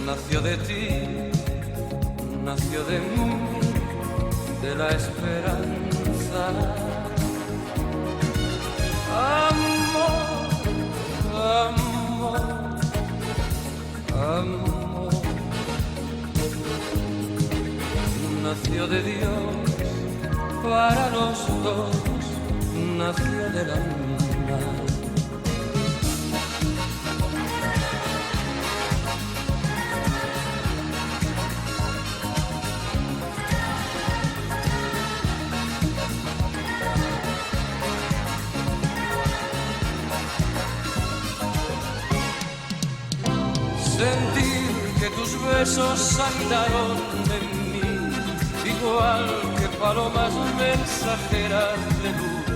nació de ti, nació de mí, de la esperanza. Amor, amor, amor, nació de Dios para los dos, nació del alma. Sentir que tus besos saltaron en mí, igual que palomas mensajeras de luz.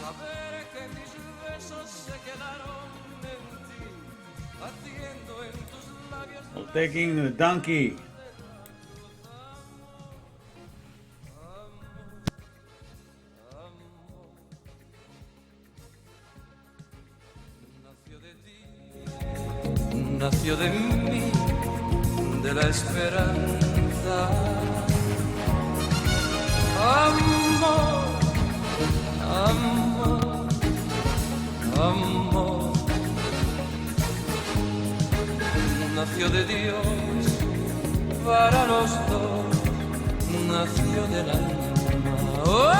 Saber que mis besos se quedaron en ti, haciendo en tus labios. Taking a donkey. Nació de mí, de la esperanza. Amor, amor, amor, nació de Dios para los dos, nació del alma. ¡Oh!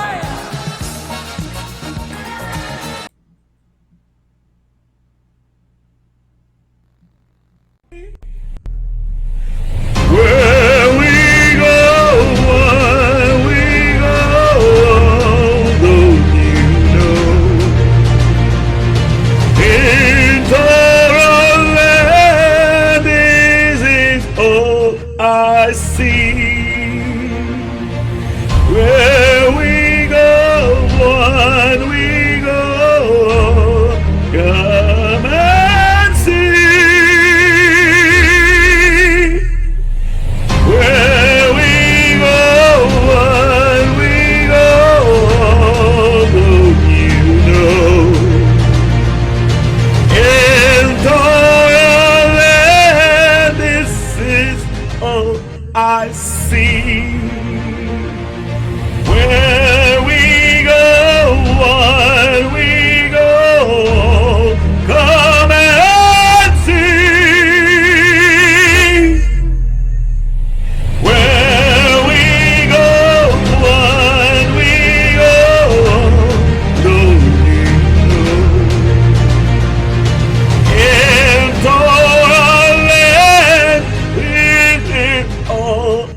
I see where we go, when we go, come and see where we go, when we go, don't you know, in Toyland this is all I see. Where we go, when we go, come and see. Where we go, when we go, don't you know? In Toyland, it is all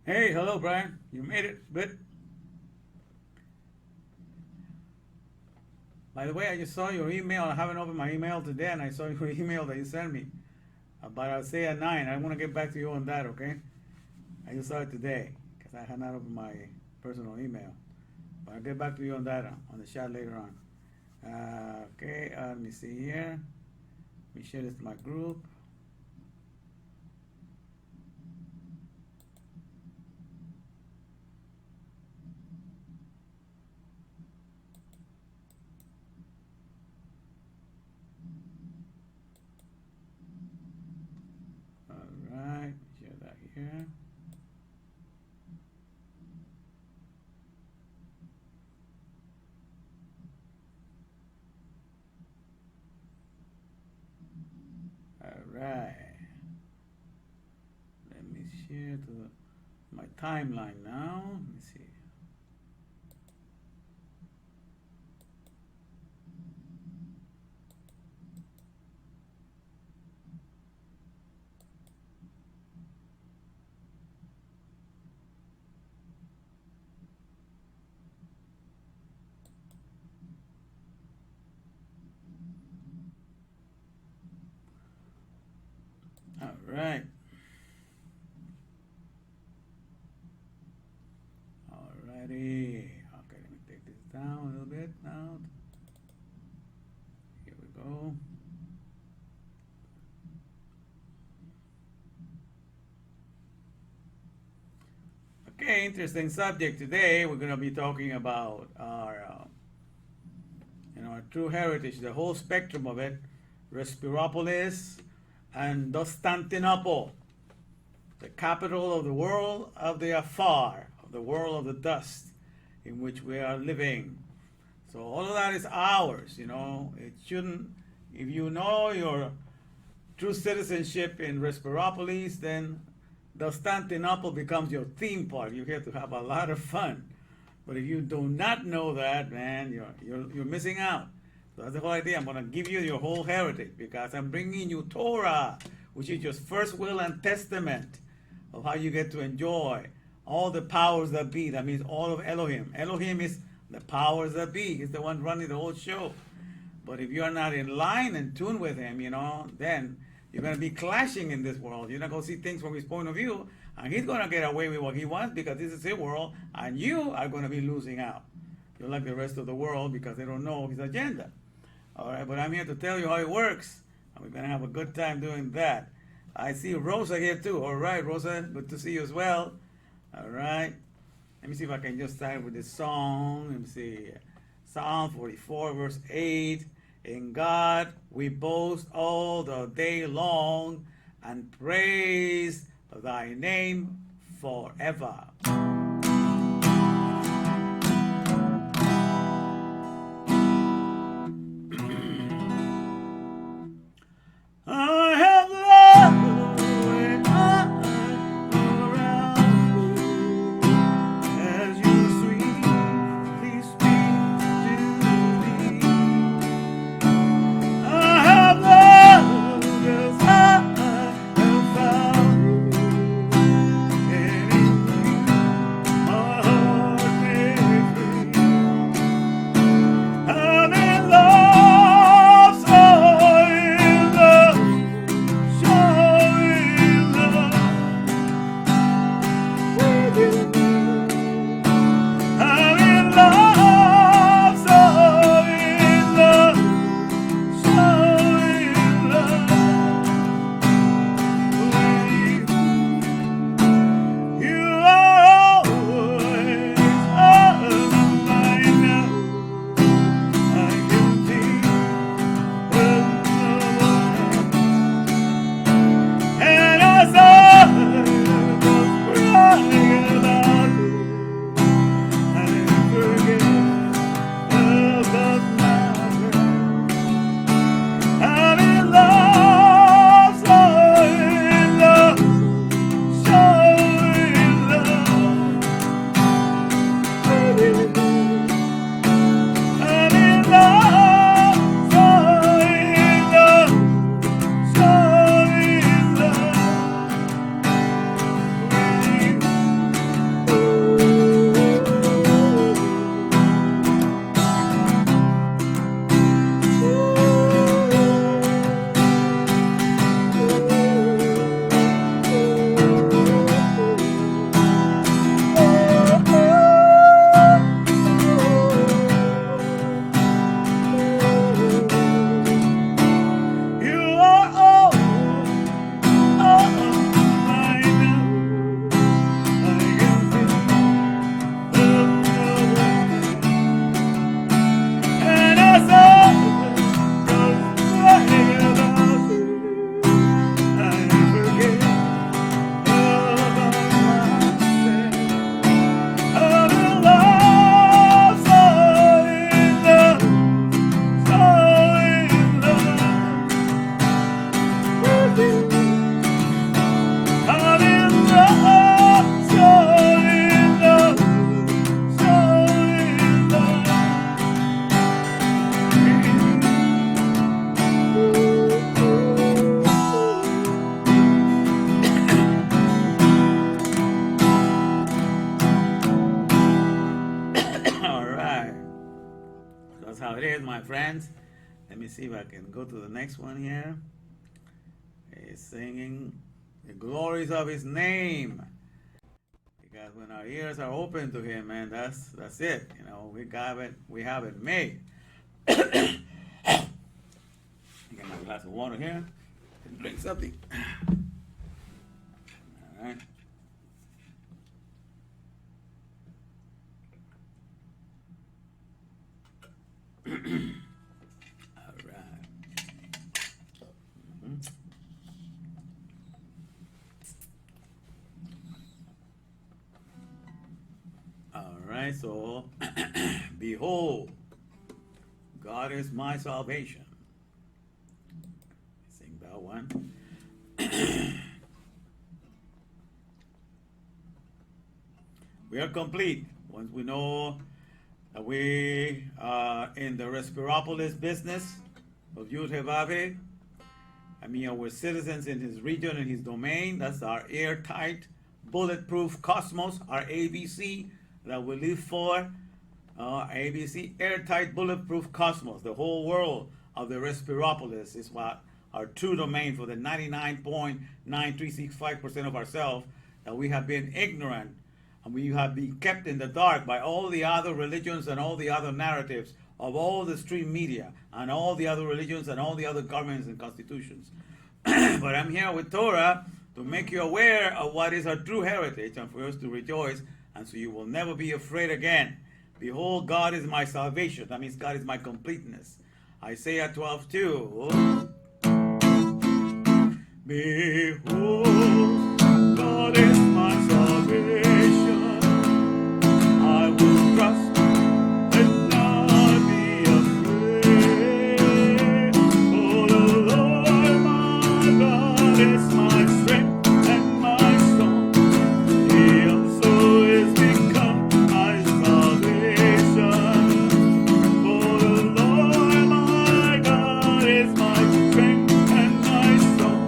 Hey, hello, Brian. You made it. Good. By the way, I just saw your email. I haven't opened my email today, and I saw your email that you sent me. But I'll say at 9. I want to get back to you on that, okay? I just saw it today because I had not opened my personal email. But I'll get back to you on that on the chat later on. Okay, let me see here. Let me share this to my group. Alright, share that here. Alright. Let me share to my timeline now. Let me see. Alright. Alrighty. Okay, let me take this down a little bit now. Here we go. Okay, interesting subject today. We're going to be talking about our true heritage, the whole spectrum of it, Respiropolis and Constantinople, the capital of the world of the afar, of the world of the dust in which we are living. So all of that is ours, It shouldn't, if you know your true citizenship in Respiropolis, then Constantinople becomes your theme park. You get to have a lot of fun. But if you do not know that, man, you're missing out. So that's the whole idea. I'm going to give you your whole heritage because I'm bringing you Torah, which is your first will and testament of how you get to enjoy all the powers that be. That means all of Elohim. Elohim is the powers that be. He's the one running the whole show. But if you're not in line and tune with him, then you're going to be clashing in this world. You're not going to see things from his point of view, and he's going to get away with what he wants because this is his world, and you are going to be losing out. You're like the rest of the world because they don't know his agenda. All right, but I'm here to tell you how it works, and we're going to have a good time doing that. I see Rosa here too. All right, Rosa, good to see you as well. All right. Let me see if I can just start with this song. Let me see. Psalm 44, verse 8. In God we boast all the day long and praise thy name forever. I have loved when I'm around you, as you sweetly speak to me. I have loved as I have found, and in you me see if I can go to the next one here. He's singing the glories of his name. Because when our ears are open to him, man, that's it. You know, we have it made. Get my glass of water here and drink something. All right. All right. All right, so behold, God is my salvation. Sing that one. We are complete once we know that we are in the Respiropolis business of Yud-Heh-Vav-Heh. I mean, we're citizens in his region and his domain. That's our airtight, bulletproof cosmos, our ABC that we live for. ABC, airtight, bulletproof cosmos. The whole world of the Respiropolis is what our true domain for the 99.9365% of ourselves that we have been ignorant and we have been kept in the dark by all the other religions and all the other narratives of all the stream media and all the other religions and all the other governments and constitutions. But I'm here with Torah to make you aware of what is our true heritage and for us to rejoice, and so you will never be afraid again. Behold, God is my salvation. That means God is my completeness. Isaiah 12:2. Behold, God is my salvation. I will trust and not be afraid. For the Lord my God is my strength and my song. He also is become my salvation. For the Lord my God is my strength and my song.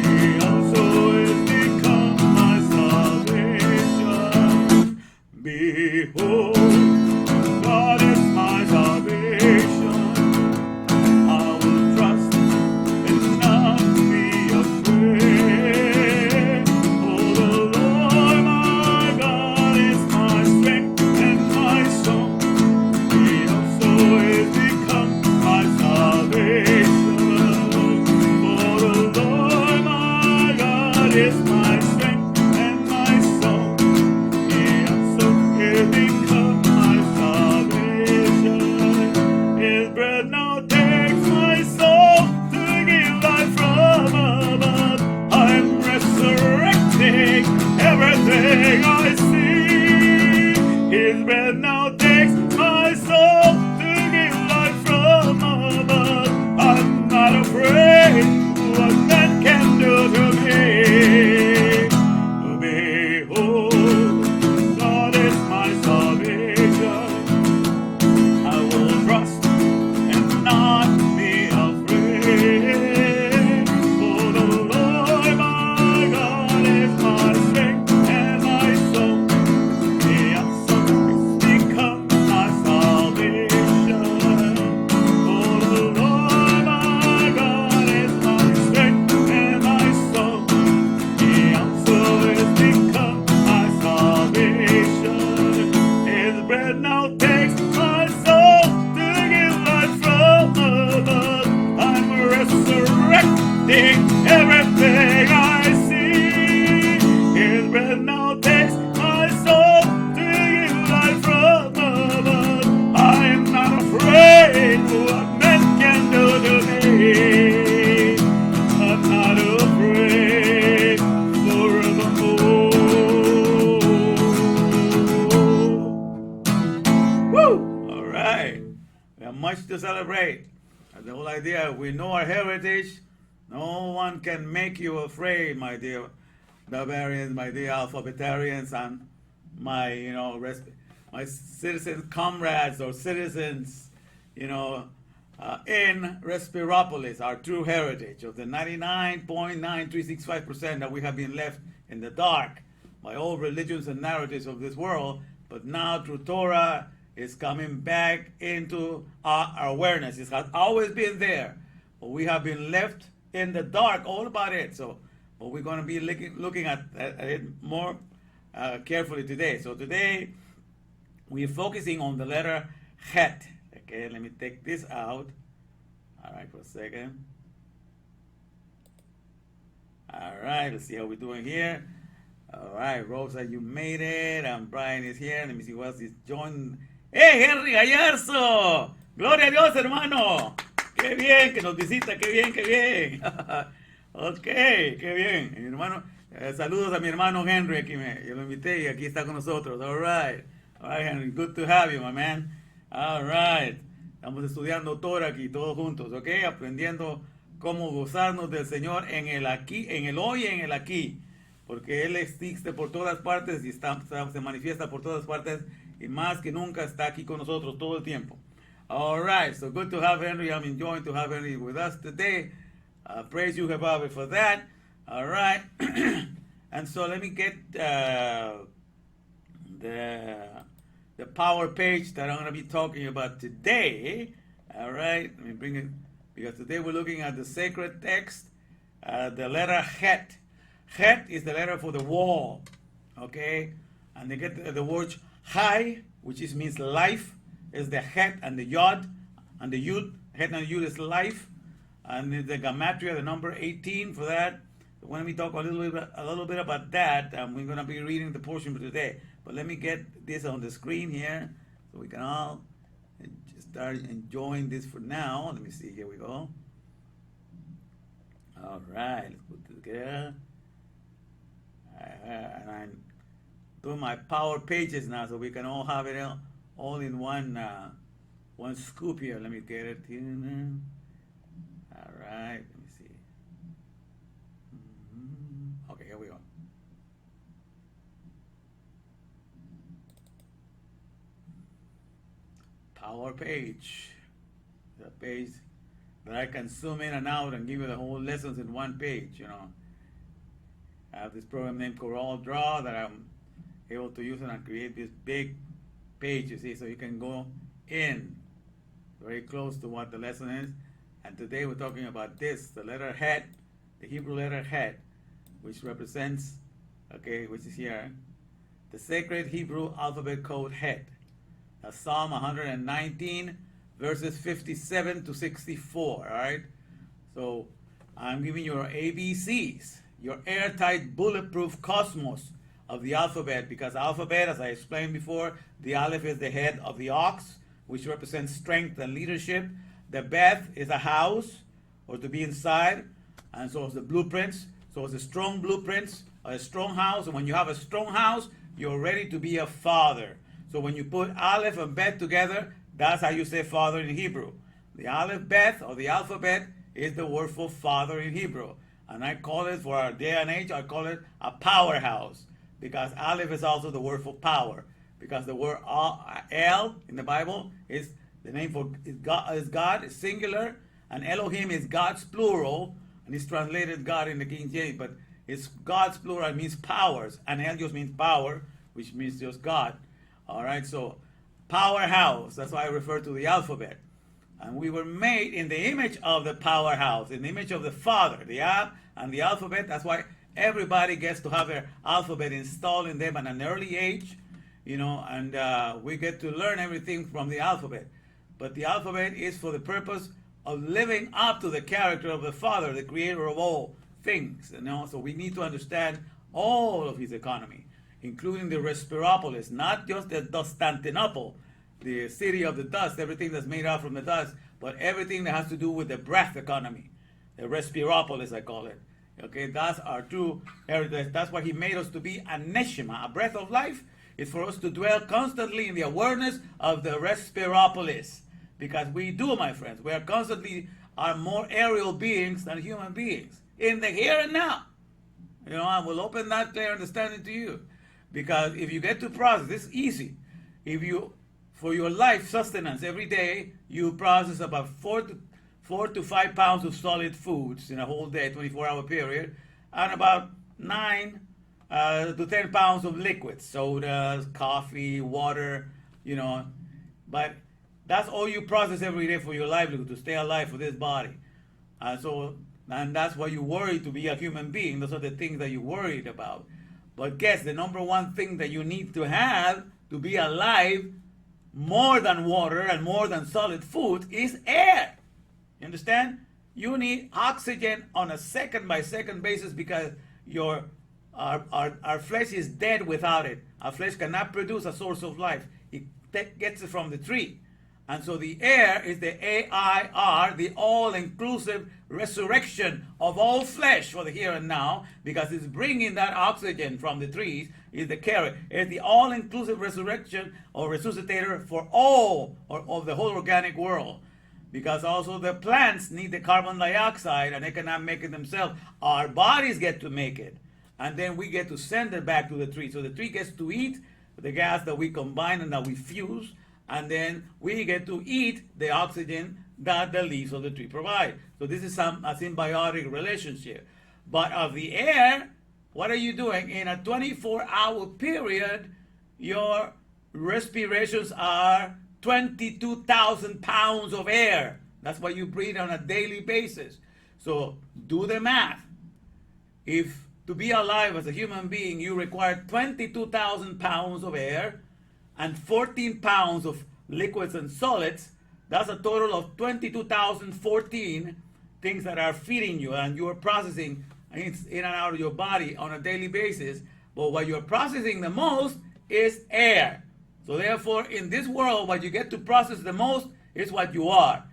He also is become my salvation. Behold, God is my salvation. I will trust and not be afraid. For the Lord my God is my strength and my song. He also is become my salvation. For the Lord my God is my strength and my song. He also is become my salvation. His breath now takes my soul to give life from above. I'm resurrecting everything I see. His breath now takes my soul to give life from above. I'm not afraid what man can do to me. Behold, God is my salvation. I will trust and not be afraid. For the Lord my God is my strength and my song. He also has become my salvation. For the Lord my God is my strength and my song. He also has become my salvation. His breath now takes my soul to give life from above. I'm resurrecting everything I see. His breath now takes my soul to give life from above. I am not afraid what men can do to me. I'm not afraid forevermore. Woo! All right. We have much to celebrate. And the whole idea, we know our heritage. No one can make you afraid, my dear Bavarians, my dear alphabetarians, and my, my citizen comrades or citizens, in Respiropolis, our true heritage of the 99.9365% that we have been left in the dark by all religions and narratives of this world. But now through Torah is coming back into our awareness. It has always been there, but we have been left in the dark all about it. So, but we're going to be looking at it more carefully today. So today, we're focusing on the letter Het. Okay, let me take this out. All right, for a second. All right, let's see how we're doing here. All right, Rosa, you made it. And Brian is here. Let me see what else is joined. ¡Hey, Henry Gallarzo! ¡Gloria a Dios, hermano! ¡Qué bien que nos visita! ¡Qué bien, qué bien! Ok, qué bien. Mi hermano, saludos a mi hermano Henry. Aquí yo lo invité y aquí está con nosotros. All right. All right, Henry. Good to have you, my man. All right. Estamos estudiando Torah aquí todos juntos, ¿ok? Aprendiendo cómo gozarnos del Señor en el aquí, en el hoy y en el aquí. Porque Él existe por todas partes y se manifiesta por todas partes y más que nunca está aquí con nosotros todo el tiempo. All right, so good to have Henry. I'm enjoying to have Henry with us today. Praise you, Jehovah, for that. All right. And so let me get the power page that I'm going to be talking about today. All right. Let me bring it, because today we're looking at the sacred text, the letter Het. Het is the letter for the wall, okay? And they get the word Chai, which means life, is the Het and the Yod, and the Yud. Het and the Yud is life, and the Gematria, the number 18 for that. So when we talk a little bit about that, we're going to be reading the portion for today. But let me get this on the screen here, so we can all start enjoying this for now. Let me see, here we go. All right, let's put it together. And I'm doing my power pages now, so we can all have it all in one scoop here. Let me get it here. All right, let me see. Okay, here we go. Power page, the page that I can zoom in and out and give you the whole lessons in one page, you know. I have this program named Corel Draw that I'm able to use and create this big page, you see, so you can go in very close to what the lesson is. And today we're talking about this, the letter Het, the Hebrew letter Het, which represents, okay, which is here, the sacred Hebrew alphabet code Het. That's Psalm 119, verses 57 to 64, all right? So I'm giving you your ABCs, your airtight, bulletproof cosmos of the alphabet, because alphabet, as I explained before, the Aleph is the head of the ox, which represents strength and leadership. The Beth is a house, or to be inside, and so is the blueprints. So it's a strong blueprints, a strong house, and when you have a strong house, you're ready to be a father. So when you put Aleph and Bet together, that's how you say father in Hebrew. The Aleph Bet, or the alphabet, is the word for father in Hebrew. And I call it, for our day and age, I call it a powerhouse. Because Aleph is also the word for power. Because the word El in the Bible is the name for God, is singular. And Elohim is God's plural. And it's translated God in the King James. But it's God's plural, it means powers. And El just means power, which means just God. All right, so powerhouse, that's why I refer to the alphabet. And we were made in the image of the powerhouse, in the image of the Father, the Ab and the alphabet. That's why everybody gets to have their alphabet installed in them at an early age, you know, and we get to learn everything from the alphabet. But the alphabet is for the purpose of living up to the character of the Father, the creator of all things. You know, so we need to understand all of his economy, including the Respiropolis, not just the Constantinople, the city of the dust, everything that's made out from the dust, but everything that has to do with the breath economy, the Respiropolis, I call it. Okay, that's our true heritage. That's why he made us to be a neshama, a breath of life. Is for us to dwell constantly in the awareness of the Respiropolis. Because we do, my friends, we are more aerial beings than human beings. In the here and now. You know, I will open that clear understanding to you. Because if you get to process, this is easy. If you, for your life sustenance every day, you process about 4 to 5 pounds of solid foods in a whole day, 24-hour period, and about 9 to 10 pounds of liquids, sodas, coffee, water, you know. But that's all you process every day for your livelihood, to stay alive for this body. And that's why you worry to be a human being. Those are the things that you're worried about. But guess the number one thing that you need to have to be alive, more than water and more than solid food, is air. You understand? You need oxygen on a second by second basis because our flesh is dead without it. Our flesh cannot produce a source of life. It gets it from the tree. And so the air is the AIR, the all-inclusive resurrection of all flesh for the here and now, because it's bringing that oxygen from the trees, is the carrier. It's the all-inclusive resurrection or resuscitator for all of the whole organic world. Because also the plants need the carbon dioxide and they cannot make it themselves. Our bodies get to make it. And then we get to send it back to the tree. So the tree gets to eat the gas that we combine and that we fuse. And then we get to eat the oxygen that the leaves of the tree provide. So this is a symbiotic relationship. But of the air, what are you doing? In a 24-hour period, your respirations are 22,000 pounds of air. That's what you breathe on a daily basis. So do the math. If to be alive as a human being, you require 22,000 pounds of air, and 14 pounds of liquids and solids, that's a total of 22,014 things that are feeding you and you are processing in and out of your body on a daily basis. But what you're processing the most is air. So therefore, in this world, what you get to process the most is what you are.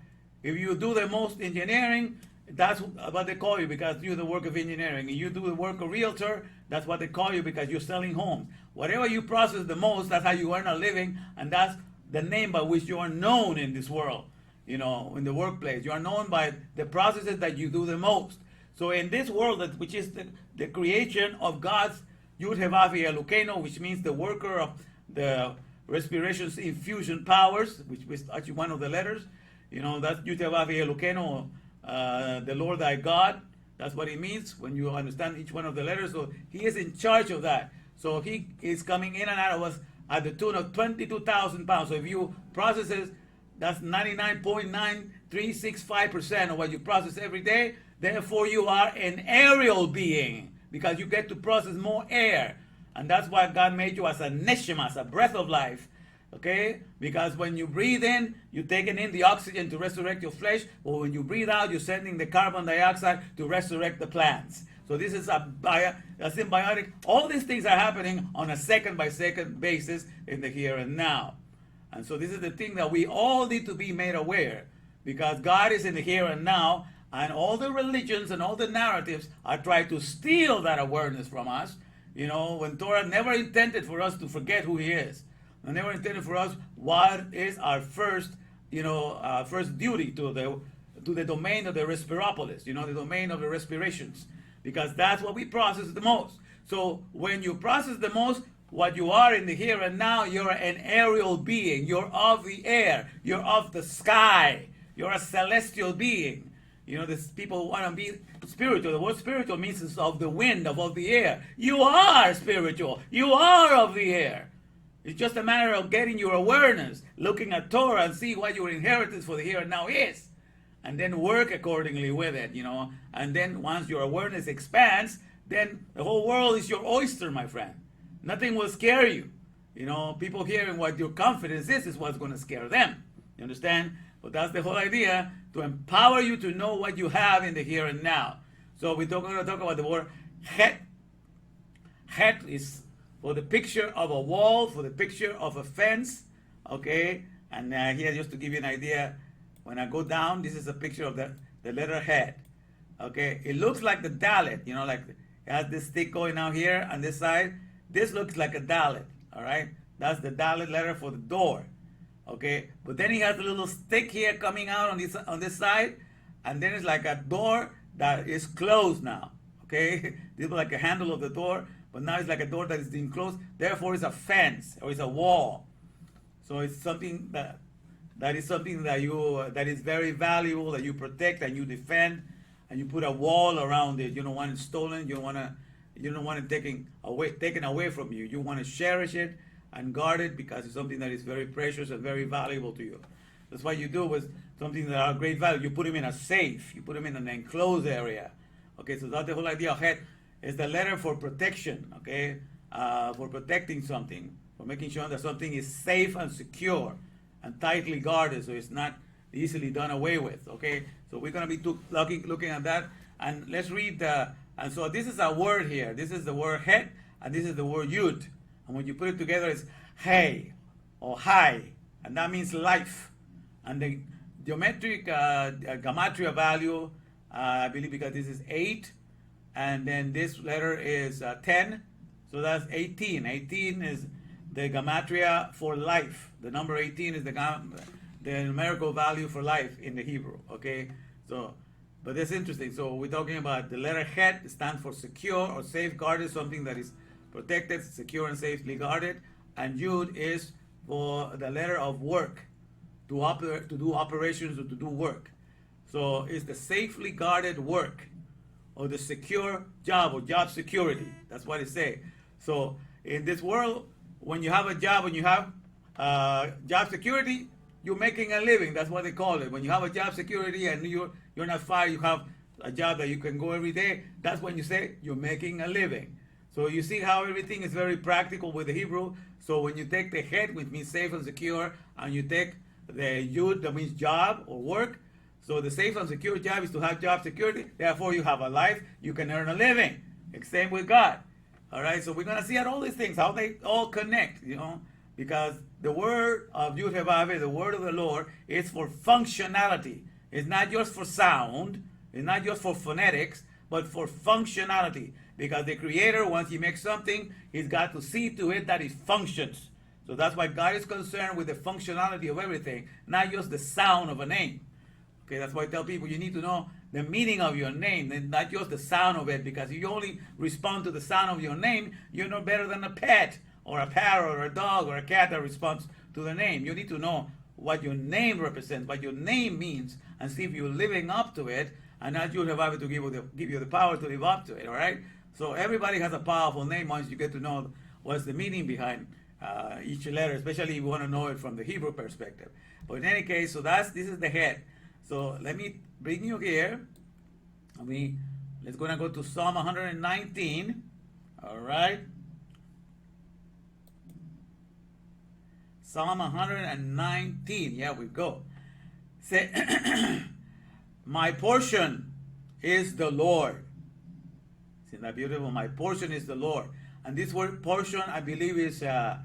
If you do the most engineering, that's what they call you because you do the work of engineering. If you do the work of realtor, that's what they call you because you're selling homes. Whatever you process the most, that's how you earn a living, and that's the name by which you are known in this world, in the workplace. You are known by the processes that you do the most. So in this world, which is the creation of God's Yud Hevav Elokeno, which means the worker of the respiration's infusion powers, which is actually one of the letters, that's Yud Hevav Elokeno, the Lord thy God. That's what it means when you understand each one of the letters. So he is in charge of that. So he is coming in and out of us at the tune of 22,000 pounds. So if you process it, that's 99.9365% of what you process every day. Therefore, you are an aerial being because you get to process more air. And that's why God made you as a neshama, as a breath of life. Okay? Because when you breathe in, you're taking in the oxygen to resurrect your flesh. But when you breathe out, you're sending the carbon dioxide to resurrect the plants. So this is a symbiotic. All these things are happening on a second by second basis in the here and now. And so this is the thing that we all need to be made aware, because God is in the here and now, and all the religions and all the narratives are trying to steal that awareness from us. When Torah never intended for us to forget who he is. And never intended for us what is our first duty to the domain of the respiropolis, the domain of the respirations. Because that's what we process the most. So when you process the most, what you are in the here and now, you're an aerial being. You're of the air. You're of the sky. You're a celestial being. These people want to be spiritual. The word spiritual means it's of the wind, of the air. You are spiritual. You are of the air. It's just a matter of getting your awareness, looking at Torah and see what your inheritance for the here and now is. And then work accordingly with it, And then once your awareness expands, then the whole world is your oyster, my friend. Nothing will scare you. People hearing what your confidence is what's going to scare them. You understand? But that's the whole idea, to empower you to know what you have in the here and now. So we're going to talk about the word het. Het is for the picture of a wall, for the picture of a fence. Okay? And here, just to give you an idea, when I go down, this is a picture of the letter het. Okay, it looks like the dalet, like it has this stick going out here on this side. This looks like a dalet, all right? That's the dalet letter for the door, okay? But then he has a little stick here coming out on this side, and then it's like a door that is closed now, okay? This was like a handle of the door, but now it's like a door that is being closed. Therefore, it's a fence or it's a wall. So it's something that is something that is very valuable, that you protect and you defend, and you put a wall around it. You don't want it stolen. You don't want it taken away from you. You want to cherish it and guard it because it's something that is very precious and very valuable to you. That's what you do with something that are great value. You put them in a safe. You put them in an enclosed area. Okay, so that's the whole idea of het. Is the letter for protection, okay? For protecting something, for making sure that something is safe and secure and tightly guarded so it's not easily done away with, okay? So we're going to be looking at that. And let's read and so this is a word here. This is the word het, and this is the word yud. And when you put it together, it's hey or high, and that means life. And the geometric gematria value, I believe, because this is 8, and then this letter is 10, so that's 18. 18 is the gematria for life. The number 18 is the numerical value for life in the Hebrew, okay? So, but that's interesting. So we're talking about the letter het stands for secure or safeguarded, something that is protected, secure, and safely guarded. And yud is for the letter of work, to do operations or to do work. So it's the safely guarded work or the secure job or job security. That's what it says. So in this world, when you have a job, when you have job security, you're making a living. That's what they call it. When you have a job security and you're not fired, you have a job that you can go every day. That's when you say you're making a living. So you see how everything is very practical with the Hebrew. So when you take the het, which means safe and secure, and you take the yud, that means job or work. So the safe and secure job is to have job security. Therefore, you have a life. You can earn a living. Same with God. All right. So we're gonna see all these things, how they all connect. Because the word of Yud Heh, the word of the Lord, is for functionality. It's not just for sound. It's not just for phonetics, but for functionality. Because the Creator, once He makes something, He's got to see to it that it functions. So that's why God is concerned with the functionality of everything, not just the sound of a name. Okay, that's why I tell people you need to know the meaning of your name, and not just the sound of it. Because if you only respond to the sound of your name, you're no better than a pet, or a parrot, or a dog, or a cat that responds to the name. You need to know what your name represents, what your name means, and see if you're living up to it, and not you have to give you the power to live up to it, all right? So everybody has a powerful name once you get to know what's the meaning behind each letter, especially if you want to know it from the Hebrew perspective. But in any case, so this is the het. So let me bring you here. Let's go to Psalm 119, all right? Psalm 119, yeah, we go. Say, my portion is the Lord. Isn't that beautiful? My portion is the Lord. And this word portion, I believe, is helak.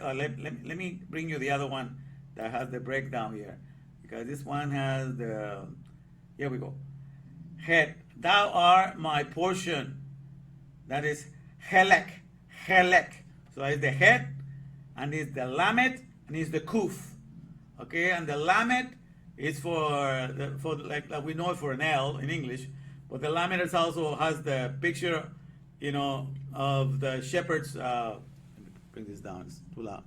Let me bring you the other one that has the breakdown here. Because this one has the, here we go. Het, thou art my portion. That is helek. So it's the het, and it's the lamed, and it's the kuf. Okay, and the lamed is for like we know it for an L in English, but the lamed is also has the picture, of the shepherd's. Bring this down. It's too loud.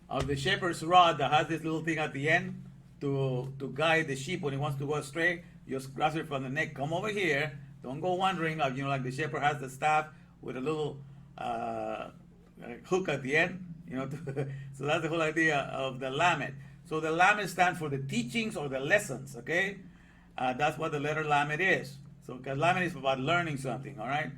Of the shepherd's rod that has this little thing at the end to guide the sheep when he wants to go astray. Just grasp it from the neck. Come over here. Don't go wandering. Like the shepherd has the staff with a little hook at the end. So that's the whole idea of the lamed. So the lamed stands for the teachings or the lessons. Okay, that's what the letter lamed is. So because lamed is about learning something. All right,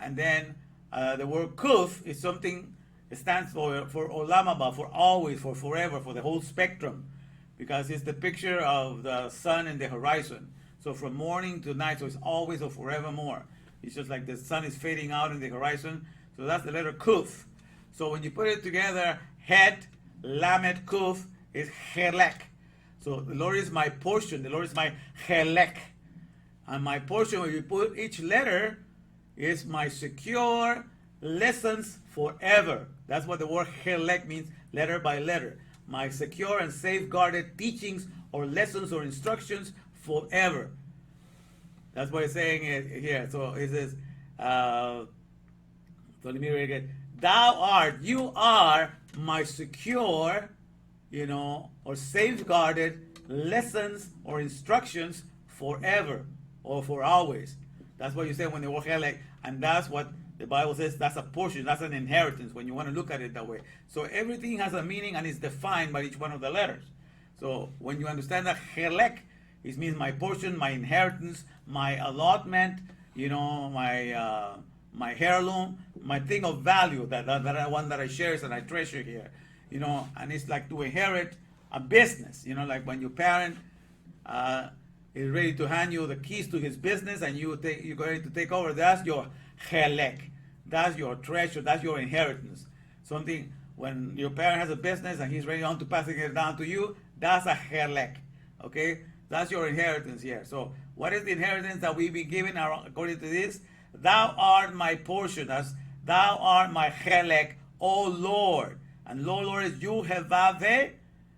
and then the word kuf is something. It stands for olam haba, for always, for forever, for the whole spectrum, because it's the picture of the sun in the horizon. So from morning to night, so it's always or forevermore. It's just like the sun is fading out in the horizon. So that's the letter kuf. So when you put it together, het, lamed, kuf, is helek. So the Lord is my portion. The Lord is my helek. And my portion, when you put each letter, is my secure lessons forever. That's what the word helek means, letter by letter. My secure and safeguarded teachings or lessons or instructions forever. That's what it's saying here. So it says, so let me read it again. You are my secure, or safeguarded lessons or instructions forever. or for always. That's what you say when they were Helek, and that's what the Bible says. That's a portion, that's an inheritance when you want to look at it that way. So everything has a meaning and is defined by each one of the letters. So when you understand that Helek, it means my portion, my inheritance, my allotment, my heirloom, my thing of value that I cherish and I treasure here, and it's like to inherit a business, like when your parent is ready to hand you the keys to his business and you're going to take over. That's your Helek, that's your treasure, that's your inheritance. Something when your parent has a business and he's ready on to passing it down to you, that's a Helek, okay? That's your inheritance here. So what is the inheritance that we be given according to this? Thou art my portion, as thou art my Helek, O Lord. And Lord is Yud-Heh-Vav-Heh,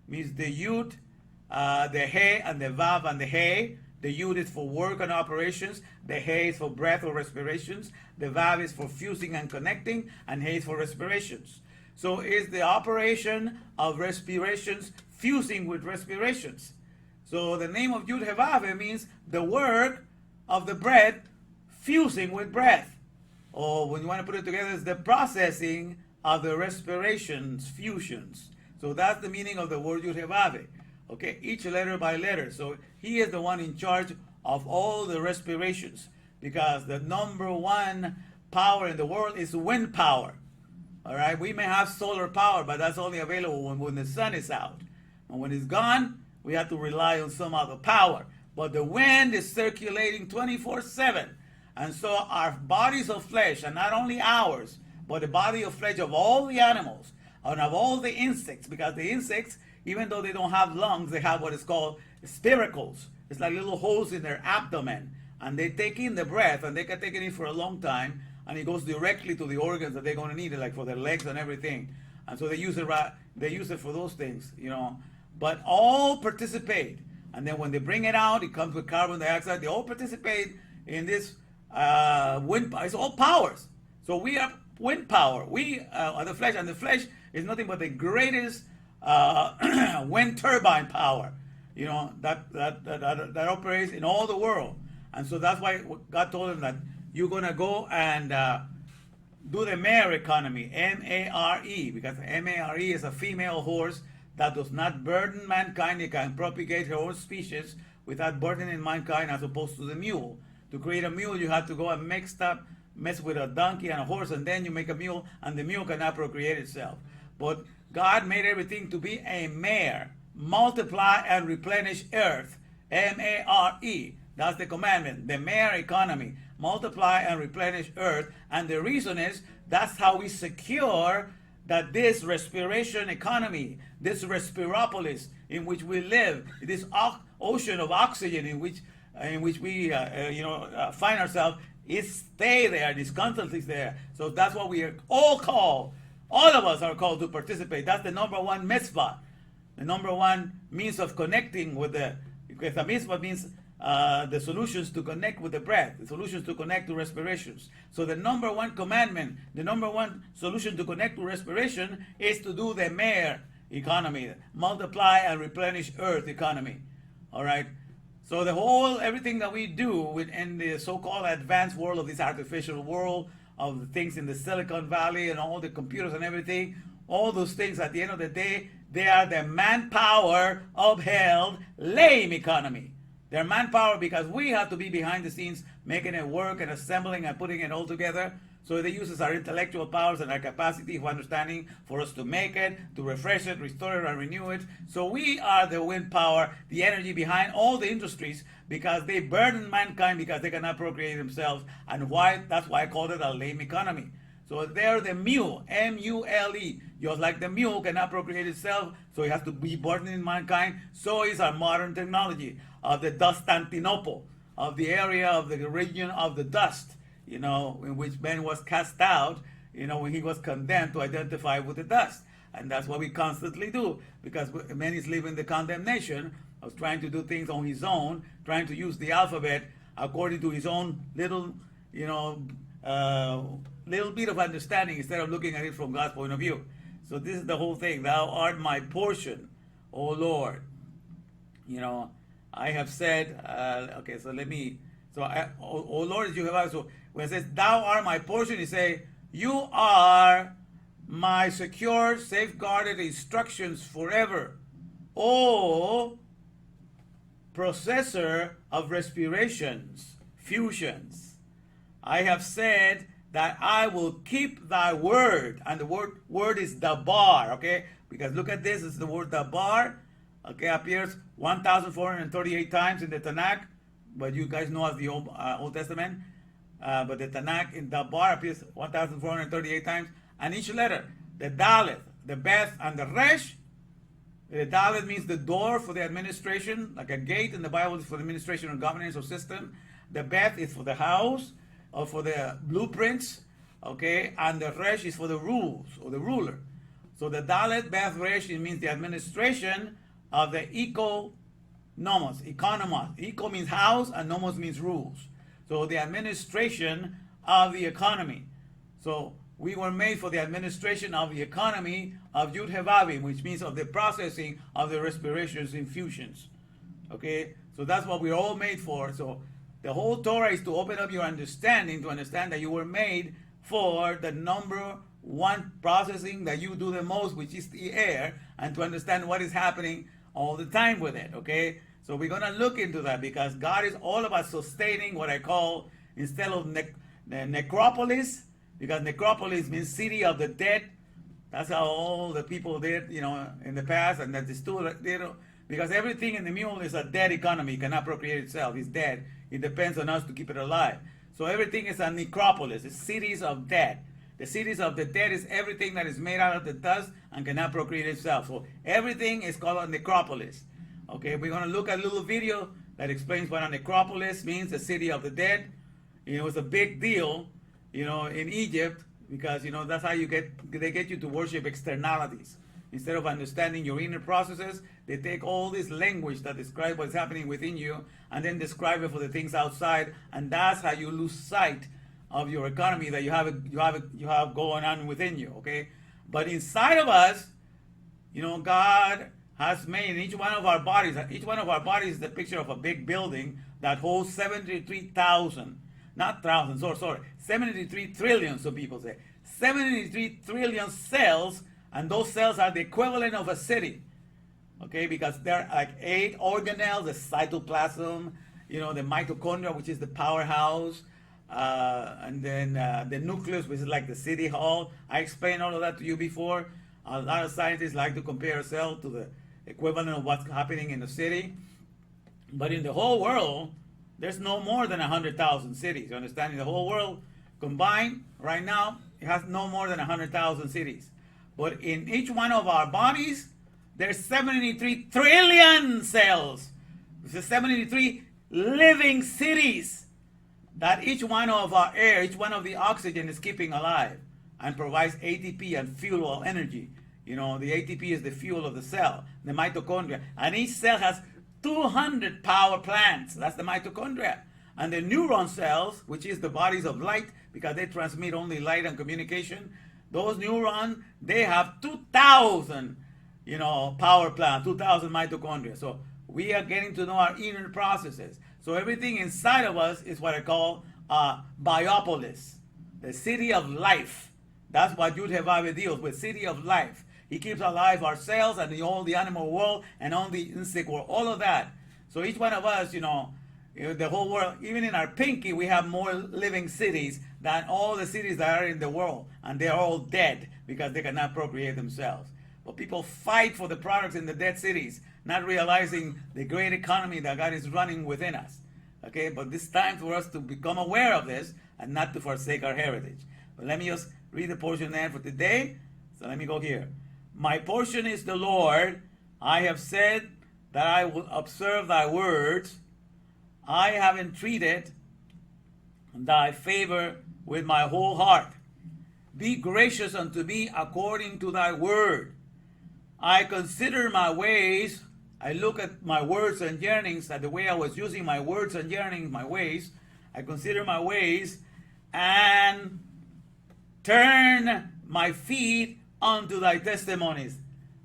means the Yud, the He, and the Vav and the He. The Yud is for work and operations. The He is for breath or respirations. The Vav is for fusing and connecting, and He is for respirations. So it's the operation of respirations fusing with respirations. So the name of Yud-Heh-Vav-Heh means the work of the breath fusing with breath. Or when you want to put it together, it's the processing of the respirations, fusions. So that's the meaning of the word Yud-Heh-Vav-Heh. Okay, each letter by letter. So he is the one in charge of all the respirations, because the number one power in the world is wind power. All right, we may have solar power, but that's only available when the sun is out. And when it's gone, we have to rely on some other power. But the wind is circulating 24/7. And so our bodies of flesh, and not only ours, but the body of flesh of all the animals and of all the insects, because the insects, even though they don't have lungs, they have what is called spiracles. It's like little holes in their abdomen. And they take in the breath, and they can take it in for a long time, and it goes directly to the organs that they're going to need it, like for their legs and everything. And so they use it for those things, But all participate. And then when they bring it out, it comes with carbon dioxide. They all participate in this wind. It's all powers. So we have wind power. We are the flesh, and the flesh is nothing but the greatest wind turbine power, that operates in all the world. And so that's why God told him that you're going to go and do the mare economy, M-A-R-E, because M-A-R-E is a female horse that does not burden mankind. It can propagate her own species without burdening mankind, as opposed to the mule. To create a mule, you have to go and mess with a donkey and a horse, and then you make a mule, and the mule cannot procreate itself. But God made everything to be a mare. Multiply and replenish earth. M-A-R-E. That's the commandment. The mare economy. Multiply and replenish earth. And the reason is, that's how we secure that this respiration economy, this respiropolis in which we live, this ocean of oxygen in which we find ourselves, is stay there, is constantly there. So that's what we are all called. All of us are called to participate. That's the number one mitzvah. The number one means of connecting with because the mitzvah means the solutions to connect with the breath, the solutions to connect to respirations. So the number one commandment, the number one solution to connect to respiration is to do the mare economy, multiply and replenish earth economy. All right. So everything that we do in the so-called advanced world of this artificial world, of the things in the Silicon Valley and all the computers and everything, all those things, at the end of the day, they are the manpower upheld lame economy. They're manpower because we have to be behind the scenes making it work and assembling and putting it all together. So they use our intellectual powers and our capacity of understanding for us to make it, to refresh it, restore it, and renew it. So we are the wind power, the energy behind all the industries, because they burden mankind because they cannot procreate themselves. And that's why I called it a lame economy. So they're the mule, M-U-L-E. Just like the mule cannot procreate itself, so it has to be burdening mankind. So is our modern technology of the Dustantinople, of the area of the region of the dust, in which man was cast out, when he was condemned to identify with the dust. And that's what we constantly do, because man is living the condemnation of trying to do things on his own, trying to use the alphabet according to his own little bit of understanding, instead of looking at it from God's point of view. So this is the whole thing. Thou art my portion, O Lord. I have said, okay, so let me So, O Lord, you have. So when it says, "Thou art my portion," you say, "You are my secure, safeguarded instructions forever." O processor of respirations, fusions, I have said that I will keep thy word. And the word is dabar, okay? Because look at this, it's the word dabar, okay, appears 1,438 times in the Tanakh, but you guys know as the Old Testament. But the Tanakh in dabar appears 1,438 times, and each letter, the Dalet, the Beth, and the Resh. The Dalet means the door for the administration, like a gate in the Bible is for the administration or governance or system. The Beth is for the house or for the blueprints, okay? And the Resh is for the rules or the ruler. So the Dalet, Beth, Resh, it means the administration of the nomos, economos. Eco means house and nomos means rules. So the administration of the economy. So we were made for the administration of the economy of Yud Hevavim, which means of the processing of the respirations and fusions. Okay? So that's what we're all made for. So the whole Torah is to open up your understanding, to understand that you were made for the number one processing that you do the most, which is the air, and to understand what is happening all the time with it. Okay? So we're going to look into that because God is all about sustaining what I call, instead of necropolis, because necropolis means city of the dead. That's how all the people did, in the past, and that is still, because everything in the mule is a dead economy. It cannot procreate itself. It's dead. It depends on us to keep it alive. So everything is a necropolis. It's cities of dead. The cities of the dead is everything that is made out of the dust and cannot procreate itself. So everything is called a necropolis. Okay, we're going to look at a little video that explains what a necropolis means, the city of the dead. It was a big deal, in Egypt, because, that's how they get you to worship externalities. Instead of understanding your inner processes, they take all this language that describes what's happening within you and then describe it for the things outside, and that's how you lose sight of your economy that you have going on within you, okay? But inside of us, God has made each one of our bodies is the picture of a big building that holds 73,000, not thousands, sorry, 73 trillion, so people say. 73 trillion cells, and those cells are the equivalent of a city, okay? Because they're like 8 organelles, the cytoplasm, the mitochondria, which is the powerhouse, and then the nucleus, which is like the city hall. I explained all of that to you before. A lot of scientists like to compare a cell to the equivalent of what's happening in the city. But in the whole world, there's no more than 100,000 cities. You understand? In the whole world combined, right now, it has no more than 100,000 cities. But in each one of our bodies, there's 73 trillion cells. There's 73 living cities that each one of our air, each one of the oxygen is keeping alive and provides ATP and fuel energy. The ATP is the fuel of the cell, the mitochondria. And each cell has 200 power plants. That's the mitochondria. And the neuron cells, which is the bodies of light, because they transmit only light and communication, those neurons, they have 2,000, power plants, 2,000 mitochondria. So we are getting to know our inner processes. So everything inside of us is what I call a biopolis, the city of life. That's what Yud Hevavim deals with, city of life. He keeps alive our cells and all the animal world and all the insect world, all of that. So each one of us, the whole world, even in our pinky, we have more living cities than all the cities that are in the world. And they're all dead because they cannot procreate themselves. But people fight for the products in the dead cities, not realizing the great economy that God is running within us. Okay, but it's time for us to become aware of this and not to forsake our heritage. But let me just read the portion there for today. So let me go here. My portion is the Lord. I have said that I will observe thy words. I have entreated thy favor with my whole heart. Be gracious unto me according to thy word. I consider my ways. I look at my words and yearnings, at the way I was using my words and yearnings, my ways. I consider my ways and turn my feet unto thy testimonies.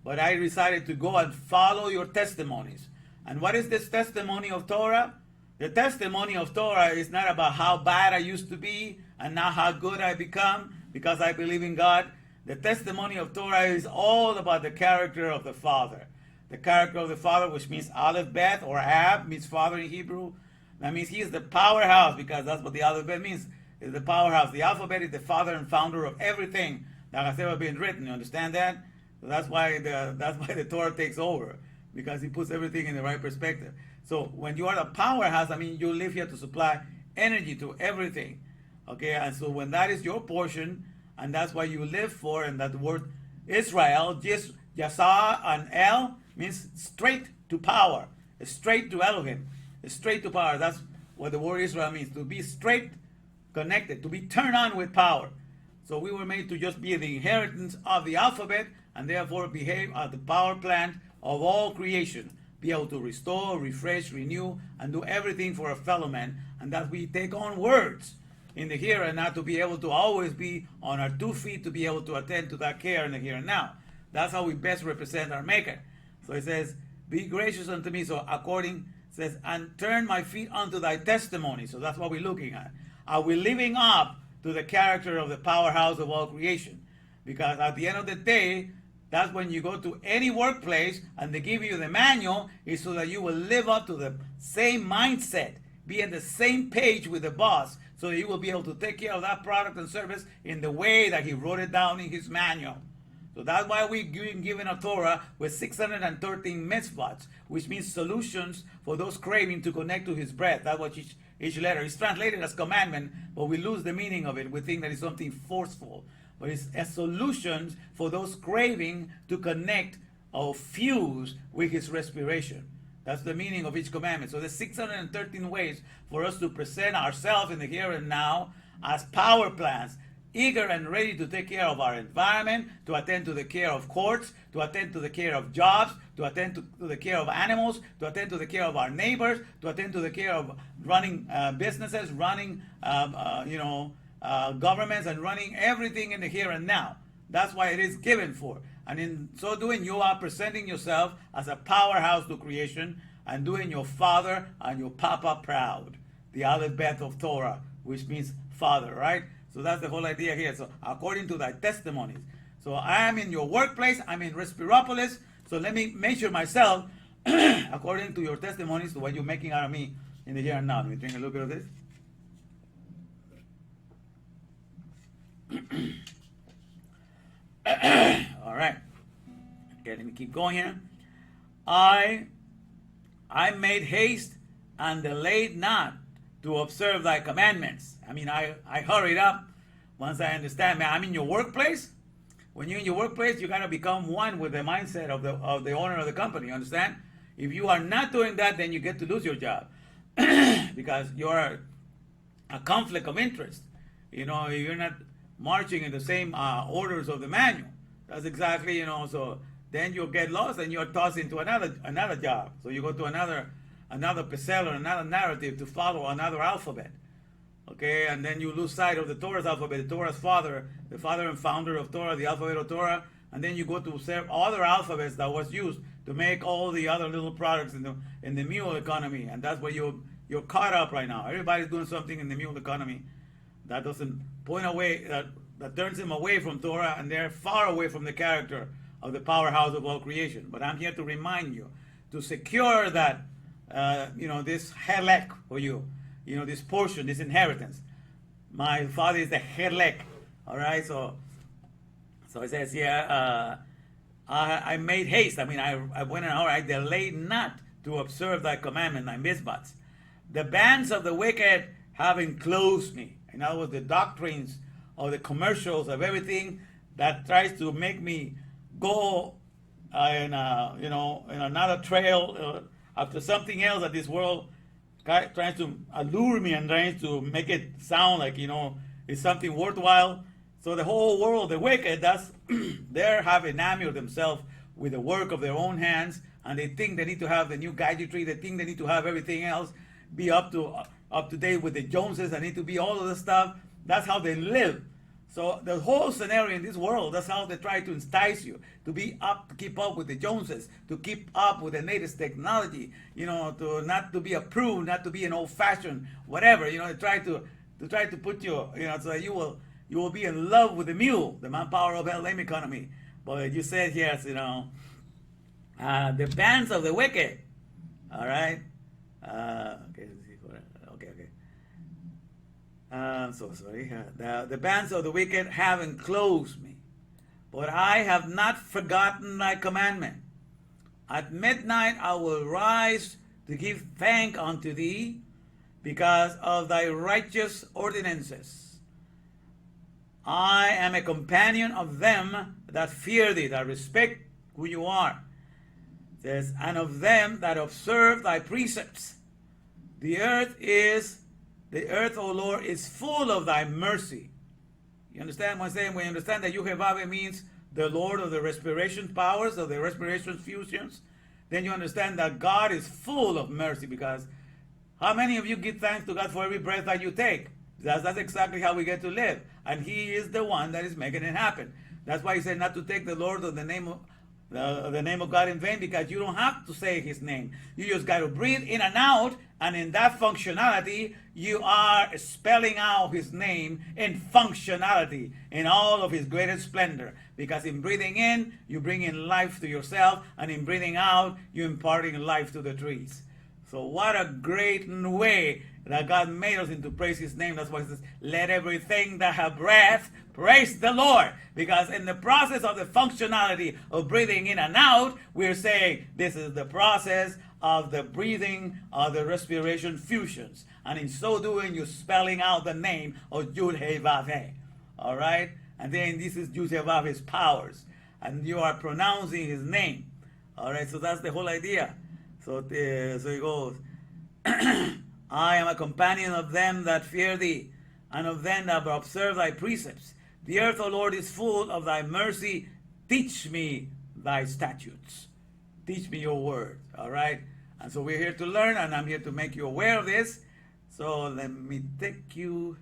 But I decided to go and follow your testimonies. And what is this testimony of Torah? The testimony of Torah is not about how bad I used to be and now how good I become because I believe in God. The testimony of Torah is all about the character of the Father. The character of the Father, which means Aleph Bet, or Ab, means Father in Hebrew. That means he is the powerhouse, because that's what the Aleph Bet means, is the powerhouse. The alphabet is the father and founder of everything that has ever been written. You understand that? So that's why the Torah takes over, because he puts everything in the right perspective. So when you are the powerhouse, I mean, you live here to supply energy to everything. Okay, and so when that is your portion, and that's why you live for, and that word Israel, just Yasa and El means straight to power, straight to Elohim, straight to power. That's what the word Israel means, to be straight connected, to be turned on with power. So we were made to just be the inheritance of the alphabet, and therefore behave as the power plant of all creation. Be able to restore, refresh, renew, and do everything for a fellow man. And that we take on words in the here and now, to be able to always be on our 2 feet, to be able to attend to that care in the here and now. That's how we best represent our Maker. So it says, be gracious unto me. So according, it says, and turn my feet unto thy testimony. So that's what we're looking at. Are we living up to the character of the powerhouse of all creation? Because at the end of the day, that's when you go to any workplace and they give you the manual, is so that you will live up to the same mindset, be on the same page with the boss, so that you will be able to take care of that product and service in the way that he wrote it down in his manual. So that's why we're given a Torah with 613 mitzvahs, which means solutions for those craving to connect to his breath. That's what each letter is translated as commandment, but we lose the meaning of it. We think that it's something forceful. But it's a solution for those craving to connect or fuse with his respiration. That's the meaning of each commandment. So there's 613 ways for us to present ourselves in the here and now as power plants, eager and ready to take care of our environment, to attend to the care of courts, to attend to the care of jobs, to attend to the care of animals, to attend to the care of our neighbors, to attend to the care of running businesses, running governments, and running everything in the here and now. That's why it is given for. And in so doing, you are presenting yourself as a powerhouse to creation and doing your father and your papa proud. The Aleph Bet of Torah, which means father, right? So that's the whole idea here. So according to thy testimonies. So I am in your workplace, I'm in Respiropolis, so let me measure myself according to your testimonies, to what you're making out of me in the here and now. Let me drink a little bit of this. All right. Okay, let me keep going here. I made haste and delayed not to observe thy commandments. I mean, I hurried up once I understand. Man, I'm in your workplace. When you're in your workplace, you gotta become one with the mindset of the owner of the company. You understand? If you are not doing that, then you get to lose your job because you're a conflict of interest. You know, you're not marching in the same orders of the manual. That's exactly, so then you'll get lost and you're tossed into another job. So you go to another picel, another narrative to follow another alphabet. Okay, and then you lose sight of the Torah's alphabet, the Torah's father, the father and founder of Torah, the alphabet of Torah, and then you go to serve other alphabets that was used to make all the other little products in the mule economy, and that's where you're caught up right now. Everybody's doing something in the mule economy that doesn't point away, that turns them away from Torah, and they're far away from the character of the powerhouse of all creation. But I'm here to remind you to secure that, this helek for you, this portion, this inheritance. My father is the helek. All right, so it says here, I made haste. I mean, I went in a hurry. I delayed not to observe thy commandment, thy mitzvahs. The bands of the wicked have enclosed me. In other words, the doctrines or the commercials of everything that tries to make me go in another trail after something else that this world tries to allure me and tries to make it sound like it's something worthwhile. So the whole world, the wicked, they have enamored themselves with the work of their own hands, and they think they need to have the new gadgetry. They think they need to have everything else, be up to date with the Joneses. They need to be all of this stuff. That's how they live. So the whole scenario in this world, that's how they try to entice you to be up, to keep up with the Joneses, to keep up with the latest technology, to not to be approved, not to be an old-fashioned whatever. They try to put you, so that you will be in love with the mule, the manpower of LM economy. But you said yes, the bands of the wicked. All right. Okay. I'm so sorry. The bands of the wicked have enclosed me, but I have not forgotten thy commandment. At midnight I will rise to give thank unto thee because of thy righteous ordinances. I am a companion of them that fear thee, that respect who you are. It says, and of them that observe thy precepts. The earth, O Lord, is full of thy mercy. You understand what I'm saying? We understand that Yuhevave means the Lord of the respiration powers, of the respiration fusions. Then you understand that God is full of mercy, because how many of you give thanks to God for every breath that you take? That's exactly how we get to live. And He is the one that is making it happen. That's why He said not to take the Lord of the name of God in vain, because you don't have to say His name. You just got to breathe in and out, and in that functionality, you are spelling out His name in functionality, in all of His greatest splendor. Because in breathing in, you bring in life to yourself, and in breathing out, you're imparting life to the trees. So what a great way that God made us into praise His name. That's why He says, let everything that have breath praise the Lord. Because in the process of the functionality of breathing in and out, we're saying this is the process of the breathing of the respiration fusions. And in so doing, you're spelling out the name of Yud-Heh-Vav-Heh. All right? And then this is Yud-Heh-Vav-Heh's powers. And you are pronouncing His name. All right? So that's the whole idea. So it goes, I am a companion of them that fear thee, and of them that observe thy precepts. The earth, O Lord, is full of thy mercy. Teach me thy statutes. Teach me your word. All right? And so we're here to learn, and I'm here to make you aware of this. So let me take you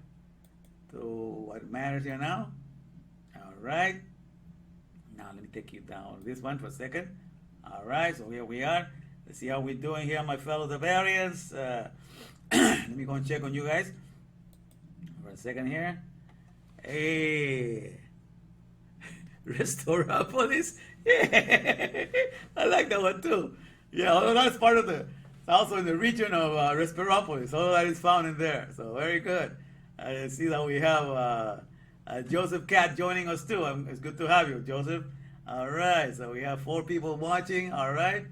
to what matters here now. All right? Now let me take you down this one for a second. All right, so here we are. Let's see how we're doing here, my fellow Bavarians. Let me go and check on you guys for a second here. Hey, Restoropolis. Yeah. I like that one too. Yeah, although that's part of also in the region of Restoropolis. All that is found in there. So very good. I see that we have Joseph Cat joining us too. It's good to have you, Joseph. All right, so we have 4 people watching. All right.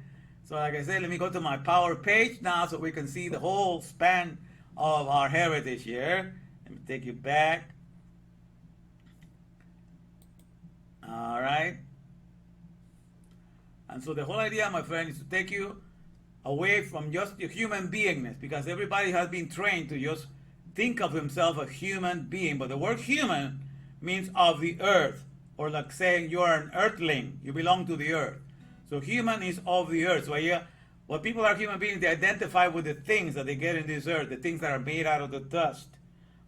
So like I said, let me go to my power page now so we can see the whole span of our heritage here. Let me take you back. All right. And so the whole idea, my friend, is to take you away from just your human beingness, because everybody has been trained to just think of himself as a human being. But the word human means of the earth, or like saying you are an earthling, you belong to the earth. So human is of the earth. So when people are human beings, they identify with the things that they get in this earth, the things that are made out of the dust.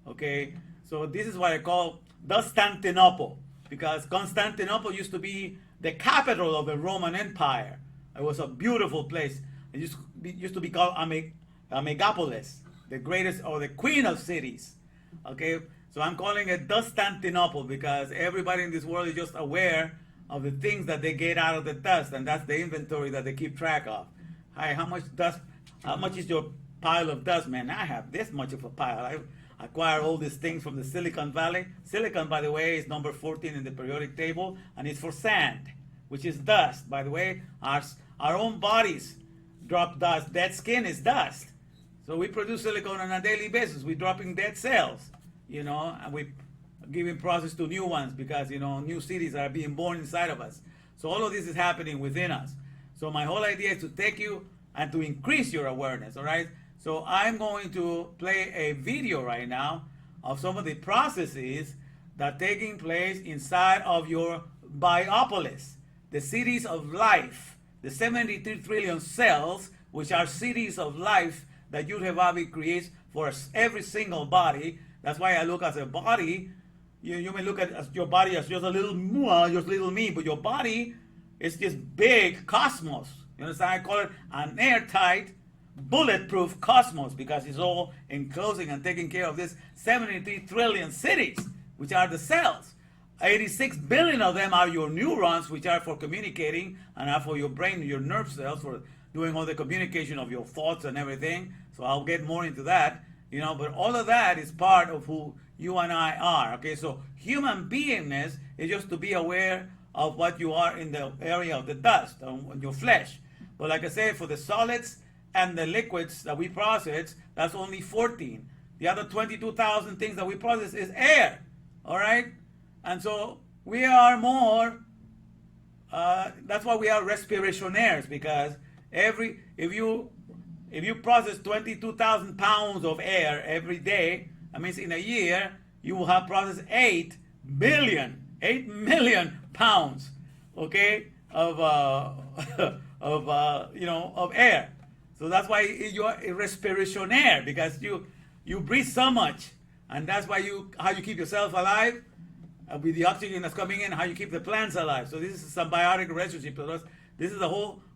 Okay? So this is what I call Constantinople, because Constantinople used to be the capital of the Roman Empire. It was a beautiful place. It used to be called Megapolis, the greatest or the queen of cities. Okay? So I'm calling it Constantinople because everybody in this world is just aware of the things that they get out of the dust, and that's the inventory that they keep track of. Hi, how much is your pile of dust, man? I have this much of a pile. I acquire all these things from the Silicon Valley. Silicon, by the way, is number 14 in the periodic table, and it's for sand, which is dust. By the way, our own bodies drop dust. Dead skin is dust. So we produce silicon on a daily basis. We're dropping dead cells, and we giving process to new ones because, new cities are being born inside of us. So all of this is happening within us. So my whole idea is to take you and to increase your awareness, all right? So I'm going to play a video right now of some of the processes that are taking place inside of your biopolis, the cities of life, the 73 trillion cells, which are cities of life that Yud-Heh-Vav-Heh creates for every single body. That's why I look at a body. you may look at your body as just a little mua, just little me, but your body is this big cosmos. You understand? I call it an airtight, bulletproof cosmos because it's all enclosing and taking care of this 73 trillion cities, which are the cells. 86 billion of them are your neurons, which are for communicating and are for your brain, your nerve cells, for doing all the communication of your thoughts and everything. So I'll get more into that, but all of that is part of who you and I are. Okay, so human beingness is just to be aware of what you are in the area of the dust, on your flesh. But like I said, for the solids and the liquids that we process, that's only 14. The other 22,000 things that we process is air. All right? And so we are more, that's why we are respirationnaires, because if you process 22,000 pounds of air every day, that means in a year you will have processed 8 million pounds, okay, of of air. So that's why you are a respirationnaire, because you breathe so much, and that's why how you keep yourself alive. With the oxygen that's coming in, how you keep the plants alive. So this is a symbiotic relationship with us. This is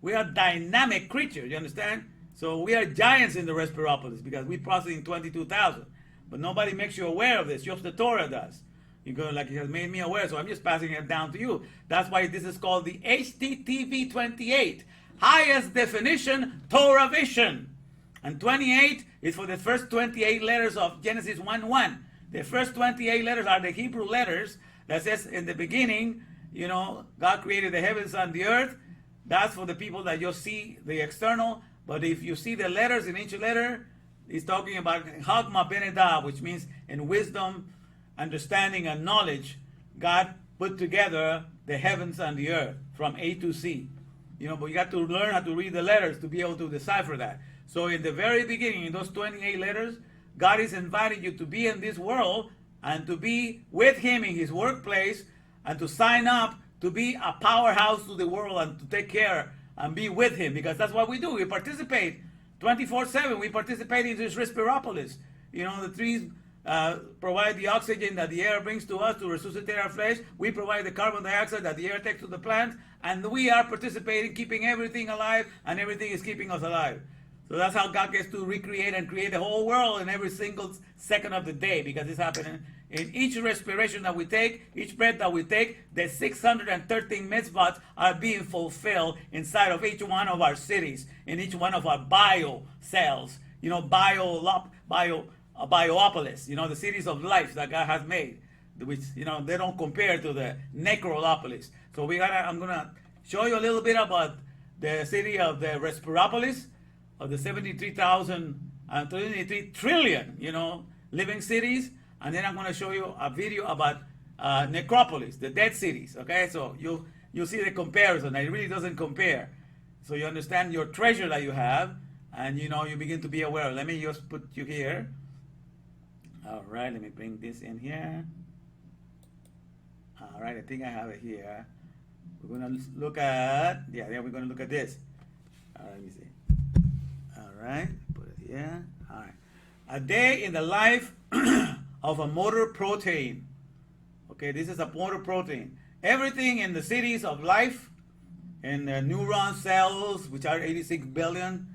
we are dynamic creatures, you understand? So we are giants in the Respiropolis because we're processing 22,000. But nobody makes you aware of this, just the Torah does. You go like, it has made me aware, so I'm just passing it down to you. That's why this is called the HDTV 28, highest definition Torah vision. And 28 is for the first 28 letters of Genesis 1:1. The first 28 letters are the Hebrew letters that says in the beginning, God created the heavens and the earth. That's for the people that just see the external. But if you see the letters in each letter, he's talking about Chagma Benedah, which means in wisdom, understanding, and knowledge, God put together the heavens and the earth from A to Z. But you got to learn how to read the letters to be able to decipher that. So in the very beginning, in those 28 letters, God is inviting you to be in this world and to be with Him in His workplace and to sign up to be a powerhouse to the world and to take care and be with Him, because that's what we do. We participate 24/7. We participate in this Respiropolis. The trees provide the oxygen that the air brings to us to resuscitate our flesh. We provide the carbon dioxide that the air takes to the plants, and we are participating, keeping everything alive, and everything is keeping us alive. So that's how God gets to recreate and create the whole world in every single second of the day, because it's happening in each respiration that we take, each breath that we take. The 613 mitzvot are being fulfilled inside of each one of our cities, in each one of our bio cells, biopolis, the cities of life that God has made, which, they don't compare to the necrolopolis. So I'm going to show you a little bit about the city of the Respiropolis, of the 73 trillion, living cities. And then I'm going to show you a video about necropolis, the dead cities. Okay, so you'll see the comparison. It really doesn't compare. So you understand your treasure that you have, and you begin to be aware. Let me just put you here. All right, let me bring this in here. All right, I think I have it here. We're going to look at, we're going to look at this. All right, let me see. All right, put it here. All right. A day in the life of a motor protein. Okay, this is a motor protein. Everything in the cities of life, in the neuron cells, which are 86 billion,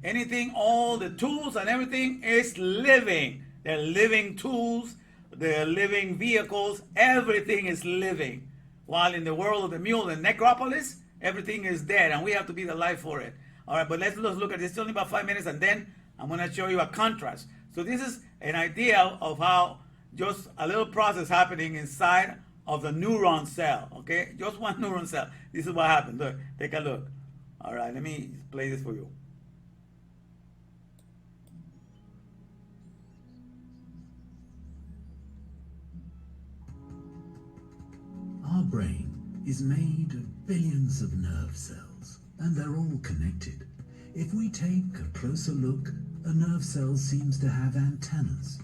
anything, all the tools and everything is living. They're living tools, they're living vehicles, everything is living. While in the world of the mule and necropolis, everything is dead, and we have to be the life for it. All right, but let's look at this. It's only about 5 minutes, and then I'm going to show you a contrast. So this is an idea of how just a little process happening inside of the neuron cell, okay? Just one neuron cell. This is what happened. Look, take a look. All right, let me play this for you. Our brain is made of billions of nerve cells, and they're all connected. If we take a closer look, a nerve cell seems to have antennas.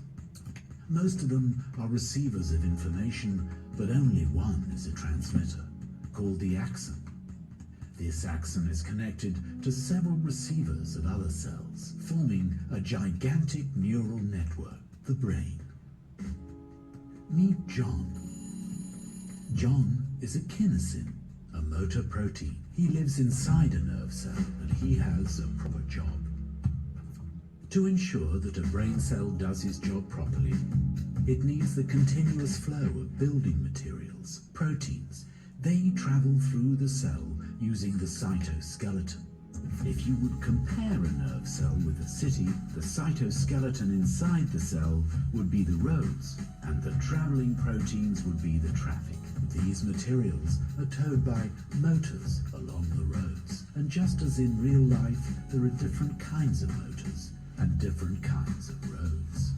Most of them are receivers of information, but only one is a transmitter, called the axon. This axon is connected to several receivers of other cells, forming a gigantic neural network, the brain. Meet John. John is a kinesin, a motor protein. He lives inside a nerve cell and he has a proper job. To ensure that a brain cell does his job properly, it needs the continuous flow of building materials, proteins. They travel through the cell using the cytoskeleton. If you would compare a nerve cell with a city, the cytoskeleton inside the cell would be the roads, and the traveling proteins would be the traffic. These materials are towed by motors along the roads. And just as in real life, there are different kinds of motors and different kinds of roads.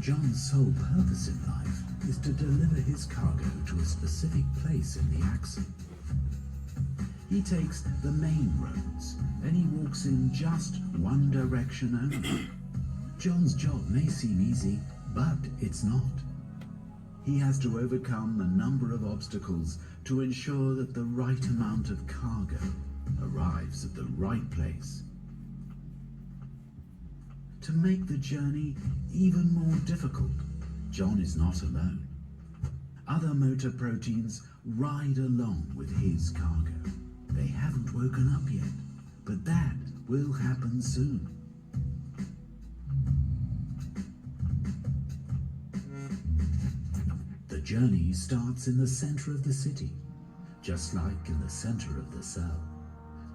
John's sole purpose in life is to deliver his cargo to a specific place in the axon. He takes the main roads, and he walks in just one direction only. John's job may seem easy, but it's not. He has to overcome a number of obstacles to ensure that the right amount of cargo arrives at the right place. To make the journey even more difficult, John is not alone. Other motor proteins ride along with his cargo. They haven't woken up yet, but that will happen soon. The journey starts in the center of the city, just like in the center of the cell.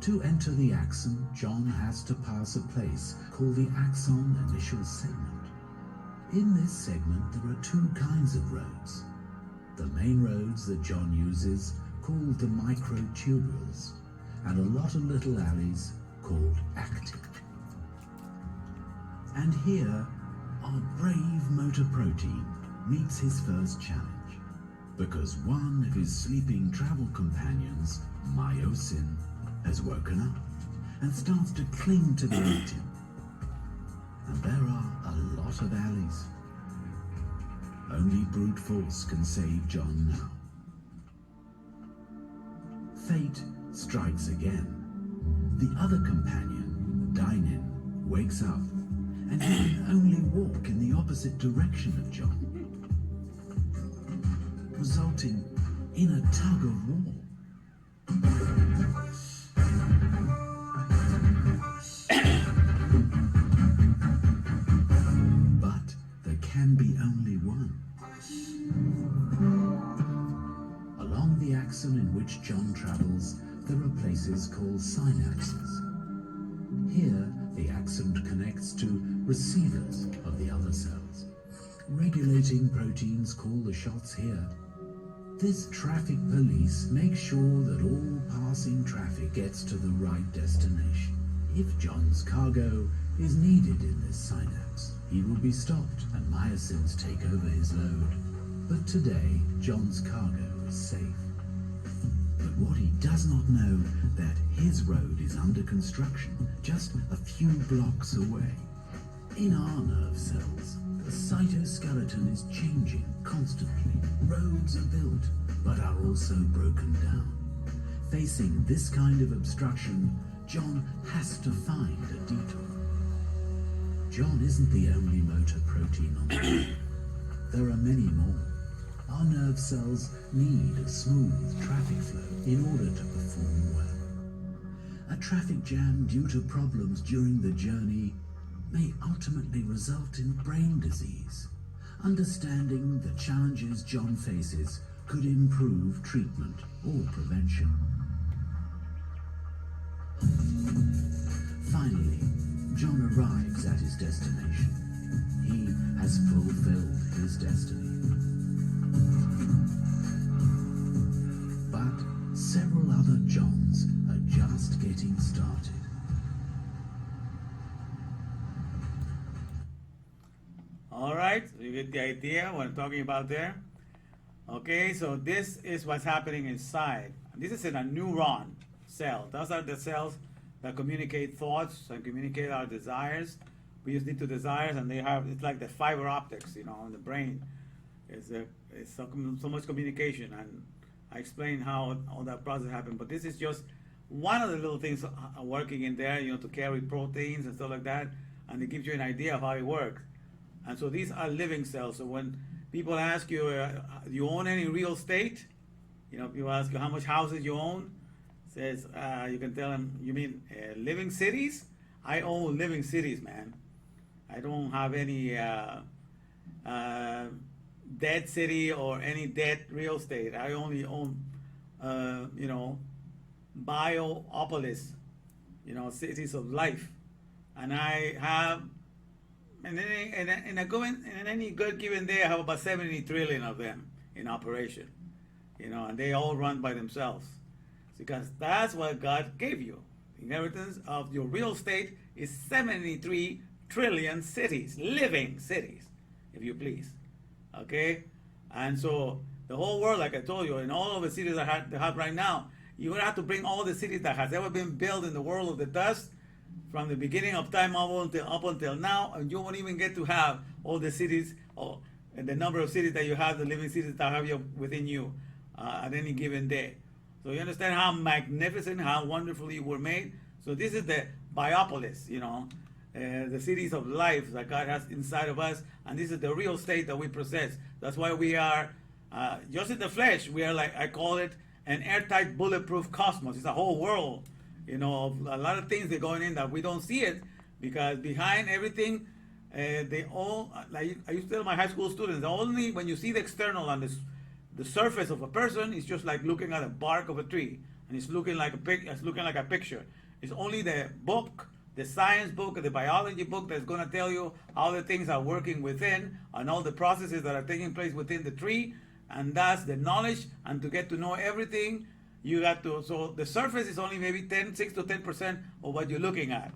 To enter the axon, John has to pass a place called the axon initial segment. In this segment, there are two kinds of roads. The main roads that John uses, called the microtubules, and a lot of little alleys called actin. And here, our brave motor protein meets his first challenge, because one of his sleeping travel companions, myosin, has woken up and starts to cling to the actin. And there are a lot of alleys. Only brute force can save John now. Fate strikes again. The other companion, Dynin, wakes up, and he can only walk in the opposite direction of John, resulting in a tug of war. But there can be only one. Along the axon in which John travels, there are places called synapses. Here, the axon connects to receivers of the other cells. Regulating proteins call the shots here. This traffic police makes sure that all passing traffic gets to the right destination. If John's cargo is needed in this synapse, he will be stopped and myosins take over his load. But today, John's cargo is safe. But what he does not know, that his road is under construction just a few blocks away. In our nerve cells, the cytoskeleton is changing constantly. Roads are built, but are also broken down. Facing this kind of obstruction, John has to find a detour. John isn't the only motor protein on the earth. There are many more. Our nerve cells need a smooth traffic flow in order to perform well. A traffic jam due to problems during the journey may ultimately result in brain disease. Understanding the challenges John faces could improve treatment or prevention. Finally, John arrives at his destination. He has fulfilled his destiny. But several other Johns are just getting started. All right, you get the idea what I'm talking about there? Okay, so this is what's happening inside. This is in a neuron cell. Those are the cells that communicate thoughts and communicate our desires. We just need to desires, and it's like the fiber optics, in the brain. It's so much communication, and I explain how all that process happened. But this is just one of the little things working in there, to carry proteins and stuff like that, and it gives you an idea of how it works. And so these are living cells. So when people ask you, do you own any real estate? You know, people ask you how much houses you own. Says, you can tell them, you mean living cities? I own living cities, man. I don't have any dead city or any dead real estate. I only own, you know, biopolis, you know, cities of life. And I have, in any good given day, I have about 70 trillion of them in operation, you know, and they all run by themselves. Because that's what God gave you. The inheritance of your real estate is 73 trillion cities, living cities, if you please. Okay? And so the whole world, like I told you, in all of the cities that they have right now, you're going to have to bring all the cities that has ever been built in the world of the dust from the beginning of time up until now, and you won't even get to have all the cities, or the number of cities that you have, the living cities that have you within you at any given day. So you understand how magnificent, how wonderfully we're made? So this is the biopolis, you know, the cities of life that God has inside of us, and this is the real estate that we possess. That's why we are, just in the flesh, we are like, I call it an airtight, bulletproof cosmos. It's a whole world, you know, of a lot of things that are going in that we don't see it, because behind everything, they all, like I used to tell my high school students, only when you see the external on the surface of a person, it's just like looking at a bark of a tree, and it's looking like a picture. It's only the book, the science book, the biology book, that's going to tell you how the things are working within, and all the processes that are taking place within the tree, and that's the knowledge. And to get to know everything, you got to. So the surface is only maybe 6 to 10% of what you're looking at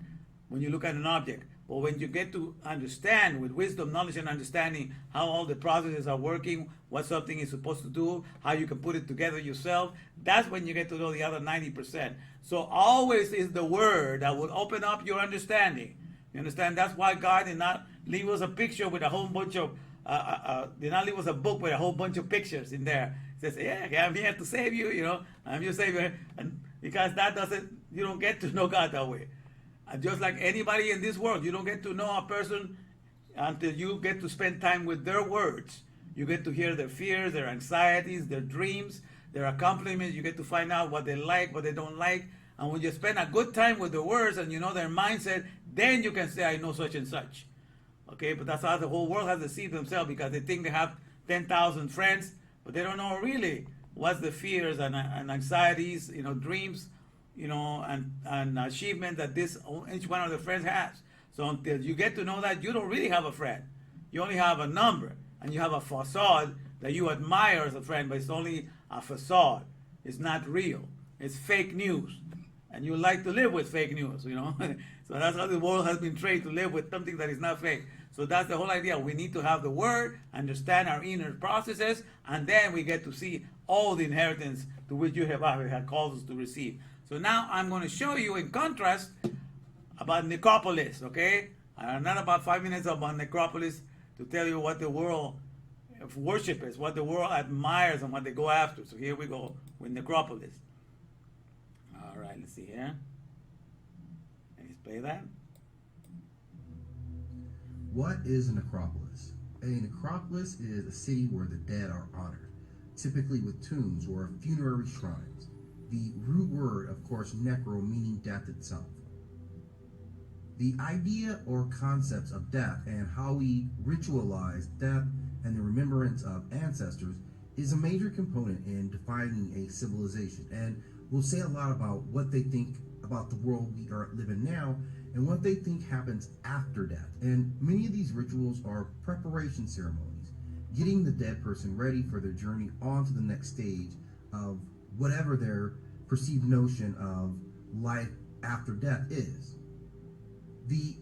when you look at an object. But when you get to understand with wisdom, knowledge, and understanding how all the processes are working, what something is supposed to do, how you can put it together yourself, that's when you get to know the other 90%. So always is the word that will open up your understanding. You understand? That's why God did not leave us a picture with a whole bunch of, did not leave us a book with a whole bunch of pictures in there. He says, yeah, I'm here to save you, you know, I'm your savior. And because you don't get to know God that way. And just like anybody in this world, you don't get to know a person until you get to spend time with their words. You get to hear their fears, their anxieties, their dreams, their accomplishments. You get to find out what they like, what they don't like. And when you spend a good time with the words and you know their mindset, then you can say, I know such and such. Okay, but that's how the whole world has deceived themselves, because they think they have 10,000 friends, but they don't know really what's the fears and anxieties, you know, dreams, you know, and achievement that each one of the friends has. So until you get to know that, you don't really have a friend. You only have a number, and you have a facade that you admire as a friend, but it's only a facade. It's not real. It's fake news. And you like to live with fake news, you know. So that's how the world has been trained, to live with something that is not fake. So that's the whole idea. We need to have the word, understand our inner processes, and then we get to see all the inheritance to which you have called us to receive. So now I'm going to show you, in contrast, about necropolis, okay? Not about 5 minutes about necropolis to tell you what the world of worship is, what the world admires and what they go after. So here we go with necropolis. All right, let's see here. Let's play that. What is a necropolis? A necropolis is a city where the dead are honored, typically with tombs or funerary shrines. The root word, of course, necro, meaning death itself. The idea or concepts of death and how we ritualize death and the remembrance of ancestors is a major component in defining a civilization, and will say a lot about what they think about the world we are living now and what they think happens after death. And many of these rituals are preparation ceremonies, getting the dead person ready for their journey on to the next stage of whatever their perceived notion of life after death is. The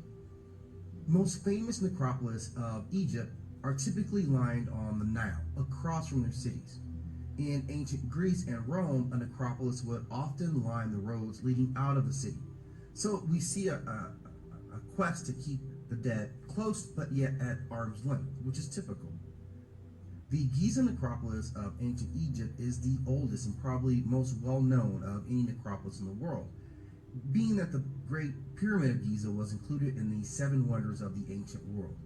most famous necropolis of Egypt are typically lined on the Nile, across from their cities. In ancient Greece and Rome, a necropolis would often line the roads leading out of the city. So we see a quest to keep the dead close but yet at arm's length, which is typical. The Giza necropolis of ancient Egypt is the oldest and probably most well-known of any necropolis in the world, being that the Great Pyramid of Giza was included in the 7 wonders of the ancient world.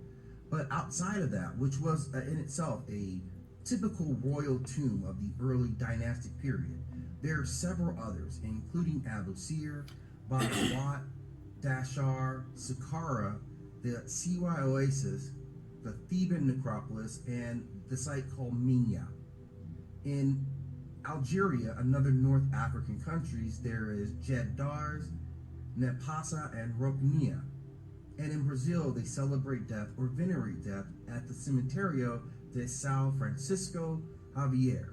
But outside of that, which was in itself a typical royal tomb of the early dynastic period, there are several others, including Abusir, Bagawat, Dashar, Saqqara, the Siwa Oasis, the Theban necropolis, and the site called Minya. In Algeria, another North African countries, there is Dars, Nepasa, and Roknia. And in Brazil, they celebrate death or venerate death at the Cemiterio de São Francisco Javier.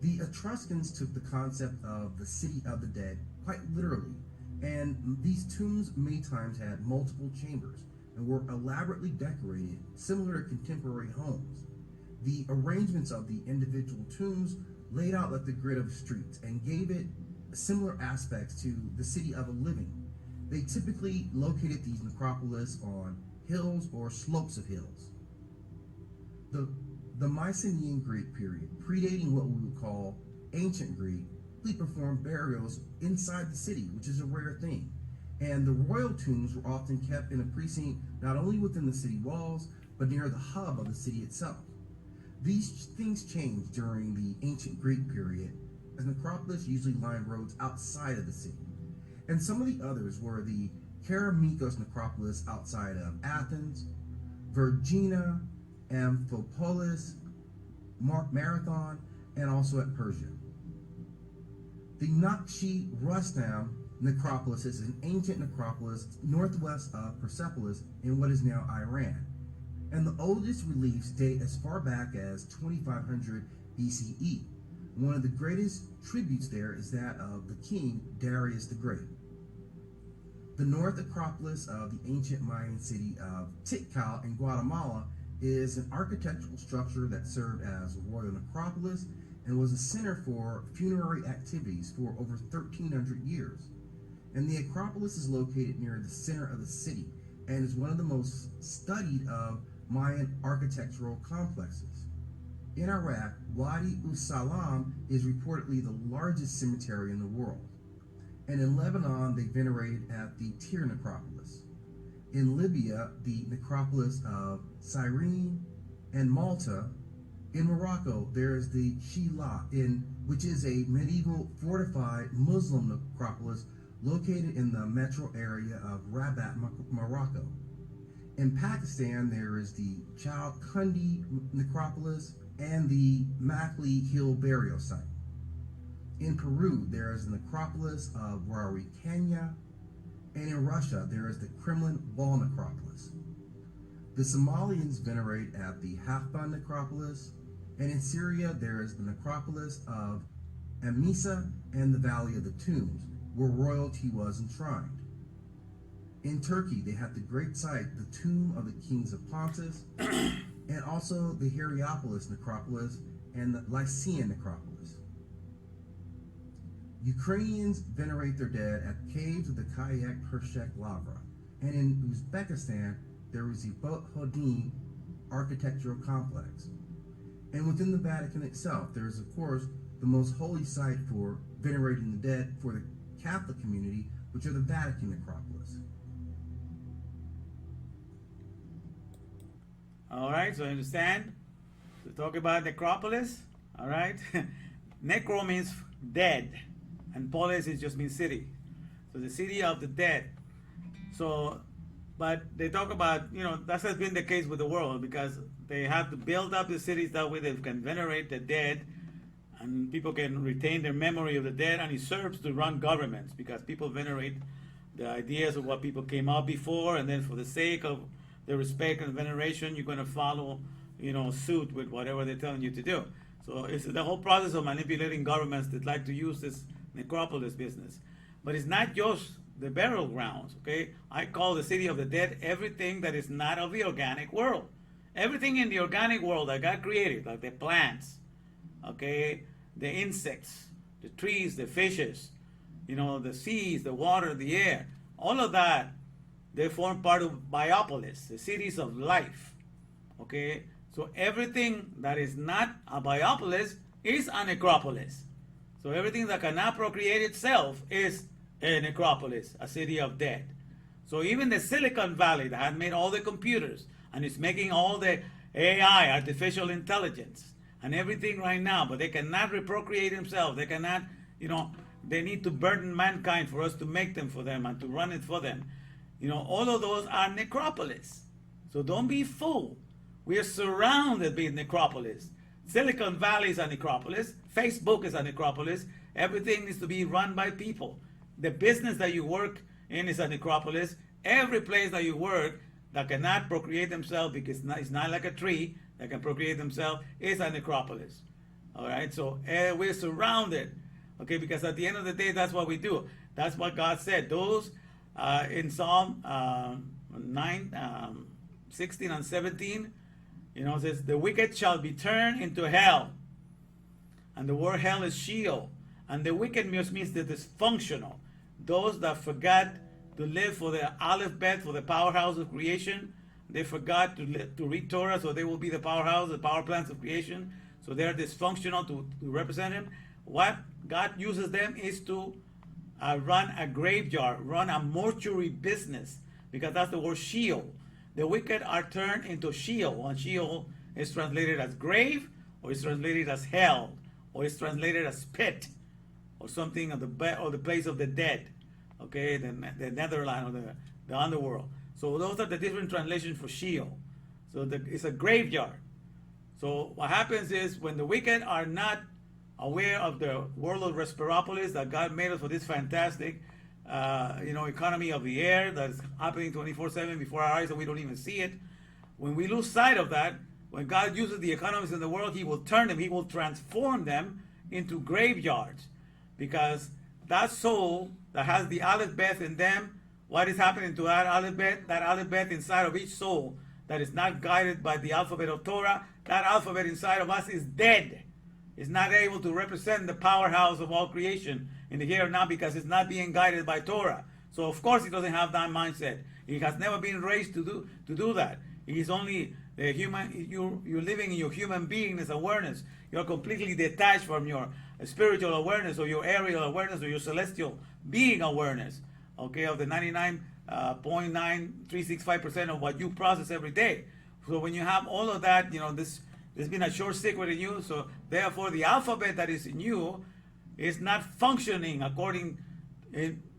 The Etruscans took the concept of the city of the dead quite literally, and these tombs many times had multiple chambers and were elaborately decorated, similar to contemporary homes. The arrangements of the individual tombs laid out like the grid of streets and gave it similar aspects to the city of a living. They typically located these necropolis on hills or slopes of hills. The Mycenaean Greek period, predating what we would call ancient Greek, they performed burials inside the city, which is a rare thing. And the royal tombs were often kept in a precinct not only within the city walls, but near the hub of the city itself. These things changed during the ancient Greek period, as necropolis usually lined roads outside of the city. And some of the others were the Keramikos necropolis outside of Athens, Vergina, Amphipolis, Marathon, and also at Persia. The Nakshi Rustam necropolis is an ancient necropolis northwest of Persepolis in what is now Iran. And the oldest reliefs date as far back as 2500 BCE. One of the greatest tributes there is that of the king Darius the Great. The North Acropolis of the ancient Mayan city of Tikal in Guatemala is an architectural structure that served as a royal necropolis and was a center for funerary activities for over 1,300 years. And the Acropolis is located near the center of the city and is one of the most studied of Mayan architectural complexes. In Iraq, Wadi Salam is reportedly the largest cemetery in the world. And in Lebanon, they venerated at the Tyre necropolis. In Libya, the necropolis of Cyrene and Malta. In Morocco, there is the Shila, which is a medieval fortified Muslim necropolis located in the metro area of Rabat, Morocco. In Pakistan, there is the Chalkundi necropolis and the Makli Hill burial site. In Peru, there is the necropolis of Rarikanya, and in Russia, there is the Kremlin Wall necropolis. The Somalians venerate at the Hafbun necropolis, and in Syria, there is the necropolis of Amisa and the Valley of the Tombs, where royalty was enshrined. In Turkey, they have the great site, the Tomb of the Kings of Pontus, and also the Hierapolis necropolis and the Lycian necropolis. Ukrainians venerate their dead at caves of the Kayak Pershek Lavra, and in Uzbekistan, there is the Bot-Hodin architectural complex. And within the Vatican itself, there is, of course, the most holy site for venerating the dead for the Catholic community, which are the Vatican necropolis. All right, so you understand? To talk about necropolis, all right? Necro means dead, and polis is just means city. So the city of the dead. So, but they talk about, that has been the case with the world because they have to build up the cities that way they can venerate the dead and people can retain their memory of the dead, and it serves to run governments because people venerate the ideas of what people came up before, and then for the sake of the respect and veneration, you're going to follow, suit with whatever they're telling you to do. So it's the whole process of manipulating governments that like to use this necropolis business. But it's not just the burial grounds, okay? I call the city of the dead everything that is not of the organic world. Everything in the organic world that God created, like the plants, okay, the insects, the trees, the fishes, the seas, the water, the air, all of that, they form part of Biopolis, the cities of life, okay? So everything that is not a Biopolis is a necropolis. So everything that cannot procreate itself is a necropolis, a city of dead. So even the Silicon Valley that had made all the computers and it's making all the AI, artificial intelligence, and everything right now, but they cannot reprocreate themselves. They cannot, they need to burden mankind for us to make them for them and to run it for them. All of those are necropolis. So don't be fooled. We are surrounded by necropolis. Silicon Valley is a necropolis. Facebook is a necropolis. Everything needs to be run by people. The business that you work in is a necropolis. Every place that you work that cannot procreate themselves, because it's not like a tree that can procreate themselves, is a necropolis. All right, so we're surrounded. Okay, because at the end of the day, that's what we do. That's what God said. Those in Psalm 16 and 17, it says, the wicked shall be turned into hell. And the word hell is Sheol. And the wicked means the dysfunctional. Those that forgot to live for the Aleph Bet, for the powerhouse of creation. They forgot to read Torah, so they will be the powerhouse, the power plants of creation. So they're dysfunctional to represent Him. What God uses them is to run a graveyard, run a mortuary business, because that's the word Sheol. The wicked are turned into Sheol, and Sheol is translated as grave, or is translated as hell, or is translated as pit, or something of the place of the dead. Okay, the netherland, or the underworld. So those are the different translations for Sheol. So it's a graveyard. So what happens is, when the wicked are not aware of the world of Respiropolis that God made us for, this fantastic economy of the air that is happening 24/7 before our eyes and we don't even see it. When we lose sight of that, when God uses the economies in the world, He will turn them, He will transform them into graveyards. Because that soul that has the Aleph Bet in them, what is happening to that Aleph Bet? That Aleph Bet inside of each soul that is not guided by the alphabet of Torah, that alphabet inside of us is dead. It's not able to represent the powerhouse of all creation in the here and now, because it's not being guided by Torah. So of course he doesn't have that mindset. He has never been raised to do that. He's only the human. You're living in your human beingness awareness. You're completely detached from your spiritual awareness, or your aerial awareness, or your celestial being awareness. Okay, of the 99.9365% of what you process every day. So when you have all of that, there's been a short circuit in you. So therefore, the alphabet that is in you is not functioning according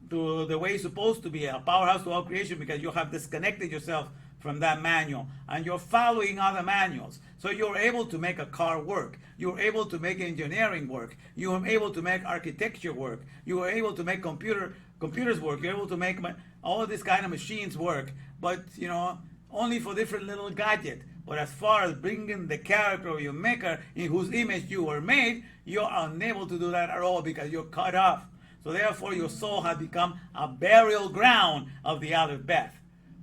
to the way it's supposed to be, a powerhouse to all creation, because you have disconnected yourself from that manual and you're following other manuals. So you're able to make a car work. You're able to make engineering work. You're able to make architecture work. You are able to make computers work. You're able to make all of these kind of machines work, but only for different little gadgets. But as far as bringing the character of your maker, in whose image you were made, you're unable to do that at all, because you're cut off. So therefore your soul has become a burial ground of the Aleph Bet.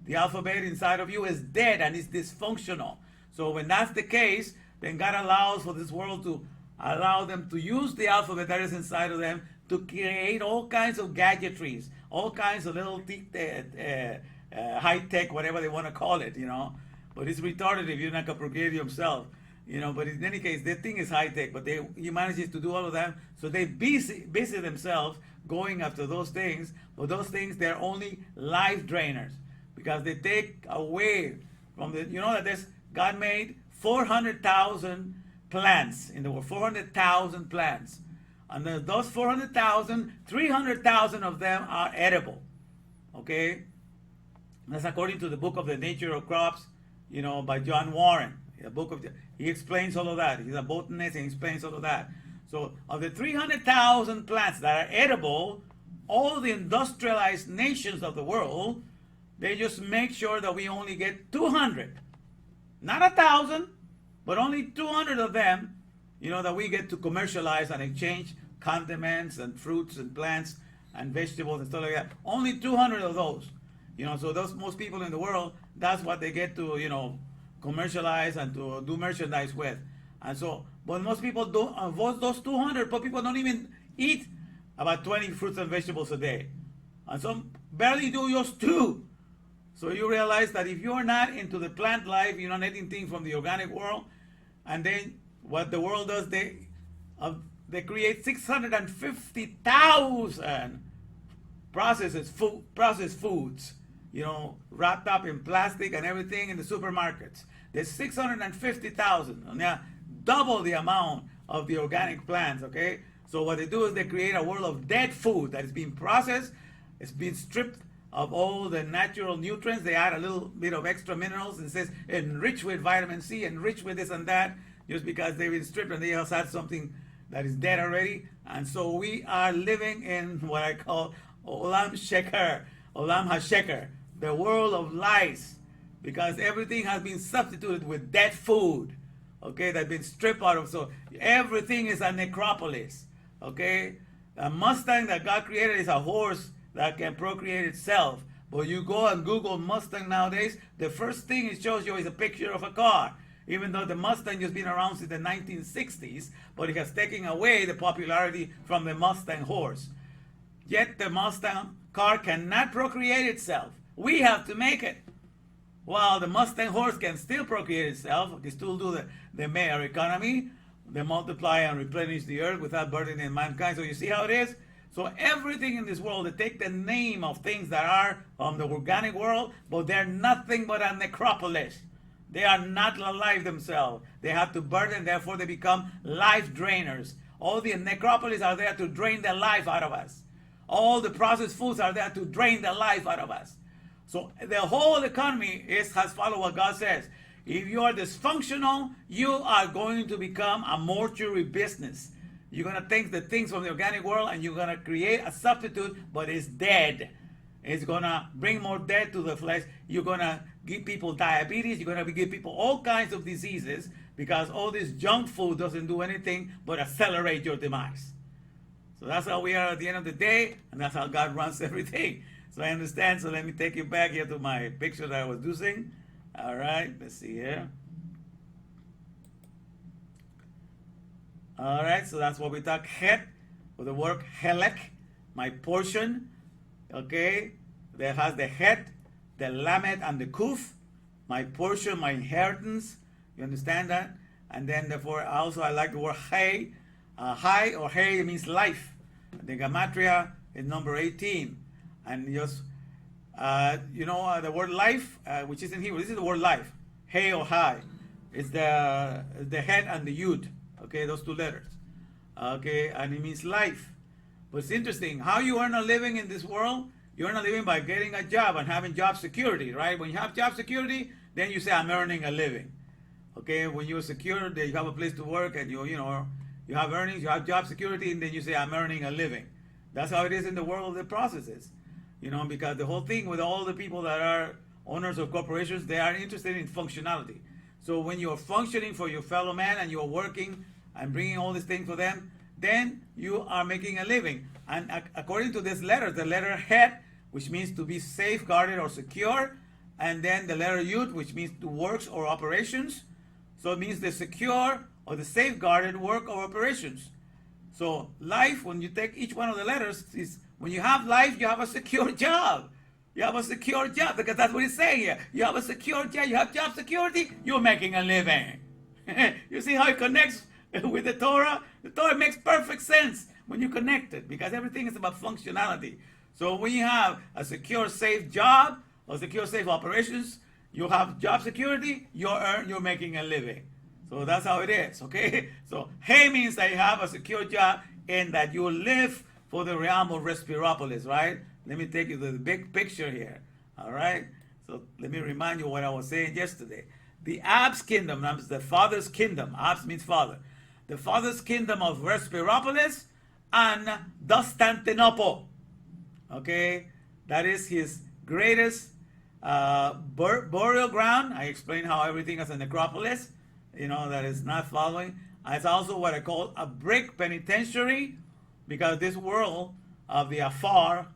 The alphabet inside of you is dead and is dysfunctional. So when that's the case, then God allows for this world to allow them to use the alphabet that is inside of them to create all kinds of gadgetries, all kinds of little high-tech, whatever they want to call it, But it's retarded if you're not going to procreate yourself, But in any case, their thing is high-tech, but humanity to do all of that. So they busy themselves going after those things, but those things, they're only life drainers, because they take away from the, that God made 400,000 plants in the world, 400,000 plants. And those 400,000, 300,000 of them are edible. Okay? That's according to the book of The Nature of Crops, by John Warren. He explains all of that. He's a botanist and he explains all of that. So of the 300,000 plants that are edible, all the industrialized nations of the world, they just make sure that we only get 200. Not 1,000, but only 200 of them, that we get to commercialize and exchange condiments and fruits and plants and vegetables and stuff like that. Only 200 of those. So most people in the world, that's what they get to, commercialize and to do merchandise with. And so, but most people don't, those 200, but people don't even eat about 20 fruits and vegetables a day. And some barely do just 2. So you realize that if you're not into the plant life, you're not eating things from the organic world, and then what the world does, they create 650,000 processed foods, wrapped up in plastic and everything in the supermarkets. There's 650,000, and now double the amount of the organic plants, okay? So what they do is they create a world of dead food that is being processed, it's being stripped of all the natural nutrients. They add a little bit of extra minerals and says enriched with vitamin C, enriched with this and that, just because they've been stripped and they also add something that is dead already. And so we are living in what I call Olam HaSheker, the world of lies, because everything has been substituted with dead food, okay, that's been stripped out of. So everything is a necropolis, okay? A Mustang that God created is a horse that can procreate itself. But you go and Google Mustang nowadays, the first thing it shows you is a picture of a car. Even though the Mustang has been around since the 1960s, but it has taken away the popularity from the Mustang horse. Yet the Mustang car cannot procreate itself. We have to make it. While the Mustang horse can still procreate itself, they still do the male economy, they multiply and replenish the earth without burdening mankind. So you see how it is? So everything in this world, they take the name of things that are on the organic world, but they're nothing but a necropolis. They are not alive themselves. They have to burden, therefore they become life drainers. All the necropolis are there to drain the life out of us. All the processed foods are there to drain the life out of us. So the whole economy has followed what God says. If you are dysfunctional, you are going to become a mortuary business. You're going to take the things from the organic world and you're going to create a substitute, but it's dead. It's going to bring more death to the flesh. You're going to give people diabetes. You're going to give people all kinds of diseases because all this junk food doesn't do anything but accelerate your demise. So that's how we are at the end of the day, and that's how God runs everything. So I understand. So let me take you back here to my picture that I was using. All right, let's see here. All right, so that's what we talk het, with the word helek, my portion, okay, that has the het, the lamed, and the kuf, my portion, my inheritance. You understand that? And then therefore also I like the word hay. Hay or hay means life. The gematria is number 18. And just, the word life, which is in Hebrew, this is the word life. Hay or hay. It's the het and the yud. Okay, those two letters. Okay, and it means life. But it's interesting, how you earn a living in this world, you earn a living by getting a job and having job security, right? When you have job security, then you say, I'm earning a living. Okay, when you're secure, then you have a place to work and you have earnings, you have job security, and then you say, I'm earning a living. That's how it is in the world of the processes. Because the whole thing with all the people that are owners of corporations, they are interested in functionality. So when you're functioning for your fellow man and you're working and bringing all these things for them, then you are making a living. And according to this letter, the letter het, which means to be safeguarded or secure, and then the letter yud, which means to works or operations. So it means the secure or the safeguarded work or operations. So life, when you take each one of the letters, is when you have life, you have a secure job. You have a secure job, because that's what it's saying here. You have a secure job, you have job security, you're making a living. You see how it connects with the Torah? The Torah makes perfect sense when you connect it, because everything is about functionality. So when you have a secure, safe job, or secure, safe operations, you have job security, you're making a living. So that's how it is, okay? So hey means that you have a secure job and that you live for the realm of Respiropolis, right? Let me take you to the big picture here, all right? So let me remind you what I was saying yesterday. The Ab's kingdom, that's the Father's kingdom. Ab's means Father. The Father's kingdom of Respiropolis and Constantinople, okay? That is his greatest burial ground. I explained how everything is a necropolis, that is not following. It's also what I call a brick penitentiary, because this world of the afar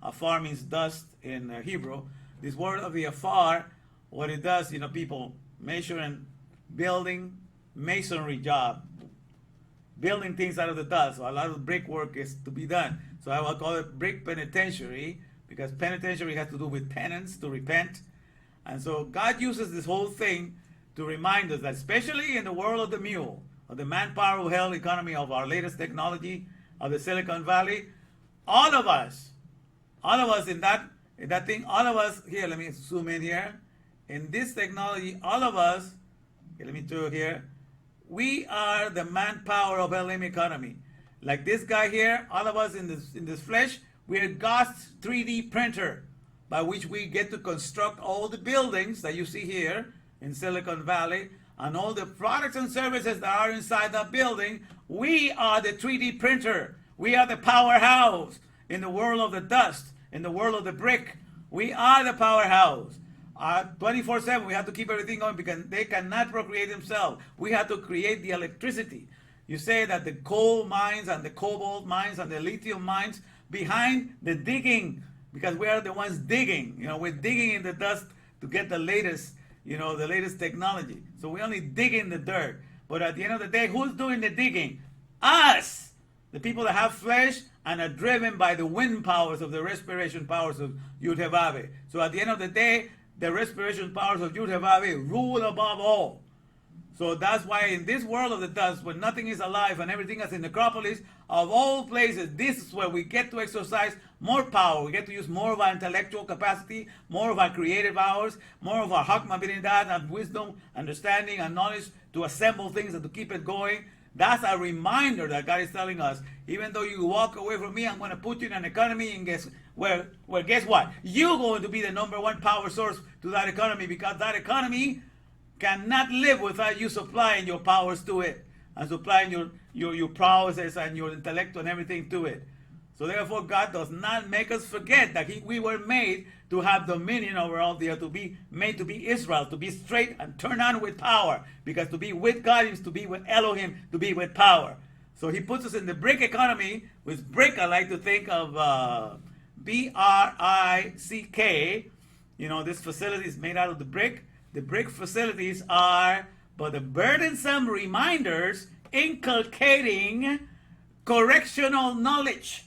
means dust in Hebrew, this word of the afar, what it does, people measure and building masonry job, building things out of the dust. So a lot of brickwork is to be done. So I will call it brick penitentiary, because penitentiary has to do with penance, to repent. And so God uses this whole thing to remind us that, especially in the world of the mule, of the manpower of hell economy of our latest technology, of the Silicon Valley, all of us in that That thing, all of us, here, let me zoom in here. In this technology, all of us, okay, let me do it here. We are the manpower of LM economy. Like this guy here, all of us in this flesh, we are God's 3D printer by which we get to construct all the buildings that you see here in Silicon Valley and all the products and services that are inside that building. We are the 3D printer. We are the powerhouse in the world of the dust, in the world of the brick. We are the powerhouse. 24/7, we have to keep everything going because they cannot procreate themselves. We have to create the electricity. You say that the coal mines and the cobalt mines and the lithium mines behind the digging, because we are the ones digging. We're digging in the dust to get the latest, the latest technology. So we only dig in the dirt. But at the end of the day, who's doing the digging? Us, the people that have flesh and are driven by the wind powers of the respiration powers of Yud-Heh-Vav. So at the end of the day, the respiration powers of Yud-Heh-Vav rule above all. So that's why in this world of the dust, when nothing is alive and everything is in necropolis, of all places, this is where we get to exercise more power. We get to use more of our intellectual capacity, more of our creative powers, more of our Hakma Binidad and wisdom, understanding, and knowledge to assemble things and to keep it going. That's a reminder that God is telling us, even though you walk away from me, I'm going to put you in an economy, and guess what? You're going to be the number one power source to that economy, because that economy cannot live without you supplying your powers to it and supplying your prowesses and your intellect and everything to it. So therefore, God does not make us forget that we were made to have dominion over all the earth, to be made to be Israel, to be straight and turn on with power, because to be with God is to be with Elohim, to be with power. So he puts us in the brick economy. With brick, I like to think of BRICK. This facility is made out of the brick. The brick facilities are but the burdensome reminders inculcating correctional knowledge.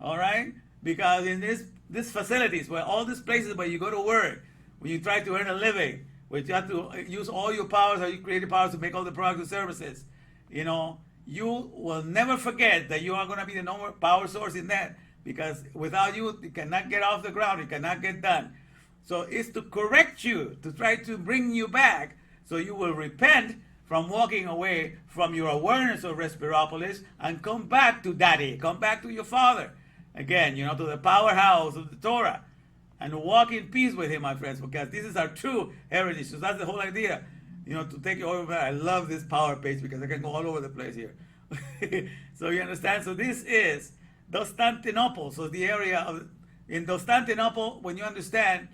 All right? Because in these facilities, where all these places where you go to work, when you try to earn a living, where you have to use all your powers or your creative powers to make all the products and services, you will never forget that you are going to be the number power source in that, because without you, it cannot get off the ground, it cannot get done. So it's to correct you, to try to bring you back, so you will repent from walking away from your awareness of Respiropolis and come back to Daddy, come back to your Father. Again, to the powerhouse of the Torah, and walk in peace with Him, my friends, because this is our true heritage. So that's the whole idea, to take you over. I love this power page because I can go all over the place here. So you understand? So this is Constantinople. So the area in Constantinople, when you understand,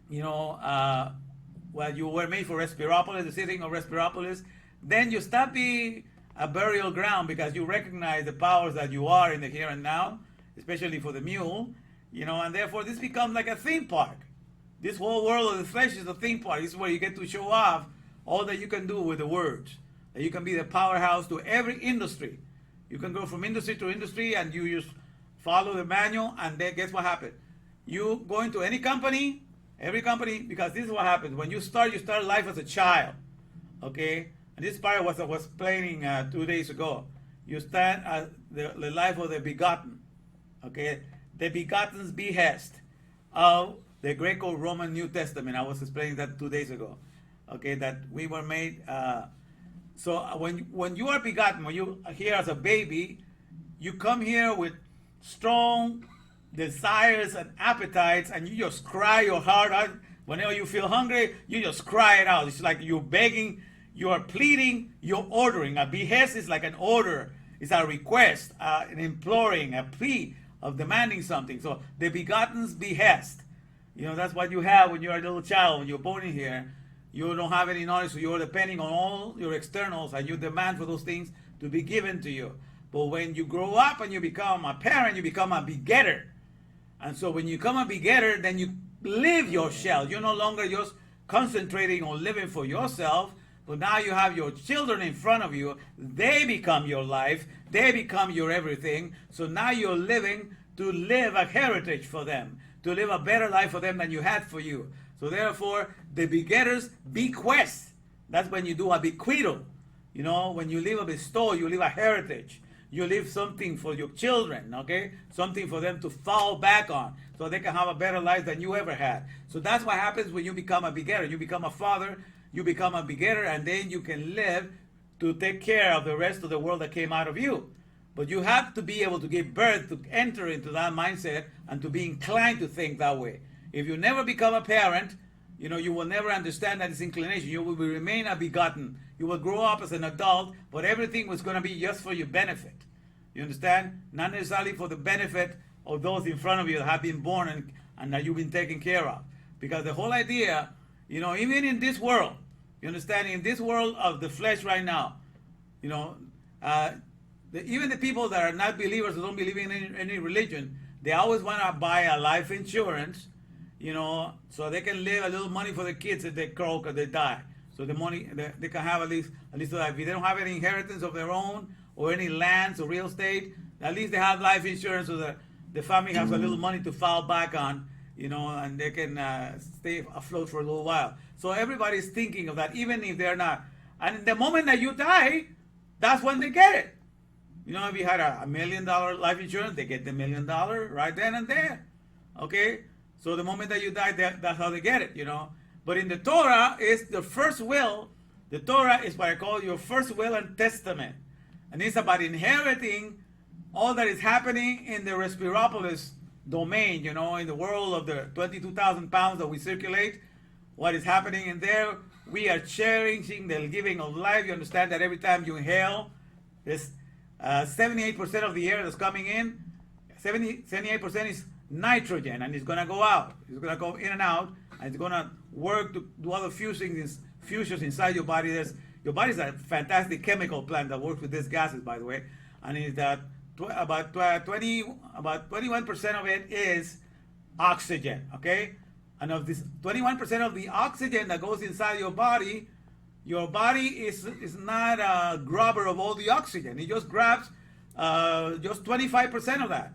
you were made for Respiropolis, the city of Respiropolis, then you stop being a burial ground, because you recognize the powers that you are in the here and now, especially for the mule, and therefore this becomes like a theme park. This whole world of the flesh is a theme park. This is where you get to show off all that you can do with the words. That you can be the powerhouse to every industry. You can go from industry to industry, and you just follow the manual, and then guess what happens? You go into any company, every company, because this is what happens. When you start life as a child, okay? And this part was I was explaining 2 days ago. You stand at the life of the begotten, okay? The begotten's behest of the Greco-Roman New Testament. I was explaining that 2 days ago, okay? That we were made. So when you are begotten, when you are here as a baby, you come here with strong desires and appetites, and you just cry your heart out. Whenever you feel hungry, you just cry it out. It's like you're begging, you are pleading, you're ordering. A behest is like an order. It's a request, an imploring, a plea of demanding something. So the begotten's behest. That's what you have when you're a little child. When you're born in here, you don't have any knowledge, so you're depending on all your externals, and you demand for those things to be given to you. But when you grow up and you become a parent, you become a begetter. And so when you become a begetter, then you live your shell. You're no longer just concentrating on living for yourself, but now you have your children in front of you. They become your life. They become your everything. So now you're living to live a heritage for them, to live a better life for them than you had for you. So therefore, the begetter's bequest, that's when you do a bequeathal. When you leave a bestowal, you leave a heritage. you leave something for your children, okay? Something for them to fall back on so they can have a better life than you ever had. So that's what happens when you become a begetter. You become a father, you become a begetter, and then you can live to take care of the rest of the world that came out of you. But you have to be able to give birth to enter into that mindset and to be inclined to think that way. If you never become a parent, you will never understand that it's inclination. You will remain a begotten. You will grow up as an adult, but everything was going to be just for your benefit. You understand? Not necessarily for the benefit of those in front of you that have been born and that you've been taken care of. Because the whole idea, even in this world, you understand, in this world of the flesh right now, even the people that are not believers, who don't believe in any religion, they always want to buy a life insurance, so they can leave a little money for the kids if they croak or they die. So the money, they can have at least so that if they don't have any inheritance of their own or any lands or real estate, at least they have life insurance so that the family has a little money to fall back on, and they can stay afloat for a little while. So everybody's thinking of that, even if they're not. And the moment that you die, that's when they get it. If you had $1 million life insurance, they get the $1 million right then and there. Okay? So the moment that you die, that's how they get it, But in the Torah, it's the first will. The Torah is what I call your first will and testament. And it's about inheriting all that is happening in the Respiropolis domain, in the world of the 22,000 pounds that we circulate. What is happening in there, we are cherishing the giving of life. You understand that every time you inhale, there's 78% of the air that's coming in, 78% is nitrogen, and it's going to go out. It's going to go in and out, and it's going to work to do other fusions inside your body. Your body is a fantastic chemical plant that works with these gases, by the way, and it's that about 21% of it is oxygen, okay? And of this 21% of the oxygen that goes inside your body is not a grabber of all the oxygen. It just grabs just 25% of that.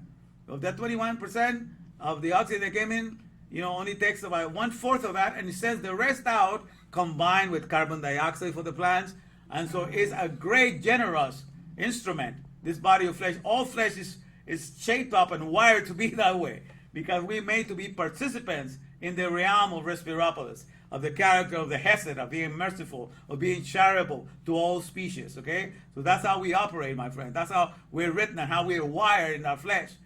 Of that 21% of the oxygen that came in, only takes about 1/4 of that, and it sends the rest out combined with carbon dioxide for the plants. And so it's a great, generous instrument. This body of flesh, all flesh is shaped up and wired to be that way because we're made to be participants in the realm of Respiropolis, of the character of the Hesed, of being merciful, of being charitable to all species, okay? So that's how we operate, my friend. That's how we're written and how we're wired in our flesh.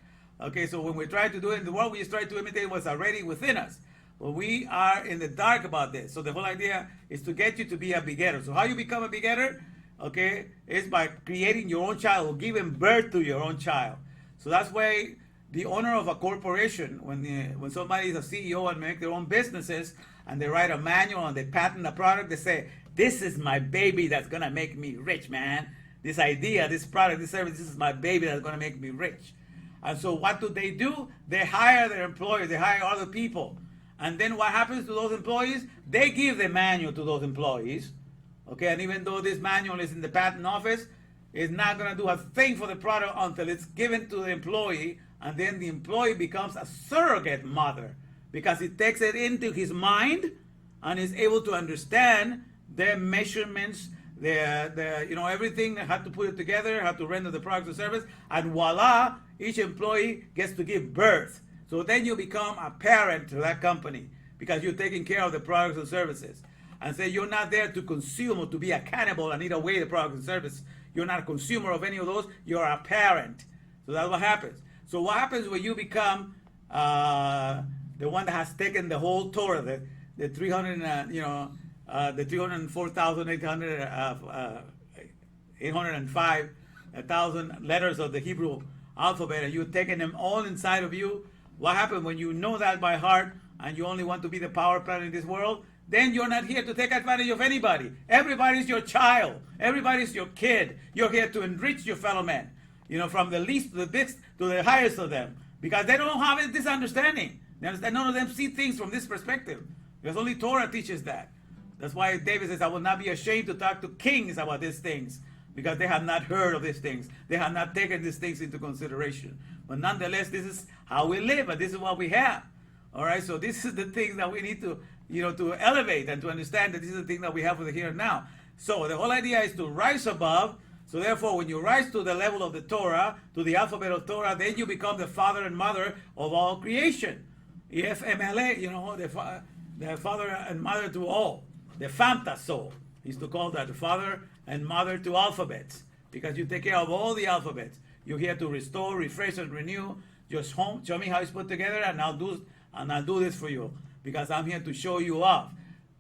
Okay, so when we try to do it in the world, we just try to imitate what's already within us. But we are in the dark about this. So the whole idea is to get you to be a begetter. So how you become a begetter, okay, is by creating your own child or giving birth to your own child. So that's why the owner of a corporation, when somebody is a CEO and make their own businesses, and they write a manual and they patent a product, they say, this is my baby that's going to make me rich, man. This idea, this product, this service, this is my baby that's going to make me rich. And so what do? They hire their employees, they hire other people. And then what happens to those employees? They give the manual to those employees. Okay, and even though this manual is in the patent office, it's not going to do a thing for the product until it's given to the employee, and then the employee becomes a surrogate mother because he takes it into his mind and is able to understand the measurements, everything, how to put it together, how to render the product or service, and voila, each employee gets to give birth. So then you become a parent to that company because you're taking care of the products and services. And say you're not there to consume or to be a cannibal and eat away the products and services. You're not a consumer of any of those. You're a parent. So that's what happens. So what happens when you become the one that has taken the whole Torah, the 805,000 letters of the Hebrew alphabet, and you've taken them all inside of you? What happens when you know that by heart and you only want to be the power plant in this world? Then you're not here to take advantage of anybody. Everybody's your child. Everybody's your kid. You're here to enrich your fellow men. From the least to the biggest to the highest of them. Because they don't have this understanding. None of them see things from this perspective. Because only Torah teaches that. That's why David says, I will not be ashamed to talk to kings about these things. Because they have not heard of these things. They have not taken these things into consideration. But nonetheless, this is how we live, and this is what we have. All right, so this is the thing that we need to, to elevate and to understand that this is the thing that we have for the here and now. So the whole idea is to rise above So therefore, when you rise to the level of the Torah, to the alphabet of Torah, then you become the father and mother of all creation. FMLA, the father and mother to all. The Fanta soul. He used to call that the father and mother to alphabets, because you take care of all the alphabets. You're here to restore, refresh, and renew. Just show me how it's put together, and I'll do this for you, because I'm here to show you off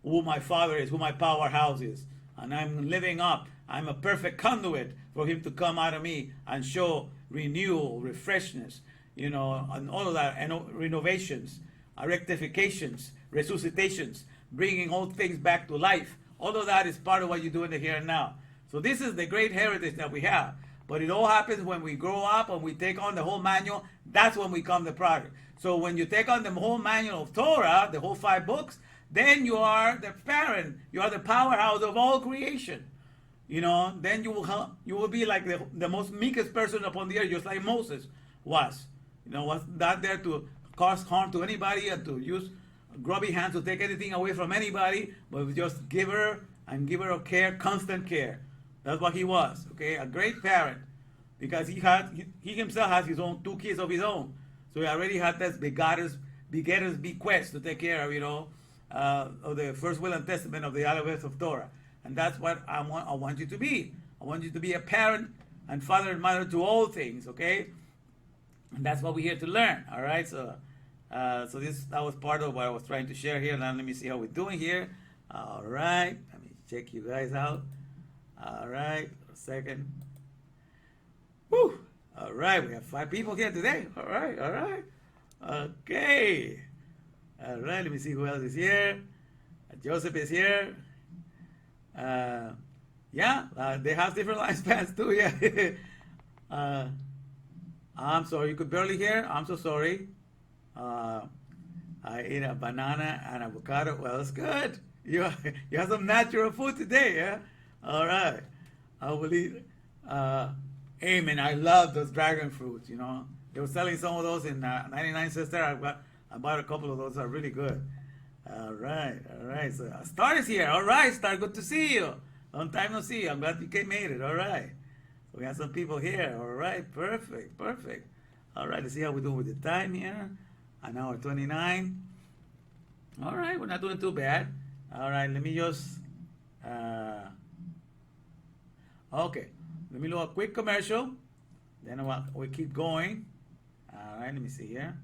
who my father is, who my powerhouse is, and I'm living up. I'm a perfect conduit for him to come out of me and show renewal, refreshness, and all of that, and renovations, rectifications, resuscitations, bringing old things back to life. All of that is part of what you do in the here and now. So this is the great heritage that we have. But it all happens when we grow up and we take on the whole manual. That's when we come the product. So when you take on the whole manual of Torah, the whole 5 books, then you are the parent. You are the powerhouse of all creation. Then you will be like the most meekest person upon the earth, just like Moses was. Was not there to cause harm to anybody and to use grubby hands to take anything away from anybody, but just giver and giver of care, constant care. That's what he was, okay? A great parent, because he himself has his own 2 kids of his own. So he already had this begetter's bequest to take care of, of the first will and testament of the alphabet of Torah. And that's what I want you to be. I want you to be a parent and father and mother to all things, okay? And that's what we're here to learn, all right? So that was part of what I was trying to share here. Now let me see how we're doing here. All right, let me check you guys out. All right, a second. Woo! All right, we have 5 people here today. All right. Okay. All right, let me see who else is here. Joseph is here. They have different lifespans too, yeah. I'm sorry, you could barely hear? I'm so sorry. I ate a banana and avocado. Well, that's good. You have some natural food today, yeah? All right. I will eat. Amen. I love those dragon fruits, They were selling some of those in 99 Cents there. I bought a couple of those. Are really good. All right. So Star is here. All right, Star. Good to see you. Long time no see. I'm glad you made it. All right. So we have some people here. All right. Perfect. All right. Let's see how we do with the time here. An hour 29. All right. We're not doing too bad. All right. Let me just... Okay, let me do a quick commercial, then we keep going. All right, let me see here.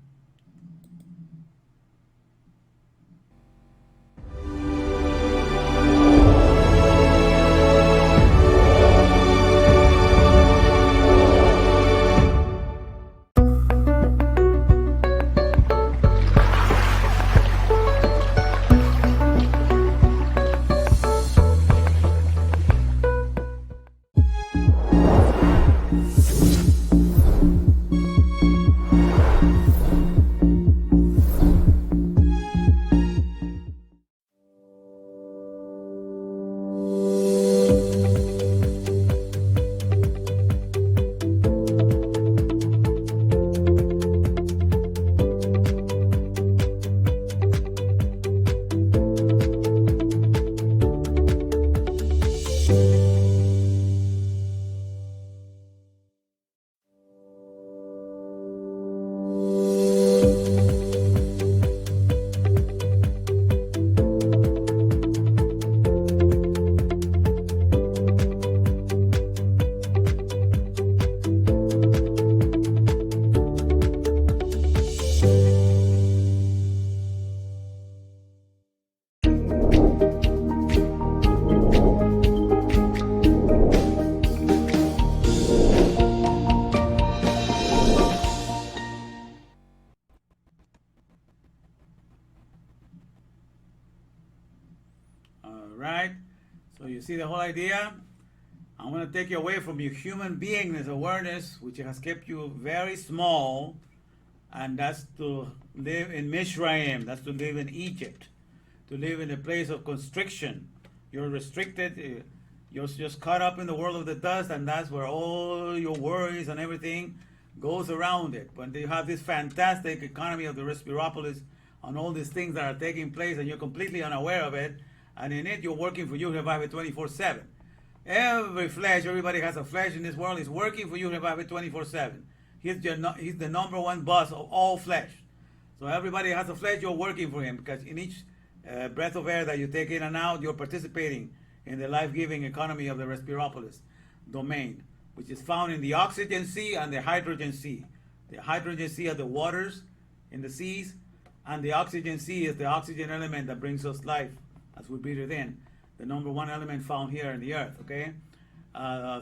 right? So you see the whole idea? I'm going to take you away from your human beingness awareness, which has kept you very small, and that's to live in Mishraim, that's to live in Egypt, to live in a place of constriction. You're restricted, you're just caught up in the world of the dust, and that's where all your worries and everything goes around it. When you have this fantastic economy of the Respiropolis and all these things that are taking place, and you're completely unaware of it, and in it you're working for you, Revive it 24/7. Every flesh, everybody has a flesh in this world, is working for you 24/7. He's the number one boss of all flesh. So everybody has a flesh, you're working for him, because in each breath of air that you take in and out, you're participating in the life-giving economy of the Respiropolis domain, which is found in the oxygen sea and the hydrogen sea. The hydrogen sea are the waters in the seas, and the oxygen sea is the oxygen element that brings us life as we breathe it in. The number one element found here in the earth, okay?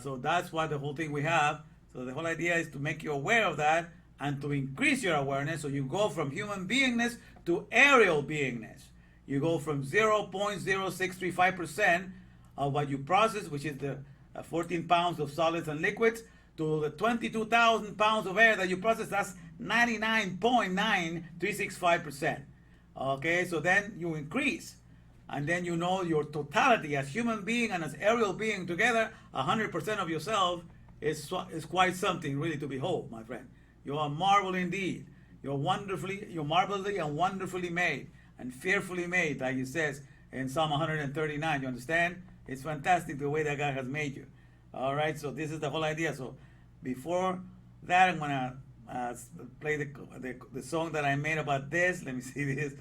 So that's why the whole thing we have. So the whole idea is to make you aware of that and to increase your awareness, so you go from human beingness to aerial beingness. You go from 0.0635% of what you process, which is the 14 pounds of solids and liquids, to the 22,000 pounds of air that you process. That's 99.9365%. Okay, so then you increase. And then you know your totality as human being and as aerial being together, 100% of yourself is quite something really to behold, my friend. You are a marvel indeed. You're marvelously and wonderfully made and fearfully made, like it says in Psalm 139. You understand? It's fantastic the way that God has made you. All right, so this is the whole idea. So before that, I'm gonna play the song that I made about this. Let me see this.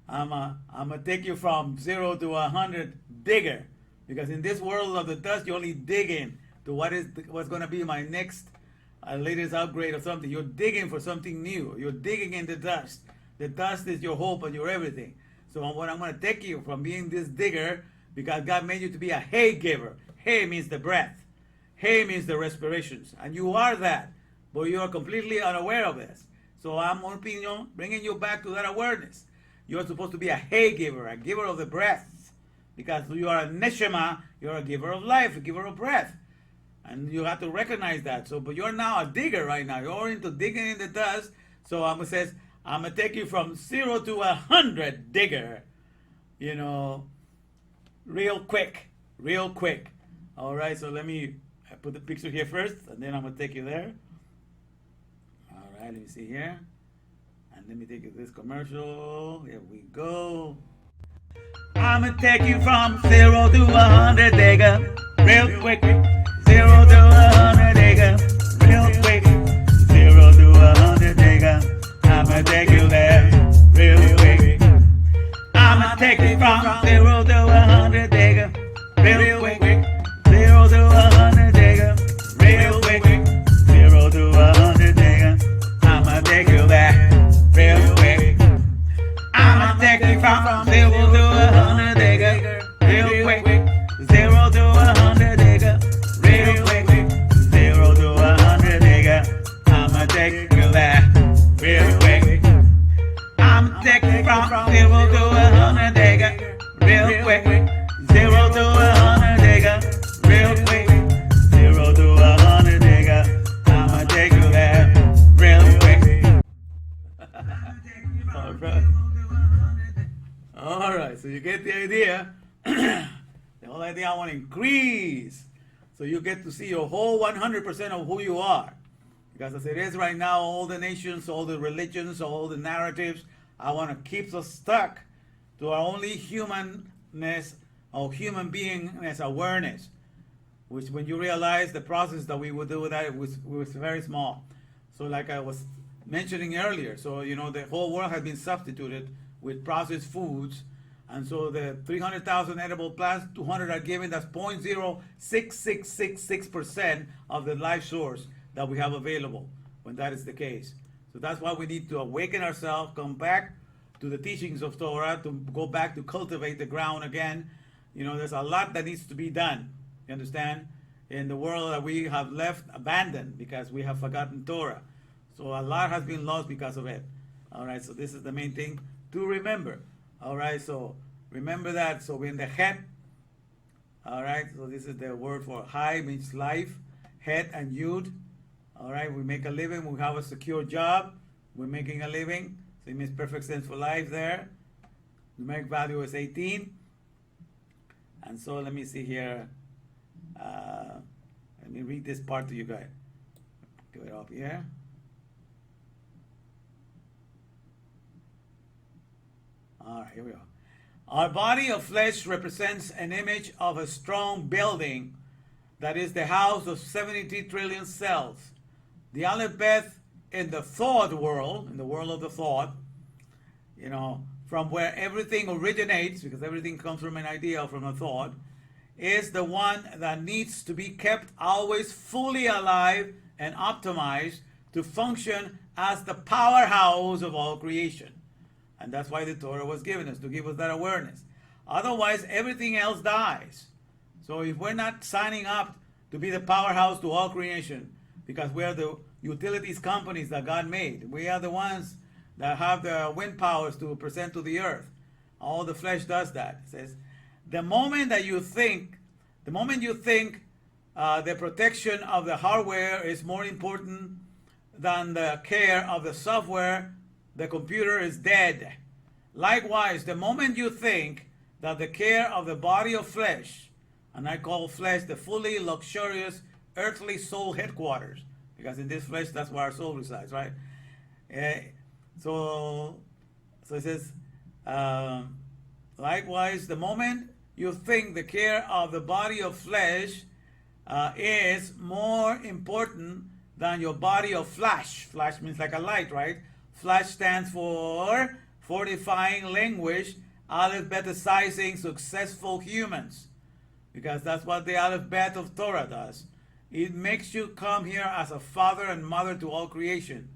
I'm gonna take you from 0 to 100 digger, because in this world of the dust, you're only digging to what's gonna be my next latest upgrade or something. You're digging for something new. You're digging in the dust. The dust is your hope and your everything. So what I'm gonna take you from being this digger, because God made you to be a hay giver. Hay means the breath. Hay means the respirations, and you are that, but you are completely unaware of this. So I'm bringing you back to that awareness. You're supposed to be a hay giver, a giver of the breath, because you are a neshama, you're a giver of life, a giver of breath, and you have to recognize that. So, but you're now a digger right now. You're into digging in the dust. So I'm gonna take you from 0 to 100 digger, real quick. All right. So let me put the picture here first, and then I'm gonna take you there. All right. Let me see here. And let me take you to this commercial. Here we go. I'ma take you from 0 to 100 digger, real quick. 0 to 100 digger, real quick. 0 to 100 digger, I'ma take you there, real quick. I'ma take you from 0 to 100 digger, real quick. 0 to 100 digger, real quick. 0 to 100 digger, I'ma take you there, real quick. I'ma take you from 0 to 100 digger, real quick. 0 to 100 digger, real quick. 0 to 100 digger, I'ma take you there, real quick. I'm taking from 0 to 100 digger, real quick. 0 to 100 digger, real quick. 0 to 100 digger, I'ma take you there, real quick. All right, so you get the idea. The whole idea, I want to increase, so you get to see your whole 100% of who you are. Because as it is right now, all the nations, all the religions, all the narratives, I want to keep us stuck to our only humanness or human beingness awareness, which when you realize the process that we would do with that, it was very small. So like I was mentioning earlier, so the whole world has been substituted with processed foods, and so the 300,000 edible plants, 200 are given. That's 0.06666% of the life source that we have available when that is the case. So that's why we need to awaken ourselves, come back to the teachings of Torah, to go back to cultivate the ground again. There's a lot that needs to be done, you understand, in the world that we have left abandoned because we have forgotten Torah. So a lot has been lost because of it. All right, so this is the main thing to remember. All right, so remember that. So we're in the het. All right, so this is the word for Hai, means life, het and yud. All right, we make a living, we have a secure job, we're making a living, so it makes perfect sense for life there. Numeric value is 18. And so let me see here. Let me read this part to you guys. Give it up here. All right, here we go. Our body of flesh represents an image of a strong building that is the house of 73 trillion cells. The Aleph Bet in the thought world, in the world of the thought, from where everything originates, because everything comes from an idea or from a thought, is the one that needs to be kept always fully alive and optimized to function as the powerhouse of all creation. And that's why the Torah was given us, to give us that awareness. Otherwise, everything else dies. So if we're not signing up to be the powerhouse to all creation, because we are the utilities companies that God made, we are the ones that have the wind powers to present to the earth. All the flesh does that. It says, the moment you think the protection of the hardware is more important than the care of the software, the computer is dead. Likewise, the moment you think that the care of the body of flesh, and I call flesh the fully luxurious earthly soul headquarters, because in this flesh, that's where our soul resides, right? So it says, likewise, the moment you think the care of the body of flesh is more important than your body of flash. Flash means like a light, right? Flash stands for fortifying language, alphabetizing successful humans, because that's what the alphabet of Torah does. It makes you come here as a father and mother to all creation.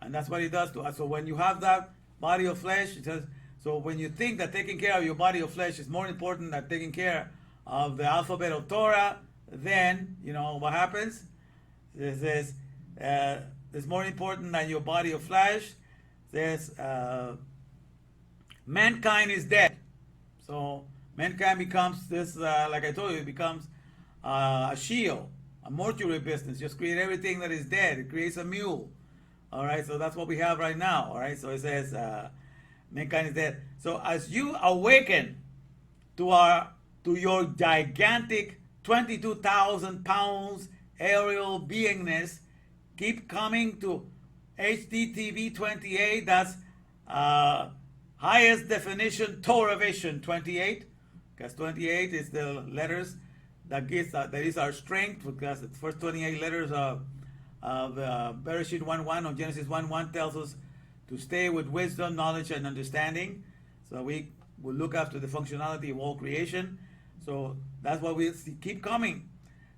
And that's what it does to us. So when you have that body of flesh, it says, so when you think that taking care of your body of flesh is more important than taking care of the alphabet of Torah, then, what happens? It says, it's more important than your body of flesh. It says, mankind is dead. So mankind becomes this, like I told you, it becomes a shield, a mortuary business. Just create everything that is dead. It creates a mule. All right, so that's what we have right now. All right, so it says mankind is dead. So as you awaken to your gigantic 22,000 pounds aerial beingness, keep coming to HDTV 28. That's highest definition Torah vision 28, because 28 is the letters that is our strength, because the first 28 letters of Bereshit 1:1 or Genesis 1:1 tells us to stay with wisdom, knowledge, and understanding. So we will look after the functionality of all creation. So that's why we keep coming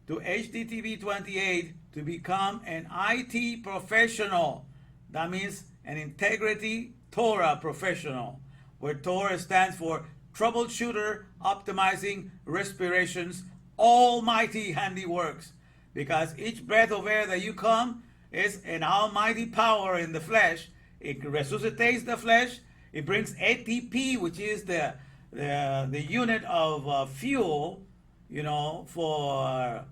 to HDTV 28 to become an IT professional. That means an integrity Torah professional, where Torah stands for troubleshooter, optimizing respirations, almighty handiworks. Because each breath of air that you come is an almighty power in the flesh. It resuscitates the flesh. It brings ATP, which is the unit of fuel, for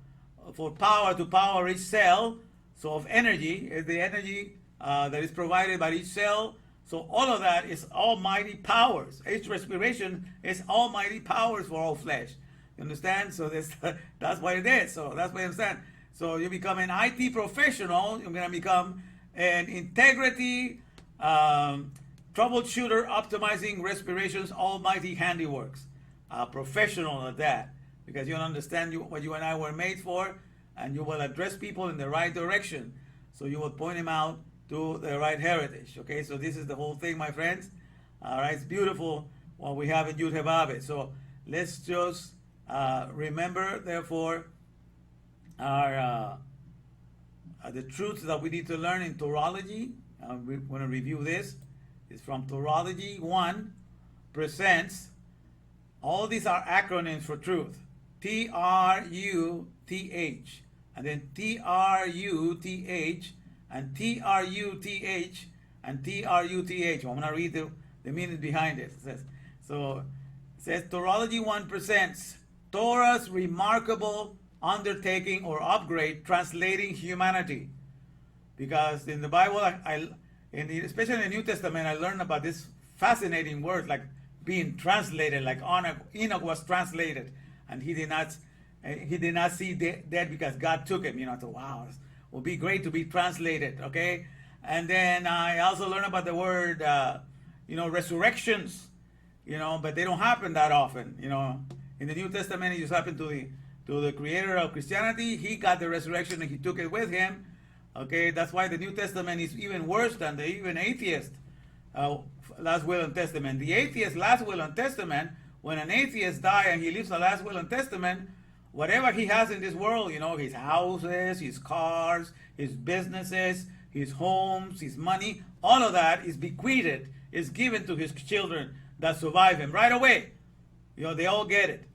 power to power each cell. So of energy is the energy that is provided by each cell. So all of that is almighty powers. Each respiration is almighty powers for all flesh. You understand? So that's what it is. So that's what I understand. So you become an IT professional. You're going to become an integrity troubleshooter, optimizing respirations, almighty handiworks. A professional at that, because you understand what you and I were made for, and you will address people in the right direction. So you will point them out to the right heritage. Okay, so this is the whole thing, my friends. All right, it's beautiful what we have in Yud He Vav. So let's just remember, therefore, our the truths that we need to learn in Torahology. We want to review this. It's from Torahology 1 presents. All these are acronyms for truth. TRUTH, and then TRUTH, and TRUTH, and TRUTH. I'm going to read the meaning behind it. It says Torahology 1 presents Torah's remarkable undertaking or upgrade translating humanity. Because in the Bible, especially in the New Testament, I learned about this fascinating word, like being translated, like Enoch was translated, and he did not see death because God took him. I thought, wow, it would be great to be translated, okay? And then I also learned about the word, resurrections, but they don't happen that often. In the New Testament, it just happened to to the creator of Christianity. He got the resurrection and he took it with him. Okay, that's why the New Testament is even worse than the even atheist last will and testament. The atheist last will and testament, when an atheist dies and he leaves a last will and testament, whatever he has in this world, you know, his houses, his cars, his businesses, his homes, his money, all of that is bequeathed, is given to his children that survive him right away. You know, they all get it.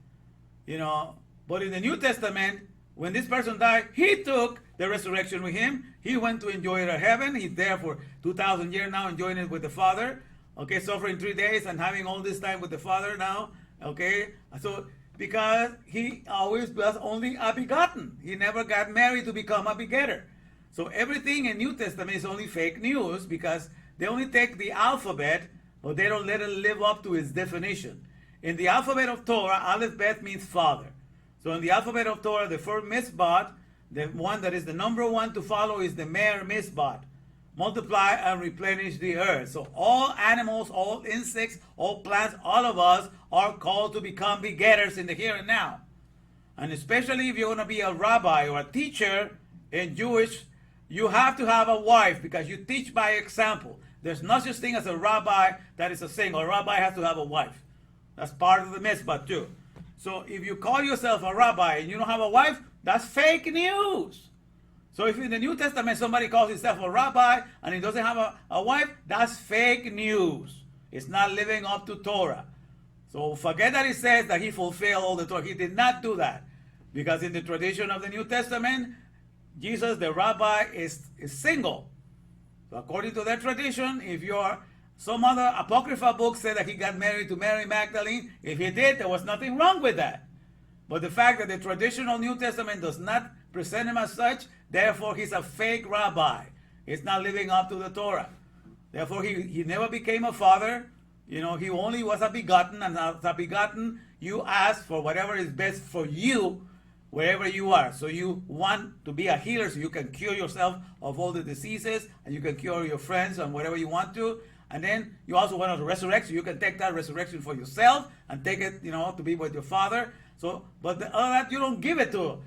You know, but in the New Testament, when this person died, he took the resurrection with him. He went to enjoy it at heaven. He's there for 2,000 years now, enjoying it with the Father. Okay, suffering 3 days and having all this time with the Father now. Okay, so because he always was only a begotten. He never got married to become a begetter. So everything in New Testament is only fake news because they only take the alphabet, but they don't let it live up to its definition. In the alphabet of Torah, Aleph Bet means father. So in the alphabet of Torah, the first misbot, the one that is the number one to follow is the Mer misbot. Multiply and replenish the earth. So all animals, all insects, all plants, all of us are called to become begetters in the here and now. And especially if you're going to be a rabbi or a teacher in Jewish, you have to have a wife because you teach by example. There's no such thing as a rabbi that is a single. A rabbi has to have a wife. That's part of the mitzvah too. So if you call yourself a rabbi and you don't have a wife, that's fake news. So if in the New Testament somebody calls himself a rabbi and he doesn't have a wife, that's fake news. It's not living up to Torah. So forget that it says that he fulfilled all the Torah. He did not do that. Because in the tradition of the New Testament, Jesus, the rabbi, is single. So according to that tradition, if you're some other apocryphal book said that he got married to Mary Magdalene, if he did, there was nothing wrong with that. But the fact that the traditional New Testament does not present him as such, therefore he's a fake rabbi. He's not living up to the Torah. Therefore he never became a father. You know, he only was a begotten, and as a begotten, you ask for whatever is best for you wherever you are. So you want to be a healer so you can cure yourself of all the diseases and you can cure your friends and whatever you want to. And then you also want to resurrect, so you can take that resurrection for yourself and take it, you know, to be with your Father. So, but other that you don't give it to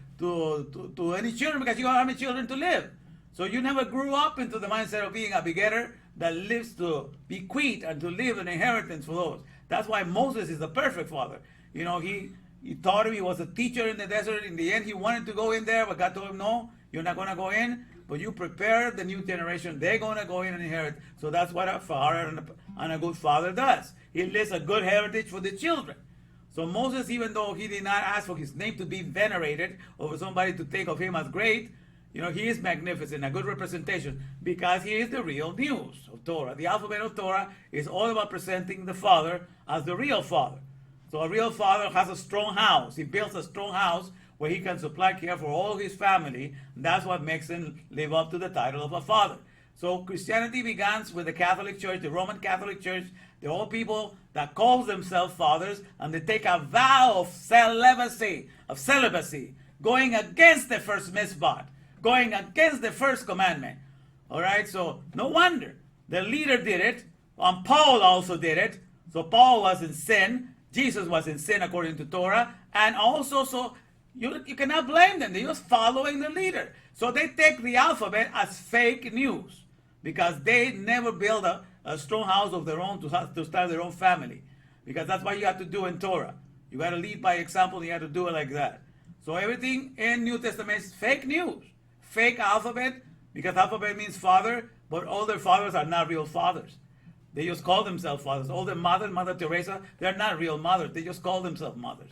any children because you don't have any children to live. So you never grew up into the mindset of being a begetter that lives to bequeath and to leave an inheritance for those. That's why Moses is the perfect father. You know, he taught him, he was a teacher in the desert. In the end, he wanted to go in there, but God told him, no, you're not going to go in. But you prepare the new generation. They're going to go in and inherit. So that's what a father and a good father does. He leaves a good heritage for the children. So Moses, even though he did not ask for his name to be venerated or for somebody to think of him as great, you know, he is magnificent, a good representation, because he is the real news of Torah. The alphabet of Torah is all about presenting the Father as the real Father. So a real father has a strong house. He builds a strong house where he can supply care for all his family. And that's what makes him live up to the title of a father. So Christianity begins with the Catholic Church, the Roman Catholic Church, the old people that call themselves fathers, and they take a vow of celibacy, going against the first mitzvah, going against the first commandment. All right, so no wonder the leader did it, and Paul also did it. So Paul was in sin, Jesus was in sin according to Torah, and also so you cannot blame them. They're just following the leader. So they take the alphabet as fake news because they never build a strong house of their own to start their own family. Because that's what you have to do in Torah. You got to lead by example. You have to do it like that. So everything in New Testament is fake news, fake alphabet, because alphabet means father, but all their fathers are not real fathers. They just call themselves fathers. All their mothers, Mother Teresa, they're not real mothers. They just call themselves mothers.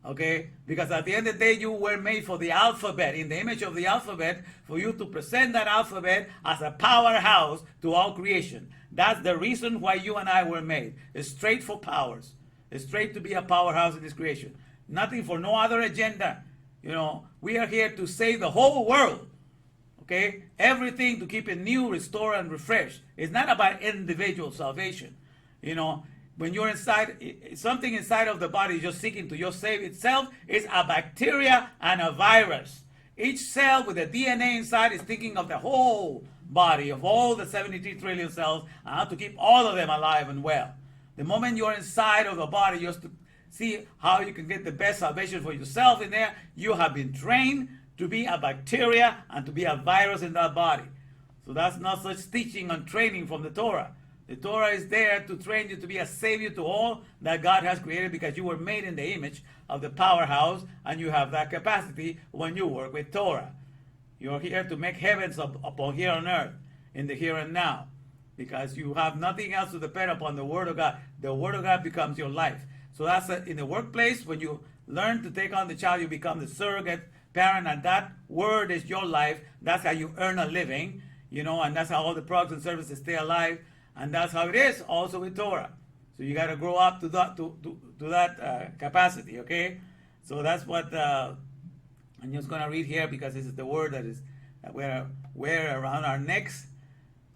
Okay? Because at the end of the day, you were made for the alphabet, in the image of the alphabet, for you to present that alphabet as a powerhouse to all creation. That's the reason why you and I were made. It's straight for powers. It's straight to be a powerhouse in this creation. Nothing for no other agenda. You know, we are here to save the whole world. Okay? Everything to keep it new, restore, and refresh. It's not about individual salvation. You know, when you're inside, something inside of the body just seeking to just save itself is a bacteria and a virus. Each cell with the DNA inside is thinking of the whole body, of all the 73 trillion cells, and how to keep all of them alive and well. The moment you're inside of the body, you're see how you can get the best salvation for yourself in there. You have been trained to be a bacteria and to be a virus in that body. So that's not such teaching and training from the Torah. The Torah is there to train you to be a savior to all that God has created, because you were made in the image of the powerhouse, and you have that capacity when you work with Torah. You're here to make heavens upon here on earth, in the here and now, because you have nothing else to depend upon the Word of God. The Word of God becomes your life. So that's in the workplace, when you learn to take on the child, you become the surrogate parent, and that Word is your life. That's how you earn a living, and that's how all the products and services stay alive. And that's how it is also with Torah. So you got to grow up to that capacity, okay? So that's what I'm just going to read here, because this is the word that we're around our necks.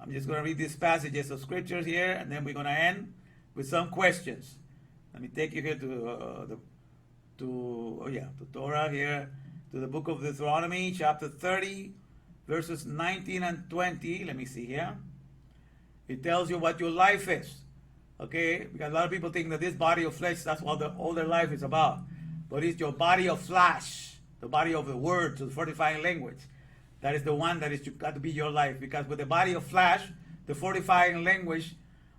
I'm just going to read these passages of scriptures here, and then we're going to end with some questions. Let me take you here to Torah here, to the book of Deuteronomy, chapter 30, verses 19 and 20. Let me see here. It tells you what your life is, okay? Because a lot of people think that this body of flesh, that's what all their life is about. But it's your body of flesh, the body of the word, the fortifying language. That is the one that is got to be your life. Because with the body of flesh, the fortifying language,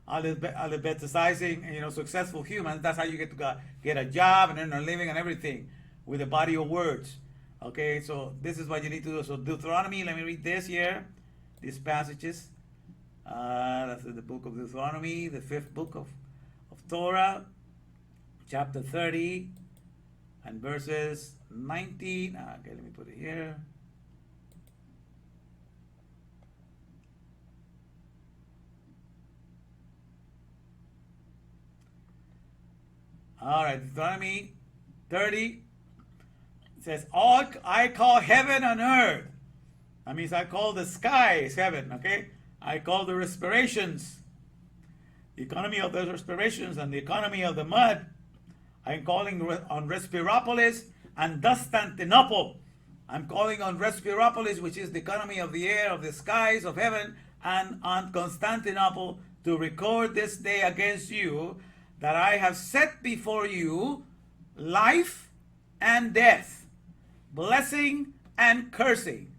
alphabetizing, successful humans, that's how you get a job and earn a living and everything, with the body of words. Okay, so this is what you need to do. So Deuteronomy, let me read this here, these passages. That's in the book of Deuteronomy, the 5th book of Torah, chapter 30, and verses 19. Okay, let me put it here. All right, Deuteronomy 30 says, "All I call heaven and earth." That means I call the sky is heaven, okay? I call the respirations, the economy of the respirations and the economy of the mud. I'm calling on Respiropolis and Constantinople. I'm calling on Respiropolis, which is the economy of the air, of the skies, of heaven, and on Constantinople, to record this day against you that I have set before you life and death, blessing and cursing.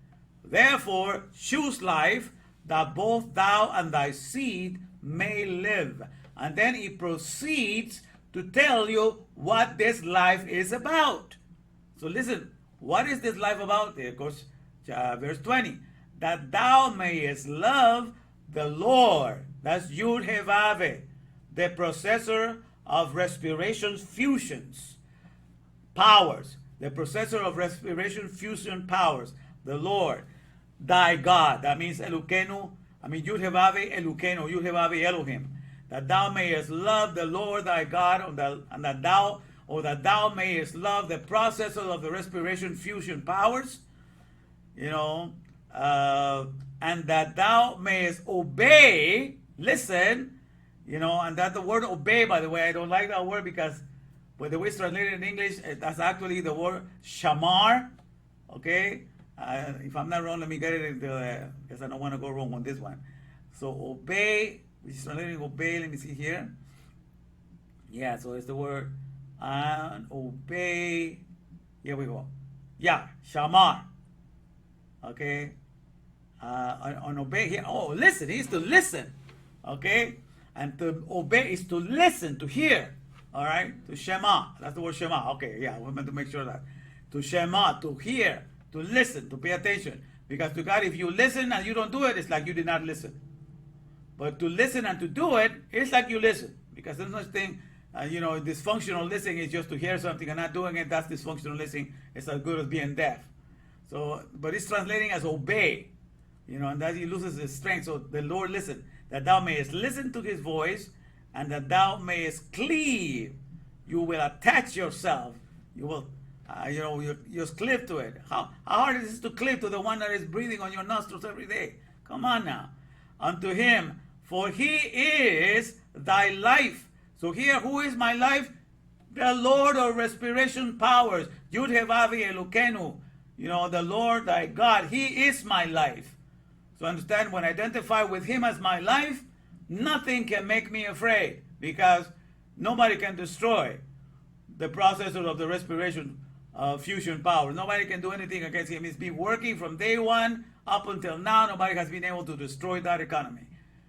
Therefore, choose life, that both thou and thy seed may live. And then he proceeds to tell you what this life is about. So listen, what is this life about? Of course, verse 20. That thou mayest love the Lord. That's Yud He Vav, the processor of respiration fusions, powers. The processor of respiration fusion powers. The Lord. Thy God, that means Elukenu, Yud He Vav Elukenu, Yud He Vav Elohim, that thou mayest love the Lord thy God, and that thou mayest love the processes of the respiration fusion powers, and that thou mayest obey, listen, and that the word obey, by the way, I don't like that word, because when the way it's translated in English, that's actually the word shamar, okay? If I'm not wrong, let me get it into because I don't want to go wrong on this one. So obey, which is translated obey, let me see here. Yeah, so it's the word and obey. Here we go. Yeah, shamar. Okay. On obey here. Oh, listen, it is to listen. Okay. And to obey is to listen, to hear. All right. To shema. That's the word shema. Okay. Yeah, we meant to make sure that. To shema, to hear. To listen, to pay attention. Because to God, if you listen and you don't do it, it's like you did not listen. But to listen and to do it, it's like you listen. Because there's no such thing, dysfunctional listening is just to hear something and not doing it. That's dysfunctional listening. It's as good as being deaf. So, but it's translating as obey. And that he loses his strength. So the Lord listen, that thou mayest listen to his voice, and that thou mayest cleave. You will attach yourself. You will you just cleave to it. How hard is it to cleave to the one that is breathing on your nostrils every day? Come on now. Unto him, for he is thy life. So here, who is my life? The Lord of respiration powers. Yud He Vav Elukenu. The Lord thy God. He is my life. So understand, when I identify with him as my life, nothing can make me afraid, because nobody can destroy the processor of the respiration fusion power. Nobody can do anything against him. He's been working from day one up until now. Nobody has been able to destroy that economy.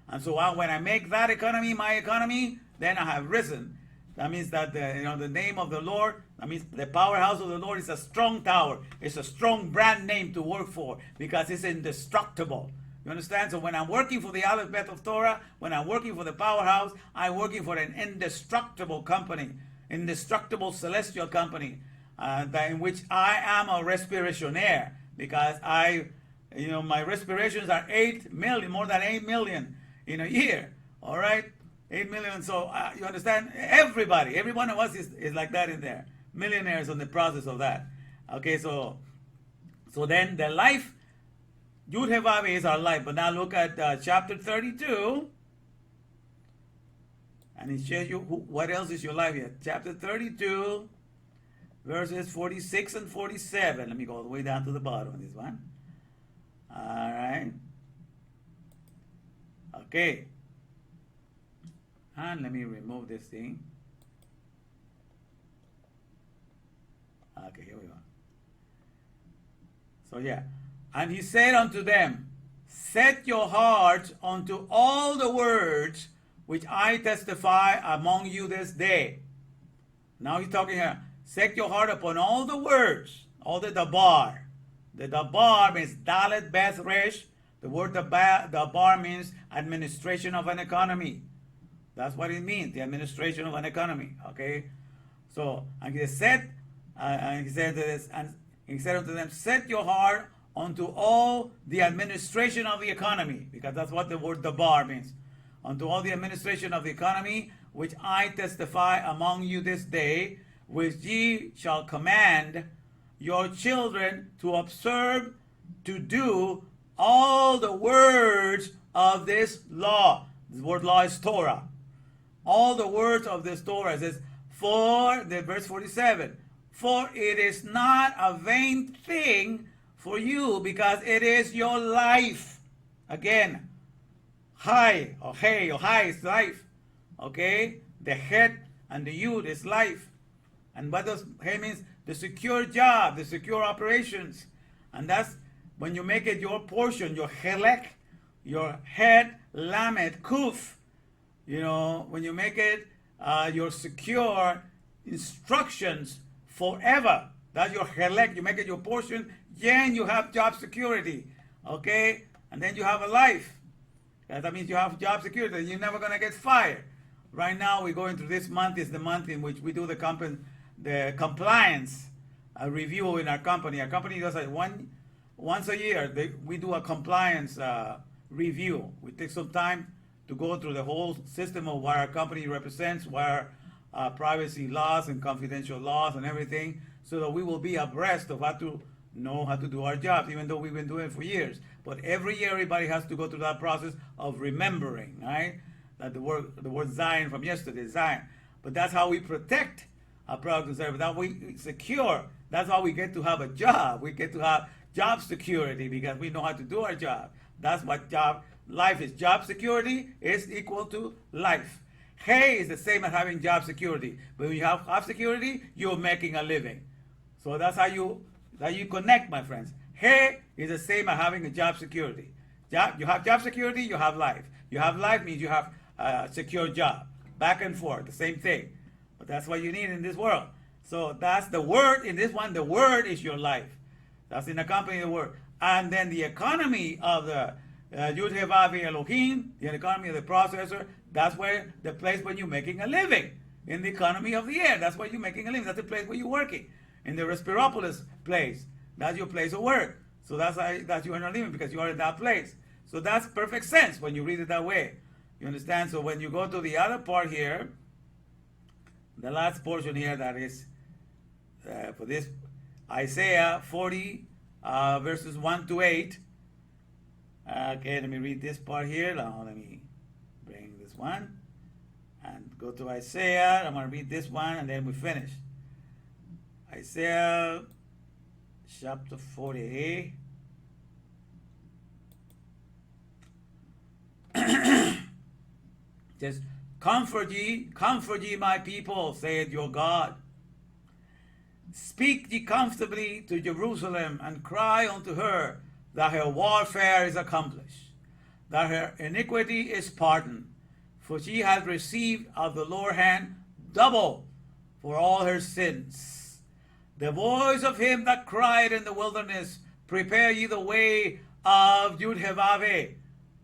And so when I make that economy my economy, then I have risen. That means that the name of the Lord, that means the powerhouse of the Lord is a strong tower. It's a strong brand name to work for because it's indestructible. You understand? So when I'm working for the Aleph Bet of Torah, when I'm working for the powerhouse, I'm working for an indestructible company, indestructible celestial company, in which I am a respirationaire because my respirations are 8 million, more than 8 million in a year. All right? 8 million. So you understand? Every one of us is like that in there. Millionaires on the process of that. Okay, so then the life, Yud He Vav He is our life. But now look at chapter 32. And it shows you what else is your life here. Chapter 32, verses 46 and 47. Let me go all the way down to the bottom of this one. All right. Okay. And let me remove this thing. Okay, here we go. So yeah. And he said unto them, set your hearts unto all the words which I testify among you this day. Now he's talking here. Set your heart upon all the words, all the dabar. The dabar means dalet beth resh. The word dabar means administration of an economy. That's what it means, the administration of an economy. Okay, so and he said unto them, set your heart unto all the administration of the economy, because that's what the word dabar means. Unto all the administration of the economy, which I testify among you this day, which ye shall command your children to observe, to do all the words of this law. This word law is Torah. All the words of this Torah. It says, verse 47, for it is not a vain thing for you, because it is your life. Again, Hai or Hey or Hai is life. Okay? The Het and the Yud is life. And what does Hey means? The secure job, the secure operations. And that's when you make it your portion, your Helek, your Het, Lamed, Kuf. When you make it your secure instructions forever. That's your Helek. You make it your portion. Then you have job security. Okay? And then you have a life. That means you have job security. You're never going to get fired. Right now, we're going through this month is the month in which we do the compliance review in our company. Our company does it once a year. We do a compliance review. We take some time to go through the whole system of what our company represents, what our privacy laws and confidential laws and everything, so that we will be abreast of how to know how to do our jobs, even though we've been doing it for years. But every year, everybody has to go through that process of remembering, right? That the word Zion from yesterday, Zion. But that's how we protect our products and services. That we secure. That's how we get to have a job. We get to have job security because we know how to do our job. That's what life is. Job security is equal to life. Hey is the same as having job security. But when you have job security, you're making a living. So that's how you connect, my friends. Hey is the same as having a job security. You have job security, you have life. You have life means you have a secure job. Back and forth, the same thing. But that's what you need in this world. So that's the word in this one. The word is your life. That's in the company of the word. And then the economy of the Yud He Vav He Elohim, the economy of the processor, that's where the place where you're making a living. In the economy of the air, that's where you're making a living. That's the place where you're working. In the Respiropolis place, that's your place of work. So that's you earn a living because you are in that place. So that's perfect sense when you read it that way. You understand? So when you go to the other part here, the last portion here that is for this Isaiah 40 verses 1 to 8. Okay, let me read this part here. Now let me bring this one and go to Isaiah. I'm going to read this one and then we finish. Isaiah chapter 40. Says, comfort ye, my people, saith your God. Speak ye comfortably to Jerusalem, and cry unto her that her warfare is accomplished, that her iniquity is pardoned, for she hath received of the Lord's hand double for all her sins. The voice of him that cried in the wilderness, prepare ye the way of Yud-Heh-Vaveh,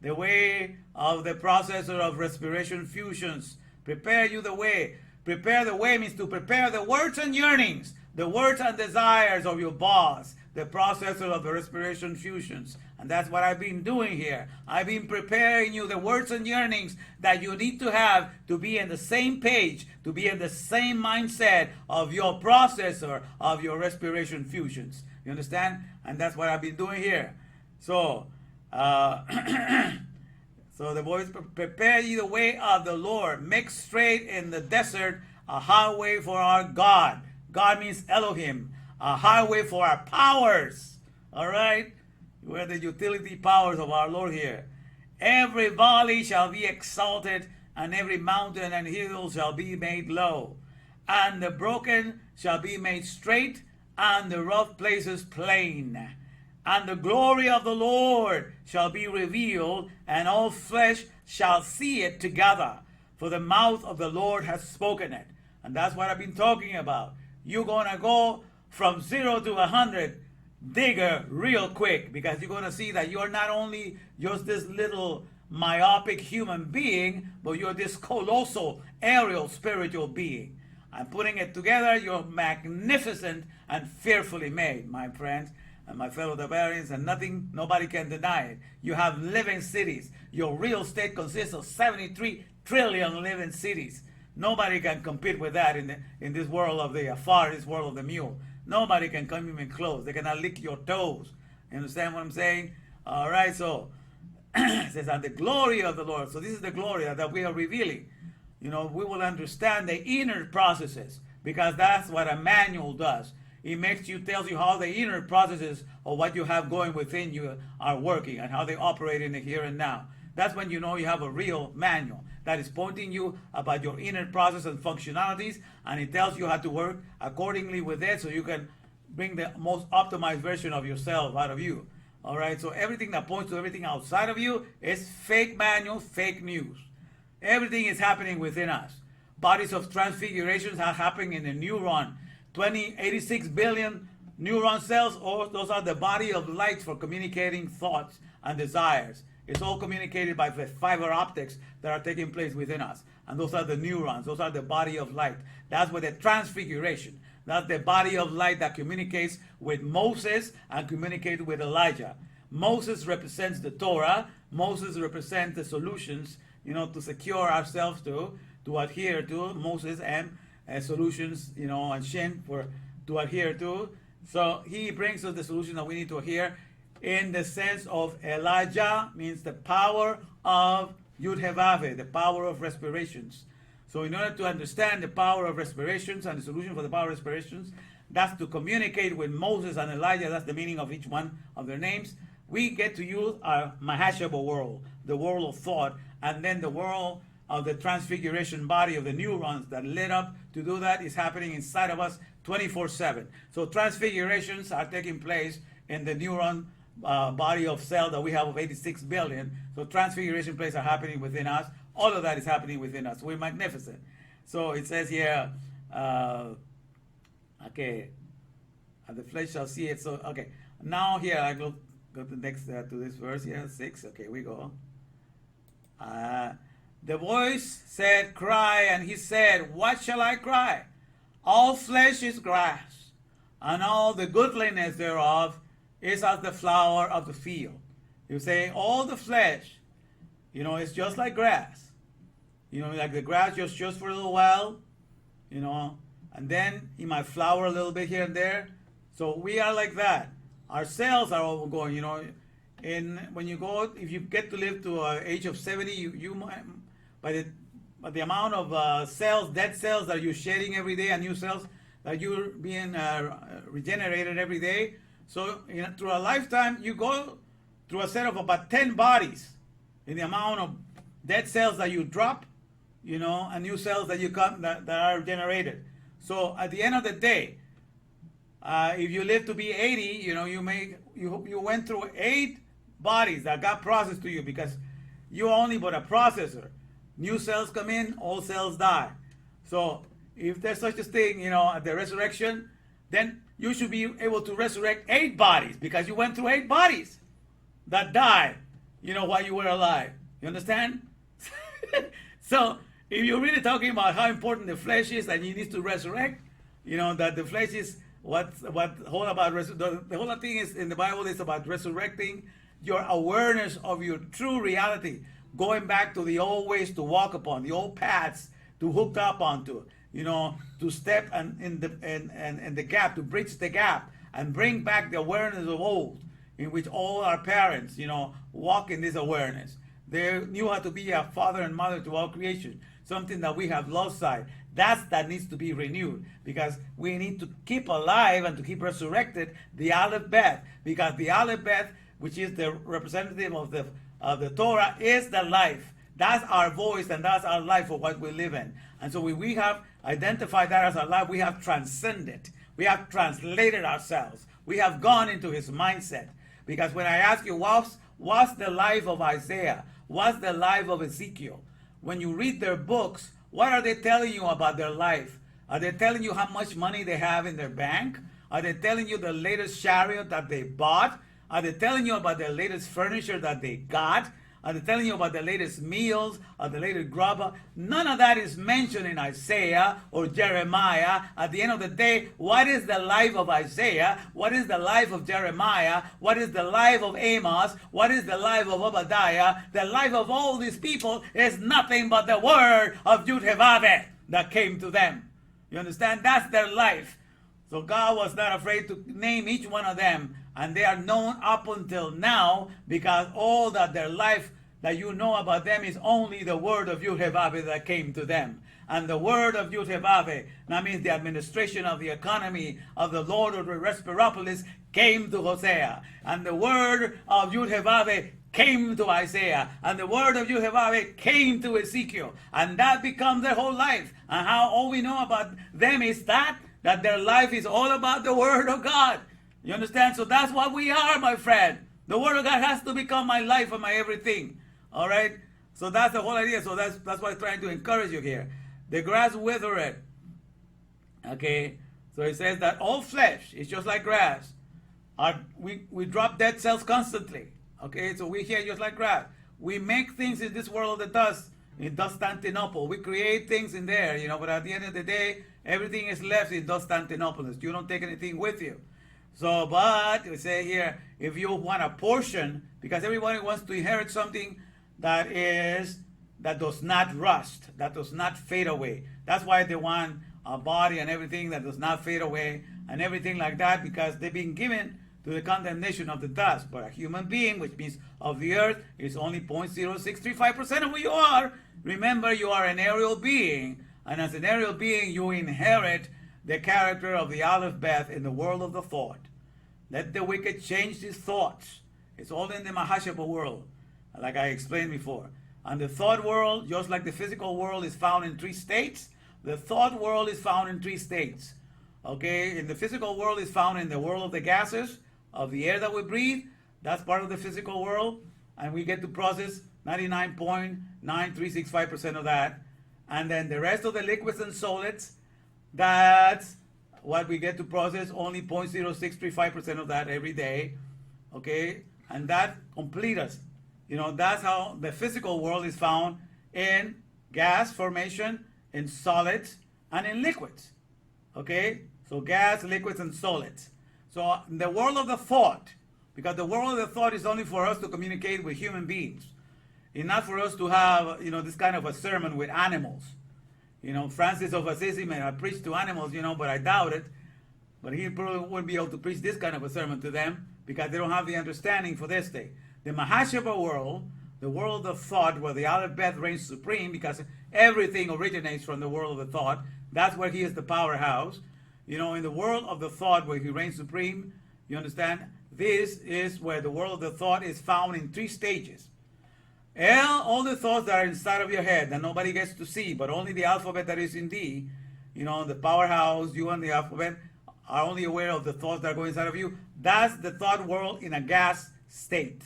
the way of the processor of respiration fusions. Prepare you the way. Prepare the way means to prepare the words and yearnings, the words and desires of your boss, the processor of the respiration fusions. And that's what I've been doing here. I've been preparing you the words and yearnings that you need to have to be in the same page, to be in the same mindset of your processor of your respiration fusions. You understand? And that's what I've been doing here. So, so the voice, prepare ye the way of the Lord, make straight in the desert a highway for our God. God means Elohim, a highway for our powers. All right? We're the utility powers of our Lord here. Every valley shall be exalted, and every mountain and hill shall be made low. And the broken shall be made straight, and the rough places plain. And the glory of the Lord shall be revealed, and all flesh shall see it together. For the mouth of the Lord has spoken it. And that's what I've been talking about. You're going to go from 0 to 100 digger real quick, because you're going to see that you're not only just this little myopic human being, but you're this colossal aerial spiritual being. I'm putting it together. You're magnificent and fearfully made, my friends and my fellow Tiberians, and nobody can deny it. You have living cities. Your real estate consists of 73 trillion living cities. Nobody can compete with that in this world of the afar, this world of the mule. Nobody can come even close. They cannot lick your toes. You understand what I'm saying? All right, so it says, and the glory of the Lord. So this is the glory that we are revealing. You know, we will understand the inner processes, because that's what a manual does. It tells you how the inner processes of what you have going within you are working and how they operate in the here and now. That's when you know you have a real manual that is pointing you about your inner process and functionalities, and it tells you how to work accordingly with it so you can bring the most optimized version of yourself out of you. All right, so everything that points to everything outside of you is fake manual, fake news. Everything is happening within us. Bodies of transfigurations are happening in the neuron. 86 billion neuron cells, or those are the body of light for communicating thoughts and desires. It's all communicated by the fiber optics that are taking place within us. And those are the neurons. Those are the body of light. That's what the transfiguration. That's the body of light that communicates with Moses and communicates with Elijah. Moses represents the Torah. Moses represents the solutions, to secure ourselves to adhere to Moses, and solutions, and Shin to adhere to. So he brings us the solution that we need to adhere in the sense of Elijah, means the power of Yud-Heh-Vaveh, the power of respirations. So in order to understand the power of respirations and the solution for the power of respirations, that's to communicate with Moses and Elijah. That's the meaning of each one of their names. We get to use our Mahashaba world, the world of thought, and then the world of the transfiguration body of the neurons that lit up to do that is happening inside of us 24/7. So transfigurations are taking place in the neuron body of cell that we have of 86 billion. So transfiguration plays are happening within us. All of that is happening within us. We're magnificent. So it says here, okay, and the flesh shall see it. So, okay, now here I go to next to this verse here, 6. Okay, we go. The voice said, cry, and he said, what shall I cry? All flesh is grass, and all the goodliness thereof is as the flower of the field. You say, all the flesh, it's just like grass. Like the grass just for a little while, and then it might flower a little bit here and there. So we are like that. Our cells are all going, and when you go, if you get to live to an age of 70, you might, by the amount of cells, dead cells that you're shedding every day, and new cells that you're being regenerated every day. So through a lifetime, you go through a set of about 10 bodies in the amount of dead cells that you drop, and new cells that you come that are generated. So at the end of the day, if you live to be 80, you went through 8 bodies that got processed to you, because you're only but a processor. New cells come in, old cells die. So if there's such a thing, at the resurrection, then you should be able to resurrect 8 bodies, because you went through 8 bodies that died, while you were alive. You understand? So if you're really talking about how important the flesh is and you need to resurrect, that the flesh is what whole about the whole thing is in the Bible is about resurrecting your awareness of your true reality, going back to the old ways to walk upon, the old paths to hook up onto, to step in the gap, to bridge the gap and bring back the awareness of old, in which all our parents, walk in this awareness. They knew how to be a father and mother to all creation, something that we have lost sight. That needs to be renewed, because we need to keep alive and to keep resurrected the Aleph Beth, because the Aleph Beth, which is the representative of the Torah, is the life. That's our voice and that's our life for what we live in. And so when we have identified that as our life, we have transcended. We have translated ourselves. We have gone into his mindset. Because when I ask you, what's the life of Isaiah? What's the life of Ezekiel? When you read their books, what are they telling you about their life? Are they telling you how much money they have in their bank? Are they telling you the latest chariot that they bought? Are they telling you about the latest furniture that they got? Are they telling you about the latest meals or the latest grub? None of that is mentioned in Isaiah or Jeremiah. At the end of the day, what is the life of Isaiah? What is the life of Jeremiah? What is the life of Amos? What is the life of Obadiah? The life of all these people is nothing but the word of Yud-Heh-Vaveh that came to them. You understand? That's their life. So God was not afraid to name each one of them, and they are known up until now, because all that their life that you know about them is only the word of Yud-Heh-Vaveh that came to them. And the word of Yud-Heh-Vaveh, that means the administration of the economy of the Lord of the Respiropolis, came to Hosea. And the word of Yud-Heh-Vaveh came to Isaiah. And the word of Yud-Heh-Vaveh came to Ezekiel. And that becomes their whole life. And how all we know about them is that their life is all about the word of God. You understand? So that's what we are, my friend. The word of God has to become my life and my everything. All right? So that's the whole idea. So that's what I'm trying to encourage you here. The grass withereth. Okay? So it says that all flesh is just like grass. We drop dead cells constantly. Okay? So we here just like grass. We make things in this world of the dust, in Constantinople. We create things in there, but at the end of the day, everything is left in Constantinople. You don't take anything with you. So, but we say here, if you want a portion, because everybody wants to inherit something that does not rust, that does not fade away. That's why they want a body and everything that does not fade away and everything like that, because they've been given to the condemnation of the dust. But a human being, which means of the earth, is only 0.0635% of who you are. Remember, you are an aerial being, and as an aerial being, you inherit the character of the Aleph Beth in the world of the thought. Let the wicked change his thoughts. It's all in the Mahashaba world, like I explained before. And the thought world, just like the physical world is found in 3 states, the thought world is found in 3 states. Okay, in the physical world is found in the world of the gases, of the air that we breathe. That's part of the physical world, and we get to process 99.9365% of that. And then the rest of the liquids and solids, that's what we get to process, only 0.0635% of that every day. Okay, and that completes us. That's how the physical world is found in gas formation, in solids, and in liquids. Okay, so gas, liquids, and solids. So in the world of the thought, because the world of the thought is only for us to communicate with human beings. It's not for us to have, this kind of a sermon with animals. Francis of Assisi may have preached to animals, but I doubt it. But he probably wouldn't be able to preach this kind of a sermon to them, because they don't have the understanding for this thing. The Mahashaba world, the world of thought, where the Aleph Beth reigns supreme, because everything originates from the world of the thought. That's where he is the powerhouse. In the world of the thought, where he reigns supreme, you understand? This is where the world of the thought is found in 3 stages. All the thoughts that are inside of your head that nobody gets to see, but only the alphabet that is in D, the powerhouse, you and the alphabet, are only aware of the thoughts that are going inside of you. That's the thought world in a gas state.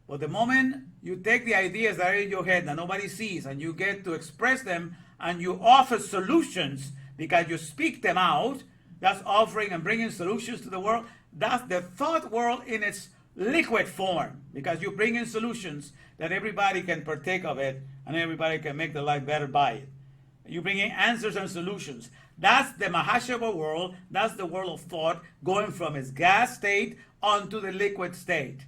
But the moment you take the ideas that are in your head that nobody sees and you get to express them and you offer solutions because you speak them out, that's offering and bringing solutions to the world. That's the thought world in its liquid form, because you bring in solutions that everybody can partake of it and everybody can make their life better by it. You bring in answers and solutions. That's the Mahashava world. That's the world of thought going from its gas state onto the liquid state.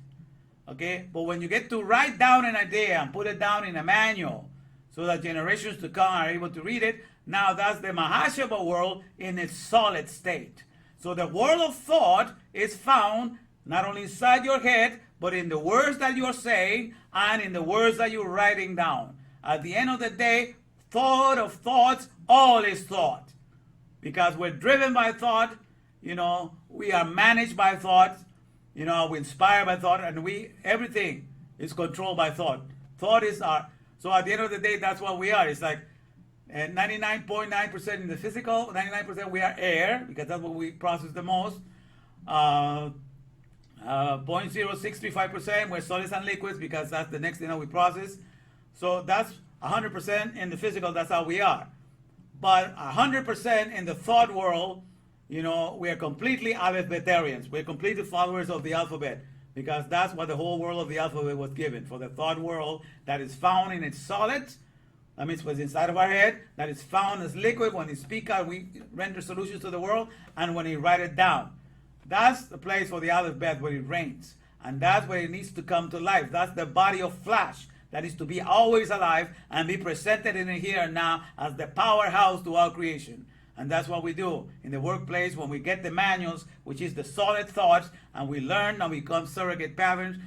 Okay? But when you get to write down an idea and put it down in a manual so that generations to come are able to read it, now that's the Mahashava world in its solid state. So the world of thought is found not only inside your head, but in the words that you're saying and in the words that you're writing down. At the end of the day, thought of thoughts, all is thought. Because we're driven by thought, we are managed by thought, we're inspired by thought, and everything is controlled by thought. Thought is so at the end of the day, that's what we are. It's like 99.9% in the physical, 99% we are air, because that's what we process the most. 0.0635% we're solids and liquids, because that's the next thing that we process. So that's 100% in the physical, that's how we are. But 100% in the thought world, we are completely alphabetarians. We're completely followers of the alphabet, because that's what the whole world of the alphabet was given, for the thought world that is found in its solids. That means what's inside of our head, that is found as liquid. When we speak out, we render solutions to the world, and when we write it down. That's the place for the alphabet where it reigns. And that's where it needs to come to life. That's the body of flesh that is to be always alive and be presented in the here and now as the powerhouse to all creation. And that's what we do in the workplace when we get the manuals, which is the solid thoughts, and we learn and become surrogate parents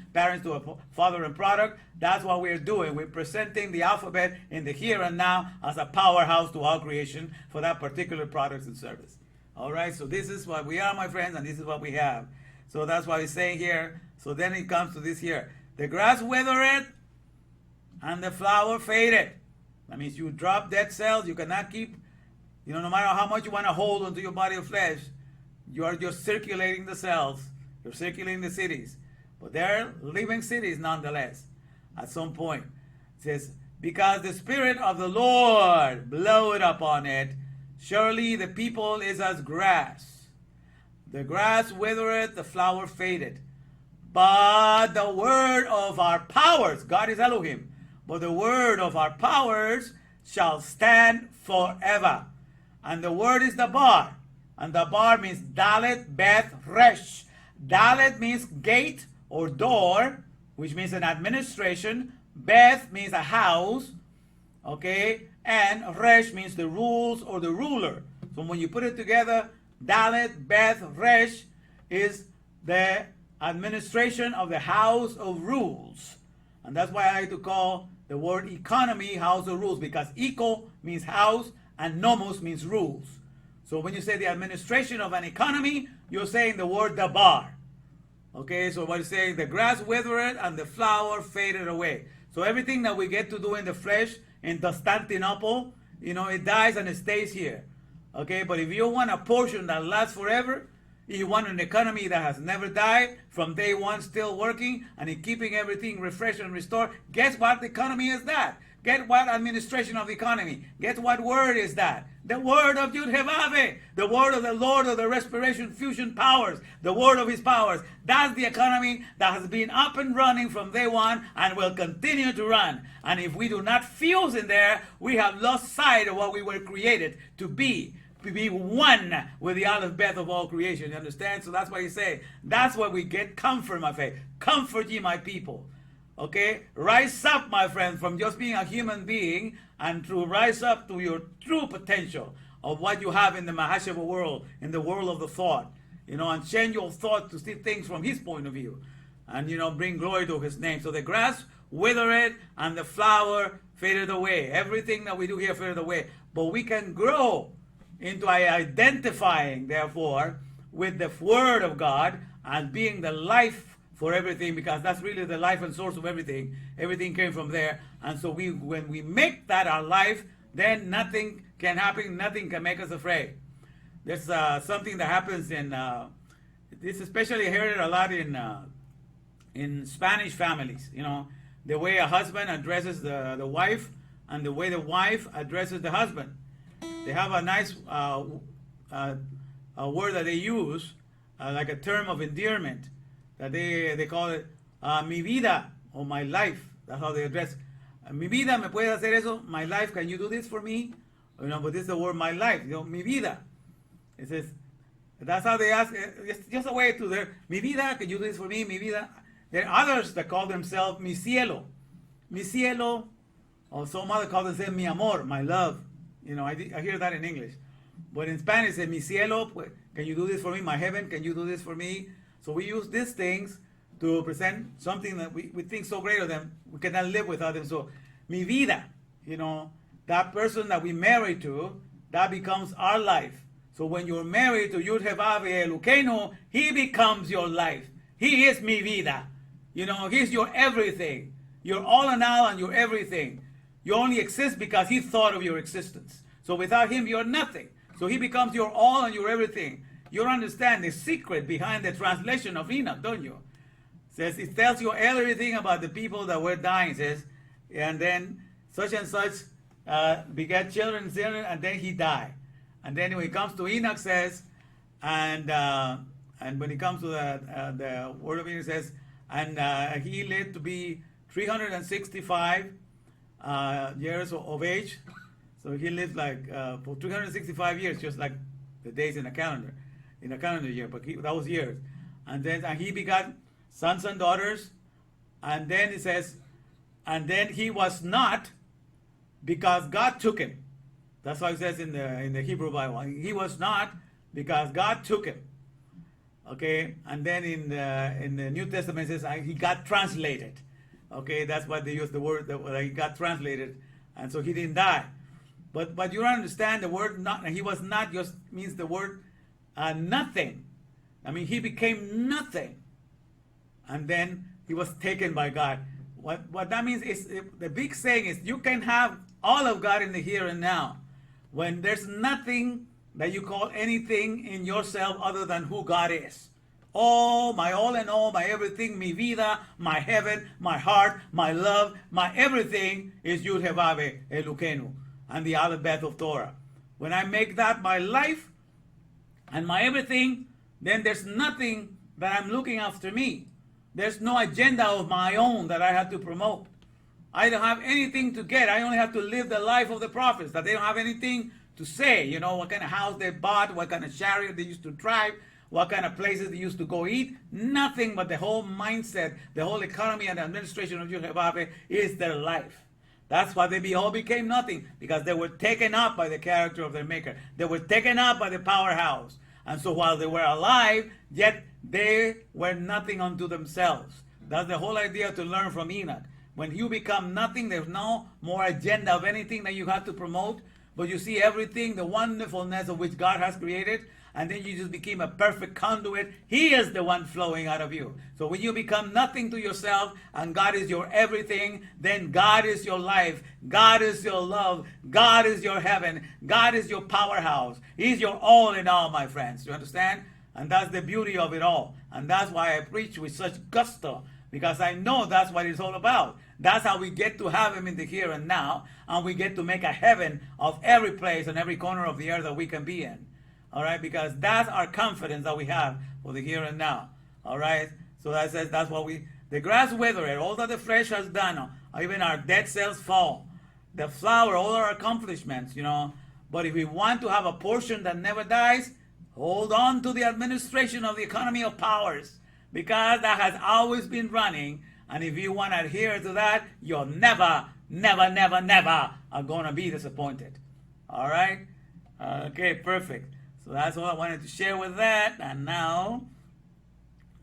to a father and product. That's what we're doing. We're presenting the alphabet in the here and now as a powerhouse to all creation for that particular product and service. All right, so this is what we are, my friends, and this is what we have. So that's why he's saying here. So then it comes to this here. The grass withered and the flower faded. That means you drop dead cells. You cannot keep, no matter how much you want to hold onto your body of flesh, you are just circulating the cells. You're circulating the cities. But they're living cities nonetheless at some point. It says, because the Spirit of the Lord blowed upon it, surely the people is as grass. The grass withereth, the flower faded. But the word of our powers, God is Elohim, but the word of our powers shall stand forever. And the word is the bar. And the bar means Dalet Beth Resh. Dalet means gate or door, which means an administration. Beth means a house. Okay? And Resh means the rules or the ruler. So when you put it together, Dalet Beth Resh is the administration of the house of rules. And that's why I like to call the word economy house of rules, because eco means house and nomos means rules. So when you say the administration of an economy, you're saying the word dabar. Okay, so what you're saying, the grass withered and the flower faded away. So everything that we get to do in the flesh, in Constantinople, it dies and it stays here. Okay, but if you want a portion that lasts forever, you want an economy that has never died, from day one still working, and in keeping everything refreshed and restored, guess what economy is that? Get what administration of the economy? Guess what word is that? The word of Yud-Heh-Vav-Heh, the word of the Lord of the respiration fusion powers, the word of his powers. That's the economy that has been up and running from day one and will continue to run. And if we do not fuse in there, we have lost sight of what we were created to be one with the alphabet of all creation. You understand? So that's why you say, that's why we get comfort, my faith. Comfort ye, my people. Okay? Rise up, my friend, from just being a human being and to rise up to your true potential of what you have in the Mahashava world, in the world of the thought. And change your thought to see things from his point of view. And, bring glory to his name. So the grass withered and the flower faded away. Everything that we do here faded away. But we can grow into identifying, therefore, with the Word of God and being the life for everything, because that's really the life and source of everything. Everything came from there. And so when we make that our life, then nothing can happen, nothing can make us afraid. there's something that happens in this, especially I heard it a lot in Spanish families. You know, the way a husband addresses the wife and the way the wife addresses the husband. They have a nice a word that they use, like a term of endearment, that they call it mi vida, or my life. That's how they address. Mi vida, ¿me puedes hacer eso? My life, can you do this for me? You know, but this is the word my life. You know, mi vida. It says, that's how they ask. It's just a way to their, mi vida, can you do this for me? Mi vida. There are others that call themselves mi cielo. Mi cielo, or some other call themselves mi amor, my love. You know, I hear that in English. But in Spanish, it's mi cielo, can you do this for me? My heaven, can you do this for me? So we use these things to present something that we think so great of them, we cannot live without them. So, mi vida, you know, that person that we marry to, that becomes our life. So when you're married to Yud-Heh-Vav-Heh Elokeinu, he becomes your life. He is mi vida. You know, he's your everything. You're all in all and you're everything. You only exist because he thought of your existence. So without him, you're nothing. So he becomes your all and your everything. You understand the secret behind the translation of Enoch, don't you? Says it tells you everything about the people that were dying. Says, and then such and such begat children, and then he died. And then when it comes to Enoch, says, and when it comes to the word of Enoch, says, and he lived to be 365 years of age. So he lived like for 365 years, just like the days in a calendar year. But that was years. And he begot sons and daughters. And then it says, and then he was not, because God took him. That's how it says in the Hebrew Bible. He was not because God took him. Okay, and then in the New Testament it says he got translated. Okay, that's why they use the word that he got translated, and so he didn't die. But you don't understand the word not. He was not just means the word nothing. I mean, he became nothing, and then he was taken by God. What that means is the big saying is you can have all of God in the here and now, when there's nothing that you call anything in yourself other than who God is. Oh, my all in all, my everything, mi vida, my heaven, my heart, my love, my everything is Yud-Heh-Vav-Heh Elokeinu, and the Aleph Bet of Torah. When I make that my life and my everything, then there's nothing that I'm looking after me. There's no agenda of my own that I have to promote. I don't have anything to get. I only have to live the life of the prophets, that they don't have anything to say. You know, what kind of house they bought, what kind of chariot they used to drive, what kind of places they used to go eat. Nothing, but the whole mindset, the whole economy and the administration of Yud-Heh-Vav-Heh is their life. That's why they all became nothing, because they were taken up by the character of their maker. They were taken up by the powerhouse. And so while they were alive, yet they were nothing unto themselves. That's the whole idea to learn from Enoch. When you become nothing, there's no more agenda of anything that you have to promote, but you see everything, the wonderfulness of which God has created, and then you just became a perfect conduit. He is the one flowing out of you. So when you become nothing to yourself and God is your everything, then God is your life, God is your love, God is your heaven, God is your powerhouse. He's your all in all, my friends. You understand? And that's the beauty of it all. And that's why I preach with such gusto, because I know that's what it's all about. That's how we get to have him in the here and now, and we get to make a heaven of every place and every corner of the earth that we can be in. All right, because that's our confidence that we have for the here and now. All right, so that says that's what the grass withereth, all that the flesh has done, even our dead cells fall. The flower, all our accomplishments, you know. But if we want to have a portion that never dies, hold on to the administration of the economy of powers, because that has always been running. And if you want to adhere to that, you're never, never, never, never are going to be disappointed. All right? Okay, perfect. So that's all I wanted to share with that. And now,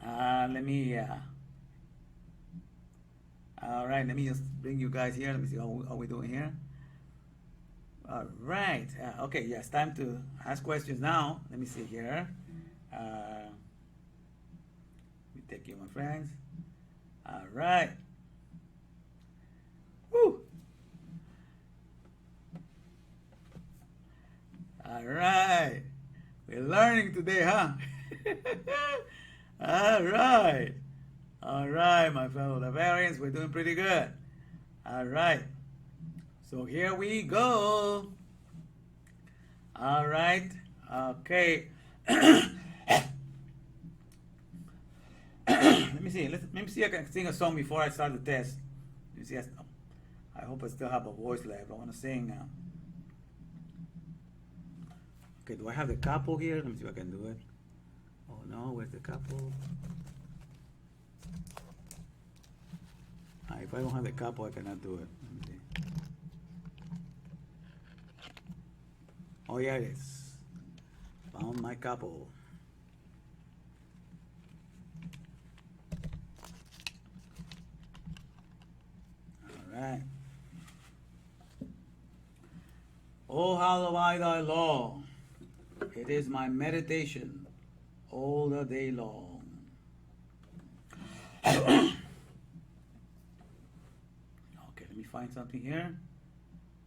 let me just bring you guys here. Let me see how we're doing here. All right. Okay, yes, time to ask questions now. Let me see here. Let me take you, my friends. All right. Woo. All right. We're learning today, huh? All right. All right, my fellow Laverians, we're doing pretty good. All right. So here we go. All right. Okay. Let me see. Let me see if I can sing a song before I start the test. Let me see. I hope I still have a voice left. I want to sing now. Okay, do I have the capo here? Let me see if I can do it. Oh no, where's the capo? If I don't have the capo, I cannot do it. Let me see. Oh yeah, it is. Found my capo. Alright. Oh, hallow I thy law. It is my meditation all the day long. Okay, let me find something here.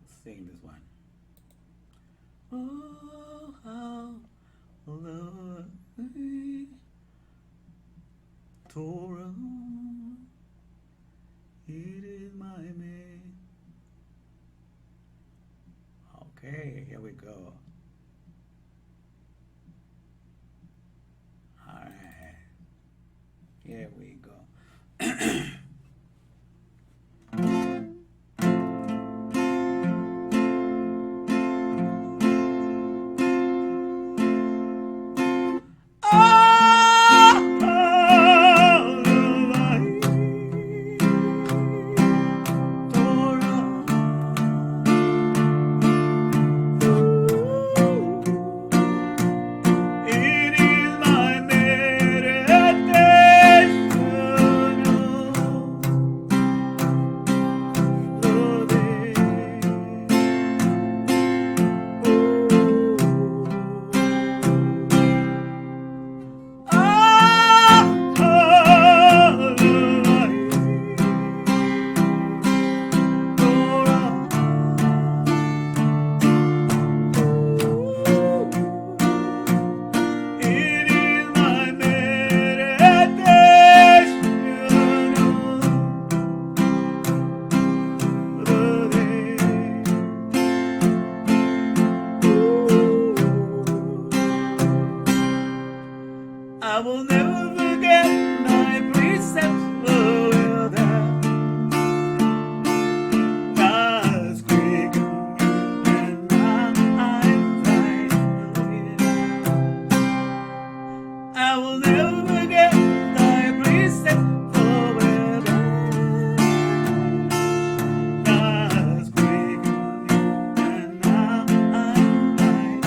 Let's sing this one. Oh, how the Torah, it is my mate. Okay, here we go. All right, here we go. I will never forget my precepts will that God's quick and I'm right. I will never forget thy precepts will that God's quick and I'm right.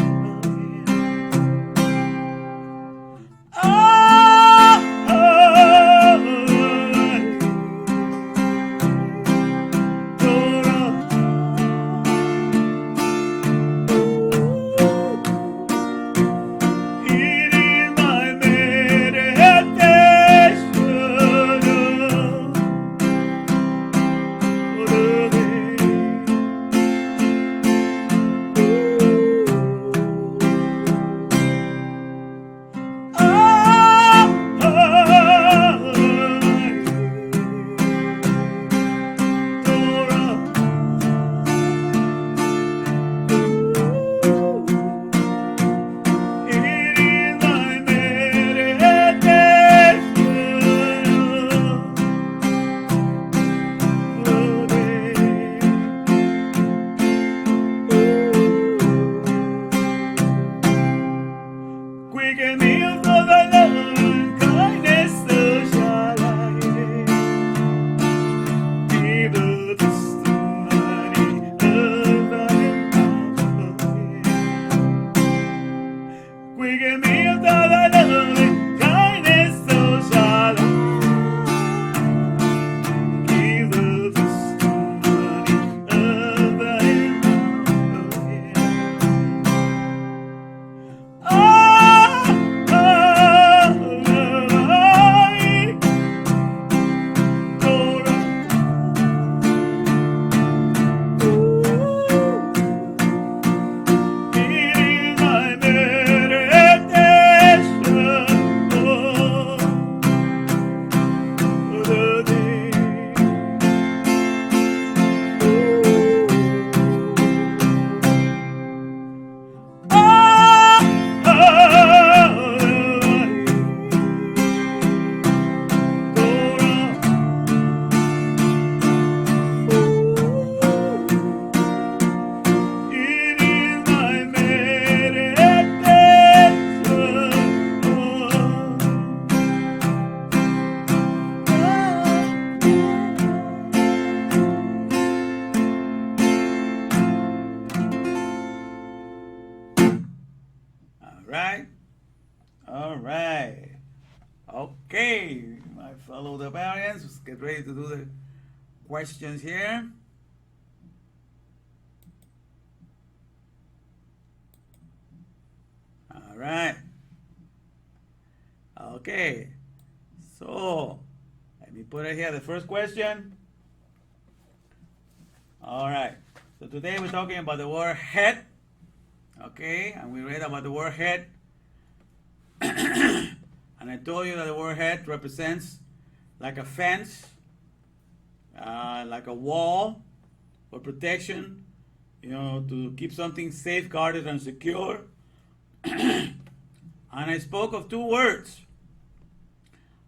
Quicken me for the love and kindness, so shall I give the testimony of thy power. Quicken me for thy love and kindness, so shall I give the testimony of thy power. right. All right. Okay, my fellow Bavarians, let's get ready to do the questions here. All right. Okay. So, let me put it here, the first question. All right. So today we're talking about the word head. Okay, and we read about the word head. And I told you that the word head represents like a fence, like a wall for protection, to keep something safeguarded and secure. And I spoke of two words.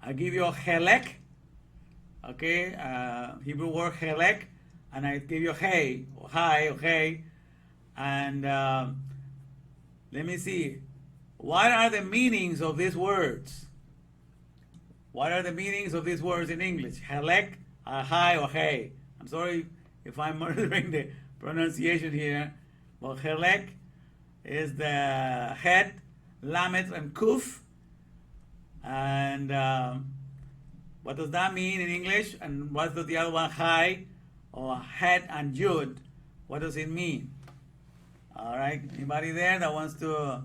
I give you a helek, okay, Hebrew word helek, and I give you hey, or hi, or hey, and let me see. What are the meanings of these words? What are the meanings of these words in English? Helek, hi, or hey. I'm sorry if I'm murdering the pronunciation here. But helek is the head, lamet, and kuf. And what does that mean in English? And what does the other one, hi, or head and yud? What does it mean? All right, anybody there that wants to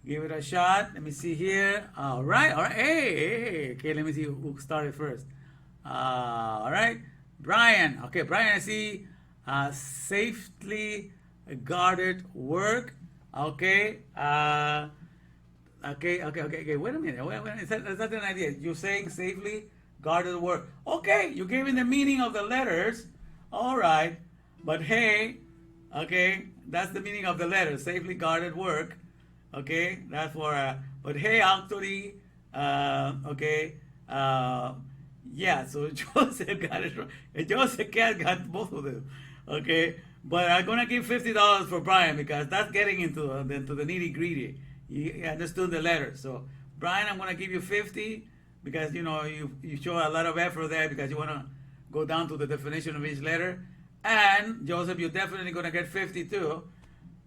give it a shot? Let me see here. All right. Hey. Okay, let me see who started first. All right, Brian. Okay, Brian, I see safely guarded work. Okay. Okay. Wait a minute. Is that an idea? You're saying safely guarded work. Okay, you gave me the meaning of the letters. All right, but hey, okay, that's the meaning of the letters. Safely guarded work. Okay, that's for, but hey, actually, okay, yeah, so Joseph got it wrong. Joseph got both of them, okay, but I'm gonna give $50 for Brian because that's getting into the nitty gritty. He understood the letters, so Brian, I'm gonna give you 50 because you show a lot of effort there because you wanna go down to the definition of each letter, and Joseph, you're definitely gonna get 50 too.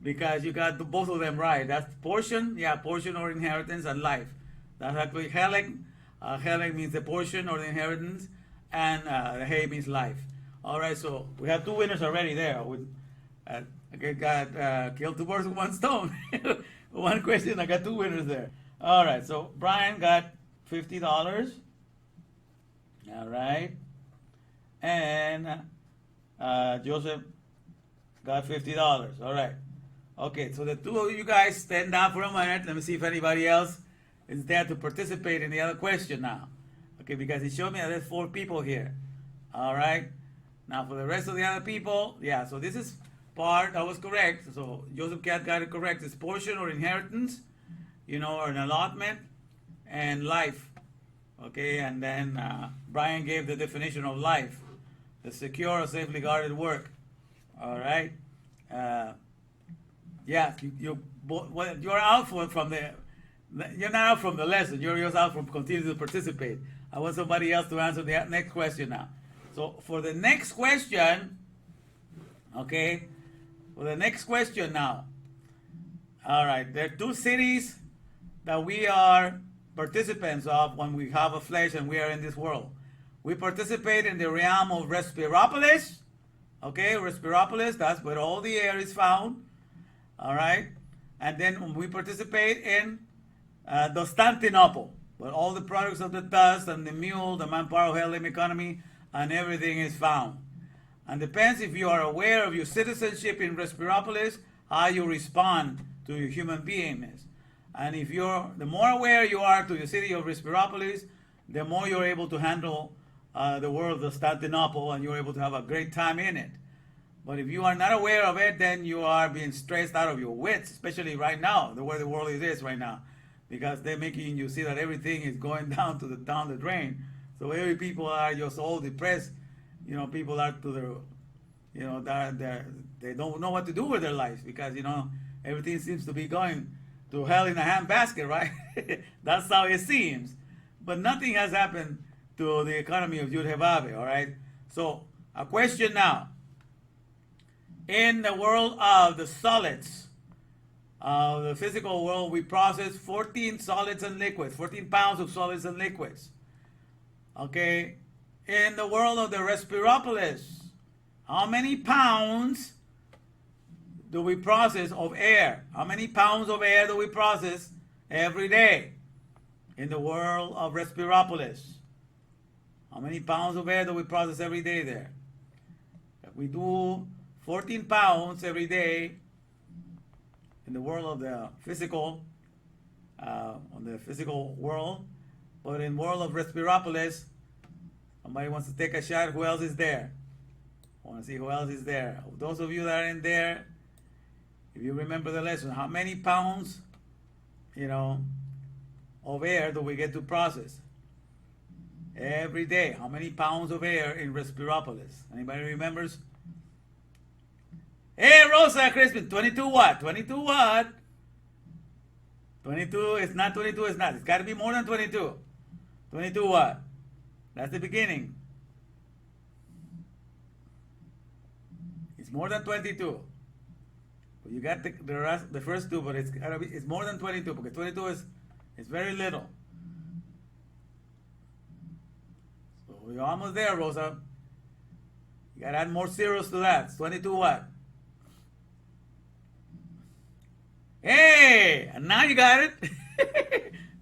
Because you got both of them right. That's portion, portion or inheritance, and life. That's actually helek. Helek means the portion or the inheritance, and the hay means life. All right, so we have two winners already there. Got killed two birds with one stone. One question, I got two winners there. All right, so Brian got $50. All right, and Joseph got $50. All right. Okay, so the two of you guys stand down for a minute. Let me see if anybody else is there to participate in the other question now. Okay, because it showed me that there's 4 people here. All right. Now for the rest of the other people, so this is part that was correct. So Joseph Cat got it correct. It's portion or inheritance, or an allotment, and life. Okay, and then Brian gave the definition of life: the secure or safely guarded work. All right. Yes, you're out from the. You're not out from the lesson. You're just out from continuing to participate. I want somebody else to answer the next question now. So for the next question, okay, for the next question now. All right, there are 2 cities that we are participants of when we have a flesh and we are in this world. We participate in the realm of Respiropolis. Okay, Respiropolis, that's where all the air is found. All right, and then we participate in Constantinople, where all the products of the dust and the mule, the manpower, Hellenic economy, and everything is found. And depends if you are aware of your citizenship in Respiropolis, how you respond to your human beingness. And if the more aware you are to the city of Respiropolis, the more you're able to handle the world of Constantinople, and you're able to have a great time in it. But if you are not aware of it, then you are being stressed out of your wits, especially right now, the way the world is right now, because they're making you see that everything is going down the drain. So every people are just all depressed. People are to the, they don't know what to do with their lives because everything seems to be going to hell in a handbasket, right? That's how it seems. But nothing has happened to the economy of Yudhevabe, all right? So a question now. In the world of the solids, the physical world, we process 14 solids and liquids, 14 pounds of solids and liquids. Okay? In the world of the Respiropolis, how many pounds do we process of air? How many pounds of air do we process every day in the world of Respiropolis? How many pounds of air do we process every day there? We do 14 pounds every day in the world of the physical, on the physical world. But in the world of Respiropolis, somebody wants to take a shot. Who else is there? I want to see who else is there. Those of you that are in there, if you remember the lesson, how many pounds, of air do we get to process every day? How many pounds of air in Respiropolis? Anybody remembers? Hey, Rosa Crispin, 22 what? 22 what? 22, it's not 22, it's not. It's got to be more than 22. 22 what? That's the beginning. It's more than 22. But you got the first two, but it's more than 22 because 22 is very little. So we're almost there, Rosa. You got to add more zeros to that. It's 22 what? Hey, and now you got it.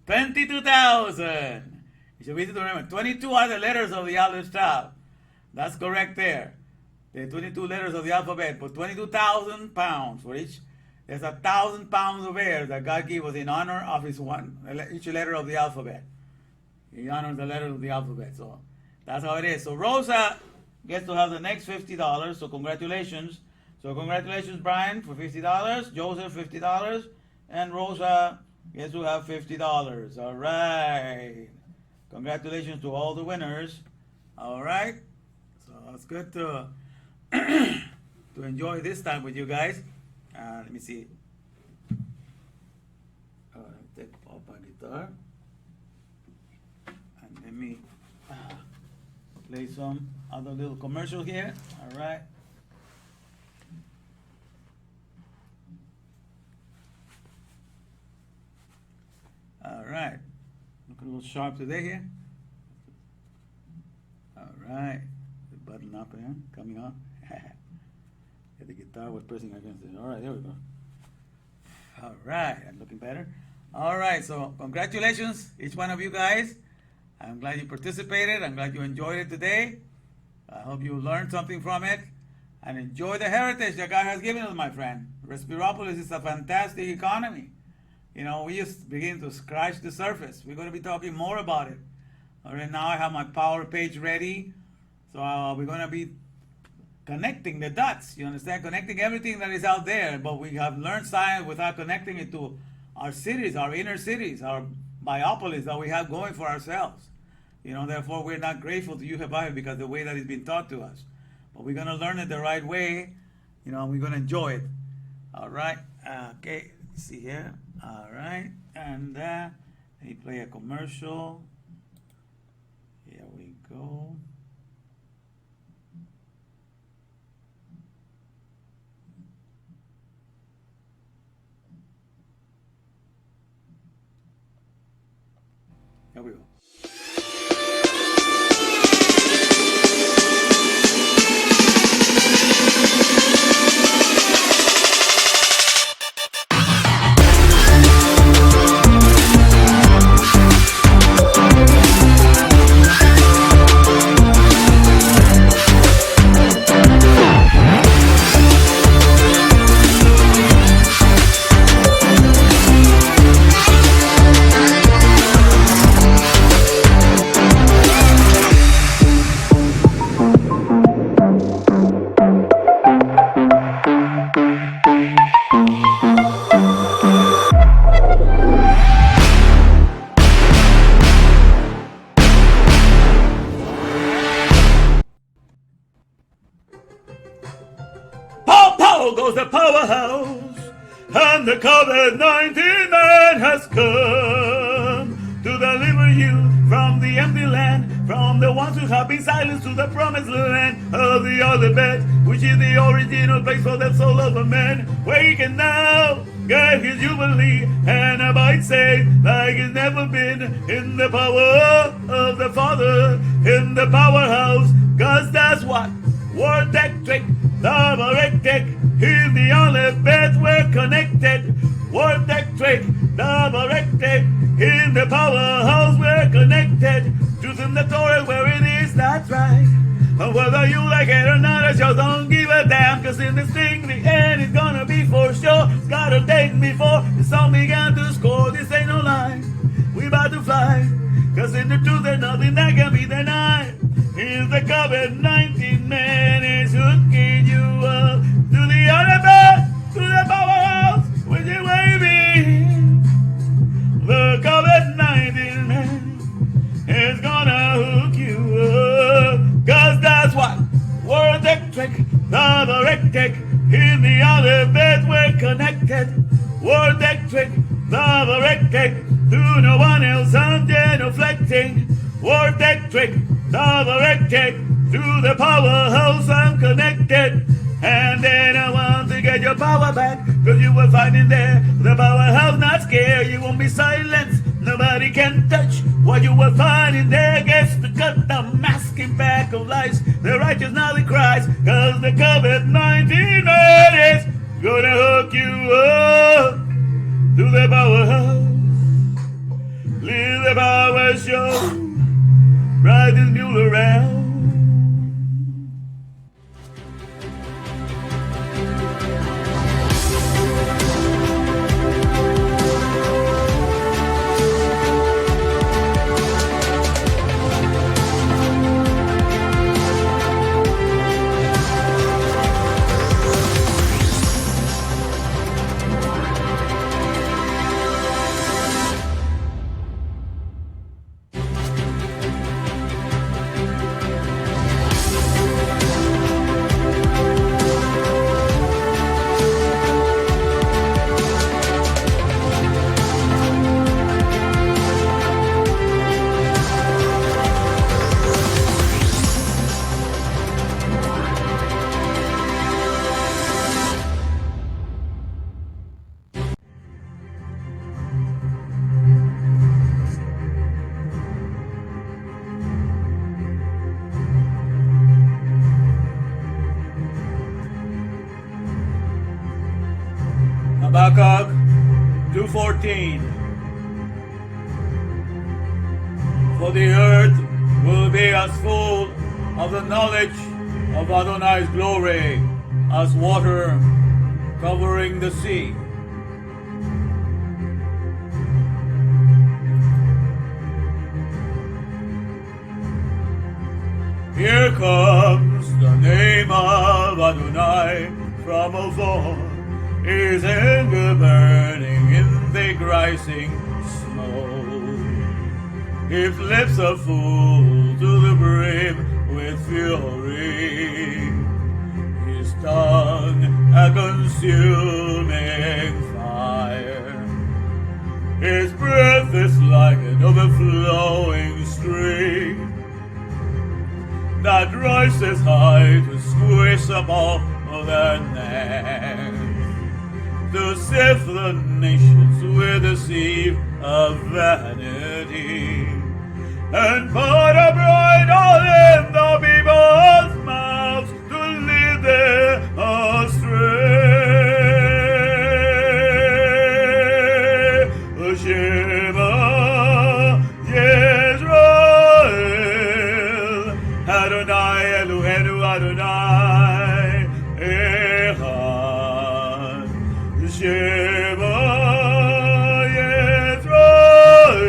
22,000. You should be able to remember. 22 are the letters of the alphabet. That's correct there. The 22 letters of the alphabet, but 22,000 pounds for each. There's 1,000 pounds of air that God gave us in honor of each letter of the alphabet. He honors the letter of the alphabet. So that's how it is. So Rosa gets to have the next $50. So congratulations. So congratulations, Brian, for $50. Joseph, $50. And Rosa gets to have $50. All right. Congratulations to all the winners. All right. So it's good to enjoy this time with you guys. Let me see. Take off my guitar. And let me play some other little commercial here. All right. All right. Look a little sharp today here. All right. The button up here, coming up. The guitar was pressing against it. All right, there we go. All right, I'm looking better. All right, so congratulations, each one of you guys. I'm glad you participated. I'm glad you enjoyed it today. I hope you learned something from it and enjoy the heritage that God has given us, my friend. Respiropolis is a fantastic economy. We just begin to scratch the surface. We're going to be talking more about it. All right, now I have my power page ready. So we're going to be connecting the dots, you understand? Connecting everything that is out there, but we have learned science without connecting it to our cities, our inner cities, our biopolis that we have going for ourselves. Therefore we're not grateful to you, Hawaii, because the way that it's been taught to us. But we're going to learn it the right way, and we're going to enjoy it. All right, okay, let's see here. All right, and let me play a commercial. Here we go. Here we go. Goes the powerhouse, and the COVID-19 man has come to deliver you from the empty land, from the ones who have been silenced to the promised land of the other bed, which is the original place for the soul of a man. Waken now, gave his jubilee, and a might say like it's never been in the power of the Father, in the powerhouse, 'cause that's what Word Electric, Double Electric, is the only best we're connected. Word Electric, Double Electric, in the powerhouse we're connected. Truth in the Torah where it is, that's right. And whether you like it or not, I just don't give a damn. 'Cause in this thing, the end is gonna be for sure. It's got a date before the song began to score. This ain't no lie, we about to fly. 'Cause in the truth, there's nothing that can be denied. Here's the COVID-19 man is hooking you up to the other bed, to the powerhouse, with your waving. The COVID-19 man is gonna hook you up. 'Cause that's what Word Electric, Double Electric, in the other bed we're connected. Word Electric, Double Electric, to no one else I'm genuflecting. Word Electric, Double Electric, to the powerhouse I'm connected. And then I want to get your power back, 'cause you will find in there the powerhouse not scared. You won't be silenced, nobody can touch what you will find in there. Gets to cut the masking back of lies, the righteous now they cries, 'cause the COVID-19 man is gonna hook you up to the powerhouse. Leave the power show, ride this mule around. Habakkuk 2:14. For the earth will be as full of the knowledge of Adonai's glory as water covering the sea. Here comes the name of Adonai from afar, his anger burning in thick rising smoke. His lips are full to the brim with fury, his tongue a consuming fire. His breath is like an overflowing stream that rises high to squish up all the land, to sift the nations with a sieve of vanity, and put a bright oil in the people's mouths to lead them astray. Shema Yisrael, Adonai Eloheinu Adonai Echad. Shema Yisrael,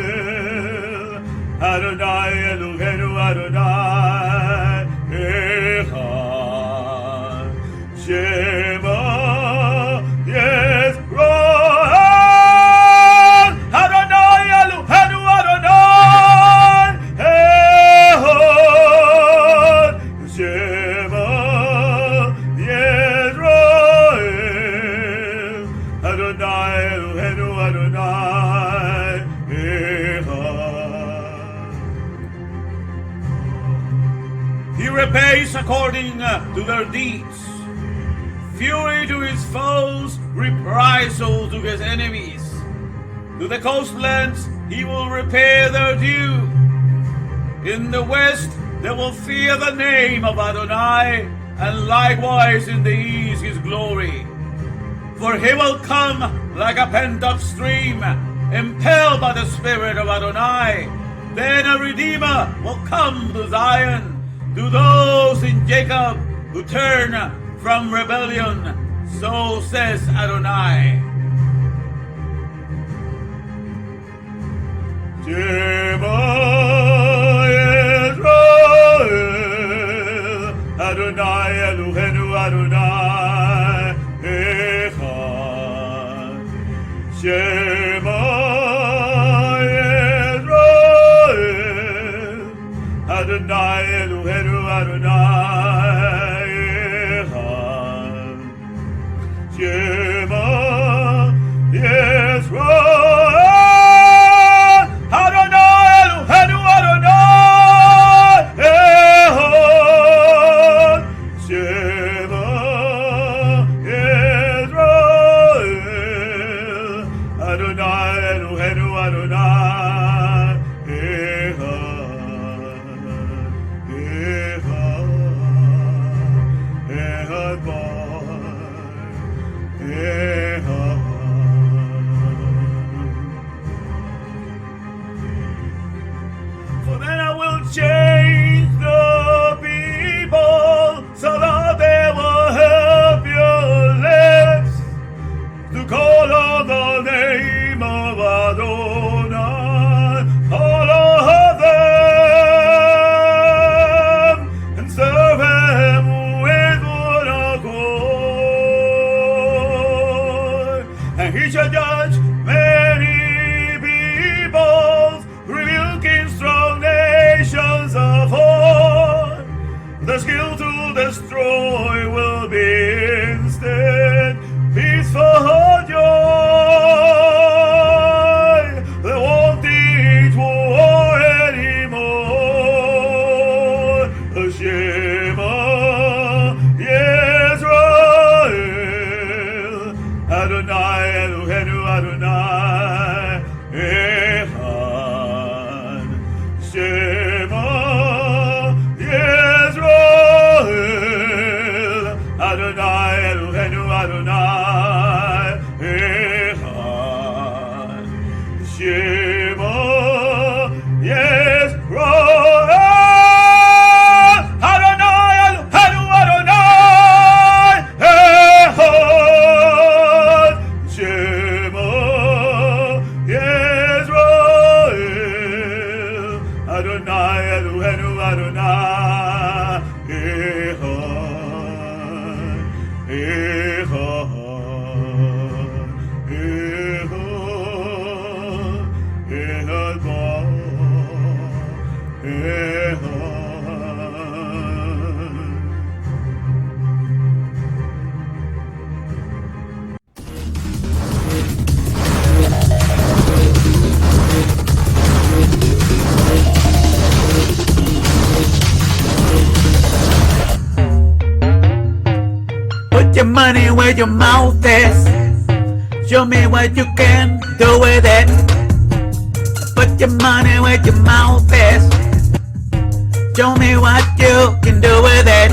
Adonai Eloheinu Adonai Echad. Shema Yisrael, Adonai Eloheinu Adonai Echad. Shema Yisrael, Adonai Eloheinu Adonai Echad. He repays according to their deeds, fury to his foes reprisal to his enemies. To the coastlands he will repay their due. In the west they will fear the name of Adonai, and likewise in the east his glory. For he will come like a pent-up stream, impelled by the Spirit of Adonai. Then a Redeemer will come to Zion, to those in Jacob who turn from rebellion. So says Adonai. Shema Yisrael, Adonai Eloheinu Adonai Echad. Shema Yisrael, Adonai Eloheinu Adonai Echad. Shema Yisrael, Adonai Eloheinu Adonai Echad. Shema Yisrael, Adonai Eloheinu Adonai Echad. Echad Echad. For then I will change the people so that they will help your lips to call on the name of Adonai, all of them, and serve him with one accord. And he shall judge many peoples, rebuking strong nations of old. The skill to destroy will be instead peaceful joy. They won't teach war anymore. Shema Yisrael, Adonai Eloheinu Adonai Echad. Shema Yisrael, Adonai Eloheinu Adonai Echad. Shema Yisrael, Adonai Eloheinu Adonai Echad. Shema Yisrael, Adonai Eloheinu Adonai Echad. Echad. Echad Echad. Put your money where your mouth is. Show me what you can do with it. Put your money where your mouth is. Show me what you can do with it.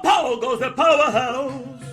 Power goes the powerhouse,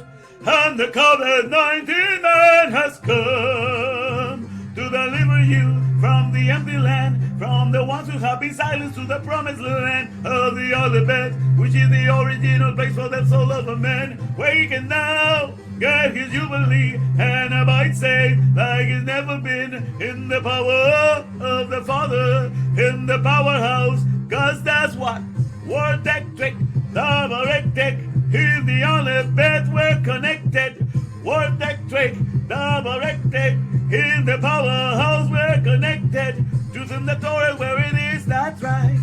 and the COVID-19 man has come to deliver you from the empty land, from the ones who have been silenced to the promised land of the other bed, which is the original place for the soul of a man. Waken now, get his jubilee, and abide safe like it's never been, in the power of the Father, in the powerhouse, cause that's what Word Electric, Double Electric, is the only bed we're connected. Word Electric, Double Electric, in the powerhouse we're connected. Truth in the Torah where it is, that's right.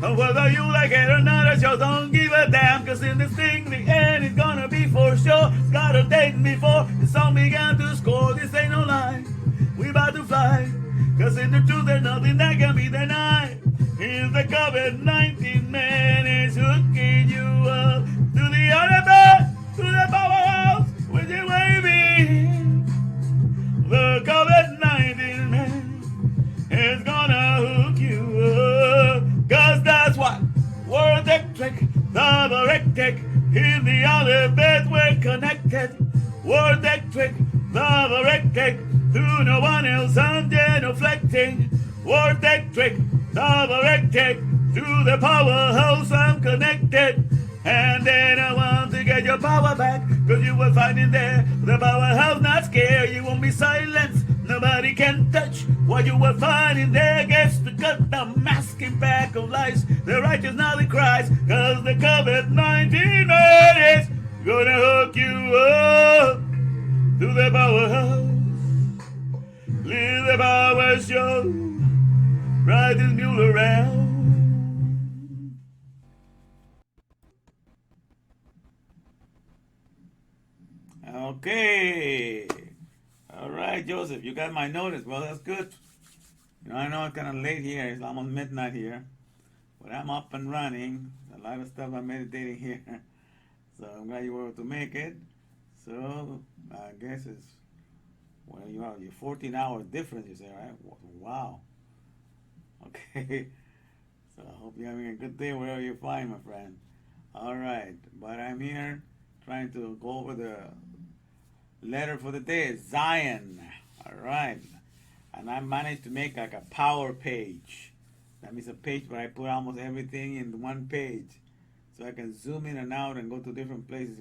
And whether you like it or not, I just don't give a damn. Cause in this thing, the end is gonna be for sure. It's got a date before the song began to score. This ain't no lie, we about to fly. Cause in the truth, there's nothing that can be denied. Here's the COVID-19 man is hooking you up to the other bed, to the powerhouse with your waving. The COVID-19 man is gonna hook you up, cause that's what Word Electric, Double Electric, in the other bed we're connected. Word Electric, Double Electric, to no one else I'm genuflecting. Word Electric, Double Electric, to the powerhouse I'm connected. And then I want to get your power back, cause you will find in there the powerhouse not scared. You won't be silenced, nobody can touch what you will find in there. Gets to cut the masking back of lies, the righteous now they cries, cause the COVID-19 man is gonna hook you up to the powerhouse. Leave the power show, ride this mule around. Okay. All right, Joseph, you got my notice. Well, that's good. You know, I know it's kind of late here. It's almost midnight here. But I'm up and running. A lot of stuff I'm meditating here. So I'm glad you were able to make it. So I guess it's, well, you are, you're 14 hours difference, you say, right? Wow. Okay? So I hope you're having a good day wherever you find, my friend. All right, but I'm here trying to go over the letter for the day, Zion. All right, and I managed to make like a power page. That means a page where I put almost everything in one page, so I can zoom in and out and go to different places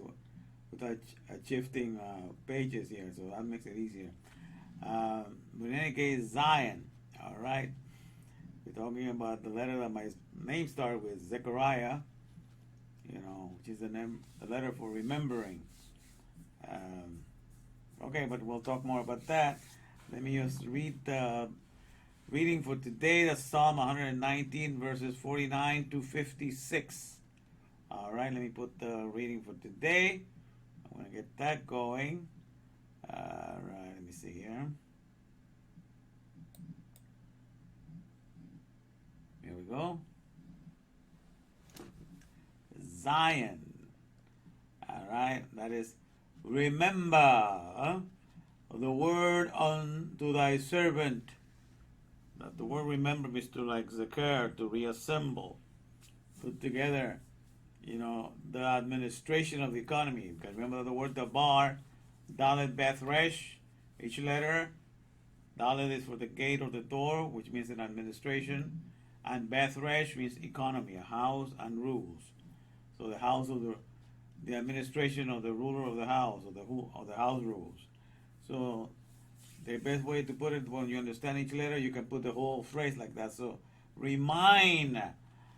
without shifting pages here. So that makes it easier. But in any case, Zion. All right, we're talking about the letter that my name started with, Zechariah. You know, which is the letter for remembering. Okay, but we'll talk more about that. Let me just read the reading for today. That's Psalm 119, verses 49 to 56. All right, let me put the reading for today. I want to get that going. All right, let me see here. Here we go. Zion. All right, that is, remember the word unto thy servant. That the word remember is to like zakar, to reassemble, put together, you know, the administration of the economy. Because remember the word dabar, dalet beth resh, each letter. Dalet is for the gate or the door, which means an administration, and beth resh means economy, a house and rules. So the house of the administration of the ruler of the house, or the house rules. So the best way to put it, when you understand each letter, you can put the whole phrase like that. So remind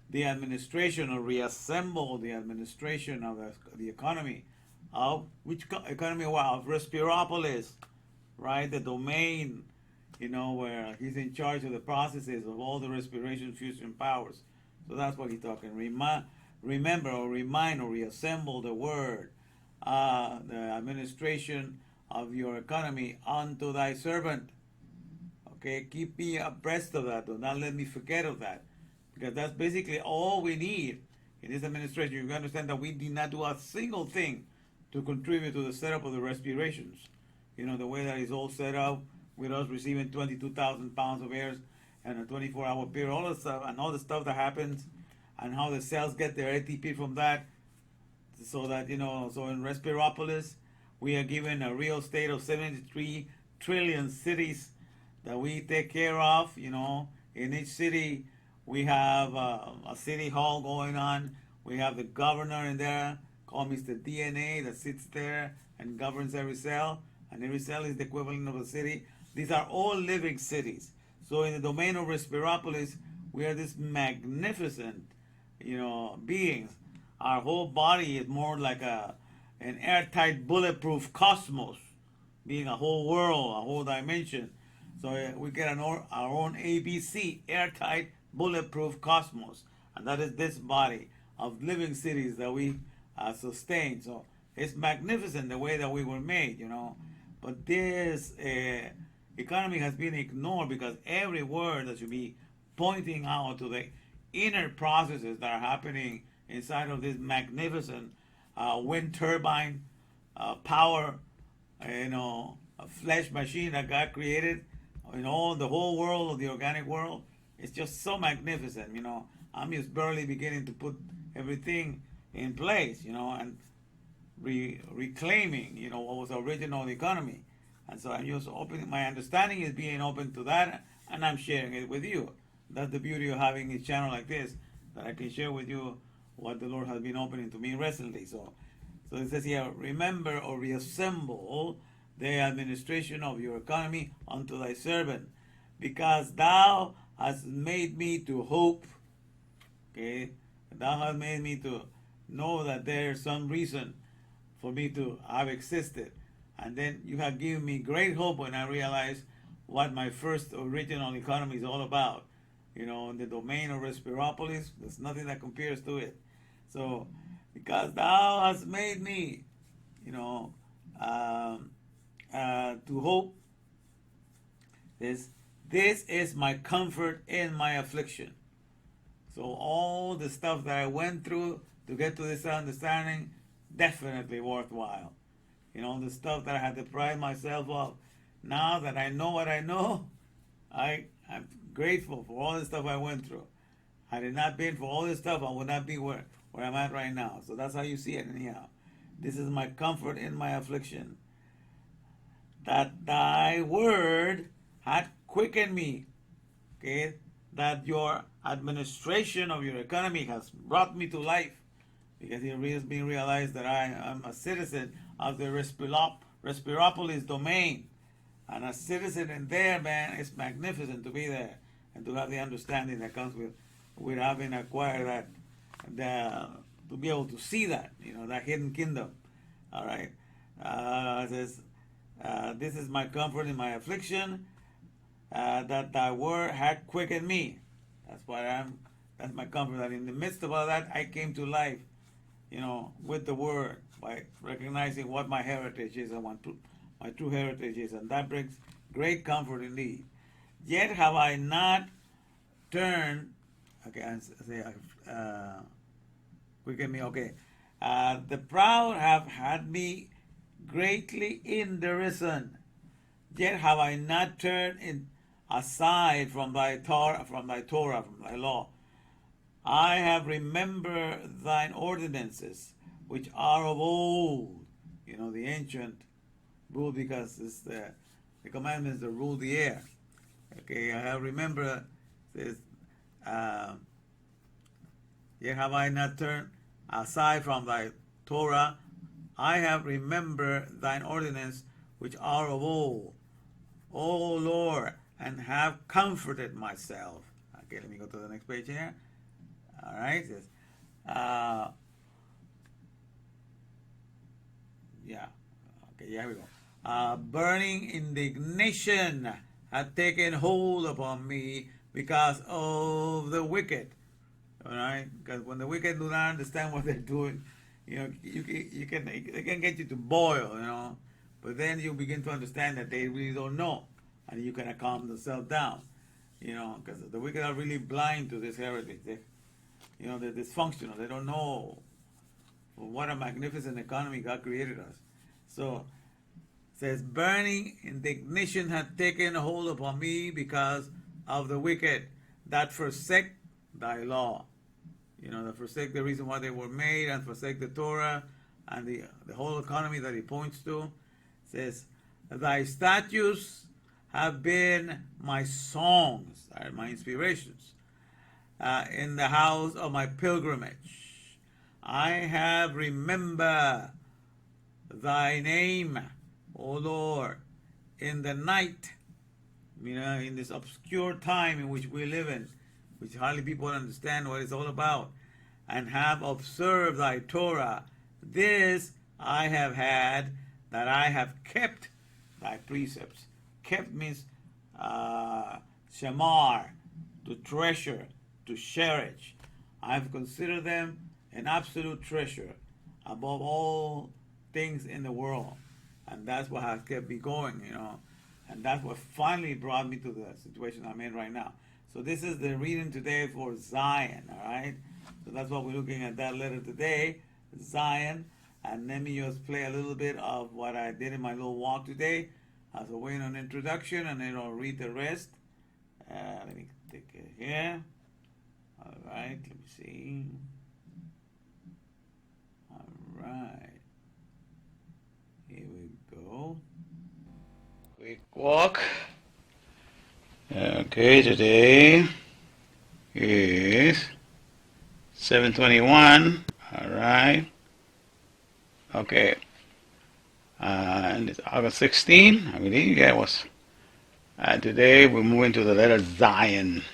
the administration, or reassemble the administration of the economy. Of which economy? Well, of Respiropolis, right? The domain, you know, where he's in charge of the processes of all the respiration fusion powers. So that's what he's talking. Remember or remind or reassemble the word, the administration of your economy unto thy servant. Okay, keep me abreast of that. Do not let me forget of that. Because that's basically all we need in this administration. You understand that we did not do a single thing to contribute to the setup of the respirations. You know, the way that it's all set up, with us receiving 22,000 pounds of air in a 24-hour period, all the stuff, and all the stuff that happens, and how the cells get their ATP from that, so that, you know, so in Respiropolis, we are given a real estate of 73 trillion cities that we take care of. You know, in each city, we have a city hall going on. We have the governor in there, called Mr. DNA, that sits there and governs every cell, and every cell is the equivalent of a city. These are all living cities. So in the domain of Respiropolis, we are this magnificent, you know, beings. Our whole body is more like an airtight, bulletproof cosmos, being a whole world, a whole dimension. So we get our own ABC, airtight, bulletproof cosmos, and that is this body of living cities that we sustain. So it's magnificent the way that we were made, you know. But this economy has been ignored, because every word that should be pointing out to the inner processes that are happening inside of this magnificent wind turbine power, you know, a flesh machine that God created, you know, the whole world of the organic world. It's just so magnificent, you know. I'm just barely beginning to put everything in place, you know, and reclaiming, you know, what was the original economy. And so I'm just opening, my understanding is being open to that, and I'm sharing it with you. That's the beauty of having a channel like this, that I can share with you what the Lord has been opening to me recently. So it says here, remember or reassemble the administration of your economy unto thy servant, because thou hast made me to hope. Okay, thou hast made me to know that there's some reason for me to have existed. And then you have given me great hope when I realized what my first original economy is all about. You know, in the domain of Respiropolis, there's nothing that compares to it. So, because thou hast made me, you know, to hope, this is my comfort in my affliction. So all the stuff that I went through to get to this understanding, definitely worthwhile. You know, the stuff that I had to pride myself of. Now that I know what I know, I I'm grateful for all the stuff I went through. Had it not been for all this stuff, I would not be where I'm at right now. So that's how you see it anyhow. This is my comfort in my affliction, that thy word had quickened me. Okay, that your administration of your economy has brought me to life, because it has been realized that I am a citizen of the Respiropolis domain. And a citizen in there, man, it's magnificent to be there and to have the understanding that comes with having acquired that, to be able to see that, that hidden kingdom. All right. It says, this is my comfort in my affliction, that thy word had quickened me. That's my comfort, that in the midst of all that, I came to life, with the word, by recognizing what my heritage is and what my true heritage is. And that brings great comfort indeed. Yet have I not turned, quicken me, the proud have had me greatly in derision. Yet have I not turned aside from thy Torah, from thy law. I have remembered thine ordinances, which are of old. The ancient rule, because it's the commandments that rule the air. Okay, I have remembered this. Yet have I not turned aside from thy Torah. I have remembered thine ordinances, which are of old, O Lord, and have comforted myself. Okay, let me go to the next page here. All right, it says, here we go. Burning indignation had taken hold upon me because of the wicked. All right, because when the wicked do not understand what they're doing, they can get you to boil, but then you begin to understand that they really don't know, and you can calm themselves down, because the wicked are really blind to this heritage. They're dysfunctional. They don't know what a magnificent economy God created us. So it says, burning indignation had taken hold upon me because of the wicked that forsake thy law. That forsake the reason why they were made, and forsake the Torah and the whole economy that he points to. It says, thy statutes have been my songs, my inspirations, in the house of my pilgrimage. I have remembered thy name, O Lord, in the night, in this obscure time in which we live in, which hardly people understand what it's all about, and have observed thy Torah. This I have had, that I have kept thy precepts. Kept means shamar, to treasure, to cherish. I have considered them an absolute treasure above all things in the world. And that's what has kept me going, and that's what finally brought me to the situation I'm in right now. So this is the reading today for Zion, all right? So that's what we're looking at, that letter today, Zion. And let me just play a little bit of what I did in my little walk today as a way of an introduction, and then I'll read the rest. Let me take it here. All right, let me see. All right. Here we go. Quick walk. Okay, today is 7/21. All right. Okay. And it's August 16, I believe. Yeah, it was. Today we're moving to the letter Zion.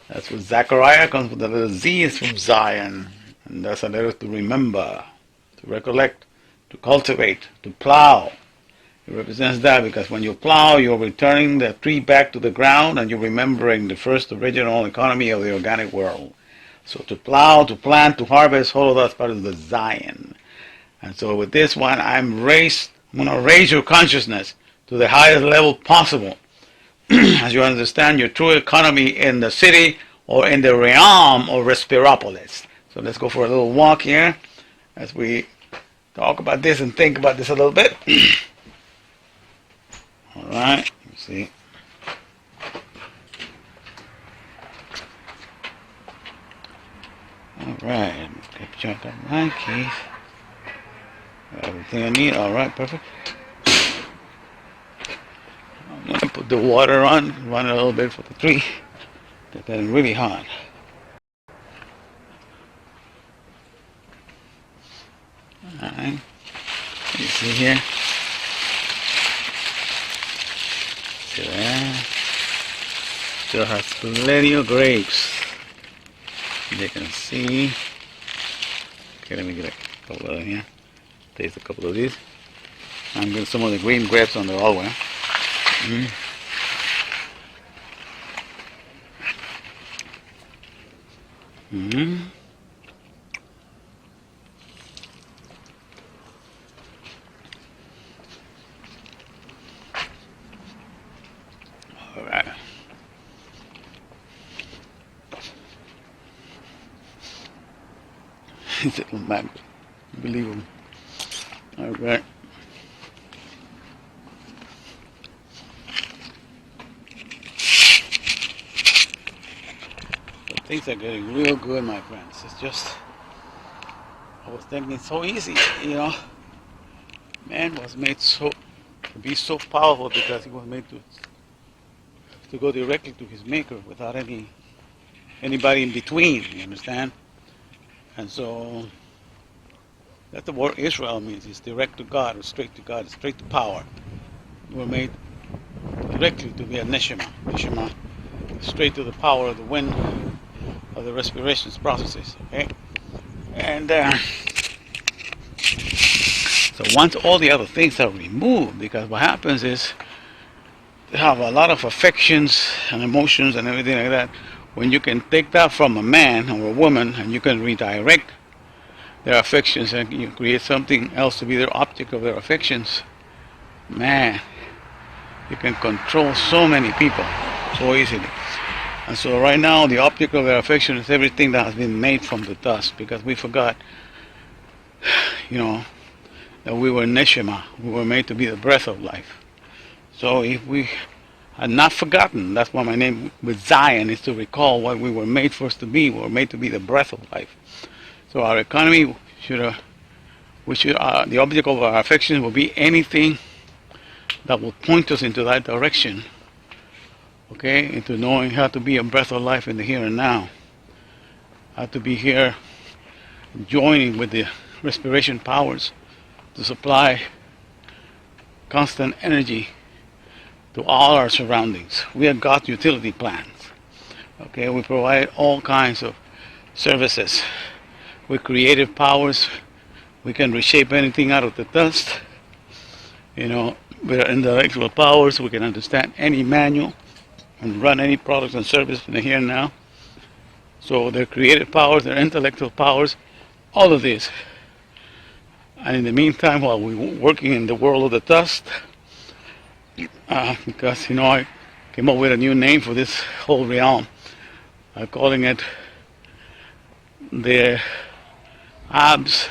That's what Zechariah comes with. The letter Z is from Zion. And that's a letter to remember, to recollect, to cultivate, to plow. It represents that, because when you plow, you're returning the tree back to the ground, and you're remembering the first original economy of the organic world. So to plow, to plant, to harvest, all of that's part of the Zion. And so with this one, I'm going to raise your consciousness to the highest level possible as you understand your true economy in the city or in the realm of Respiropolis. So let's go for a little walk here as we talk about this and think about this a little bit. All right, you see. Alright, capture that my keys. Everything I need, alright, perfect. I'm gonna put the water on, run a little bit for the tree. Get that really hot. Alright, you see here? See that? Still has plenty of grapes. You can see. Okay, let me get a couple of them here. Taste a couple of these. I'm getting some of the green grapes on the other one. All right. He's a mango. Unbelievable. All right. So things are getting real good, my friends. It's just, I was thinking it's so easy, you know. Man was made to be so powerful because he was made to go directly to his maker without anybody in between, you understand? And so that's the word Israel means. It's direct to God, or straight to God, straight to power. We were made directly to be a neshama. Neshama, straight to the power of the wind, of the respiration processes. Okay, and so once all the other things are removed, because what happens is they have a lot of affections and emotions and everything like that. When you can take that from a man or a woman and you can redirect their affections and you create something else to be their object of their affections, man, you can control so many people so easily. And so right now the object of their affection is everything that has been made from the dust, because we forgot, you know, that we were neshama, we were made to be the breath of life. So if we had not forgotten, that's why my name with Zion is to recall what we were made for us to be. We were made to be the breath of life. So our economy the object of our affection will be anything that will point us into that direction. Okay, into knowing how to be a breath of life in the here and now. How to be here joining with the respiration powers to supply constant energy to all our surroundings. We have got utility plans. Okay, we provide all kinds of services. With creative powers, we can reshape anything out of the dust. You know, with our intellectual powers, we can understand any manual and run any product and service in the here and now. So their creative powers, their intellectual powers, all of this. And in the meantime, while we're working in the world of the dust, because, you know, I came up with a new name for this whole realm. I'm calling it the Abs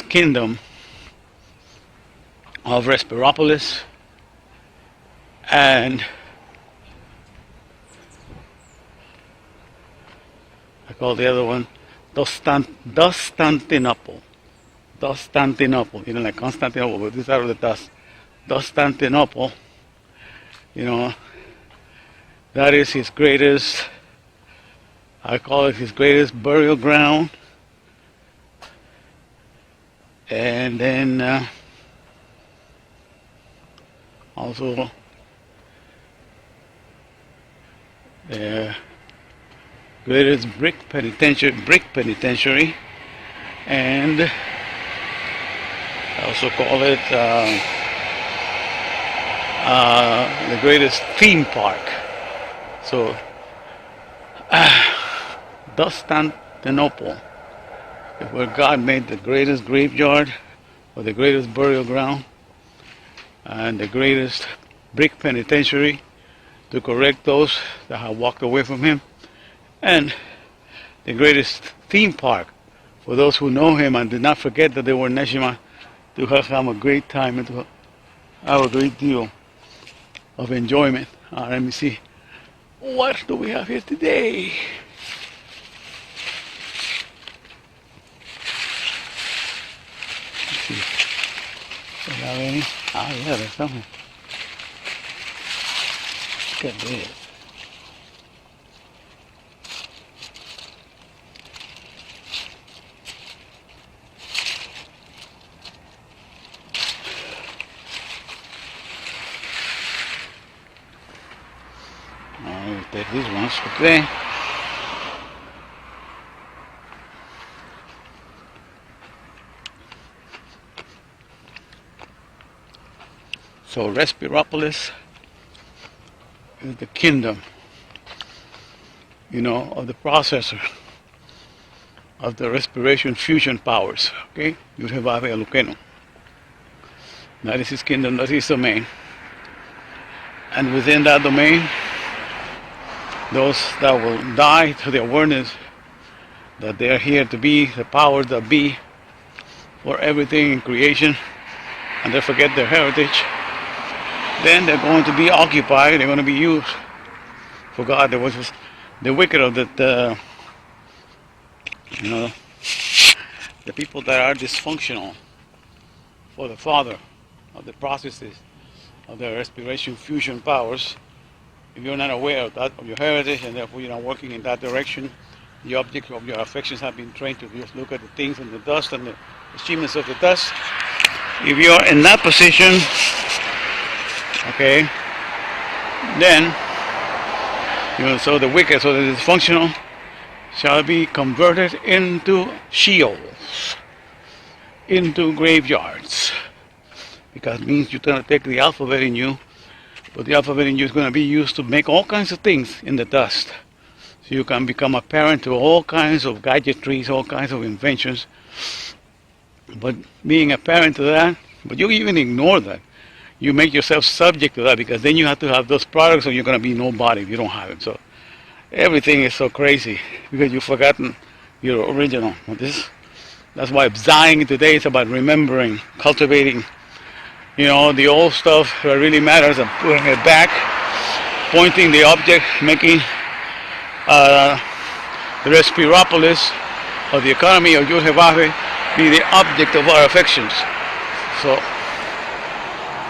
Kingdom of Respiropolis, and I call the other one Dustantinople. Dustantinople, you know, like Constantinople, but this out of the dust. Dustantinople, you know, that is his greatest, I call it his greatest burial ground. And then also the greatest brick penitentiary, and I also call it the greatest theme park. So, Dustantinople, where God made the greatest graveyard, or the greatest burial ground, and the greatest brick penitentiary to correct those that have walked away from Him, and the greatest theme park for those who know Him and did not forget that they were Neshama, to have a great time and to have a great deal of enjoyment. Let me see. What do we have here today? have any? Oh yeah, there's something. Look at this. I'll take these ones, okay? So Respiropolis is the kingdom, of the processor of the respiration fusion powers, okay? Yudhevave Alukenu. That is his kingdom, that is his domain. And within that domain, those that will die to the awareness that they are here to be the powers that be for everything in creation, and they forget their heritage, then they're going to be occupied, they're going to be used for God. There was the wicked of the people that are dysfunctional for the father of the processes of the respiration fusion powers. If you're not aware of that, of your heritage, and therefore you're not working in that direction, the object of your affections have been trained to just look at the things in the dust and the achievements of the dust. If you're in that position, okay, then, so the wicked, so the dysfunctional, shall be converted into Sheols, into graveyards, because it means you're going to take the alphabet in you, but the alphabet in you is going to be used to make all kinds of things in the dust. So you can become a parent to all kinds of gadgetries, all kinds of inventions. But being a parent to that, but you even ignore that. You make yourself subject to that, because then you have to have those products, or you're going to be nobody if you don't have it. So everything is so crazy because you've forgotten your original. That's why Zion today is about remembering, cultivating, the old stuff that really matters, and putting it back, pointing the object, making the Respiropolis of the economy of Yudhevave be the object of our affections. So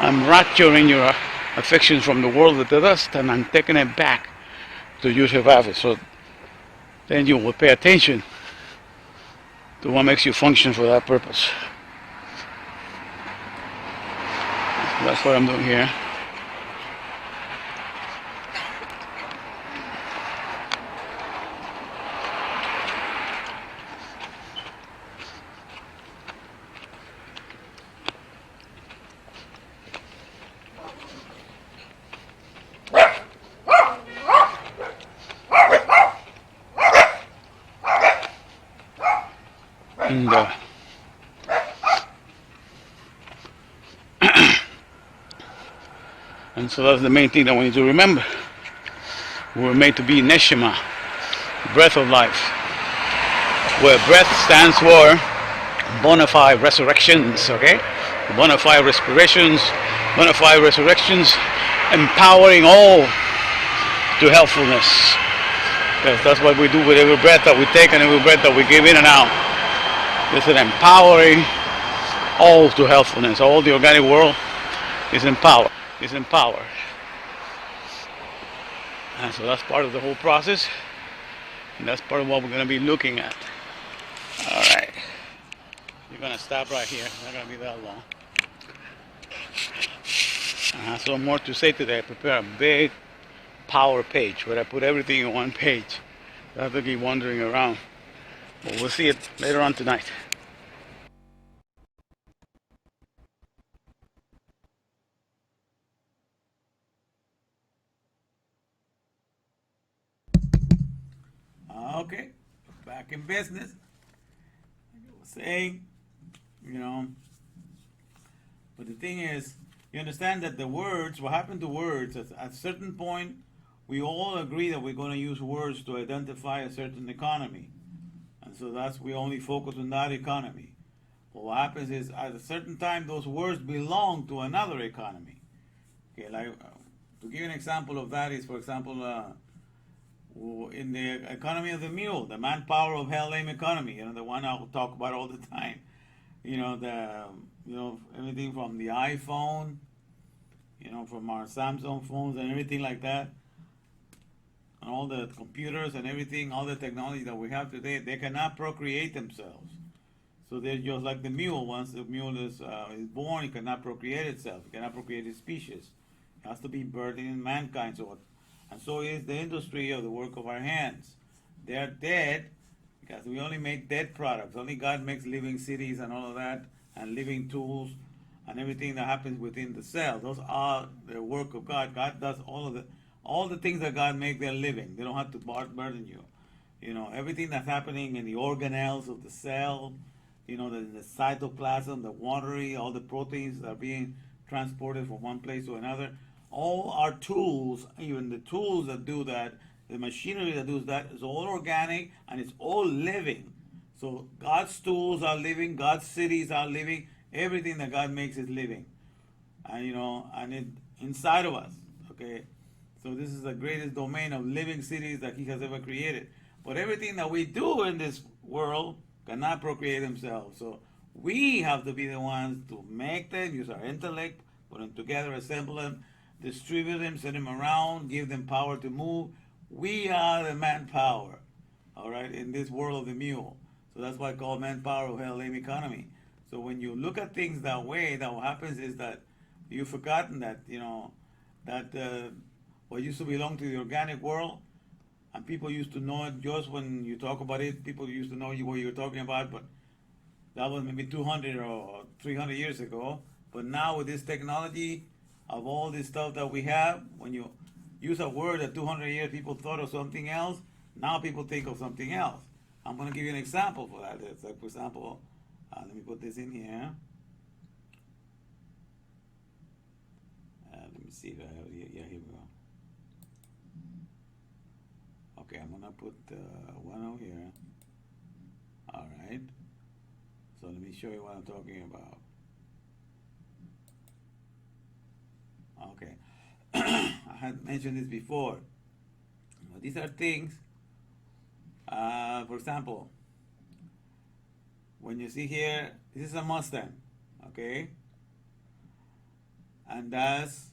I'm rapturing your affections from the world of the dust, and I'm taking it back to Yudhevave. So then you will pay attention to what makes you function for that purpose. That's what I'm doing here. And so that's the main thing that we need to remember. We were made to be Neshama, breath of life, where breath stands for bona fide resurrections, okay? Bona fide respirations, bona fide resurrections, empowering all to healthfulness. Because that's what we do with every breath that we take and every breath that we give in and out. It's an empowering all to healthfulness. All the organic world is empowered. And so that's part of the whole process, and that's part of what we're going to be looking at. All right, you're going to stop right here. It's not going to be that long. I have so more to say today. I prepare a big power page where I put everything in one page. I have to keep wandering around, but we'll see it later on tonight. Okay, back in business. Like I was saying, but the thing is, you understand that the words, what happened to words, at a certain point, we all agree that we're going to use words to identify a certain economy. And so we only focus on that economy. But what happens is, at a certain time, those words belong to another economy. Okay, like, to give you an example of that is, for example, in the economy of the mule, the manpower of hell lame economy, the one I'll talk about all the time. you know, everything from the iPhone, you know, from our Samsung phones and everything like that, and all the computers and everything, all the technology that we have today, they cannot procreate themselves. So they're just like the mule. Once the mule is born, it cannot procreate itself. It cannot procreate its species. It has to be birthed in mankind. And so is the industry of the work of our hands. They are dead because we only make dead products. Only God makes living cities and all of that, and living tools and everything that happens within the cell. Those are the work of God. God does all the things that God makes. They're living. They don't have to burden you. You know, everything that's happening in the organelles of the cell, you know, the cytoplasm, the watery, all the proteins that are being transported from one place to another. All our tools, even the tools that do that, the machinery that does that, is all organic and it's all living. So God's tools are living, God's cities are living, everything that God makes is living. And you know, and it inside of us. Okay. So this is the greatest domain of living cities that He has ever created. But everything that we do in this world cannot procreate themselves. So we have to be the ones to make them, use our intellect, put them together, assemble them, distribute them, send them around, give them power to move. We are the manpower, all right, in this world of the mule. So that's why I call manpower of hell lame economy. So when you look at things that way, that what happens is that you've forgotten that, you know, that what used to belong to the organic world, and people used to know it just when you talk about it, people used to know what you're talking about, but that was maybe 200 or 300 years ago. But now with this technology of all this stuff that we have, when you use a word that 200 years people thought of something else, now people think of something else. I'm going to give you an example for that. It's like, for example, let me put this in here. Let me see if I have it. Yeah, here we go. Okay, I'm going to put one over here. All right. So let me show you what I'm talking about. Okay. I had mentioned this before. These are things, for example, when you see here, this is a Mustang, okay? And that's,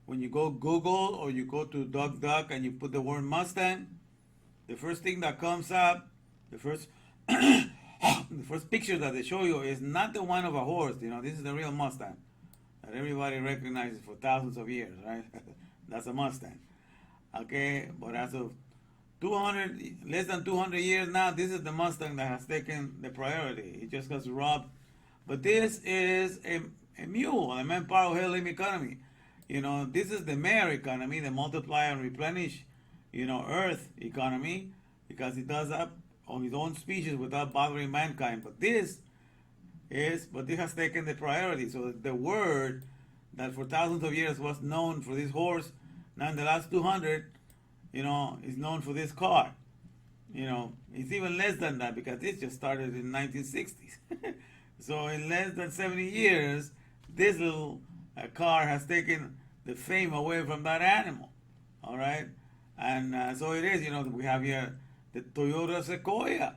when you go Google or you go to DuckDuck and you put the word Mustang, the first thing that comes up, the first the first picture that they show you is not the one of a horse. You know, this is the real Mustang that everybody recognizes for thousands of years, right? That's a Mustang. Okay, but as of less than 200 years now, this is the Mustang that has taken the priority. It just got robbed. But this is a mule, a manpower of hell lame economy. You know, this is the mare economy, the multiply and replenish, you know, earth economy, because it does that on his own species without bothering mankind. But this has taken the priority. So the word that for thousands of years was known for this horse, now in the last 200, you know, is known for this car. You know, it's even less than that because this just started in the 1960s. So in less than 70 years, this little car has taken the fame away from that animal. All right? And so it is, you know, we have here the Toyota Sequoia.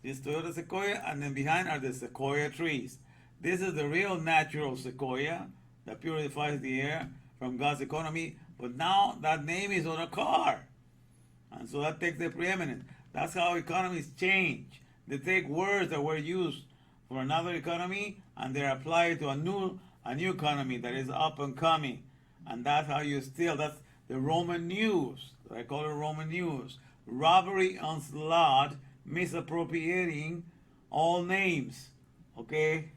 This Toyota Sequoia, and then behind are the Sequoia trees. This is the real natural Sequoia that purifies the air from God's economy, but now that name is on a car. And so that takes the preeminence. That's how economies change. They take words that were used for another economy and they're applied to a new economy that is up and coming. And that's how you steal. That's the Roman news. I call it Roman news. Robbery, onslaught, misappropriating all names. Okay?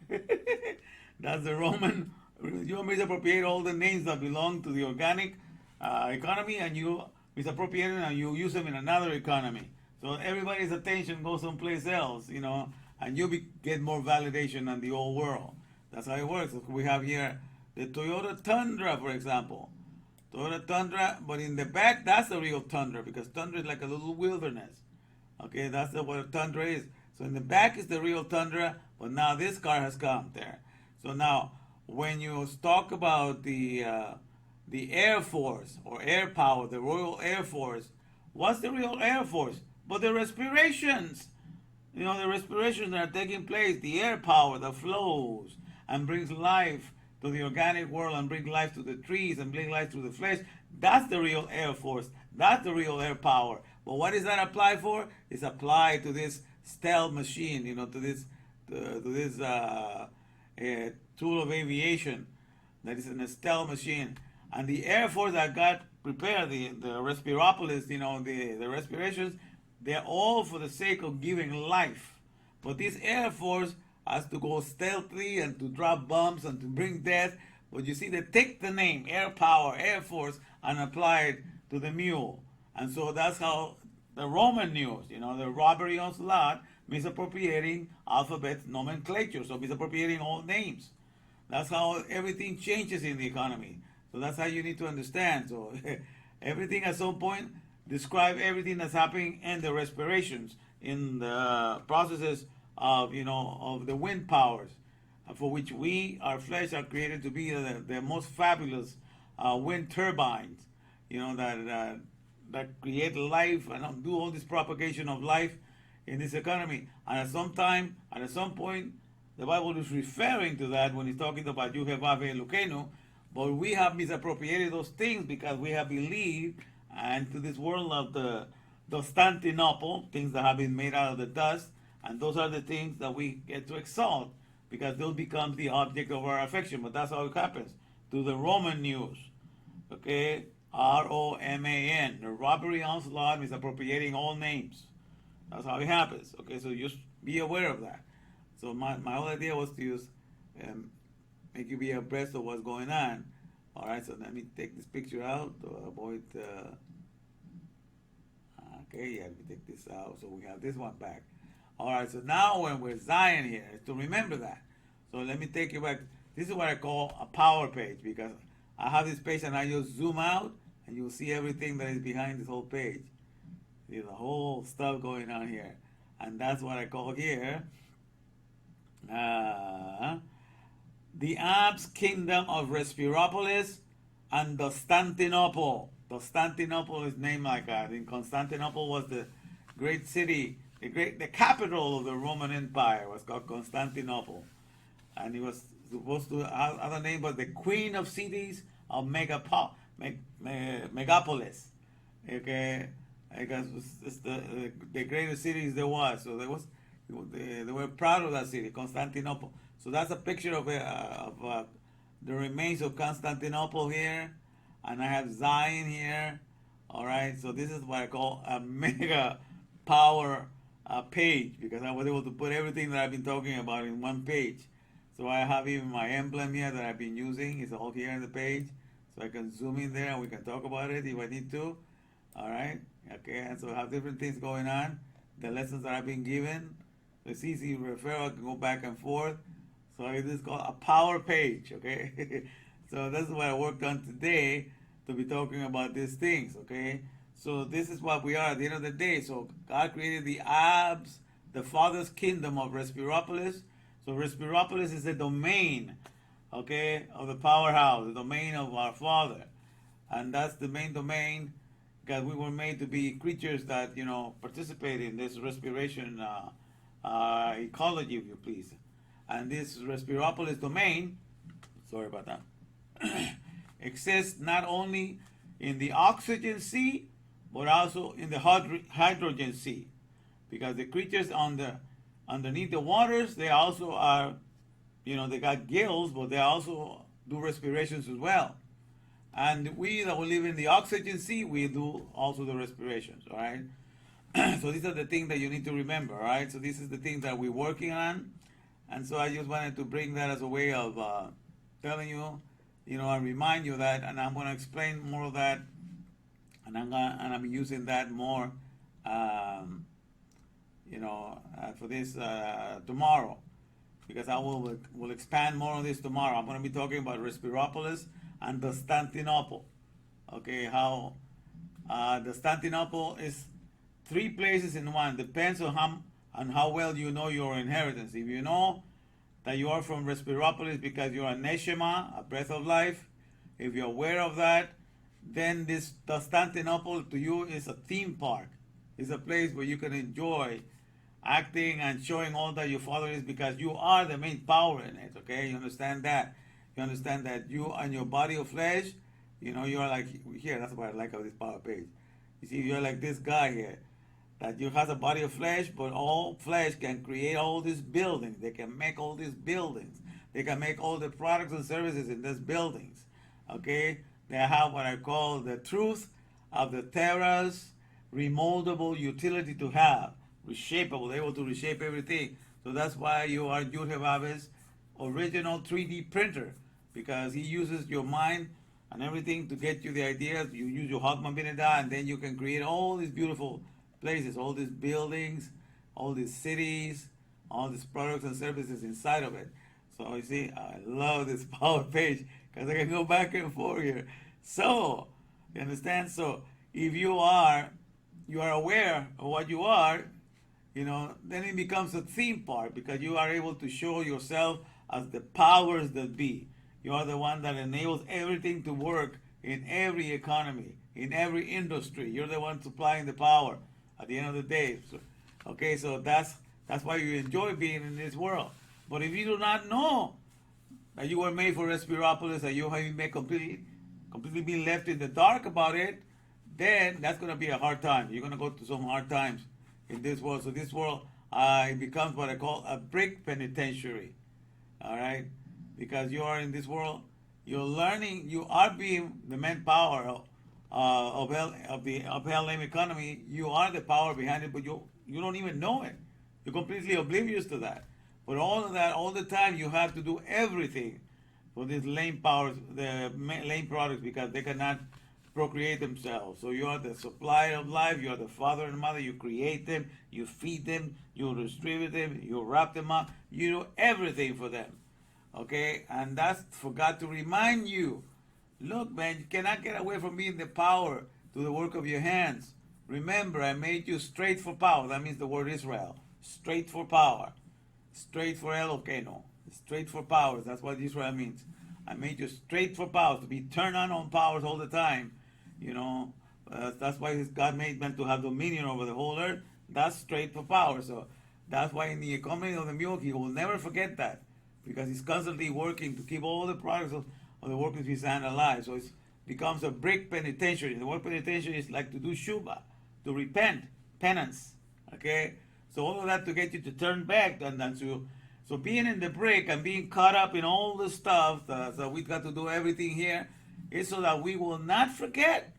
That's the Roman. You misappropriate all the names that belong to the organic economy, and you misappropriate them and you use them in another economy. So everybody's attention goes someplace else, you know, and you get more validation than the old world. That's how it works. We have here the Toyota Tundra, for example. Toyota Tundra, but in the back, that's the real Tundra, because Tundra is like a little wilderness. Okay, that's what a Tundra is. So in the back is the real Tundra, but now this car has come there. So now, when you talk about the Air Force or air power, the Royal Air Force, what's the real Air Force? But the respirations. You know, the respirations that are taking place, the air power that flows and brings life to the organic world and brings life to the trees and brings life to the flesh, that's the real air force. That's the real air power. But what is that applied for? It's applied to this stealth machine, you know, to this tool of aviation that is an stealth machine. And the air force that God prepared, the respiropolis, you know, the respirations, they're all for the sake of giving life. But this air force has to go stealthily and to drop bombs and to bring death. But you see, they take the name air power, air force, and apply it to the mule. And so that's how the Roman news, you know, the robbery on slot, misappropriating alphabet nomenclature, so misappropriating all names. That's how everything changes in the economy. So that's how you need to understand. So everything at some point describe everything that's happening in the respirations, in the processes of, you know, of the wind powers, for which we, our flesh, are created to be the most fabulous wind turbines, you know, that create life and do all this propagation of life in this economy. And at some point, the Bible is referring to that when it's talking about Yuhevave Elokeinu, but we have misappropriated those things because we have believed and to this world of the Constantinople, things that have been made out of the dust, and those are the things that we get to exalt because those become the object of our affection. But that's how it happens to the Roman news. Okay, ROMAN, the robbery onslaught, misappropriating all names. That's how it happens. Okay, so just be aware of that. So my whole idea was to use make you be abreast of what's going on. All right, so let me take this picture out to avoid. Okay, yeah, let me take this out so we have this one back. All right, so now when we're Zion here, to remember that. So let me take you back. This is what I call a power page because I have this page and I just zoom out and you'll see everything that is behind this whole page. There's a whole stuff going on here. And that's what I call here the Abs Kingdom of Respiropolis and Constantinople. Constantinople is named like that. In Constantinople was the great city, the capital of the Roman Empire was called Constantinople. And it was supposed to, other name was the Queen of Cities of Megapolis. Okay, because it's the greatest cities there was. So they were proud of that city, Constantinople. So that's a picture of the remains of Constantinople here, and I have Zion here. All right, so this is what I call a mega power page because I was able to put everything that I've been talking about in one page. So I have even my emblem here that I've been using. It's all here on the page, so I can zoom in there and we can talk about it if I need to. All right, okay, and so I have different things going on. The lessons that I've been given. It's easy referral, I can go back and forth. So it is called a power page, okay? So that's what I worked on today to be talking about these things, okay? So this is what we are at the end of the day. So God created the Abs, the Father's kingdom of Respiropolis. So Respiropolis is the domain, okay, of the powerhouse, the domain of our Father. And that's the main domain because we were made to be creatures that, you know, participate in this respiration ecology, if you please. And this Respiropolis domain, sorry about that, exists not only in the oxygen sea, but also in the hydrogen sea. Because the creatures underneath the waters, they also are, you know, they got gills, but they also do respirations as well. And we that will live in the oxygen sea, we do also the respirations, all right? So these are the things that you need to remember, all right? So this is the things that we're working on. And so I just wanted to bring that as a way of telling you, you know, and remind you that, and I'm going to explain more of that, and I'm using that more, you know, for this tomorrow, because I will expand more on this tomorrow. I'm going to be talking about Respiropolis and Constantinople. Okay, how Constantinople is 3 places in one. Depends on how well you know your inheritance. If you know that you are from Respiropolis because you are a neshama, a breath of life, if you're aware of that, then this Constantinople to you is a theme park. It's a place where you can enjoy acting and showing all that your Father is, because you are the main power in it. Okay, you understand that? You understand that you and your body of flesh, you know, you are like here. That's what I like of this power page. You see, you're like this guy here, that you has a body of flesh, but all flesh can create all these buildings. They can make all these buildings. They can make all the products and services in these buildings. Okay, they have what I call the truth of the Terra's remoldable utility to have, reshapeable, able to reshape everything. So that's why you are Yud-Heh-Vav's original 3D printer, because he uses your mind and everything to get you the ideas. You use your Hagman Bineda, and then you can create all these beautiful places, all these buildings, all these cities, all these products and services inside of it. So you see, I love this power page because I can go back and forth here. So, you understand? So if you are aware of what you are, you know, then it becomes a theme park, because you are able to show yourself as the powers that be. You are the one that enables everything to work in every economy, in every industry. You're the one supplying the power at the end of the day. So, okay, so that's why you enjoy being in this world. But if you do not know that you were made for Respiropolis, that you have been completely been left in the dark about it, then that's going to be a hard time. You're going to go through some hard times in this world. So this world, it becomes what I call a brick penitentiary. All right? Because you are in this world, you're learning, you are being the manpower of the LM economy. You are the power behind it, but you don't even know it. You're completely oblivious to that. But all of that, all the time, you have to do everything for these lame powers, the lame products, because they cannot procreate themselves. So you are the supplier of life, you are the father and mother, you create them, you feed them, you distribute them, you wrap them up, you do everything for them. Okay, and that's for God to remind you, look, man, you cannot get away from being the power to the work of your hands. Remember, I made you straight for power. That means the word Israel. Straight for power. Straight for Elokeinu. Straight for powers. That's what Israel means. I made you straight for powers, to be turned on powers all the time. You know, that's why God made men to have dominion over the whole earth. That's straight for power. So that's why in the economy of the Miyok, he will never forget that, because he's constantly working to keep all the products of the workers of his hand alive. So it becomes a brick penitentiary. The word penitentiary is like to do shuba, to repent, penance. Okay? So all of that to get you to turn back. And so being in the brick and being caught up in all the stuff, so we've got to do everything here, is so that we will not forget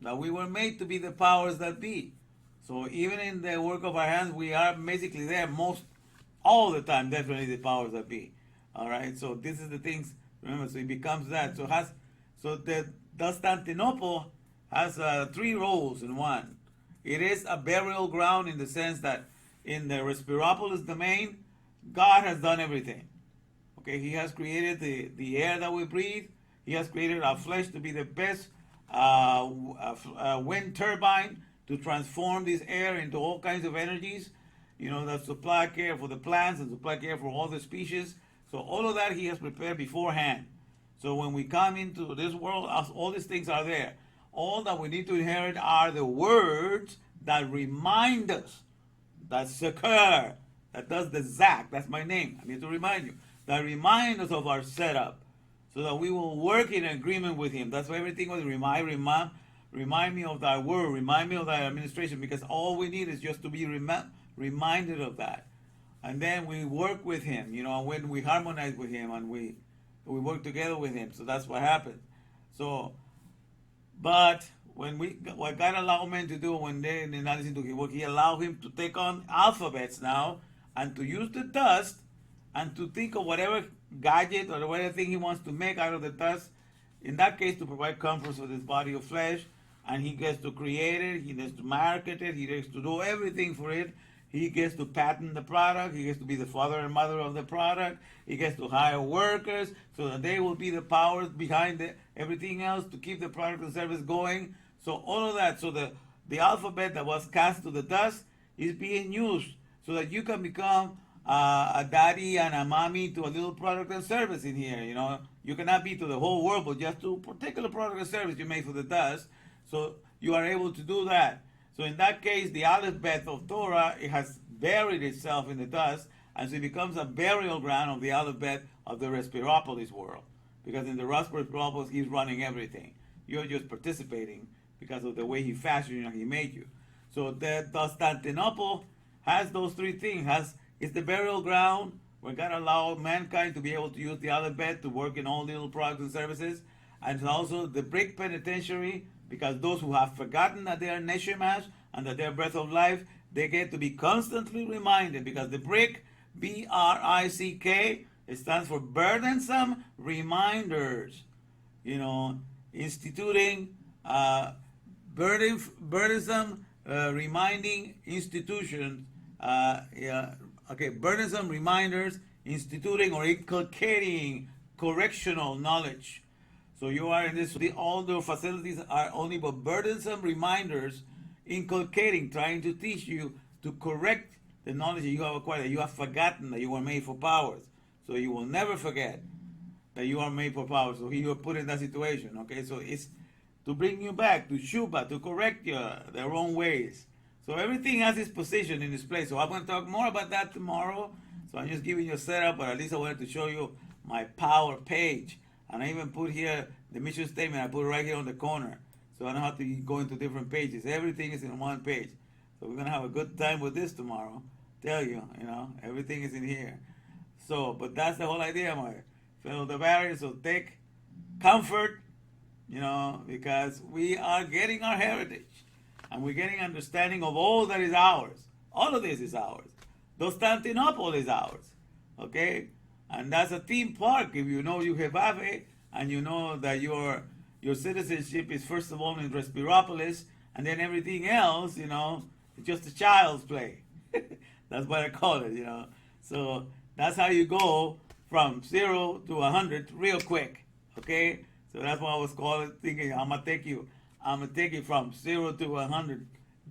that we were made to be the powers that be. So even in the work of our hands, we are basically there all the time, definitely the powers that be. All right, so this is the things. Remember, so it becomes that. So the Constantinople has 3 roles in one. It is a burial ground in the sense that in the Respiropolis domain, God has done everything. Okay, He has created the air that we breathe. He has created our flesh to be the best wind turbine to transform this air into all kinds of energies. You know, that supply care for the plants and supply care for all the species. So all of that He has prepared beforehand. So when we come into this world, all these things are there. All that we need to inherit are the words that remind us, that Sekar, that does the Zak, that's my name, I need to remind you, that remind us of our setup, so that we will work in agreement with Him. That's why everything was remind me of Thy word, remind me of Thy administration, because all we need is just to be reminded of that. And then we work with Him, you know, when we harmonize with Him and we work together with Him. So that's what happens. So, but what God allowed men to do when they did not listen to His work, He allowed him to take on alphabets now and to use the dust and to think of whatever gadget or whatever thing He wants to make out of the dust. In that case, to provide comfort for this body of flesh, and He gets to create it, He gets to market it, He gets to do everything for it. He gets to patent the product. He gets to be the father and mother of the product. He gets to hire workers so that they will be the powers behind everything else to keep the product and service going. So all of that. So the alphabet that was cast to the dust is being used so that you can become a daddy and a mommy to a little product and service in here. You know, you cannot be to the whole world, but just to a particular product and service you make for the dust. So you are able to do that. So in that case, the alphabet of Torah, it has buried itself in the dust, and so it becomes a burial ground of the alphabet of the Respiropolis world. Because in the Respiropolis, he's running everything. You're just participating because of the way he fashioned you and he made you. So the Constantinople has those three things. It's the burial ground. We're going to allow mankind to be able to use the alphabet to work in all the little products and services. And it's also the brick penitentiary, because those who have forgotten that they are Neshamash and that they are breath of life, they get to be constantly reminded, because the brick, B-R-I-C-K, it stands for burdensome reminders. Instituting burdensome reminding institutions. Burdensome reminders, instituting or inculcating correctional knowledge. So you are in this. All the facilities are only but burdensome reminders, inculcating, trying to teach you to correct the knowledge that you have acquired, that you have forgotten that you were made for powers. So you will never forget that you are made for power. So you are put in that situation. Okay, so it's to bring you back to Shuba, to correct their wrong ways. So everything has its position in its place. So I'm going to talk more about that tomorrow. So I'm just giving you a setup, but at least I wanted to show you my power page. And I even put here the mission statement. I put it right here on the corner, so I don't have to go into different pages. Everything is in one page. So we're going to have a good time with this tomorrow. Tell you, everything is in here. So, but that's the whole idea, my fellow Tabarians. So take comfort, because we are getting our heritage. And we're getting understanding of all that is ours. All of this is ours. Constantinople is ours. Okay? And that's a theme park. If you know you have Ave, and you know that your citizenship is first of all in Respiropolis, and then everything else, it's just a child's play. That's what I call it, So that's how you go from 0 to 100 real quick. Okay? So that's what I was thinking. I'm gonna take you from 0 to 100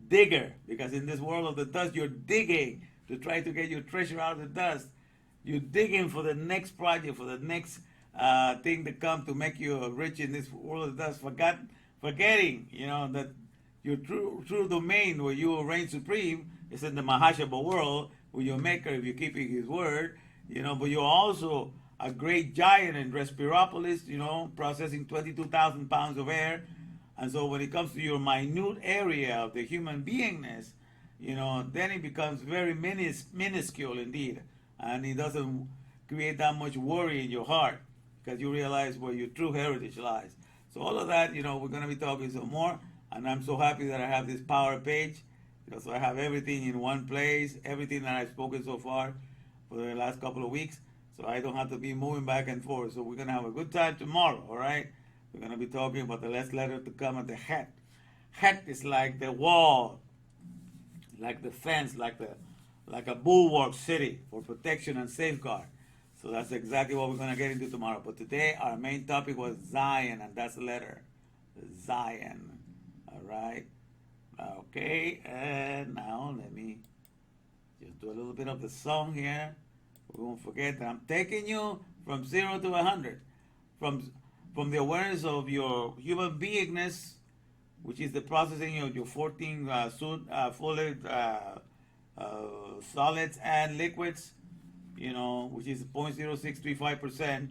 digger, because in this world of the dust, you're digging to try to get your treasure out of the dust. You're digging for the next project, for the next thing to come to make you rich in this world of the dust. Forgetting, that your true domain where you will reign supreme is in the Mahashaba world with your maker, if you're keeping his word, but you're also a great giant in Respiropolis, processing 22,000 pounds of air. And so when it comes to your minute area of the human beingness, then it becomes very minuscule indeed. And it doesn't create that much worry in your heart, because you realize where your true heritage lies. So all of that, we're going to be talking some more. And I'm so happy that I have this power page. So I have everything in one place, everything that I've spoken so far for the last couple of weeks. So I don't have to be moving back and forth. So we're going to have a good time tomorrow, all right? We're going to be talking about the last letter to come at the Het. Het is like the wall, like the fence, like a bulwark city for protection and safeguard. So that's exactly what we're going to get into tomorrow. But today our main topic was Zion, and that's the letter Zion. All right? Okay, and now let me just do a little bit of the song here. We won't forget that I'm taking you from 0 to 100. From the awareness of your human beingness, which is the processing of your 14 fluid, solids and liquids, which is 0.0635%,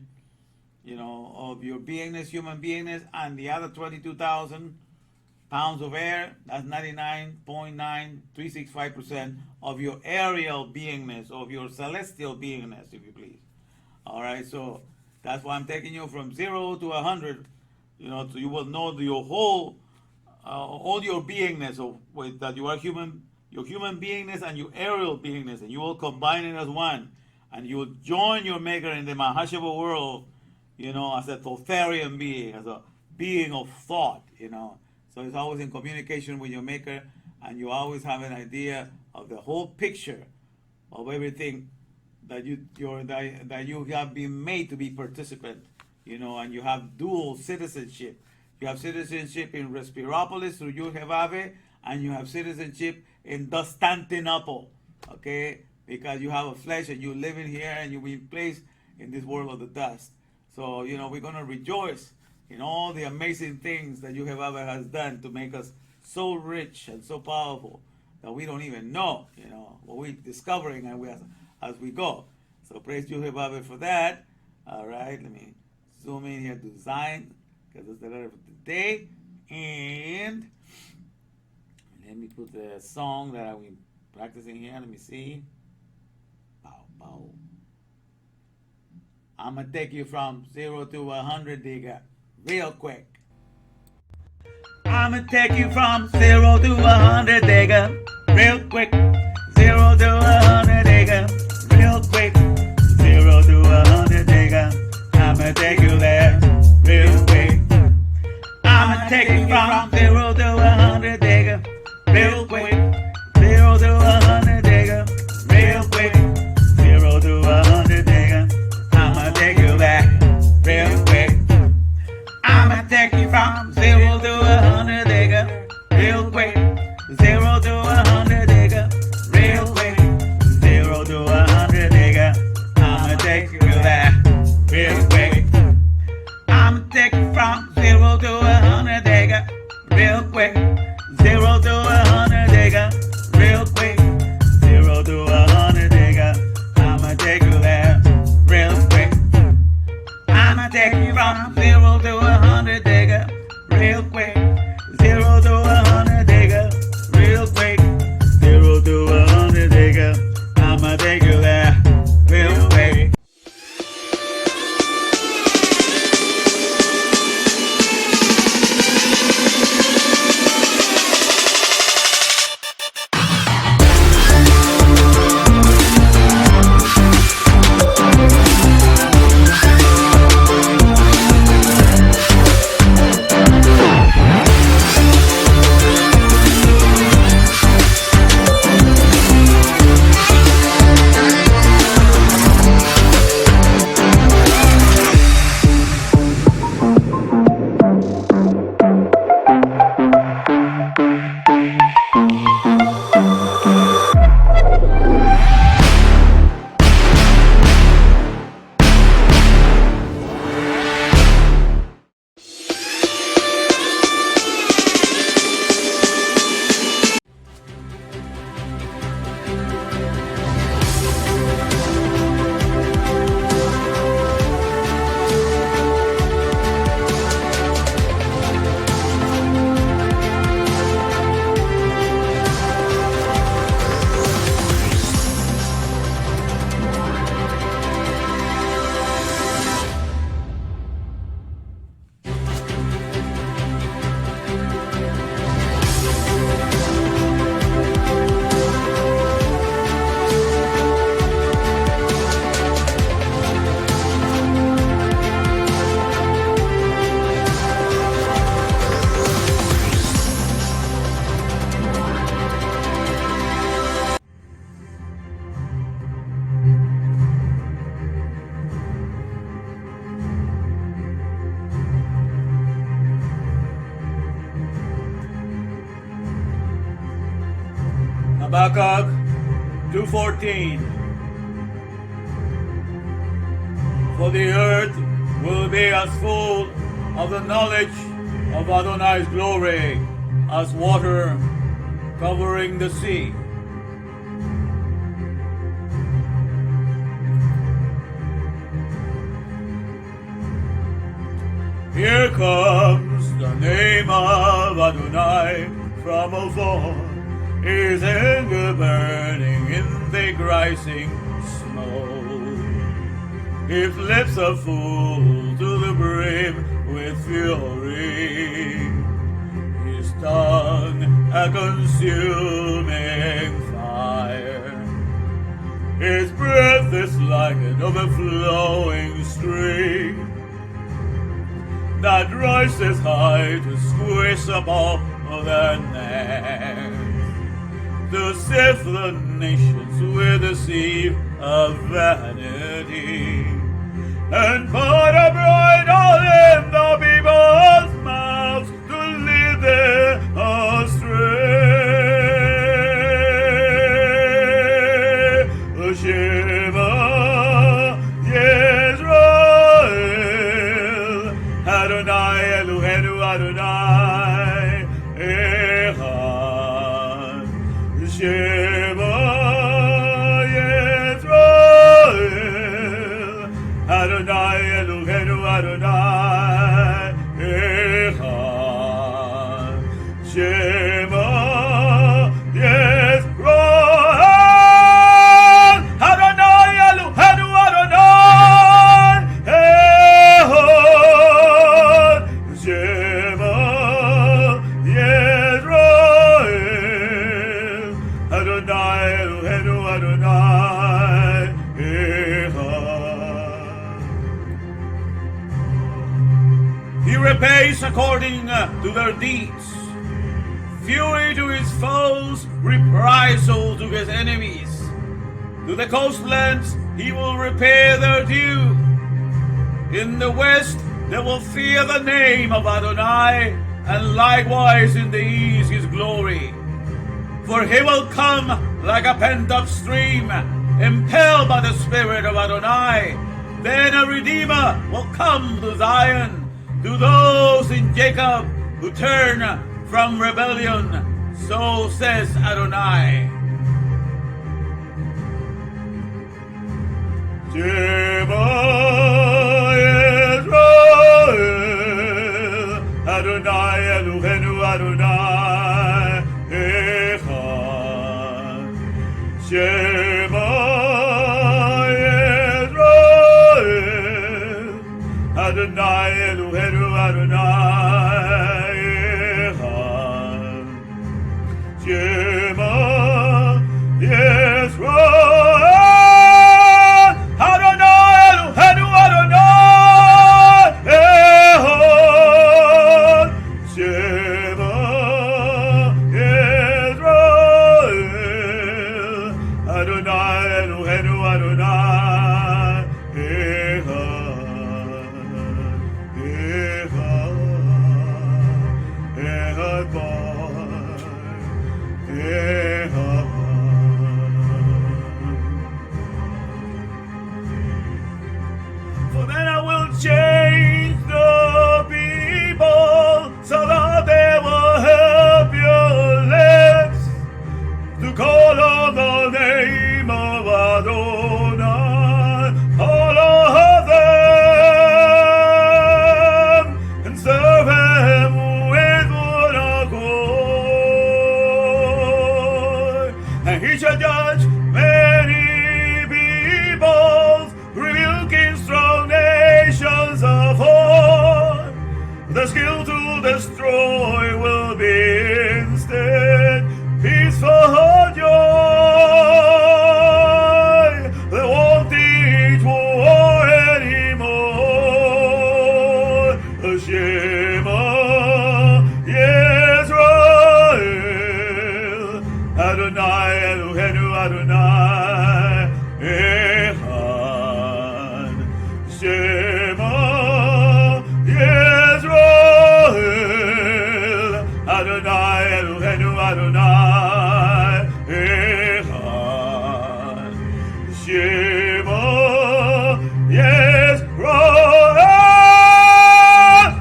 of your beingness, human beingness, and the other 22,000 pounds of air, that's 99.9365% of your aerial beingness, of your celestial beingness, if you please. All right, so that's why I'm taking you from 0 to 100, so you will know your whole, all your beingness that you are human, your human beingness and your aerial beingness, and you will combine it as one, and you will join your maker in the Mahashaba world, as a Thotharian being, as a being of thought, So it's always in communication with your maker, and you always have an idea of the whole picture of everything that you have been made to be participant, and you have dual citizenship. You have citizenship in Respiropolis through Yud-Heh-Vav, and you have citizenship in Constantinople, okay? Because you have a flesh and you live in here and you've been placed in this world of the dust. So, we're going to rejoice in all the amazing things that Yud-Heh-Vav has done to make us so rich and so powerful that we don't even know, what we're discovering as we go. So praise Jehovah for that. All right, let me zoom in here to Zion, because it's the letter of the day. And let me put the song that I've been practicing here. Let me see. Bow, bow. I'm going to take you from 0 to 100, digga, real quick. I'm going to take you from 0 to 100, digga, real quick. 0 to 100, digga, real quick. 0 to 100, digga, I'm going to take you there, real quick. I'm going to take you from 0 to 100, digga, real quick. 0 to 100, digga, real quick. 0 to 100, digga, I'ma take you back real quick. I'ma take you from 0 to 100, digga, real quick. 0 to 100, digga, real quick. 0 to 100, digga, I'ma take you back real quick. I'ma take you from 0 to 100, digga, real quick. 0 to 100, digga, real quick. 0 to 100, digga, I'ma take you there real quick. I'ma take you from 0 to 100, digga, real quick. 0 to 100, digga, real quick. 0 to 100, digga, I'ma take you there real quick. Habakkuk 2:14. For the earth will be as full of the knowledge of Adonai's glory as water covering the sea. Here comes the name of Adonai from afar, his anger burning in the rising smoke. His lips are full to the brim with fury, his tongue a consuming fire. His breath is like an overflowing stream that rises high to squish up all the net, to sift the nations with a sieve of vanity, and put a bright hole in the people's mouths to lead them astray. Shema Yisrael, Adonai Eloheinu Adonai Echad. according to their deeds. Fury to his foes, reprisal to his enemies. To the coastlands he will repay their due. In the west they will fear the name of Adonai, and likewise in the east his glory. For he will come like a pent-up stream, impelled by the Spirit of Adonai. Then a Redeemer will come to Zion, to those in Jacob who turn from rebellion. So says Adonai. Shema Yisrael, Adonai Eloheinu Adonai Echad. Shema Yisrael, Adonai Eloheinu Adonai Echad. Shema Yisrael, Adonai Eloheinu Adonai Echad. Shema Yisrael, Adonai Eloheinu Adonai Echad. Echad Echad. For then I will change the people so that they will help your lips to call on the name of Adonai, all of them, and serve him with one accord. And he shall judge many peoples, rebuking strong nations of old. The skill to destroy will be instead peaceful joy. They won't teach war anymore. The Shema Yisrael, Adonai Eloheinu Adonai Echad. Shema Yisrael, Adonai Eloheinu Adonai Echad. Shema Yisrael,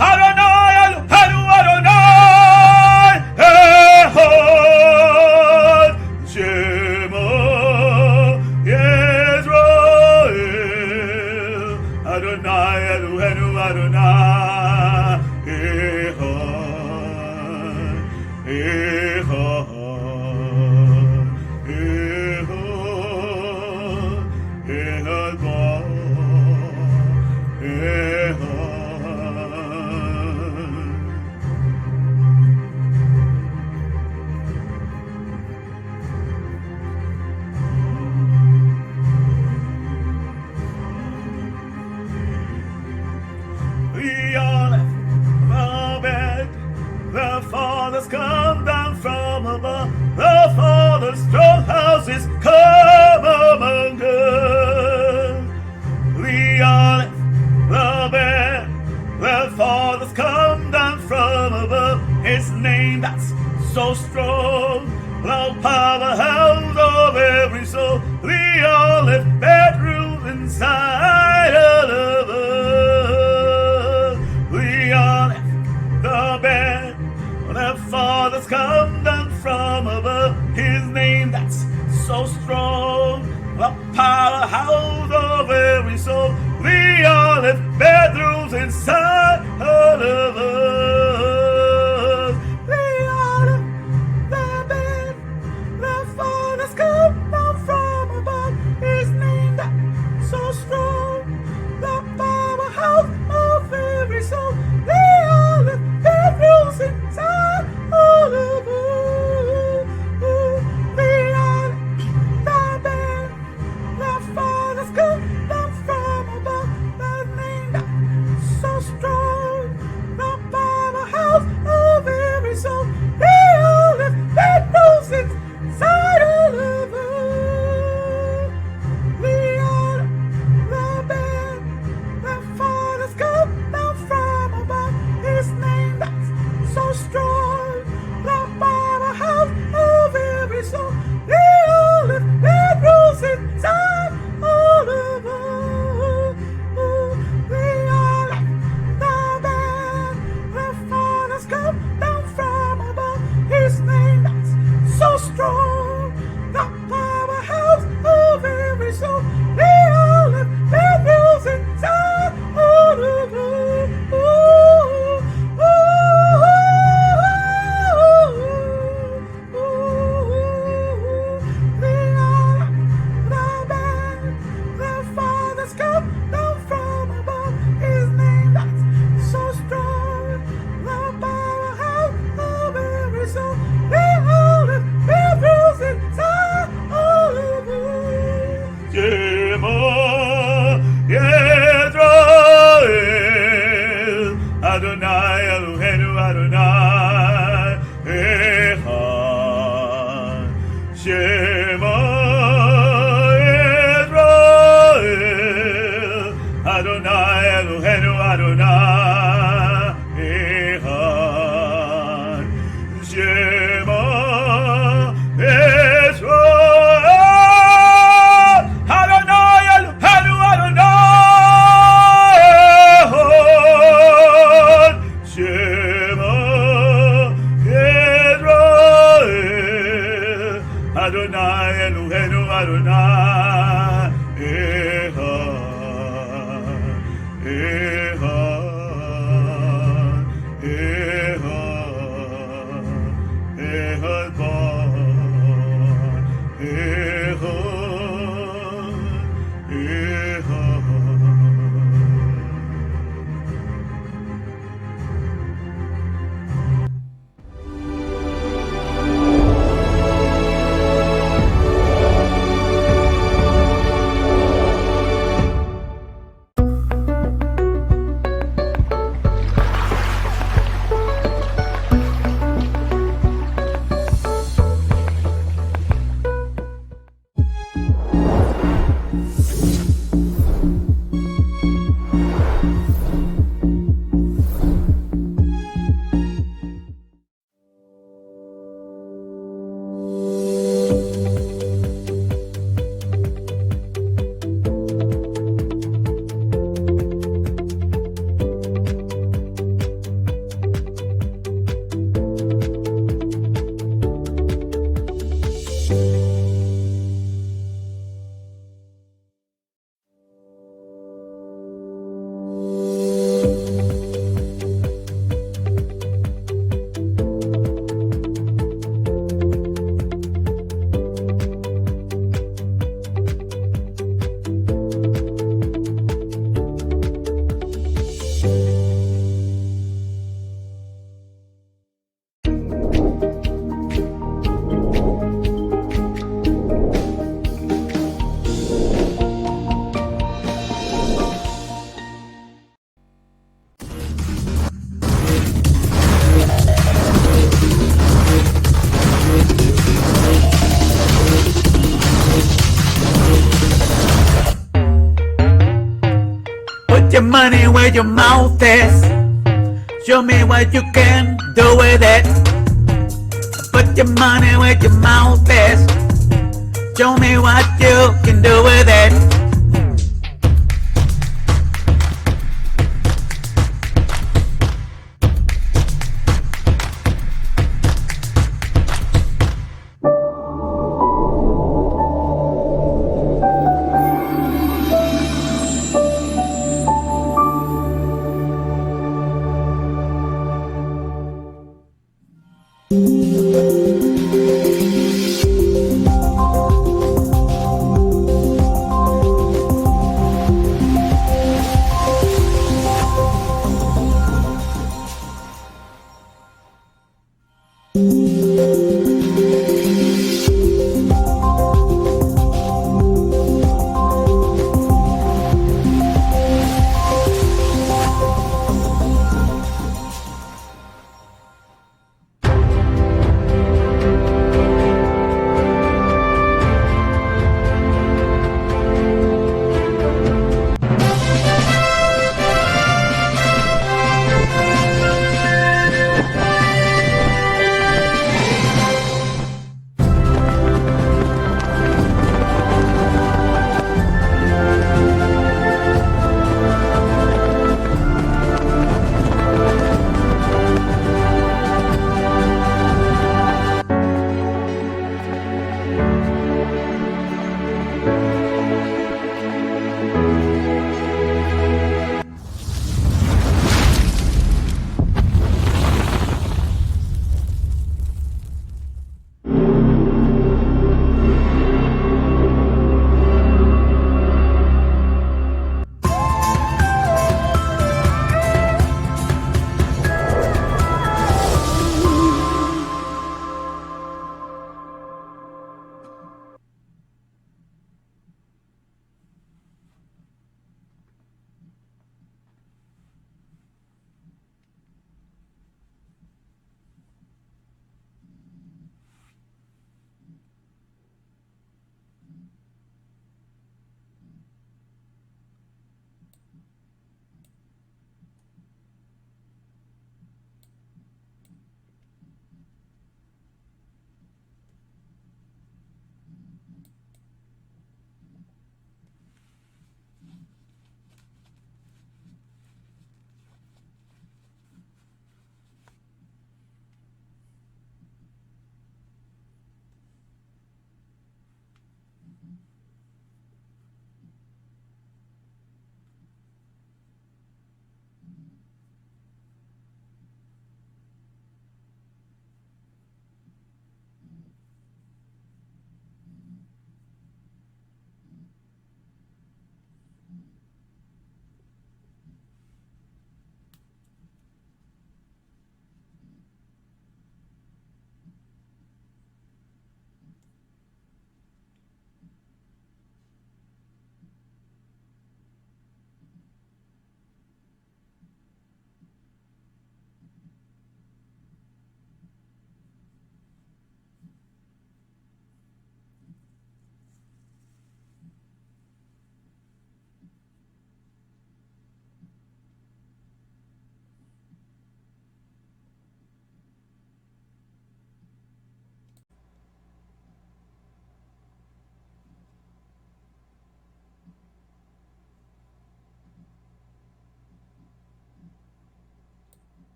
Adonai Eloheinu Adonai Echad. Shema Yisrael, Adonai Eloheinu Adonai Echad. Echad. Echad The olive, the bed, the fathers come down from above. The Father's strong houses come among us. The olive, the bed, the fathers come down from above. His name that's so strong, the powerhouse of every soul. The olive bed rules inside all of us. The olive, the bed, the fathers come down from above. His name that's so strong, the powerhouse of every soul. The olive bed rules inside all of us. The olive, the bed, the fathers come down from above. His name that's so strong, the powerhouse of every soul. The olive bed rules inside all of us. Adonai, Eloheinu Adonai, Echad, Echad, Echad, Echad Bar, Echad, Echad. Put your money where your mouth is. Show me what you can do with it. Put your money where your mouth is. Show me what you can do with it.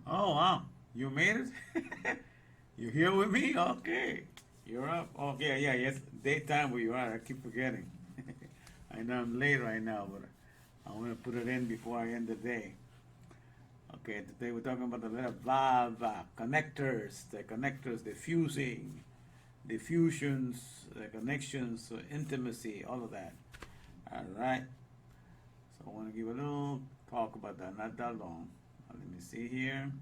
Oh, wow. You made it? You here with me? Okay. You're up. Okay, yeah, yes. Daytime where you are. I keep forgetting. I know I'm late right now, but I want to put it in before I end the day. Okay, today we're talking about the letter Vav, connectors, the fusing, the fusions, the connections, intimacy, all of that. All right. So I want to give a little talk about that, not that long. Let me see here.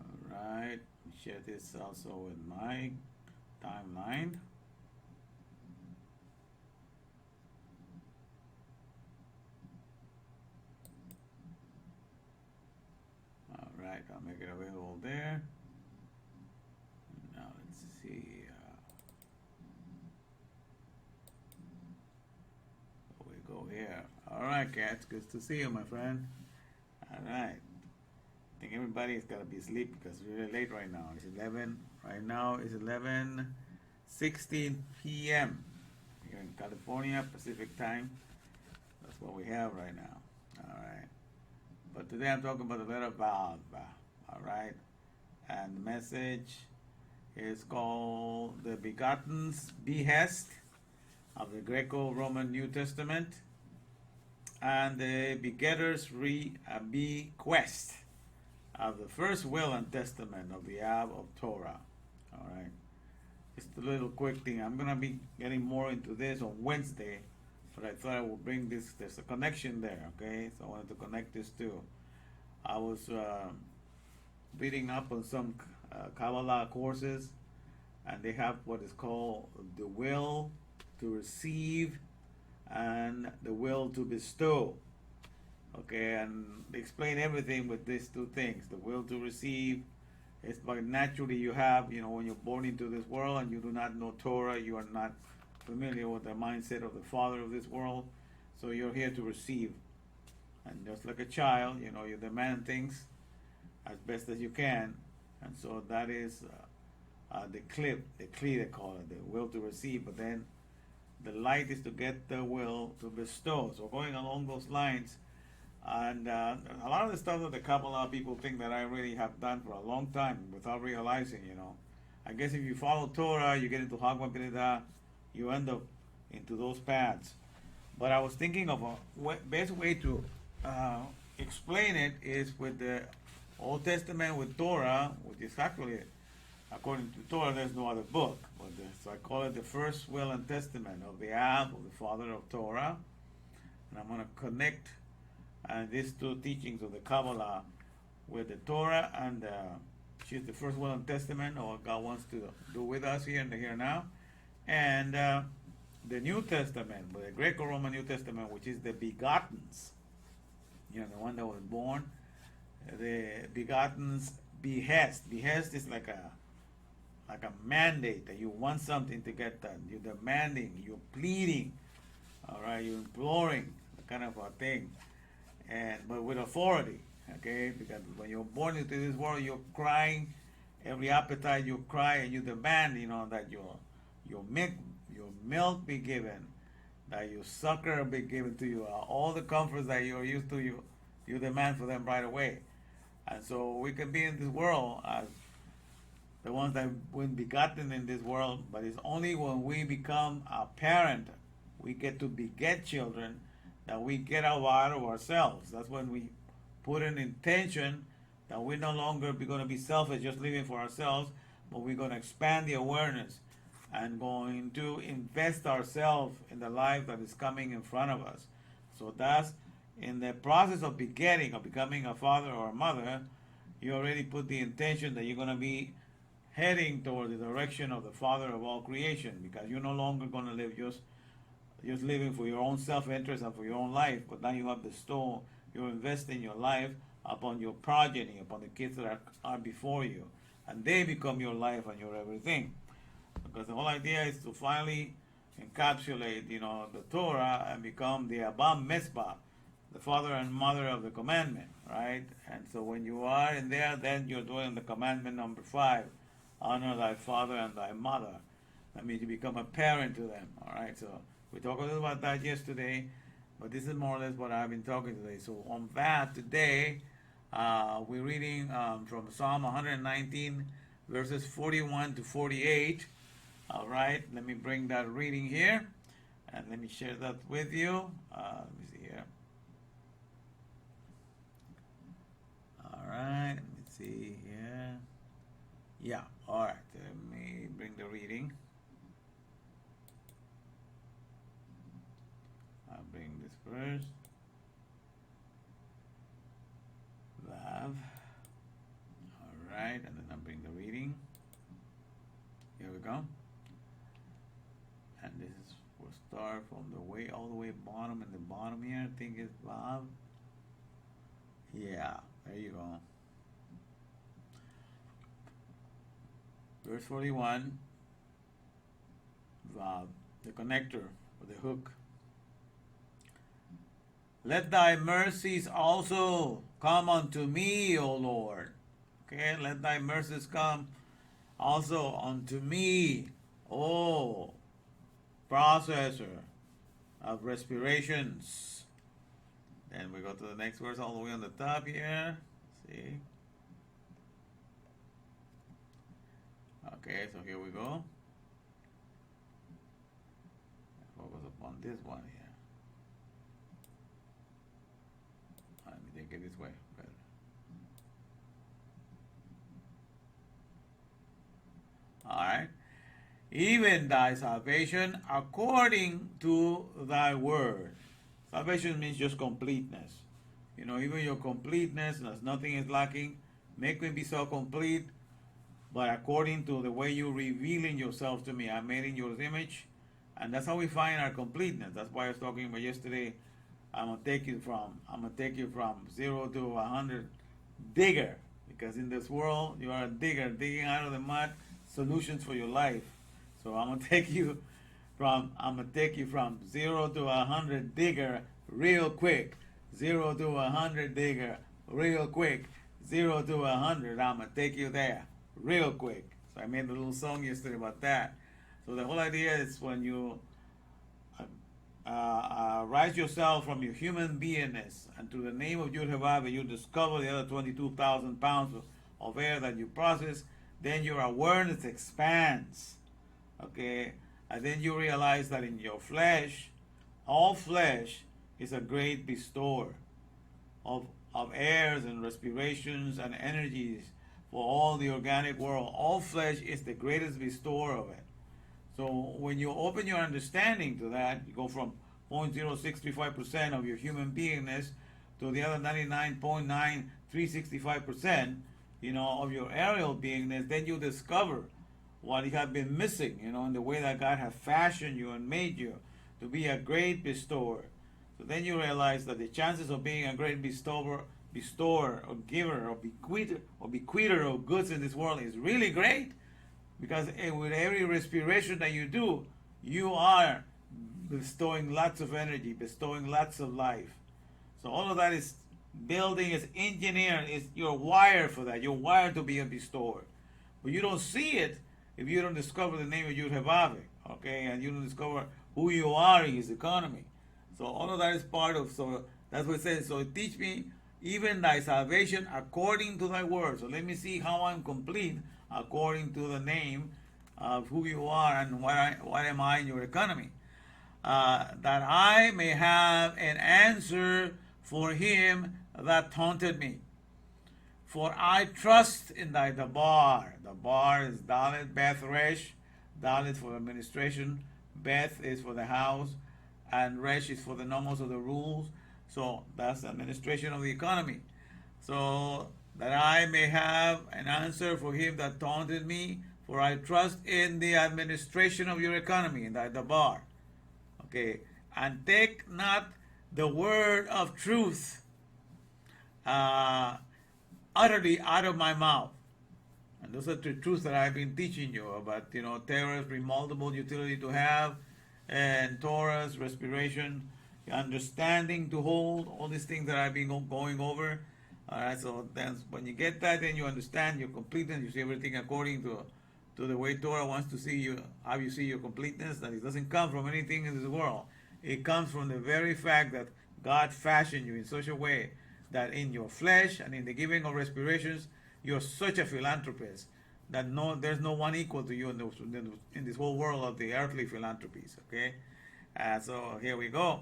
All right. Share this also with my timeline. All right, I'll make it available there. Now let's see. We go here. All right, cats. Good to see you, my friend. All right. I think everybody's got to be asleep because it's really late right now. It's 11. Right now it's 11:16 p.m. here in California, Pacific time. That's what we have right now. All right. But today I'm talking about the letter Vav. All right. And the message is called the Begotten's Behest of the Greco-Roman New Testament and the Begetter's Bequest of the first will and testament of the Ab of Torah. All right. Just a little quick thing. I'm going to be getting more into this on Wednesday, but I thought I would bring this. There's a connection there, okay? So I wanted to connect this too. I was reading up on some Kabbalah courses, and they have what is called the will to receive and the will to bestow. Okay, and they explain everything with these two things. The will to receive is by naturally you have, when you're born into this world and you do not know Torah, you are not familiar with the mindset of the father of this world, so you're here to receive. And just like a child, you demand things as best as you can, and so that is the kli they call it, the will to receive. But then the light is to get the will to bestow. So going along those lines, and a lot of the stuff that the Kabbalah people think that I really have done for a long time without realizing, I guess if you follow Torah, you get into Hagma Perida, you end up into those paths. But I was thinking of a best way to explain it is with the Old Testament with Torah, which is actually, according to Torah, there's no other book. But so I call it the first will and testament of the Ab, of the father of Torah. And I'm going to connect these two teachings of the Kabbalah with the Torah, and she's the first will and testament of what God wants to do with us here in the here now. And the New Testament, the Greco-Roman New Testament, which is the Begottens, the one that was born, the Begotten's behest. Behest is like a mandate that you want something to get done. You're demanding, you're pleading, all right, you're imploring, kind of a thing, but with authority, okay? Because when you're born into this world, you're crying, every appetite you cry, and you demand, that your milk be given, that your sucker be given to you, all the comforts that you're used to, you demand for them right away. And so we can be in this world as the ones that have been begotten in this world, but it's only when we become a parent, we get to beget children, that we get out of ourselves. That's when we put an intention that we're no longer going to be selfish, just living for ourselves, but we're going to expand the awareness and going to invest ourselves in the life that is coming in front of us. So that's in the process of begetting, of becoming a father or a mother, you already put the intention that you're going to be heading toward the direction of the Father of all creation, because you're no longer going to live just living for your own self-interest and for your own life, but now you have bestowed, you're investing your life upon your progeny, upon the kids that are before you, and they become your life and your everything. Because the whole idea is to finally encapsulate, the Torah and become the Abba Mesbah, the father and mother of the commandment, right? And so when you are in there, then you're doing the commandment number 5, honor thy father and thy mother. That means you become a parent to them, all right? So we talked a little about that yesterday, but this is more or less what I've been talking today. So on that today, We're reading from Psalm 119, verses 41 to 48. All right, let me bring that reading here, and let me share that with you. Let me see here. All right, let me see here. Yeah, all right, let me bring the reading. I'll bring this first. Love. All right, and then I'll bring the reading. Here we go. And this is for start from the way all the way bottom, and the bottom here I think is Vav. Yeah, there you go. Verse 41, Vav, the connector or the hook. Let thy mercies also come unto me, O Lord. Okay, let thy mercies come also unto me, O processor of respirations. Then we go to the next verse all the way on the top here. See? Okay, so here we go. Focus upon this one here. Let me take it this way. Better. Alright. Even thy salvation according to thy word. Salvation means just completeness. You know, even your completeness, as nothing is lacking, make me be so complete, but according to the way you're revealing yourself to me. I made in your image, and that's how we find our completeness. That's why I was talking about yesterday. I'm gonna take you from 0 to 100 digger, because in this world you are a digger, digging out of the mud solutions for your life. So I'm gonna take you from 0 to 100 digger real quick. 0 to 100 digger real quick. 0 to 100, I'm gonna take you there real quick. So I made a little song yesterday about that. So the whole idea is when you rise yourself from your human beingness and to the name of Yud-Heh-Vav, you discover the other 22,000 pounds of air that you process, then your awareness expands. Okay, and then you realize that in your flesh, all flesh is a great bestower of airs and respirations and energies for all the organic world. All flesh is the greatest bestower of it. So when you open your understanding to that, you go from 0.065% of your human beingness to the other 99.9365%, you know, of your aerial beingness, then you discover what you have been missing, you know, in the way that God has fashioned you and made you to be a great bestower. So then you realize that the chances of being a great bestower or giver or bequeather of goods in this world is really great, because with every respiration that you do, you are bestowing lots of energy, bestowing lots of life. So all of that is building, is engineered, is you're wired for that. You're wired to be a bestower. But you don't see it if you don't discover the name of Yud-Heh-Vav, okay, and you don't discover who you are in his economy. So all of that is part of, so that's what it says. So teach me even thy salvation according to thy word. So let me see how I'm complete according to the name of who you are and what am I in your economy. That I may have an answer for him that taunted me. For I trust in thy Dabar. Dabar is Dalet, Beth, Resh. Dalet for administration, Beth is for the house, and Resh is for the nomos of the rules. So that's the administration of the economy. So that I may have an answer for him that taunted me, for I trust in the administration of your economy, in thy Dabar. Okay, and take not the word of truth utterly out of my mouth. And those are the truths that I've been teaching you about, you know, Torah's remoldable utility to have, and Torah's respiration, understanding to hold, all these things that I've been going over. All right, so then when you get that, then you understand your completeness. You see everything according to the way Torah wants to see you, how you see your completeness. That it doesn't come from anything in this world. It comes from the very fact that God fashioned you in such a way that in your flesh and in the giving of respirations, you're such a philanthropist that there's no one equal to you in this whole world of the earthly philanthropies. Okay, so here we go.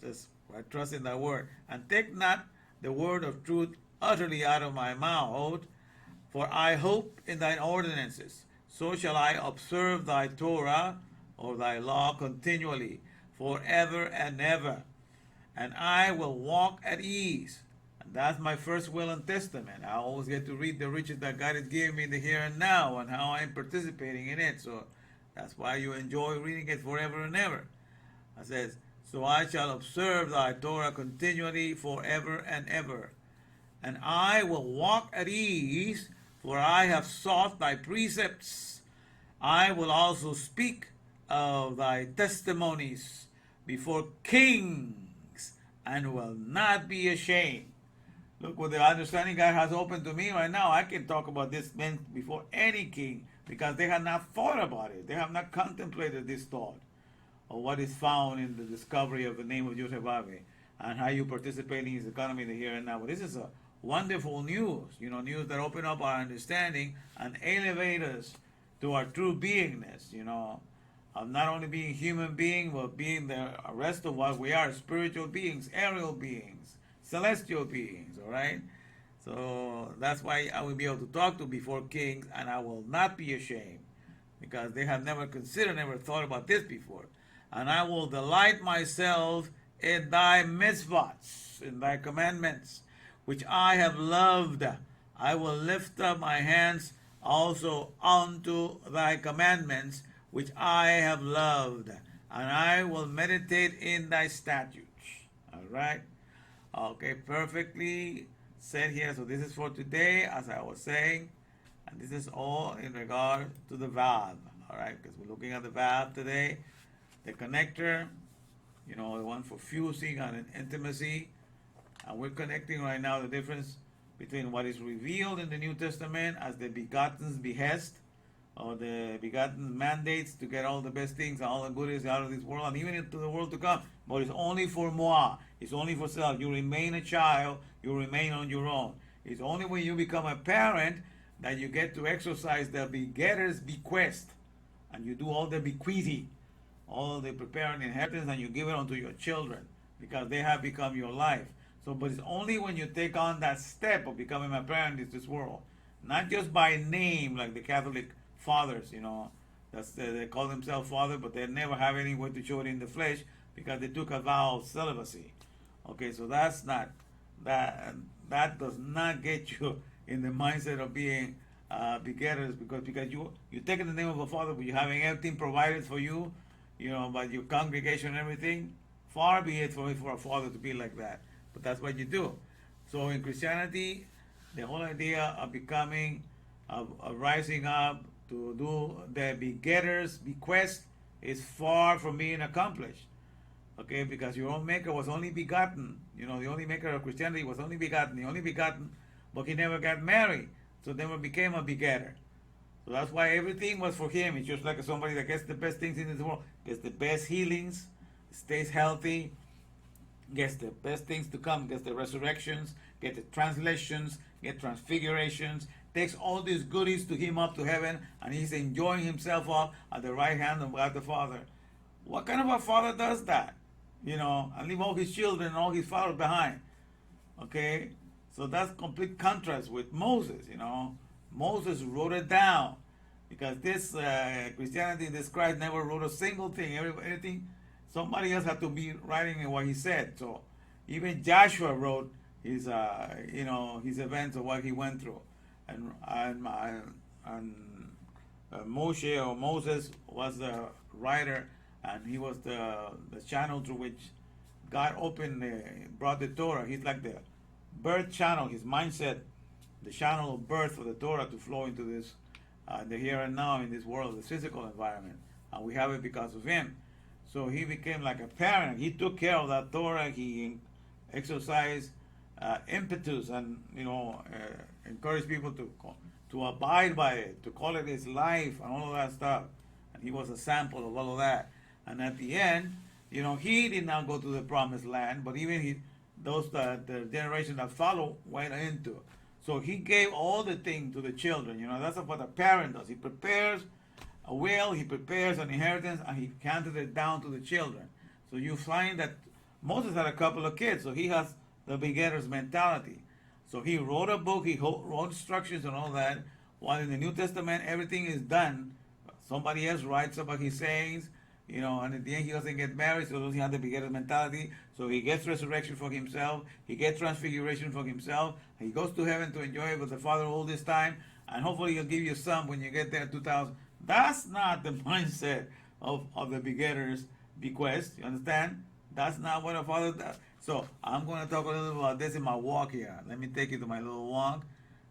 Just I trust in that word, and take not the word of truth utterly out of my mouth, for I hope in thine ordinances. So shall I observe thy Torah, or thy law, continually, forever and ever. And I will walk at ease. And that's my first will and testament. I always get to read the riches that God has given me in the here and now, and how I'm participating in it. So that's why you enjoy reading it forever and ever. It says, so I shall observe thy Torah continually, forever and ever. And I will walk at ease, for I have sought thy precepts. I will also speak of thy testimonies before kings, and will not be ashamed. Look what the understanding God has opened to me right now. I can talk about this man before any king, because they have not thought about it. They have not contemplated this thought of what is found in the discovery of the name of Yosef Ave, and how you participate in his economy in the here and now. But this is a wonderful news, news that open up our understanding and elevate us to our true beingness, of not only being human being, but being the rest of what we are, spiritual beings, aerial beings, celestial beings, all right? So that's why I will be able to talk to before kings, and I will not be ashamed, because they have never considered, never thought about this before. And I will delight myself in thy mitzvahs, in thy commandments, which I have loved. I will lift up my hands also unto thy commandments, which I have loved, and I will meditate in thy statutes. All right? Okay, perfectly said here. So this is for today, as I was saying, and this is all in regard to the valve. All right, because we're looking at the valve today, the connector, the one for fusing and intimacy, and we're connecting right now the difference between what is revealed in the New Testament as the begotten's behest, or the begotten mandates to get all the best things and all the goodies out of this world and even into the world to come. But it's only for moi. It's only for self. You remain a child. You remain on your own. It's only when you become a parent that you get to exercise the begetter's bequest, and you do all the bequeathing, all the preparing inheritance, and you give it unto your children, because they have become your life. So, but it's only when you take on that step of becoming a parent in this world, not just by name like the Catholic fathers, that's they call themselves father, but they never have any way to show it in the flesh, because they took a vow of celibacy. Okay, so that's not that does not get you in the mindset of being begetters, because you taking the name of a father, but you're having everything provided for you, by your congregation and everything. Far be it for a father to be like that, but that's what you do. So in Christianity, the whole idea of becoming, of rising up to do the begetter's bequest is far from being accomplished. Okay, because your own maker was only begotten. The only maker of Christianity was only begotten, but he never got married, so never became a begetter. So that's why everything was for him. It's just like somebody that gets the best things in this world, gets the best healings, stays healthy, gets the best things to come, gets the resurrections, gets the translations, gets transfigurations, takes all these goodies to him up to heaven, and he's enjoying himself up at the right hand of God the Father. What kind of a father does that? And leave all his children and all his fathers behind. Okay? So that's complete contrast with Moses, Moses wrote it down, because this Christianity, this Christ never wrote a single thing. Anything, somebody else had to be writing in what he said. So even Joshua wrote his events of what he went through, and Moshe or Moses was the writer, and he was the channel through which God brought the Torah. He's like the birth channel, his mindset, the channel of birth for the Torah to flow into this, the here and now in this world, this physical environment. And we have it because of him. So he became like a parent. He took care of that Torah. He exercised impetus and, encouraged people to abide by it, to call it his life and all of that stuff. And he was a sample of all of that. And at the end, he did not go to the promised land, but even those the generation that follow went into. So he gave all the things to the children. That's what a parent does. He prepares a will, he prepares an inheritance, and he handed it down to the children. So you find that Moses had a couple of kids, so he has the begetter's mentality. So he wrote a book, he wrote instructions and all that. While in the New Testament, everything is done. Somebody else writes about his sayings, and at the end he doesn't get married, so he doesn't have the begetter's mentality. So he gets resurrection for himself, he gets transfiguration for himself, he goes to heaven to enjoy it with the Father all this time, and hopefully he'll give you some when you get there 2000. That's not the mindset of the begetter's bequest, you understand? That's not what a father does. So I'm going to talk a little about this in my walk here. Let me take you to my little walk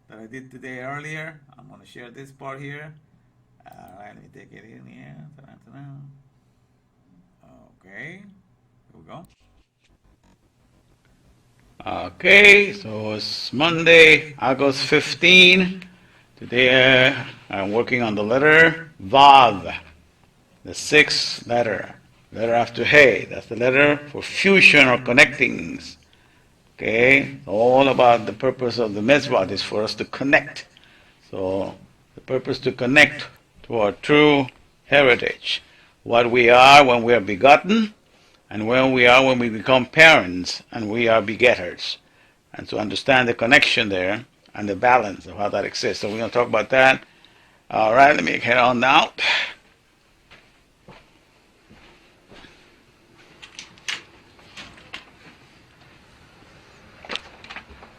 that I did today earlier. I'm going to share this part here. All right, let me take it in here. Okay, here we go. Okay, so it's Monday, August 15. Today I'm working on the letter Vav, the sixth letter after Hey. That's the letter for fusion or connectings. Okay, all about the purpose of the mitzvah is for us to connect. So the purpose to connect to our true heritage, what we are when we are begotten, and where we are when we become parents and we are begetters. And to understand the connection there and the balance of how that exists. So we're going to talk about that. All right, let me head on out.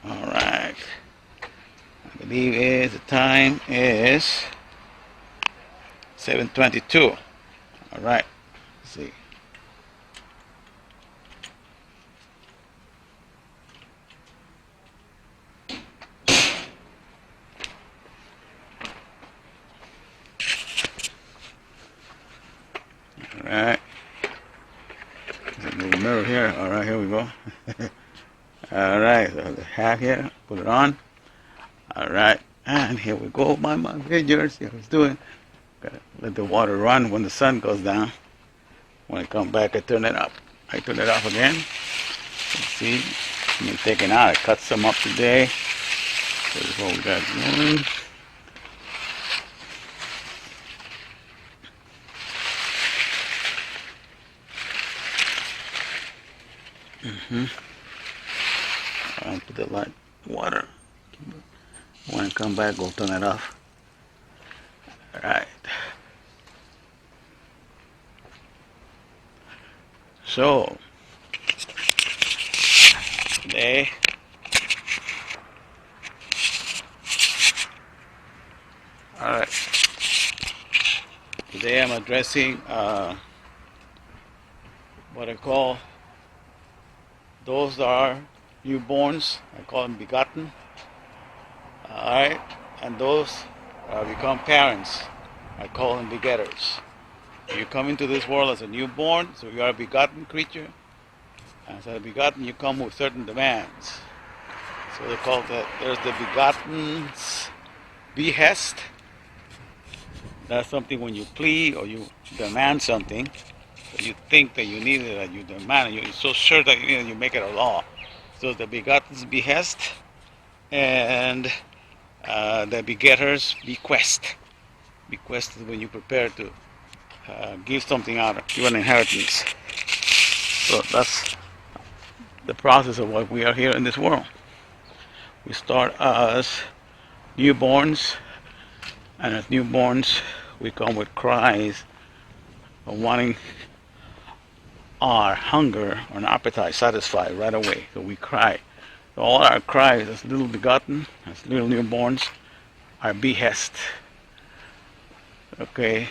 All right. I believe the time is 7:22. All right. Let's see. All right. There's a little mirror here. All right, here we go. All right, so the hat here, put it on. All right, and here we go by my vineyard. See how it's doing. Gotta let the water run when the sun goes down. When I come back, I turn it up. I turn it off again. Let's see, I'm taking out. I cut some up today. This is what we got going. I'll put the light water. When I come back, we'll turn it off. Alright. So, today, alright. Today I'm addressing what I call those that are newborns. I call them begotten. Alright, and those become parents. I call them begetters. You come into this world as a newborn, so you are a begotten creature. As a begotten, you come with certain demands. So they call that, there's the begotten's behest. That's something when you plead or you demand something, that you think that you need it, that you demand it, you're so sure that you make it a law. So the begotten's behest and the begetter's bequest. Bequest is when you prepare to give something out, give an inheritance. So that's the process of what we are here in this world. We start as newborns, and as newborns we come with cries of wanting our hunger or an appetite satisfied right away. So we cry. So all our cries as little begotten, as little newborns, are behest. Okay.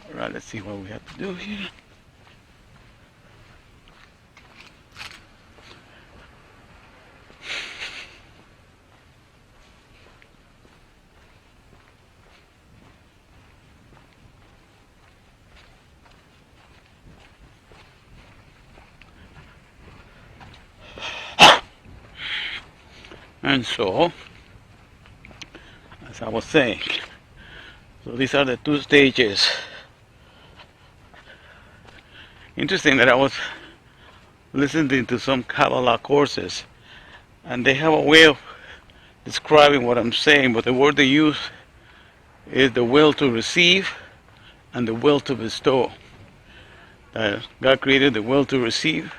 Alright, let's see what we have to do here. And so, as I was saying, so these are the two stages. Interesting that I was listening to some Kabbalah courses, and they have a way of describing what I'm saying, but the word they use is the will to receive and the will to bestow. God created the will to receive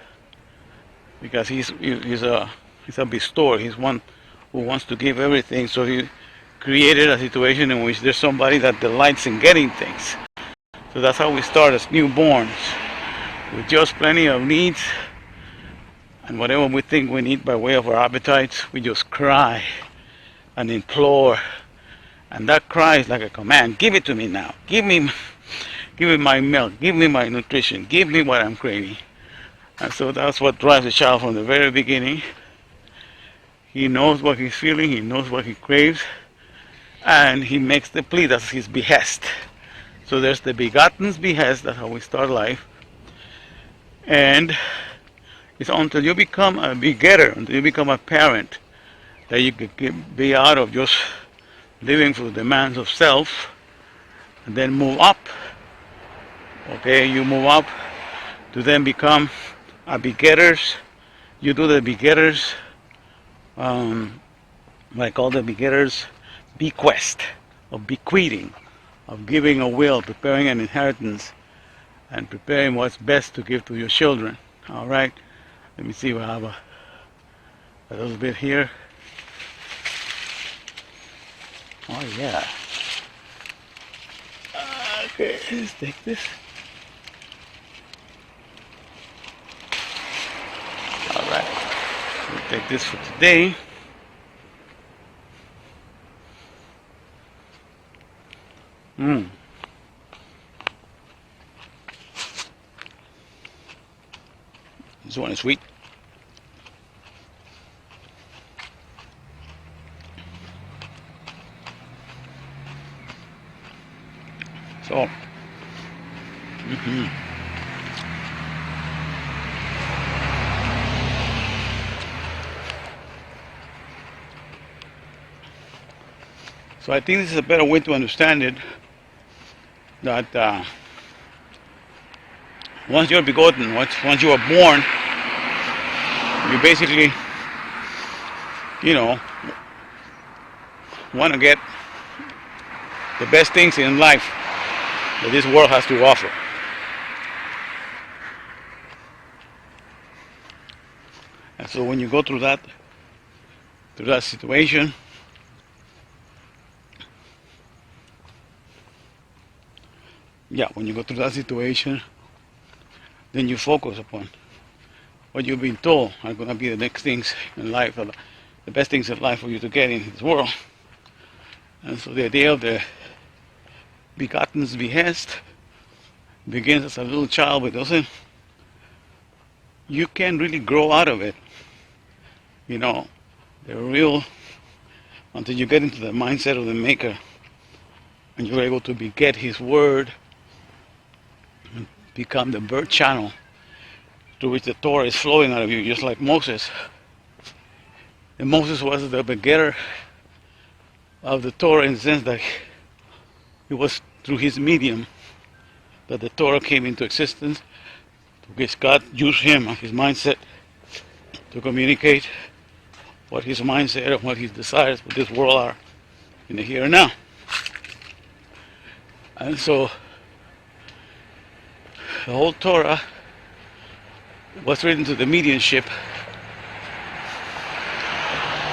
because he's a bestower. He's one who wants to give everything. So he created a situation in which there's somebody that delights in getting things. So that's how we start as newborns, with just plenty of needs, and whatever we think we need by way of our appetites, we just cry and implore. And that cry is like a command. Give it to me now. Give me my milk. Give me my nutrition. Give me what I'm craving. And so that's what drives the child from the very beginning. He knows what he's feeling. He knows what he craves. And he makes the plea. That's his behest. So there's the begotten's behest. That's how we start life. And it's until you become a begetter, until you become a parent, that you can be out of just living for the demands of self, and then move up. Okay, you move up to then become a begetters. You do the begetters, I call the begetters bequest, of bequeathing, of giving a will, preparing an inheritance, and preparing what's best to give to your children. All right, let me see. We have a little bit here. Oh yeah. Okay, let's take this. All right, we'll take this for today. This one is sweet. So, so I think this is a better way to understand it, that once you're begotten, once you are born, you basically, want to get the best things in life that this world has to offer. And so when you go through that situation, then you focus upon what you've been told are going to be the next things in life, or the best things in life for you to get in this world. And so the idea of the begotten's behest begins as a little child, but you can really grow out of it. The real, until you get into the mindset of the Maker, and you're able to beget His Word, and become the birth channel through which the Torah is flowing out of you, just like Moses. And Moses was the begetter of the Torah in the sense that it was through his medium that the Torah came into existence, because God used him and his mindset to communicate what his mindset and what his desires for this world are in the here and now. And so the whole Torah was written to the mediumship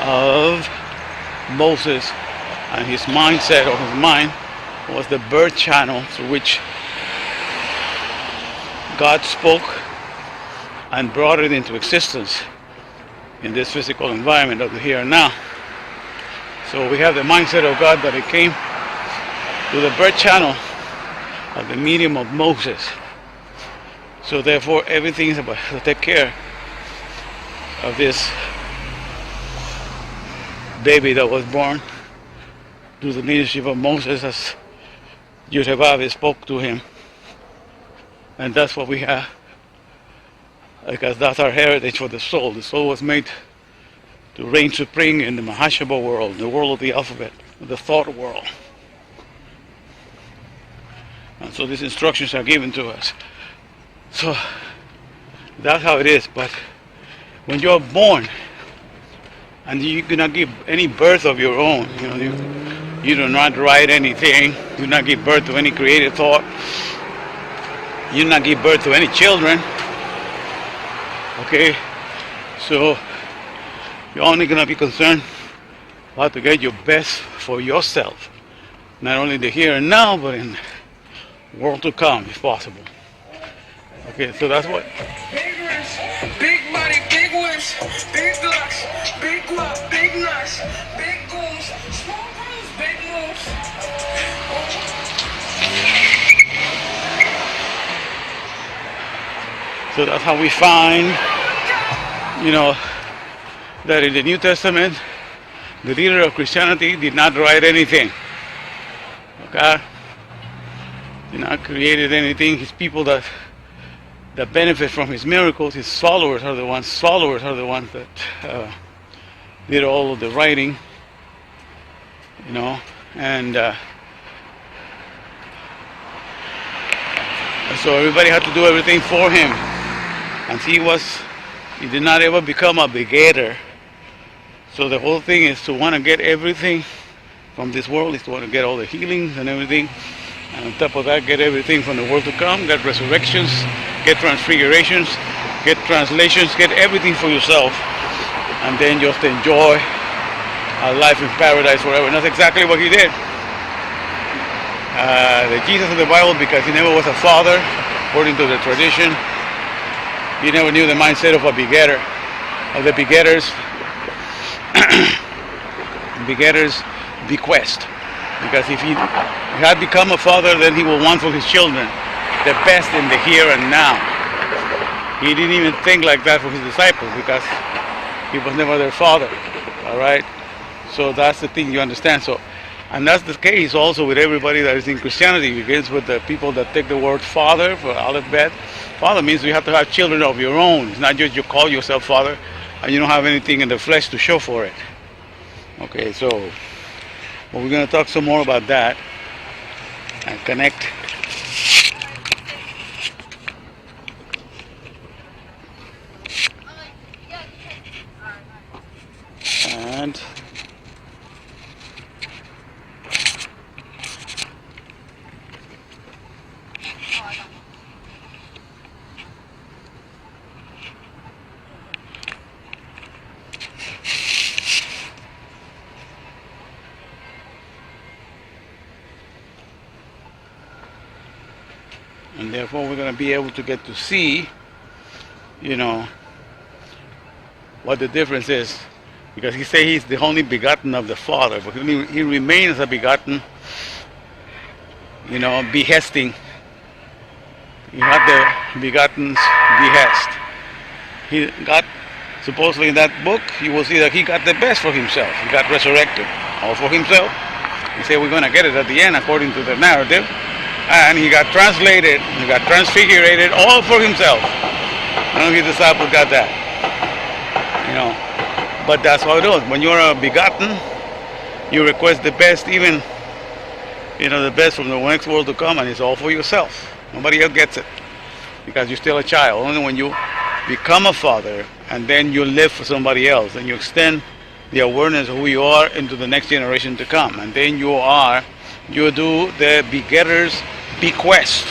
of Moses, and his mindset, or his mind, was the birth channel through which God spoke and brought it into existence in this physical environment of the here and now. So we have the mindset of God that it came through the birth channel of the medium of Moses. So therefore everything is about to take care of this baby that was born through the leadership of Moses, as Yud-Heh-Vav spoke to him. And that's what we have, because that's our heritage for the soul. The soul was made to reign supreme in the Mahashaba world, the world of the alphabet, the thought world. And so these instructions are given to us. So That's how it is. But when you're born and you cannot give any birth of your own, you do not write anything, you do not give birth to any creative thought, you do not give birth to any children. Okay, so you're only gonna be concerned how to get your best for yourself, not only the here and now, but in the world to come, if possible. Okay, so that's what. Big rims, big money, big whips, big blocks, big guap, big nuts, big goons, small rooms, big moves. So that's how we find, that in the New Testament, the leader of Christianity did not write anything. Okay? Did not created anything. His people that benefit from his miracles, his followers are the ones that did all of the writing, and so everybody had to do everything for him. And he did not ever become a begetter. So the whole thing is to want to get everything from this world, is to want to get all the healings and everything. And on top of that, get everything from the world to come, get resurrections, get transfigurations, get translations, get everything for yourself. And then just enjoy a life in paradise forever. And that's exactly what he did. The Jesus of the Bible, because he never was a father, according to the tradition, he never knew the mindset of a begetter, of the begetters, begetters bequest. Because if he had become a father, then he will want for his children the best in the here and now. He didn't even think like that for his disciples, because he was never their father. All right? So that's the thing, you understand. So, and that's the case also with everybody that is in Christianity. It begins with the people that take the word father for Aleph Bet. Father means you have to have children of your own. It's not just you call yourself father and you don't have anything in the flesh to show for it. Okay, so we're going to talk some more about that and connect. And therefore we're going to be able to get to see, what the difference is. Because he says he's the only begotten of the Father, but he remains a begotten, behesting. He had the begotten's behest. He got, supposedly in that book, you will see that he got the best for himself. He got resurrected, all for himself. He said we're going to get it at the end according to the narrative. And he got translated, he got transfigurated, all for himself. None of his disciples got that. But that's how it is. When you're a begotten, you request the best, even, the best from the next world to come, and it's all for yourself. Nobody else gets it, because you're still a child. Only when you become a father, and then you live for somebody else, and you extend the awareness of who you are into the next generation to come. And then you do the begetter's bequest.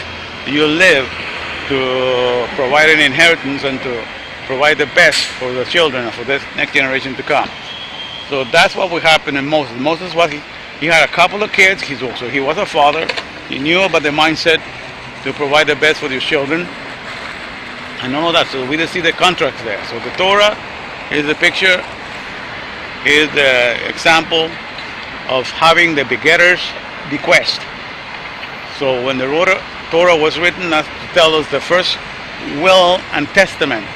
You live to provide an inheritance and to provide the best for the children and for the next generation to come. So that's what would happen in Moses. Moses he had a couple of kids. He was a father. He knew about the mindset to provide the best for his children and all of that. So we just see the contrast there. So the Torah is the picture, is the example of having the begetter's bequest. So when the Torah was written, that's to tell us the first will and testament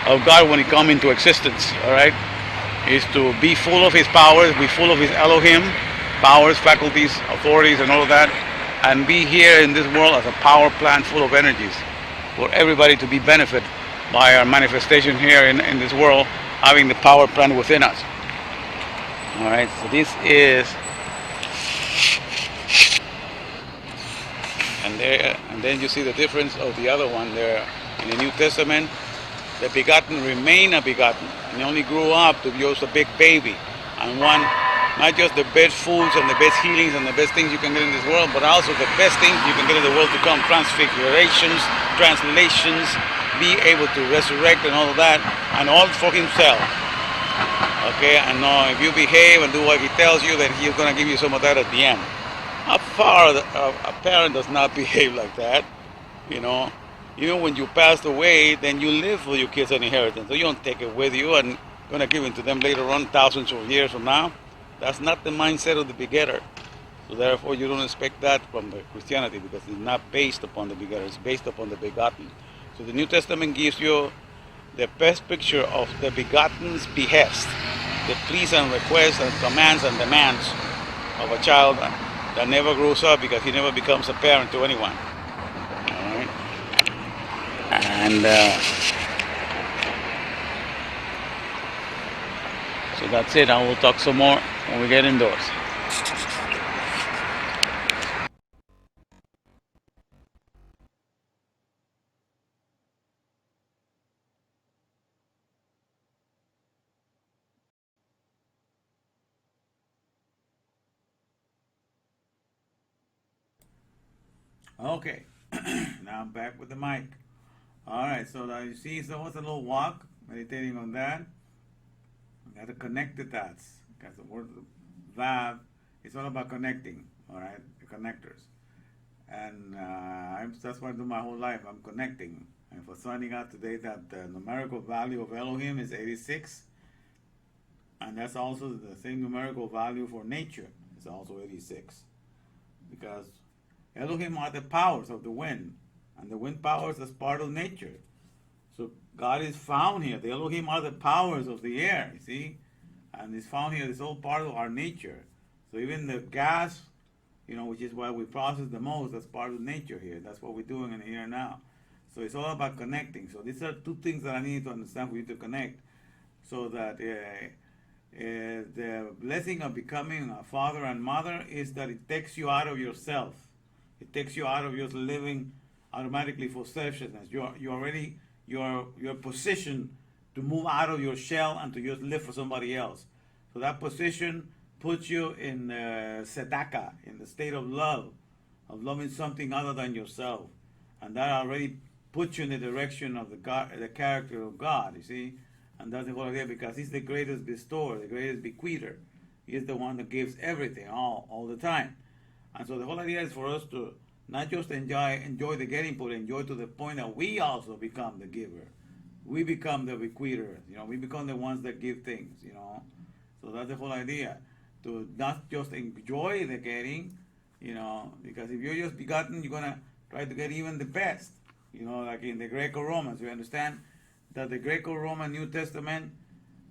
of God when he come into existence, all right, is to be full of his powers, be full of his Elohim, powers, faculties, authorities, and all of that, and be here in this world as a power plant full of energies for everybody to be benefited by our manifestation here in this world, having the power plant within us. All right, so this is, and then you see the difference of the other one there In the New Testament, the begotten remain a begotten, and he only grew up to be just a big baby, and one, not just the best foods and the best healings and the best things you can get in this world, but also the best things you can get in the world to come, transfigurations, translations, be able to resurrect and all of that, and all for himself. Okay, and if you behave and do what he tells you, then he's going to give you some of that at the end. A parent does not behave like that, you know. Even when you passed away, then you live for your kids' inheritance. So you don't take it with you and going to give it to them later on, thousands of years from now. That's not the mindset of the begetter. So therefore, you don't expect that from the Christianity, because it's not based upon the begetter. It's based upon the begotten. So the New Testament gives you the best picture of the begotten's behest, the pleas and requests and commands and demands of a child that never grows up, because he never becomes a parent to anyone. All right? And so that's it. I will talk some more when we get indoors. Okay, now I'm back with the mic. All right, so now you see, so what's a little walk, meditating on that. You got to connect the dots, because the word Vav is all about connecting, all right, the connectors. And that's what I do my whole life, I'm connecting. And for finding out today that the numerical value of Elohim is 86, and that's also the same numerical value for nature, it's also 86. Because Elohim are the powers of the wind, and the wind powers is part of nature. So God is found here. The Elohim are the powers of the air, you see? And it's found here, it's all part of our nature. So even the gas, which is what we process the most, that's part of nature here. That's what we're doing in here now. So it's all about connecting. So these are two things that I need to understand for you to connect. So that the blessing of becoming a father and mother is that it takes you out of yourself. It takes you out of just living automatically for selfishness. You're positioned to move out of your shell and to just live for somebody else. So that position puts you in tzedakah, in the state of love, of loving something other than yourself, and that already puts you in the direction of the character of God. You see, and that's the whole idea, because He's the greatest bestower, the greatest bequeather. He is the one that gives everything, all the time. And so the whole idea is for us to not just enjoy the getting, but enjoy to the point that we also become the giver. We become the bequeathers. We become the ones that give things. So that's the whole idea, to not just enjoy the getting, because if you're just begotten, you're gonna try to get even the best. Like in the Greco-Romans, you understand that the Greco-Roman New Testament,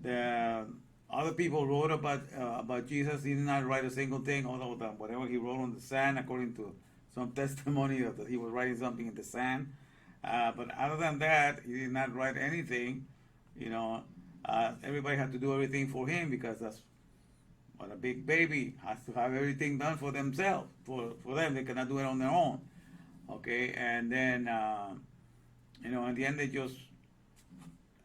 the other people wrote about Jesus. He did not write a single thing, although whatever he wrote on the sand, according to some testimony that he was writing something in the sand. But other than that, he did not write anything. Everybody had to do everything for him, because that's what a big baby has to have everything done for themselves. For them, they cannot do it on their own. Okay, and then in the end, they just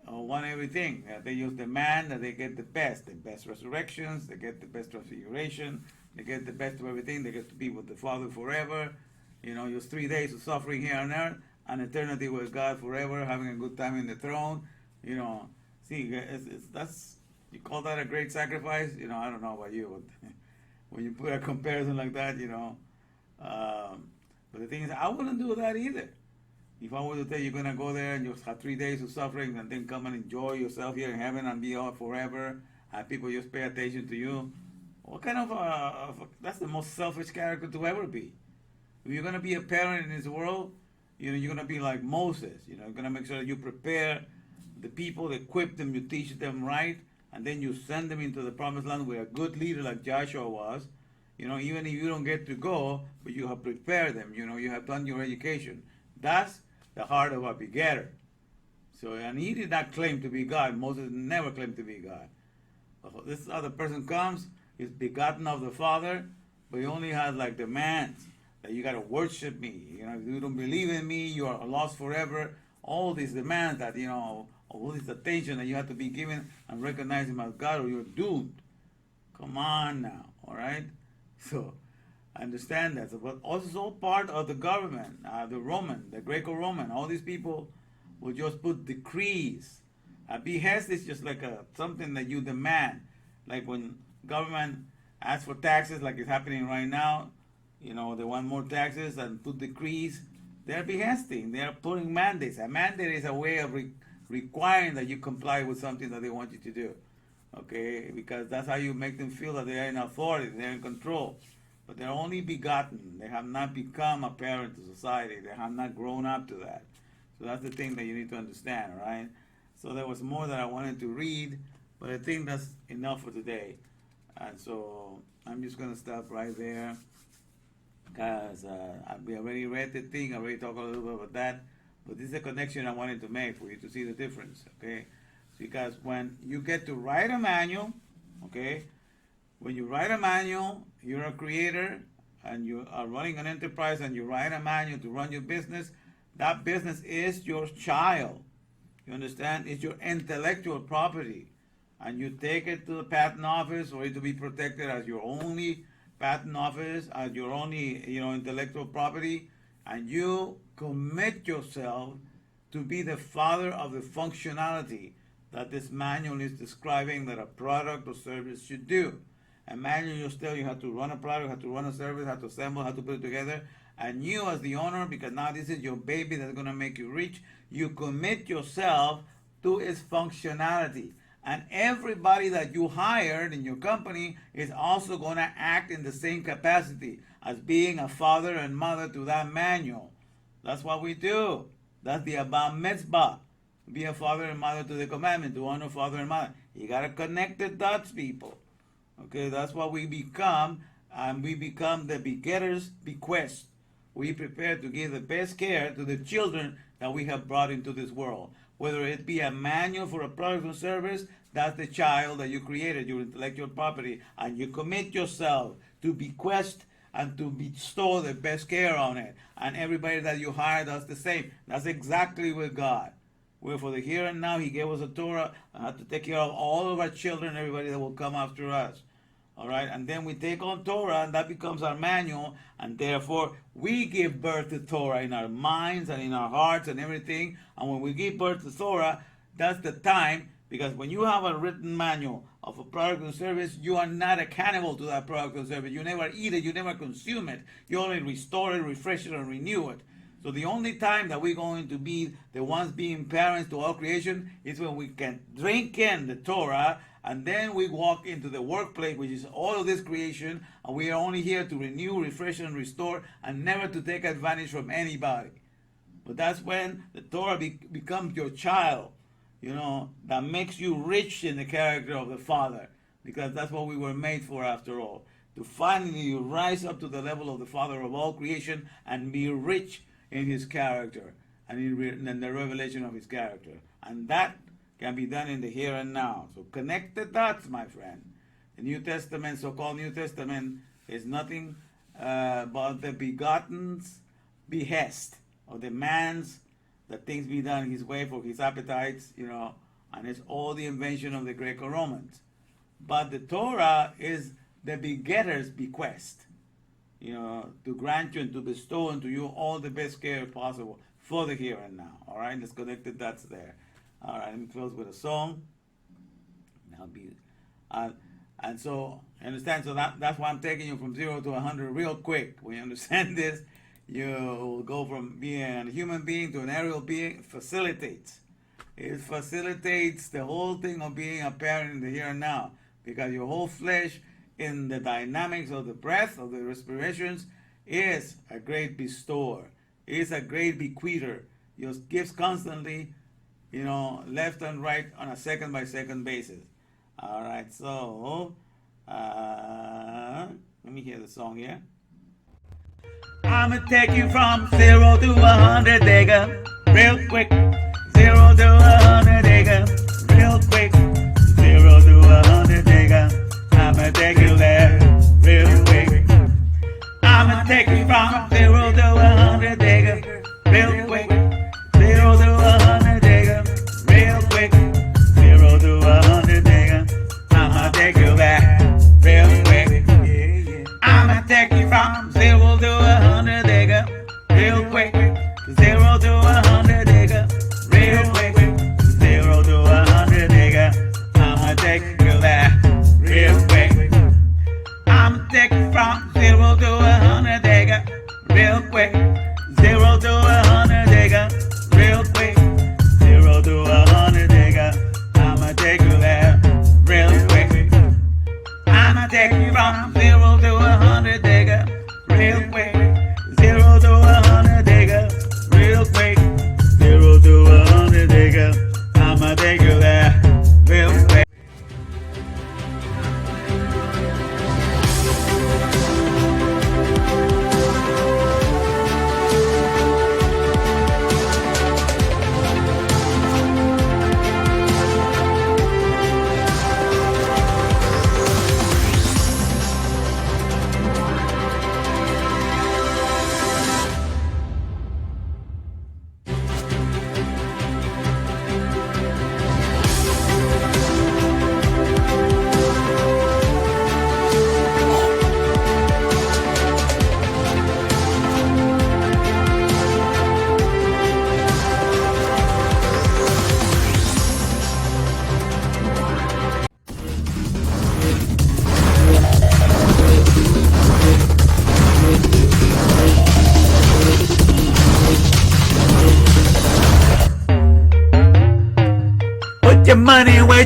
want everything. They just demand that they get the best resurrections, they get the best transfiguration, they get the best of everything. They get to be with the Father forever. Just 3 days of suffering here on earth, and eternity with God forever, having a good time in the throne. See, that's, you call that a great sacrifice? I don't know about you, but when you put a comparison like that, but the thing is, I wouldn't do that either. If I were to tell you, you're going to go there and just have 3 days of suffering and then come and enjoy yourself here in heaven and be out forever, and people just pay attention to you, what kind of that's the most selfish character to ever be. If you're going to be a parent in this world, you're going to be like Moses. You're going to make sure that you prepare the people, equip them, you teach them right, and then you send them into the promised land with a good leader like Joshua was. Even if you don't get to go, but you have prepared them, you have done your education. That's the heart of a begetter. So, and he did not claim to be God. Moses never claimed to be God. This other person comes, he's begotten of the Father, but he only has like demands that you got to worship me. If you don't believe in me, you are lost forever. all these demands that, all this attention that you have to be given and recognize him as God or you're doomed. Come on now, all right? So, understand that. But also part of the government, the Greco-Roman, all these people will just put decrees. A behest is just like something that you demand. Like when government asks for taxes, like it's happening right now, they want more taxes and put decrees. They're behesting. They're putting mandates. A mandate is a way of requiring that you comply with something that they want you to do. Okay? Because that's how you make them feel that they're in authority, they're in control. But they're only begotten. They have not become a parent to society. They have not grown up to that. So that's the thing that you need to understand, right? So there was more that I wanted to read, but I think that's enough for today. And so I'm just going to stop right there, because we already read the thing, I already talked a little bit about that, but this is a connection I wanted to make for you to see the difference, okay? Because when you get to write a manual, okay, when you write a manual, you're a creator, and you are running an enterprise, and you write a manual to run your business, that business is your child. You understand? It's your intellectual property. And you take it to the patent office for it to be protected as your only patent office, as your only, intellectual property. And you commit yourself to be the father of the functionality that this manual is describing that a product or service should do. A manual, you have to run a product, have to run a service, have to assemble, have to put it together. And you as the owner, because now this is your baby that's going to make you rich, you commit yourself to its functionality. And everybody that you hired in your company is also going to act in the same capacity as being a father and mother to that manual. That's what we do. That's the Aba Mitzvah. Be a father and mother to the commandment, to honor father and mother. You got to connect the dots, people. Okay, that's what we become, and we become the begetter's bequest. We prepare to give the best care to the children that we have brought into this world. Whether it be a manual for a product or service, that's the child that you created, your intellectual property, and you commit yourself to bequest and to bestow the best care on it. And everybody that you hire does the same. That's exactly with God. Where for the here and now, He gave us a Torah and have to take care of all of our children, everybody that will come after us. All right, and then we take on Torah, and that becomes our manual, and therefore we give birth to Torah in our minds and in our hearts and everything. And when we give birth to Torah, that's the time, because when you have a written manual of a product or service, you are not accountable to that product or service. You never eat it, you never consume it. You only restore it, refresh it, and renew it. So the only time that we're going to be the ones being parents to all creation is when we can drink in the Torah, and then we walk into the workplace, which is all of this creation, and we are only here to renew, refresh, and restore, and never to take advantage from anybody. But that's when the Torah becomes your child, that makes you rich in the character of the Father, because that's what we were made for after all, to finally rise up to the level of the Father of all creation and be rich in His character and in the revelation of His character. And that can be done in the here and now. So connect the dots, my friend. The New Testament, so-called New Testament, is nothing but the begotten's behest, or demands that things be done His way for His appetites, and it's all the invention of the Greco-Romans. But the Torah is the begetter's bequest, to grant you and to bestow unto you all the best care possible for the here and now. All right, let's connect the dots there. All right, let me close with a song. And so, understand, so that's why I'm taking you from 0 to 100 real quick. When you understand this, you will go from being a human being to an aerial being. It facilitates the whole thing of being a parent in the here and now, because your whole flesh in the dynamics of the breath, of the respirations, is a great bestower, is a great bequeather. He gives constantly, left and right on a second by second basis. All right, so let me hear the song here. I'ma take you from 0 to 100, digga, real quick. 0 to 100, digga, real quick. 0 to 100, digga, I'ma take you there, real quick. I'ma take you from 0 to 100, digga, real quick. 0 to 100.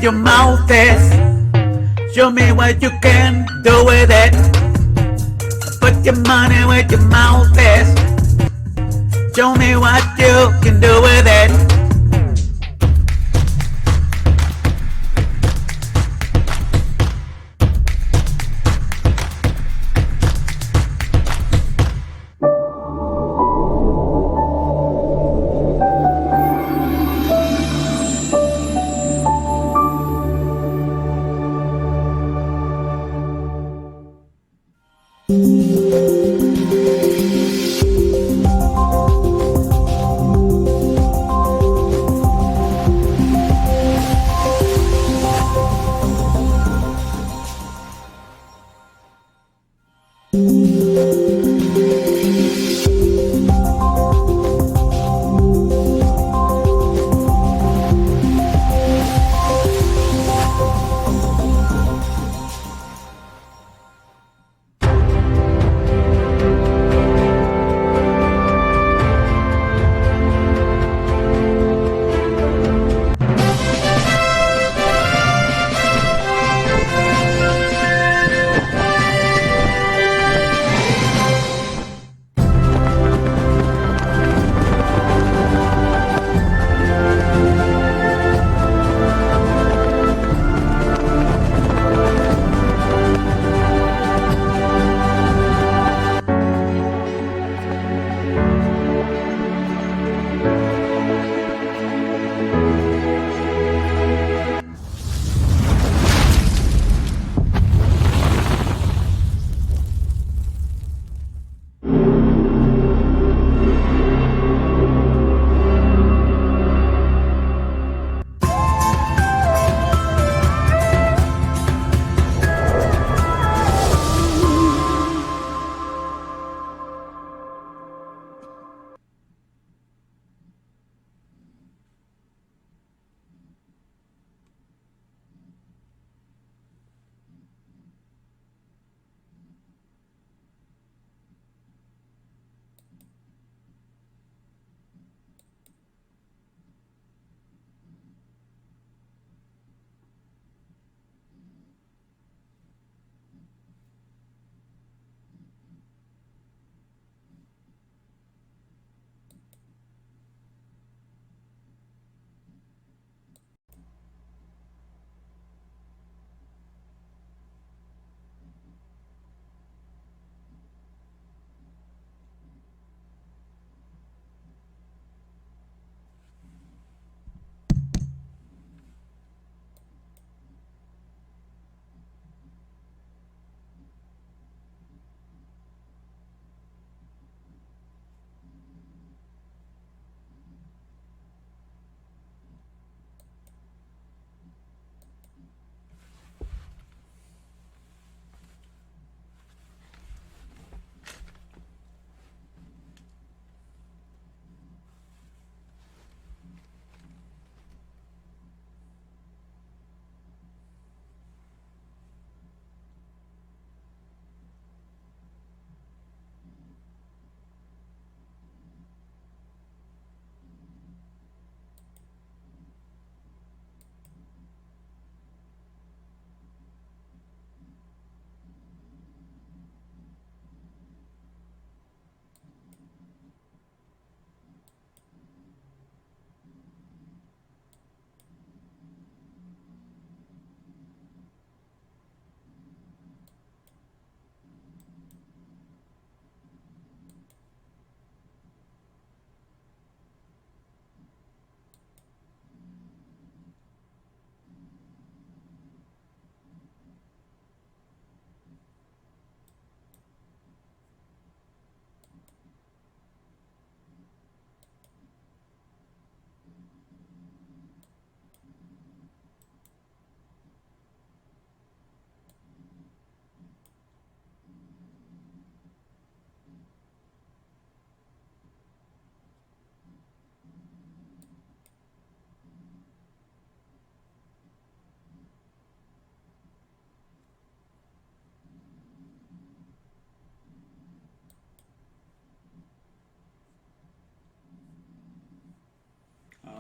your mouth is. Show me what you can do with it. Put your money where your mouth is. Show me what you can do with it.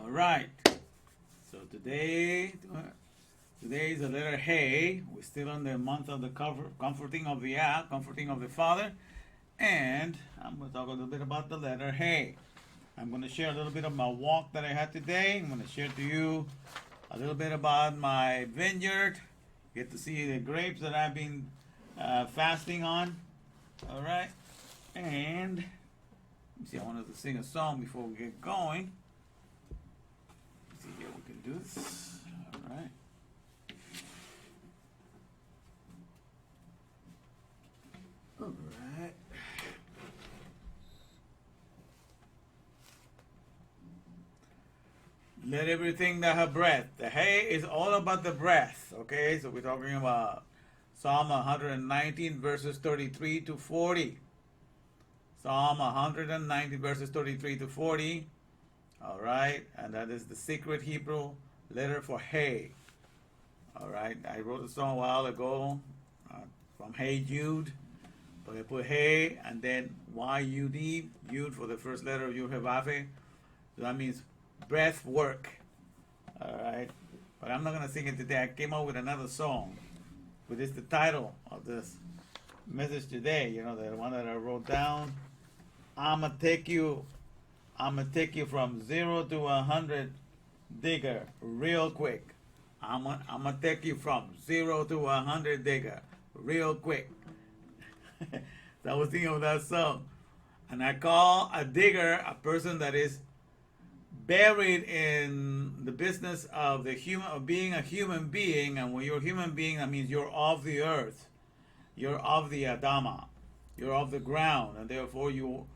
All right. So today Today is the letter Hey. We're still in the month of the comforting of the Father. And I'm going to talk a little bit about the letter Hey. I'm going to share a little bit of my walk that I had today. I'm going to share to you a little bit about my vineyard. Get to see the grapes that I've been fasting on. All right. And let me see, I wanted to sing a song before we get going. Let's see here, we can do this. All right. All right. Let everything that have breath. The Hey is all about the breath. Okay, so we're talking about Psalm 119 verses 33 to 40. Psalm 190 verses 33 to 40. All right, and that is the secret Hebrew letter for Hey. All right, I wrote a song a while ago from Hey Jude, but I put Hey and then Y-U-D, Yud for the first letter of Yud-Heh-Vav-Heh. So that means breath work. All right, but I'm not gonna sing it today. I came up with another song, but it's the title of this message today. You know, the one that I wrote down. I'ma take you from 0 to 100, digger, real quick. I'ma take you from 0 to 100, digger, real quick. So I was thinking of that song, and I call a digger a person that is buried in the business of being a human being. And when you're a human being, that means you're of the earth, you're of the Adama, you're of the ground, and therefore you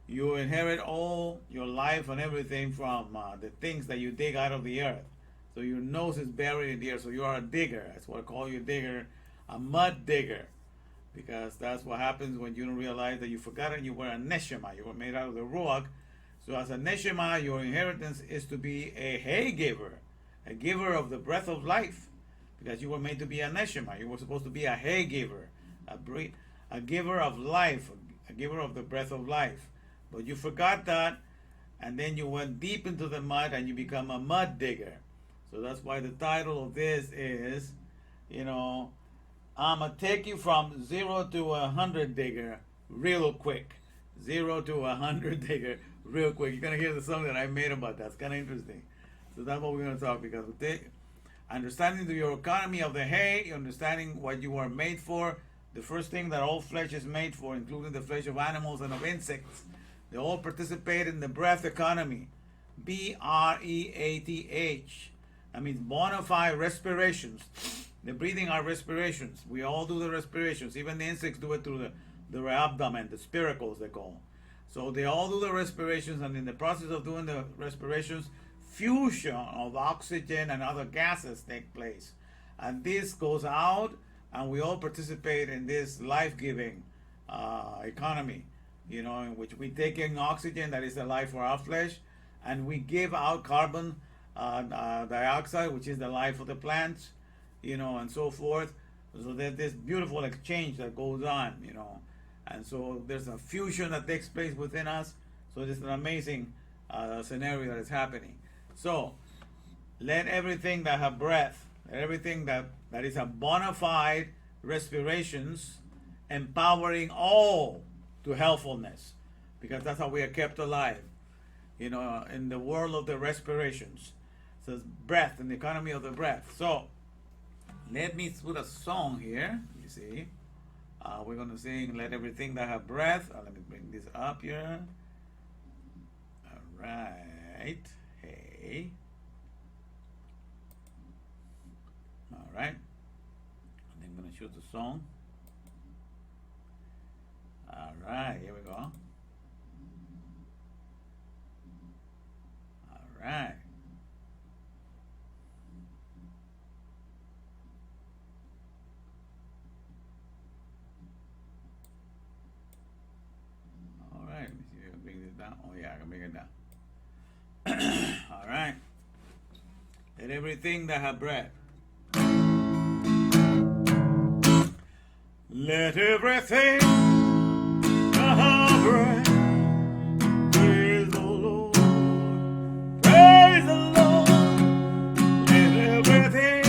inherit all your life and everything from the things that you dig out of the earth. So your nose is buried in the earth, so you are a digger. That's what I call you, a digger, a mud digger, because that's what happens when you don't realize that you forgot it. You were a neshama, you were made out of the ruach. So as a neshama, your inheritance is to be a Hey giver, a giver of the breath of life, because you were made to be a neshama. You were supposed to be a Hey giver, a giver of life, a giver of the breath of life. But you forgot that, and then you went deep into the mud and you become a mud digger. So that's why the title of this is, you know, I'ma take you from 0 to 100, digger, real quick. 0 to 100, digger, real quick. You're gonna hear the song that I made about that. It's kind of interesting. So that's what we're gonna talk, because understanding your economy of the Hey, understanding what you are made for. The first thing that all flesh is made for, including the flesh of animals and of insects, they all participate in the breath economy. B-R-E-A-T-H. That means bona fide respirations. The breathing are respirations. We all do the respirations. Even the insects do it through the abdomen, the spiracles they call. So they all do the respirations, and in the process of doing the respirations, fusion of oxygen and other gases take place. And this goes out, and we all participate in this life-giving economy, you know, in which we take in oxygen, that is the life for our flesh, and we give out carbon dioxide, which is the life of the plants, you know, and so forth. So there's this beautiful exchange that goes on, you know, and so there's a fusion that takes place within us. So it's an amazing scenario that is happening. So let everything that have breath, everything that is a bona fide respirations, empowering all to healthfulness, because that's how we are kept alive, you know, in the world of the respirations. So it's breath, and the economy of the breath. So let me put a song here. You see, we're going to sing "Let Everything That Have Breath." Let me bring this up here. All right, Hey. All right, and then I'm going to shoot the song. All right, here we go. All right. All right, let me see if I can bring this down. Oh yeah, I can bring it down. All right. Let everything that have breath. Let everything that have breath praise the Lord. Praise the Lord. Let everything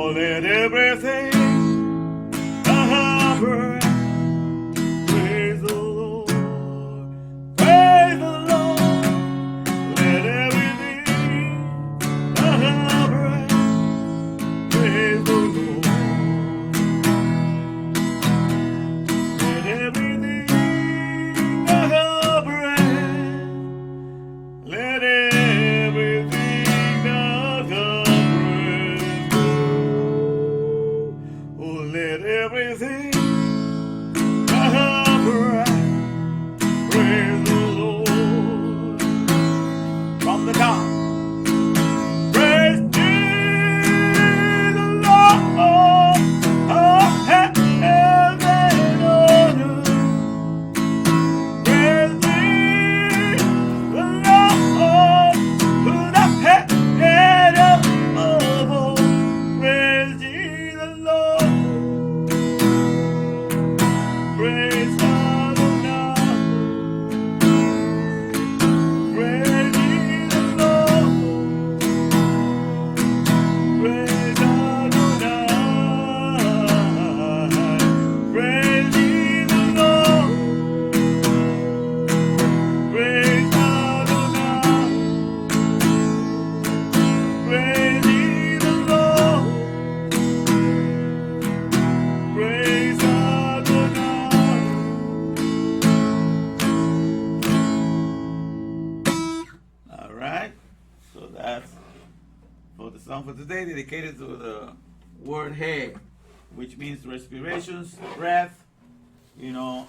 Oh, let everything that have breath praise the Lord. Praise the Lord. Let everything that have breath praise the Lord. Let everything that have breath, let everything that have breath go. Oh, let everything that have breath praise the Lord. From the top. Praise Jesus, Lord, of heaven and earth. Praise Jesus, Lord, who the head above. Praise Jesus, Lord. Praise Adonai. Praise Jesus, Lord. Praise Adonai. Praise Jesus, Lord. Praise Adonai. Praise Jesus, Lord. Praise Adonai. All right. So that's for the song for today, dedicated to the word hey, which means respirations, breath, you know,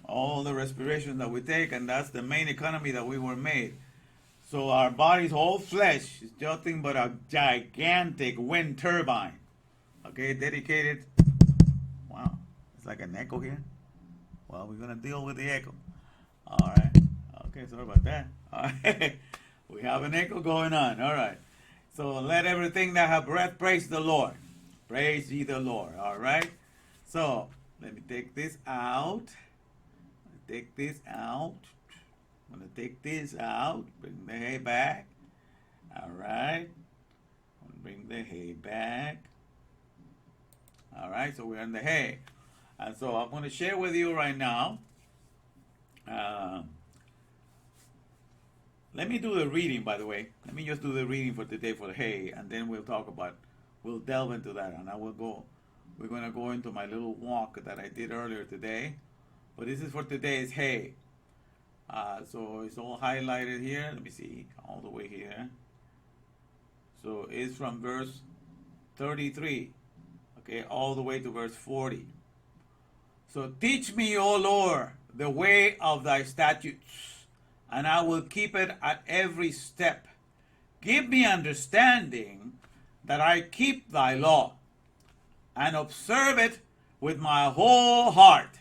all the respiration that we take, and that's the main economy that we were made. So our body's whole flesh is nothing but a gigantic wind turbine. Okay, dedicated. Wow, it's like an echo here. Well, we're gonna deal with the echo. All right. Okay, sorry about that. All right. We have an echo going on. All right. So let everything that have breath praise the Lord. Praise ye the Lord. All right. So let me take this out. Take this out. I'm gonna take this out. Bring the hay back. All right. Bring the hay back. All right. So we're in the hay, and so I'm gonna share with you right now. Let me do the reading, by the way. Let me just do the reading for today for the hay, and then we'll delve into that, and we're going to go into my little walk that I did earlier today. But this is for today's hay. So it's all highlighted here. Let me see, all the way here. So it's from verse 33, okay, all the way to verse 40. So teach me, O Lord, the way of thy statutes, and I will keep it at every step. Give me understanding that I keep thy law, and observe it with my whole heart.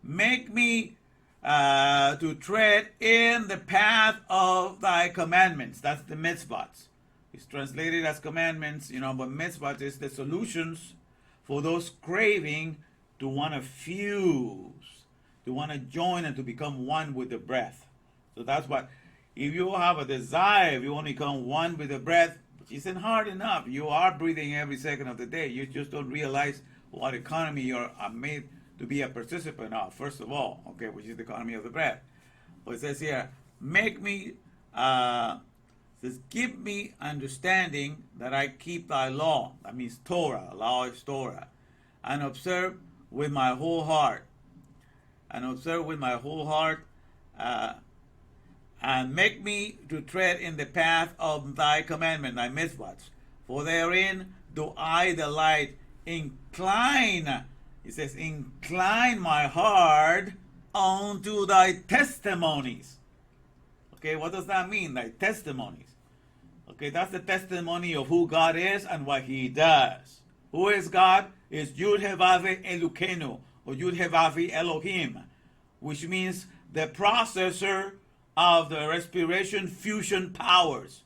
Make me to tread in the path of thy commandments. That's the mitzvahs. It's translated as commandments, but mitzvahs is the solutions for those craving to want to fuse, to want to join and to become one with the breath. So that's what, if you have a desire, if you want to become one with the breath, which isn't hard enough, you are breathing every second of the day. You just don't realize what economy you're made to be a participant of, first of all, okay, which is the economy of the breath. But it says here, says, give me understanding that I keep thy law. That means Torah. Law is Torah. And observe with my whole heart. And observe with my whole heart. And make me to tread in the path of thy commandment, thy mitzvahs. For therein do I delight. Incline, it says, incline my heart unto thy testimonies. Okay, what does that mean, thy testimonies? Okay, that's the testimony of who God is and what he does. Who is God? Is Yud Hevave Elukenu, or Yud Hevave Elohim, which means the processor of the respiration fusion powers.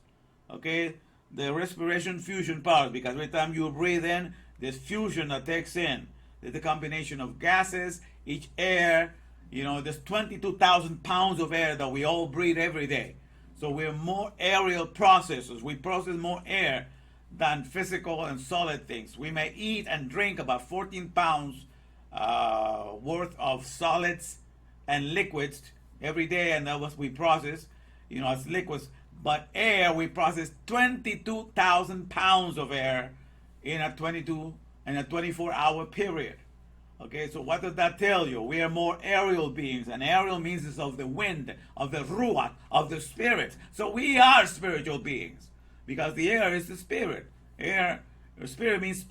Okay, the respiration fusion powers, because every time you breathe in, there's fusion that takes in. There's a combination of gases, each air, there's 22,000 pounds of air that we all breathe every day. So we're more aerial processors. We process more air than physical and solid things. We may eat and drink about 14 pounds worth of solids and liquids every day, and that was we process, as liquids. But air, we process 22,000 pounds of air in a 24-hour period. Okay, so what does that tell you? We are more aerial beings, and aerial means it's of the wind, of the ruach, of the spirit. So we are spiritual beings, because the air is the spirit. Spirit means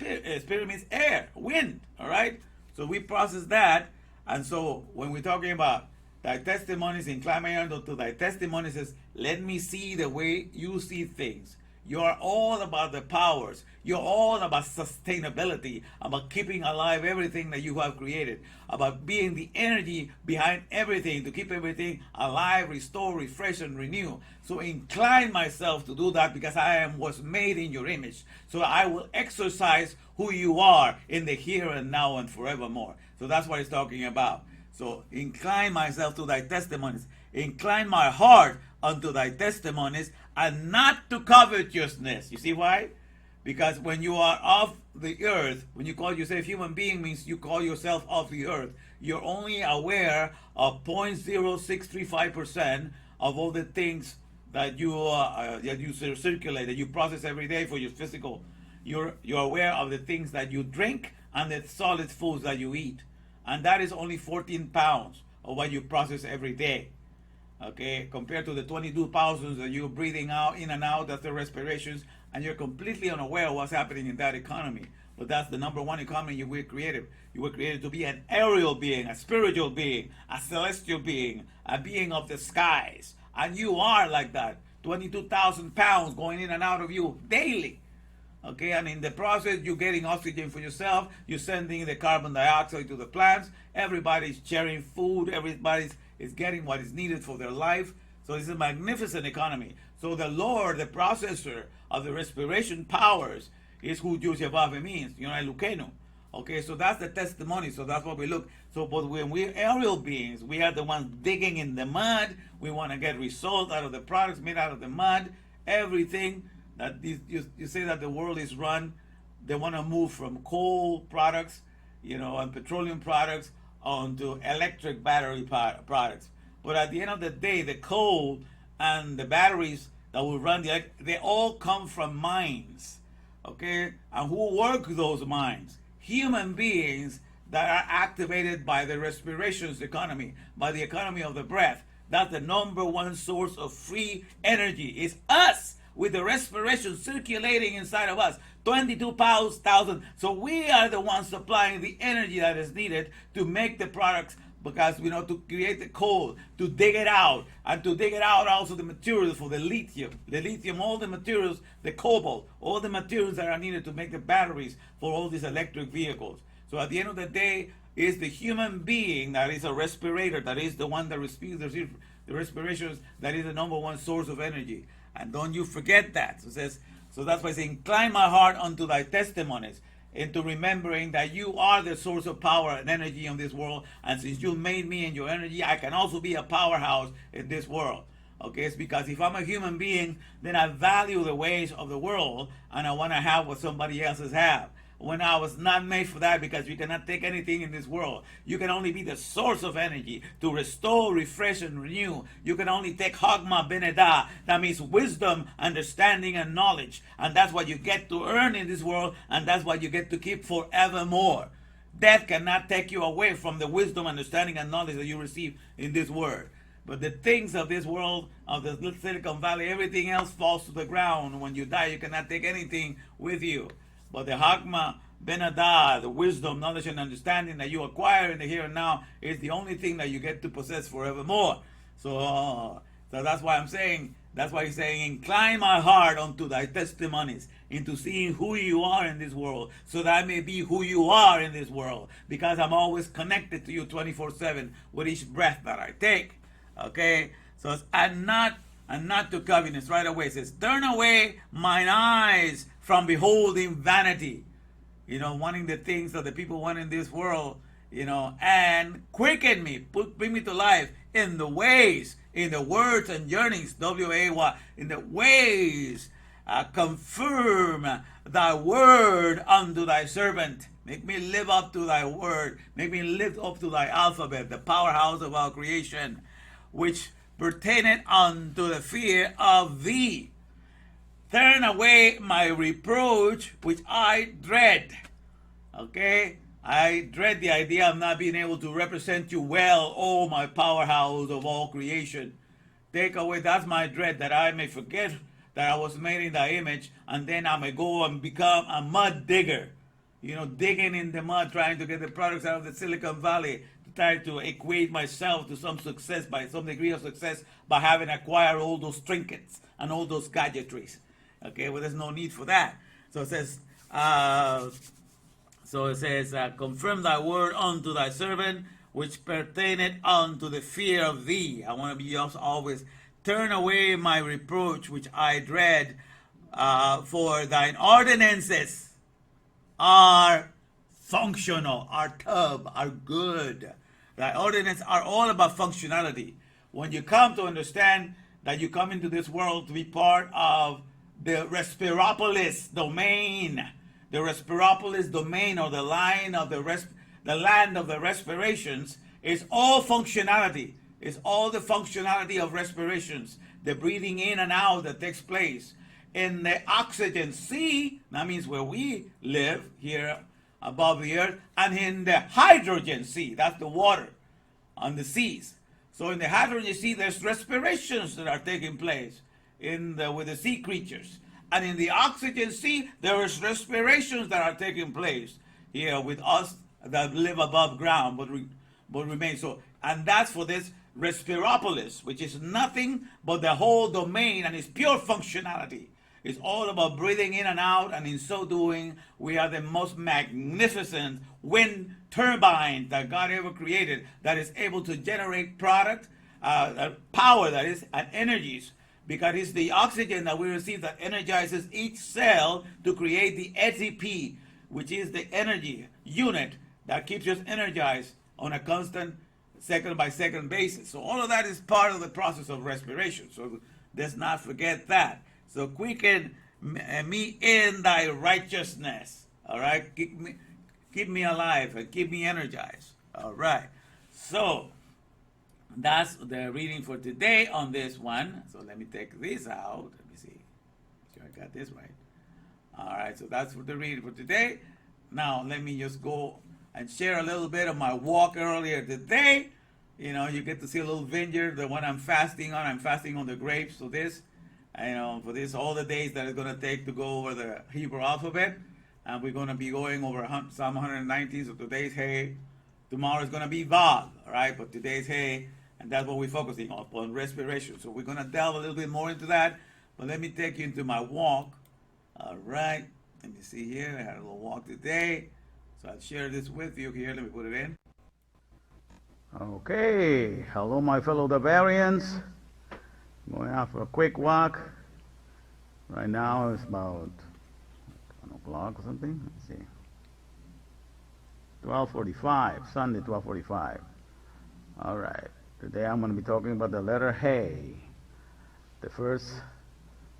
air, wind. All right. So we process that, and so when we're talking about thy testimonies, incline my ear unto thy testimonies, says, let me see the way you see things. You are all about the powers. You're all about sustainability, about keeping alive everything that you have created, about being the energy behind everything, to keep everything alive, restore, refresh, and renew. So incline myself to do that, because I was made in your image. So I will exercise who you are in the here and now and forevermore. So that's what he's talking about. So incline myself to thy testimonies. Incline my heart unto thy testimonies, and not to covetousness. You see why? Because when you are of the earth, when you call yourself human being, means you call yourself of the earth. You're only aware of 0.0635% of all the things that you circulate, that you process every day for your physical. You're aware of the things that you drink and the solid foods that you eat, and that is only 14 pounds of what you process every day. Okay, compared to the 22,000 that you're breathing out, in and out, that's the respirations, and you're completely unaware of what's happening in that economy. But that's the number one economy you were created. You were created to be an aerial being, a spiritual being, a celestial being, a being of the skies. And you are like that. 22,000 pounds going in and out of you daily. Okay, and in the process, you're getting oxygen for yourself. You're sending the carbon dioxide to the plants. Everybody's sharing food. Everybody's is getting what is needed for their life. So it's a magnificent economy. So the Lord, the processor of the respiration powers, is who Yushavave means, Elukenu. Okay, so that's the testimony. So that's what we look. So, but when we're aerial beings, we are the ones digging in the mud. We want to get results out of the products made out of the mud. Everything that you say that the world is run, they want to move from coal products, and petroleum products onto electric battery products. But at the end of the day, the coal and the batteries that will run they all come from mines. Okay, and who work those mines? Human beings that are activated by the respirations economy, by the economy of the breath. That's the number one source of free energy. Is us, with the respiration circulating inside of us. 22,000. So we are the ones supplying the energy that is needed to make the products, because to create the coal, to dig it out, and to dig it out also the materials for the lithium, all the materials, the cobalt, all the materials that are needed to make the batteries for all these electric vehicles. So at the end of the day, is the human being that is a respirator, that is the one that receives the respirations, that is the number one source of energy. And don't you forget that. So that's why it says, incline my heart unto thy testimonies, into remembering that you are the source of power and energy in this world. And since you made me in your energy, I can also be a powerhouse in this world. Okay, it's because if I'm a human being, then I value the ways of the world, and I want to have what somebody else's have. When I was not made for that, because you cannot take anything in this world. You can only be the source of energy to restore, refresh, and renew. You can only take Hagma Benedah. That means wisdom, understanding, and knowledge. And that's what you get to earn in this world, and that's what you get to keep forevermore. Death cannot take you away from the wisdom, understanding, and knowledge that you receive in this word. But the things of this world, of the Silicon Valley, everything else falls to the ground. When you die, you cannot take anything with you. But the Hagma Benadah, the wisdom, knowledge, and understanding that you acquire in the here and now, is the only thing that you get to possess forevermore. So that's why I'm saying, that's why he's saying, incline my heart unto thy testimonies, into seeing who you are in this world, so that I may be who you are in this world, because I'm always connected to you 24/7 with each breath that I take. Okay, so it's, and not to covetousness. Right away it says, turn away mine eyes from beholding vanity, wanting the things that the people want in this world, and quicken me, bring me to life in the ways, in the words and yearnings, W-A-Y, in the ways confirm thy word unto thy servant. Make me live up to thy word. Make me live up to thy alphabet, the powerhouse of our creation, which pertaineth unto the fear of thee. Turn away my reproach, which I dread. Okay? I dread the idea of not being able to represent you well, oh my powerhouse of all creation. Take away, that's my dread, that I may forget that I was made in thy image, and then I may go and become a mud digger. You know, digging in the mud, trying to get the products out of the Silicon Valley, to try to equate myself to some success, by some degree of success, by having acquired all those trinkets and all those gadgetries. Okay, well, there's no need for that. So it says, confirm thy word unto thy servant, which pertaineth unto the fear of thee. I want to be always, turn away my reproach, which I dread, for thine ordinances are functional, are tub, are good. Thy ordinances are all about functionality. When you come to understand that you come into this world to be part of the Respiropolis domain, the Respiropolis domain, or the line of the land of the respirations, is all functionality. It's all the functionality of respirations, the breathing in and out that takes place. In the oxygen sea, that means where we live here above the earth, and in the hydrogen sea, that's the water on the seas. So in the hydrogen sea, there's respirations that are taking place with the sea creatures. And in the oxygen sea, there is respirations that are taking place here with us that live above ground but remain so. And that's for this Respiropolis, which is nothing but the whole domain, and it's pure functionality. It's all about breathing in and out, and in so doing, we are the most magnificent wind turbine that God ever created, that is able to generate product, power, that is, and energies, because it's the oxygen that we receive that energizes each cell to create the ATP, which is the energy unit that keeps us energized on a constant second-by-second basis. So all of that is part of the process of respiration. So let's not forget that. So quicken me in thy righteousness. All right? Keep me alive and keep me energized. All right. So that's the reading for today on this one. So let me take this out. Let me see. Sure I got this right. All right. So that's for the reading for today. Now let me just go and share a little bit of my walk earlier today. You know, you get to see a little vineyard, the one I'm fasting on. I'm fasting on the grapes. So this, you know, for this, all the days that it's going to take to go over the Hebrew alphabet. And we're going to be going over Psalm 119. So today's Hey. Tomorrow is going to be Vav, all right? But today's Hey, and that's what we're focusing on respiration. So we're going to delve a little bit more into that. But let me take you into my walk. All right. Let me see here. I had a little walk today. So I'll share this with you here. Let me put it in. Okay, hello my fellow Bavarians. Going out for a quick walk. Right now it's about 1 o'clock or something. Let's see. 12:45, Sunday 12:45. All right, today I'm going to be talking about the letter Hey, the first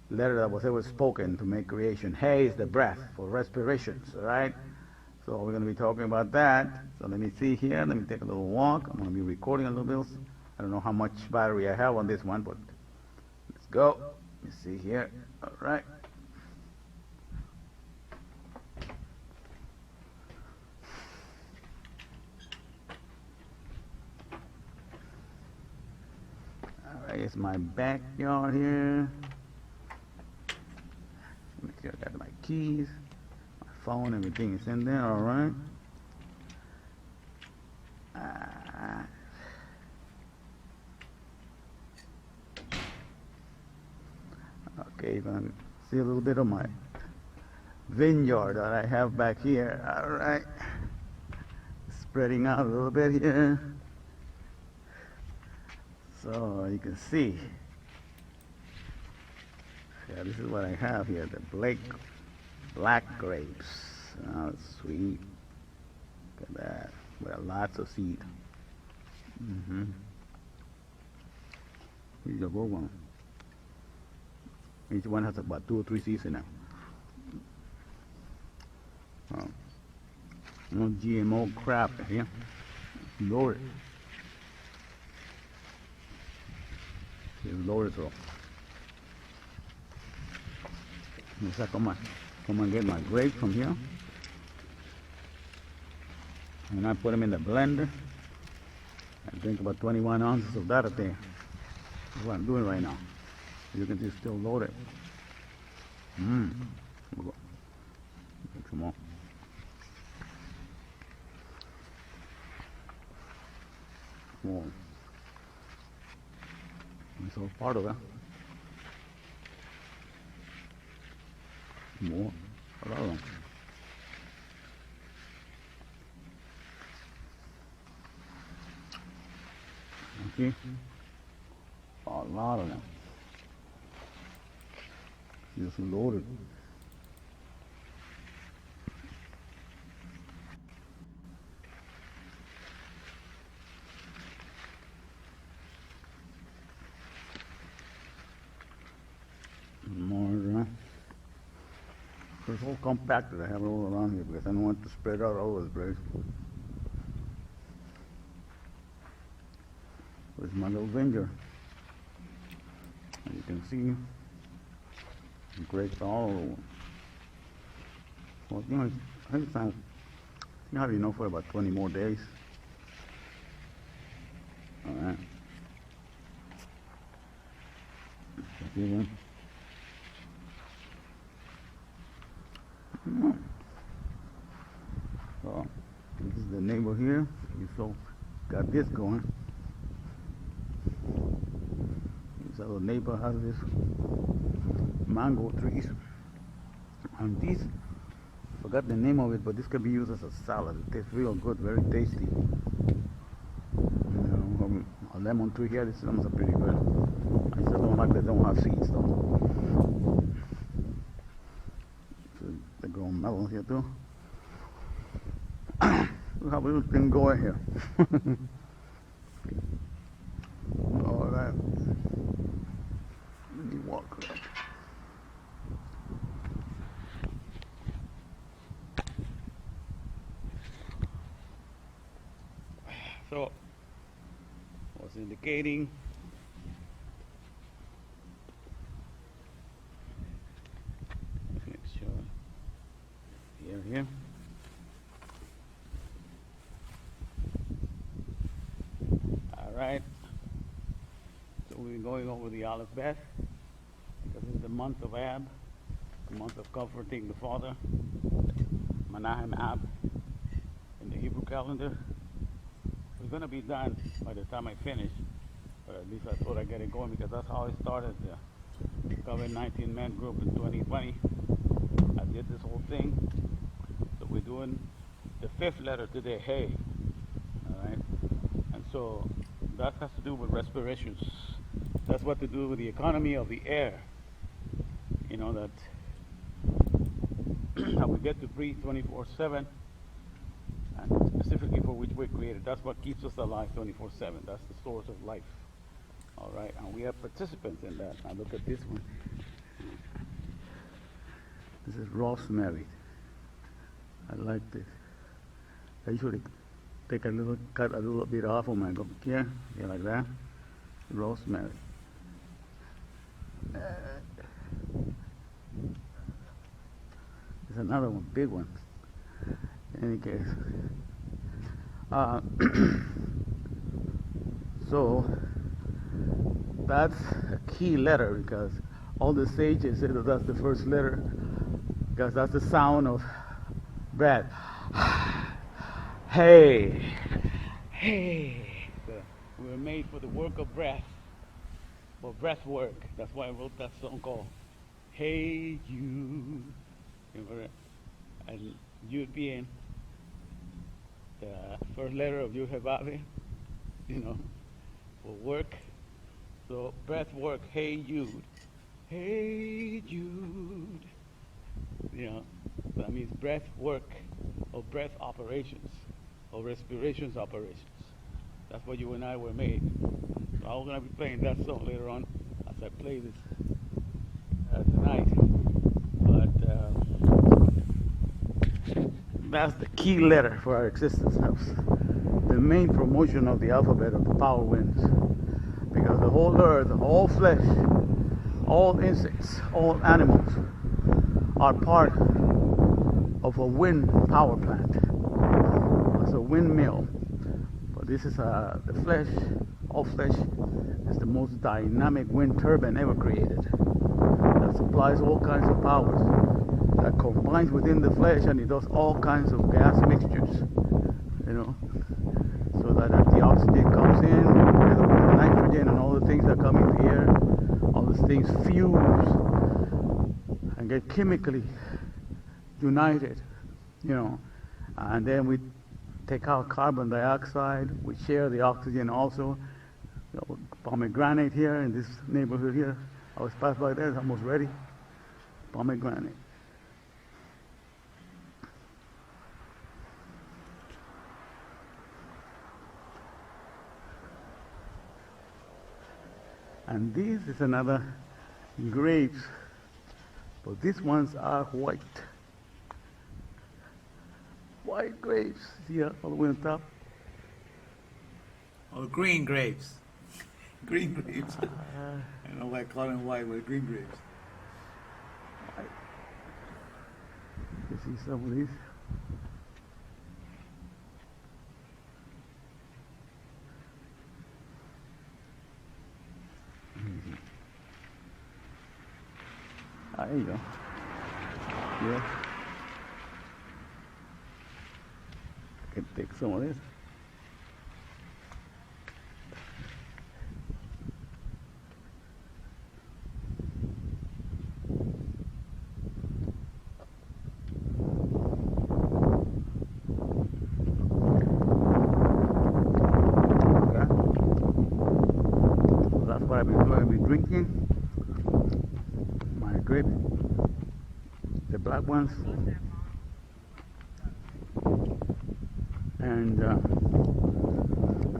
letter that was ever spoken to make creation. Hey is the breath for respirations, all right? So we're going to be talking about that. So let me see here. Let me take a little walk. I'm going to be recording a little bit. I don't know how much battery I have on this one, but let's go. Let me see here. All right. All right, it's my backyard here. Make sure I got my keys. Phone, everything is in there, all right. Okay, you're gonna see a little bit of my vineyard that I have back here, all right. Spreading out a little bit here. So you can see. Yeah, this is what I have here, the black grapes. Oh, sweet. Look at that. With lots of seed. Here's a good one. Each one has about 2 or 3 seeds in it. No GMO crap here. Lower it. Lower it all. I come and get my grapes from here. And I put them in the blender. I drink about 21 ounces of that a day. That's what I'm doing right now. You can see it's still loaded. Make some more. More. It's all part of it. More. A lot of them. Okay. A lot of them. Just loaded. More. It's all compacted. I have it all around here because I don't want to spread out all over the place. There's my little vineyard. And you can see grapes all over. Well, you know, I think it's time. You have enough for about 20 more days. All right. So, this is the neighbor here. He so got this going. This other neighbor has this mango trees. And these, forgot the name of it, but this can be used as a salad. It tastes real good, very tasty. You know, a lemon tree here, these ones are pretty good. I still don't like they don't have seeds though. So they grow melons here too. Look how little thing going here. All right. Let me walk. So, was indicating make sure here. All right. So we're going over the Aleph Bet because it's the month of Ab, the month of comforting the Father, Menahem Ab in the Hebrew calendar. We're going to be done by the time I finish, but at least I thought I'd get it going because that's how I started the COVID-19 Men Group in 2020. I did this whole thing. So we're doing the 5th letter today, Hey. All right? And so that has to do with respirations. That's what to do with the economy of the air. You know, that how we get to breathe 24/7. And specifically for which we're created. That's what keeps us alive 24/7. That's the source of life. All right, and we have participants in that. Now look at this one. This is rosemary. I like this. I usually take cut a little bit off of my go here, like that. Rosemary. There's another one, big one. In any case, so that's a key letter because all the sages say that that's the first letter because that's the sound of breath. Hey, hey. So we were made for the work of breath, for breath work. That's why I wrote that song called Hey You. And Yud being the first letter of Yud Hevav, you know, for work. So breath work, Hey Yud. Hey Yud. You know, so that means breath work or breath operations or respirations operations. That's what you and I were made. So I'm going to be playing that song later on as I play this That's the key letter for our existence. That's the main promotion of the alphabet of the power winds. Because the whole earth, all flesh, all insects, all animals are part of a wind power plant. It's a windmill. But this is the flesh, all flesh is the most dynamic wind turbine ever created. That supplies all kinds of powers. That combines within the flesh and it does all kinds of gas mixtures, you know, so that as the oxygen comes in, together with the nitrogen and all the things that come in the air, all these things fuse and get chemically united, you know, and then we take out carbon dioxide, we share the oxygen also. You know, pomegranate here in this neighborhood here, I was passed by there, it's almost ready. Pomegranate. And this is another grapes, but these ones are white. White grapes, see all the way on top? Oh, green grapes. Green grapes. I don't know why I call them white, but green grapes. You see some of these? There you go. Yeah. I can take some of this. That's what I've been doing. I've been drinking my grape, the black ones, and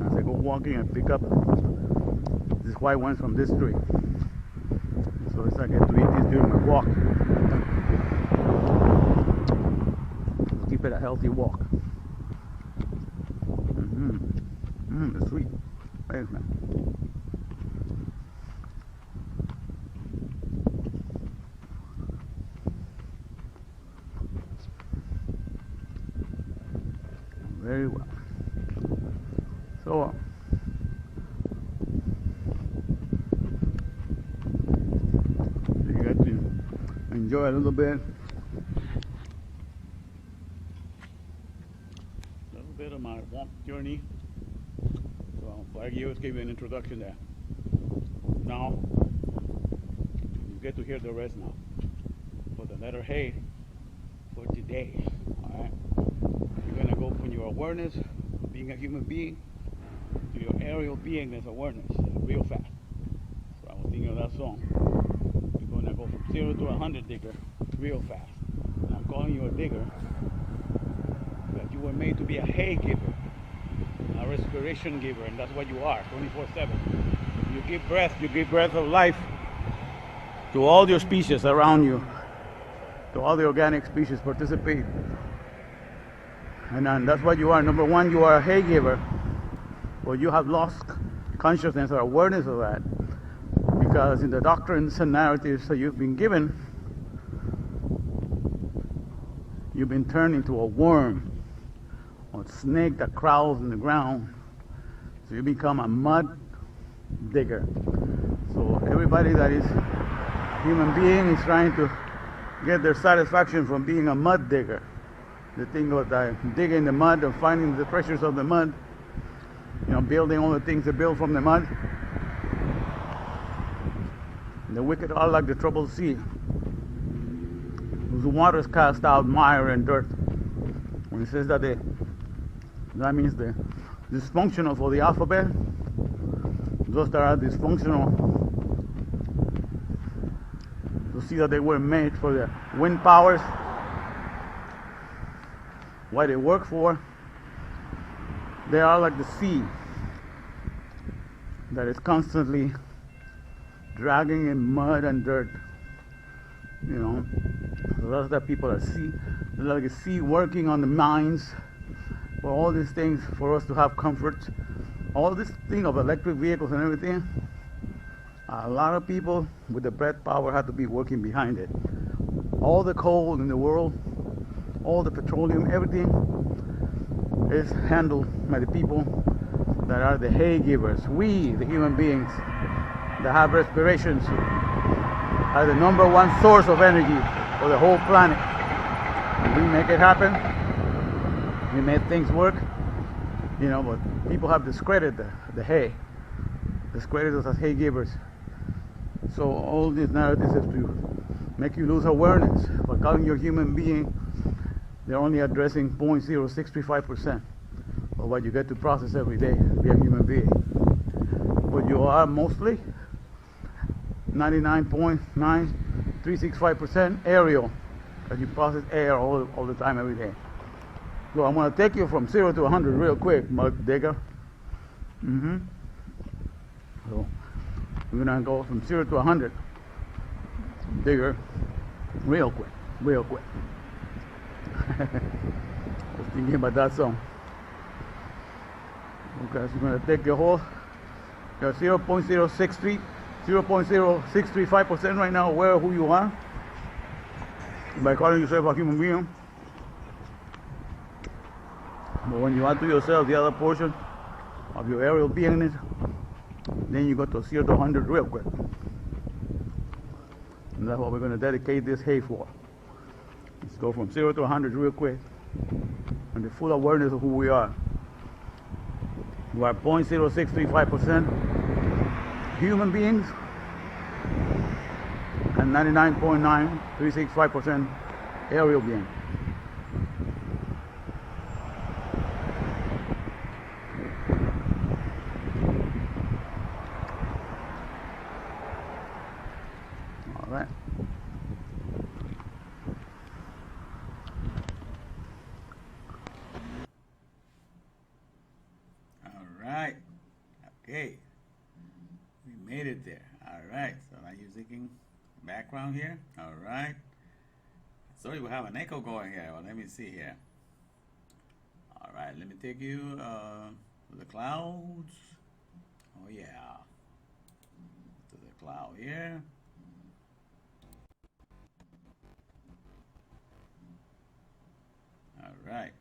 as I go walking, I pick up these white ones from this tree. So as I get to eat these during my walk, keep it a healthy walk. It's sweet. Thanks, man. Very well. So, you got to enjoy a little bit of my walk journey. So, I just gave you an introduction there. Now, you get to hear the rest now. For the letter Hey for today. All right. You're gonna go from your awareness of being a human being to your aerial beingness awareness real fast. So I was thinking of that song. You're gonna go from 0 to 100 digger real fast. And I'm calling you a digger because you were made to be a hay giver, a respiration giver, and that's what you are 24/7. You give breath of life to all your species around you, to all the organic species participate. And that's what you are. Number one, you are a hay giver. Well, you have lost consciousness or awareness of that. Because in the doctrines and narratives that you've been given, you've been turned into a worm or a snake that crawls in the ground. So you become a mud digger. So everybody that is a human being is trying to get their satisfaction from being a mud digger. The thing of digging the mud and finding the treasures of the mud, you know, building all the things that build from the mud. And the wicked are like the troubled sea, whose waters cast out mire and dirt. When it says that that means the dysfunctional for the alphabet, those that are dysfunctional, to see that they were made for the wind powers, what they work for. They are like the sea that is constantly dragging in mud and dirt, you know. So that's that people are sea. like a sea working on the mines, for all these things, for us to have comfort. All this thing of electric vehicles and everything, a lot of people with the breath power have to be working behind it. All the coal in the world, all the petroleum, everything is handled by the people that are the hay givers. We, the human beings that have respirations, are the number one source of energy for the whole planet. We make it happen. We make things work, but people have discredited the hay, discredited us as hay givers. So all these narratives is to make you lose awareness. By calling you a human being, they're only addressing 0.0635% of what you get to process every day, be a human being. But you are mostly 99.9365% aerial, because you process air all the time, every day. So I'm going to take you from 0 to 100 real quick, Mug Digger. So we're going to go from 0 to 100, Digger, real quick. I was thinking about that song. Okay, so you're going to take your whole, you're 0.0635% right now aware of who you are by calling yourself a human being. But when you add to yourself the other portion of your aerial beingness, then you go to 0 to 100 real quick. And that's what we're going to dedicate this hay for. Let's go from 0 to 100 real quick, and the full awareness of who we are. We are 0.0635% human beings and 99.9365% aerial beings. All right. Okay, we made it there. All right, so now you're thinking background here. All right, sorry, we have an echo going here. Well, let me see here. All right, let me take you to the clouds. Oh yeah, to the cloud here. All right,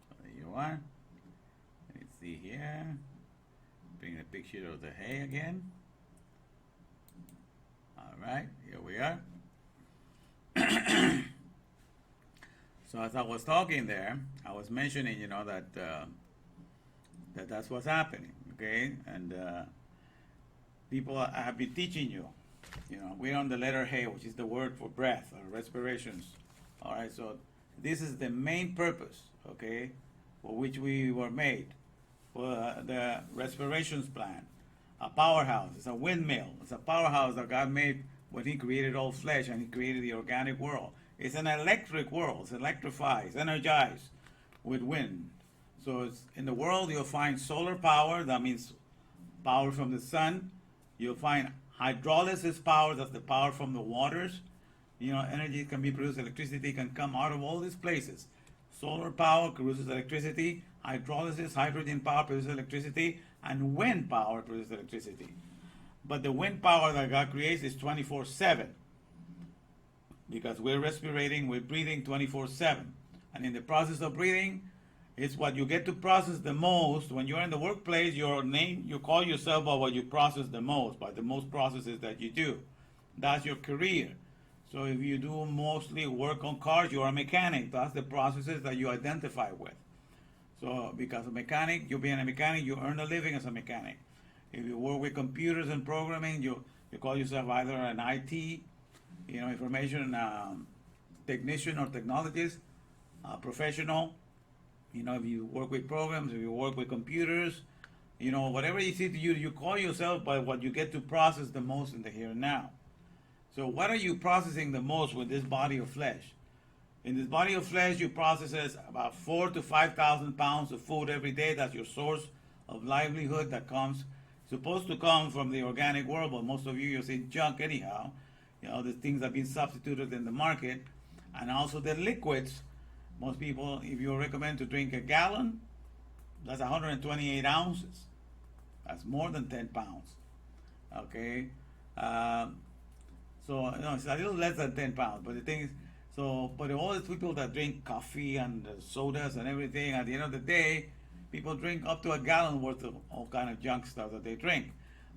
so there you are. Let me see here. Bring a picture of the hay again. All right, here we are. So as I was talking there, I was mentioning, that that's what's happening, okay? And people have been teaching you, we're on the letter hay, which is the word for breath or respirations. All right, so this is the main purpose, okay, for which we were made. For the respirations plan, a powerhouse. It's a windmill. It's a powerhouse that God made when He created all flesh and He created the organic world. It's an electric world. It's electrified, it's energized with wind. So it's, in the world, you'll find solar power. That means power from the sun. You'll find hydrolysis power. That's the power from the waters. Energy can be produced. Electricity can come out of all these places. Solar power produces electricity. Hydrolysis, hydrogen power produces electricity, and wind power produces electricity. But the wind power that God creates is 24/7, because we're respirating, we're breathing 24/7. And in the process of breathing, it's what you get to process the most. When you're in the workplace, you call yourself by what you process the most, by the most processes that you do. That's your career. So if you do mostly work on cars, you're a mechanic. That's the processes that you identify with. So because a mechanic, you being a mechanic, you earn a living as a mechanic. If you work with computers and programming, you call yourself either an IT, information technician or technologist, professional. If you work with programs, if you work with computers, whatever you see to you call yourself by what you get to process the most in the here and now. So what are you processing the most with this body of flesh? In this body of flesh, you process about 4,000 to 5,000 pounds of food every day. That's your source of livelihood that supposed to come from the organic world, but most of you'll see junk anyhow. The things that have been substituted in the market. And also the liquids Most people, if you recommend to drink a gallon, that's 128 ounces. That's more than 10 pounds. Okay? So, no, it's a little less than 10 pounds. But the thing is, but all these people that drink coffee and sodas and everything, at the end of the day, people drink up to a gallon worth of all kind of junk stuff that they drink.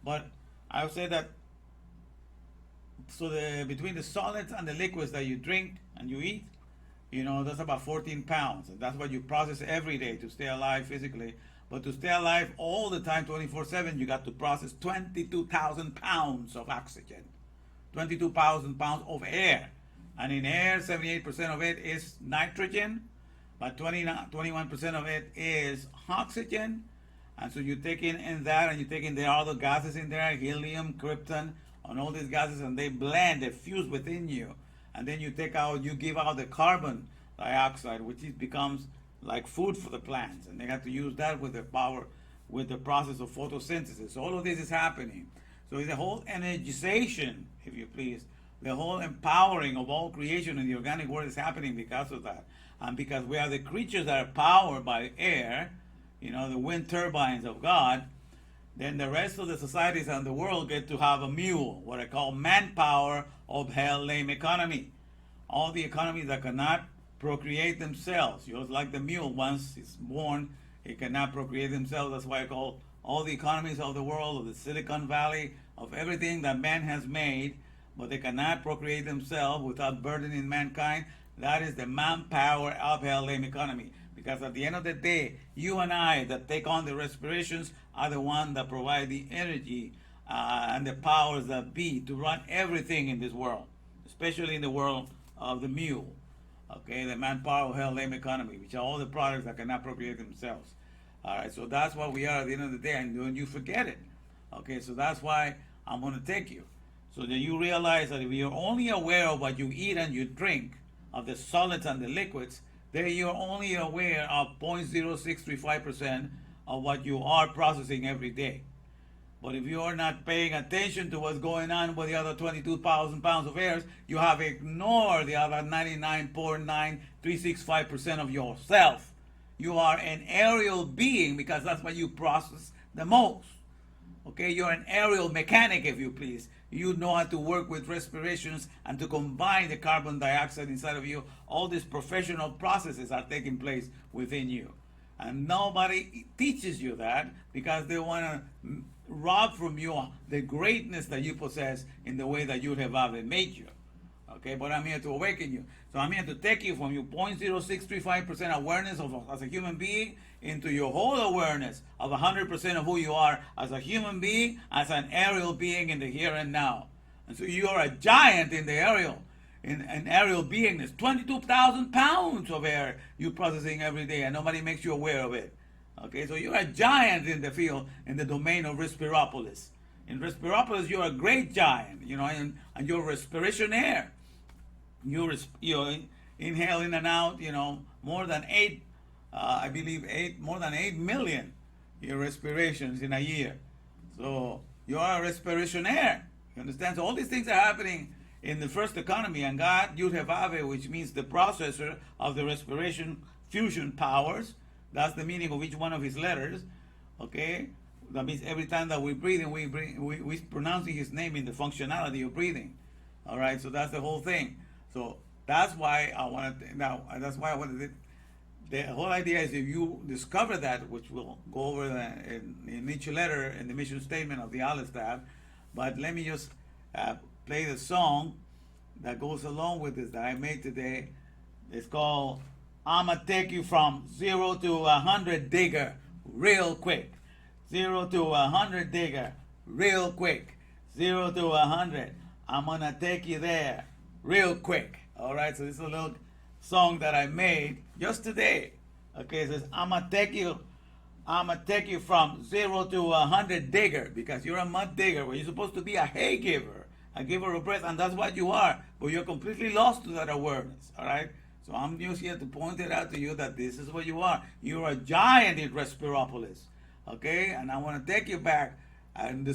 But I would say that, between the solids and the liquids that you drink and you eat, that's about 14 pounds. And that's what you process every day to stay alive physically. But to stay alive all the time, 24/7, you got to process 22,000 pounds of oxygen, 22,000 pounds of air. And in air, 78% of it is nitrogen, but 21% of it is oxygen. And so you take in that, and you take in the other gases in there, helium, krypton, and all these gases, and they blend, they fuse within you. And then you give out the carbon dioxide, which becomes like food for the plants. And they have to use that with the process of photosynthesis. So all of this is happening. So the whole energization, if you please, the whole empowering of all creation in the organic world is happening because of that. And because we are the creatures that are powered by air, the wind turbines of God, then the rest of the societies and the world get to have a mule, what I call manpower of hell lame economy. All the economies that cannot procreate themselves, just like the mule, once it's born, it cannot procreate themselves. That's why I call all the economies of the world, of the Silicon Valley, of everything that man has made, but they cannot procreate themselves without burdening mankind. That is the manpower of hell lame economy. Because at the end of the day, you and I that take on the respirations are the ones that provide the energy and the powers that be to run everything in this world, especially in the world of the mule. Okay, the manpower of hell lame economy, which are all the products that cannot procreate themselves. All right, so that's what we are at the end of the day, and don't you forget it. Okay, so that's why I'm going to take you. So that you realize that if you're only aware of what you eat and you drink, of the solids and the liquids, then you're only aware of 0.0635% of what you are processing every day. But if you are not paying attention to what's going on with the other 22,000 pounds of air, you have ignored the other 99.9365% of yourself. You are an aerial being because that's what you process the most. Okay, you're an aerial mechanic, if you please. You know how to work with respirations and to combine the carbon dioxide inside of you. All these professional processes are taking place within you. And nobody teaches you that because they want to rob from you the greatness that you possess in the way that you have made you. Okay, but I'm here to awaken you. So I'm here to take you from your 0.0635% awareness as a human being into your whole awareness of 100% of who you are as a human being, as an aerial being in the here and now. And so you are a giant in the aerial, in an aerial beingness. 22,000 pounds of air you're processing every day, and nobody makes you aware of it. Okay, so you're a giant in the field, in the domain of Respiropolis. In Respiropolis, you're a great giant, and you're respiration air. You inhale in and out, more than more than 8 million your respirations in a year. So you are a respiration air. You understand? So all these things are happening in the first economy, and God, Yud Heh Vav Heh, which means the processor of the respiration fusion powers. That's the meaning of each one of his letters. Okay? That means every time that we breathe, we pronouncing his name in the functionality of breathing. All right, so that's the whole thing. So that's why I wanted the whole idea is if you discover that, which we'll go over in each letter in the mission statement of the Aleph Tab, but let me just play the song that goes along with this that I made today. It's called I'ma Take You From 0 to 100 Digger Real Quick. 0 to 100 Digger real quick. 0 to 100. I'm gonna take you there real quick. All right, so this is a little song that I made just today. Okay, it says I'ma take you from 0 to 100 digger, because you're a mud digger where you're supposed to be a hay giver, a giver of breath, and that's what you are, but you're completely lost to that awareness. All right, so I'm just here to point it out to you that this is what you are. You're a giant in Respiropolis. Okay, and I want to take you back and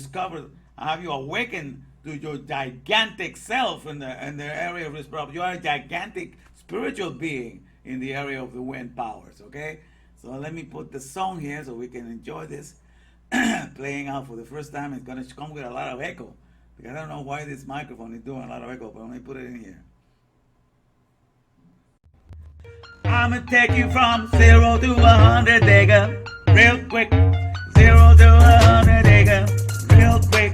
have you awaken to your gigantic self in the area of Respiropolis. You are a gigantic spiritual being in the area of the wind powers, okay? So let me put the song here so we can enjoy this playing out for the first time. It's gonna come with a lot of echo, because I don't know why this microphone is doing a lot of echo, but let me put it in here. I'ma take you from 0 to 100, nigga, real quick. 0 to 100, nigga, real quick.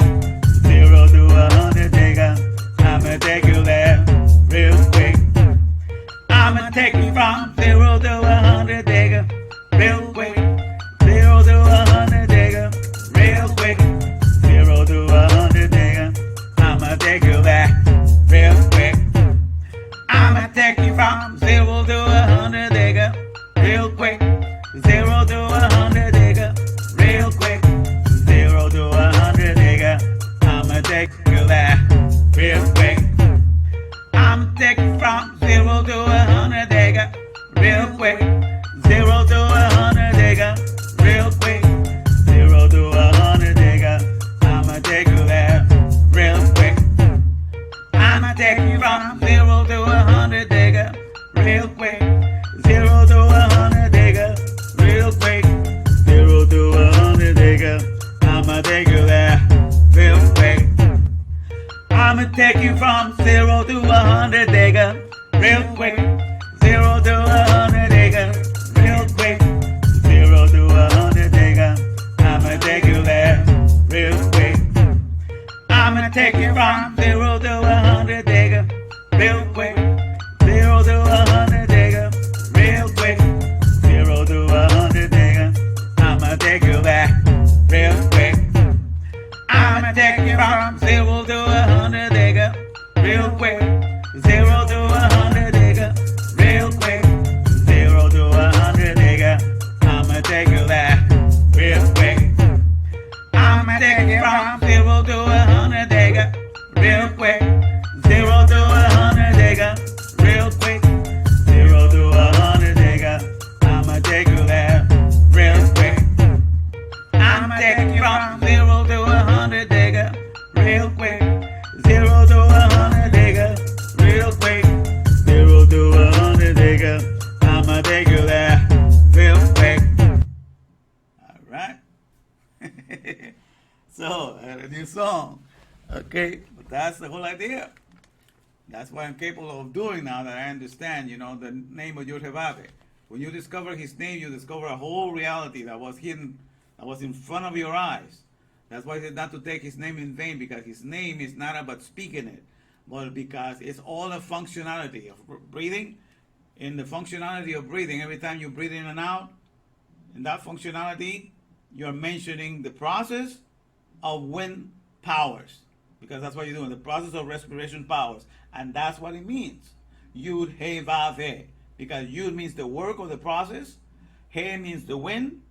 0 to 100, nigga, I'ma take you there, real quick. I'ma take you from 0 to 100, nigga, real quick. 0 to 100, nigga, real quick. 0 to 100, nigga, I'ma take you there, real quick. I'ma take you from 0 to 100, nigga, real quick. 0 to 100, nigga, real quick. 0 to 100, nigga, I'ma take you there, real quick. I'ma take you from 0 to 100, nigga, real quick. 0 to 100, nigga, real quick. 0 to 100, nigga, I'ma take you there, real quick. I'ma take you from 0 to 100, nigga, real quick. 0 to 100, nigga, real quick. 0 to 100, nigga, I'ma take you there, real quick. I'ma take you from 0 to 100, nigga, real quick. 0 to 100, nigga, real quick. 0 to 100, nigga, I'ma take you there, real quick. I'ma take you from 0 to 100, nigga, real quick. 0 to 100, nigga, real quick. 0 to 100, nigga, I'ma take you there, real quick. I'ma take you from 0 to 100, nigga, real quick. 0 to 100, nigga, real quick. 0 to 100, nigga, I'ma take you there, real quick. I'ma take you from 0 to 100, nigga, real quick. 0 to 100, nigga, real quick. 0 to 100, nigga, I'ma take you there, real quick. I'ma take you from 0 to 100, nigga, real quick. 0 to 100, nigga, real quick. 0 to 100, nigga, I'ma take you there, real quick. All right. So, a new song. Okay, but that's the whole idea. That's what I'm capable of doing now that I understand, the name of Yod-Heh-Vav. When you discover his name, you discover a whole reality that was hidden, that was in front of your eyes. That's why he said not to take his name in vain, because his name is not about speaking it, but because it's all a functionality of breathing. In the functionality of breathing, every time you breathe in and out, in that functionality, you're mentioning the process of wind powers, because that's what you're doing, the process of respiration powers, and that's what it means. Yud He Vav He, because Yud means the work of the process, He means the wind,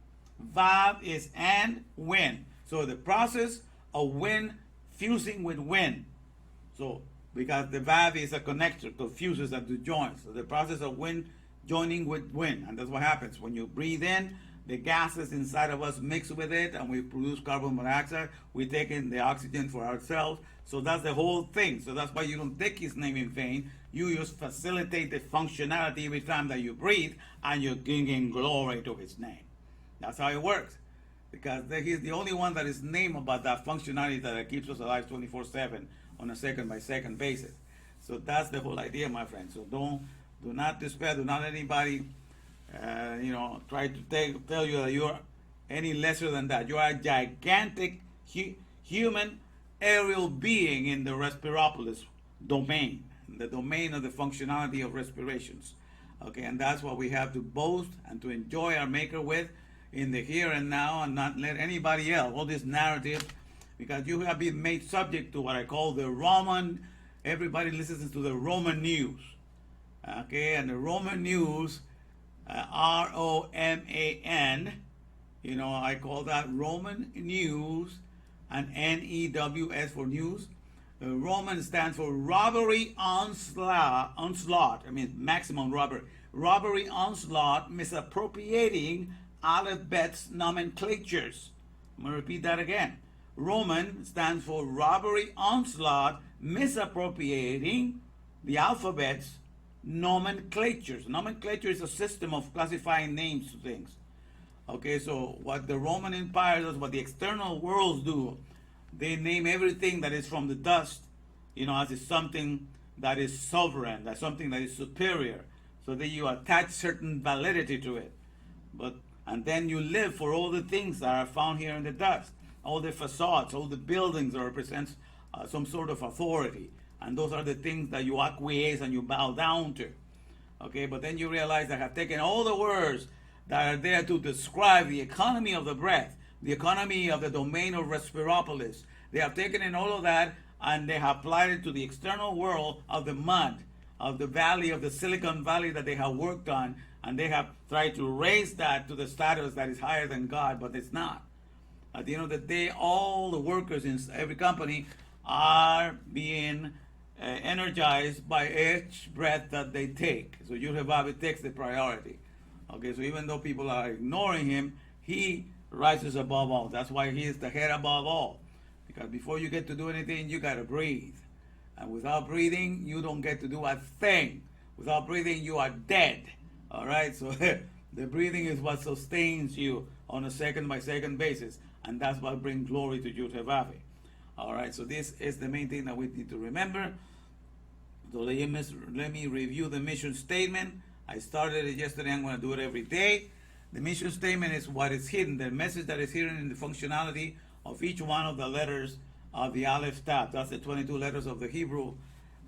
Vav is and wind. So the process of wind fusing with wind. So because the Vav is a connector to fuses and to joins. So the process of wind joining with wind, and that's what happens when you breathe in. The gases inside of us mix with it, and we produce carbon monoxide. We take in the oxygen for ourselves. So that's the whole thing. So that's why you don't take his name in vain. You just facilitate the functionality every time that you breathe, and you're giving glory to his name. That's how it works. Because he's the only one that is named about that functionality that keeps us alive 24/7 on a second-by-second basis. So that's the whole idea, my friend. So do not despair. Do not let anybody try to tell you that you're any lesser than that. You are a gigantic human aerial being in the Respiropolis domain, the domain of the functionality of respirations. Okay, and that's what we have to boast and to enjoy our Maker with in the here and now, and not let anybody else, all this narrative, because you have been made subject to what I call the Roman, everybody listens to the Roman news. Okay, and the Roman news, ROMAN, I call that Roman news, and NEWS for news. The Roman stands for robbery onslaught, maximum robbery. Robbery onslaught, misappropriating alphabets nomenclatures. I'm going to repeat that again. Roman stands for robbery onslaught, misappropriating the alphabets nomenclatures. Nomenclature is a system of classifying names to things. Okay, so what the Roman Empire does, what the external worlds do, they name everything that is from the dust, as if something that is sovereign, that's something that is superior. So that you attach certain validity to it. And then you live for all the things that are found here in the dust. All the facades, all the buildings that represents some sort of authority. And those are the things that you acquiesce and you bow down to. Okay, but then you realize that I have taken all the words that are there to describe the economy of the breath, the economy of the domain of Respiropolis. They have taken in all of that and they have applied it to the external world of the mud, of the valley, of the Silicon Valley that they have worked on, and they have tried to raise that to the status that is higher than God, but it's not. At the end of the day, all the workers in every company are being energized by each breath that they take. So Yud-Heh-Vav takes the priority. Okay, so even though people are ignoring him, he rises above all. That's why he is the head above all. Because before you get to do anything, you gotta breathe. And without breathing, you don't get to do a thing. Without breathing, you are dead. All right, so the breathing is what sustains you on a second by second basis. And that's what brings glory to Yud-Heh-Vav. All right, so this is the main thing that we need to remember. So let me review the mission statement. I started it yesterday. I'm going to do it every day. The mission statement is what is hidden, the message that is hidden in the functionality of each one of the letters of the Aleph Tav. That's the 22 letters of the Hebrew.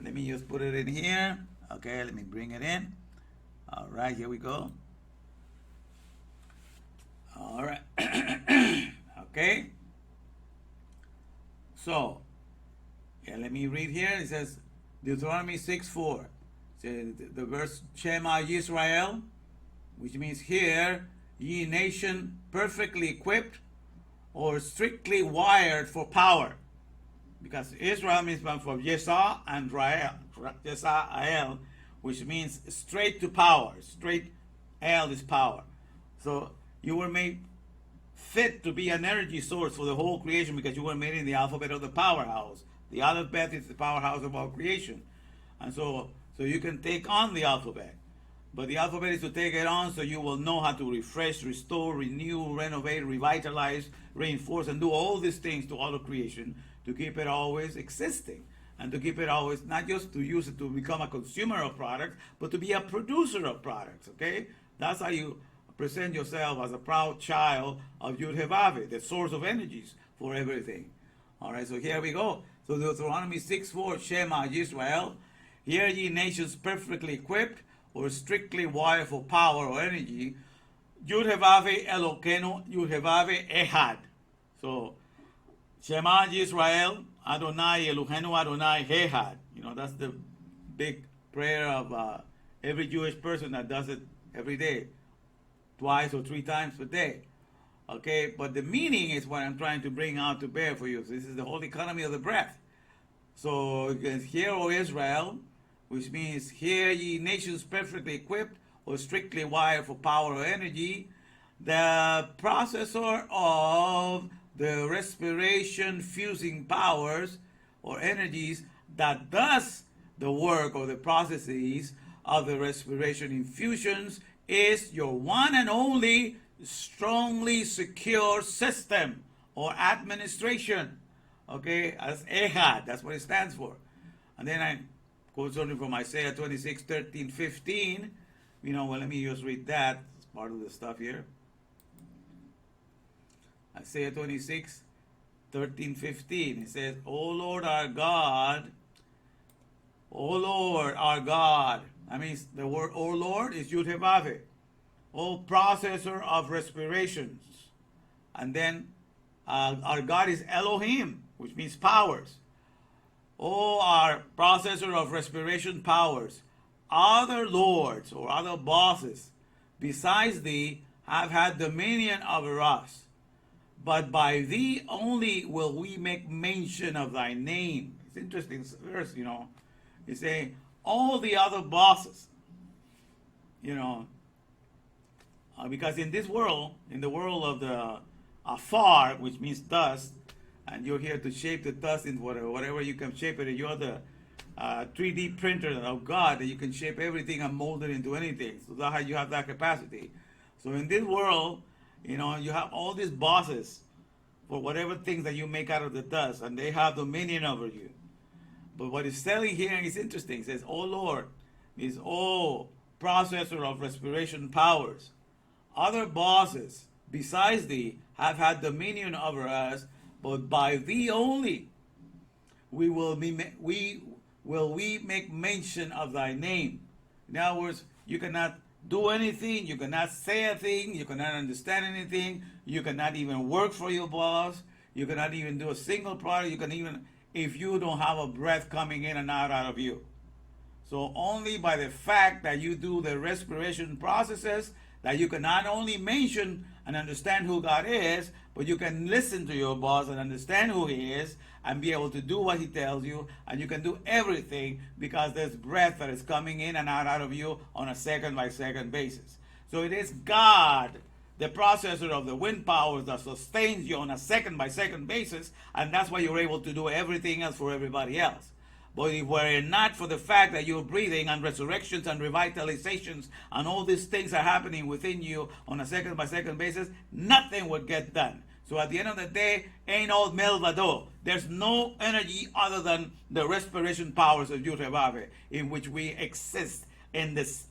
Let me just put it in here. Okay, let me bring it in. All right, here we go. All right. Okay. So, let me read here. It says, Deuteronomy 6:4. The verse Shema Yisrael, which means hear ye nation perfectly equipped or strictly wired for power. Because Israel means from Yesa and Yesa, which means straight to power. Straight El is power. So you were made fit to be an energy source for the whole creation because you were made in the alphabet of the powerhouse. The alphabet is the powerhouse of all creation. And so you can take on the alphabet. But the alphabet is to take it on so you will know how to refresh, restore, renew, renovate, revitalize, reinforce, and do all these things to all of creation to keep it always existing. And to keep it always, not just to use it to become a consumer of products, but to be a producer of products, okay? That's how you present yourself as a proud child of Yud-Heh-Vav, the source of energies for everything. All right, so here we go. So Deuteronomy 6:4, Shema Yisrael, hear ye nations perfectly equipped or strictly wired for power or energy. Yud-Heh-Vav Elokeinu, Yud-Heh-Vav Ehad. So Shema Yisrael, Adonai Eloheinu, Adonai Ehad. That's the big prayer of every Jewish person that does it every day, twice or three times a day. Okay, but the meaning is what I'm trying to bring out to bear for you. So this is the whole economy of the breath. So hear, O Israel, which means hear ye nations perfectly equipped or strictly wired for power or energy, the processor of the respiration fusing powers or energies that does the work or the processes of the respiration infusions is your one and only strongly secure system or administration. Okay, as Ehad, that's what it stands for. And then I quote something from Isaiah 26:13-15. Let me just read that. It's part of the stuff here. Isaiah 26:13-15. It says, O Lord our God, O Lord our God. That means the word O Lord is Yud-Heh-Vav. O processor of respirations. And then our God is Elohim, which means powers. O our processor of respiration powers. Other lords or other bosses besides thee have had dominion over us. But by thee only will we make mention of thy name. It's interesting verse, It's saying all the other bosses, because in this world, in the world of the afar, which means dust, and you're here to shape the dust into whatever you can shape it, and you're 3D printer of God that you can shape everything and mold it into anything. So that's how you have that capacity. So in this world, you know, you have all these bosses for whatever things that you make out of the dust, and they have dominion over you. But what it's telling here is interesting. It says, "Oh Lord, is processor of respiration powers. Other bosses besides thee have had dominion over us, but by thee only we make mention of thy name." In other words, you cannot do anything, you cannot say a thing, you cannot understand anything, you cannot even work for your boss, you cannot even do a single product, you can even, if you don't have a breath coming in and out of you. So only by the fact that you do the respiration processes that you can not only mention and understand who God is, but you can listen to your boss and understand who he is and be able to do what he tells you, and you can do everything because there's breath that is coming in and out of you on a second by second basis. So it is God, the processor of the wind powers, that sustains you on a second by second basis, and that's why you're able to do everything else for everybody else. But if were it not for the fact that you're breathing and resurrections and revitalizations and all these things are happening within you on a second by second basis, nothing would get done. So at the end of the day, ain't all Melvado. There's no energy other than the respiration powers of Yud-Heh-Vav, in which we exist in this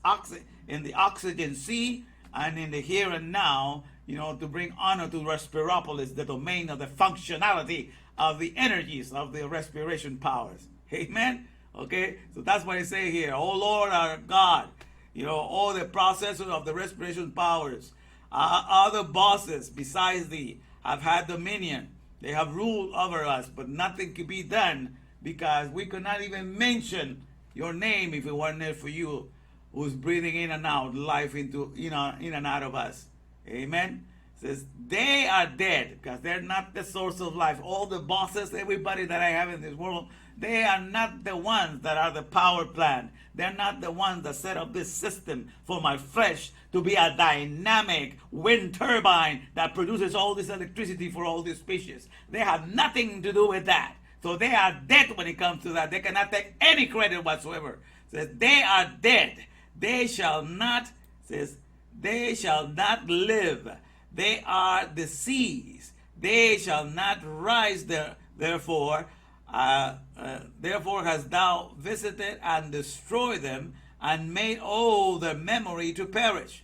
in the oxygen sea and in the here and now, you know, to bring honor to Respiropolis, the domain of the functionality of the energies of the respiration powers. Amen? Okay? So that's what I say here. Oh Lord our God, you know, all the processors of the respiration powers, other bosses besides thee have had dominion. They have ruled over us, but nothing could be done because we could not even mention your name if it weren't there for you, who's breathing in and out life into, you know, in and out of us. Amen? It says they are dead because they're not the source of life. All the bosses, everybody that I have in this world, they are not the ones that are the power plant. They're not the ones that set up this system for my flesh to be a dynamic wind turbine that produces all this electricity for all these species. They have nothing to do with that. So they are dead when it comes to that. They cannot take any credit whatsoever. It says they are dead. They shall not, says, they shall not live. They are deceased. They shall not rise there. Therefore hast thou visited and destroyed them and made all their memory to perish.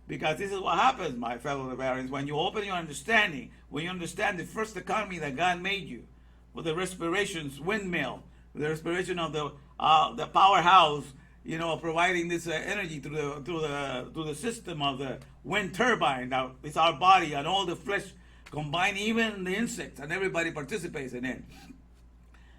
Because this is what happens, my fellow Bavarians, when you open your understanding, when you understand the first economy that God made you, with the respirations windmill, with the respiration of the powerhouse, you know, providing this energy to the system of the wind turbine. Now it's our body and all the flesh combined, even the insects, and everybody participates in it.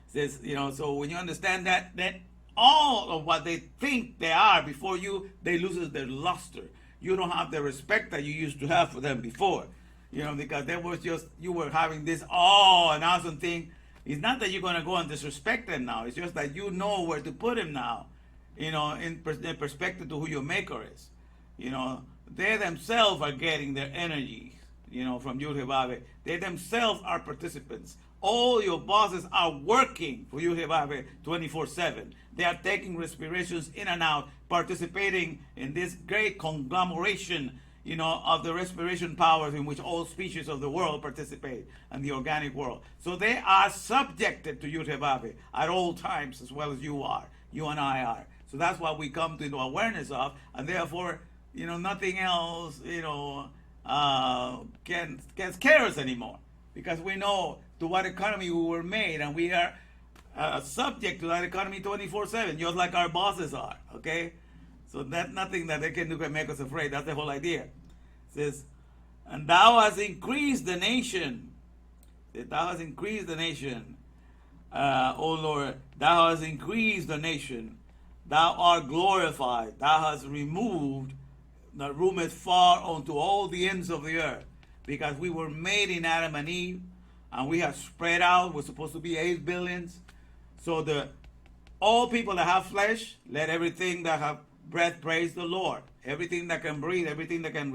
Says, you know, so when you understand that, then all of what they think they are before you, they lose their luster. You don't have the respect that you used to have for them before, you know, because there was just, you were having this awe and awesome thing. It's not that you're going to go and disrespect them now. It's just that you know where to put them now, you know, in perspective to who your maker is. You know, they themselves are getting their energy, you know, from Yud-Heh-Vav. They themselves are participants. All your bosses are working for Yud-Heh-Vav 24/7. They are taking respirations in and out, participating in this great conglomeration, you know, of the respiration powers in which all species of the world participate, and the organic world. So they are subjected to Yud-Heh-Vav at all times, as well as you are, you and I are. So that's what we come to awareness of, and therefore, you know, nothing else, you know, can scare us anymore, because we know to what economy we were made, and we are subject to that economy 24/7, just like our bosses are. Okay, so that's nothing that they can do can make us afraid. That's the whole idea. It says, and thou hast increased the nation. Thou hast increased the nation, O Lord. Thou hast increased the nation. Thou art glorified. Thou hast removed the roometh far unto all the ends of the earth, because we were made in Adam and Eve, and we have spread out. We're supposed to be 8 billions. So all people that have flesh, let everything that have breath praise the Lord. Everything that can breathe, everything that can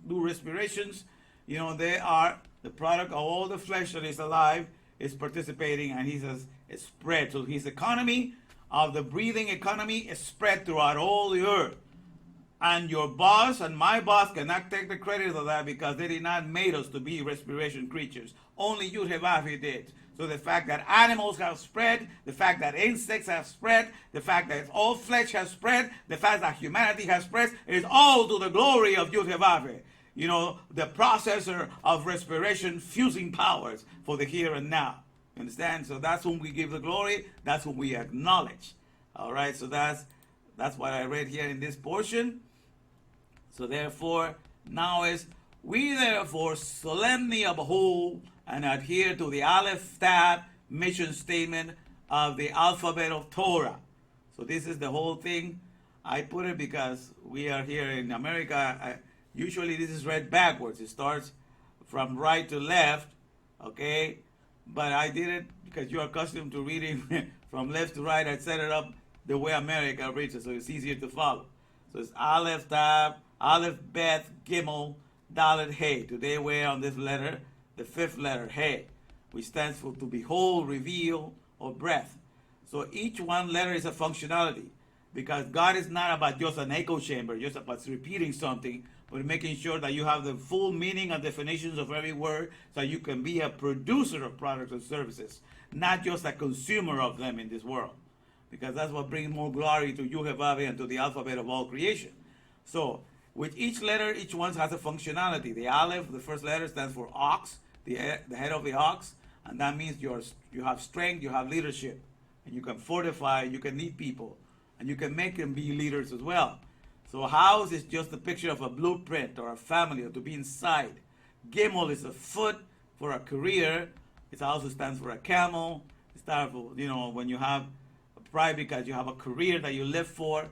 do respirations, you know, they are the product of all the flesh that is alive, is participating, and he says it's spread. So his economy of the breathing economy is spread throughout all the earth. And your boss and my boss cannot take the credit of that because they did not make us to be respiration creatures. Only Yud-Heh-Vav-Heh did. So the fact that animals have spread, the fact that insects have spread, the fact that all flesh has spread, the fact that humanity has spread, is all to the glory of Yud-Heh-Vav-Heh. You know, the processor of respiration fusing powers for the here and now. You understand? So that's whom we give the glory. That's whom we acknowledge. All right. So that's what I read here in this portion. So therefore, now is we therefore solemnly uphold and adhere to the Aleph Tab mission statement of the alphabet of Torah. So this is the whole thing. I put it because we are here in America. Usually this is read backwards. It starts from right to left, okay? But I did it because you're accustomed to reading from left to right. I set it up the way America reads it, so it's easier to follow. So it's Aleph Tab, Aleph Beth Gimel Dalet Hey. Today we're on this letter, the fifth letter, Hey, which stands for to behold, reveal, or breath. So each one letter is a functionality, because God is not about just an echo chamber, just about repeating something, but making sure that you have the full meaning and definitions of every word so you can be a producer of products and services, not just a consumer of them in this world. Because that's what brings more glory to Yud-Heh-Vav-Heh and to the alphabet of all creation. So, with each letter, each one has a functionality. The Aleph, the first letter, stands for ox, the head of the ox, and that means you have strength, you have leadership, and you can fortify, you can lead people, and you can make them be leaders as well. So house is just a picture of a blueprint or a family or to be inside. Gimel is a foot for a career. It also stands for a camel. It stands for, when you have pride because you have a career that you live for.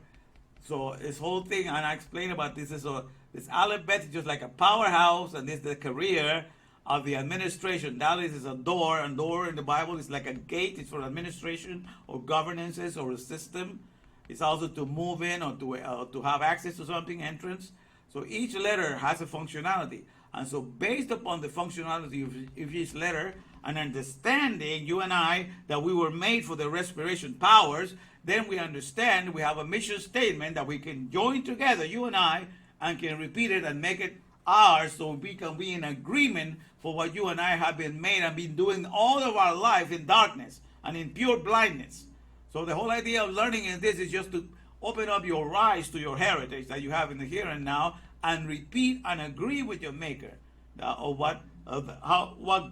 So this whole thing, and I explained about this, this Aleph Bet is just like a powerhouse, and this is the career of the administration. Dalet is a door, and door in the Bible is like a gate. It's for administration or governances or a system. It's also to move in or to have access to something, entrance. So each letter has a functionality. And so based upon the functionality of each letter, and understanding, you and I, that we were made for the respiration powers, then we understand we have a mission statement that we can join together, you and I, and can repeat it and make it ours, so we can be in agreement for what you and I have been made and been doing all of our life in darkness and in pure blindness. So the whole idea of learning in this is just to open up your eyes to your heritage that you have in the here and now, and repeat and agree with your Maker of what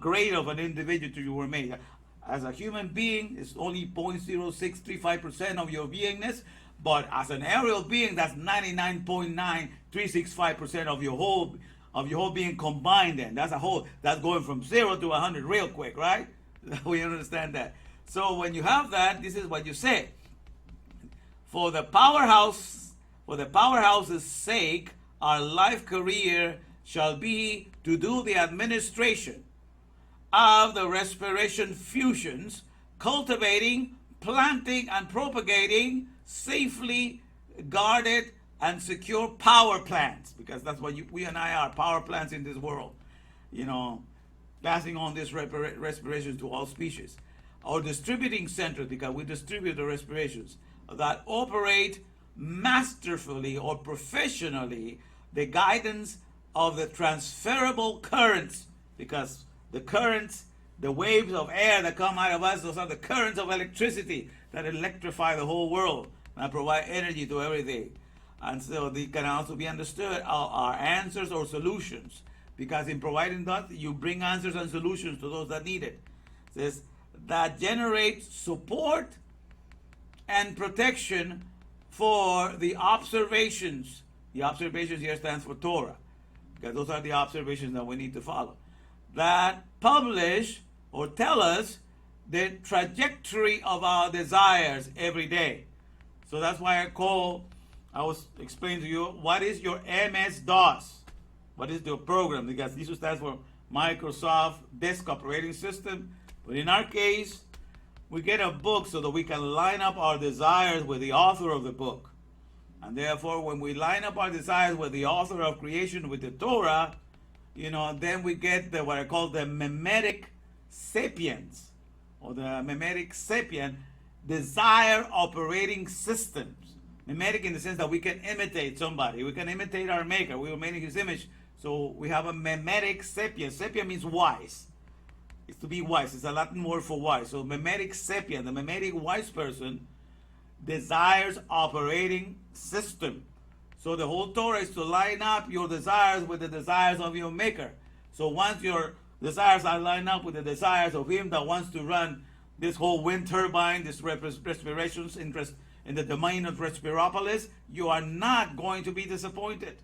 grade of an individual you were made. As a human being, it's only 0.0635% of your beingness, but as an aerial being, that's 99.9365% of your whole being combined. Then that's going from 0 to 100 real quick, right? We understand that. So when you have that, this is what you say. For the powerhouse's sake, our life career shall be to do the administration of the respiration fusions, cultivating, planting, and propagating safely guarded and secure power plants, because that's what we and I are, power plants in this world, passing on this respiration to all species. Our distributing centers, because we distribute the respirations, that operate masterfully or professionally the guidance of the transferable currents, because the currents, the waves of air that come out of us, those are the currents of electricity that electrify the whole world and provide energy to everything. And so they can also be understood our answers or solutions, because in providing that, you bring answers and solutions to those that need it. It says that generate support and protection for the observations. The observations here stands for Torah, because those are the observations that we need to follow, that publish or tell us the trajectory of our desires every day. So that's why I was explaining to you, what is your MS-DOS? What is your program? Because this stands for Microsoft Disk Operating System. But in our case, we get a book so that we can line up our desires with the author of the book. And therefore, when we line up our desires with the author of creation, with the Torah, then we get what I call the mimetic sapiens, or the mimetic sapient, desire operating systems. Mimetic in the sense that we can imitate somebody. We can imitate our maker. We were made in his image. So we have a mimetic sapient. Sapient means wise. It's to be wise. It's a Latin word for wise. So mimetic sapient, the mimetic wise person, desires operating system. So the whole Torah is to line up your desires with the desires of your maker. So once your desires are lined up with the desires of him that wants to run this whole wind turbine, this respirations interest in the domain of Respiropolis, you are not going to be disappointed.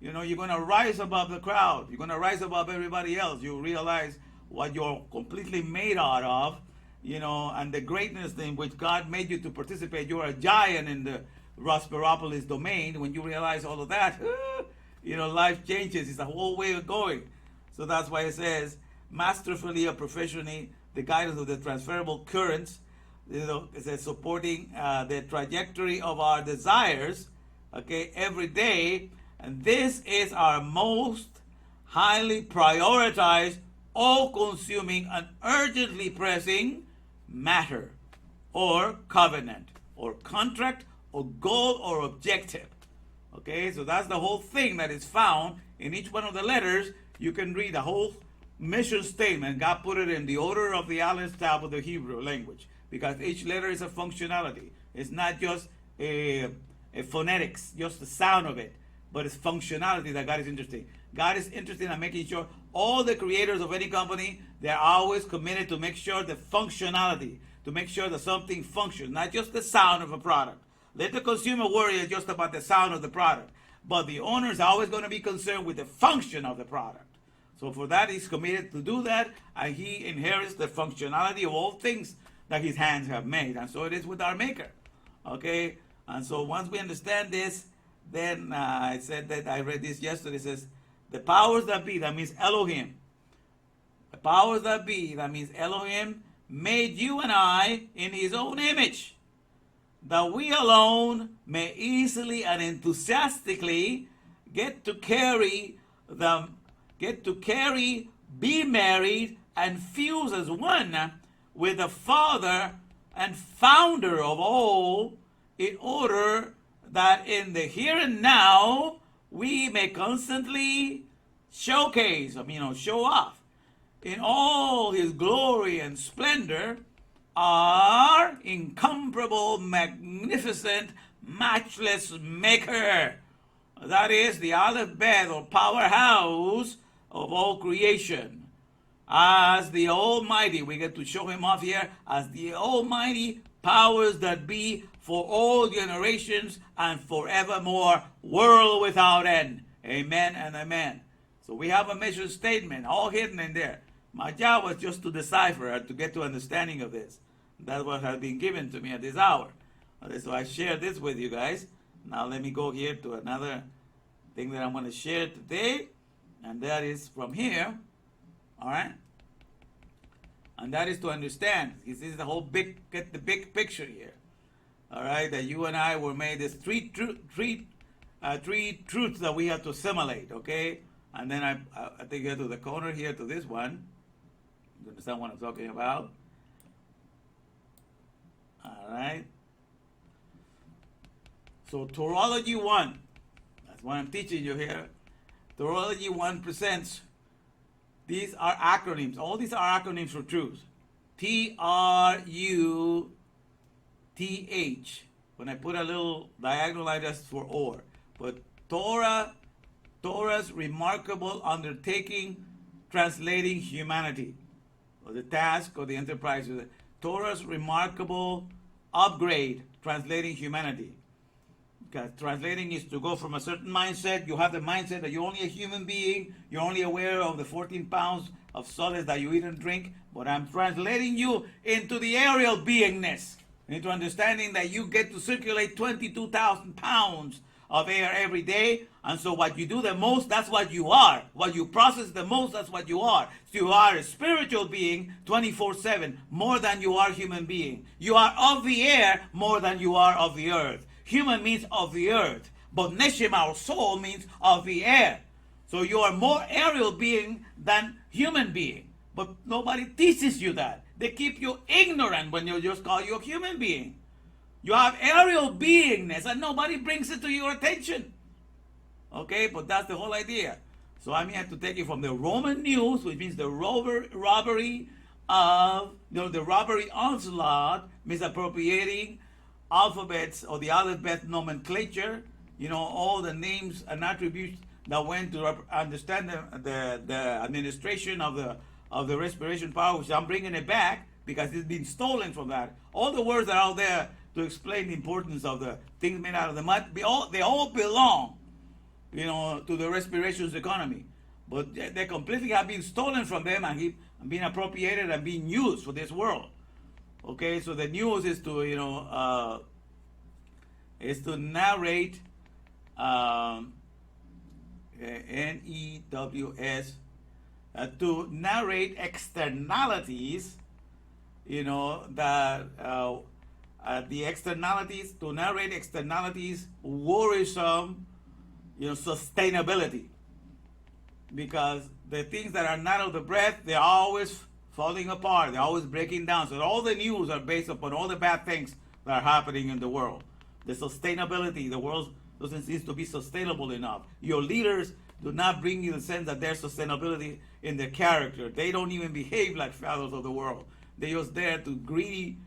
You know, you're going to rise above the crowd. You're going to rise above everybody else. You realize what you're completely made out of, you know, and the greatness in which God made you to participate. You're a giant in the Respiropolis domain. When you realize all of that, you know, life changes. It's a whole way of going. So that's why it says, masterfully or professionally, the guidance of the transferable currents, you know, it says supporting the trajectory of our desires, okay, every day. And this is our most highly prioritized, all-consuming, and urgently pressing matter, or covenant, or contract, or goal, or objective. Okay, so that's the whole thing that is found in each one of the letters. You can read the whole mission statement. God put it in the order of the Aleph tab of the Hebrew language, because each letter is a functionality. It's not just a phonetics, just the sound of it, but it's functionality that God is interested in. God is interested in making sure all the creators of any company, they're always committed to make sure the functionality, to make sure that something functions, not just the sound of a product. Let the consumer worry just about the sound of the product, but the owner is always going to be concerned with the function of the product. So for that, he's committed to do that, and he inherits the functionality of all things that his hands have made. And so it is with our maker. Okay? And so once we understand this, then I said that I read this yesterday. It says, the powers that be, that means Elohim. The powers that be, that means Elohim, made you and I in his own image, that we alone may easily and enthusiastically get to carry, be married, and fuse as one with the Father and Founder of all, in order that in the here and now we may constantly show off in all his glory and splendor our incomparable, magnificent, matchless maker. That is the Aleph Bet, or powerhouse of all creation. As the Almighty, we get to show him off here as the Almighty powers that be, for all generations and forevermore, world without end. Amen and amen. So we have a mission statement all hidden in there. My job was just to decipher it, to get to understanding of this. That's what has been given to me at this hour. So I share this with you guys. Now let me go here to another thing that I'm going to share today. And that is from here. All right? And that is to understand. This is the whole get the big picture here. All right? That you and I were made this three truths that we have to assimilate. Okay? And then I take you to the corner here to this one. You understand what I'm talking about? All right. So Torology 1, that's what I'm teaching you here. Torology 1 presents, these are acronyms. All these are acronyms for truth. T-R-U-T-H. When I put a little diagonal line, that's for or. But Torah's remarkable undertaking, translating humanity, or the task or the enterprise. Torah's remarkable upgrade, translating humanity. Because translating is to go from a certain mindset. You have the mindset that you're only a human being. You're only aware of the 14 pounds of solids that you eat and drink. But I'm translating you into the aerial beingness, into understanding that you get to circulate 22,000 pounds of air every day. And so what you do the most, that's what you are. What you process the most, that's what you are. So you are a spiritual being 24/7, more than you are human being. You are of the air more than you are of the earth. Human means of the earth, but Neshim, our soul, means of the air. So you are more aerial being than human being. But nobody teaches you that. They keep you ignorant when you just call you a human being. You have aerial beingness and nobody brings it to your attention. Okay, but that's the whole idea. So I'm here to take you from the Roman news, which means the robbery of, the robbery onslaught, misappropriating alphabets or the alphabet nomenclature, all the names and attributes that went to understand the administration of the respiration power, which I'm bringing it back because it's been stolen from that. All the words that are out there to explain the importance of the things made out of the mud, they all belong, to the respirations economy. But they completely have been stolen from them and being appropriated and being used for this world. Okay, so the news is to, narrate, N-E-W-S, to narrate externalities, that the externalities, to narrate externalities worrisome, sustainability. Because the things that are not of the breath, they're always falling apart, they're always breaking down. So all the news are based upon all the bad things that are happening in the world. The sustainability, the world doesn't seem to be sustainable enough. Your leaders do not bring you the sense that there's sustainability in their character. They don't even behave like fathers of the world. They're just there to greedy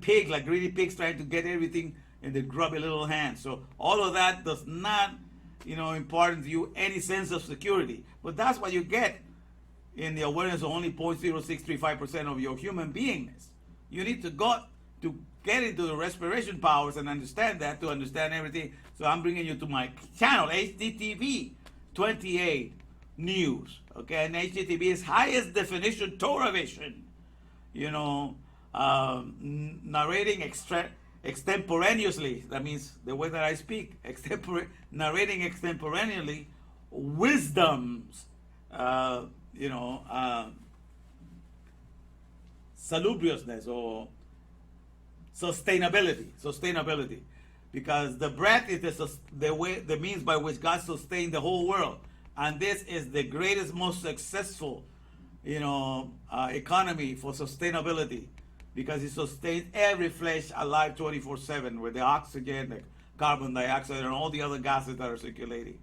pigs, like greedy pigs trying to get everything in their grubby little hands. So all of that does not, impart to you any sense of security. But that's what you get in the awareness of only 0.0635% of your human beingness. You need to go to get into the respiration powers and understand that to understand everything. So I'm bringing you to my channel, HDTV 28 News. Okay, and HDTV is highest definition Torah vision. Narrating extemporaneously. That means the way that I speak, narrating extemporaneously wisdoms, salubriousness or sustainability, because the breath is the means by which God sustained the whole world, and this is the greatest, most successful, economy for sustainability, because it sustains every flesh alive 24/7 with the oxygen, the carbon dioxide, and all the other gases that are circulating.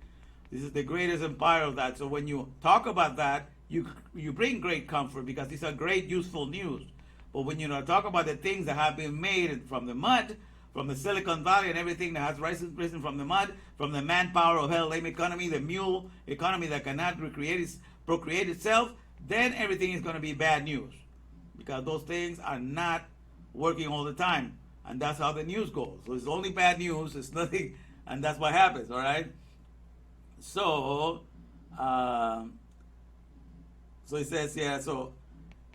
This is the greatest empire of that. So when you talk about that, you bring great comfort because these are great, useful news. But when you talk about the things that have been made from the mud, from the Silicon Valley and everything that has risen from the mud, from the manpower of hell lame economy, the mule economy that cannot procreate itself, then everything is going to be bad news. Because those things are not working all the time. And that's how the news goes. So it's only bad news, it's nothing, and that's what happens, all right? So it says here, so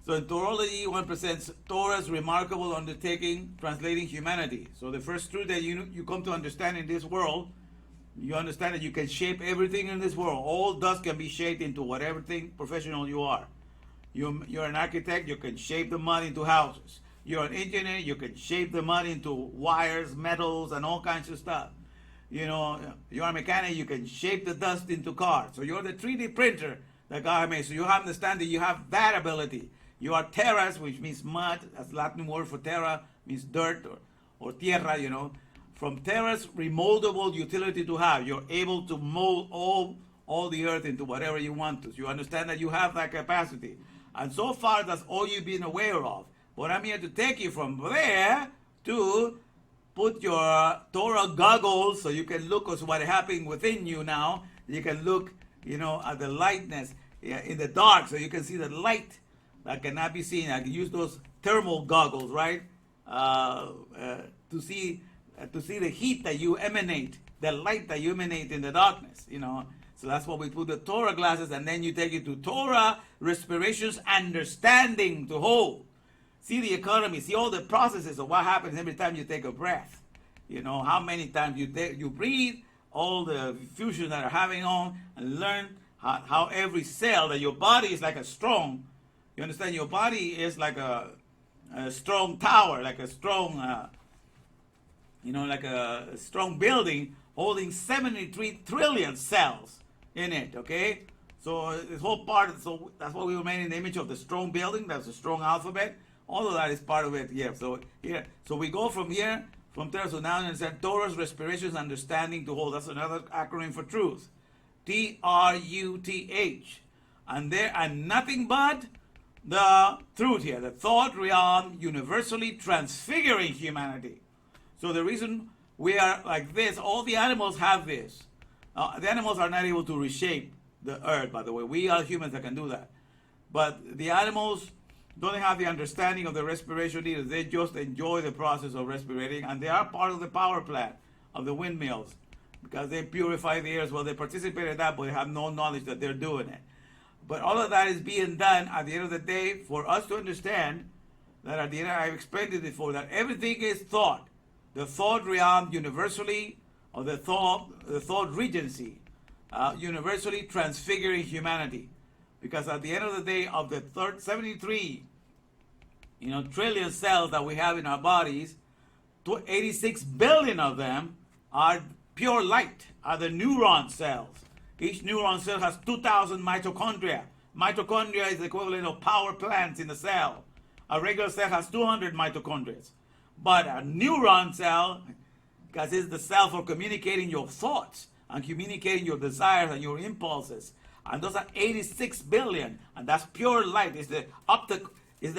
in Torahology 1%, Torah's remarkable undertaking translating humanity. So the first truth that you come to understand in this world, you understand that you can shape everything in this world. All dust can be shaped into whatever thing professional you are. You're an architect, you can shape the mud into houses. You're an engineer, you can shape the mud into wires, metals, and all kinds of stuff. You're a mechanic, you can shape the dust into cars. So you're the 3D printer that God made. So you understand that you have that ability. You are terras, which means mud. That's Latin word for terra, means dirt or tierra, From terra's remoldable utility to have. You're able to mold all the earth into whatever you want to. So you understand that you have that capacity. And so far, that's all you've been aware of. But I'm here to take you from there to put your Torah goggles so you can look at what's happening within you now. You can look, at the lightness in the dark so you can see the light that cannot be seen. I can use those thermal goggles, right? To see the heat that you emanate, the light that you emanate in the darkness, So that's why we put the Torah glasses, and then you take it to Torah, respirations, understanding to hold. See the economy, see all the processes of what happens every time you take a breath. How many times you breathe, all the fusions that are happening on, and learn how every cell, that your body is like a strong, you understand, your body is like a strong tower, like a strong, like a strong building holding 73 trillion cells in it, okay? So this whole part, so that's why we were made in the image of the strong building, that's a strong alphabet. All of that is part of it here. So we go from here, from there, so now and said Torah's respirations understanding to hold. That's another acronym for truth. Truth. And nothing but the truth here, the thought realm universally transfiguring humanity. So the reason we are like this, all the animals have this. The animals are not able to reshape the earth, by the way. We are humans that can do that. But the animals don't have the understanding of the respiration either. They just enjoy the process of respirating, and they are part of the power plant of the windmills because they purify the air as well. They participate in that, but they have no knowledge that they're doing it. But all of that is being done at the end of the day for us to understand that at the end, I've explained it before, that everything is thought. The thought realm universally, or the thought regency, universally transfiguring humanity. Because at the end of the day, of the 73 trillion cells that we have in our bodies, 86 billion of them are pure light, are the neuron cells. Each neuron cell has 2,000 mitochondria. Mitochondria is the equivalent of power plants in the cell. A regular cell has 200 mitochondria. But a neuron cell, because it's the cell for communicating your thoughts and communicating your desires and your impulses. And those are 86 billion, and that's pure light. It's the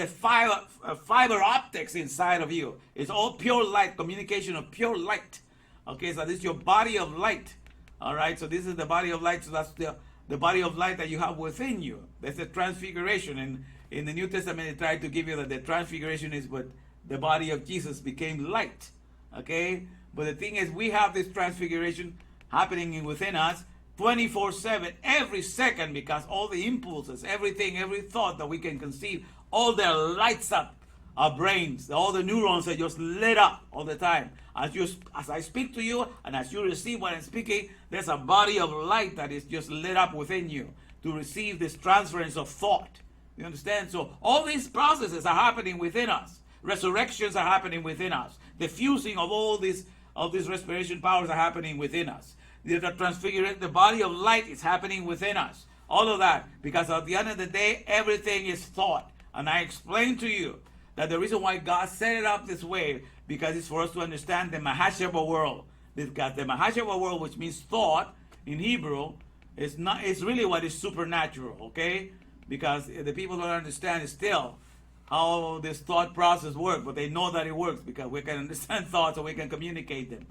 fiber optics inside of you. It's all pure light, communication of pure light. Okay, so this is your body of light. All right, so this is the body of light. So that's the body of light that you have within you. That's the transfiguration. And in the New Testament, they tried to give you that the transfiguration is what the body of Jesus became light. Okay, but the thing is, we have this transfiguration happening within us 24/7, every second, because all the impulses, everything, every thought that we can conceive, all that lights up our brains. All the neurons are just lit up all the time. As I speak to you, and as you receive what I'm speaking, there's a body of light that is just lit up within you to receive this transference of thought. You understand? So all these processes are happening within us. Resurrections are happening within us. The fusing of all these respiration powers are happening within us. The transfiguration, the body of light is happening within us. All of that, because at the end of the day, everything is thought. And I explained to you that the reason why God set it up this way, because it's for us to understand the Mahasheba world. Because the Mahasheba world, which means thought in Hebrew, is really what is supernatural, okay? Because the people don't understand still how this thought process works, but they know that it works because we can understand thoughts and we can communicate them.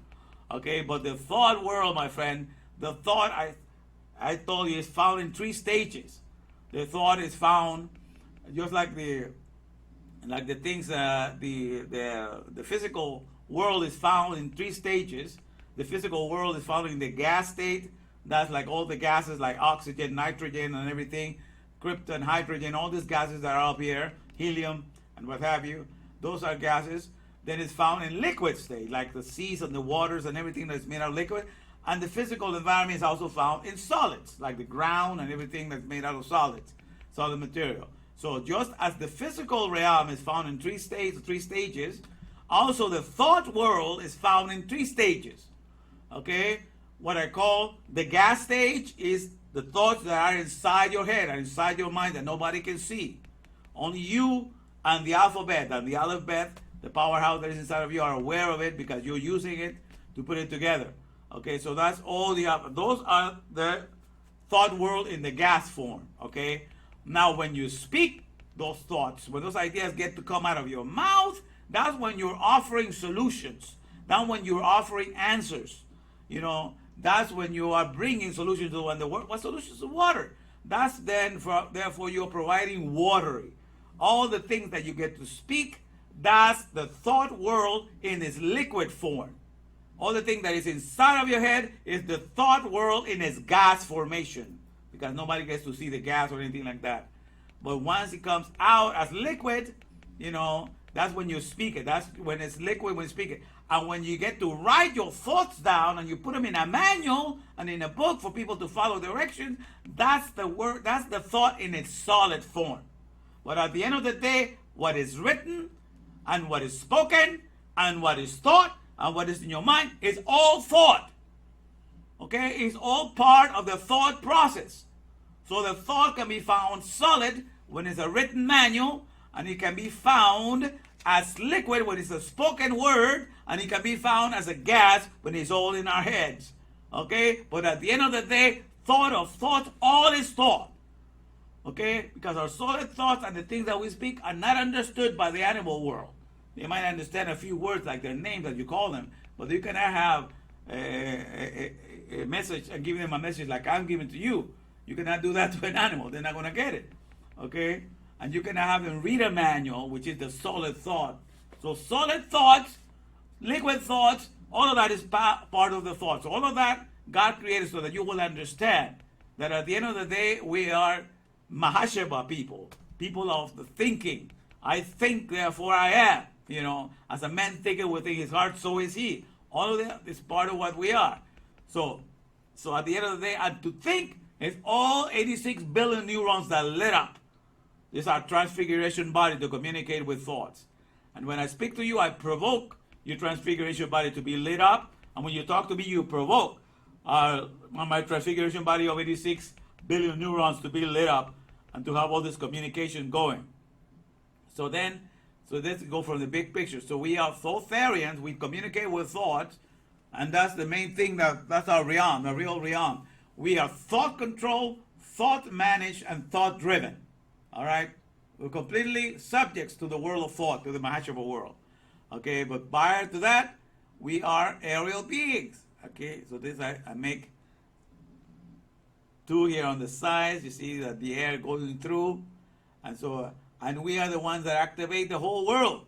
Okay, but the thought world, my friend, the thought I told you is found in 3 stages. The thought is found just like the things, the physical world is found in 3 stages. The physical world is found in the gas state. That's like all the gases like oxygen, nitrogen, and everything, krypton, hydrogen, all these gases that are up here, helium, and what have you. Those are gases. Then it's found in liquid state, like the seas and the waters and everything that's made out of liquid. And the physical environment is also found in solids, like the ground and everything that's made out of solids, solid material. So just as the physical realm is found in 3 stages, also the thought world is found in 3 stages. Okay? What I call the gas stage is the thoughts that are inside your head and inside your mind that nobody can see. Only you and the alphabet and the alphabet, the powerhouse that is inside of you, are aware of it because you're using it to put it together. Okay, so that's all those are the thought world in the gas form. Okay, now when you speak those thoughts, when those ideas get to come out of your mouth, that's when you're offering solutions. That's when you're offering answers. That's when you are bringing solutions to what solutions to water. That's therefore you're providing watering. All the things that you get to speak, that's the thought world in its liquid form. All the thing that is inside of your head is the thought world in its gas formation, because nobody gets to see the gas or anything like that. But once it comes out as liquid, that's when you speak it. That's when it's liquid when you speak it. And when you get to write your thoughts down and you put them in a manual and in a book for people to follow directions, that's the word, that's the thought in its solid form. But at the end of the day, what is written and what is spoken and what is thought and what is in your mind is all thought. Okay? It's all part of the thought process. So the thought can be found solid when it's a written manual, and it can be found as liquid when it's a spoken word, and it can be found as a gas when it's all in our heads. Okay? But at the end of the day, thought of thoughts, all is thought. Okay? Because our solid thoughts and the things that we speak are not understood by the animal world. They might understand a few words like their names that you call them, but you cannot have a message and give them a message like I'm giving to you. You cannot do that to an animal. They're not going to get it. Okay? And you cannot have them read a manual, which is the solid thought. So solid thoughts, liquid thoughts, all of that is part of the thoughts. So all of that God created so that you will understand that at the end of the day, we are Mahasheba people, people of the thinking. I think, therefore I am. You know, as a man thinketh within his heart, so is he. All of that is part of what we are. So at the end of the day, and to think is all 86 billion neurons that lit up. This is our transfiguration body to communicate with thoughts. And when I speak to you, I provoke your transfiguration body to be lit up. And when you talk to me, you provoke my transfiguration body of 86 billion neurons to be lit up and to have all this communication going. So let's go from the big picture. So we are thoughtarians. We communicate with thoughts. And that's the main thing, that's our realm, the real realm. We are thought control, thought managed, and thought driven. All right? We're completely subjects to the world of thought, to the Mahashava world. Okay, but prior to that, we are aerial beings. Okay, so this I make two here on the sides. You see that the air going through. And we are the ones that activate the whole world.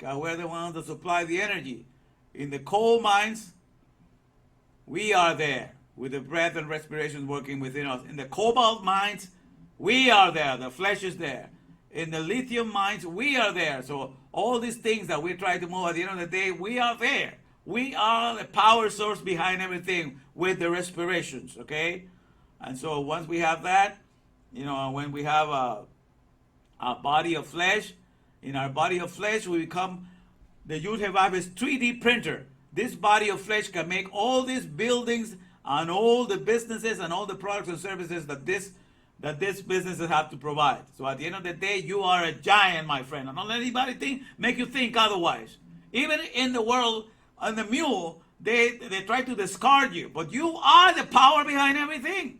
Okay, we're the ones that supply the energy. In the coal mines, we are there with the breath and respiration working within us. In the cobalt mines, we are there. The flesh is there. In the lithium mines, we are there. So all these things that we try to move, at the end of the day, we are there. We are the power source behind everything with the respirations, okay? And so once we have that, you know, when we have a body of flesh, in our body of flesh, we become the Yud-Heh-Vav 3D printer. This body of flesh can make all these buildings and all the businesses and all the products and services that this businesses have to provide. So at the end of the day, you are a giant, my friend. And don't let anybody make you think otherwise. Even in the world, on the mule, they try to discard you. But you are the power behind everything.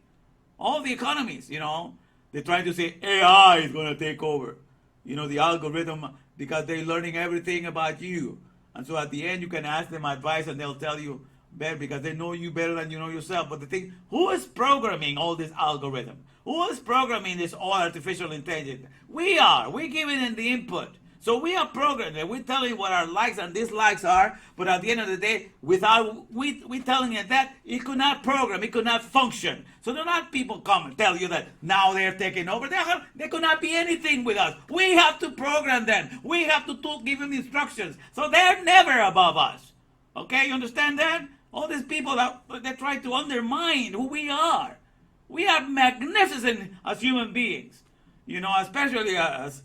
All the economies, you know, they try to say AI is going to take over. You know, the algorithm, because they're learning everything about you. And so at the end, you can ask them advice and they'll tell you better because they know you better than you know yourself. But the thing, who is programming all this algorithm? Who is programming this all artificial intelligence? We are. We're giving them the input. So we are programming. We're telling what our likes and dislikes are. But at the end of the day, without we telling it that, it could not program. It could not function. So do not people come and tell you that now they're taking over. They could not be anything with us. We have to program them. We have to give them instructions. So they're never above us. Okay, you understand that? All these people that try to undermine who we are. We are magnificent as human beings. You know, especially as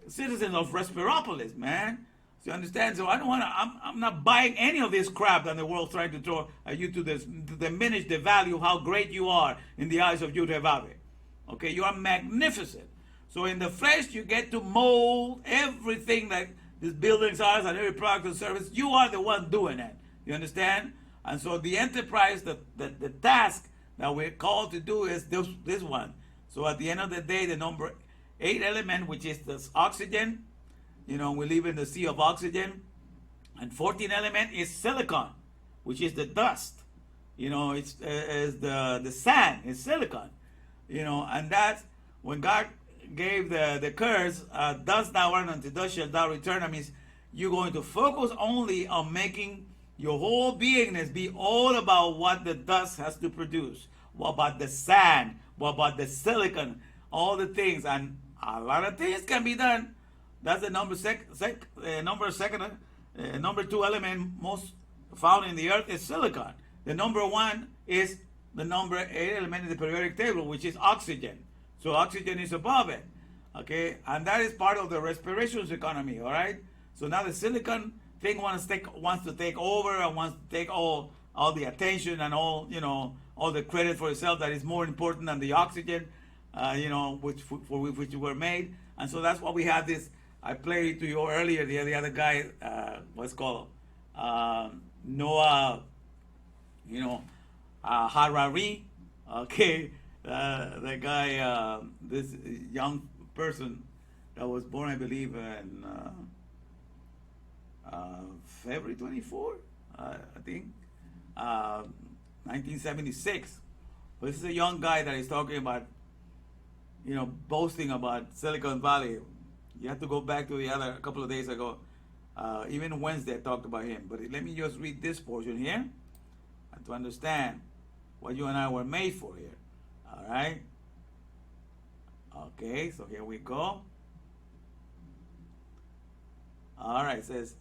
citizens of Respiropolis, man. So you understand? So I don't want to, I'm not buying any of this crap that the world's trying to throw at you to diminish the value, how great you are in the eyes of Yud-Heh-Vav. Okay, you are magnificent. So in the flesh, you get to mold everything that these buildings are and every product and service. You are the one doing it. You understand? And so the enterprise, the task that we're called to do is this one. So at the end of the day, the number 8 element, which is this oxygen, you know, we live in the sea of oxygen. And 14 element is silicon, which is the dust. You know, it's the sand, it's silicon. You know, and that's when God gave the curse, dust thou art, unto dust shalt thou return. That means you're going to focus only on making your whole beingness be all about what the dust has to produce. What about the sand? What about the silicon? All the things. And a lot of things can be done. That's the number 2 element most found in the earth is silicon. The number 1 is the number 8 element in the periodic table, which is oxygen. So oxygen is above it. Okay? And that is part of the respirations economy, all right? So now the silicon thing wants to take over and wants to take all the attention and all, you know, all the credit for itself that is more important than the oxygen, you know, for which we were made. And so that's why we have this I played to you earlier the other guy, what's called Noah, Harari. Okay, that guy, this young person that was born, I believe, in February 24, I think, 1976. But this is a young guy that is talking about, boasting about Silicon Valley. You have to go back to a couple of days ago. Even Wednesday I talked about him. But let me just read this portion here to understand what you and I were made for here. All right? Okay, so here we go. All right, it says,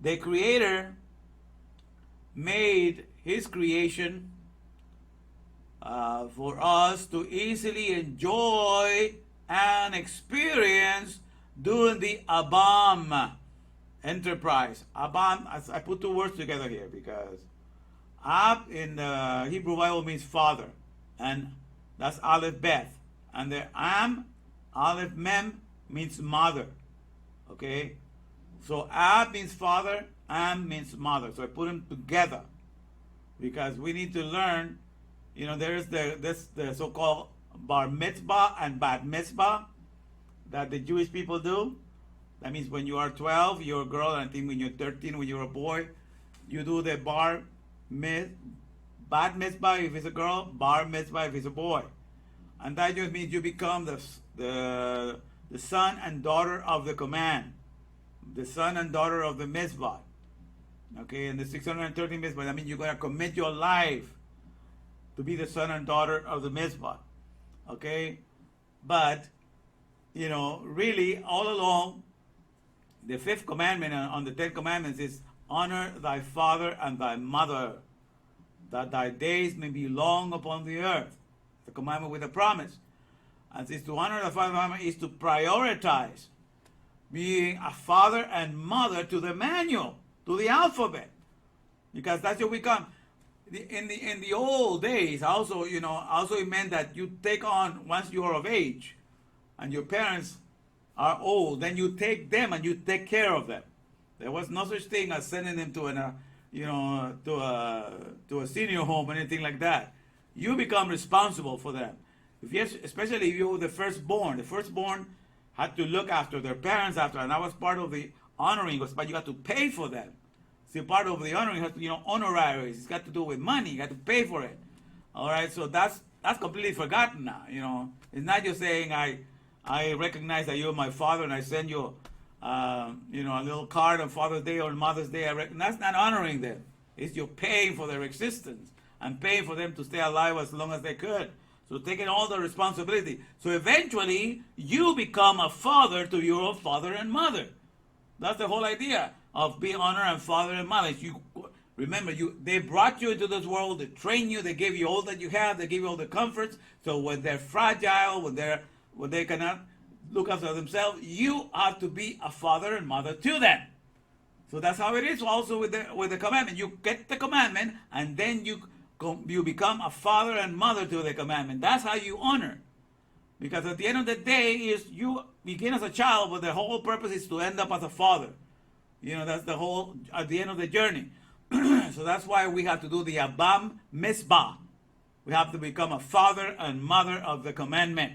the Creator made His creation for us to easily enjoy and experience during the Abam enterprise. Abam, I put two words together here because Ab in the Hebrew Bible means father, and that's Aleph Beth. And the Am, Aleph Mem, means mother. Okay? So Ab means father, Am means mother. So I put them together because we need to learn, there is the so-called bar mitzvah and bat mitzvah that the Jewish people do. That means when you are 12, you're a girl, and I think when you're 13, when you're a boy, you do the bat mitzvah if it's a girl, bar mitzvah if it's a boy. And that just means you become the son and daughter of the command, the son and daughter of the mitzvah. Okay, and the 613 mitzvah, that means you're going to commit your life to be the son and daughter of the mitzvah. Okay, but really all along, the fifth commandment on the 10 commandments is honor thy father and thy mother, that thy days may be long upon the earth. The commandment with a promise. And since to honor the father and mother is to prioritize being a father and mother to the manual, to the alphabet, because that's what we come. In the old days, also it meant that you take on, once you are of age, and your parents are old, then you take them and you take care of them. There was no such thing as sending them to a senior home or anything like that. You become responsible for them. Especially if you were the firstborn. The firstborn had to look after their parents after, and that was part of the honoring, but you got to pay for them. See, part of the honoring has to, honoraries. It's got to do with money. You got to pay for it. All right, so that's completely forgotten now. It's not just saying I recognize that you're my father and I send you, a little card on Father's Day or Mother's Day. That's not honoring them. It's you're paying for their existence and paying for them to stay alive as long as they could. So taking all the responsibility. So eventually, you become a father to your father and mother. That's the whole idea of being honor and father and mother. Remember, they brought you into this world, they trained you, they gave you all that you have, they gave you all the comforts. So when they're fragile, when they cannot look after themselves, you have to be a father and mother to them. So that's how it is also with the commandment. You get the commandment, and then you become a father and mother to the commandment. That's how you honor. Because at the end of the day, you begin as a child, but the whole purpose is to end up as a father. That's the whole, at the end of the journey. So that's why we have to do the Abam Mitzvah. We have to become a father and mother of the commandment.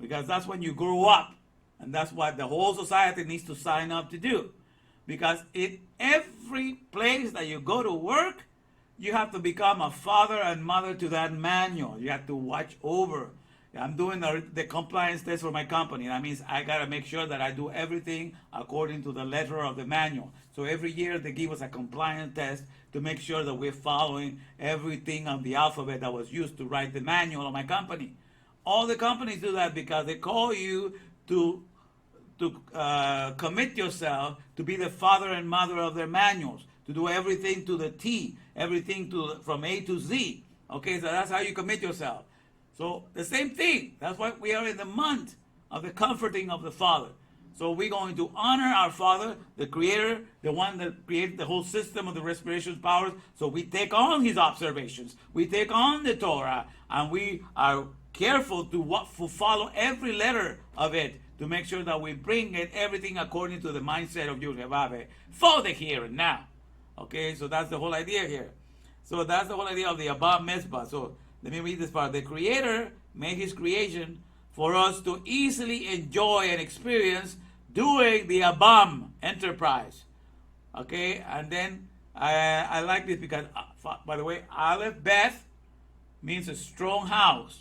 Because that's when you grow up. And that's what the whole society needs to sign up to do. Because in every place that you go to work, you have to become a father and mother to that manual. You have to watch over. I'm doing the compliance test for my company. That means I got to make sure that I do everything according to the letter of the manual. So every year they give us a compliance test to make sure that we're following everything on the alphabet that was used to write the manual of my company. All the companies do that because they call you to commit yourself to be the father and mother of their manuals, to do everything to the T, everything from A to Z. Okay, so that's how you commit yourself. So the same thing. That's why we are in the month of the comforting of the Father. So we're going to honor our Father, the Creator, the one that created the whole system of the respiration powers. So we take on His observations. We take on the Torah, and we are careful to follow every letter of it, to make sure that we bring it everything according to the mindset of Yud-Heh-Vav-Heh for the here and now. Okay, so that's the whole idea here. So that's the whole idea of the Abba Mizpah. So let me read this part. The Creator made His creation for us to easily enjoy and experience doing the Abam enterprise. Okay, and then I like this because, by the way, Aleph Beth means a strong house.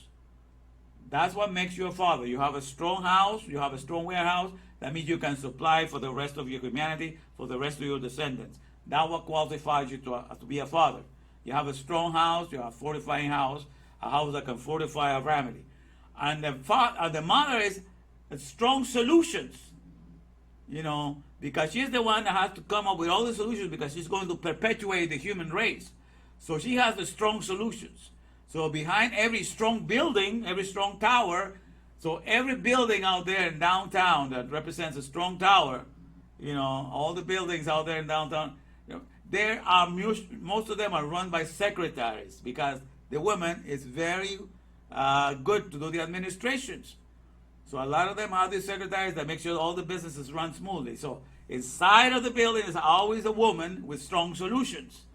That's what makes you a father. You have a strong house, you have a strong warehouse. That means you can supply for the rest of your humanity, for the rest of your descendants. That's what qualifies you to be a father. You have a strong house, you have a fortifying house, a house that can fortify a family. And the mother is strong solutions, you know, because she's the one that has to come up with all the solutions because she's going to perpetuate the human race. So she has the strong solutions. So behind every strong building, every strong tower, so every building out there in downtown that represents a strong tower, you know, all the buildings out there in downtown, you know, there are most of them are run by secretaries because the woman is very good to do the administrations. So a lot of them are these secretaries that make sure all the businesses run smoothly. So inside of the building is always a woman with strong solutions.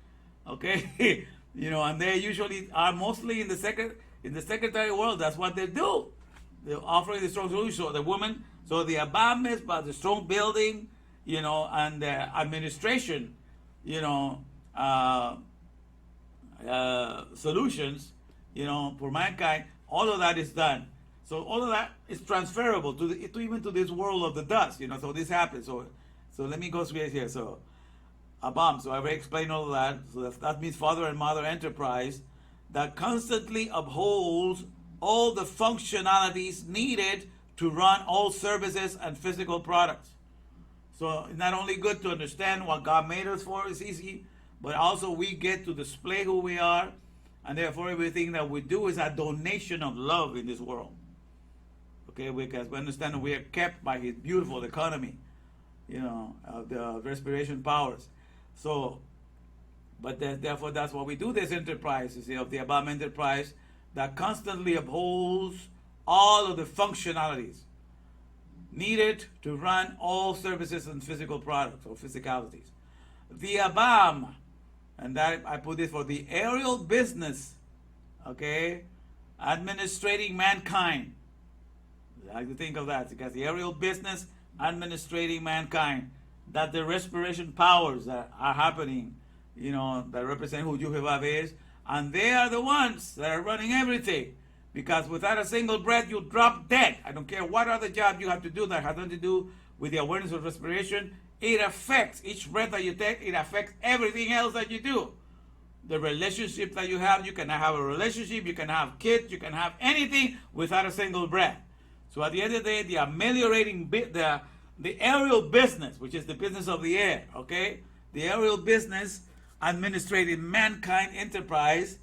Okay, you know, and they usually are mostly in the secretary world. That's what they do. They're offering the strong solution. So the woman, so the Abba Mizpah, the strong building, you know, and the administration, you know, solutions, you know, for mankind, all of that is done. So all of that is transferable to even to this world of the dust, you know. So this happens. So let me go straight here. So Abam. So I already explained all of that. So that means father and mother enterprise that constantly upholds all the functionalities needed to run all services and physical products. So it's not only good to understand what God made us for, it's easy, but also we get to display who we are, and therefore everything that we do is a donation of love in this world. Okay, because we understand that we are kept by His beautiful economy, you know, of the respiration powers. So, but therefore that's why we do this enterprise, you see, of the Abam enterprise that constantly upholds all of the functionalities needed to run all services and physical products or physicalities. The Abam, and that I put this for the aerial business, okay, administrating mankind. I like to think of that because the aerial business administrating mankind, that the respiration powers that are happening, you know, that represent who Yud-Heh-Vav-Heh is, and they are the ones that are running everything. Because without a single breath, you drop dead. I don't care what other job you have to do that has nothing to do with the awareness of respiration. It affects each breath that you take. It affects everything else that you do. The relationship that you cannot have a relationship. You can have kids. You can have anything without a single breath. So at the end of the day, the ameliorating the aerial business, which is the business of the air, okay? The aerial business administrating mankind enterprise.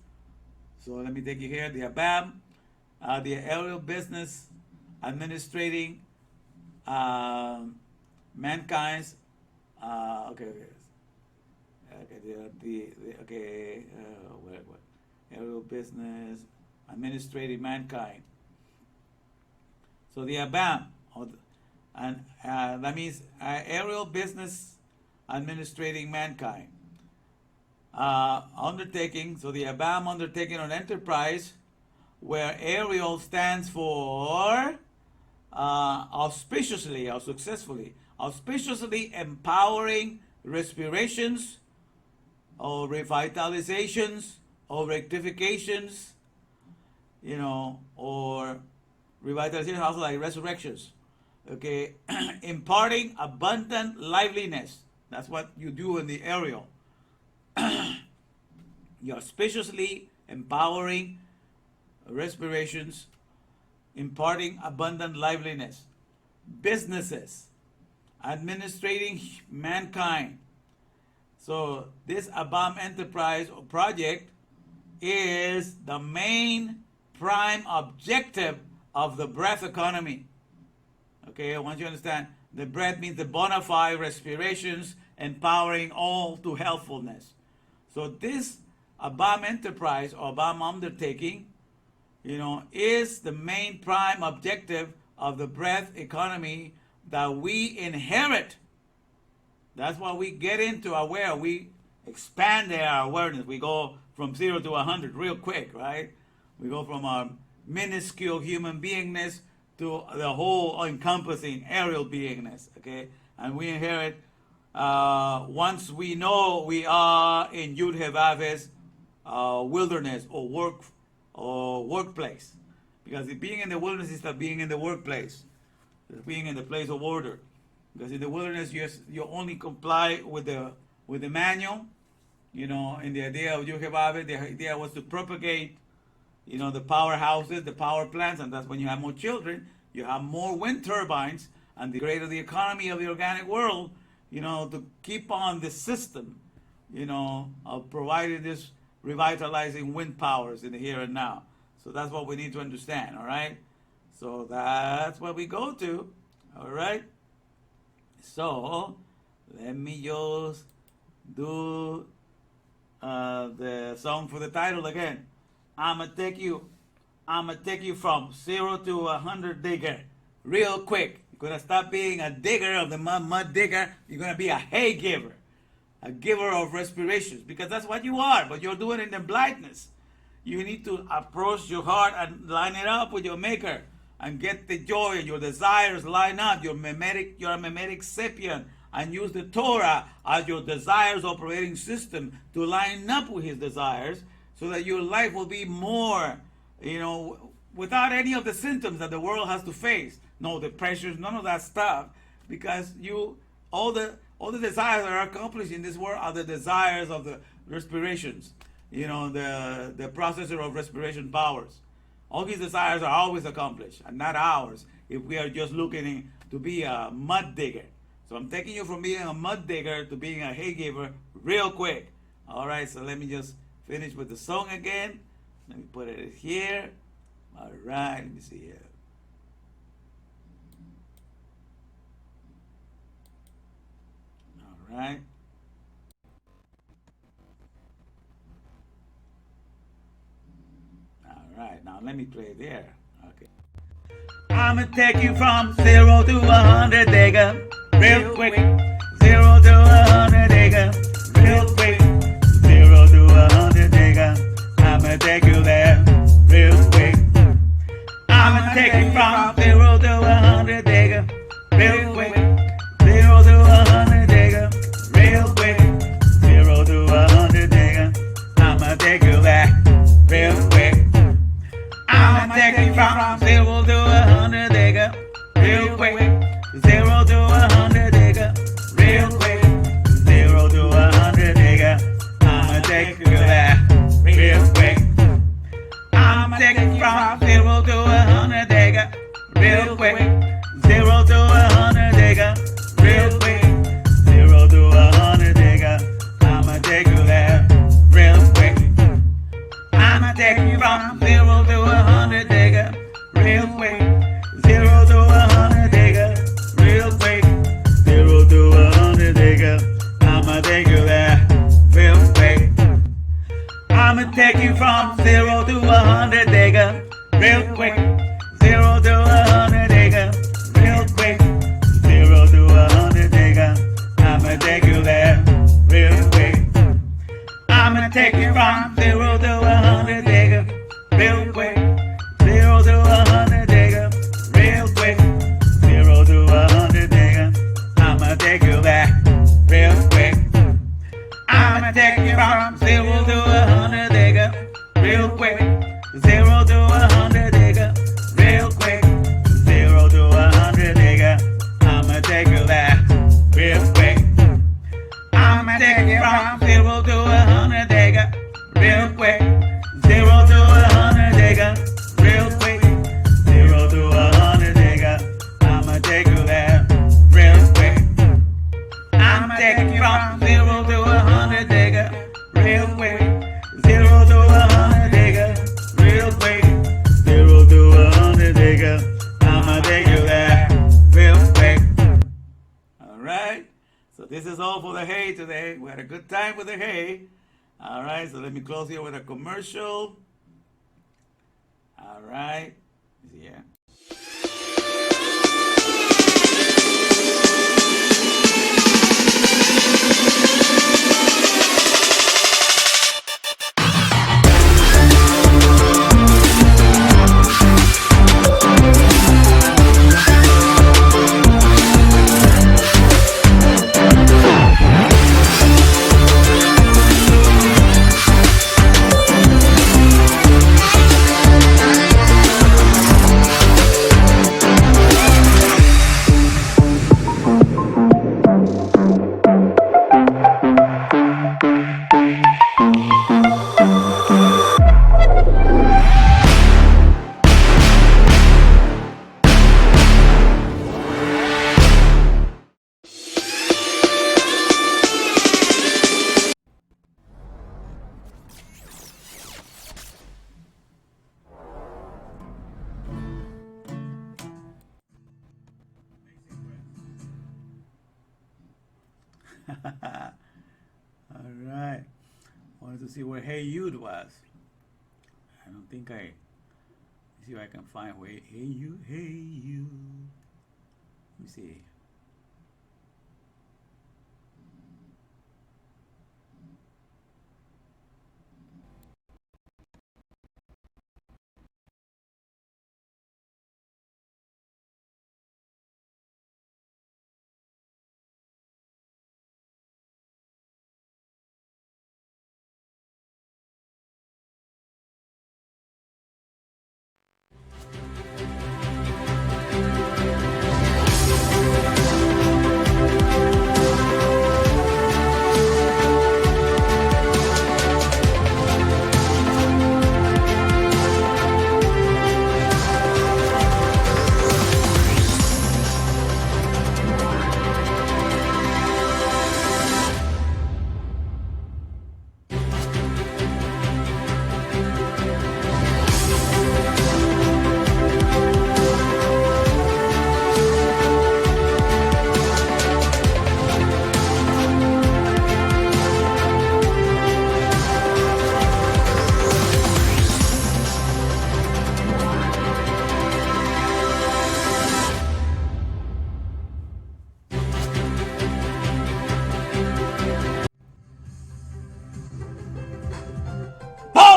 So let me take you here. The Abam. The aerial business administrating mankind's aerial business administrating mankind. So the Abam, and that means aerial business administrating mankind undertaking. So the Abam undertaking an enterprise where aerial stands for auspiciously or successfully, auspiciously empowering respirations or revitalizations or rectifications, you know, or revitalization also like resurrections, okay, imparting abundant liveliness. That's what you do in the aerial. You're auspiciously empowering respirations, imparting abundant liveliness. Businesses, administrating mankind. So this Abam enterprise or project is the main prime objective of the breath economy. Okay, I want you to understand, the breath means the bona fide respirations, empowering all to healthfulness. So this Abam enterprise or Abam undertaking, you know, is the main prime objective of the breath economy that we inherit. That's why we get into aware. We expand our awareness. We go from 0 to 100 real quick, right? We go from our minuscule human beingness to the whole encompassing aerial beingness, okay? And we inherit, once we know we are in Yud He Vav He's wilderness or workplace. Because being in the wilderness is not being in the workplace. It's being in the place of order. Because in the wilderness you only comply with the manual. You know, in the idea of Yud He Vav He, the idea was to propagate, you know, the powerhouses, the power plants, and that's when you have more children, you have more wind turbines, and the greater the economy of the organic world, you know, to keep on the system, you know, of providing this revitalizing wind powers in the here and now. So that's what we need to understand, all right? So that's what we go to, all right? So let me just do the song for the title again. I'ma take you from 0 to 100 digger real quick. You're gonna stop being a digger of the mud digger. You're gonna be a hay giver, a giver of respirations, because that's what you are, but you're doing it in the blindness. You need to approach your heart and line it up with your maker and get the joy and your desires line up. You're a mimetic sapient, and use the Torah as your desires operating system to line up with his desires, so that your life will be more, you know, without any of the symptoms that the world has to face. No, the pressures, none of that stuff, because all the desires that are accomplished in this world are the desires of the respirations, you know, the processor of respiration powers. All these desires are always accomplished, and not ours, if we are just looking to be a mud digger. So I'm taking you from being a mud digger to being a hay giver real quick. All right, so let me just finish with the song again. Let me put it here. All right, let me see here. All right. All right, now let me play it there. Okay. I'ma take you from 0 to 100, digger, real quick. 0 to 100, digger, real quick. 0 to 100, digger. I'ma take you there real quick. I'ma take you from 0 to 100, digger, real quick. 0 to 100, digger, real quick. 0 to 100, digger. I'ma take you there real quick. I'ma take you from 0 to 100, digger, real quick. 0 to 100, digger, real quick. 0 to 100, digger. I'ma take you there real quick. I'ma take you from 0 to 100, digger, real quick. 0 to 100, digger, real quick. 0 to 100, digger. I'ma take you there real quick. I'ma take you from 0 to 100, digger, real quick. 0 to 100, digger, real quick. 0 to 100, digger. I'ma take you there real quick. I'ma take you from 0 to 100, digger, real quick. 0 to 100, digger, real quick. 0 to 100, digger. I'ma take you there real quick. I'ma take you from 0 to 100, digger, real quick. 0 to 100, digger, real quick. 0 to 100, digger. I'ma take you there real quick. I'ma take you from 0 to 100, digger, real quick. 0 to 100, digger, real quick. 0 to 100, digger. I'ma take you there real quick. I'ma take you from 0 to 100, digger, real quick. 0 to 100, digger, real quick. 0 to 100, digger. I'ma take you there real quick. I'ma take you from 0 to 100, digger, real quick. 0 to 100, digger, real quick. 0 to 100, digger. I'ma take you there real quick. All right. So this is all for the hay today. We had a good time with the hay. All right. So let me close here with a commercial. All right. Yeah. All right. Wanted to see where Hey Jude was. I don't think I. Let's see if I can find where Hey Jude. Hey Jude. Let me see.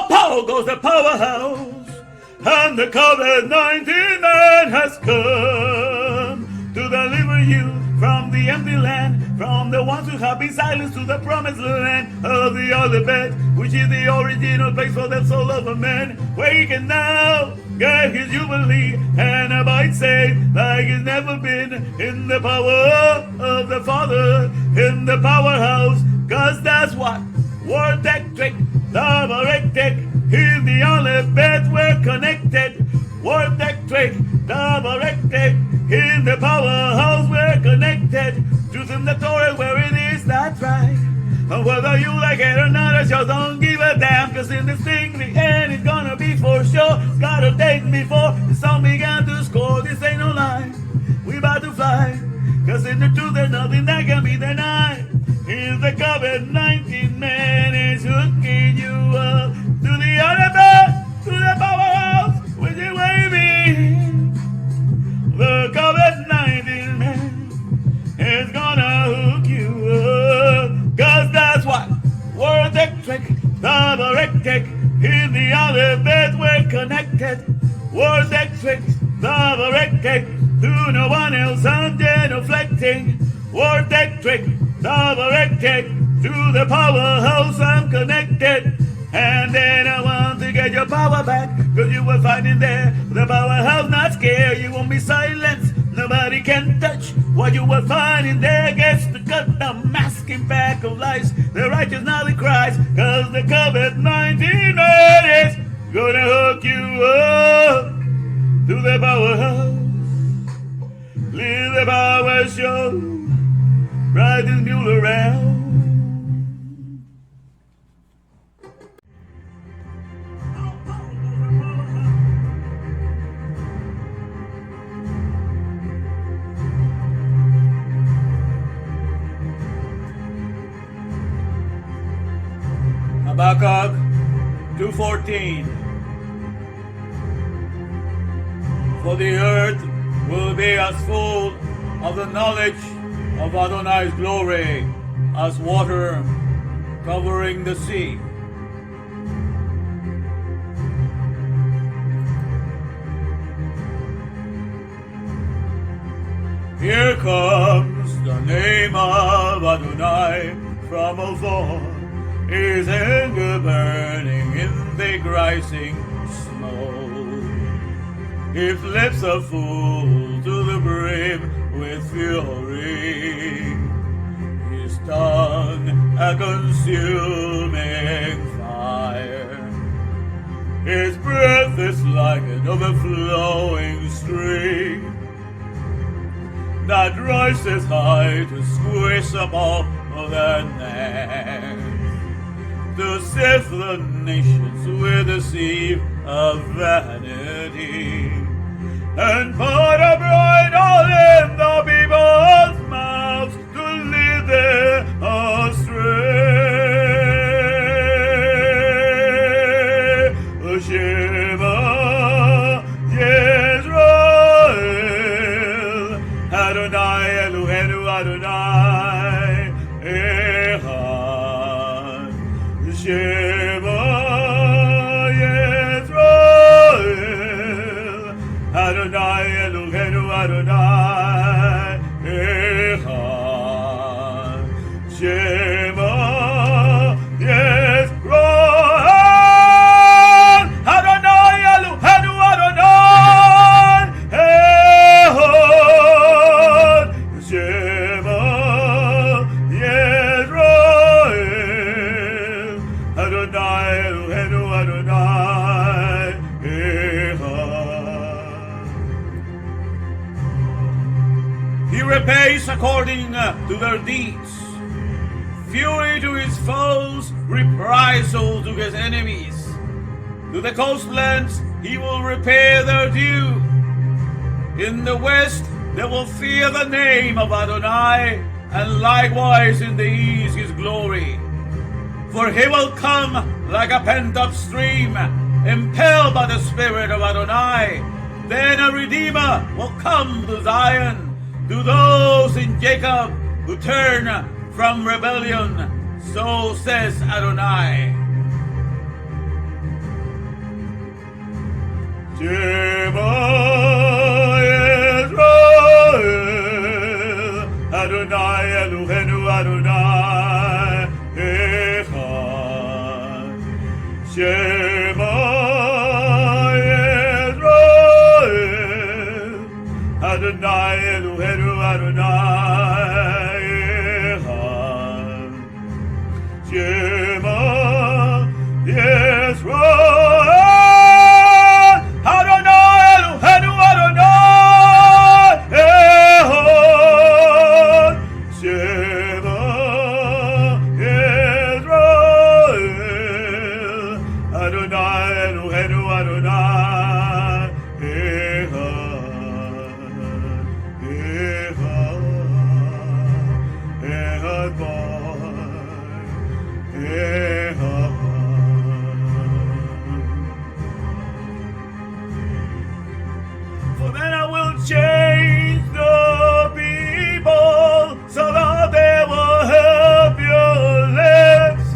Pow goes the powerhouse, and the COVID-19 man has come to deliver you from the empty land, from the ones who have been silenced to the promised land of the other bed, which is the original place for the soul of a man, where he can now get his jubilee and abide safe like he's never been, in the power of the Father, in the powerhouse, cause that's what Word Electric, Double Electric, is the only bed we're connected. Word Electric, Double Electric, in the powerhouse we're connected. Truth in the Torah where it is, that's right. And whether you like it or not, I just don't give a damn, cause in this thing, the end is gonna be for sure. It's got a date before the sun began to score. This ain't no lie, we about to fly, cause in the truth there's nothing that can be denied. Is the COVID-19 man is hooking you up to the other bed, to the powerhouse, with your waving. The COVID-19 man is gonna hook you up, cause that's what Word Electric, Double Electric, in the other bed we're connected. Word Electric, Double Electric, to no one else I'm genuflecting. Word Electric, Double Electric, to the powerhouse I'm connected. And then I want to get your power back, cause you will find in there the powerhouse not scared. You won't be silenced, nobody can touch what you will find in there. Gets to cut the masking back of lies, the righteous now they cries, cause the COVID-19 man is gonna hook you up to the powerhouse. Leave the power show, ride this mule around. Habakkuk 2:14. For the earth will be as full of the knowledge of Adonai's glory as water covering the sea. Here comes the name of Adonai from afar, his anger burning in the rising smoke. His lips are full to the brim with fury, his tongue a consuming fire. His breath is like an overflowing stream that rises high to squish up all the net, to sift the nations with a sieve of vanity, and put a bright hole in the people's mouths to lead them Adonai Eloheinu Adonai Echad. Shema Yisrael. Adonai Eloheinu Adonai Echad. Shema Yisrael. Adonai Eloheinu Adonai Echad. He repays according to their deeds. Fury to his foes, reprisal to his enemies. To the coastlands he will repay their due. In the west they will fear the name of Adonai, and likewise in the east his glory. For he will come like a pent-up stream, impelled by the Spirit of Adonai. Then a Redeemer will come to Zion, to those in Jacob who turn from rebellion. So says Adonai. Shema Yisrael, Adonai Eloheinu Adonai Echad. Shema Yisrael, Adonai Eloheinu Adonai Echad. Shema Yisrael, Adonai Eloheinu Adonai Echad. Shema Yisrael, Adonai Eloheinu Adonai Echad. Echad boy, Echad. For then I will change the people so that they will help your lips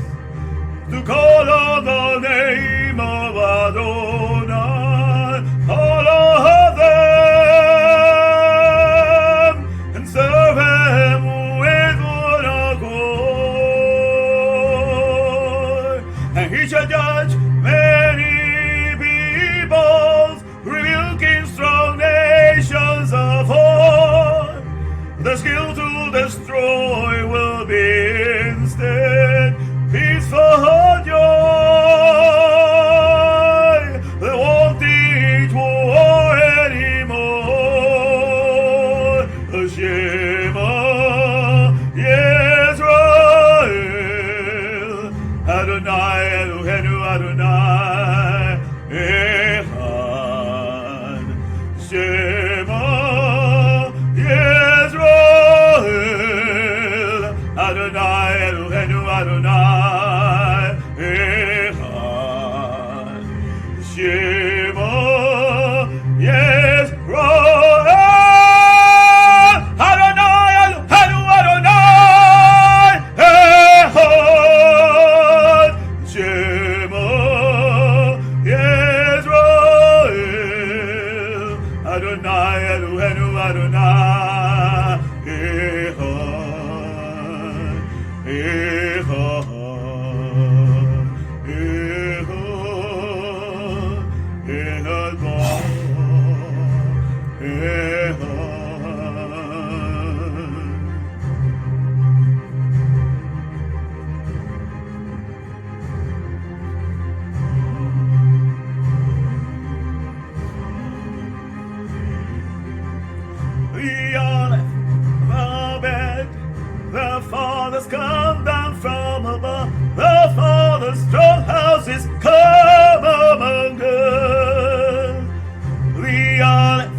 to call on the name of Adonai, all of them, and serve him with one accord. And he shall judge many peoples, rebuking strong nations of old. The skill to destroy will be instead peaceful joy. They won't teach war anymore. The Shema Yisrael, Adonai Eloheinu Adonai Echad. Shema Yisrael, Adonai Eloheinu Adonai Echad. Shema Yisrael, Adonai Eloheinu Adonai Echad. Shema Yisrael, Adonai Eloheinu Adonai Echad. Echad. Echad boy, Echad. The olive, the bed, the fathers come down from above, the father's strong houses come among us. The olive,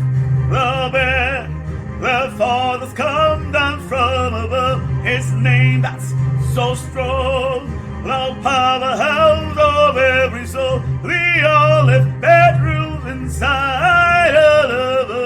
the bed, the fathers come down from above, his name that's so strong, the powerhouse of every soul. The olive bed rules inside all of us.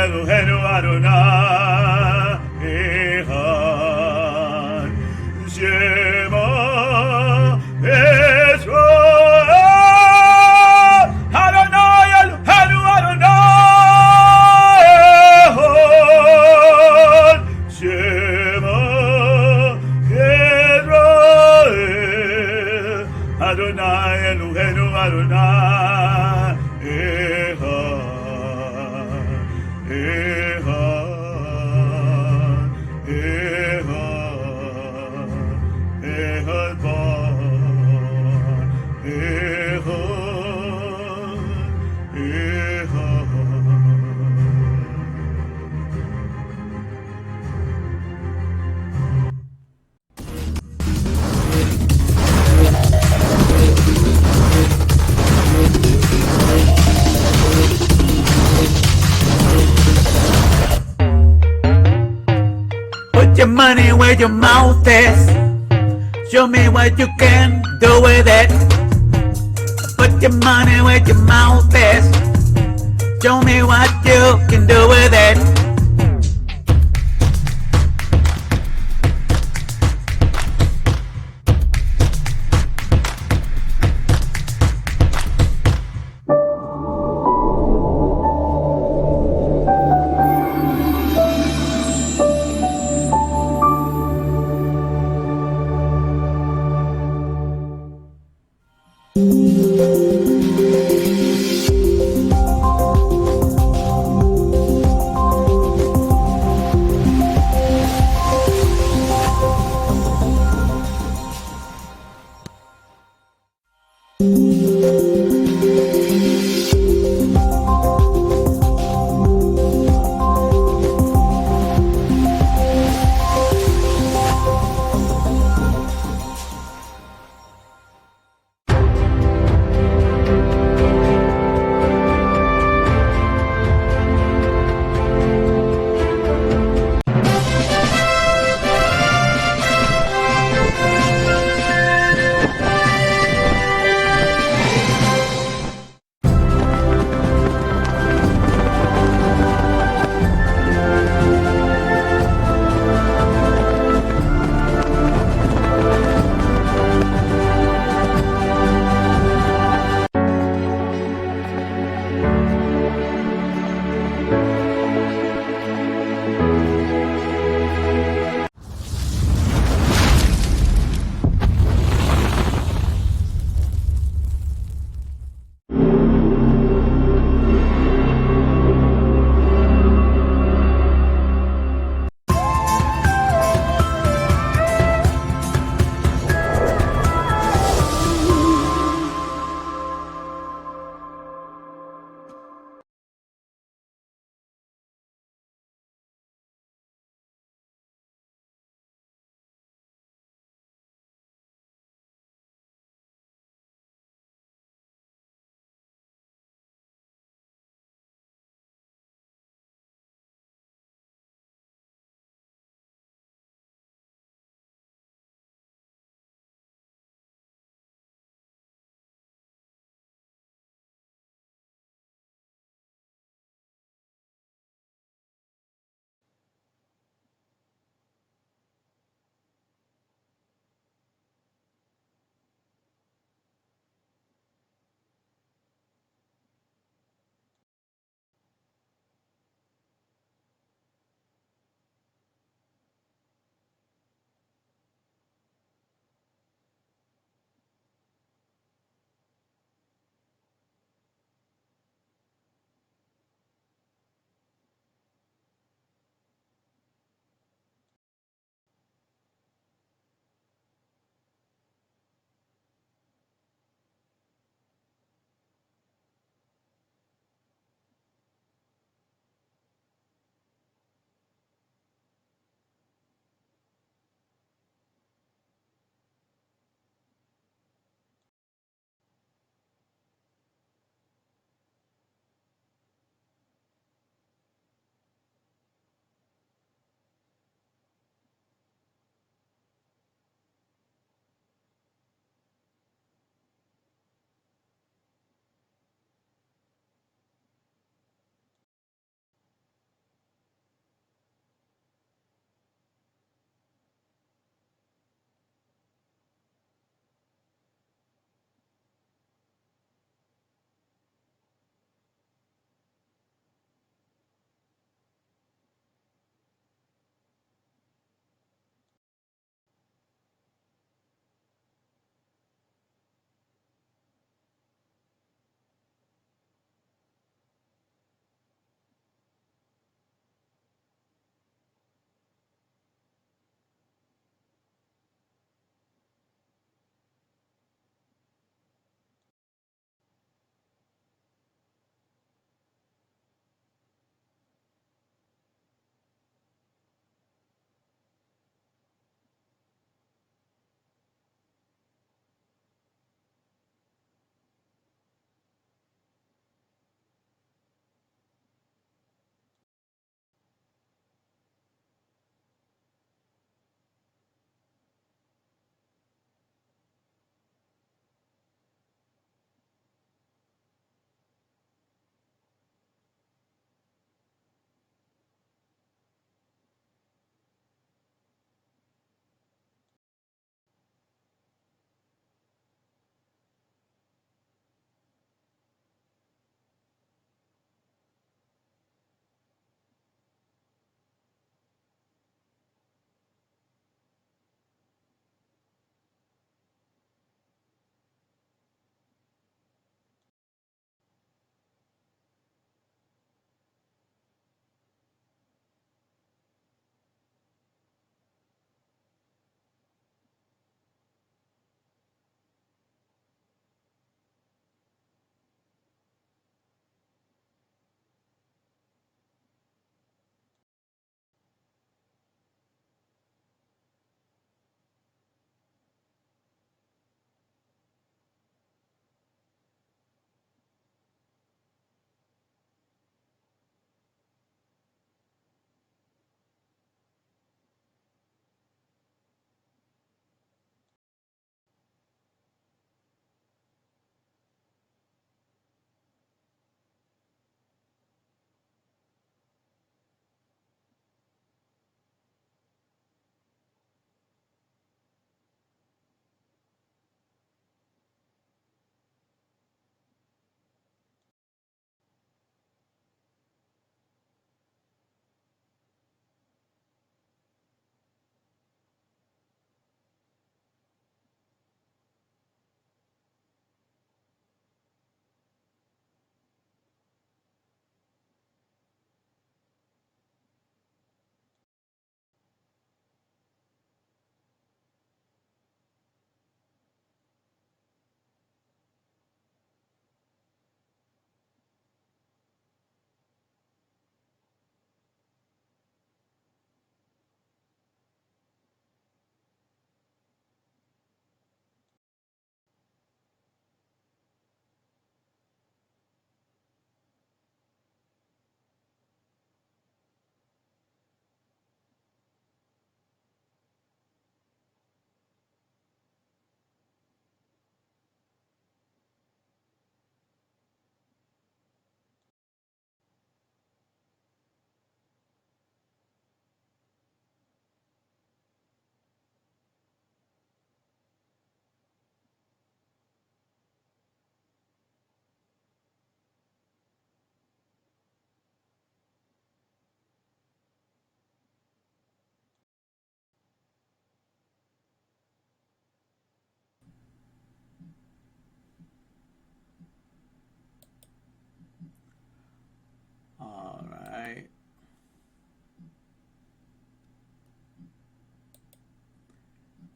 Eloheinu Adonai Echad. Shema Yisrael Adonai Eloheinu Adonai Echad. Shema Yisrael Adonai Eloheinu Adonai Echad. Echad. Echad. Echad Bar. Echad. Echad. Put your money where your mouth is. Show me what you can do with it. Put your money where your mouth is. Show me what you can do with it.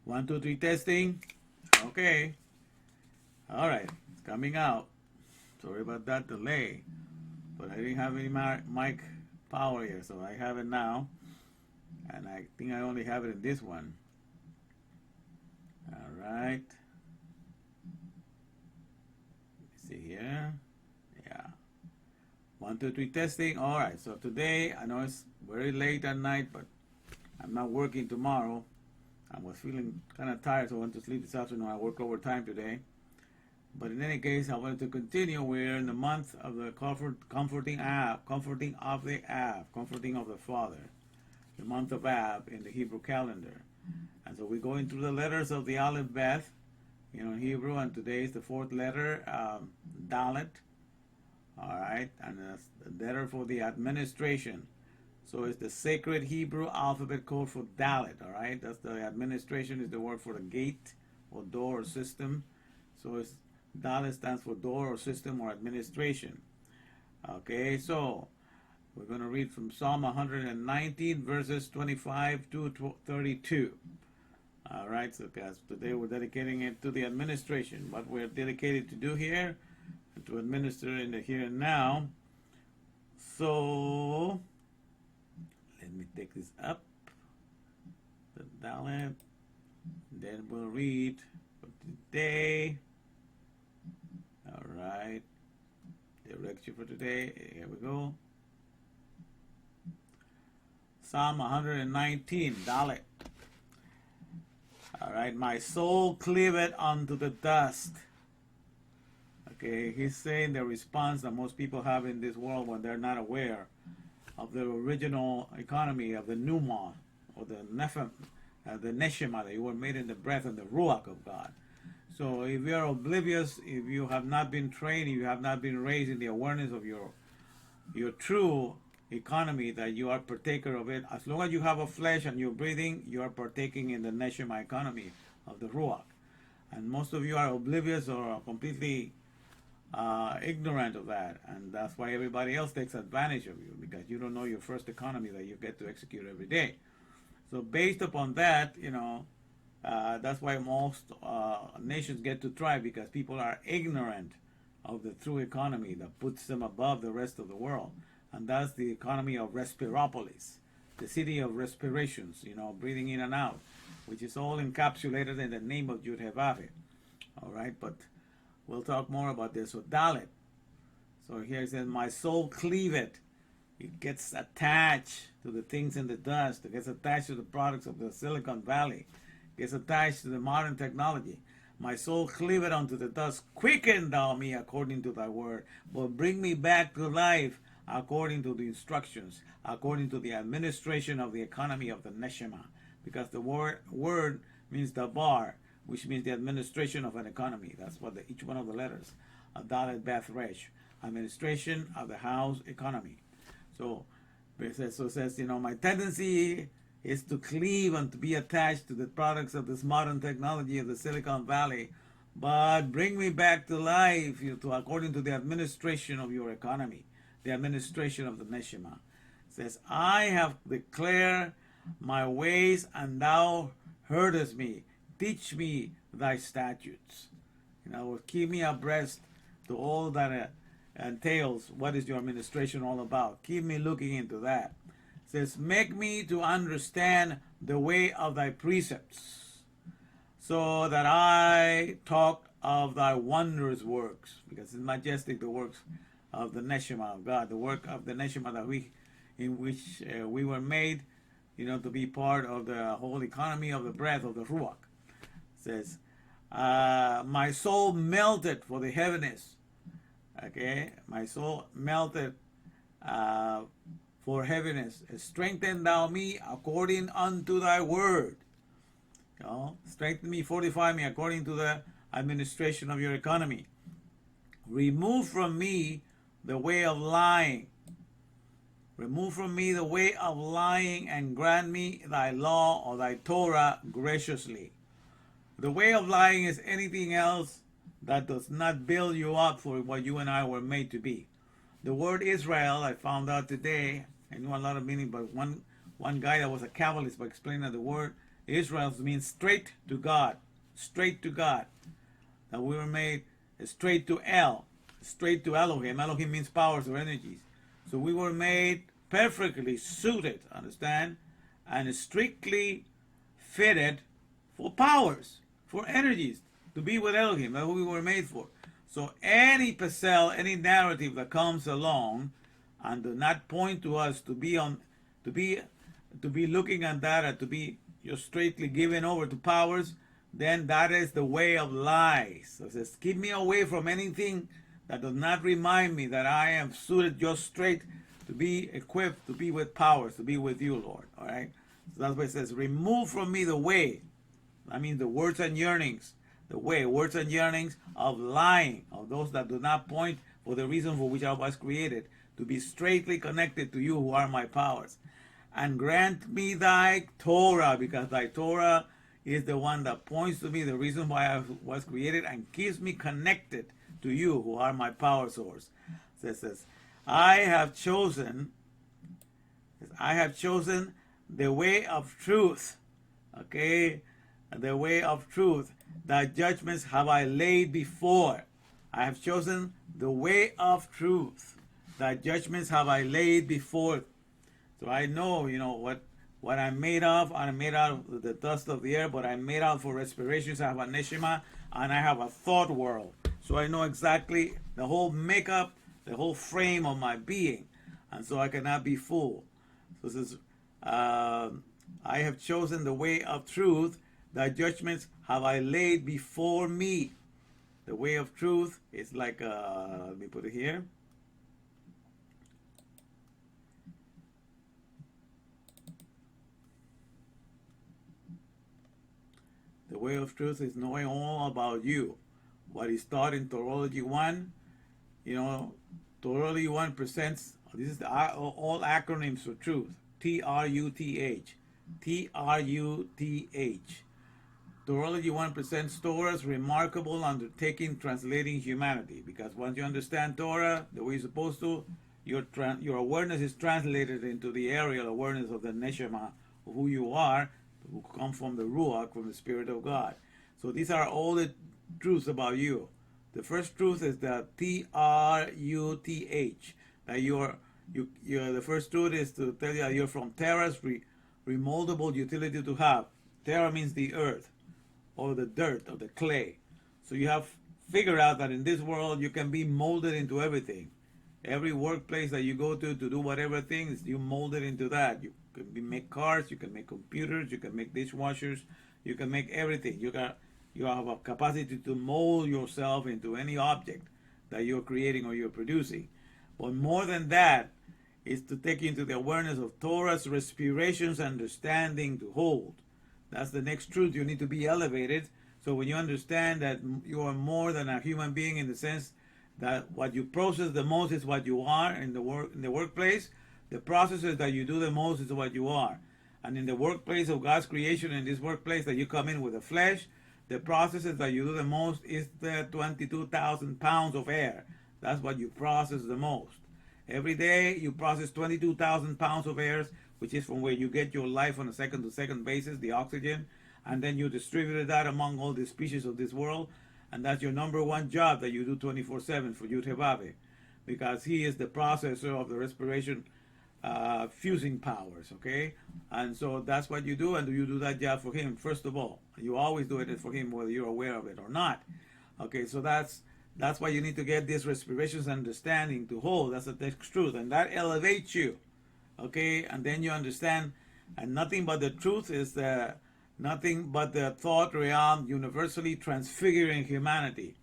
1, 2, 3 testing. Okay. All right. It's coming out. Sorry about that delay. But I didn't have any mic power here, so I have it now. And I think I only have it in this one. All right. Let's see here. Yeah. 1, 2, 3 testing. All right. So today, I know it's very late at night, but I'm not working tomorrow. I was feeling kind of tired, so I went to sleep this afternoon. I work overtime today. But in any case, I wanted to continue. We're in the month of the comforting of the Father, the month of Ab in the Hebrew calendar. And so we're going through the letters of the Aleph Beth, in Hebrew, and today is the 4th letter, Dalet. All right, and that's the letter for the administration. So it's the sacred Hebrew alphabet code for Dalet. All right, that's the administration is the word for the gate or door or system. So it's Dalet stands for door or system or administration. Okay, so we're going to read from Psalm 119, verses 25 to 32. All right, so guys, today we're dedicating it to the administration. What we're dedicated to do here, and to administer in the here and now. So let me take this up, the Dalet. Then we'll read for today. All right, direction for today. Here we go. Psalm 119, Dalet. All right, my soul cleaveth unto the dust. Okay, he's saying the response that most people have in this world when they're not aware of the original economy of the pneuma or the nephem, the neshama, that you were made in the breath and the ruach of God. So if you're oblivious, if you have not been trained, if you have not been raised in the awareness of your true economy, that you are partaker of it, as long as you have a flesh and you're breathing, you are partaking in the neshama economy of the ruach. And most of you are oblivious or completely ignorant of that, and that's why everybody else takes advantage of you, because you don't know your first economy that you get to execute every day. So based upon that, that's why most nations get to thrive, because people are ignorant of the true economy that puts them above the rest of the world. And that's the economy of Respiropolis, the city of respirations, breathing in and out, which is all encapsulated in the name of Yud-Heh-Vav-Heh. All right, but we'll talk more about this. So Dalet. So here it says, my soul cleaveth. It gets attached to the things in the dust. It gets attached to the products of the Silicon Valley. Is attached to the modern technology. My soul cleaveth unto the dust. Quicken thou me according to thy word, but bring me back to life according to the instructions, according to the administration of the economy of the neshama. Because the word means dabar, which means the administration of an economy. That's what each one of the letters. Dalet Beth Resh, administration of the house economy. So it says, my tendency is to cleave and to be attached to the products of this modern technology of the Silicon Valley, but bring me back to life according to the administration of your economy, the administration of the neshama. It says, I have declared my ways, and thou heardest me. Teach me thy statutes. Keep me abreast to all that entails what is your administration all about. Keep me looking into that. Says, make me to understand the way of thy precepts, so that I talk of thy wondrous works, because it's majestic, the works of the neshama of God, the work of the neshama in which we were made, to be part of the whole economy of the breath of the ruach. It says, my soul melted for the heaviness. Okay, my soul melted for heaviness. Strengthen thou me according unto thy word. Strengthen me, fortify me according to the administration of your economy. Remove from me the way of lying. Remove from me the way of lying, and grant me thy law or thy Torah graciously. The way of lying is anything else that does not build you up for what you and I were made to be. The word Israel, I found out today, I knew a lot of meaning, but one guy that was a Kabbalist, but explaining that the word Israel means straight to God, straight to God. That we were made straight to El, straight to Elohim. Elohim means powers or energies. So we were made perfectly suited, understand, and strictly fitted for powers, for energies, to be with Elohim. That's what we were made for. So any pasel, any narrative that comes along and do not point to us to be looking at that and to be just straightly given over to powers, then that is the way of lies. So it says, keep me away from anything that does not remind me that I am suited just straight to be equipped to be with powers, to be with you, Lord. All right? So that's why it says, remove from me the way. I mean the words and yearnings. The way, words and yearnings of lying, of those that do not point for the reason for which I was created, to be straightly connected to you who are my powers. And grant me thy Torah, because thy Torah is the one that points to me the reason why I was created and keeps me connected to you who are my power source. So it says, I have chosen the way of truth. Okay? The way of truth. Thy judgments have I laid before. I have chosen the way of truth. Thy judgments have I laid before. So I know, what I'm made of. I'm made out of the dust of the earth, but I'm made out for respirations. I have a neshama, and I have a thought world. So I know exactly the whole makeup, the whole frame of my being. And so I cannot be fooled. So it says, I have chosen the way of truth. Thy judgments have I laid before me. The way of truth is like, let me put it here. The way of truth is knowing all about you. What is taught in Torology 1, Torology 1 presents, this is all acronyms for truth. T-R-U-T-H. T-R-U-T-H. Torology 1 presents Torah's remarkable undertaking translating humanity. Because once you understand Torah the way you're supposed to, your awareness is translated into the aerial awareness of the neshama, of who you are, who come from the Ruach, from the Spirit of God. So these are all the truths about you. The first truth is that T-R-U-T-H. That the first truth is to tell you that you're from Terra's remoldable utility to have. Terra means the earth, or the dirt, or the clay. So you have figured out that in this world you can be molded into everything. Every workplace that you go to do whatever things, you mold it into that. You can make cars, you can make computers, you can make dishwashers, you can make everything. You have a capacity to mold yourself into any object that you're creating or you're producing. But more than that is to take you into the awareness of Torah's respirations, understanding to hold. That's the next truth. You need to be elevated. So when you understand that you are more than a human being, in the sense that what you process the most is what you are in the workplace, the processes that you do the most is what you are. And in the workplace of God's creation, in this workplace that you come in with the flesh, the processes that you do the most is the 22,000 pounds of air. That's what you process the most. Every day you process 22,000 pounds of air, which is from where you get your life on a second-to-second basis, the oxygen, and then you distribute that among all the species of this world, and that's your number one job that you do 24/7 for Yud-Heh-Vav, because he is the processor of the respiration fusing powers, okay? And so that's what you do, and you do that job for him, first of all. You always do it for him, whether you're aware of it or not. Okay, so that's why you need to get this respirations understanding to hold. That's the next truth, and that elevates you. Okay, and then you understand, and nothing but the truth is nothing but the thought realm universally transfiguring humanity.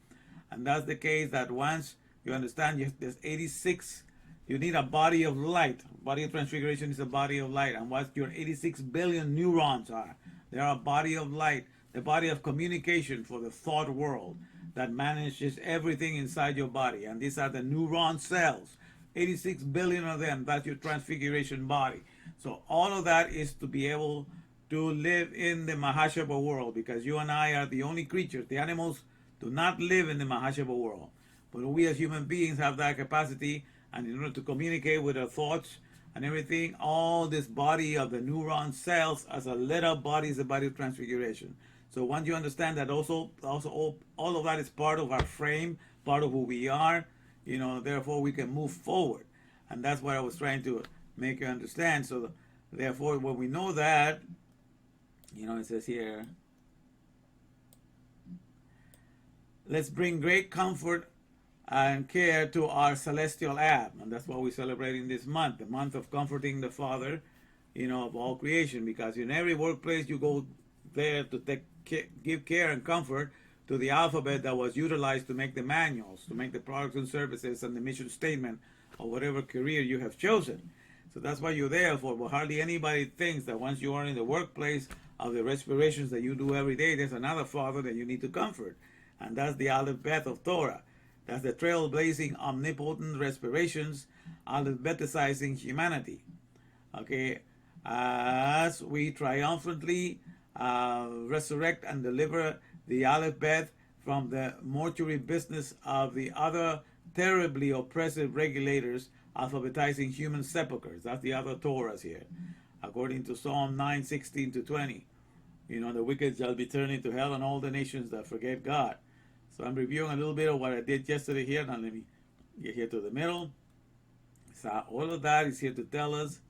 And that's the case that once you understand there's 86, you need a body of light. Body of transfiguration is a body of light. And what your 86 billion neurons are, they are a body of light, the body of communication for the thought world that manages everything inside your body. And these are the neuron cells. 86 billion of them, that's your transfiguration body. So all of that is to be able to live in the Mahashaba world, because you and I are the only creatures. The animals do not live in the Mahashaba world. But we as human beings have that capacity, and in order to communicate with our thoughts and everything, all this body of the neuron cells as a lit up body is the body of transfiguration. So once you understand that also all of that is part of our frame, part of who we are, therefore we can move forward. And that's what I was trying to make you understand. So therefore, when we know that, it says here, let's bring great comfort and care to our celestial Ab. And that's what we're celebrating this month, the month of comforting the Father, of all creation. Because in every workplace you go there to give care and comfort to the alphabet that was utilized to make the manuals, to make the products and services and the mission statement of whatever career you have chosen. So that's what you're there for. But hardly anybody thinks that once you are in the workplace of the respirations that you do every day, there's another Father that you need to comfort. And that's the Aleph Beth of Torah. That's the trailblazing, omnipotent respirations, alphabetizing humanity. Okay, as we triumphantly resurrect and deliver the Aleph Beth from the mortuary business of the other terribly oppressive regulators, alphabetizing human sepulchres. That's the other Torahs here, according to Psalm 9:16-20. The wicked shall be turned into hell, and all the nations that forget God. So I'm reviewing a little bit of what I did yesterday here. Now let me get here to the middle. So all of that is here to tell us,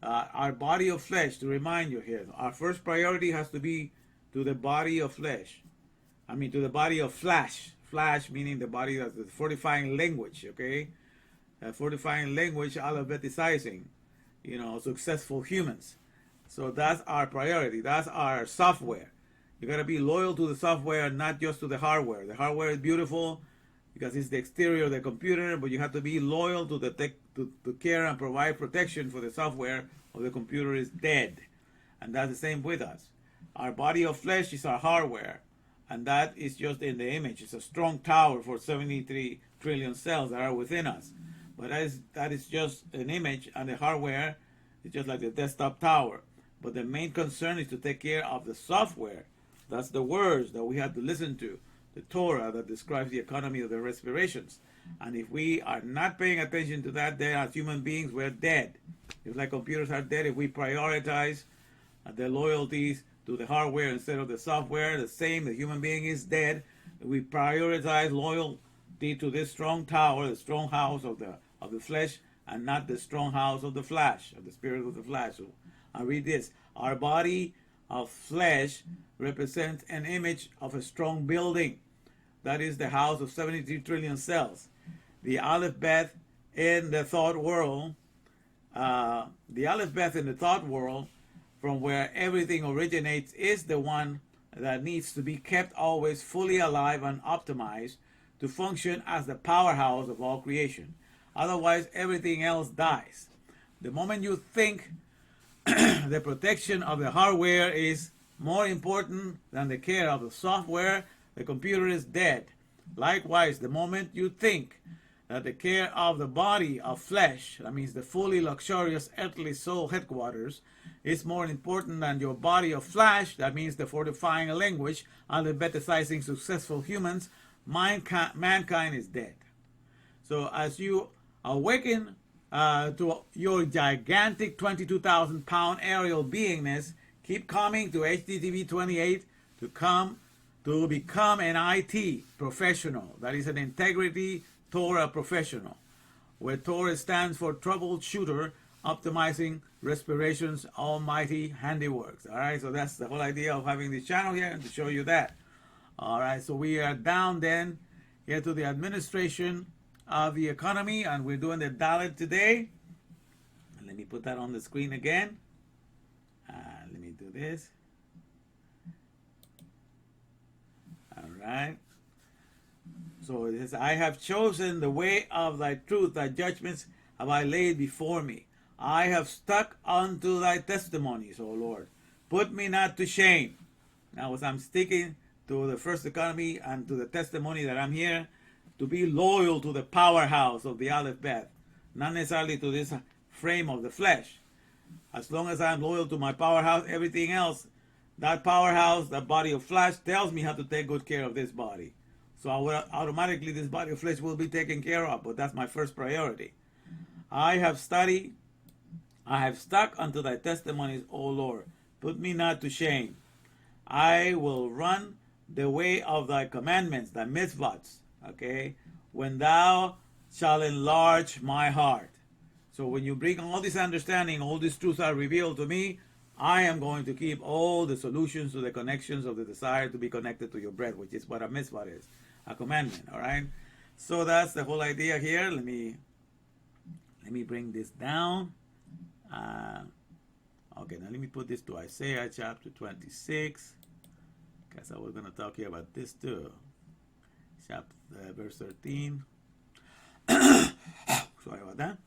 our body of flesh, to remind you here. Our first priority has to be to the body of flesh. To the body of flesh. Flesh meaning the body that's the fortifying language, okay? Fortifying language, alphabetizing, successful humans. So that's our priority. That's our software. You got to be loyal to the software, not just to the hardware. The hardware is beautiful because it's the exterior of the computer, but you have to be loyal to the to care and provide protection for the software, or the computer is dead. And that's the same with us. Our body of flesh is our hardware, and that is just in the image. It's a strong tower for 73 trillion cells that are within us. But that is just an image, and the hardware is just like the desktop tower. But the main concern is to take care of the software. That's the words that we have to listen to, the Torah that describes the economy of the respirations. And if we are not paying attention to that, then as human beings, we're dead. Just like computers are dead, if we prioritize the loyalties to the hardware instead of the software, the human being is dead. If we prioritize loyalty to this strong tower, the strong house of the flesh, and not the strong house of the flesh, of the spirit of the flesh. So I read this. Our body of flesh represents an image of a strong building. That is the house of 73 trillion cells. The Aleph Beth in the thought world, from where everything originates, is the one that needs to be kept always fully alive and optimized to function as the powerhouse of all creation. Otherwise, everything else dies. The moment you think the protection of the hardware is more important than the care of the software, the computer is dead. Likewise, the moment you think that the care of the body of flesh, that means the fully luxurious earthly soul headquarters, is more important than your body of flesh, that means the fortifying language, alphabetizing successful humans, mankind is dead. So as you awaken to your gigantic 22,000 pound aerial beingness, keep coming to HDTV 28 to become an IT professional. That is an integrity Torah professional, where Torah stands for troubleshooter, optimizing respirations, almighty handiworks. All right, so that's the whole idea of having this channel here, and to show you that. All right, so we are down then here to the administration of the economy, and we're doing the Dalet today. Let me put that on the screen again. Let me do this. All right. So it says, I have chosen the way of thy truth, thy judgments have I laid before me. I have stuck unto thy testimonies, O Lord. Put me not to shame. Now, as I'm sticking to the first economy and to the testimony that I'm here, to be loyal to the powerhouse of the Aleph Beth, not necessarily to this frame of the flesh. As long as I'm loyal to my powerhouse, everything else, that powerhouse, that body of flesh, tells me how to take good care of this body. So automatically this body of flesh will be taken care of, but that's my first priority. I have studied, I have stuck unto thy testimonies, O Lord. Put me not to shame. I will run the way of thy commandments, thy mitzvahs. Okay? When thou shalt enlarge my heart. So when you bring all this understanding, all these truths are revealed to me, I am going to keep all the solutions to the connections of the desire to be connected to your breath, which is what a mitzvah is, a commandment. All right. So that's the whole idea here. Let me bring this down. Okay, now let me put this to Isaiah chapter 26, because I was going to talk here about this too. Chapter verse 13. Sorry about that.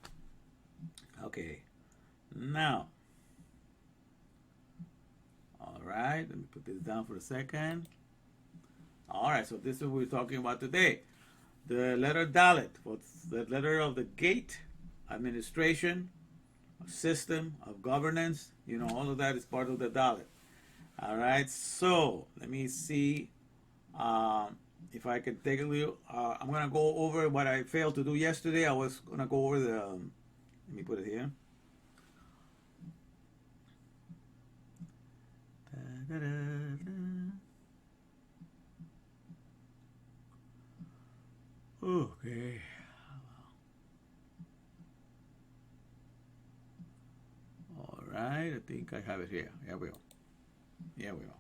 Okay, now, all right, let me put this down for a second. All right, so this is what we're talking about today. The letter Dalet, what's the letter of the gate, administration, system of governance, all of that is part of the Dalet. All right, so let me see if I can take a little, I'm going to go over what I failed to do yesterday. I was going to go over the, let me put it here. Okay. All right, I think I have it here. Here we go. Here we go.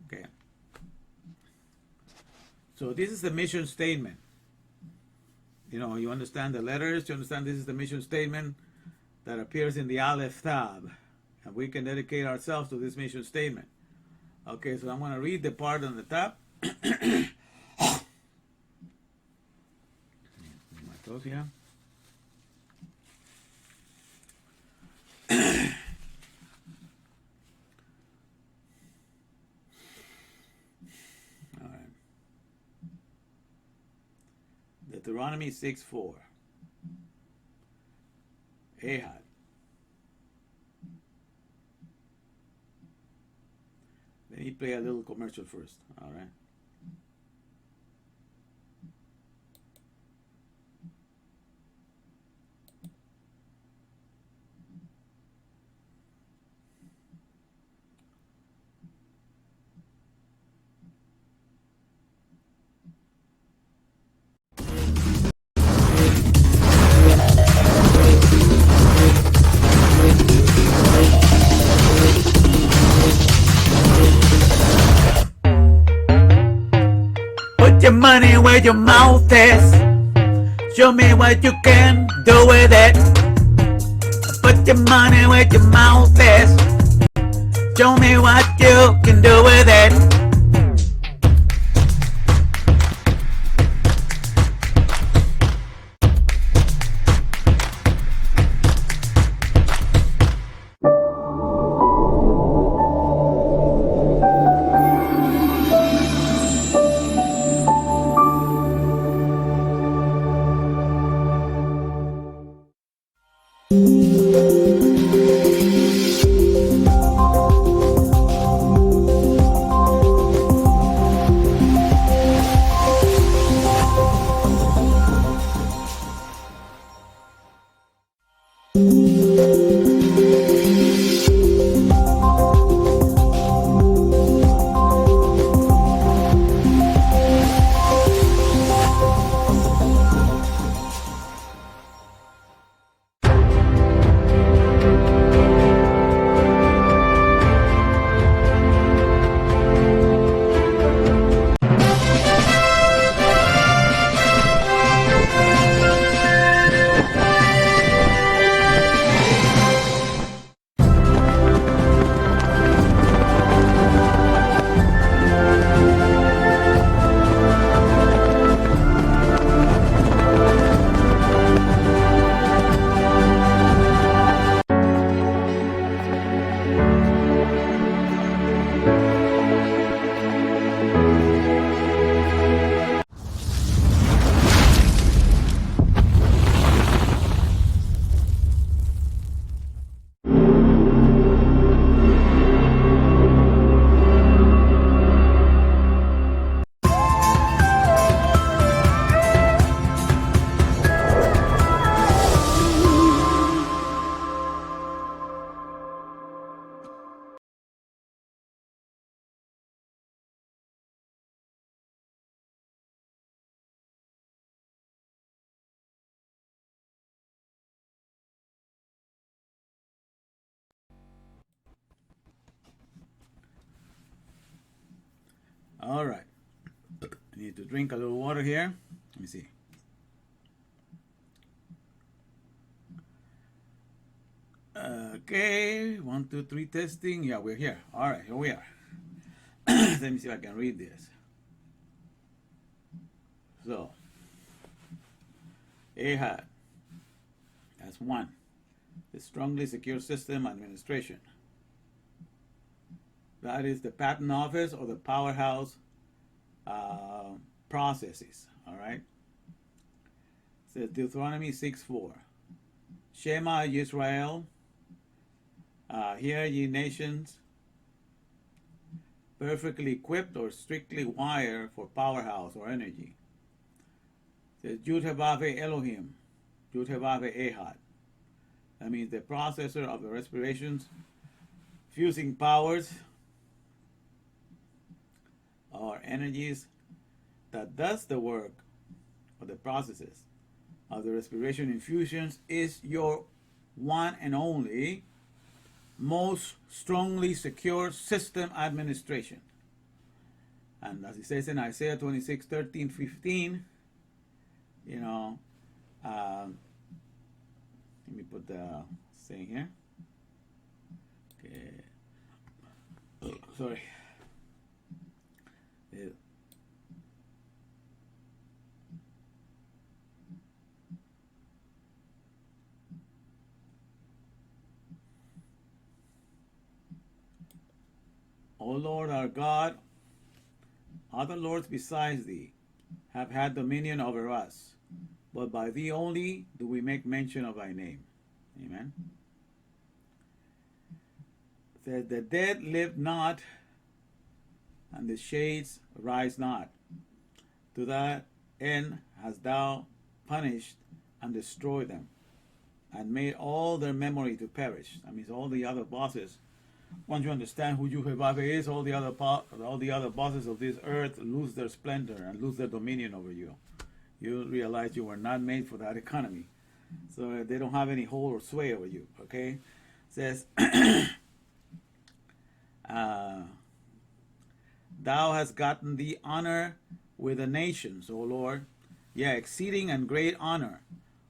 Okay. So this is the mission statement. You understand the letters, you understand this is the mission statement that appears in the Aleph tab. And we can dedicate ourselves to this mission statement. Okay, so I'm going to read the part on the top. My toes here. All right. Deuteronomy 6:4. Ehad. Let me play a little commercial first, all right? Put your money where your mouth is. Show me what you can do with it. Put your money where your mouth is. Show me what you can do with it. All right. I need to drink a little water here. Let me see. Okay, 1, 2, 3 testing. Yeah, we're here. All right, here we are. Let me see if I can read this. So, AHAD. That's 1. The Strongly Secure System Administration. That is the patent office or the powerhouse processes. All right. It says Deuteronomy 6:4. Shema Yisrael. Hear ye nations, perfectly equipped or strictly wired for powerhouse or energy. It says Yud Hevave Elohim, Yud Hevave Ehad. That means the processor of the respirations, fusing powers or energies that does the work of the processes of the respiration infusions is your one and only most strongly secure system administration. And as it says in Isaiah 26, 13, 15, you know, let me put the saying here. Okay. Sorry. O Lord our God, other lords besides thee have had dominion over us, but by thee only do we make mention of thy name. Amen. It says, the dead live not, and the shades rise not. To that end hast thou punished and destroyed them, and made all their memory to perish. That means all the other bosses. Once you understand who Yehovah is, all the other bosses of this earth lose their splendor and lose their dominion over you. You realize you were not made for that economy, so they don't have any hold or sway over you. Okay, it says, thou hast gotten the honor with the nations, O Lord, yeah, exceeding and great honor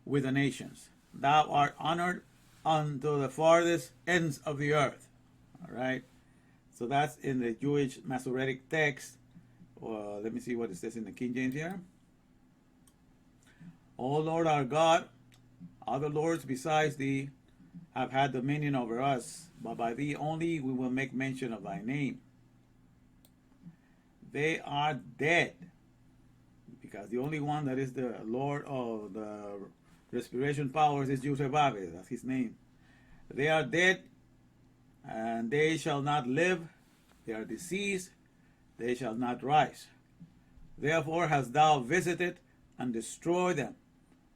with the nations. Thou art honored unto the farthest ends of the earth. All right, so that's in the Jewish Masoretic text. Let me see what it says in the King James here. O Lord our God, other lords besides thee have had dominion over us, but by thee only we will make mention of thy name. They are dead, because the only one that is the Lord of the respiration powers is Yehovah. That's his name. They are dead, and they shall not live. They are diseased, they shall not rise. Therefore hast thou visited and destroyed them,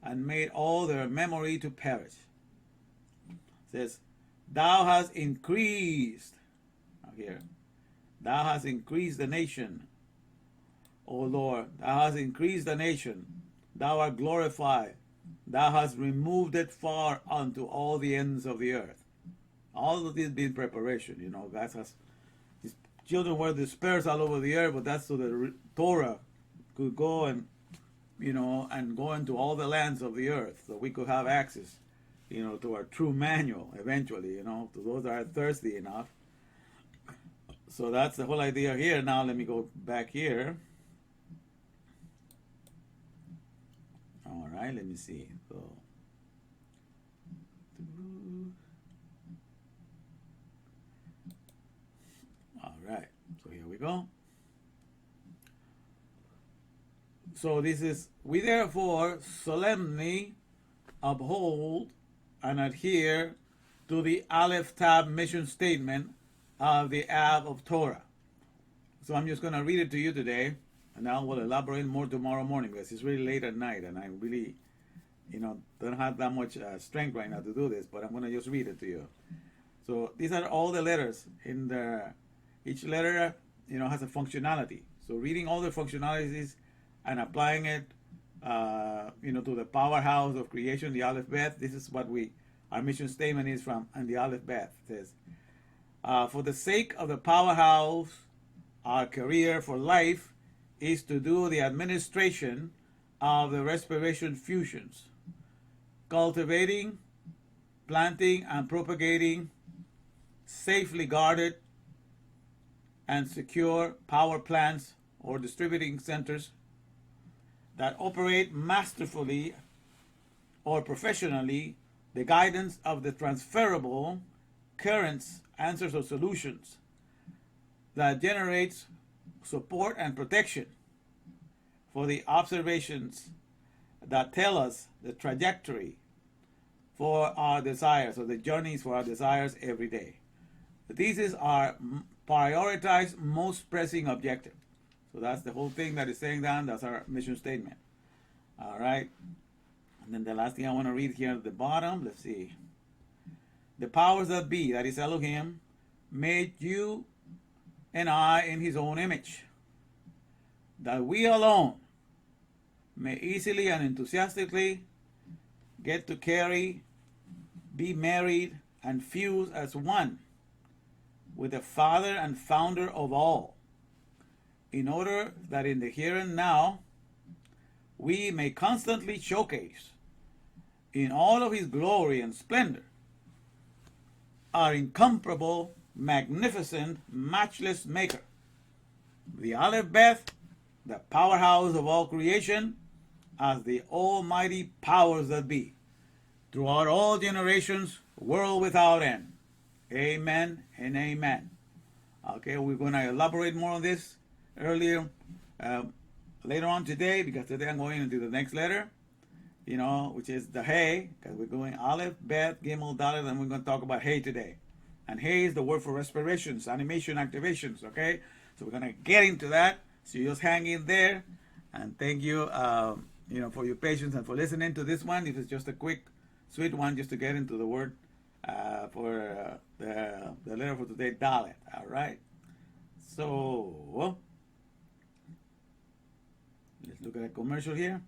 and made all their memory to perish. It says, thou hast increased, here, thou hast increased the nation, O Lord, thou hast increased the nation, thou art glorified, thou hast removed it far unto all the ends of the earth. All of this being preparation, you know, God has, his children were dispersed all over the earth, but that's so the Torah could go and, you know, and go into all the lands of the earth, so we could have access, you know, to our true manual eventually, you know, to those that are thirsty enough. So that's the whole idea here. Now let me go back here. All right, let me see. So, all right, so here we go. So this is, we therefore solemnly uphold and adhere to the Aleph Tab mission statement of the Av of Torah. So I'm just going to read it to you today, and I will elaborate more tomorrow morning, because it's really late at night, and I really, you know, don't have that much strength right now to do this, but I'm going to just read it to you. So these are all the letters in the, each letter, you know, has a functionality. So reading all the functionalities and applying it, you know, to the powerhouse of creation, the Aleph Bet. This is what our mission statement is from, and the Aleph Bet. It says, for the sake of the powerhouse our career for life is to do the administration of the respiration fusions, cultivating, planting, and propagating safely guarded and secure power plants or distributing centers that operate masterfully or professionally the guidance of the transferable currents, answers, or solutions that generates support and protection for the observations that tell us the trajectory for our desires, or the journeys for our desires every day. This is our prioritized, most pressing objective. So that's the whole thing that is saying down. That's our mission statement. All right. And then the last thing I want to read here at the bottom, let's see. The powers that be, that is Elohim, made you and I in his own image, that we alone may easily and enthusiastically get to carry, be married, and fuse as one with the Father and Founder of all, in order that in the here and now we may constantly showcase in all of his glory and splendor our incomparable, magnificent, matchless maker, the Aleph Beth, the powerhouse of all creation, as the almighty powers that be, throughout all generations, world without end. Amen and amen. Okay, we're going to elaborate more on this later on today, because today I'm going into the next letter, which is the Hey, because we're going Aleph, Beth, Gimel, Dalet, and we're going to talk about Hey today. And Hey is the word for respirations, animation, activations, okay? So we're going to get into that. So you just hang in there, and thank you, for your patience and for listening to this one. It is just a quick, sweet one, just to get into the word for the letter for today, Dalet. All right. So let's look at a commercial here.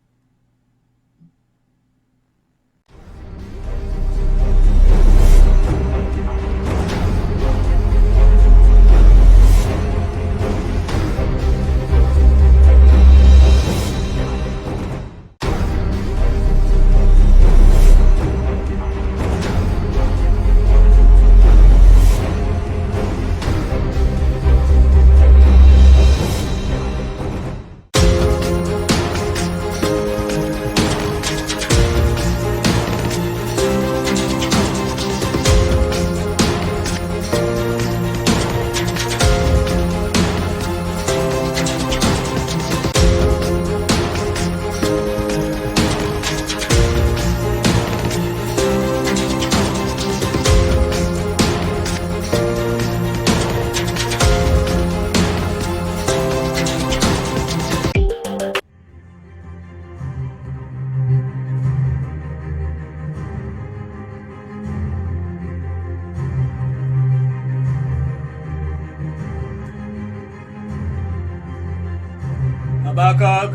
Habakkuk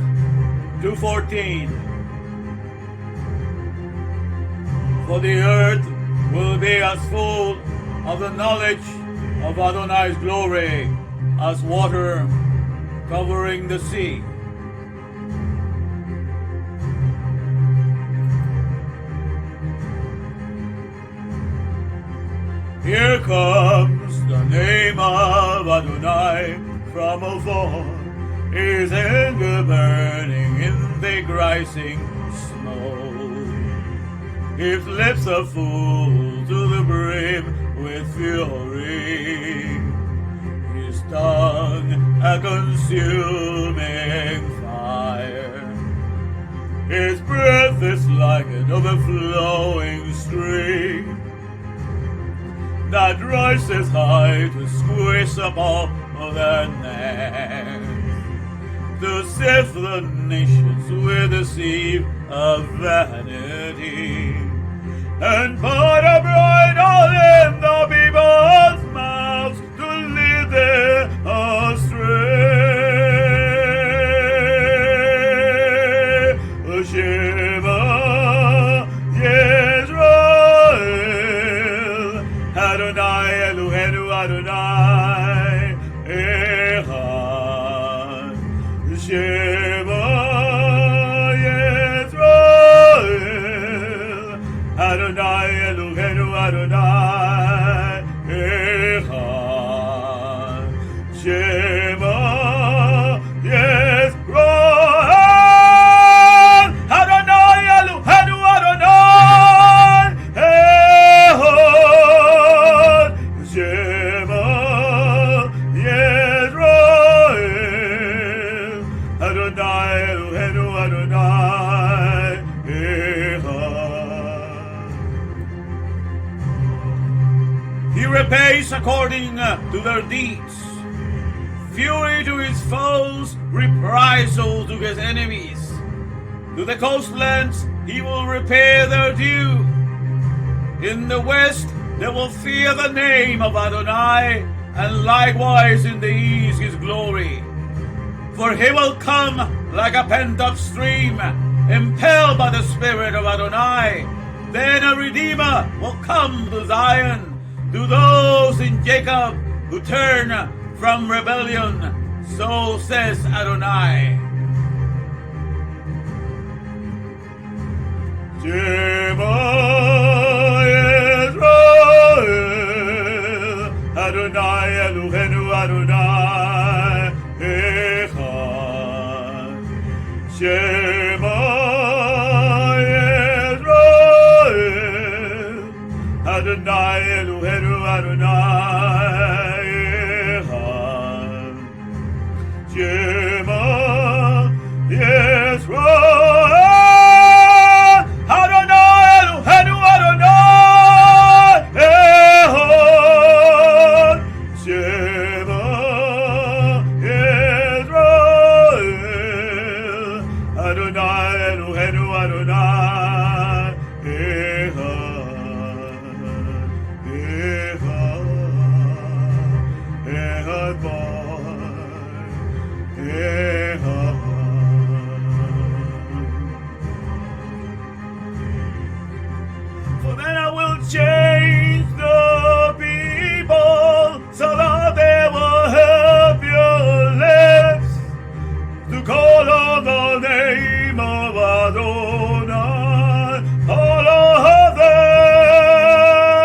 2:14. For the earth will be as full of the knowledge of Adonai's glory as water covering the sea. Here comes the name of Adonai from afar, his anger burning in the rising snow. His lips are full to the brim with fury, his tongue a consuming fire. His breath is like an overflowing stream that rises high to squeeze up all the net, to sift the nations with a sieve of vanity, and put a bright all in the people's mouths to lead them astray. Shema Yisrael, Adonai Eloheinu Adonai Echad. Adonai Eloheinu Adonai Echad. Shema Yisrael. Adonai Eloheinu Adonai Echad. Shema Yisrael. Adonai Eloheinu Adonai Echad. He repays according to their deeds. Fury to his foes, reprisal to his enemies. To the coastlands he will repay their due. In the west they will fear the name of Adonai, and likewise in the east his glory. For he will come like a pent-up stream, impelled by the Spirit of Adonai. Then a Redeemer will come to Zion, to those in Jacob who turn from rebellion. So says Adonai. Shema Yisrael, Adonai Eloheinu Adonai Echad. Shema Yisrael, Adonai Eloheinu Adonai Echad. Shema Yisrael, Adonai Eloheinu Adonai Echad. Shema Yisrael, Adonai Eloheinu Adonai Echad. Echad boy, Echad. For then I will change the people so that they will help your lips to call on the name of Adonai, all of them,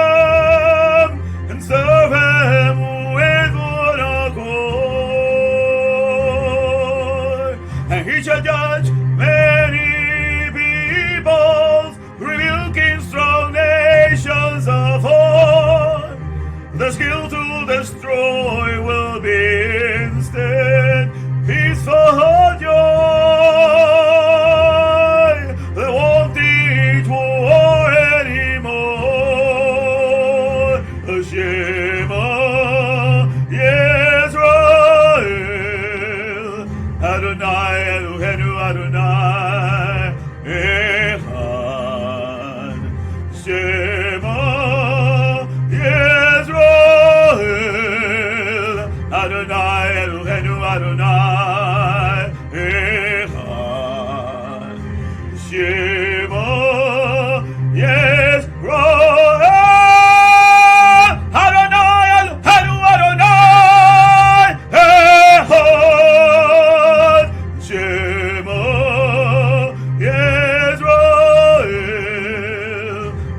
and serve him with one accord. And he shall judge many peoples, rebuking strong nations of old. The skill to destroy will be instant, peaceful joy. They won't teach war anymore. Shema Yisrael, Adonai Eloheinu Adonai Echad. Shema Yisrael, Adonai Eloheinu Adonai Echad. Shema Yisrael, Adonai Eloheinu Adonai Echad. Shema Yisrael,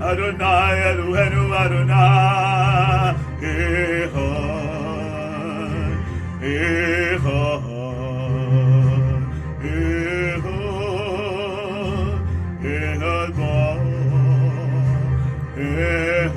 Adonai Eloheinu Adonai Echad. Echad. Echad boy, Echad.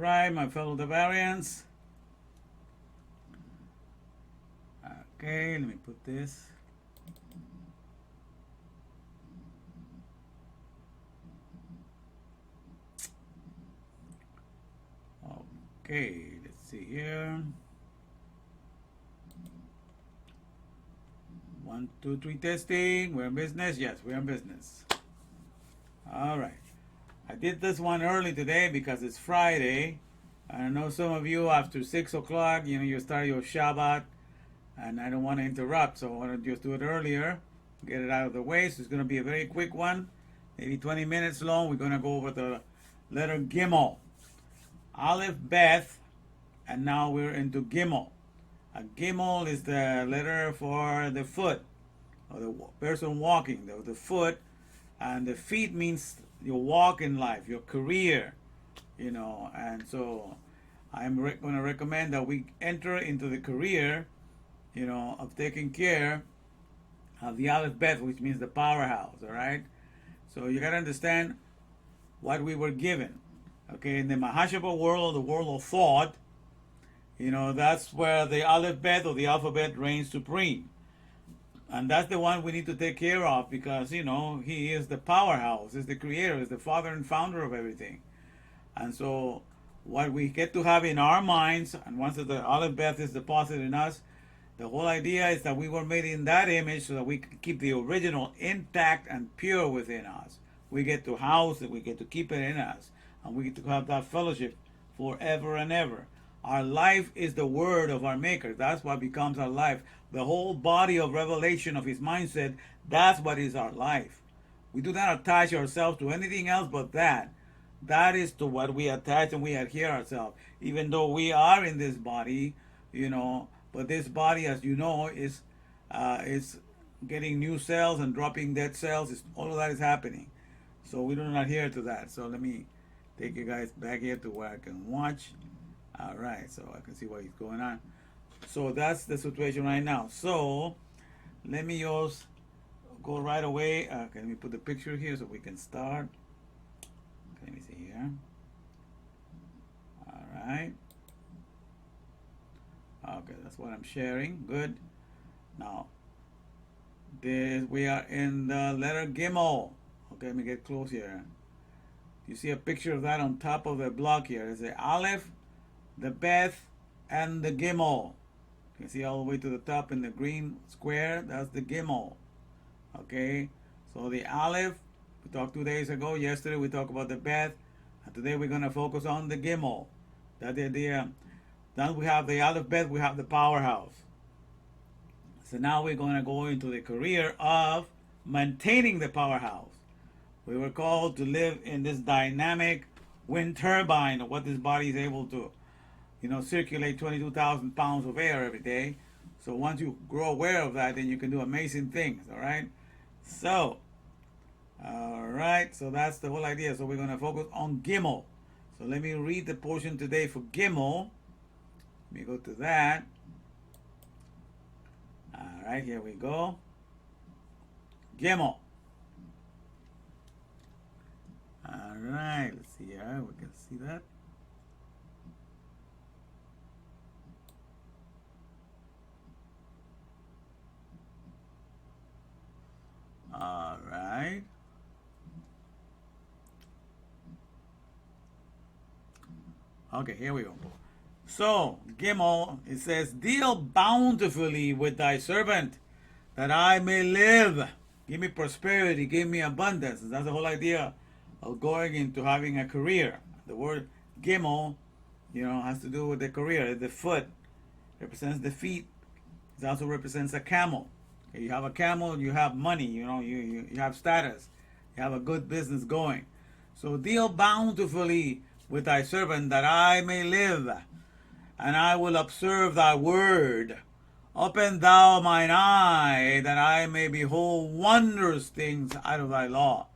right, my fellow Bavarians. Okay, let me put this. Okay, let's see here. 1, 2, 3, testing. We're in business? Yes, we're in business. All right. I did this one early today because it's Friday. I know some of you after 6 o'clock, you start your Shabbat, and I don't want to interrupt, so I want to just do it earlier, get it out of the way. So it's going to be a very quick one, maybe 20 minutes long. We're going to go over the letter Gimel. Aleph, Beth, and now we're into Gimel. A Gimel is the letter for the foot, or the person walking, the foot, and the feet means your walk in life, your career, and so I'm going to recommend that we enter into the career, of taking care of the Aleph Bet, which means the powerhouse, all right? So you got to understand what we were given, okay? In the Mahashapa world, the world of thought, that's where the Aleph Bet or the alphabet reigns supreme. And that's the one we need to take care of because, he is the powerhouse, is the creator, is the father and founder of everything. And so what we get to have in our minds, and once the Aleph Bet is deposited in us, the whole idea is that we were made in that image so that we can keep the original intact and pure within us. We get to house it, we get to keep it in us, and we get to have that fellowship forever and ever. Our life is the word of our Maker. That's what becomes our life. The whole body of revelation of his mindset, that's what is our life. We do not attach ourselves to anything else but that. That is to what we attach and we adhere ourselves. Even though we are in this body, but this body, as you know, is getting new cells and dropping dead cells. All of that is happening. So we do not adhere to that. So let me take you guys back here to where I can watch. All right, so I can see what is going on. So that's the situation right now. So let me just go right away. Okay, let me put the picture here so we can start. Okay, let me see here. All right. Okay, that's what I'm sharing. Good. Now, we are in the letter Gimel. Okay, let me get close here. You see a picture of that on top of the block here. It's the Aleph, the Beth, and the Gimel. You can see all the way to the top in the green square. That's the Gimel. Okay, so the Aleph, we talked 2 days ago. Yesterday we talked about the Beth, and today we're going to focus on the Gimel. That's the idea. Then we have the Aleph Bet, we have the powerhouse. So now we're going to go into the career of maintaining the powerhouse. We were called to live in this dynamic wind turbine of what this body is able to, circulate 22,000 pounds of air every day. So once you grow aware of that, then you can do amazing things, all right? So, all right, so that's the whole idea. So we're going to focus on Gimel. So let me read the portion today for Gimel. Let me go to that. All right, here we go. Gimel. All right, let's see here. We can see that. All right. Okay, here we go. So, Gimel, it says, deal bountifully with thy servant, that I may live. Give me prosperity, give me abundance. That's the whole idea of going into having a career. The word Gimel, has to do with the career. The foot represents the feet. It also represents a camel. Okay, you have a camel, you have money, you have status. You have a good business going. So deal bountifully with thy servant, that I may live, and I will observe thy word. Open thou mine eye, that I may behold wondrous things out of thy law.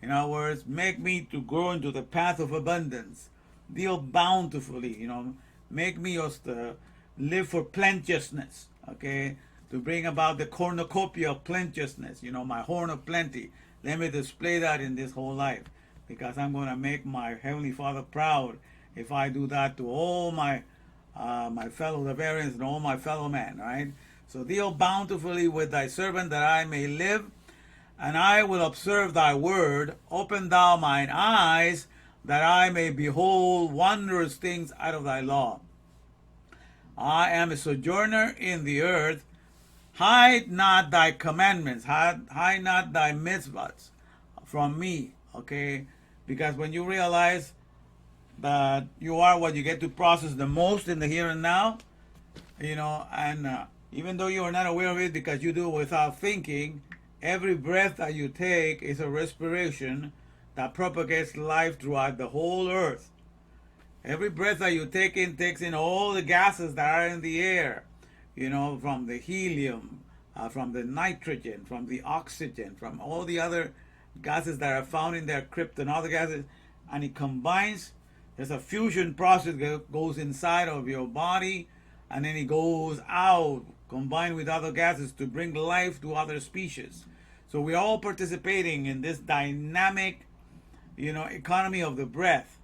In other words, make me to grow into the path of abundance. Deal bountifully, make me just live for plenteousness, okay? To bring about the cornucopia of plenteousness, my horn of plenty. Let me display that in this whole life, because I'm going to make my Heavenly Father proud, if I do that to all my my fellow Laverians and all my fellow men, right? So deal bountifully with thy servant that I may live, and I will observe thy word. Open thou mine eyes, that I may behold wondrous things out of thy law. I am a sojourner in the earth. Hide not thy commandments, hide not thy mitzvahs from me, okay? Because when you realize that you are what you get to process the most in the here and now, you know, and even though you are not aware of it because you do it without thinking, every breath that you take is a respiration that propagates life throughout the whole earth. Every breath that you take in takes in all the gases that are in the air, you know, from the helium, from the nitrogen, from the oxygen, from all the other gases that are found in their crypt and other gases, and it combines. There's a fusion process that goes inside of your body, and then it goes out, combined with other gases to bring life to other species. So we're all participating in this dynamic, you know, economy of the breath,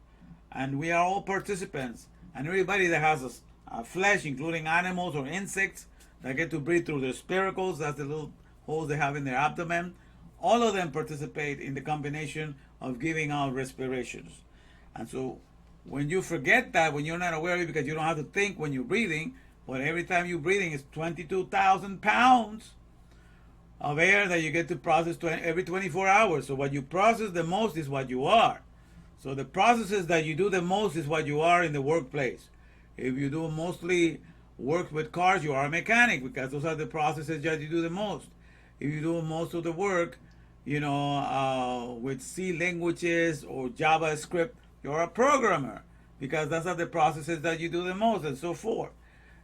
and we are all participants. And everybody that has a flesh, including animals or insects that get to breathe through their spiracles, that's the little holes they have in their abdomen, all of them participate in the combination of giving out respirations. And so when you forget that, when you're not aware of it because you don't have to think when you're breathing, but every time you're breathing is 22,000 pounds of air that you get to process every 24 hours. So what you process the most is what you are. So the processes that you do the most is what you are in the workplace. If you do mostly work with cars, you are a mechanic because those are the processes that you do the most. If you do most of the work, you know, with C languages or JavaScript, you're a programmer because those are the processes that you do the most, and so forth.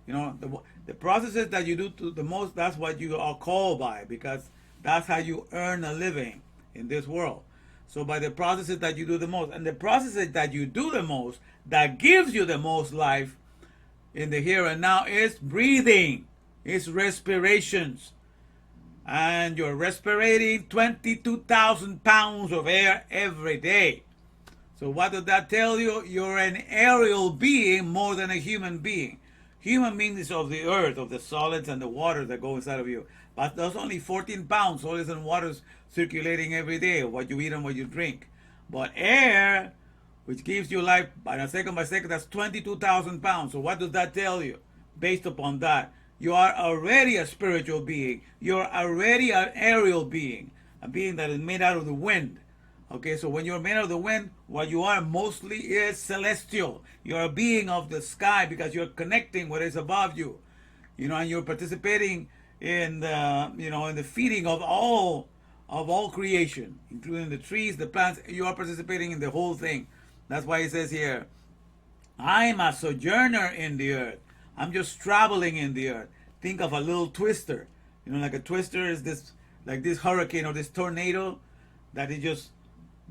You know, the processes that you do the most, that's what you are called by, because that's how you earn a living in this world. So by the processes that you do the most, and the processes that you do the most, that gives you the most life in the here and now, is breathing, is respirations. And you're respirating 22,000 pounds of air every day. So what does that tell you? You're an aerial being more than a human being. Human beings of the earth, of the solids and the water that go inside of you. But there's only 14 pounds solids and waters circulating every day, what you eat and what you drink. But air, which gives you life by second, that's 22,000 pounds. So what does that tell you? Based upon that, you are already a spiritual being. You're already an aerial being, a being that is made out of the wind. Okay, so when you're made of the wind, what you are mostly is celestial. You're a being of the sky because you're connecting what is above you. You know, and you're participating in the, you know, in the feeding of all creation, including the trees, the plants. You are participating in the whole thing. That's why it says here, I'm a sojourner in the earth. I'm just traveling in the earth. Think of a little twister. You know, like a twister is this, like this hurricane or this tornado that is just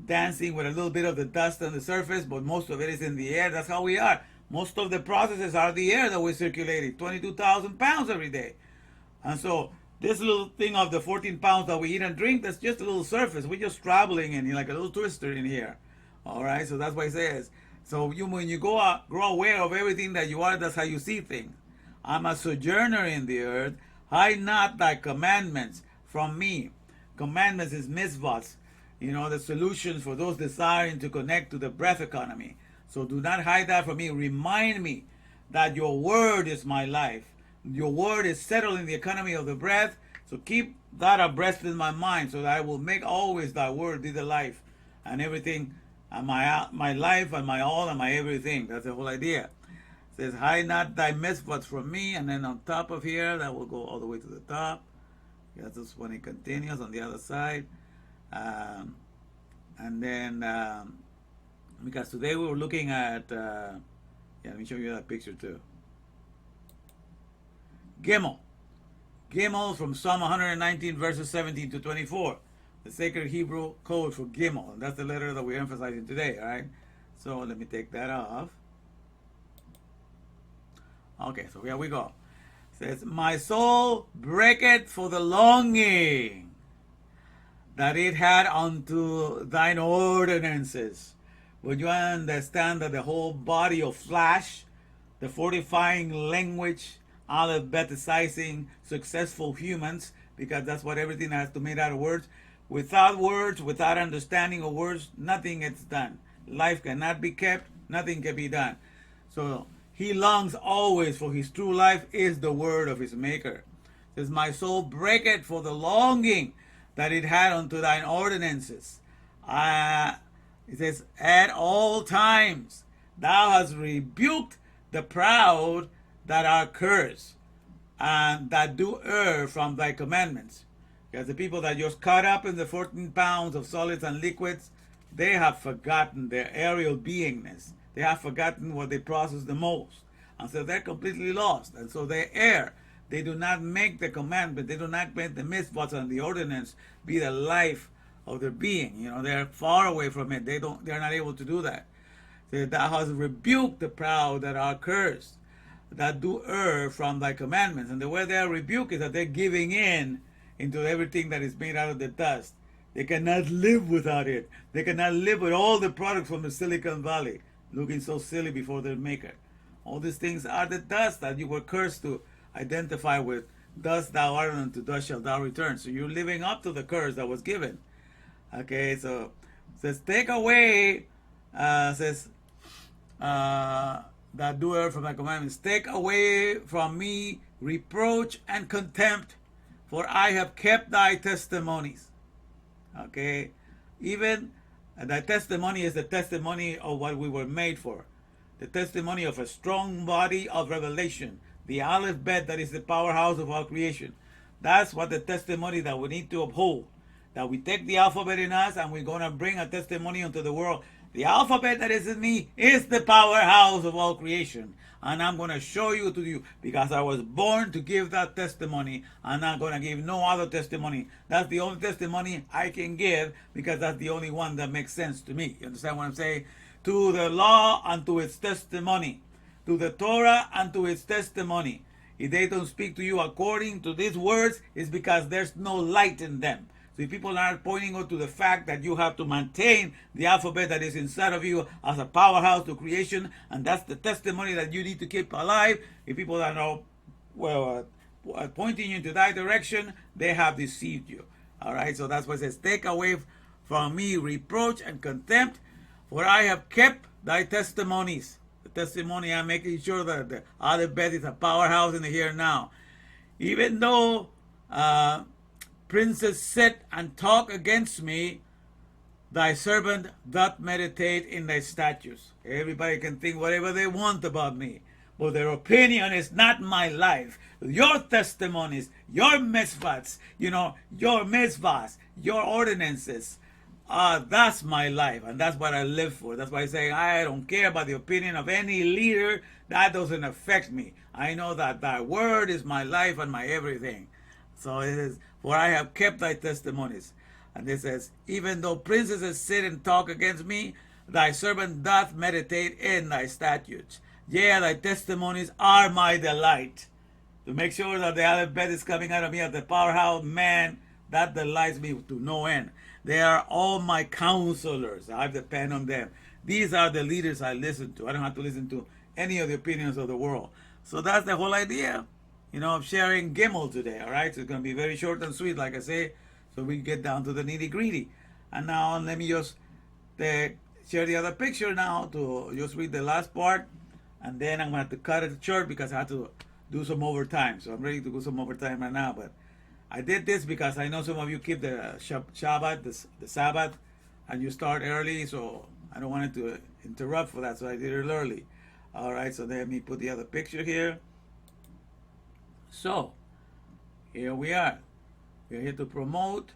dancing with a little bit of the dust on the surface, but most of it is in the air. That's how we are. Most of the processes are the air that we're circulating, 22,000 pounds every day. And so this little thing of the 14 pounds that we eat and drink, that's just a little surface. We're just traveling in like a little twister in here. All right, so that's what it says. So when you grow aware of everything that you are, that's how you see things. I'm a sojourner in the earth. Hide not thy commandments from me. Commandments is mitzvahs. You know, the solutions for those desiring to connect to the breath economy. So do not hide that from me. Remind me that your word is my life. Your word is settled in the economy of the breath. So keep that abreast in my mind so that I will make always thy word be the life and everything, and my life and my all and my everything. That's the whole idea. It says, hide not thy mitzvahs from me. And then on top of here, that will go all the way to the top. That's just when it continues on the other side. And then because today we were looking at let me show you that picture too. Gimel from Psalm 119 verses 17 to 24, the sacred Hebrew code for Gimel, and that's the letter that we're emphasizing today. All right, so let me take that off. Okay, so here we go. It says, my soul breaketh for the longing that it had unto thine ordinances. when you understand that the whole body of flash, the fortifying language, alphabetizing successful humans, because that's what everything has to made out of words. Without words, without understanding of words, nothing gets done. Life cannot be kept, nothing can be done. So he longs always for his true life is the word of his maker. It says, my soul breaketh for the longing that it had unto thine ordinances. It says, at all times thou hast rebuked the proud that are cursed, and that do err from thy commandments. Because the people that just caught up in the 14 pounds of solids and liquids, they have forgotten their aerial beingness. They have forgotten what they process the most. And so they're completely lost. And so they err. They do not make the commandment. They do not make the mitzvahs and the ordinance be the life of their being. You know, they're far away from it. They're not able to do that. So thou hast rebuked the proud that are cursed, that do err from thy commandments. And the way they are rebuked is that they're giving in into everything that is made out of the dust. They cannot live without it. They cannot live with all the products from the Silicon Valley, looking so silly before their maker. All these things are the dust that you were cursed to identify with. Dust thou art, and to dust shalt thou return. So you're living up to the curse that was given. Okay, so it says, take away, that do err from thy commandments. Take away from me reproach and contempt, for I have kept thy testimonies. Okay, even thy testimony is the testimony of what we were made for. The testimony of a strong body of revelation. The Aleph Bet that is the powerhouse of all creation. That's what the testimony that we need to uphold. That we take the alphabet in us and we're going to bring a testimony into the world. The alphabet that is in me is the powerhouse of all creation. And I'm going to show you to you because I was born to give that testimony. I'm not going to give no other testimony. That's the only testimony I can give because that's the only one that makes sense to me. You understand what I'm saying? To the law and to its testimony. To the Torah and to its testimony. If they don't speak to you according to these words, it's because there's no light in them. So if people are pointing out to the fact that you have to maintain the alphabet that is inside of you as a powerhouse to creation, and that's the testimony that you need to keep alive, if people are not pointing you into that direction, they have deceived you. All right, so that's what it says, take away from me reproach and contempt, for I have kept thy testimonies. The testimony, I'm making sure that the other bed is a powerhouse in the here and now. Even though princes sit and talk against me, thy servant doth meditate in thy statutes. Everybody can think whatever they want about me, but their opinion is not my life. Your testimonies, your mitzvahs, your mitzvahs, your ordinances, that's my life, and that's what I live for. That's why I say I don't care about the opinion of any leader. That doesn't affect me. I know that thy word is my life and my everything. So it is, for I have kept thy testimonies. And it says, even though princes sit and talk against me, thy servant doth meditate in thy statutes. Yea, thy testimonies are my delight. To make sure that the alphabet is coming out of me as the powerhouse, man, that delights me to no end. They are all my counselors. I depend on them. These are the leaders I listen to. I don't have to listen to any of the opinions of the world. So that's the whole idea, of sharing Gimel today, all right? So it's going to be very short and sweet, like I say, so we get down to the nitty-gritty. And now let me just share the other picture now to just read the last part, and then I'm going to have to cut it short because I have to do some overtime. So I'm ready to do some overtime right now, but I did this because I know some of you keep the Shabbat, the Sabbath, and you start early, so I don't want it to interrupt for that, so I did it early. All right, so let me put the other picture here. So, here we are. We're here to promote.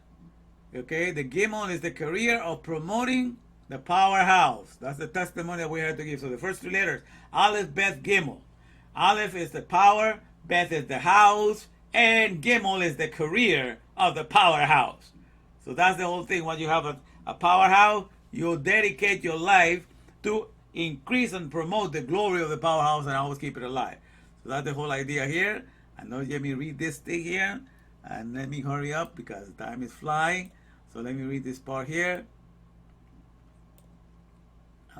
Okay, the Gimel is the career of promoting the powerhouse. That's the testimony that we have to give. So the first three letters, Aleph, Bet, Gimel. Aleph is the power, Bet is the house, and Gimel is the career of the powerhouse. So that's the whole thing. When you have a powerhouse, you'll dedicate your life to increase and promote the glory of the powerhouse and always keep it alive. So that's the whole idea here. And now let me read this thing here. And let me hurry up because time is flying. So let me read this part here.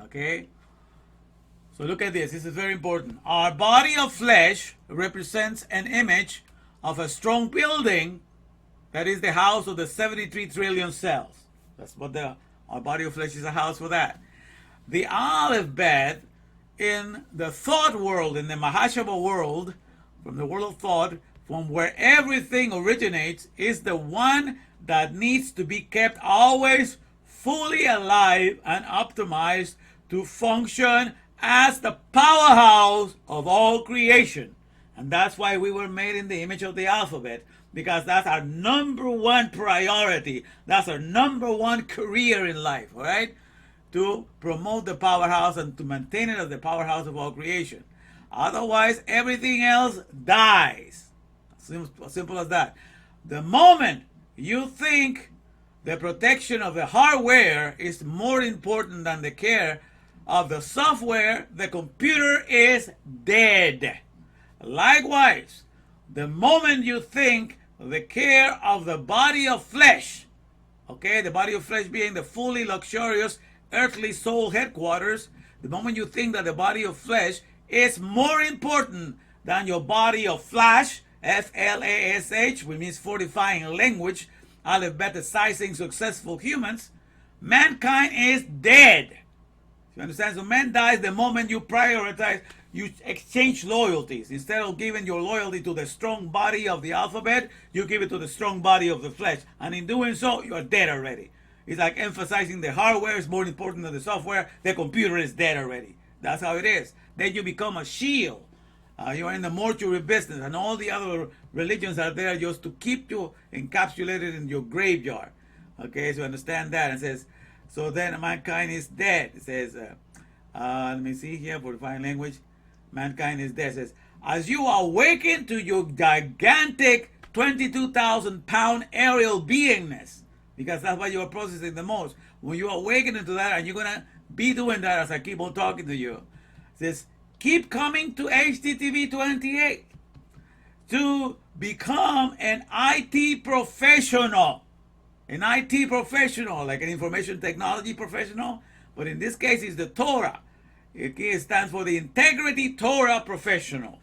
Okay? So look at this. This is very important. Our body of flesh represents an image of a strong building that is the house of the 73 trillion cells. That's what our body of flesh is, a house for that. The alphabet in the thought world, in the Mahashava world, from the world of thought, from where everything originates, is the one that needs to be kept always fully alive and optimized to function as the powerhouse of all creation. And that's why we were made in the image of the alphabet, because that's our number one priority. That's our number one career in life, all right? To promote the powerhouse and to maintain it as the powerhouse of all creation. Otherwise, everything else dies. Simple as that. The moment you think the protection of the hardware is more important than the care of the software, the computer is dead. Likewise, the moment you think the care of the body of flesh, okay, the body of flesh being the fully luxurious earthly soul headquarters, the moment you think that the body of flesh is more important than your body of flash, F-L-A-S-H, which means fortifying language, alphabetizing successful humans, mankind is dead. You understand? So man dies the moment you prioritize, you exchange loyalties. Instead of giving your loyalty to the strong body of the alphabet, you give it to the strong body of the flesh. And in doing so, you are dead already. It's like emphasizing the hardware is more important than the software. The computer is dead already. That's how it is. Then you become a shield. You are in the mortuary business, and all the other religions are there just to keep you encapsulated in your graveyard. Okay, so understand that. It says, so then mankind is dead. It says, let me see here, fortifying language. Mankind is dead. It says, as you awaken to your gigantic 22,000 pound aerial beingness, because that's what you are processing the most. When you awaken into that, and you're going to be doing that as I keep on talking to you, it says, keep coming to HTTV 28 to become an IT professional. An IT professional, like an information technology professional, but in this case, it's the Torah. It stands for the Integrity Torah Professional.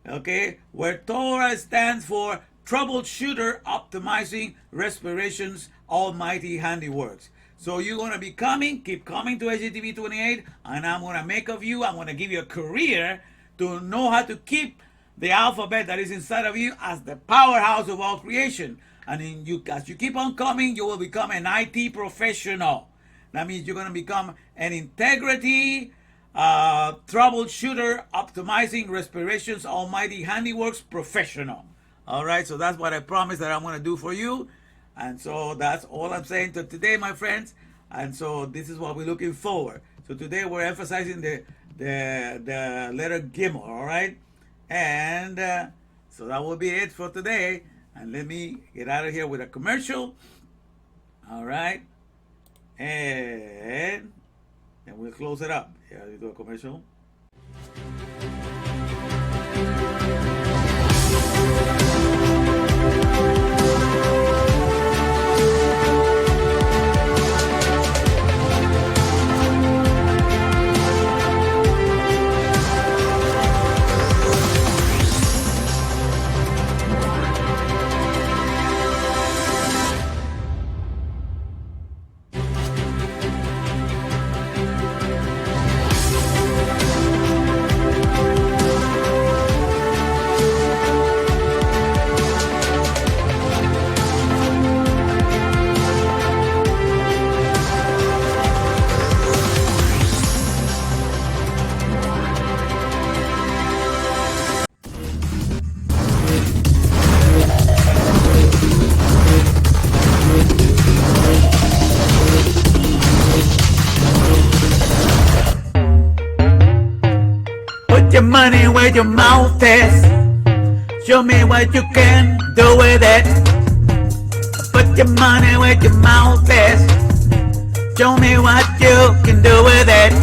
Okay, where Torah stands for Troubleshooter Optimizing Respiration's Almighty Handiworks. So you're going to be coming, keep coming to HGTV 28, and I'm going to make of you, I'm going to give you a career to know how to keep the alphabet that is inside of you as the powerhouse of all creation. And as you keep on coming, you will become an IT professional. That means you're going to become an integrity troubleshooter, optimizing respiration's almighty handiworks professional. All right, so that's what I promised that I'm going to do for you. And so that's all I'm saying to today, my friends. And so this is what we're looking forward. So today we're emphasizing the letter Gimel, all right? And so that will be it for today. And let me get out of here with a commercial. All right. And then we'll close it up. Yeah, we do a commercial. Put your money where your mouth is. Show me what you can do with it. Put your money where your mouth is. Show me what you can do with it.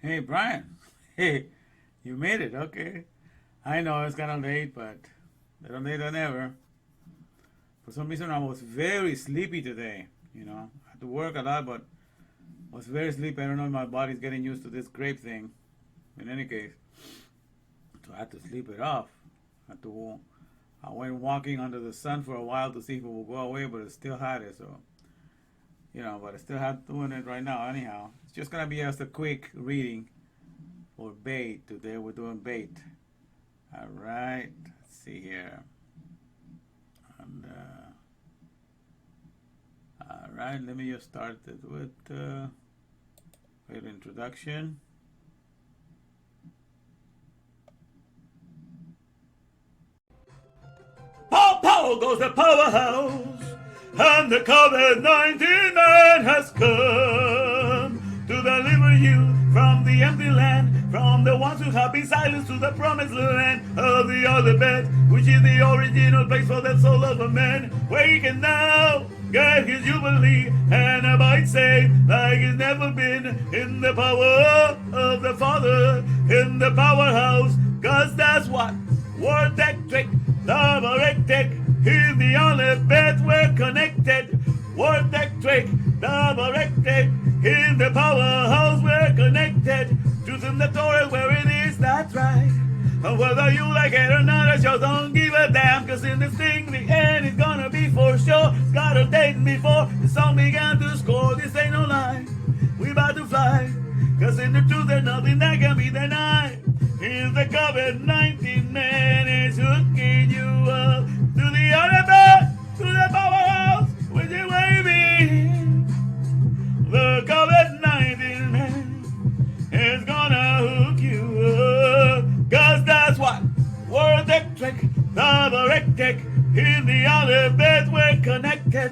Hey, Brian. Hey, you made it. Okay. I know it's kind of late, but better late than never. For some reason, I was very sleepy today. I had to work a lot, but I was very sleepy. I don't know if my body's getting used to this grape thing. In any case, so I had to sleep it off. I went walking under the sun for a while to see if it would go away, but it still had it. So, but I still have doing it right now. Anyhow, it's just gonna be just a quick reading for bait. Today we're doing bait. All right. Let's see here. And all right, let me just start it with introduction. Pow goes the powerhouse, and the COVID-19 man has come to deliver you from the empty land, from the ones who have been silenced to the promised land of the other bed, which is the original place for the soul of a man, where he can now get his jubilee and abide safe like he's never been in the power of the Father, in the powerhouse, 'cause that's what Word Tech Trick, Double Tech, is the only bed we're connected. Word Tech Trick, Double Tech, in the powerhouse we're connected. Truth in the Torah where it is, that's right. And whether you like it or not, I just don't give a damn. 'Cause in this thing, the end is gonna be for sure. It's got a date before the song began to score. This ain't no lie, we about to fly. 'Cause in the truth, there's nothing that can be denied. Is the COVID-19 man is hooking you up to the other bed, to the powerhouse, with your waving. The COVID-19 man is gonna hook you up, 'cause that's what Word Tech Trick, Double Tech, in the other bed we're connected.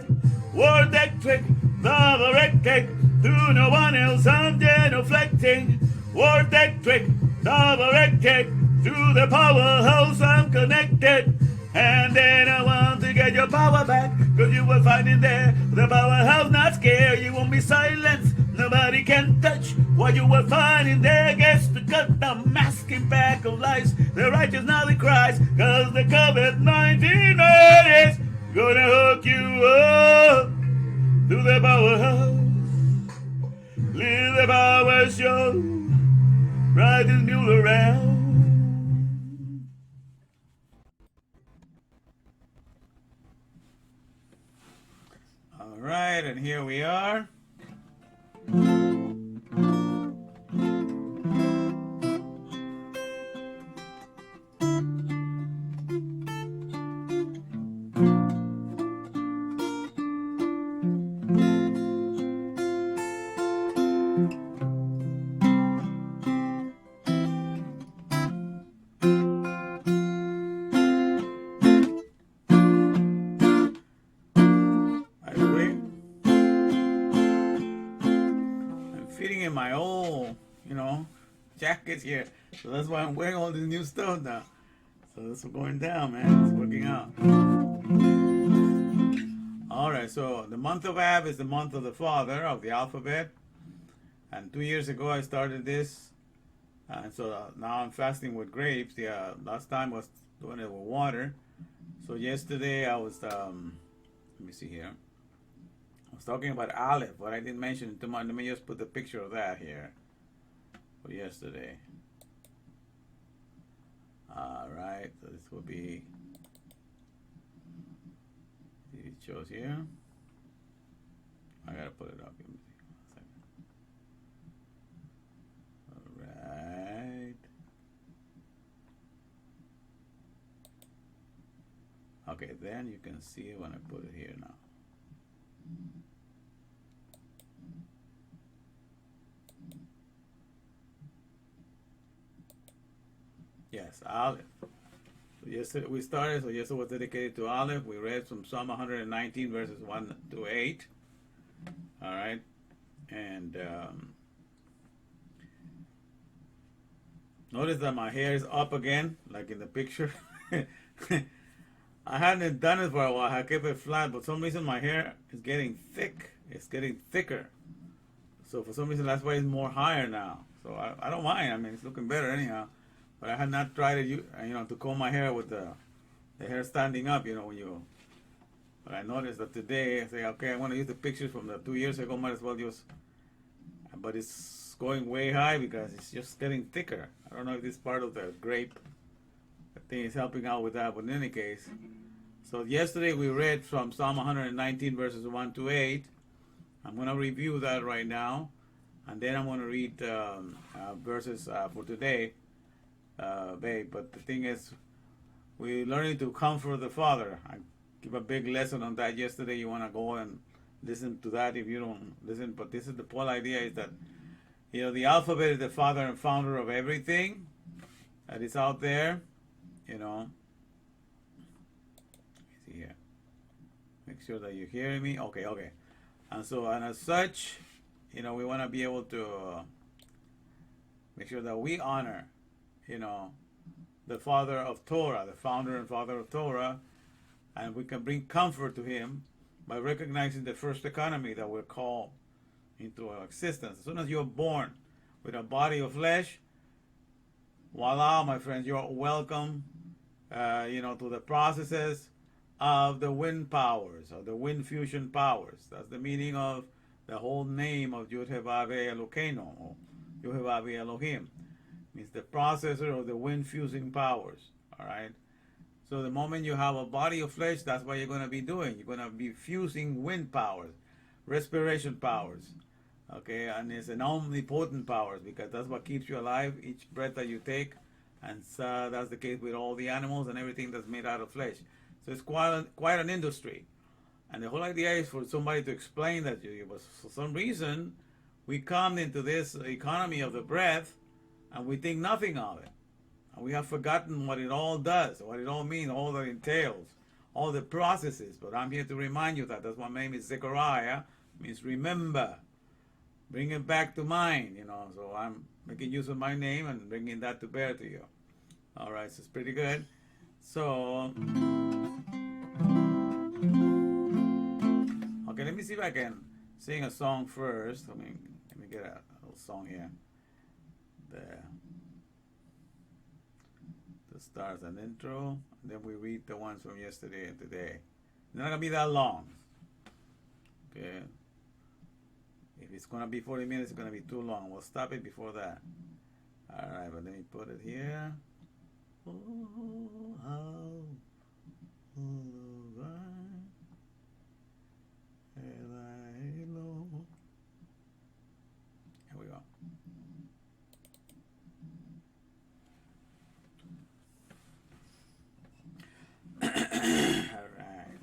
Word Tech Trick, Double Tech, to no one else I'm genuflecting. Word Tech Trick, Double Tech, to the powerhouse I'm connected. And then I want to get your power back, 'cause you will find in there the powerhouse not scared. You won't be silenced, nobody can touch what you will find in there. Gets to cut the masking back of lies, the righteous now they cries, 'cause the COVID-19 man is gonna hook you up to the powerhouse. Live the power show, ride this mule around. All right, and here we are. Fitting in my old, jackets here. So that's why I'm wearing all this new stuff now. So this is going down, man. It's working out. All right, so the month of Ab is the month of the father of the alphabet. And 2 years ago I started this. And so now I'm fasting with grapes. The last time I was doing it with water. So yesterday I was, let me see here. I was talking about Aleph, but I didn't mention it too much. Let me just put the picture of that here for yesterday. All right, so this will be, see if it shows here. I gotta put it up. Give me a second. All right. Okay, then you can see it when I put it here now. Yes, Aleph. So yesterday we started, so yesterday was dedicated to Aleph. We read from Psalm 119 verses 1 to 8. All right. And notice that my hair is up again, like in the picture. I hadn't done it for a while. I kept it flat, but for some reason my hair is getting thick. It's getting thicker. So for some reason that's why it's more higher now. So I don't mind. I mean, it's looking better anyhow. But I had not tried it, to comb my hair with the hair standing up, when you. But I noticed that today I say, okay, I want to use the pictures from the 2 years ago. Might as well use. But it's going way high because it's just getting thicker. I don't know if this is part of the grape. I think it's helping out with that. But in any case, so yesterday we read from Psalm 119 verses 1 to 8. I'm going to review that right now, and then I'm going to read verses for today, babe. But the thing is, we're learning to comfort the Father. I give a big lesson on that yesterday. You want to go and listen to that if you don't listen. But this is the whole idea: is that the alphabet is the father and founder of everything that is out there. Let me see here. Make sure that you're hearing me. Okay. And as such, we want to be able to make sure that we honor, the father of Torah, the founder and father of Torah, and we can bring comfort to him by recognizing the first economy that we're called into existence. As soon as you're born with a body of flesh, voila, my friends, you're welcome, to the processes of the wind powers, or the wind fusion powers. That's the meaning of the whole name of Yud-Heh-Vav Elokeinu, or Yud-Heh-Vav Elohim. Means the processor of the wind fusing powers. All right. So the moment you have a body of flesh, that's what you're going to be doing. You're going to be fusing wind powers, respiration powers. Okay, and it's an omnipotent powers because that's what keeps you alive, each breath that you take. And so that's the case with all the animals and everything that's made out of flesh. So it's quite an industry. And the whole idea is for somebody to explain that to you. But for some reason, we come into this economy of the breath and we think nothing of it. And we have forgotten what it all does, what it all means, all that it entails, all the processes. But I'm here to remind you that. That's why my name is Zechariah. Means remember. Bring it back to mind, So I'm making use of my name and bringing that to bear to you. All right, so it's pretty good. So, okay, let me see if I can sing a song first. Let me get a little song here. The stars and intro, and then we read the ones from yesterday and today. It's not gonna be that long. Okay. If it's gonna be 40 minutes, it's gonna be too long. We'll stop it before that. All right, but let me put it here. Oh, how here we go. All right.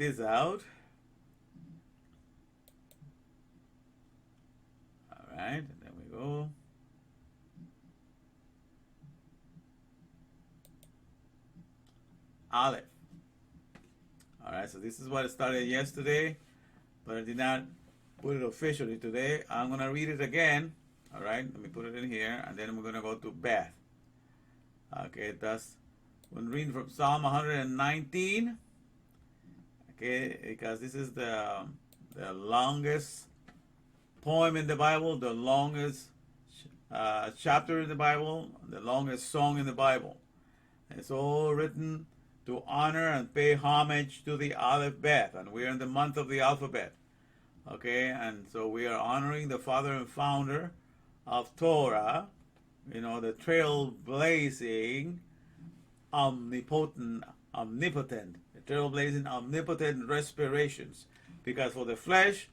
this out. All right, and there we go. Aleph. All right, so this is what I started yesterday, but I did not put it officially today. I'm going to read it again. All right, let me put it in here, and then we're going to go to Beth. Okay, that's when reading from Psalm 119. Okay, because this is the longest poem in the Bible, the longest chapter in the Bible, the longest song in the Bible. It's all written to honor and pay homage to the Aleph Beth, and we're in the month of the alphabet. Okay, and so we are honoring the father and founder of Torah, you know, the trailblazing, omnipotent, the trailblazing, omnipotent respirations. Because for the flesh,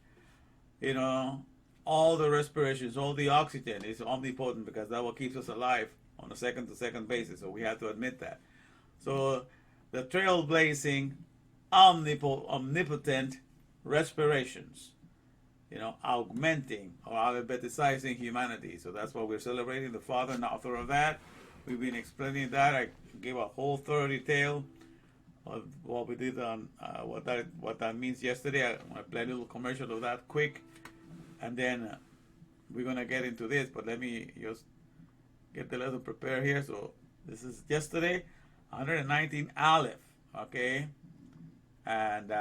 you know, all the respirations, all the oxygen is omnipotent, because that's what keeps us alive on a second-to-second basis. So we have to admit that. So the trailblazing, omnipotent respirations, you know, augmenting or alphabetizing humanity. So that's what we're celebrating, the father and author of that. We've been explaining that. I gave a whole thorough detail of what we did on what that means yesterday. I want to play a little commercial of that quick, and then we're going to get into this. But let me just get the lesson prepared here. So this is yesterday, 119 Aleph, okay? And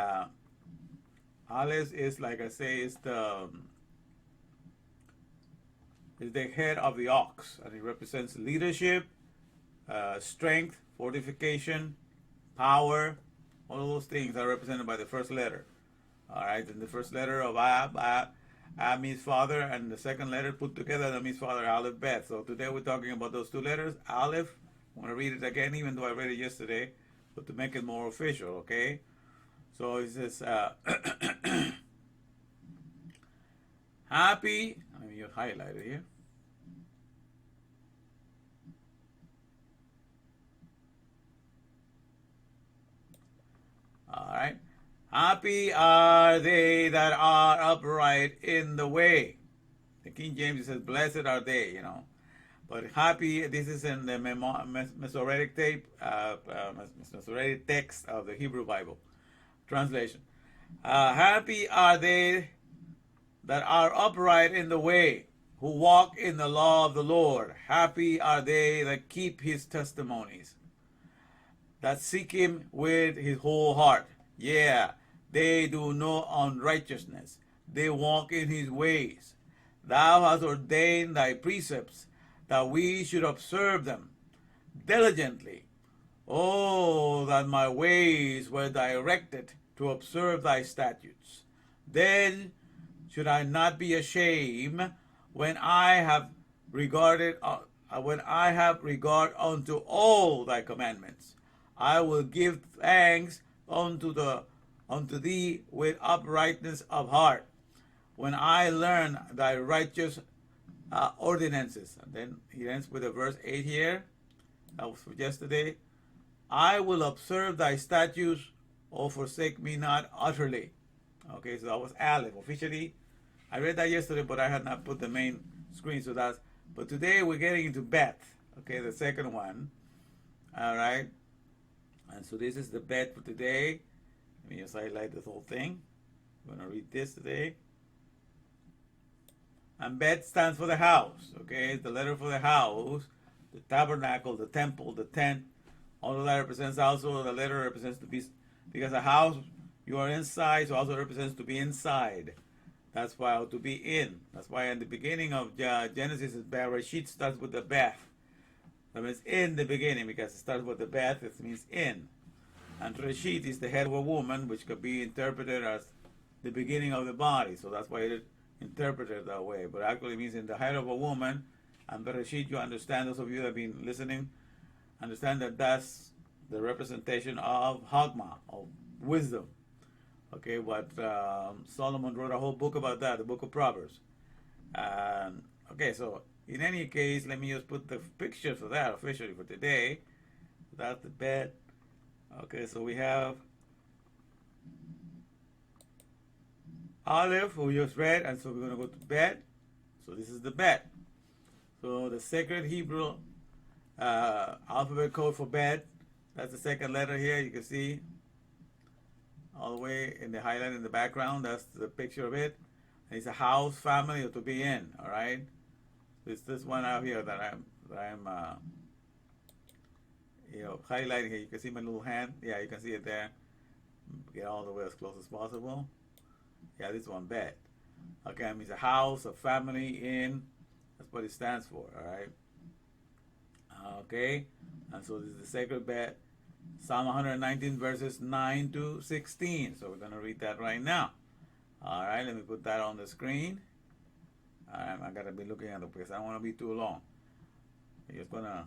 Aleph is, like I say, is the head of the ox, and it represents leadership, strength, fortification, power. All of those things are represented by the first letter. All right, and the first letter of Ab means father, and the second letter put together that means father, Aleph Beth. So today we're talking about those two letters, Aleph. I want to read it again, even though I read it yesterday, but to make it more official, okay? So it says, happy, let me just highlight it here. All right. Happy are they that are upright in the way. The King James says, blessed are they, you know. But happy, this is in the Masoretic Masoretic text of the Hebrew Bible translation. Happy are they that are upright in the way, who walk in the law of the Lord. Happy are they that keep his testimonies, that seek him with his whole heart. Yeah, they do no unrighteousness. They walk in his ways. Thou hast ordained thy precepts, that we should observe them diligently. Oh, that my ways were directed to observe thy statutes. Then should I not be ashamed when I have regard unto all thy commandments. I will give thanks unto thee with uprightness of heart, when I learn thy righteous ordinances. And then he ends with a verse 8 here. That was for yesterday. I will observe thy statutes, O forsake me not utterly. Okay, so that was Aleph. Officially, I read that yesterday, but I had not put the main screen. So that's, but today we're getting into Beth. Okay, the second one. All right. And so this is the Bet for today. Let me just highlight this whole thing. I'm going to read this today. And Bet stands for the house. Okay, it's the letter for the house, the tabernacle, the temple, the tent. All of that represents also, the letter represents to be, because a house, you are inside, so also represents to be inside. That's why, to be in. That's why in the beginning of Genesis, Bereshit starts with the Beth. That means in the beginning, because it starts with the Beth, it means in. And Reshit is the head of a woman, which could be interpreted as the beginning of the body. So that's why it interpreted that way. But actually it means in the head of a woman. And Bereshit, you understand, those of you that have been listening, understand that that's the representation of Hagma, of wisdom. Okay, but Solomon wrote a whole book about that, the book of Proverbs. Okay, so in any case, let me just put the picture for that officially for today. That's the bed. Okay, so we have Aleph, we just read, and so we're going to go to Bet. So this is the Bet. So the sacred Hebrew alphabet code for Bet. That's the second letter here. You can see all the way in the highlight in the background. That's the picture of it. And it's a house, family, or to be in. All right. It's this one out here that I'm highlighting here. You can see my little hand. Yeah, you can see it there. Get all the way as close as possible. Yeah, this one, Bet. Okay, it means a house, a family, in. That's what it stands for. All right. Okay, and so this is the sacred Bet. Psalm 119 verses 9 to 16. So we're going to read that right now. All right, let me put that on the screen. I got to be looking at it because I don't want to be too long. I'm just going to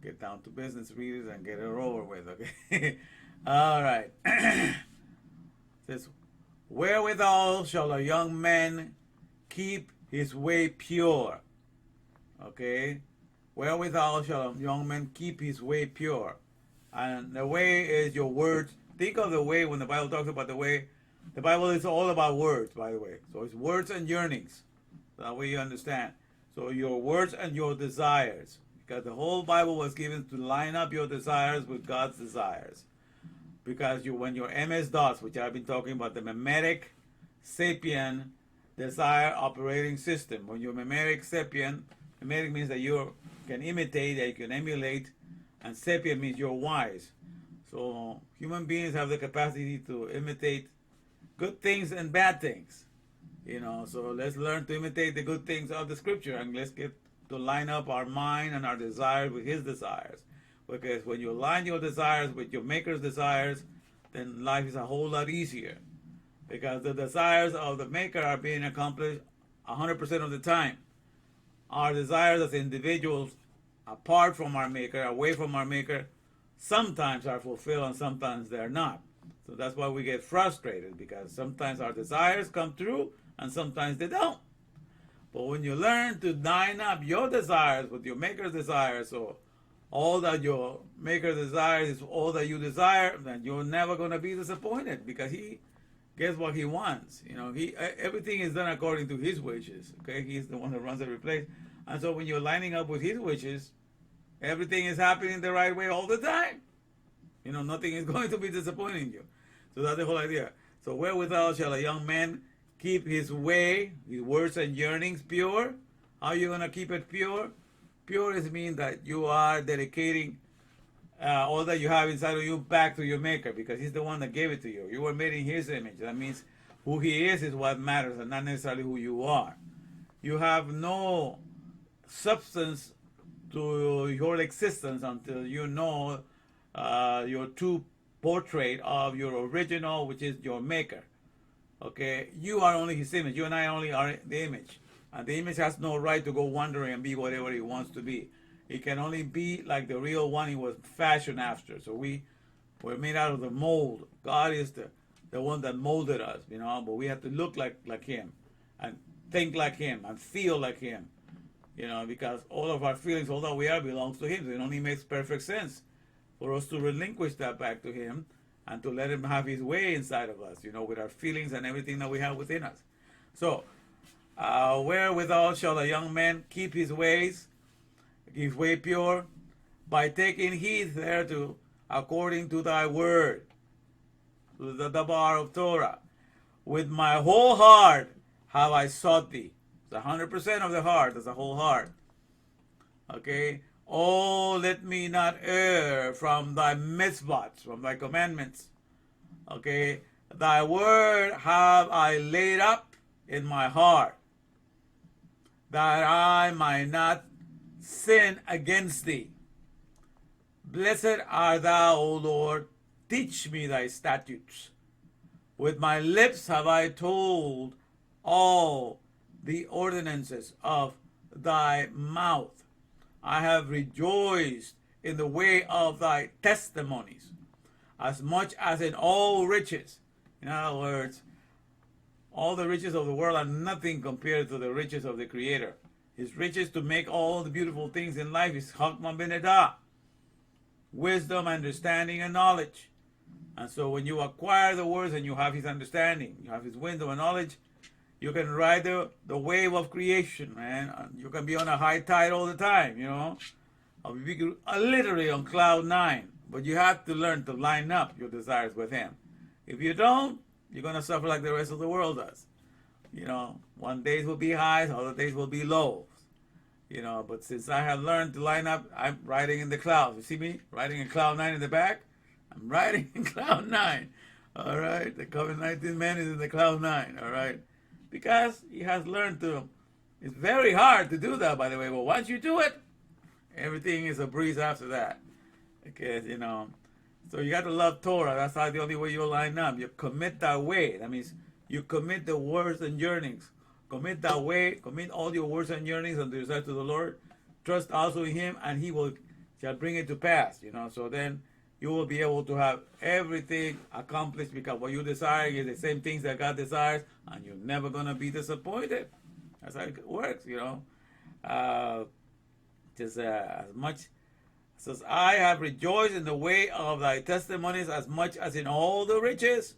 get down to business, readers, and get it over with, okay? All right. It says, wherewithal shall a young man keep his way pure? Okay? Wherewithal shall a young man keep his way pure? And the way is your words. Think of the way when the Bible talks about the way. The Bible is all about words, by the way. So it's words and yearnings. That way you understand. So your words and your desires. Because the whole Bible was given to line up your desires with God's desires. Because when your MS-DOS, which I've been talking about, the mimetic sapien desire operating system. When you're mimetic sapien, mimetic means that you can imitate, that you can emulate, and sapien means you're wise. So human beings have the capacity to imitate good things and bad things. So let's learn to imitate the good things of the scripture, and let's get to line up our mind and our desires with his desires. Because when you align your desires with your maker's desires, then life is a whole lot easier. Because the desires of the maker are being accomplished 100% of the time. Our desires as individuals, apart from our maker, away from our maker, sometimes are fulfilled and sometimes they're not. So that's why we get frustrated, because sometimes our desires come true and sometimes they don't. But when you learn to line up your desires with your maker's desires, so all that your maker desires is all that you desire, then you're never going to be disappointed, because he gets what he wants. Everything is done according to his wishes. Okay, he's the one that runs every place. And so when you're lining up with his wishes, everything is happening the right way all the time. Nothing is going to be disappointing you. So that's the whole idea. So wherewithal shall a young man keep his way, his words and yearnings pure? How are you going to keep it pure? Pure is mean that you are dedicating all that you have inside of you back to your maker, because he's the one that gave it to you. You were made in his image. That means who he is what matters, and not necessarily who you are. You have no substance to your existence until you know your true portrait of your original, which is your maker. Okay, you are only his image. You and I only are the image, and the image has no right to go wandering and be whatever he wants to be. It can only be like the real one he was fashioned after. So we're made out of the mold. God is the one that molded us, but we have to look like him, and think like him, and feel like him, because all of our feelings, all that we are, belongs to him. So it only makes perfect sense for us to relinquish that back to him and to let him have his way inside of us, with our feelings and everything that we have within us. So, wherewithal shall a young man keep his way pure? By taking heed thereto, according to thy word, to the Dabar of Torah. With my whole heart have I sought thee. It's 100% of the heart, that's the whole heart. Okay? Oh, let me not err from thy mitzvot, from thy commandments. Okay? Thy word have I laid up in my heart, that I might not sin against thee. Blessed art thou, O Lord, teach me thy statutes. With my lips have I told all the ordinances of thy mouth. I have rejoiced in the way of thy testimonies, as much as in all riches. In other words, all the riches of the world are nothing compared to the riches of the Creator. His riches to make all the beautiful things in life is Chokmah Binadah, wisdom, understanding, and knowledge. And so when you acquire the words and you have his understanding, you have his wisdom and knowledge, you can ride the wave of creation, man. You can be on a high tide all the time, you know. Or you can literally on cloud nine. But you have to learn to line up your desires with him. If you don't, you're going to suffer like the rest of the world does. You know, one days will be highs, other days will be lows. You know, but since I have learned to line up, I'm riding in the clouds. You see me riding in cloud nine in the back? I'm riding in cloud nine. All right, the COVID-19 man is in the cloud nine. All right, because he has learned to. It's very hard to do that, by the way. But once you do it, everything is a breeze after that. Because you know, so you got to love Torah. That's how the only way you'll line up. You commit that way. That means you commit the words and yearnings. Commit that way. Commit all your words and yearnings and desire to the Lord. Trust also in Him, and He shall bring it to pass. You know, so then you will be able to have everything accomplished because what you desire is the same things that God desires, and you're never gonna be disappointed. That's how it works, you know. Just as much says, I have rejoiced in the way of thy testimonies as much as in all the riches.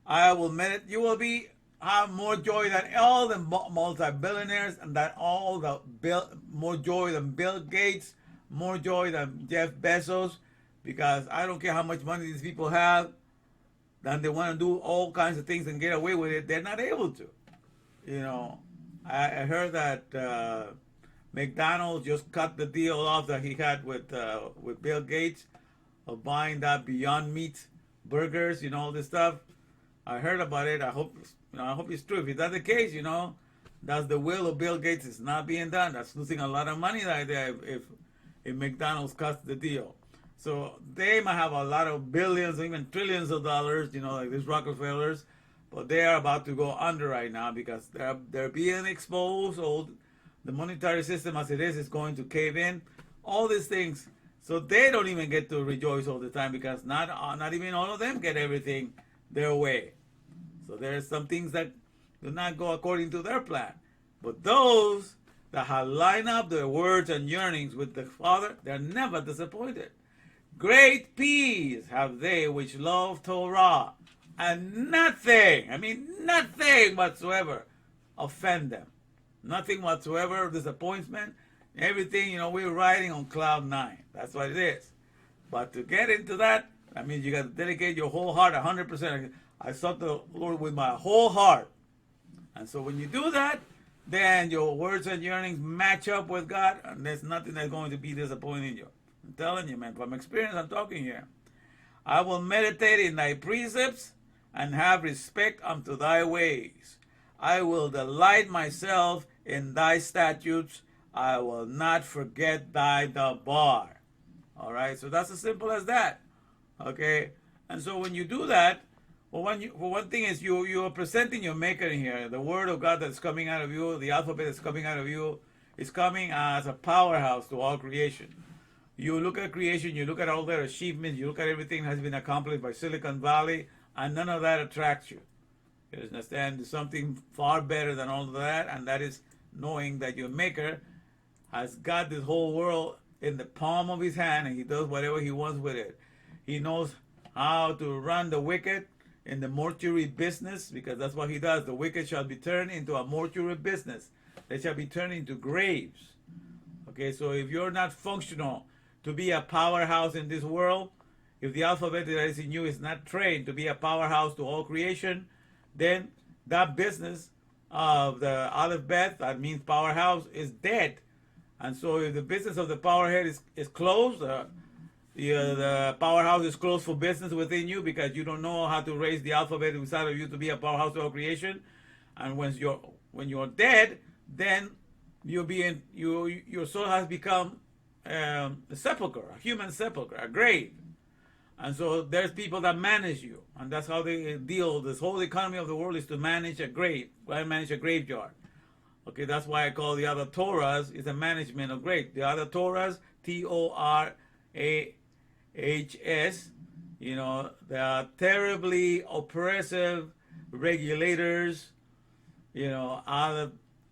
I will meditate. You will have more joy than all the multi-billionaires, and that all the more joy than Bill Gates, more joy than Jeff Bezos. Because I don't care how much money these people have, and they want to do all kinds of things and get away with it, they're not able to. You know, I heard that McDonald's just cut the deal off that he had with Bill Gates of buying that Beyond Meat burgers, you know, all this stuff. I heard about it. I hope it's true. If it's not the case, you know, that's the will of Bill Gates. It's not being done. That's losing a lot of money right there if McDonald's cuts the deal. So they might have a lot of billions, even trillions of dollars, you know, like these Rockefellers, but they are about to go under right now because they're being exposed. All the monetary system as it is going to cave in. All these things, so they don't even get to rejoice all the time because not even all of them get everything their way. So there's some things that do not go according to their plan. But those that have lined up their words and yearnings with the Father, they're never disappointed. Great peace have they which love Torah, and nothing whatsoever offend them. Nothing whatsoever, disappointment, everything, you know, we're riding on cloud nine. That's what it is. But to get into that means you got to dedicate your whole heart 100%. I sought the Lord with my whole heart. And so when you do that, then your words and yearnings match up with God, and there's nothing that's going to be disappointing you. I'm telling you, man, from experience, I'm talking here. I will meditate in thy precepts and have respect unto thy ways. I will delight myself in thy statutes. I will not forget thy dabar. All right, so that's as simple as that. Okay, and so when you do that, well, one thing is you are presenting your Maker in here. The Word of God that's coming out of you, the alphabet that's coming out of you, is coming as a powerhouse to all creation. You look at creation, you look at all their achievements, you look at everything that has been accomplished by Silicon Valley, and none of that attracts you. You understand? There's something far better than all of that, and that is knowing that your Maker has got this whole world in the palm of his hand, and he does whatever he wants with it. He knows how to run the wicked in the mortuary business, because that's what he does. The wicked shall be turned into a mortuary business. They shall be turned into graves. Okay, so if you're not functional to be a powerhouse in this world, if the alphabet that is in you is not trained to be a powerhouse to all creation, then that business of the Aleph Bet, that means powerhouse, is dead. And so if the business of the powerhead is closed, the powerhouse is closed for business within you because you don't know how to raise the alphabet inside of you to be a powerhouse to all creation. And when you're dead, then your soul has become a sepulcher, a human sepulcher, a grave. And so there's people that manage you, and that's how they deal. This whole economy of the world is to manage a grave, manage a graveyard. Okay, that's why I call the other Torahs is a management of grave. The other Torahs, Torahs, you know, they are terribly oppressive regulators, you know,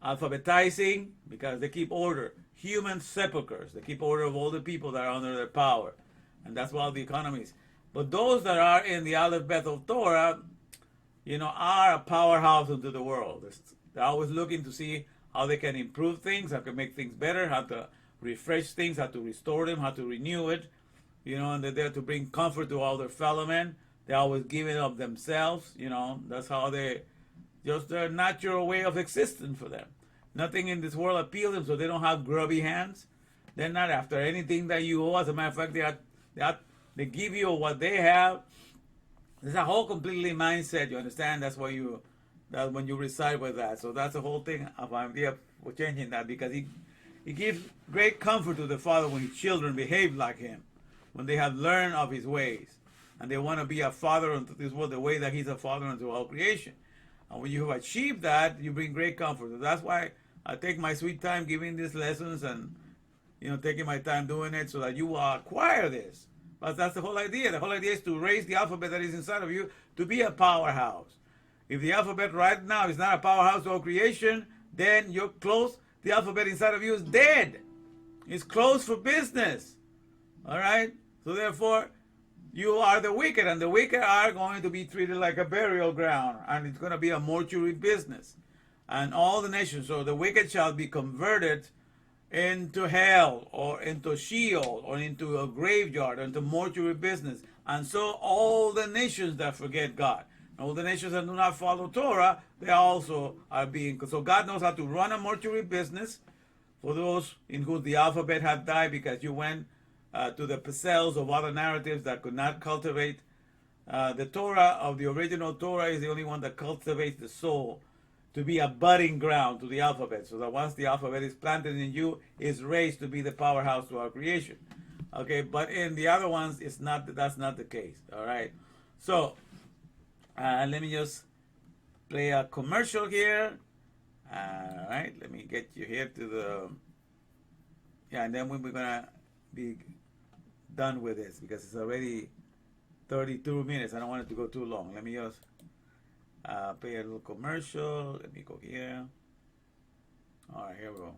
alphabetizing because they keep order. Human sepulchers, they keep order of all the people that are under their power. And that's why the economies. But those that are in the Aleph Bet of Torah, are a powerhouse into the world. They're always looking to see how they can improve things, how to make things better, how to refresh things, how to restore them, how to renew it. And they're there to bring comfort to all their fellow men. They're always giving of themselves. That's how just their natural way of existence for them. Nothing in this world appeals them, so they don't have grubby hands. They're not after anything that you owe. As a matter of fact, they give you what they have. It's a whole completely mindset. You understand? That's when you reside with that. So that's the whole thing of idea for changing that, because he gives great comfort to the Father when his children behave like him, when they have learned of his ways, and they want to be a father unto this world the way that he's a father unto all creation. And when you have achieved that, you bring great comfort. So that's why I take my sweet time giving these lessons and taking my time doing it, so that you will acquire this. But that's the whole idea. The whole idea is to raise the alphabet that is inside of you to be a powerhouse. If the alphabet right now is not a powerhouse to all creation, then you're close. The alphabet inside of you is dead. It's closed for business. All right? So therefore, you are the wicked, and the wicked are going to be treated like a burial ground, and it's going to be a mortuary business. And all the nations, so the wicked shall be converted into hell, or into Sheol, or into a graveyard, or into mortuary business. And so all the nations that forget God, all the nations that do not follow Torah, they also are being. So God knows how to run a mortuary business for those in whom the alphabet had died, because you went to the cells of other narratives that could not cultivate. The Torah of the original Torah is the only one that cultivates the soul to be a budding ground to the alphabet, so that once the alphabet is planted in you, is raised to be the powerhouse to our creation. Okay, but in the other ones, that's not the case. All right, so let me just play a commercial here. All right, let me get you here to the and then we're gonna be done with this, because it's already 32 minutes. I don't want it to go too long. Let me just play a little commercial. Let me go here. All right, here we go.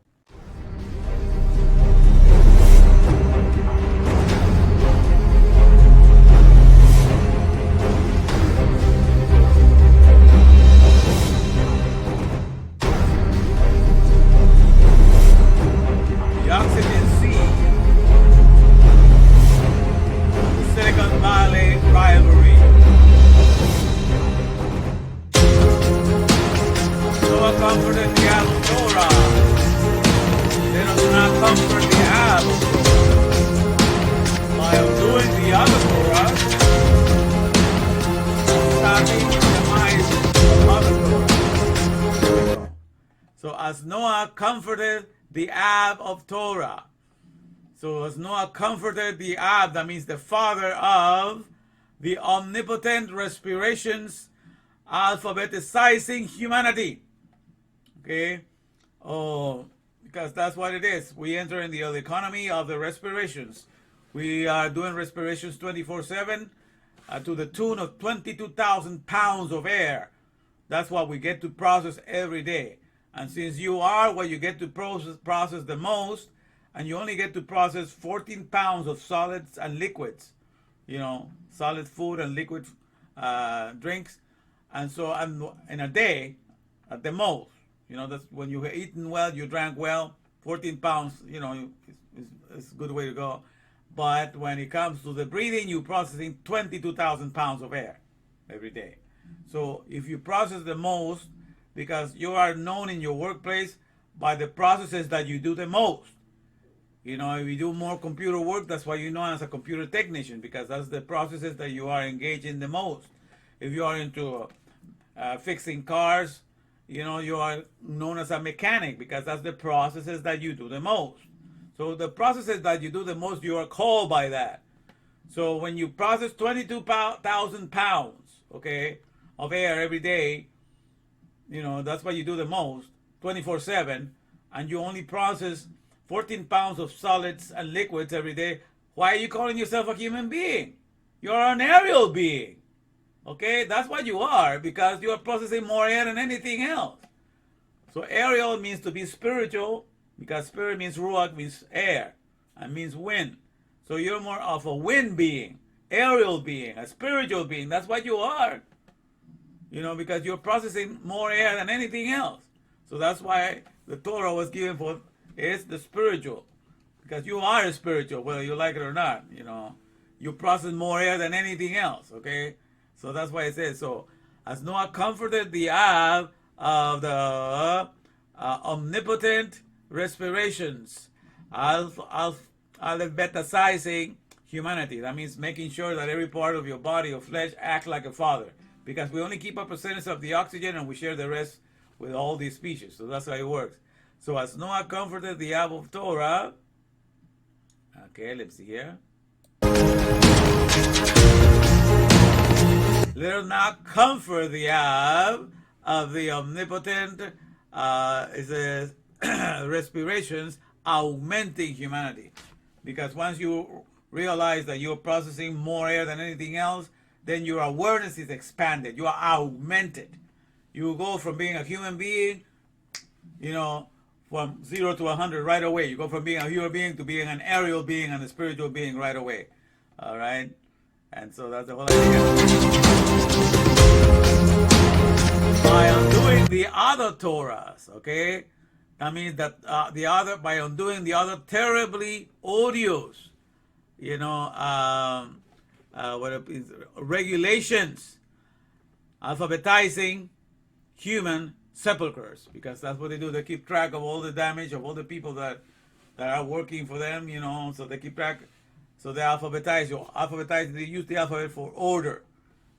The Oxygen Sea, the Silicon Valley rivalry. Noah comforted the Ab of Torah. Let us not comfort the Ab of Torah by doing the other Torah, stopping the minds of other Torah. So as Noah comforted the Ab of Torah. So as Noah comforted the Ab, that means the father of the omnipotent respirations, alphabetizing humanity. Okay? Oh, because that's what it is. We enter in the economy of the respirations. We are doing respirations 24/7 to the tune of 22,000 pounds of air. That's what we get to process every day. And since you are what you get to process the most, and you only get to process 14 pounds of solids and liquids, solid food and liquid drinks, and so in a day, at the most, that's when you have eaten well, you drank well, 14 pounds, is a good way to go. But when it comes to the breathing, you're processing 22,000 pounds of air every day. So if you process the most, because you are known in your workplace by the processes that you do the most. If you do more computer work, that's why you're known as a computer technician, because that's the processes that you are engaged in the most. If you are into fixing cars, you are known as a mechanic, because that's the processes that you do the most. So the processes that you do the most, you are called by that. So when you process 22,000 pounds, okay, of air every day, that's what you do the most, 24/7, and you only process 14 pounds of solids and liquids every day. Why are you calling yourself a human being? You're an aerial being. Okay, that's what you are, because you are processing more air than anything else. So aerial means to be spiritual, because spirit means ruach, means air, and means wind. So you're more of a wind being, aerial being, a spiritual being. That's what you are. Because you're processing more air than anything else. So that's why the Torah was given for is the spiritual. Because you are spiritual, whether you like it or not. You process more air than anything else, okay? So that's why it says, so as Noah comforted the Av of the omnipotent respirations, alphabetizing humanity. That means making sure that every part of your body or flesh act like a father. Because we only keep a percentage of the oxygen and we share the rest with all these species. So that's how it works. So as Noah comforted the Av of Torah, okay, let's see here. Let us now comfort the Av of the omnipotent respirations, augmenting humanity. Because once you realize that you're processing more air than anything else, then your awareness is expanded. You are augmented. You go from being a human being, from 0 to 100 right away. You go from being a human being to being an aerial being and a spiritual being right away. All right? And so that's the whole idea. By undoing the other Torahs, okay? That means that by undoing the other terribly odious, regulations, alphabetizing human sepulchres, because that's what they do. They keep track of all the damage of all the people that are working for them, so they keep track. So they alphabetize you. They use the alphabet for order,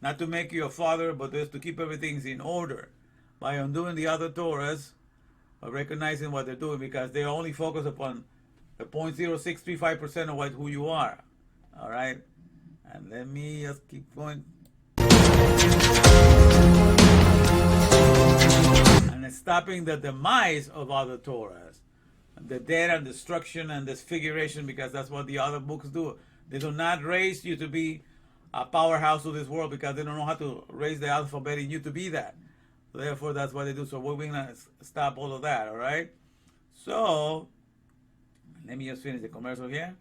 not to make you a father, but just to keep everything in order. By undoing the other Torahs, by recognizing what they're doing, because they only focus upon the 0.0635% of who you are. All right? And let me just keep going. And stopping the demise of other Torahs, the death and destruction and disfiguration, because that's what the other books do. They do not raise you to be a powerhouse of this world, because they don't know how to raise the alphabet in you to be that. Therefore, that's what they do. So we're going to stop all of that, all right? So, let me just finish the commercial here.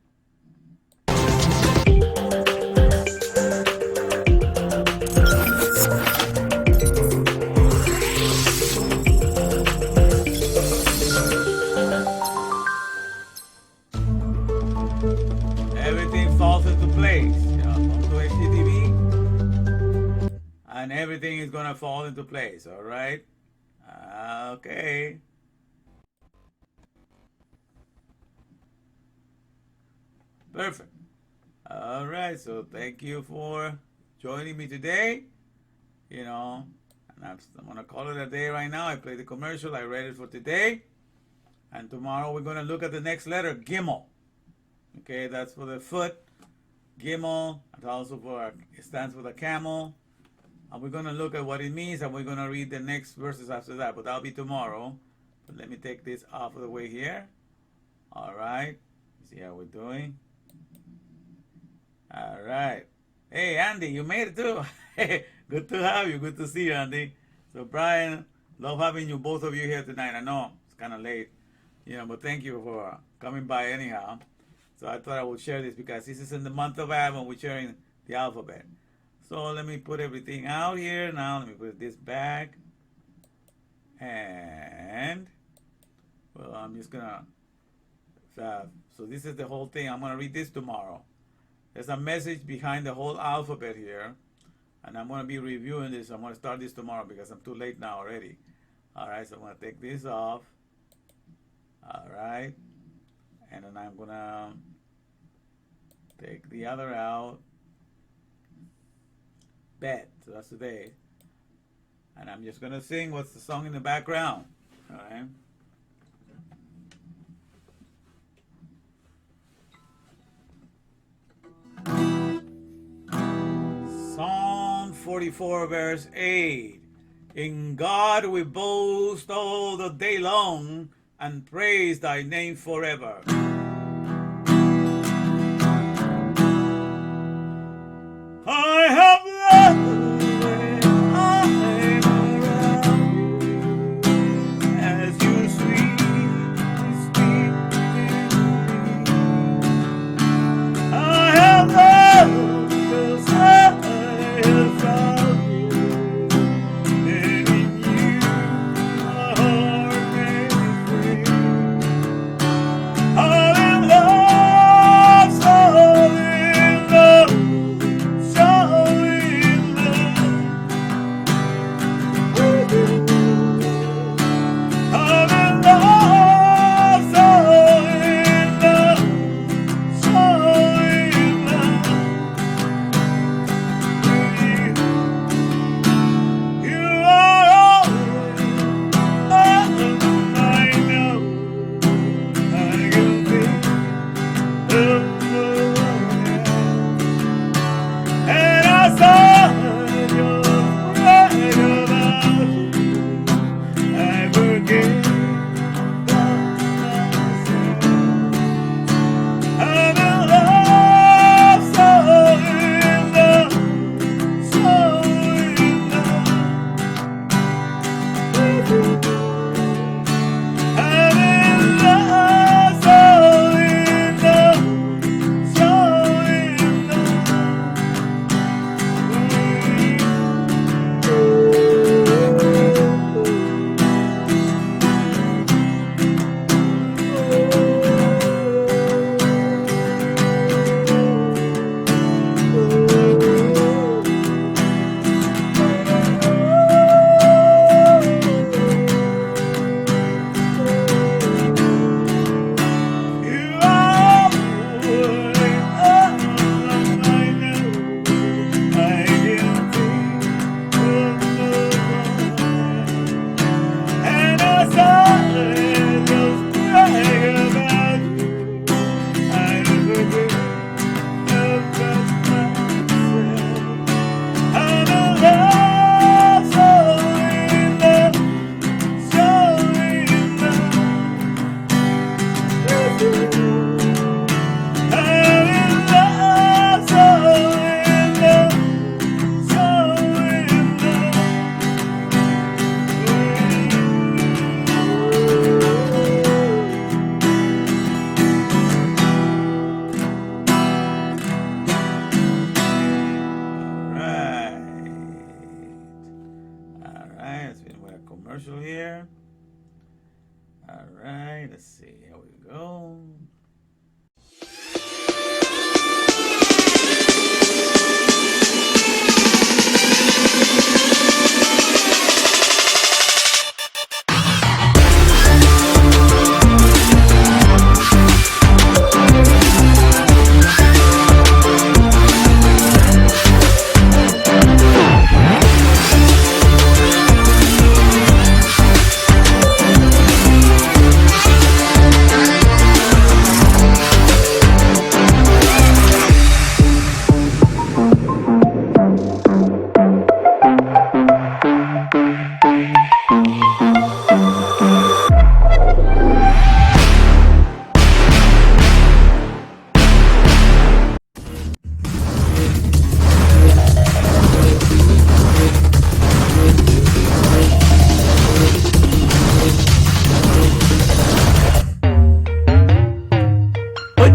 Everything falls into place. Come to HTTV, and everything is going to fall into place, all right? Okay. Perfect. All right, so thank you for joining me today. And I'm going to call it a day right now. I played the commercial. I read it for today. And tomorrow we're going to look at the next letter, Gimel. Okay, that's for the foot. Gimel, it also it stands for the camel. And we're going to look at what it means, and we're going to read the next verses after that. But that'll be tomorrow. But let me take this off of the way here. All right. See how we're doing. All right. Hey, Andy, you made it too. Good to have you. Good to see you, Andy. So, Brian, love having you, both of you here tonight. I know it's kind of late, but thank you for coming by anyhow. So I thought I would share this because this is in the month of Av and we're sharing the alphabet. So let me put everything out here. Now let me put this back. And, well, I'm just going to, so this is the whole thing. I'm going to read this tomorrow. There's a message behind the whole alphabet here. And I'm going to be reviewing this. I'm going to start this tomorrow because I'm too late now already. All right, so I'm going to take this off. All right. And then I'm going to take the other out. Bet. So that's today. And I'm just going to sing what's the song in the background. All right. Psalm 44 verse 8. In God we boast all the day long and praise thy name forever. I have loved the way I am around you, as you sweetly speak within me. I have loved the All right, let's see. Here we go.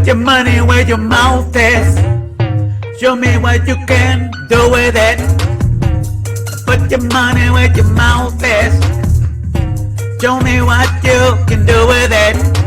Put your money where your mouth is. Show me what you can do with it. Put your money where your mouth is. Show me what you can do with it.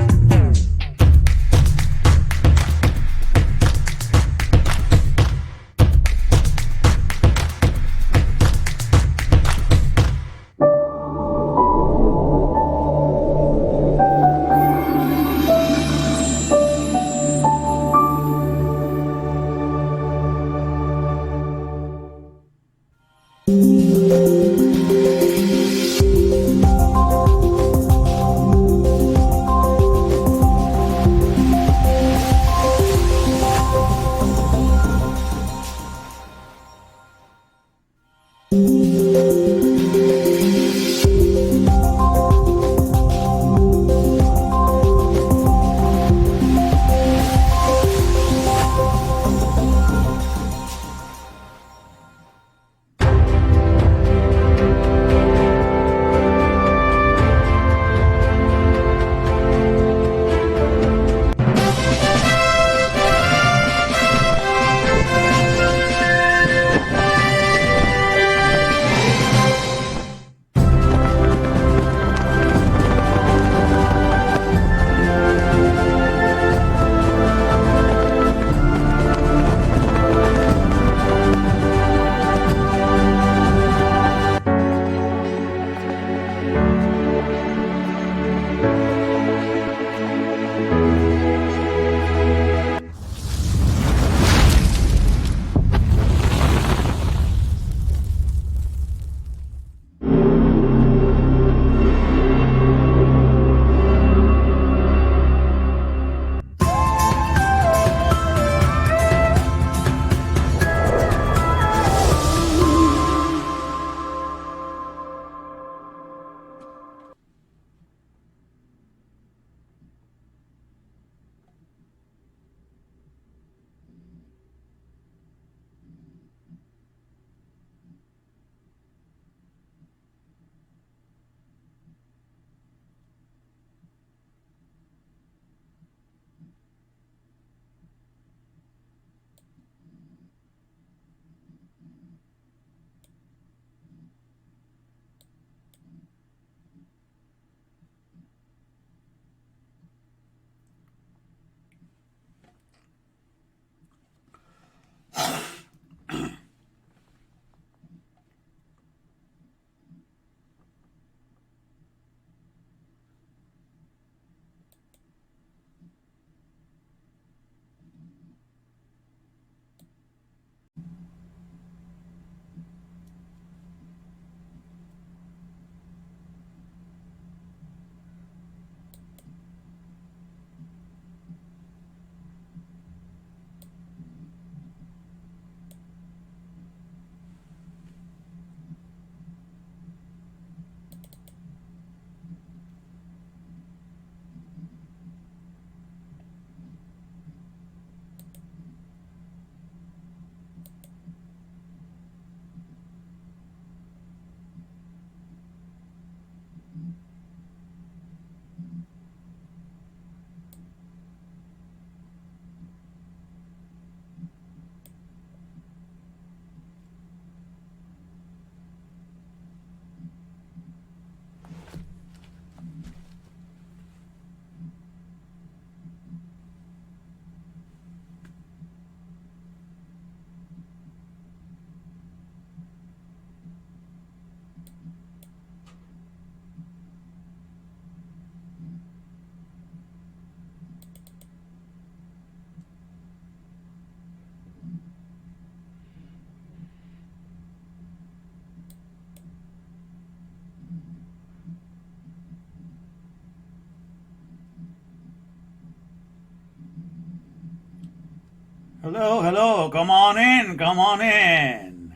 Hello, hello. Come on in. Come on in.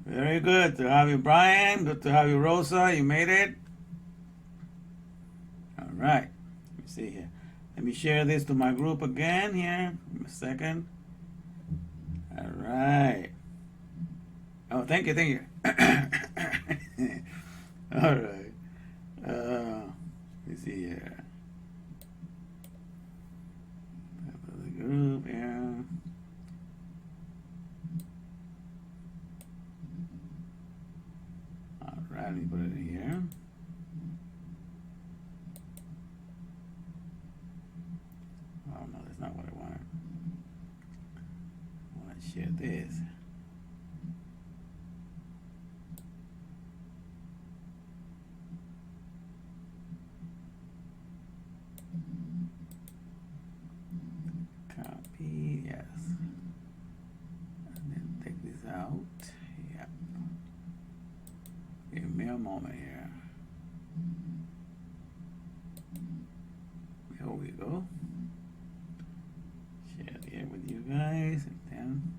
Very good to have you, Brian. Good to have you, Rosa. You made it. All right. Let me see here. Let me share this to my group again here. Give me a second. All right. Oh, thank you, thank you. All right. Let me see here. The group, yeah. All right, let me put it in here. Oh no, that's not what I wanted. I want to share this. Copy, yes. And then take this out. Yep. Give me a moment here. Here we go. Share it here with you guys, and then.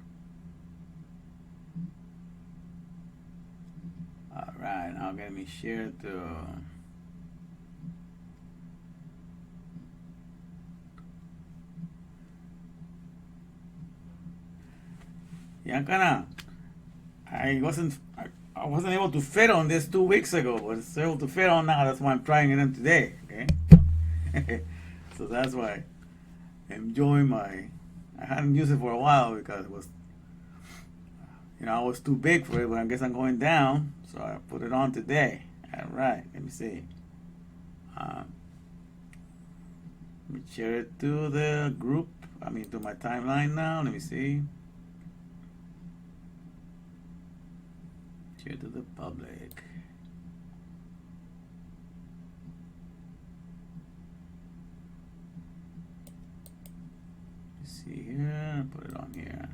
All right, now let me share to. Yankana, I wasn't able to fit on this 2 weeks ago, but it's able to fit on now. That's why I'm trying it in today. Okay, so that's why I'm enjoying I hadn't used it for a while because it was, I was too big for it. But I guess I'm going down, so I put it on today. All right, let me see. Let me share it to the group. To my timeline now. Let me see. Share to the public. Let's see here, put it on here.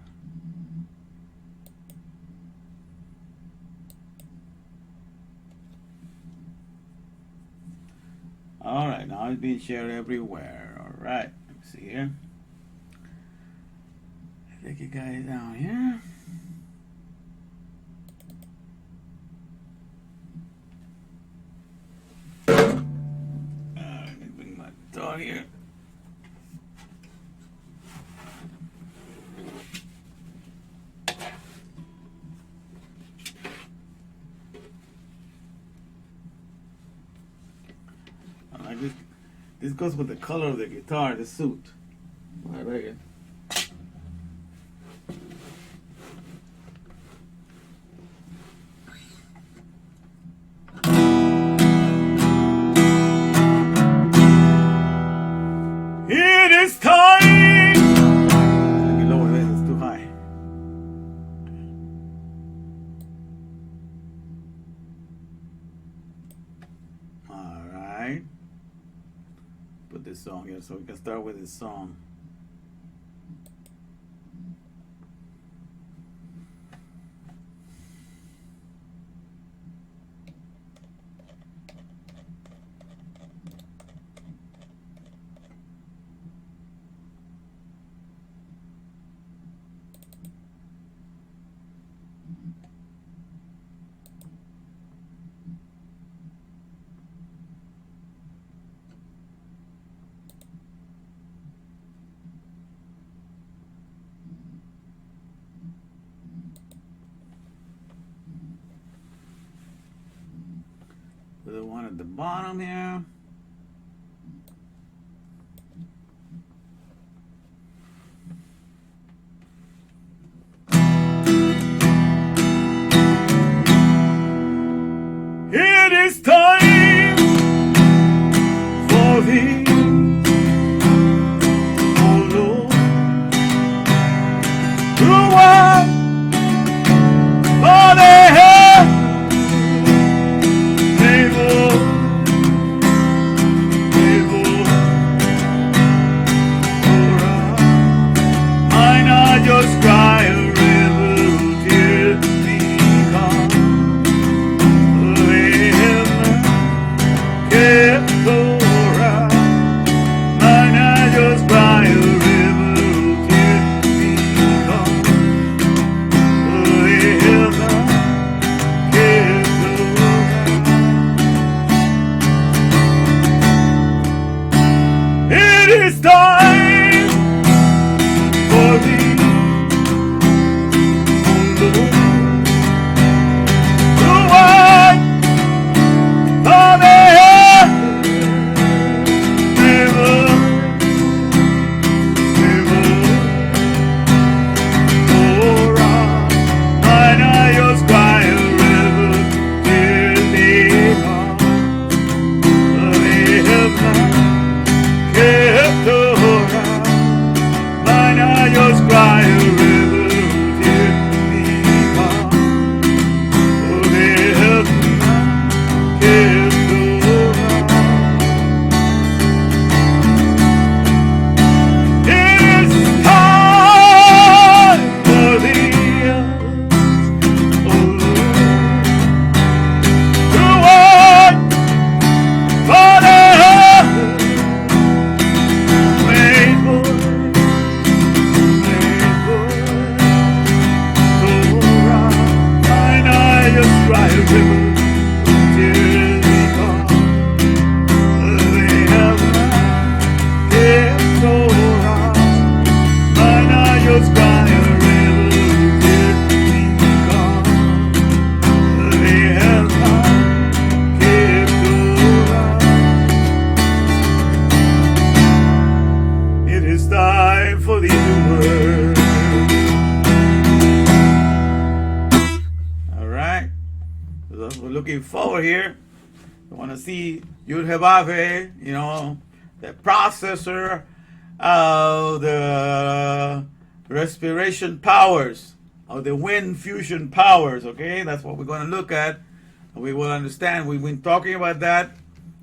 All right, now it's being shared everywhere. All right, let me see here. Take you guys down here. Let me bring my dog here. I like this. This goes with the color of the guitar, the suit. I like it. It is time. Let me lower this, it's too high. Alright. Put this song here so we can start with this song. The one at the bottom here. It is time for thee, oh Lord, to walk on the moving forward here, you want to see Yud Hebave, you know, the processor of the respiration powers, of the wind fusion powers, okay? That's what we're going to look at. We will understand. We've been talking about that,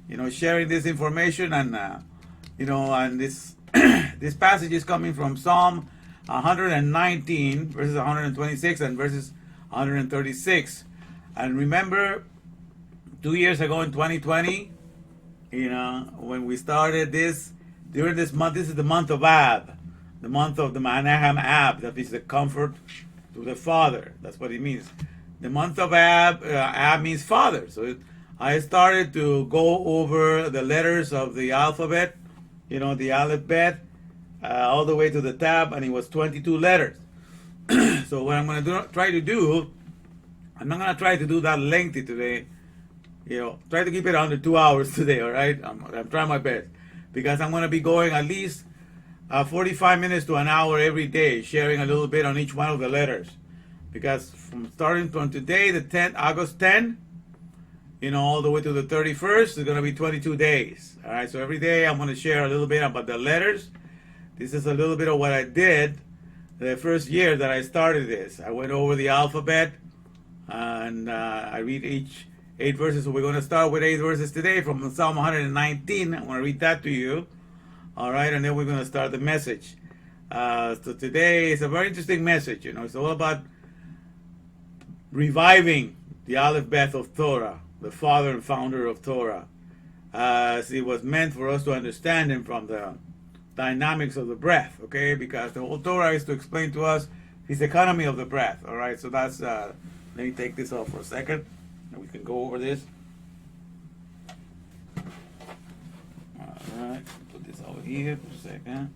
you know, sharing this information, and, you know, and this, this passage is coming from Psalm 119, verses 126 and verses 136. And remember, 2 years ago in 2020, you know, when we started this, during this month, this is the month of Ab, the month of the Manahem Ab, that is the comfort to the Father. That's what it means. The month of Ab, Ab means Father. So I started to go over the letters of the alphabet, you know, the alphabet, all the way to the tab, and it was 22 letters. So what I'm going to try to do, I'm not going to try to do that lengthy today. You know, try to keep it under 2 hours today, all right? I'm trying my best, because I'm going to be going at least 45 minutes to an hour every day, sharing a little bit on each one of the letters. Because from starting from today, the 10th, August 10, you know, all the way to the 31st, it's going to be 22 days. All right, so every day I'm going to share a little bit about the letters. This is a little bit of what I did the first year that I started this. I went over the alphabet, and I read each 8 verses. So we're going to start with 8 verses today from Psalm 119. I'm going to read that to you. All right, and then we're going to start the message. So today is a very interesting message. You know, it's all about reviving the Aleph Beth of Torah, the father and founder of Torah, as it was meant for us to understand him from the dynamics of the breath, okay? Because the whole Torah is to explain to us his economy of the breath, all right? So that's, let me take this off for a second, and we can go over this. All right, put this over here for a second.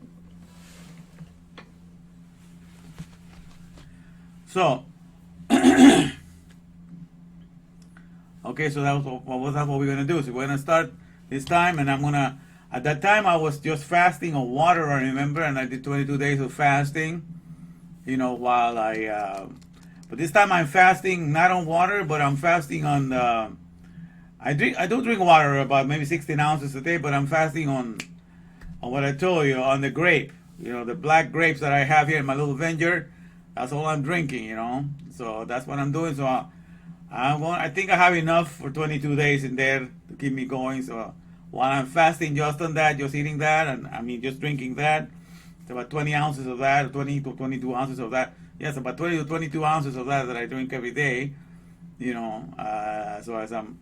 So, okay, so that's what we're going to do. So we're going to start this time, and I'm going to, at that time I was just fasting on water, I remember, and I did 22 days of fasting, you know, while but this time I'm fasting not on water, but I'm fasting on, I do drink water about maybe 16 ounces a day, but I'm fasting on what I told you, on the grape, you know, the black grapes that I have here in my little vineyard. That's all I'm drinking, you know, so that's what I'm doing. So I think I have enough for 22 days in there to keep me going. So while I'm fasting just on that, just eating that, and I mean just drinking that, it's about 20 ounces of that, 20 to 22 ounces of that. Yes, about 20 to 22 ounces of that I drink every day, you know. So as I'm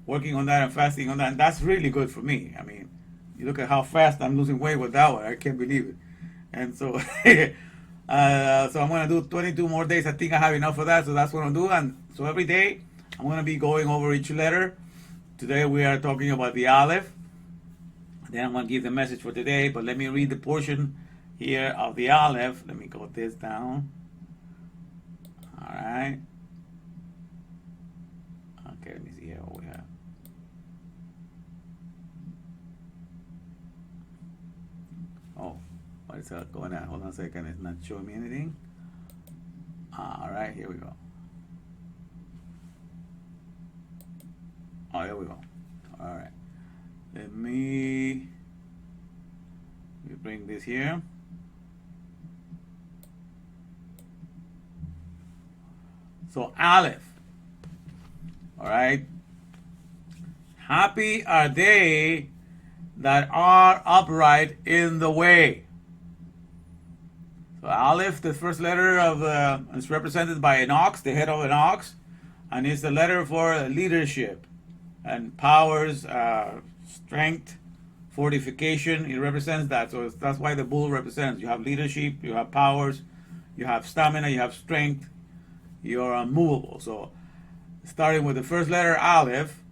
working on that and fasting on that, and that's really good for me. I mean, you look at how fast I'm losing weight with that one. I can't believe it. And so, so I'm going to do 22 more days. I think I have enough for that, so that's what I'm doing. And so every day, I'm going to be going over each letter. Today we are talking about the Aleph. Then I'm going to give the message for today, but let me read the portion here of the Aleph. Let me go this down. All right. Okay, let me see here what we have. Oh, what is going on? Hold on a second. It's not showing me anything. All right, here we go. Oh, here we go. All right. Let me bring this here. So Aleph. All right. Happy are they that are upright in the way. So Aleph, the first letter of is represented by an ox, the head of an ox, and it's the letter for leadership and powers, strength, fortification. It represents that. So that's why the bull represents. You have leadership, you have powers, you have stamina, you have strength, you're unmovable. So starting with the first letter, Aleph,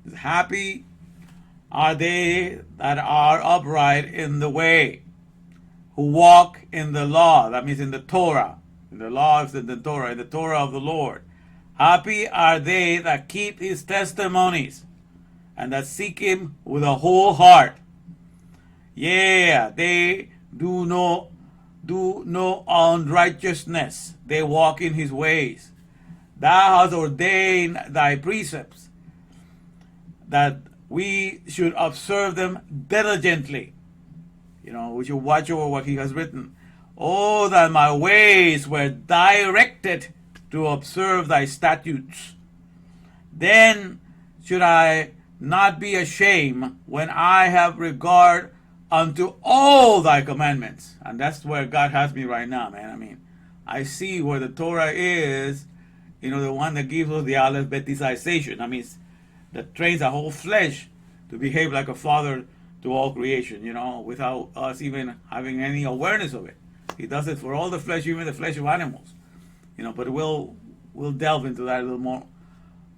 is happy are they that are upright in the way, who walk in the law. That means in the Torah. In the law is in the Torah of the Lord. Happy are they that keep his testimonies and that seek him with a whole heart. Yeah, they do no unrighteousness. They walk in his ways. Thou hast ordained thy precepts, that we should observe them diligently. We should watch over what he has written. Oh, that my ways were directed to observe thy statutes. Then should I not be ashamed when I have regard unto all thy commandments. And that's where God has me right now, man. I mean, I see where the Torah is, the one that gives us the Aleph Betisization. I mean, that trains our whole flesh to behave like a father to all creation, without us even having any awareness of it. He does it for all the flesh, even the flesh of animals. But we'll delve into that a little more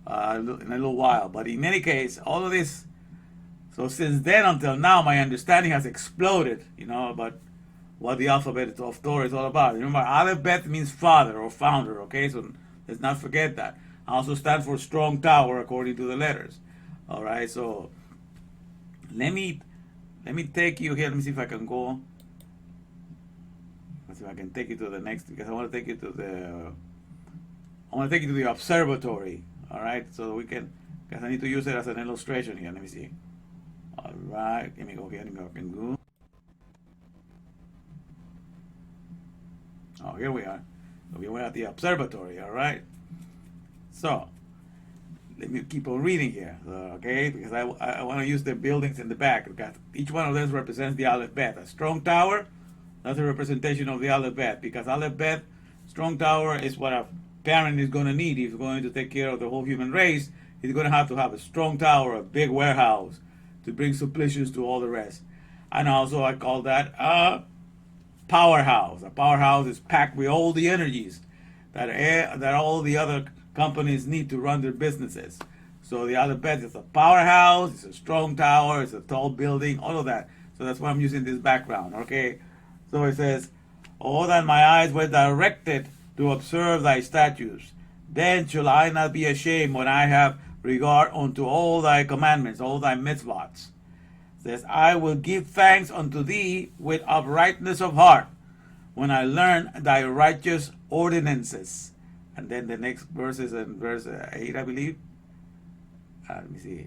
in a little while. But in any case, all of this, so since then until now, my understanding has exploded, about what the alphabet of Torah is all about. Remember, Aleph Bet means father or founder, okay? So let's not forget that. Also stands for strong tower according to the letters. All right, so let me take you here. Let me see if I can go. Let's see if I can take you to the next, because I want to take you to the observatory. All right, so we can, because I need to use it as an illustration here. Let me see. All right, let me go here. Let me go. Oh, here we are. We were at the observatory. All right. So let me keep on reading here, okay? Because I want to use the buildings in the back, because each one of them represents the Aleph Bet. A strong tower, that's a representation of the Aleph Bet, because Aleph Bet, strong tower, is what a parent is going to need if he's going to take care of the whole human race. He's going to have a strong tower, a big warehouse, to bring supplications to all the rest. And also I call that a powerhouse. A powerhouse is packed with all the energies that all the other companies need to run their businesses. So the Aleph Bet is a powerhouse, it's a strong tower, it's a tall building, all of that. So that's why I'm using this background, okay? So it says, oh, that my eyes were directed to observe thy statutes. Then shall I not be ashamed when I have regard unto all thy commandments, all thy mitzvahs. It says, I will give thanks unto thee with uprightness of heart when I learn thy righteous ordinances. And then the next verse is in verse 8, I believe. Let me see.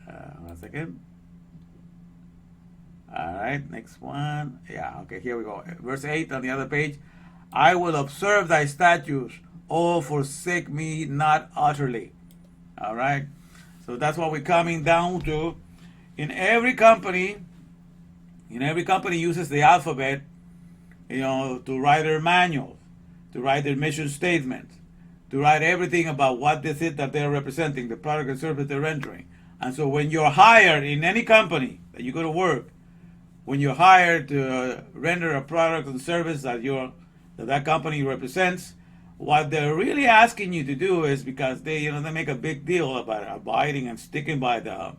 1 second. All right, next one. Yeah, okay, here we go. Verse 8 on the other page. I will observe thy statutes. Oh, forsake me not utterly. All right. So that's what we're coming down to. In every company uses the alphabet, to write their manuals, to write their mission statement, to write everything about what this is that they're representing, the product and service they're entering. And so when you're hired in any company that you go to work, when you're hired to render a product and service that company represents, what they're really asking you to do is, because they make a big deal about abiding and sticking by the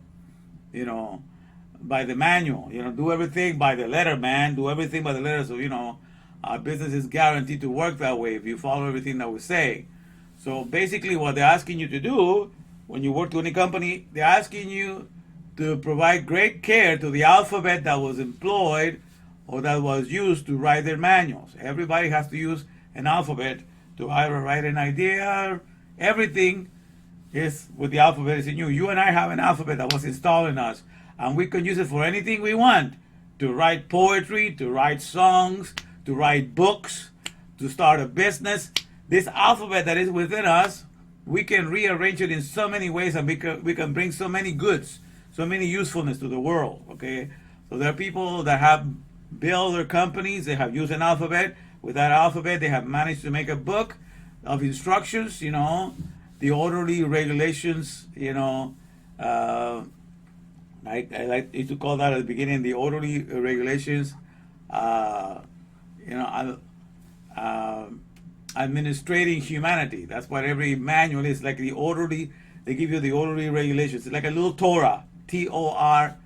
manual. Do everything by the letter, man. Do everything by the letter. So our business is guaranteed to work that way if you follow everything that we say. So basically, what they're asking you to do when you work to any company, they're asking you to provide great care to the alphabet that was employed or that was used to write their manuals. Everybody has to use an alphabet to either write an idea. Everything is with the alphabet is in you. You and I have an alphabet that was installed in us, and we can use it for anything we want. To write poetry, to write songs, to write books, to start a business. This alphabet that is within us, we can rearrange it in so many ways, and we can bring so many goods, so many usefulness to the world, okay? So there are people that have built their companies, they have used an alphabet. With that alphabet, they have managed to make a book of instructions, the orderly regulations, I like to call that at the beginning, the orderly regulations, administrating humanity. That's what every manual is, like the orderly, they give you the orderly regulations. It's like a little Torah, Torah,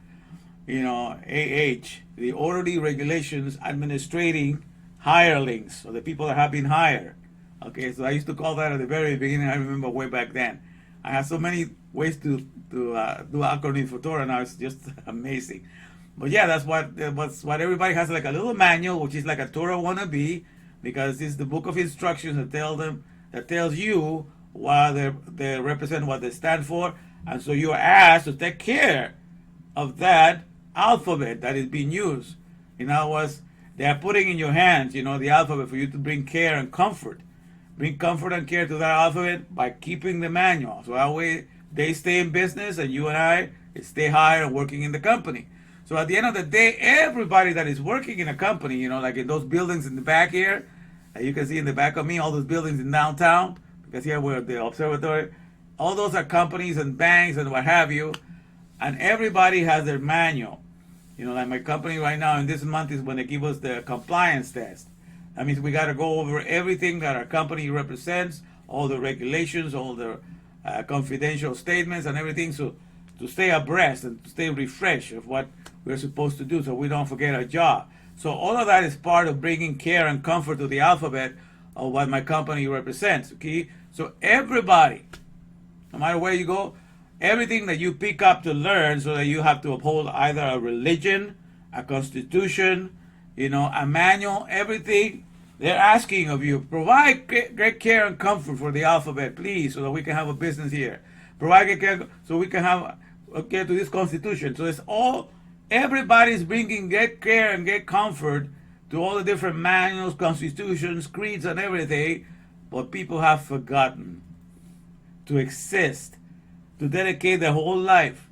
the orderly regulations administrating hirelings, or the people that have been hired. Okay, so I used to call that at the very beginning. I remember way back then. I have so many ways to do acronyms for Torah now. It's just amazing. But yeah, that's what everybody has, like a little manual, which is like a Torah wannabe, because it's the book of instructions that tells you what they represent, what they stand for, and so you are asked to take care of that alphabet that is being used. In other words, they are putting in your hands, the alphabet for you to bring care and comfort. Bring comfort and care to that alphabet by keeping the manual. So that way they stay in business and you and I stay hired and working in the company. So at the end of the day, everybody that is working in a company, like in those buildings in the back here, that you can see in the back of me, all those buildings in downtown, because here we're the observatory, all those are companies and banks and what have you, and everybody has their manual. Like my company right now in this month is when they give us the compliance test. That means we got to go over everything that our company represents, all the regulations, all the confidential statements and everything, so to stay abreast and to stay refreshed of what we're supposed to do so we don't forget our job. So all of that is part of bringing care and comfort to the alphabet of what my company represents. Okay? So everybody, no matter where you go, everything that you pick up to learn, so that you have to uphold either a religion, a constitution, a manual, everything they're asking of you. Provide great care and comfort for the alphabet, please, so that we can have a business here. Provide great care so we can have care to this constitution. So it's all, everybody's bringing great care and great comfort to all the different manuals, constitutions, creeds, and everything, but people have forgotten to exist, to dedicate their whole life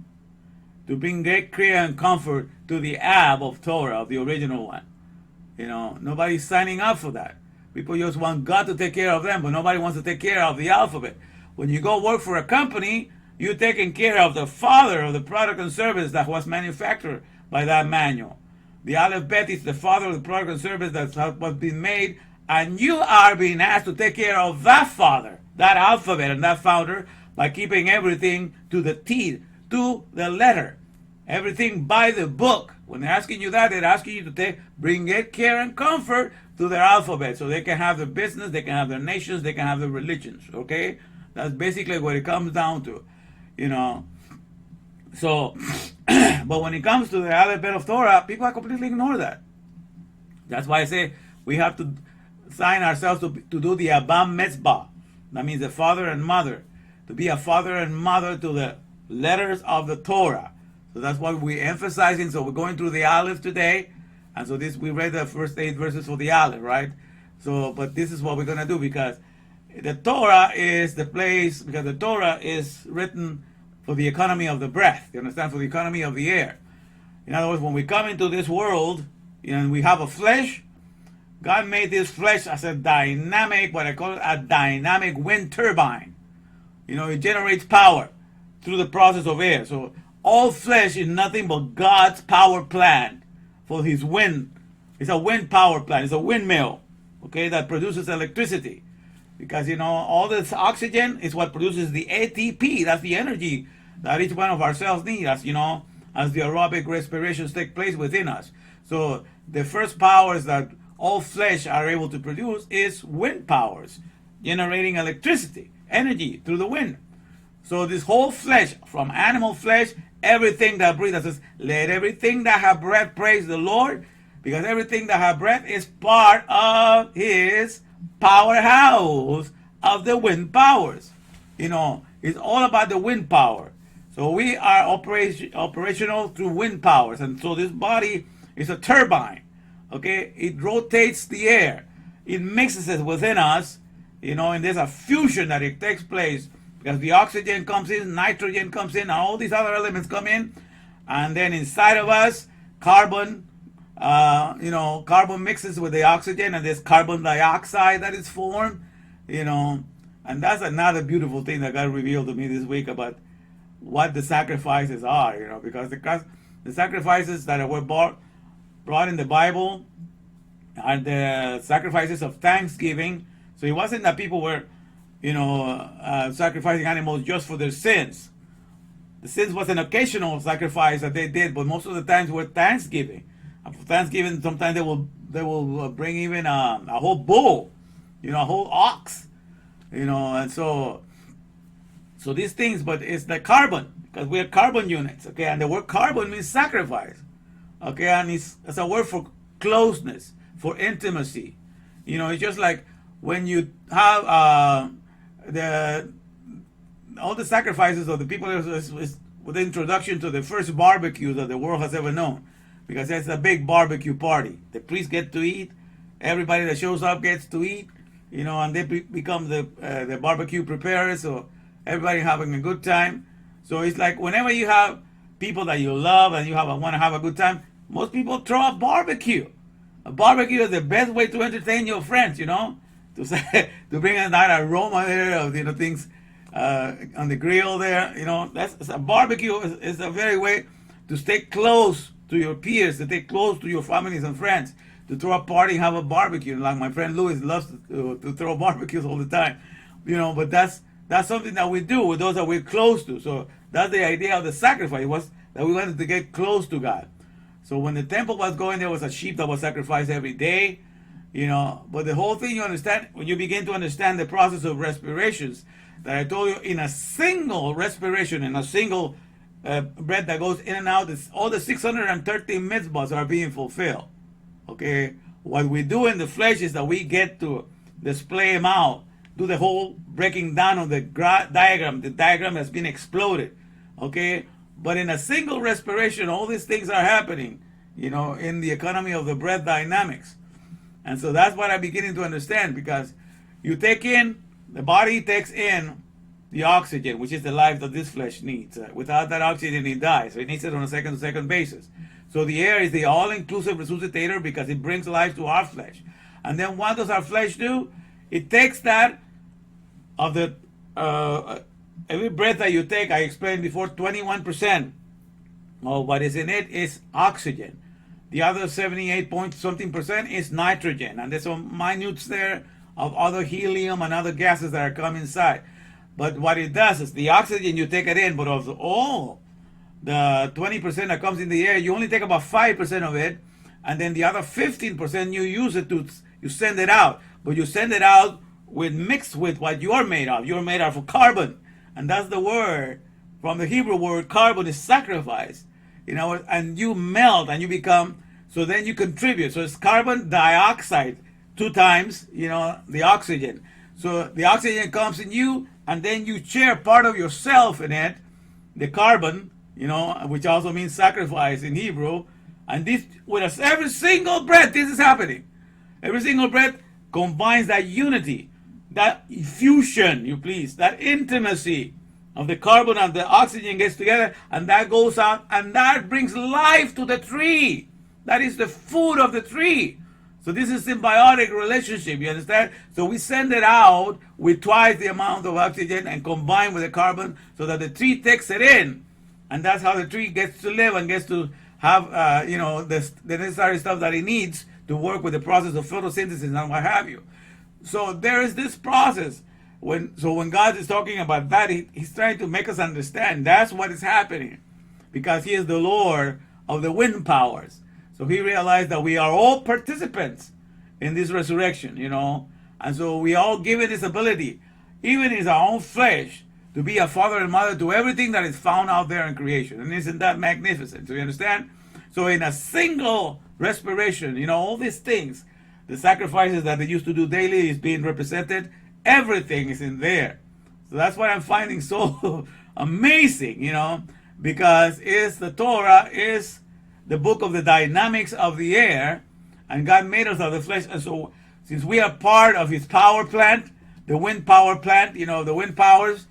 to bring great care and comfort to the Ab of Torah, of the original one. Nobody's signing up for that. People just want God to take care of them, but nobody wants to take care of the alphabet. When you go work for a company, you're taking care of the father of the product and service that was manufactured by that manual. The Aleph Bet is the father of the product and service that was being made, and you are being asked to take care of that father, that alphabet, and that founder, by keeping everything to the T, to the letter, everything by the book. When they're asking you that, they're asking you to bring great care and comfort to their alphabet, so they can have their business, they can have their nations, they can have their religions. Okay, that's basically what it comes down to, So, but when it comes to the alphabet of Torah, people completely ignore that. That's why I say we have to sign ourselves to do the Abba Metzbah. That means the father and mother, to be a father and mother to the letters of the Torah. So that's what we're emphasizing. So we're going through the Aleph today, and so we read the first 8 verses for the Aleph, right? So, but this is what we're going to do, because the Torah is the place, because the Torah is written for the economy of the breath. You understand? For the economy of the air. In other words, when we come into this world and we have a flesh, God made this flesh as a dynamic, what I call it, a dynamic wind turbine. It generates power through the process of air. So all flesh is nothing but God's power plant for his wind. It's a wind power plant. It's a windmill, okay, that produces electricity. Because, all this oxygen is what produces the ATP. That's the energy that each one of our cells need, as the aerobic respirations take place within us. So the first powers that all flesh are able to produce is wind powers, generating electricity, energy through the wind. So this whole flesh, from animal flesh, everything that breathes, says, let everything that have breath praise the Lord, because everything that have breath is part of his powerhouse of the wind powers. It's all about the wind power. So we are operational through wind powers, and so this body is a turbine. Okay, it rotates the air, it mixes it within us, and there's a fusion that it takes place, because the oxygen comes in, nitrogen comes in, and all these other elements come in, and then inside of us, carbon mixes with the oxygen, and there's carbon dioxide that is formed, and that's another beautiful thing that God revealed to me this week about what the sacrifices are, because the sacrifices that were brought in the Bible are the sacrifices of thanksgiving. So it wasn't that people were, sacrificing animals just for their sins. The sins was an occasional sacrifice that they did, but most of the times were thanksgiving. And for Thanksgiving, sometimes they will bring even a whole bull, a whole ox, and so these things. But it's the carbon, because we are carbon units, okay, and the word carbon means sacrifice, okay, and it's a word for closeness, for intimacy. It's just like when you have the all the sacrifices of the people is with the introduction to the first barbecue that the world has ever known, because it's a big barbecue party. The priests get to eat, everybody that shows up gets to eat, and they become the barbecue preparers. So everybody having a good time. So it's like whenever you have people that you love and you want to have a good time, most people throw a barbecue. A barbecue is the best way to entertain your friends, to say, to bring in that aroma there of things on the grill there. That's a barbecue is a very way to stay close to your peers, to stay close to your families and friends, to throw a party and have a barbecue. Like my friend Louis loves to throw barbecues all the time, But that's something that we do with those that we're close to. So that's the idea of the sacrifice, was that we wanted to get close to God. So when the temple was going, there was a sheep that was sacrificed every day, But the whole thing, you understand, when you begin to understand the process of respirations, that I told you, in a single respiration, in a single breath that goes in and out, all the 613 mitzvahs are being fulfilled. Okay? What we do in the flesh is that we get to display them out, do the whole breaking down of the diagram. The diagram has been exploded. Okay? But in a single respiration, all these things are happening, in the economy of the breath dynamics. And so that's what I'm beginning to understand, because the body takes in the oxygen, which is the life that this flesh needs. Without that oxygen, it dies. So it needs it on a second-to-second basis. So the air is the all-inclusive resuscitator, because it brings life to our flesh. And then what does our flesh do? It takes that of the every breath that you take, I explained before, 21% of what is in it is oxygen. The other 78 point something percent is nitrogen. And there's some minutes there of other helium and other gases that are coming inside. But what it does is the oxygen, you take it in, but of all the 20% that comes in the air, you only take about 5% of it. And then the other 15% you use it you send it out. But you send it out mixed with what you're made of. You're made of carbon. And that's the word, from the Hebrew word, carbon is sacrifice. And you melt and you become, so then you contribute. So it's carbon dioxide 2 times, the oxygen. So the oxygen comes in you, and then you share part of yourself in it, the carbon, which also means sacrifice in Hebrew. And this, with us, every single breath, this is happening. Every single breath combines that unity, that fusion, that intimacy of the carbon and the oxygen gets together, and that goes out, and that brings life to the tree. That is the food of the tree. So this is symbiotic relationship, you understand? So we send it out with twice the amount of oxygen and combine with the carbon so that the tree takes it in. And that's how the tree gets to live and gets to have, the necessary stuff that it needs to work with the process of photosynthesis and what have you. So there is this process. When God is talking about that, he's trying to make us understand that's what is happening, because he is the Lord of the wind powers. So he realized that we are all participants in this resurrection, and so we all given this ability, even in our own flesh, to be a father and mother to everything that is found out there in creation. And isn't that magnificent? So you understand? So in a single respiration, all these things, the sacrifices that they used to do daily is being represented. Everything is in there. So that's what I'm finding so amazing, because the Torah is the book of the dynamics of the air, and God made us of the flesh. And so since we are part of his power plant, the wind power plant, the wind powers,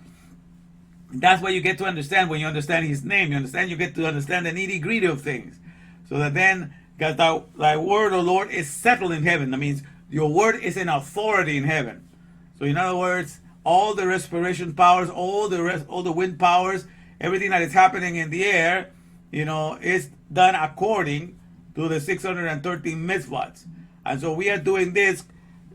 that's what you get to understand when you understand his name. You get to understand the nitty-gritty of things. So that then, because thy word, O Lord, is settled in heaven. That means your word is in authority in heaven. So in other words, all the respiration powers, all the wind powers, everything that is happening in the air, is done according to the 613 mitzvahs. And so we are doing this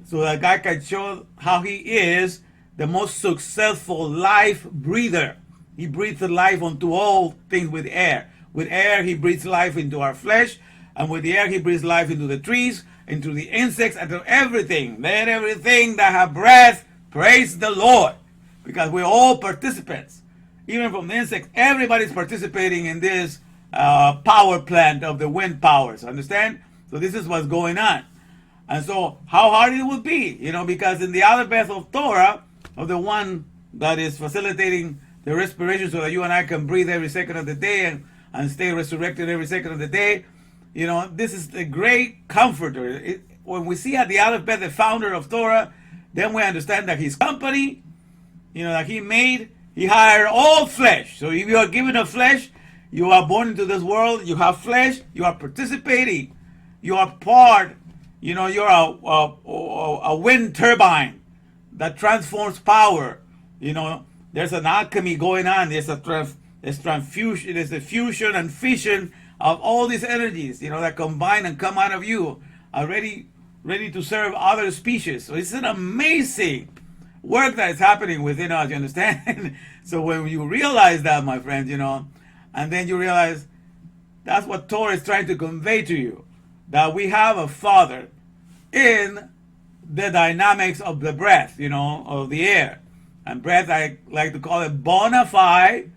so that God can show how he is the most successful life breather. He breathes life onto all things with air. With air, he breathes life into our flesh. And with the air, he breathes life into the trees, into the insects, and to everything. Let everything that have breath praise the Lord. Because we're all participants. Even from the insects, everybody's participating in this power plant of the wind powers. Understand? So this is what's going on. And so how hard it would be, because in the alphabet of Torah, of the one that is facilitating the respiration so that you and I can breathe every second of the day and stay resurrected every second of the day. You know, this is the great comforter. When we see at the Aleph Bet, the founder of Torah, then we understand that his company, you know, that he made, he hired all flesh. So if you are given a flesh, you are born into this world, you have flesh, you are participating, you are part, you know, you're a wind turbine that transforms power. You know, there's an alchemy going on. There's transfusion, there's a fusion and fission of all these energies, you know, that combine and come out of you, already ready to serve other species. So it's an amazing work that is happening within us, you understand? So when you realize that, my friends, you know, and then you realize that's what Torah is trying to convey to you, that we have a Father in the dynamics of the breath, you know, of the air. And breath, I like to call it bona fide,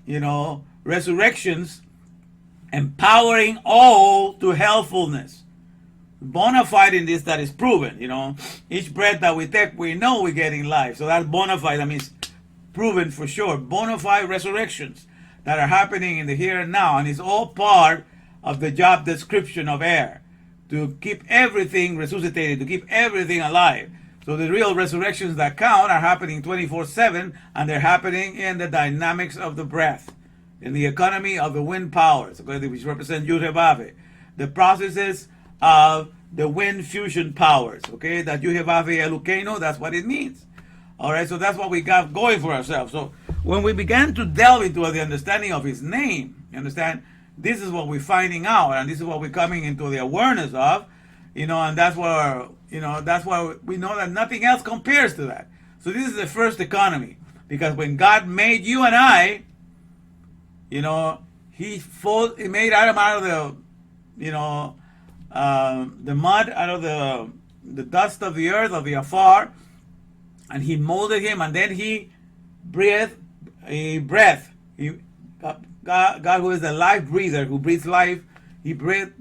you know, resurrections, empowering all to healthfulness. Bona fide in this, that is proven, you know. Each breath that we take, we know we're getting life. So that's bona fide, that means proven for sure. Bona fide resurrections that are happening in the here and now. And it's all part of the job description of air, to keep everything resuscitated, to keep everything alive. So the real resurrections that count are happening 24/7, and they're happening in the dynamics of the breath, in the economy of the wind powers, okay, which represent Yud-Heh-Vav, the processes of the wind fusion powers, okay, that Yud-Heh-Vav Elokeinu, that's what it means. All right, so that's what we got going for ourselves. So when we began to delve into the understanding of his name, you understand, this is what we're finding out, and this is what we're coming into the awareness of, you know, and that's where, you know, that's why we know that nothing else compares to that. So this is the first economy, because when God made you and I, you know, he made Adam out of the, you know, the mud, out of the dust of the earth, of the afar, and he molded him, and then he breathed a breath. God, who is the life breather, who breathes life, he breathed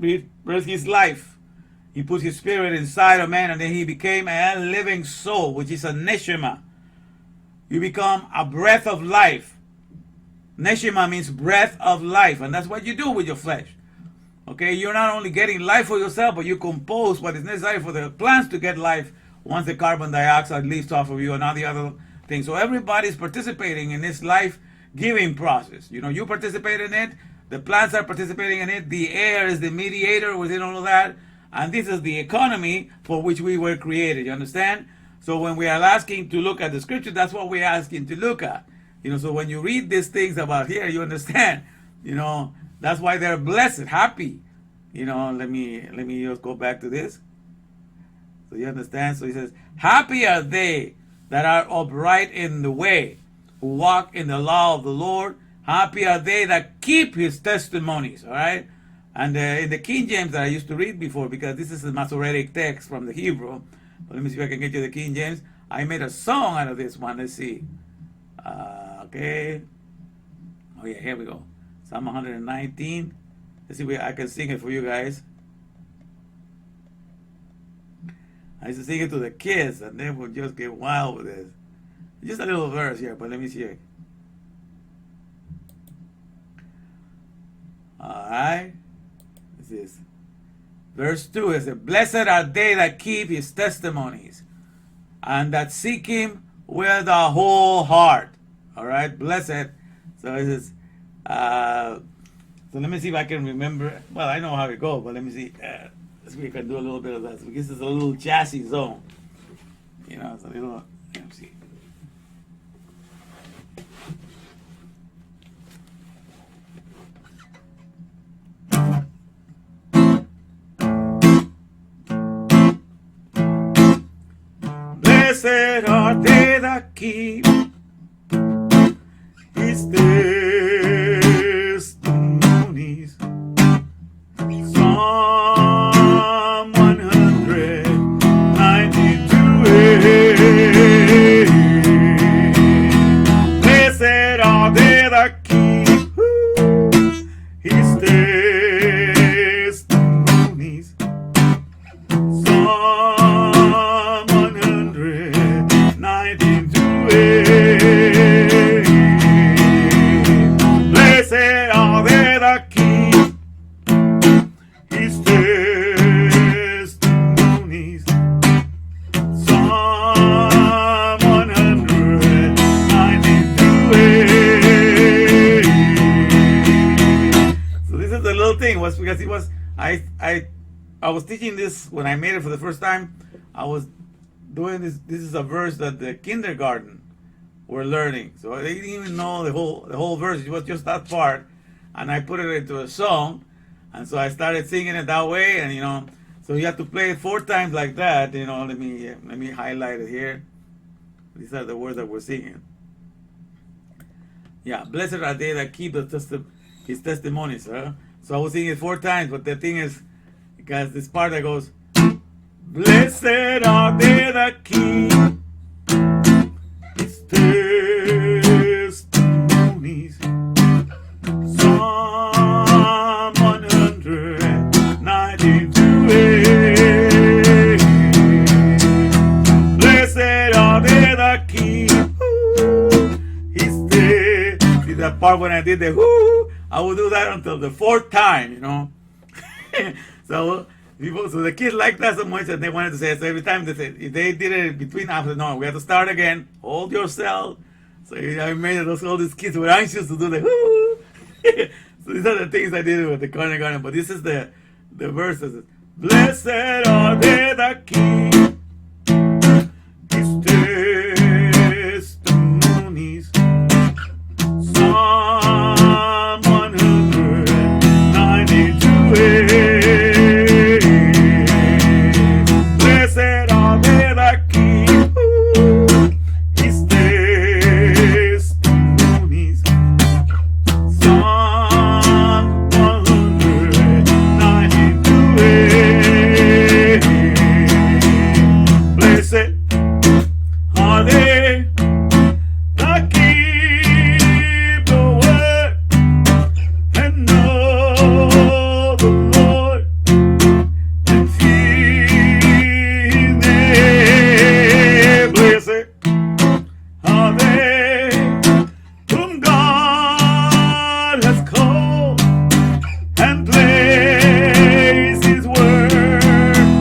his life. He put his spirit inside of man, and then he became a living soul, which is a neshama. You become a breath of life. Neshama means breath of life, and that's what you do with your flesh. Okay, you're not only getting life for yourself, but you compose what is necessary for the plants to get life once the carbon dioxide leaves off of you and all the other things. So everybody's participating in this life-giving process. You know, you participate in it, the plants are participating in it, the air is the mediator within all of that, and this is the economy for which we were created, you understand? So when we are asking to look at the scripture, that's what we're asking to look at. You know, so when you read these things about here, you understand, you know, that's why they're blessed, happy. You know, let me just go back to this. So you understand? So he says, happy are they that are upright in the way, who walk in the law of the Lord. Happy are they that keep his testimonies, all right? And in the King James that I used to read before, because this is a Masoretic text from the Hebrew, but let me see if I can get you the King James. I made a song out of this one. Let's see. Okay. Oh yeah, here we go. Psalm 119. Let's see if I can sing it for you guys. I used to sing it to the kids, and they would just get wild with this. Just a little verse here, but let me see it. All right. This is verse 2. It says, blessed are they that keep his testimonies and that seek him with a whole heart. All right, blessed. So it says, so let me see if I can remember. Well, I know how it goes, but let me see. Let's see if we can do a little bit of that. So this is a little chassis zone. You know, it's a little, let me see. Blessed are they that keep his testimonies. Psalm 192. Blessed are they that keep his testimonies. Psalm 192. was because it was I was teaching this when I made it for the first time. I was doing this. This is a verse that the kindergarten were learning, so they didn't even know the whole verse. It was just that part, and I put it into a song, and so I started singing it that way. And so you have to play it 4 times like that. Let me highlight it here. These are the words that we're singing. Yeah, blessed are they that keep his testimonies. So I was singing it 4 times, but the thing is, because this part that goes, blessed are they that keep his testimonies. Psalm 192. Blessed are they that keep his testimonies. See that part when I did the whoo? I would do that until the 4th time, So the kids liked that so much that they wanted to say it. So every time they said, if they did it between, I said, no, we have to start again. Hold yourself. So I made it. All these kids were anxious to do the whoo. So these are the things I did with the kindergarten. But this is the verses. Blessed are they that keep his testimonies. Psalm 192. Blessed are they that keep his testimonies. Psalm 192. Blessed are they that keep the word and know the Lord and fear Him. Blessed are they whom God has called and placed His word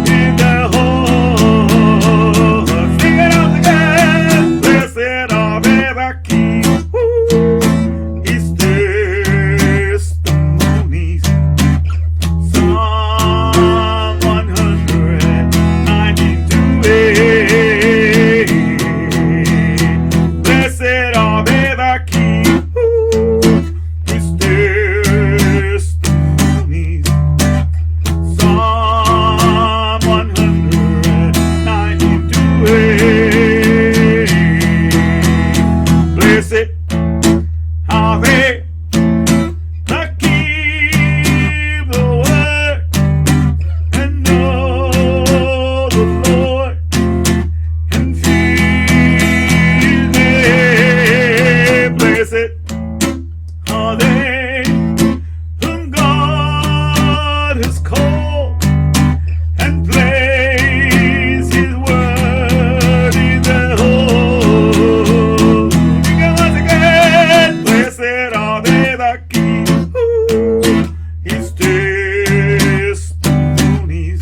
in their heart. Sing it out again. Blessed are they that keep his testimonies. Psalm 192. Blessed are they that keep his testimonies. Psalm 192. Blessed are they that keep the word and know the Lord and fear Him. Blessed are they whom God has called and placed His word in their heart. Sing it once again. Blessed are they that keep his testimonies.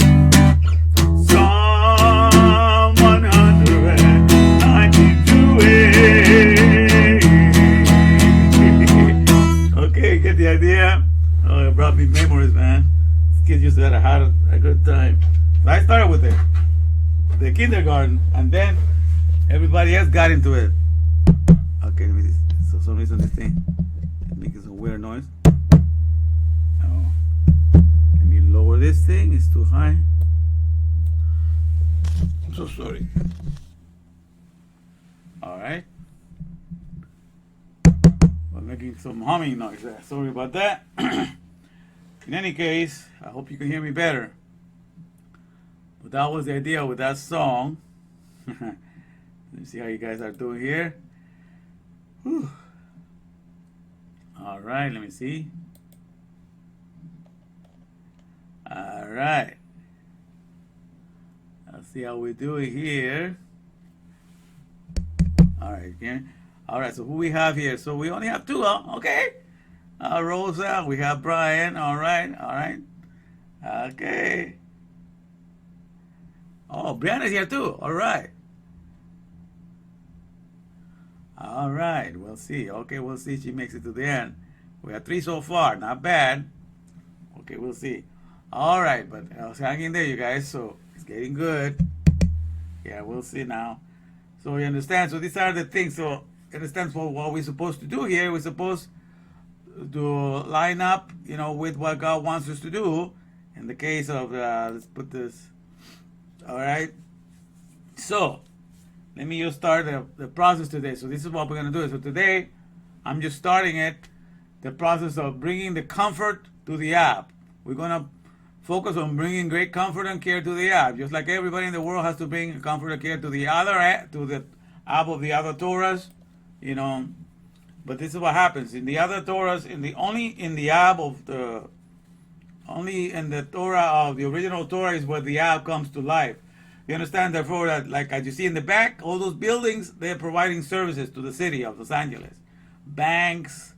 Psalm 192. Okay, get the idea? Oh, it brought me memories, man. These kids used to have a good time. So I started with the kindergarten, and then everybody else got into it. Okay, let me see. So for some reason this thing is making some weird noise. Oh. Let me lower this thing, it's too high. I'm so sorry. Alright. I'm making some humming noise there. Sorry about that. In any case, I hope you can hear me better. But that was the idea with that song. Let me see how you guys are doing here. Whew. All right, let me see. All right. Let's see how we do it here. All right, again. All right, so who we have here? So we only have 2, huh? Okay. Rosa, we have Brian. All right, all right. Okay. Oh, Brianna's here too. All right. All right, we'll see. Okay, we'll see if she makes it to the end. We have 3 so far. Not bad. Okay, we'll see. All right, but I was hanging there, you guys. So it's getting good. Yeah, we'll see now. So you understand? So these are the things. So you understand what we're supposed to do here? We're supposed to line up, with what God wants us to do. In the case of, let's put this. All right. So let me just start the process today. So this is what we're going to do. So today, I'm just starting it, the process of bringing the comfort to the app. We're going to focus on bringing great comfort and care to the app, just like everybody in the world has to bring comfort and care to the other app, to the app of the other Torahs, But this is what happens in the other Torahs. Only in the Torah of the original Torah is where the app comes to life. You understand, therefore, that like as you see in the back, all those buildings, they're providing services to the city of Los Angeles, banks,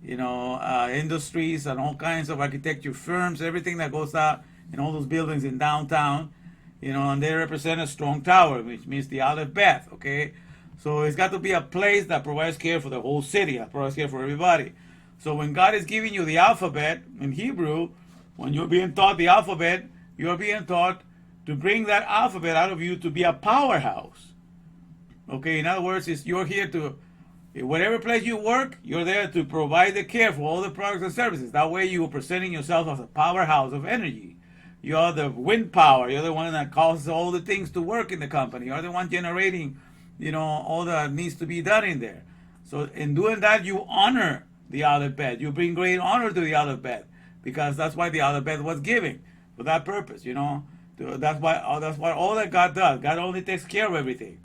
industries and all kinds of architecture firms, everything that goes out in all those buildings in downtown, and they represent a strong tower, which means the Aleph Beth, okay? So it's got to be a place that provides care for the whole city, that provides care for everybody. So when God is giving you the alphabet in Hebrew, when you're being taught the alphabet, you're being taught to bring that alphabet out of you to be a powerhouse. Okay, in other words, you're here to, whatever place you work, you're there to provide the care for all the products and services. That way you are presenting yourself as a powerhouse of energy. You're the wind power. You're the one that causes all the things to work in the company. You're the one generating, all that needs to be done in there. So in doing that, you honor the Aleph Beth. You bring great honor to the Aleph Beth, because that's why the Aleph Beth was given, for that purpose, That's why all that God does. God only takes care of everything.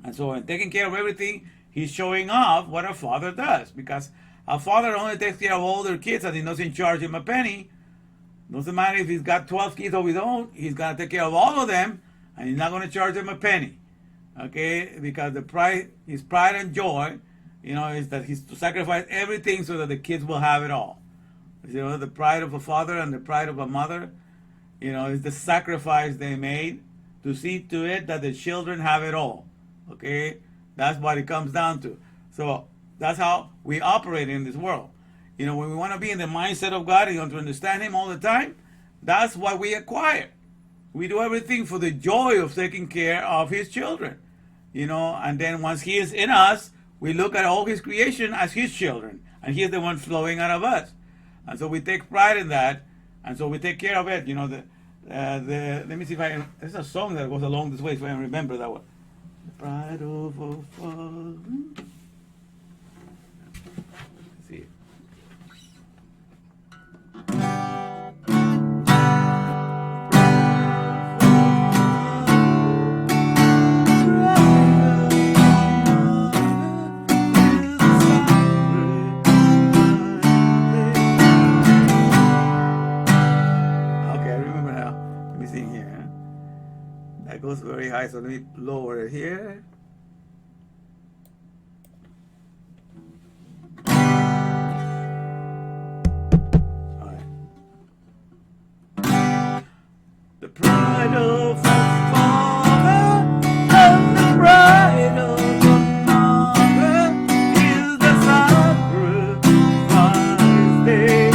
And so in taking care of everything, He's showing off what a father does, because a father only takes care of all their kids and he doesn't charge him a penny. Doesn't matter if he's got 12 kids of his own, he's going to take care of all of them and he's not going to charge them a penny. Okay? Because his pride and joy, is that he's to sacrifice everything so that the kids will have it all. The pride of a father and the pride of a mother, is the sacrifice they made to see to it that the children have it all. Okay? That's what it comes down to. So that's how we operate in this world. When we want to be in the mindset of God and you want to understand Him all the time, that's what we acquire. We do everything for the joy of taking care of His children. And then once He is in us, we look at all His creation as His children. And He is the one flowing out of us. And so we take pride in that. And so we take care of it. Let me see if there's a song that goes along this way, if I can remember that one. The pride of a father. Let's see. Goes very high, so let me lower it here. All right. The pride of a father and the pride of a mother is the sacrifice they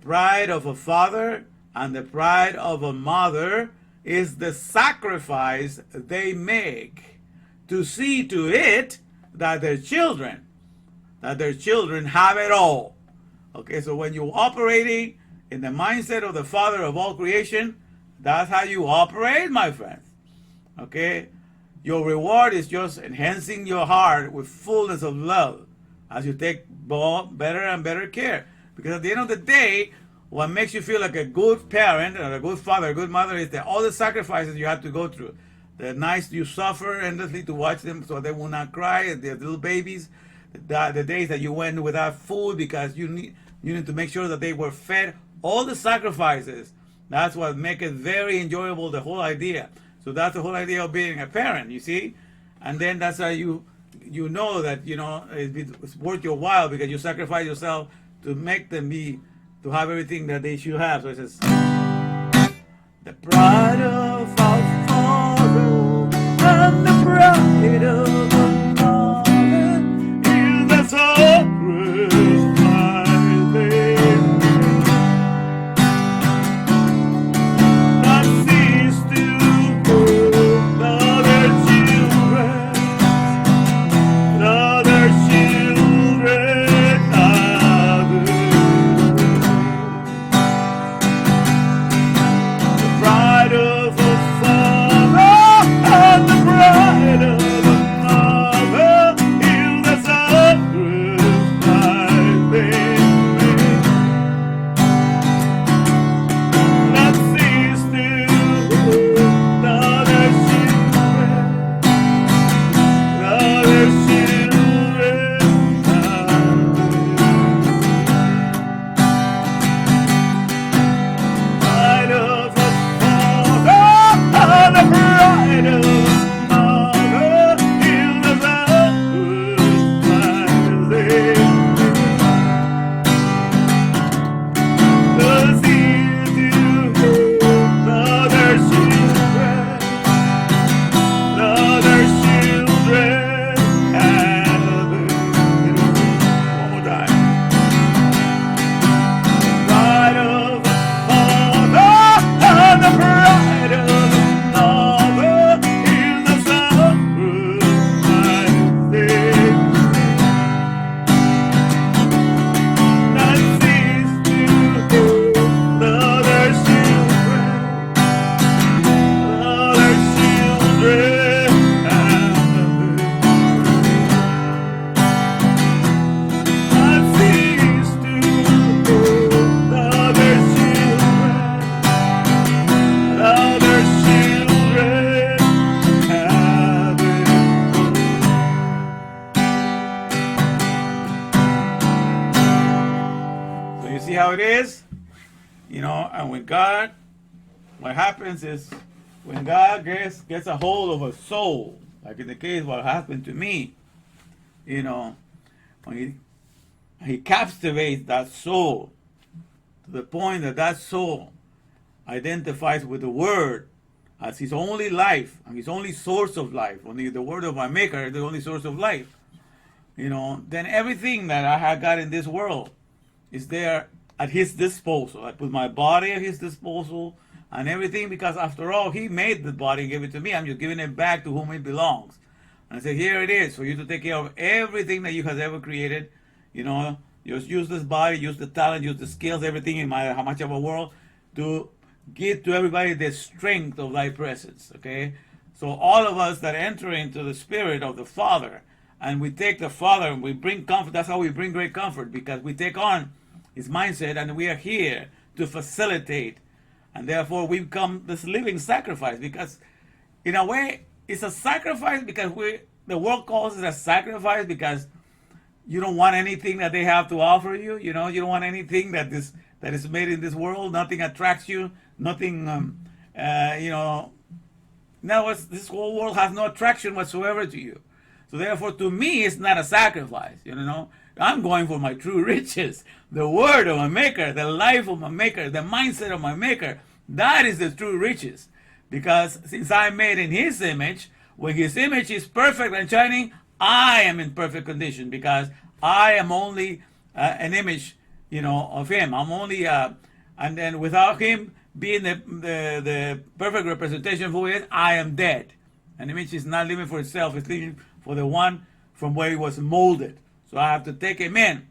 pride of a father and the pride of a mother is the sacrifice they make to see to it that their children have it all. Okay, so when you're operating in the mindset of the Father of all creation, that's how you operate, my friends. Okay, your reward is just enhancing your heart with fullness of love as you take better and better care. Because at the end of the day, what makes you feel like a good parent or a good father, a good mother is that all the sacrifices you have to go through. The nights you suffer endlessly to watch them so they will not cry, they're little babies. The days that you went without food because you need to make sure that they were fed. All the sacrifices, that's what makes it very enjoyable, the whole idea. So that's the whole idea of being a parent, you see? And then that's how you you know that, it's worth your while because you sacrifice yourself to make them to have everything that they should have. So it says, the pride of our Father and the pride of our Mother is the sacrifice they that cease to other children the pride of a father and the pride of a mother is the sacrifice they make. Not cease to other children. Pride of a father and the pride of a mother is the sacrifice they make. The seed to other children. Other children have it. One more time. Pride of a father and the pride of a mother is the sacrifice they make. Not cease to other children. Other children have it. Not cease to other children. Other children have it. So you see how it is? And when God, what happens is when God gets a hold of a soul, like in the case what happened to me, when he captivates that soul to the point that that soul identifies with the Word as his only life and his only source of life. Only the Word of my Maker is the only source of life. Then everything that I have got in this world is there at his disposal. I put my body at his disposal and everything, because after all, he made the body and gave it to me. I'm just giving it back to whom it belongs. And I say, here it is for you to take care of everything that you have ever created. Just use this body, use the talent, use the skills, everything in how much of a world to give to everybody the strength of thy presence. Okay? So all of us that enter into the spirit of the Father, and we take the Father and we bring comfort. That's how we bring great comfort, because we take on his mindset and we are here to facilitate. And therefore we become this living sacrifice, because in a way it's a sacrifice because the world calls it a sacrifice because you don't want anything that they have to offer you. You don't want anything that is made in this world. Nothing attracts you. Nothing, in other words, this whole world has no attraction whatsoever to you. So therefore, to me, it's not a sacrifice. I'm going for my true riches, the Word of my Maker, the life of my Maker, the mindset of my Maker. That is the true riches. Because since I'm made in His image, when His image is perfect and shining, I am in perfect condition, because I am only an image, of Him. I'm only, and then without Him being the perfect representation of who He is, I am dead. An image is not living for itself; it's living for the one from where it was molded. So I have to take Him in,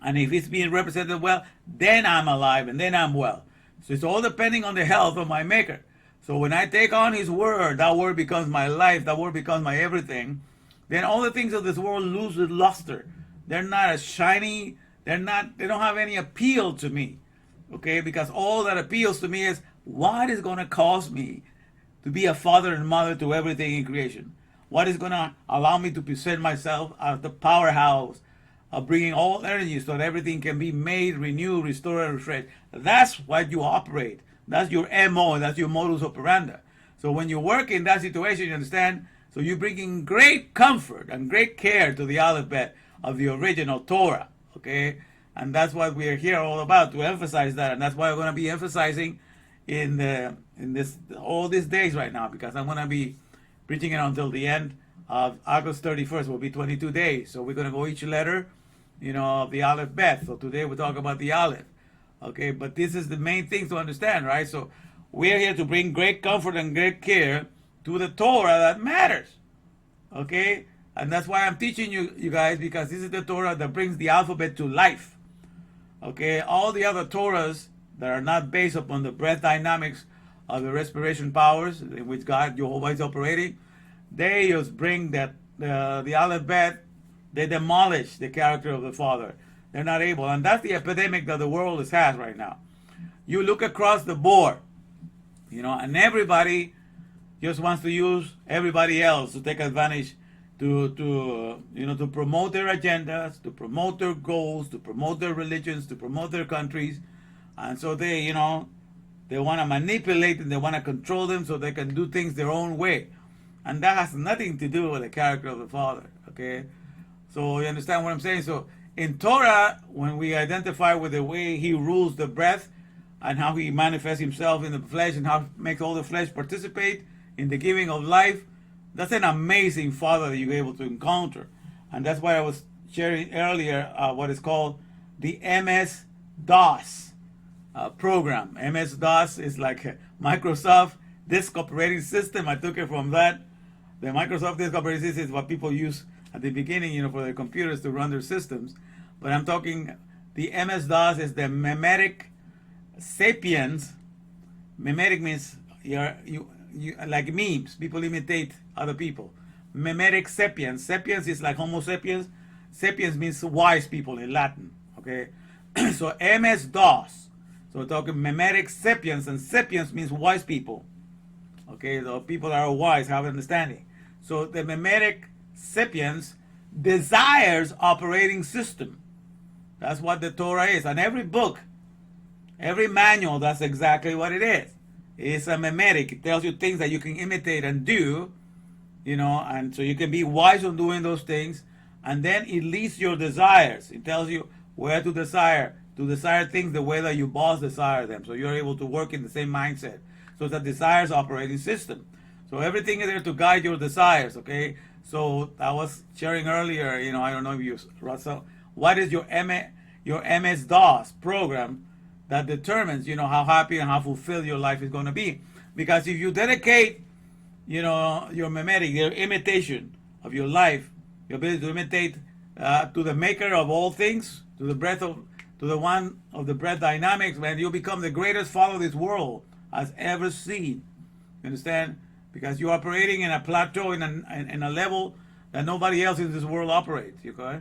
and if He's being represented well, then I'm alive and then I'm well. So it's all depending on the health of my Maker. So when I take on His Word, that Word becomes my life, that Word becomes my everything. Then all the things of this world lose their luster. They're not as shiny. They don't have any appeal to me. Okay, because all that appeals to me is what is going to cause me to be a father and mother to everything in creation. What is going to allow me to present myself as the powerhouse of bringing all energy so that everything can be made, renewed, restored, and refreshed. That's what you operate. That's your MO. That's your modus operandi. So when you work in that situation, you understand So you're bringing great comfort and great care to the alphabet of the original Torah, okay? And that's what we're here all about, to emphasize that. And that's why we're going to be emphasizing in this all these days right now, because I'm going to be preaching it until the end of August 31st. Will be 22 days. So we're going to go each letter, of the Aleph Bet. So today we talk about the Aleph, okay? But this is the main thing to understand, right? So we're here to bring great comfort and great care to the Torah that matters, okay? And that's why I'm teaching you guys, because this is the Torah that brings the alphabet to life, okay? All the other Torahs that are not based upon the breath dynamics of the respiration powers in which God, Jehovah, is operating, they just bring that the Aleph Bet, they demolish the character of the Father. They're not able, and that's the epidemic that the world has right now. You look across the board, and everybody just wants to use everybody else to take advantage to promote their agendas, to promote their goals, to promote their religions, to promote their countries. And so they want to manipulate and they want to control them so they can do things their own way. And that has nothing to do with the character of the Father, okay? So you understand what I'm saying? So in Torah, when we identify with the way he rules the breath and how he manifests himself in the flesh and how he makes all the flesh participate in the giving of life, that's an amazing Father that you're able to encounter. And that's why I was sharing earlier what is called the MS-DOS program. MS-DOS is like Microsoft Disk Operating System. I took it from that. The Microsoft Disk Operating System is what people use at the beginning, for their computers to run their systems. But I'm talking, the MS-DOS is the Memetic Sapiens. Memetic means you like memes. People imitate other people. Memetic Sapiens. Sapiens is like Homo sapiens. Sapiens means wise people in Latin. Okay, so MS-DOS. So we're talking Memetic Sapiens, and Sapiens means wise people. Okay, the people that are wise, have understanding. So the Memetic Sapiens desires operating system. That's what the Torah is. And every book, every manual, that's exactly what it is. It's a memetic. It tells you things that you can imitate and do, and so you can be wise on doing those things. And then it leads your desires. It tells you where to desire things the way that your boss desire them. So you're able to work in the same mindset. So it's a desires operating system. So everything is there to guide your desires, okay? So I was sharing earlier, I don't know if you, Russell, what is your MS-DOS program that determines, how happy and how fulfilled your life is going to be? Because if you dedicate, your memetic, your imitation of your life, your ability to imitate to the maker of all things, to the one of the breath dynamics, man, you'll become the greatest father this world has ever seen. You understand? Because you're operating in a plateau, in a level that nobody else in this world operates. Okay?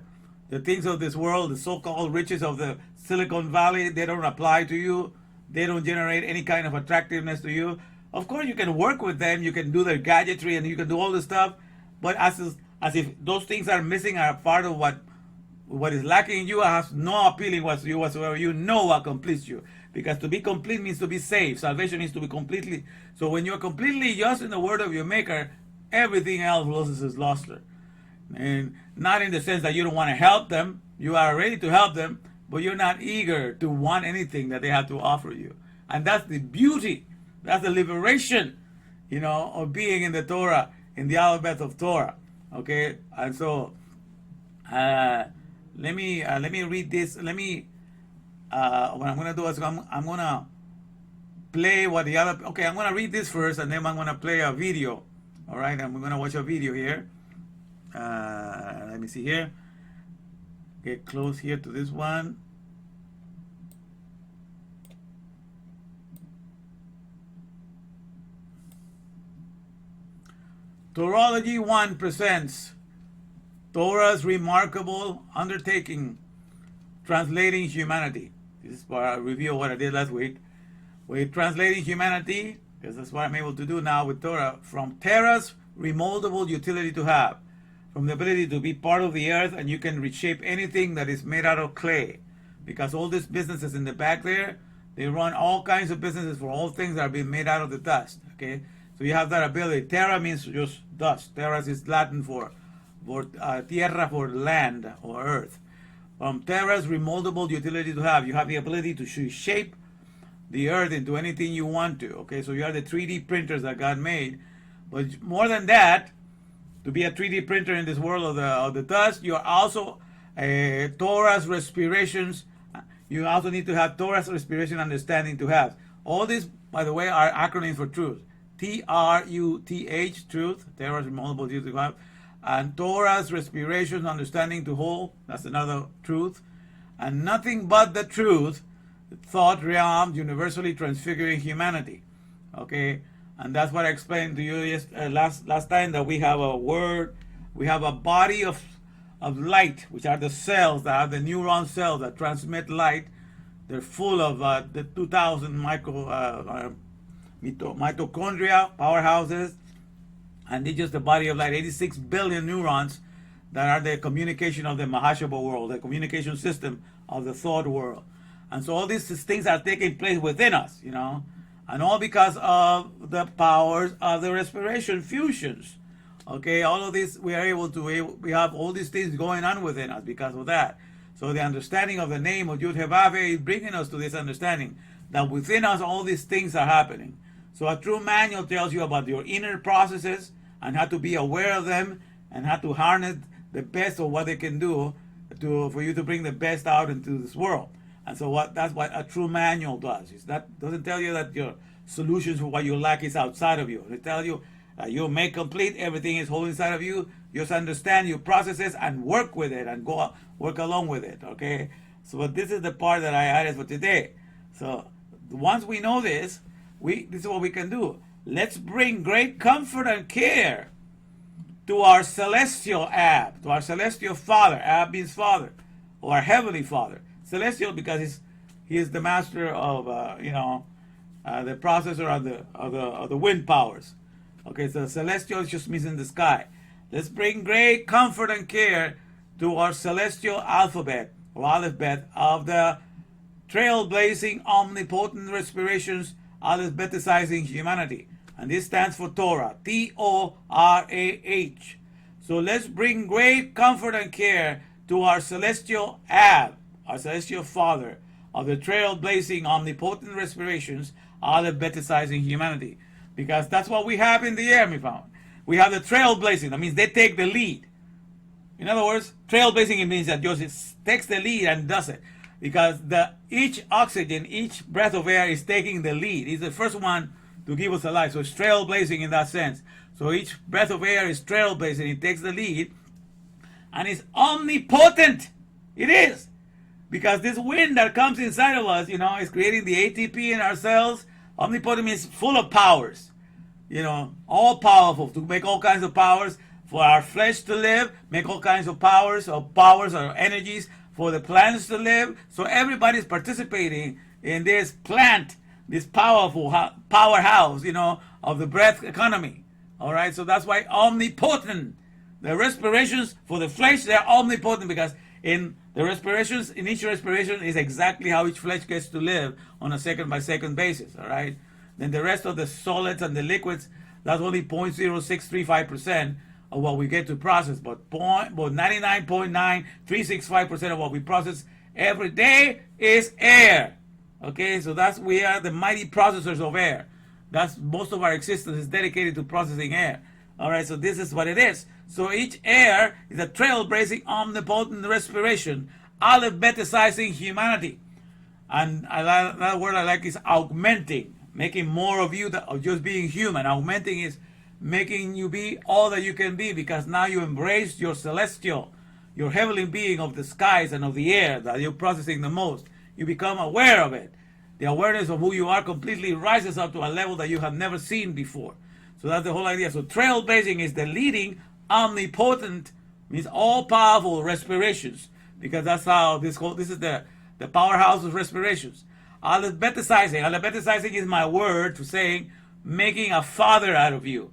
The things of this world, the so-called riches of the Silicon Valley, they don't apply to you. They don't generate any kind of attractiveness to you. Of course, you can work with them. You can do their gadgetry and you can do all this stuff. But as if those things are missing, are part of what is lacking in you, has no appealing to you whatsoever. You know what completes you. Because to be complete means to be saved. Salvation means to be completely. So when you're completely just in the word of your Maker, everything else loses its luster. And not in the sense that you don't want to help them. You are ready to help them, but you're not eager to want anything that they have to offer you. And that's the beauty. That's the liberation, of being in the Torah, in the alphabet of Torah. Okay? And so, let me read this. What I'm going to do is I'm going to play what the other... Okay, I'm going to read this first, and then I'm going to play a video. All right? And we're going to watch a video here. Let me see here. Get close here to this one. Torahology 1 presents Torah's remarkable undertaking, translating humanity. This is for a review of what I did last week. We're translating humanity, because that's what I'm able to do now with Torah, from Terra's remoldable utility to have, from the ability to be part of the earth, and you can reshape anything that is made out of clay. Because all these businesses in the back there, they run all kinds of businesses for all things that are being made out of the dust. Okay, So you have that ability. Terra means just dust. Terra is Latin for tierra, for land or earth. Terra's remoldable utility to have. You have the ability to shape the earth into anything you want to. Okay, so you are the 3D printers that God made. But more than that, to be a 3D printer in this world of the dust, you are also Torah's respirations. You also need to have Torah's respiration understanding to have. All these, by the way, are acronyms for truth. T-R-U-T-H, truth. Torah's remoldable utility to have. And Torah's respiration, understanding to hold, that's another truth. And nothing but the truth, thought realm, universally transfiguring humanity. Okay, and that's what I explained to you last time, that we have a word, we have a body of light, which are the cells that are the neuron cells that transmit light. They're full of the 2,000 mitochondria, powerhouses. And it's just the body of light, 86 billion neurons that are the communication of the Mahashaba world, the communication system of the thought world. And so all these things are taking place within us, you know, and all because of the powers of the respiration fusions. Okay, all of this, we have all these things going on within us because of that. So the understanding of the name of Yud-Heh-Vav-Heh is bringing us to this understanding that within us all these things are happening. So a true manual tells you about your inner processes and how to be aware of them and how to harness the best of what they can do for you to bring the best out into this world. And so that's what a true manual does. Doesn't tell you that your solutions for what you lack is outside of you. It tells you you make complete, everything is whole inside of you. Just understand your processes and work with it and work along with it. Okay. So this is the part that I added for today. So once we know this, this is what we can do. Let's bring great comfort and care to our celestial Ab, to our celestial Father. Ab means Father, or our Heavenly Father. Celestial because he is the master of the processor of the wind powers. Okay, so celestial just means in the sky. Let's bring great comfort and care to our celestial alphabet or aleph-bet of the trailblazing omnipotent respirations alphabetizing humanity. And this stands for Torah, T-O-R-A-H. So let's bring great comfort and care to our celestial Ab, our celestial Father, of the trailblazing omnipotent respirations alphabetizing humanity. Because that's what we have in the air, we found. We have the trailblazing. That means they take the lead. In other words, trailblazing, it means that Joseph takes the lead and does it. Because each oxygen, each breath of air is taking the lead. He's the first one to give us a life. So it's trailblazing in that sense. So each breath of air is trailblazing. It takes the lead. And it's omnipotent. It is. Because this wind that comes inside of us, is creating the ATP in our cells. Omnipotent means full of powers. All powerful, to make all kinds of powers for our flesh to live, make all kinds of powers or energies for the plants to live. So everybody's participating in this plant, this powerful powerhouse, of the breath economy. All right, so that's why omnipotent. The respirations for the flesh, they're omnipotent because in the respirations, in each respiration is exactly how each flesh gets to live on a second by second basis. All right. Then the rest of the solids and the liquids, that's only 0.0635% of what we get to process. But 99.9365% of what we process every day is air. Okay, so we are the mighty processors of air. That's most of our existence is dedicated to processing air. All right, so this is what it is. So each air is a trailblazing omnipotent respiration, alphabetizing humanity. And another word I like is augmenting. Making more of you of just being human. Augmenting is making you be all that you can be because now you embrace your celestial, your heavenly being of the skies and of the air that you're processing the most. You become aware of it. The awareness of who you are completely rises up to a level that you have never seen before. So that's the whole idea. So trailblazing is the leading, omnipotent, means all-powerful respirations because that's how this is the powerhouse of respirations. Alphabetizing is my word for saying making a father out of you.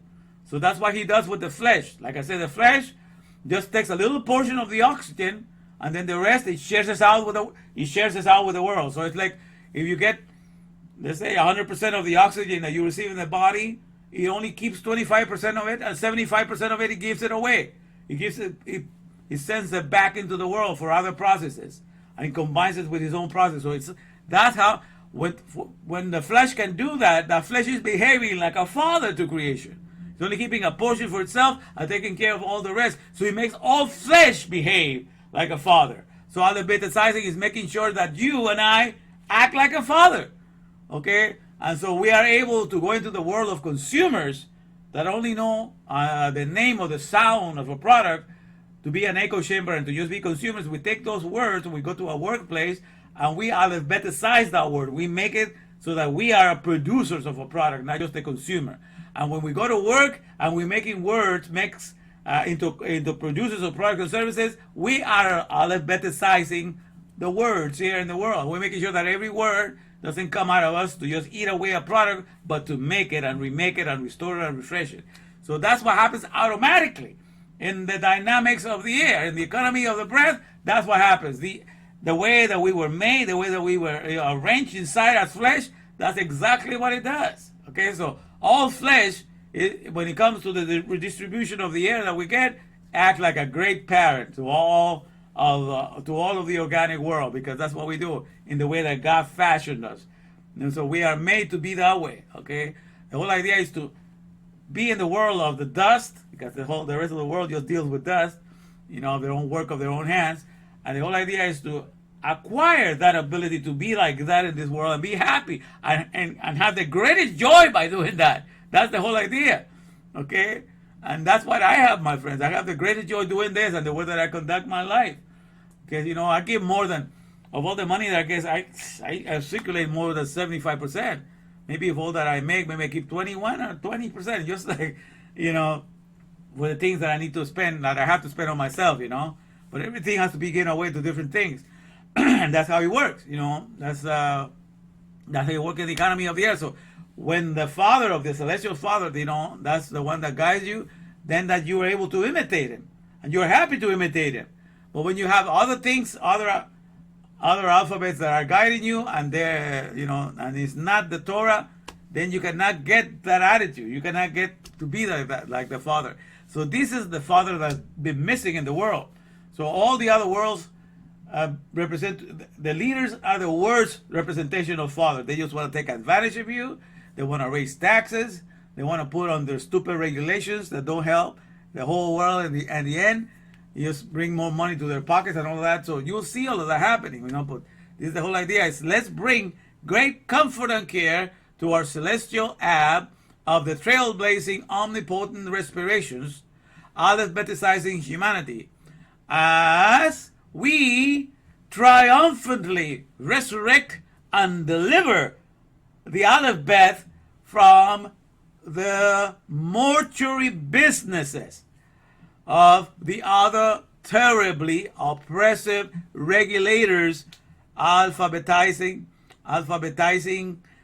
So that's what he does with the flesh. Like I said, the flesh just takes a little portion of the oxygen, and then the rest it shares us out with the world. So it's like if you get, let's say, 100% of the oxygen that you receive in the body, he only keeps 25% of it, and 75% of it he gives it away. He gives it, he sends it back into the world for other processes, and combines it with his own process. So that's how when the flesh can do that, the flesh is behaving like a father to creation. It's only keeping a portion for itself and taking care of all the rest. So he makes all flesh behave like a father. So Aleph Beta Tzatzing is making sure that you and I act like a father. Okay? And so we are able to go into the world of consumers that only know the name or the sound of a product to be an echo chamber and to just be consumers. We take those words and we go to a workplace and we Aleph Beta size that word. We make it so that we are producers of a product, not just a consumer. And when we go to work and we're making words mix into producers of products and services, we are Aleph Beta sizing the words here in the world. We're making sure that every word doesn't come out of us to just eat away a product, but to make it and remake it and restore it and refresh it. So that's what happens automatically in the dynamics of the air, in the economy of the breath. That's what happens. The way that we were made, the way that we were arranged inside as flesh, that's exactly what it does. Okay, so all flesh, when it comes to the redistribution of the air that we get, act like a great parent to all of the organic world, because that's what we do in the way that God fashioned us. And so we are made to be that way. Okay, the whole idea is to be in the world of the dust, because the rest of the world just deals with dust, their own work of their own hands. And the whole idea is to acquire that ability to be like that in this world and be happy and have the greatest joy by doing that. That's the whole idea. Okay? And that's what I have, my friends. I have the greatest joy doing this and the way that I conduct my life. Because, I give more than, of all the money that I guess I circulate more than 75%. Maybe of all that I make, maybe I keep 21 or 20%. Just like, for the things that I need to spend, that I have to spend on myself, But everything has to be given away to different things. And that's how it works, That's how you work in the economy of the earth. So when the Father of the Celestial Father, that's the one that guides you, then that you are able to imitate him. And you're happy to imitate him. But when you have other things, other alphabets that are guiding you, and they're, and it's not the Torah, then you cannot get that attitude. You cannot get to be like that, like the Father. So this is the Father that's been missing in the world. So all the other worlds represent, the leaders are the worst representation of Father. They just want to take advantage of you. They want to raise taxes. They want to put on their stupid regulations that don't help the whole world. In the end, you just bring more money to their pockets and all of that. So you'll see all of that happening. But this is the whole idea: is let's bring great comfort and care to our celestial Ab of the trailblazing, omnipotent respirations, Aleph Beta sizing humanity, as we triumphantly resurrect and deliver the Aleph Bet from the mortuary businesses of the other terribly oppressive regulators alphabetizing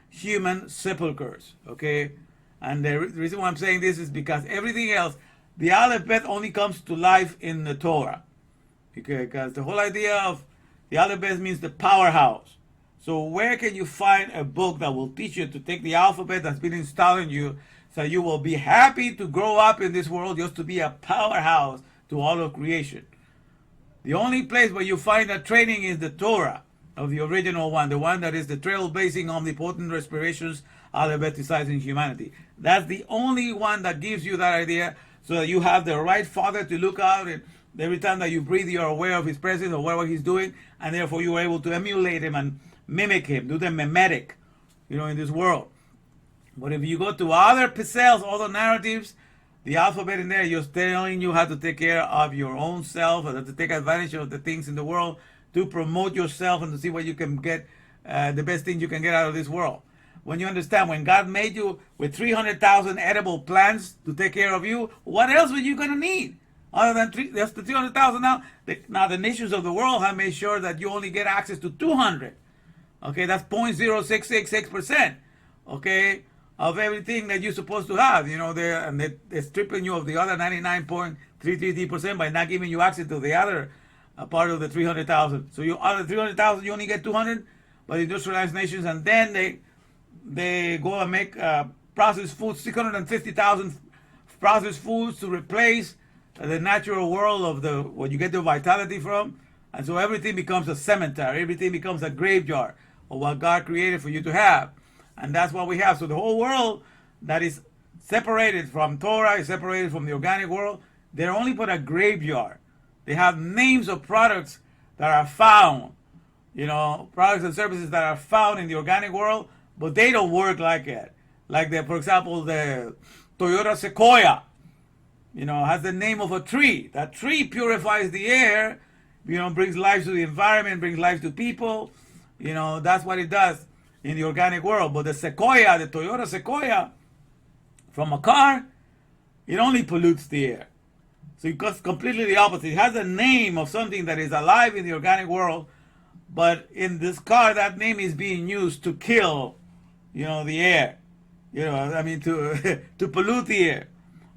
human sepulchres. Okay? And the reason why I'm saying this is because everything else, the Aleph Bet only comes to life in the Torah. Okay, because the whole idea of the Aleph Bet means the powerhouse. So where can you find a book that will teach you to take the alphabet that's been installed in you, so you will be happy to grow up in this world just to be a powerhouse to all of creation? The only place where you find that training is the Torah of the original one, the one that is the trailblazing, omnipotent respirations, Aleph Bet sizing humanity. That's the only one that gives you that idea, so that you have the right Father to look out, and every time that you breathe, you're aware of his presence or whatever he's doing, and therefore you are able to emulate him and mimic him, do the mimetic, in this world. But if you go to other pixels, other narratives, the alphabet in there just telling you how to take care of your own self, or to take advantage of the things in the world, to promote yourself and to see what you can get, the best things you can get out of this world. When you understand, when God made you with 300,000 edible plants to take care of you, what else were you going to need? Other than that's the 300,000 now. Now the nations of the world have made sure that you only get access to 200. Okay, that's 0.0666%. Okay, of everything that you're supposed to have. They're stripping you of the other 99.333% by not giving you access to the other part of the 300,000. So you out of 300,000, you only get 200 by the industrialized nations, and then they go and make processed foods, 650,000 processed foods to replace the natural world of the what you get the vitality from. And so everything becomes a cemetery, everything becomes a graveyard of what God created for you to have. And that's what we have. So the whole world that is separated from Torah, is separated from the organic world, they're only but a graveyard. They have names of products that are found, products and services that are found in the organic world, but they don't work like it. Like for example, the Toyota Sequoia, has the name of a tree. That tree purifies the air, brings life to the environment, brings life to people. That's what it does in the organic world. But the Sequoia, the Toyota Sequoia, from a car, it only pollutes the air. So it goes completely the opposite. It has the name of something that is alive in the organic world, but in this car, that name is being used to kill, the air. To pollute the air,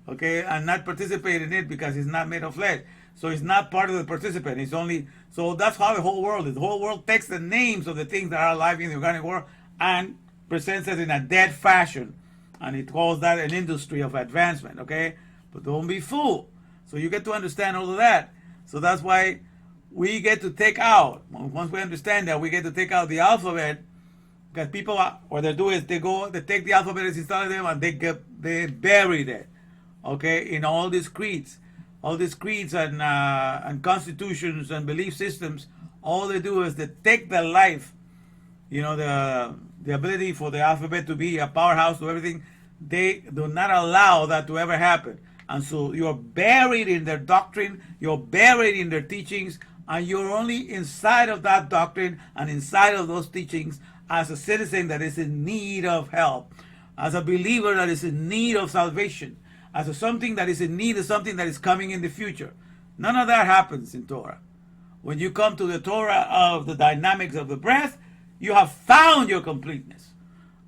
okay, and not participate in it because it's not made of flesh. So it's not part of the participant. It's only, so that's how the whole world is. The whole world takes the names of the things that are alive in the organic world and presents it in a dead fashion. And it calls that an industry of advancement, okay? But don't be fooled. So you get to understand all of that. So that's why we get to take out, once we understand that, we get to take out the alphabet, because people, what they do is they take the alphabet that's inside of them and they bury it, okay, in all these creeds and constitutions and belief systems. All they do is they take the life, the ability for the alphabet to be a powerhouse to everything. They do not allow that to ever happen. And so you're buried in their doctrine, you're buried in their teachings, and you're only inside of that doctrine and inside of those teachings as a citizen that is in need of help, as a believer that is in need of salvation, as something that is in need of something that is coming in the future. None of that happens in Torah. When you come to the Torah of the dynamics of the breath, you have found your completeness.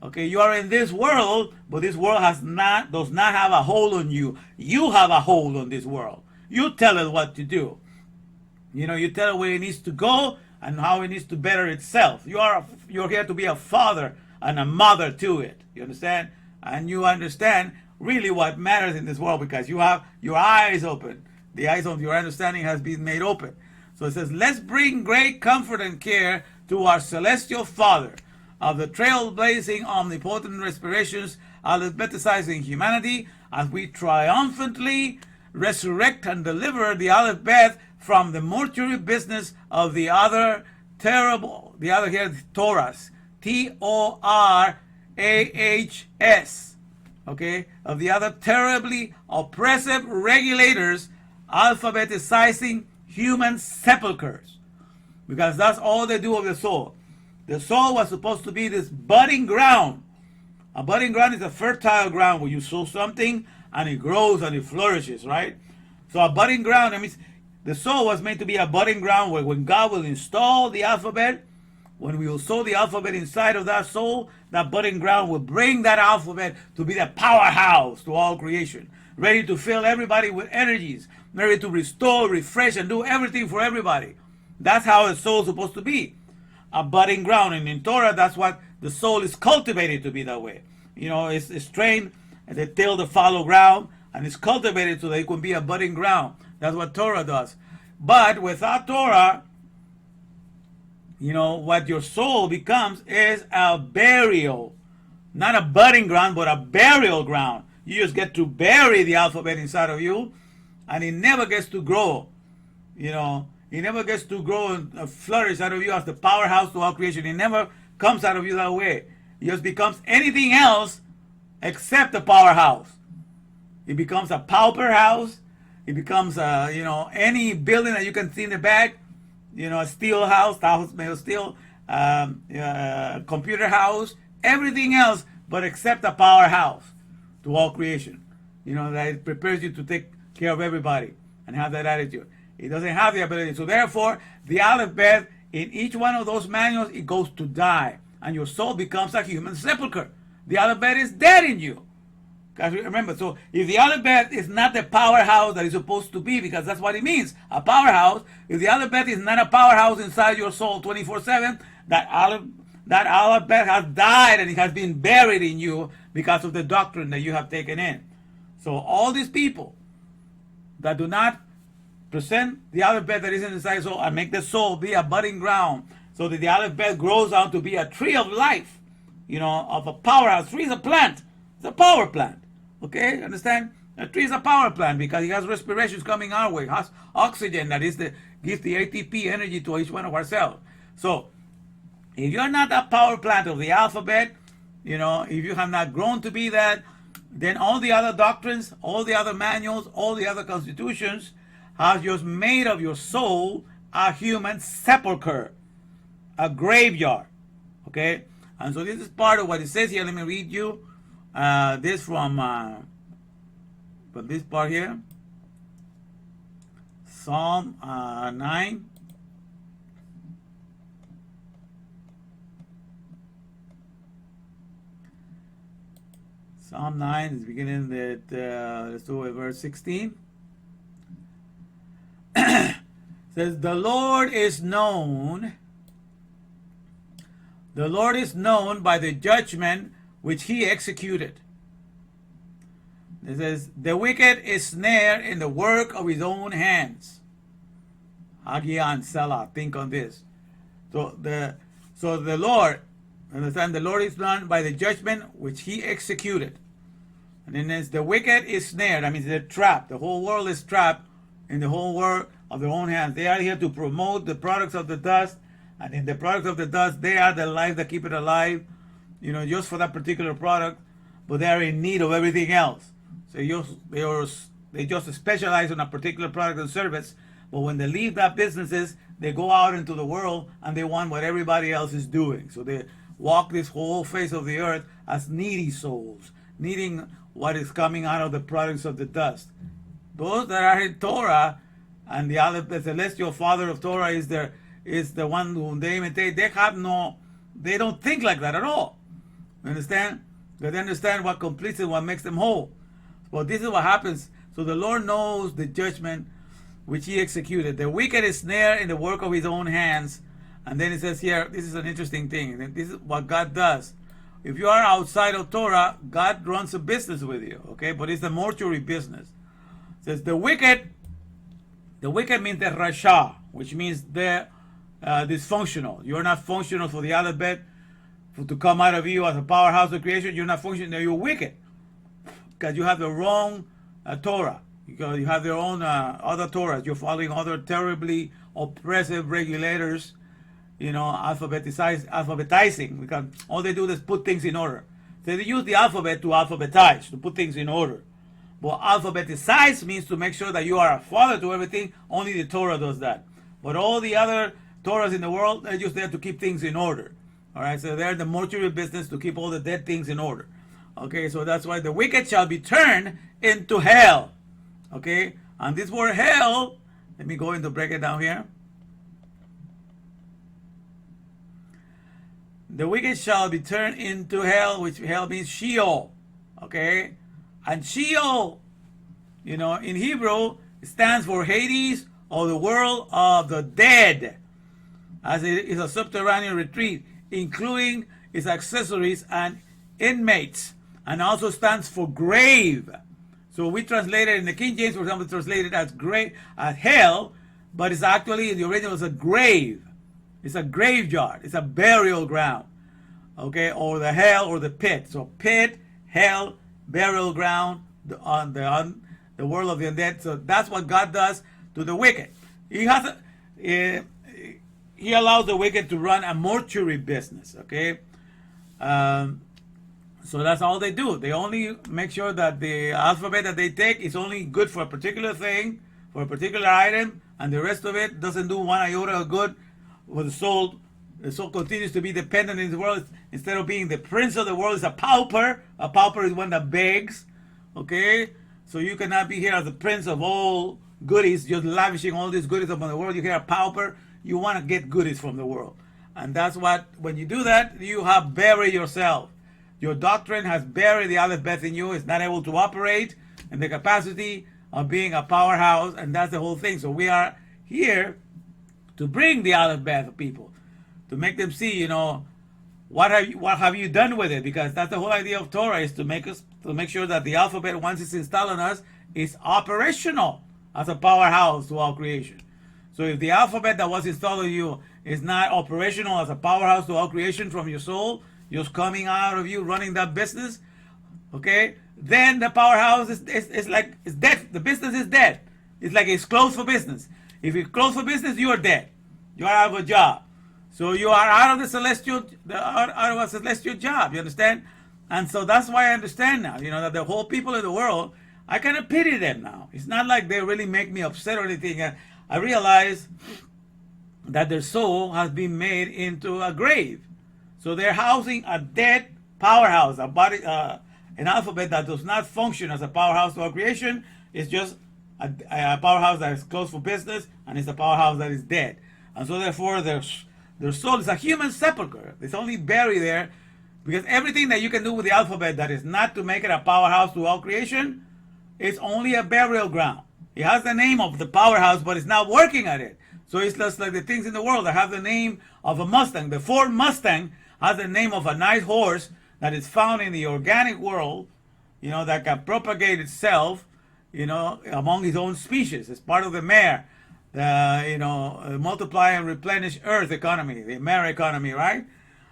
Okay, you are in this world, but this world does not have a hold on you. You have a hold on this world. You tell it what to do. You tell it where it needs to go and how it needs to better itself. You're here to be a father and a mother to it. You understand? And you understand really what matters in this world because you have your eyes open. The eyes of your understanding has been made open. So it says, let's bring great comfort and care to our celestial Father of the trailblazing omnipotent respirations alphabetizing humanity as we triumphantly resurrect and deliver the Aleph Beth from the mortuary business of the other Torahs, Torahs, okay, of the other terribly oppressive regulators alphabetizing human sepulchres, because that's all they do of the soul. The soul was supposed to be this budding ground. A budding ground is a fertile ground where you sow something and it grows and it flourishes, right? So a budding ground, that means the soul was meant to be a budding ground where when God will install the alphabet, when we will sow the alphabet inside of that soul, that budding ground will bring that alphabet to be the powerhouse to all creation, ready to fill everybody with energies, ready to restore, refresh, and do everything for everybody. That's how a soul is supposed to be. A budding ground. And in Torah, that's what the soul is cultivated to be that way. It's trained and they till the fallow ground and it's cultivated so that it can be a budding ground. That's what Torah does. But without Torah, what your soul becomes is a burial. Not a budding ground, but a burial ground. You just get to bury the alphabet inside of you and it never gets to grow. It never gets to grow and flourish out of you as the powerhouse to all creation. It never comes out of you that way. It just becomes anything else except a powerhouse. It becomes a pauper house. It becomes, any building that you can see in the back. A steel house, made of steel, computer house, everything else but except a powerhouse to all creation. That it prepares you to take care of everybody and have that attitude. It doesn't have the ability. So therefore, the Aleph Beth, in each one of those manuals, it goes to die. And your soul becomes a human sepulcher. The Aleph Beth is dead in you. Guys, remember, so if the Aleph Beth is not the powerhouse that it's supposed to be, because that's what it means, a powerhouse, if the Aleph Beth is not a powerhouse inside your soul 24/7, that Aleph Beth has died and it has been buried in you because of the doctrine that you have taken in. So all these people that do not present the alphabet that is inside soul and make the soul be a budding ground so that the alphabet grows out to be a tree of life, of a powerhouse. Tree is a plant. It's a power plant. Okay, understand? A tree is a power plant because it has respirations coming our way. It has oxygen that gives the ATP energy to each one of our cells. So if you're not a power plant of the alphabet, if you have not grown to be that, then all the other doctrines, all the other manuals, all the other constitutions has just made of your soul a human sepulcher, a graveyard. Okay? And so this is part of what it says here. Let me read you this from this part here. Psalm 9. Psalm 9 is beginning at, let's do it, verse 16. Says, the Lord is known by the judgment which he executed. It says, the wicked is snared in the work of his own hands. Hagia and Selah, think on this. So the Lord, understand, the Lord is known by the judgment which he executed. And then there's the wicked is snared. I mean, they're trapped. The whole world is trapped in the whole work of their own hands. They are here to promote the products of the dust. And in the products of the dust, they are the life that keep it alive, just for that particular product. But they are in need of everything else. So they just specialize on a particular product and service. But when they leave that businesses, they go out into the world and they want what everybody else is doing. So they walk this whole face of the earth as needy souls, needing what is coming out of the products of the dust. Those that are in Torah, and the celestial father of Torah is the one whom they imitate, they don't think like that at all. You understand? They understand what completes it, what makes them whole. Well, this is what happens. So the Lord knows the judgment which he executed. The wicked is snared in the work of his own hands. And then it says here, this is an interesting thing. This is what God does. If you are outside of Torah, God runs a business with you, okay? But it's a mortuary business. It says the wicked means the Rasha, which means they're dysfunctional. You're not functional for the alphabet to come out of you as a powerhouse of creation. You're not functional. You're wicked because you have the wrong Torah. You have your own other Torahs. You're following other terribly oppressive regulators, alphabetizing, because all they do is put things in order. So they use the alphabet to alphabetize, to put things in order. But alphabetize means to make sure that you are a father to everything. Only the Torah does that. But all the other Torahs in the world, they're just there to keep things in order. All right, so they're the mortuary business to keep all the dead things in order. Okay, so that's why the wicked shall be turned into hell. Okay, and this word hell, let me go into break it down here. The wicked shall be turned into hell, which hell means Sheol. Okay, and Sheol, in Hebrew, stands for Hades, or the world of the dead, as it is a subterranean retreat, including its accessories and inmates, and also stands for grave. So we translate it in the King James, for example, translated as hell, but it's actually, in the original, it's a grave. It's a graveyard. It's a burial ground. Okay, or the hell or the pit. So pit, hell, burial ground, the world of the undead. So that's what God does to the wicked. He allows the wicked to run a mortuary business. Okay, so that's all they do. They only make sure that the alphabet that they take is only good for a particular thing, for a particular item, and the rest of it doesn't do one iota of good for the soul. The soul continues to be dependent in the world. Instead of being the prince of the world, is a pauper. A pauper is one that begs. Okay? So you cannot be here as the prince of all goodies, just lavishing all these goodies upon the world. You're a pauper. You want to get goodies from the world. And that's what, when you do that, you have buried yourself. Your doctrine has buried the alphabet in you. It's not able to operate in the capacity of being a powerhouse. And that's the whole thing. So we are here to bring the alphabet of people, to make them see, what have you done with it? Because that's the whole idea of Torah, is to make sure that the alphabet, once it's installed on us, is operational as a powerhouse to all creation. So if the alphabet that was installed on you is not operational as a powerhouse to all creation from your soul, just coming out of you running that business, okay, then the powerhouse is dead. The business is dead. It's like it's closed for business. If it's closed for business, you are dead. You are out of a job. So you are out of out of a celestial job. You understand? And so that's why I understand now. You know that the whole people in the world, I kind of pity them now. It's not like they really make me upset or anything. I realize that their soul has been made into a grave. So they're housing a dead powerhouse, a body, an alphabet that does not function as a powerhouse to our creation. It's just a powerhouse that is closed for business, and it's a powerhouse that is dead. And so therefore their soul is a human sepulcher. It's only buried there because everything that you can do with the alphabet that is not to make it a powerhouse to all creation, it's only a burial ground. It has the name of the powerhouse, but it's not working at it. So it's just like the things in the world that have the name of a Mustang. The Ford Mustang has the name of a nice horse that is found in the organic world, you know, that can propagate itself, you know, among its own species. It's part of the mare, the multiply and replenish earth economy, the mare economy, right?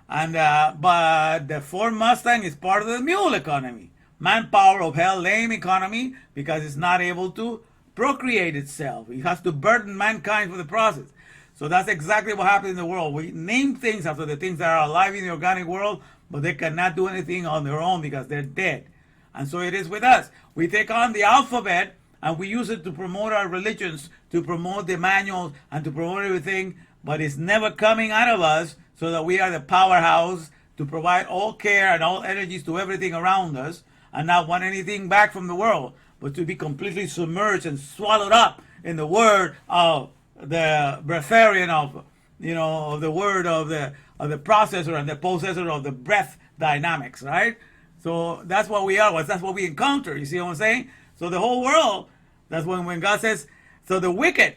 And but the Ford Mustang is part of the mule economy, manpower of hell, lame economy, because it's not able to procreate itself. It has to burden mankind for the process. So that's exactly what happens in the world. We name things after the things that are alive in the organic world, but they cannot do anything on their own because they're dead. And so it is with us. We take on the alphabet and we use it to promote our religions, to promote the manuals, and to promote everything, but it's never coming out of us so that we are the powerhouse to provide all care and all energies to everything around us and not want anything back from the world, but to be completely submerged and swallowed up in the word of the breatharian of the word of the processor and the possessor of the breath dynamics, right? So that's what we are. That's what we encounter. You see what I'm saying? So the whole world, that's when God says, so the wicked,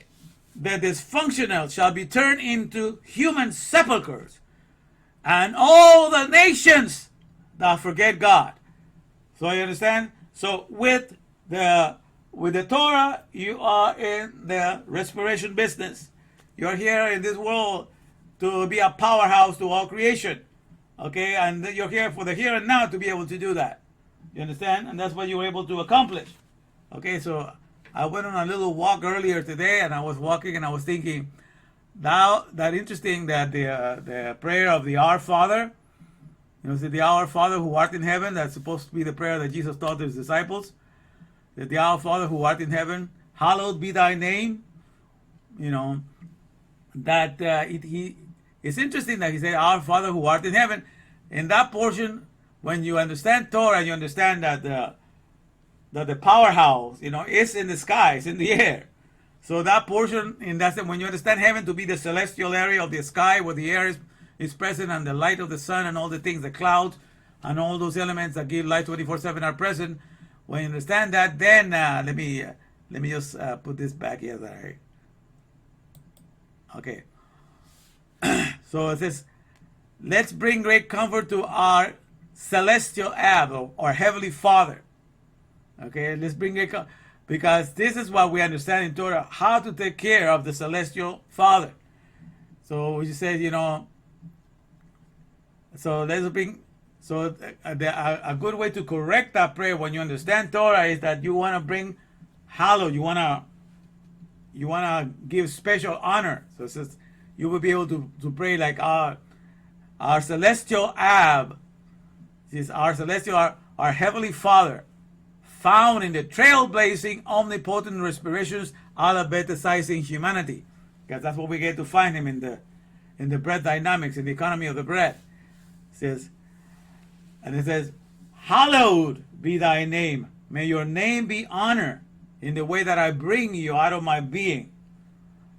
the dysfunctional shall be turned into human sepulchres, and all the nations that forget God. So you understand? So with the Torah, you are in the respiration business. You're here in this world to be a powerhouse to all creation. Okay, and you're here for the here and now to be able to do that. You understand? And that's what you were able to accomplish. Okay, so I went on a little walk earlier today, and I was walking and I was thinking, now that interesting that the prayer of the Our Father, the Our Father who art in heaven, that's supposed to be the prayer that Jesus taught his disciples. The Our Father who art in heaven, hallowed be thy name. It's interesting that he said, Our Father who art in heaven. In that portion, when you understand Torah, you understand that the powerhouse, is in the sky, it's in the air. So that portion, in that sense, when you understand heaven to be the celestial area of the sky where the air is present and the light of the sun and all the things, the clouds and all those elements that give light 24/7 are present. When you understand that, then let me just put this back here. Right? Okay. So it says, let's bring great comfort to our celestial Ab, or Heavenly Father. Okay, let's bring great comfort. Because this is what we understand in Torah, how to take care of the celestial Father. So you said, so let's bring, so a good way to correct that prayer when you understand Torah is that you want to bring hallowed, you want to give special honor. So it says, you will be able to pray like our celestial Ab, our celestial, our Heavenly Father, found in the trailblazing, omnipotent respirations, alphabetizing humanity. Because that's what we get to find him in the breath dynamics, in the economy of the breath. It says, hallowed be thy name. May your name be honored in the way that I bring you out of my being,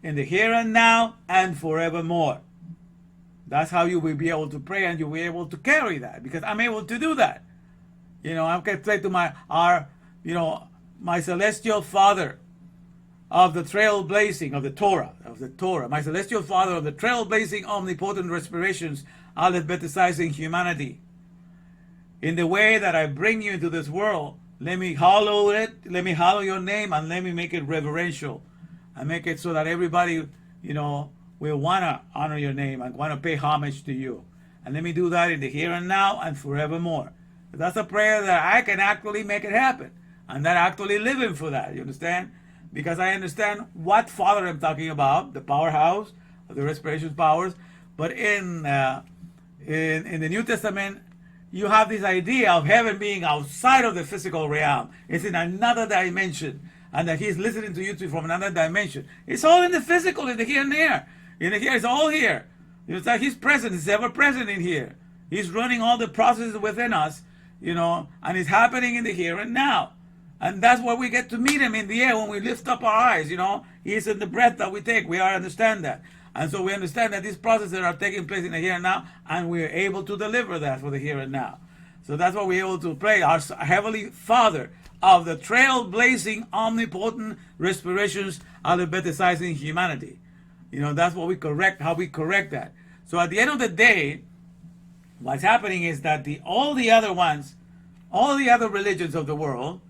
in the here and now and forevermore. That's how you will be able to pray, and you'll be able to carry that, because I'm able to do that. I can say to my celestial Father of the trailblazing of the Torah, my celestial Father of the trailblazing omnipotent respirations, alphabetizing humanity. In the way that I bring you into this world, let me hallow it, let me hallow your name, and let me make it reverential. And make it so that everybody, will want to honor your name and want to pay homage to you. And let me do that in the here and now and forevermore. That's a prayer that I can actually make it happen. I'm not actually living for that, you understand? Because I understand what Father I'm talking about, the powerhouse of the respiration powers. But in the New Testament, you have this idea of heaven being outside of the physical realm. It's in another dimension. And that he's listening to you from another dimension. It's all in the physical, in the here and there. In the here, it's all here. It's like he's present, he's ever present in here. He's running all the processes within us, and it's happening in the here and now. And that's where we get to meet him in the air when we lift up our eyes, He's in the breath that we take. We understand that. And so we understand that these processes are taking place in the here and now, and we are able to deliver that for the here and now. So that's what we're able to pray. Our Heavenly Father of the trailblazing, omnipotent respirations alphabetizing humanity. That's what we correct, how we correct that. So at the end of the day, what's happening is that all the other religions of the world,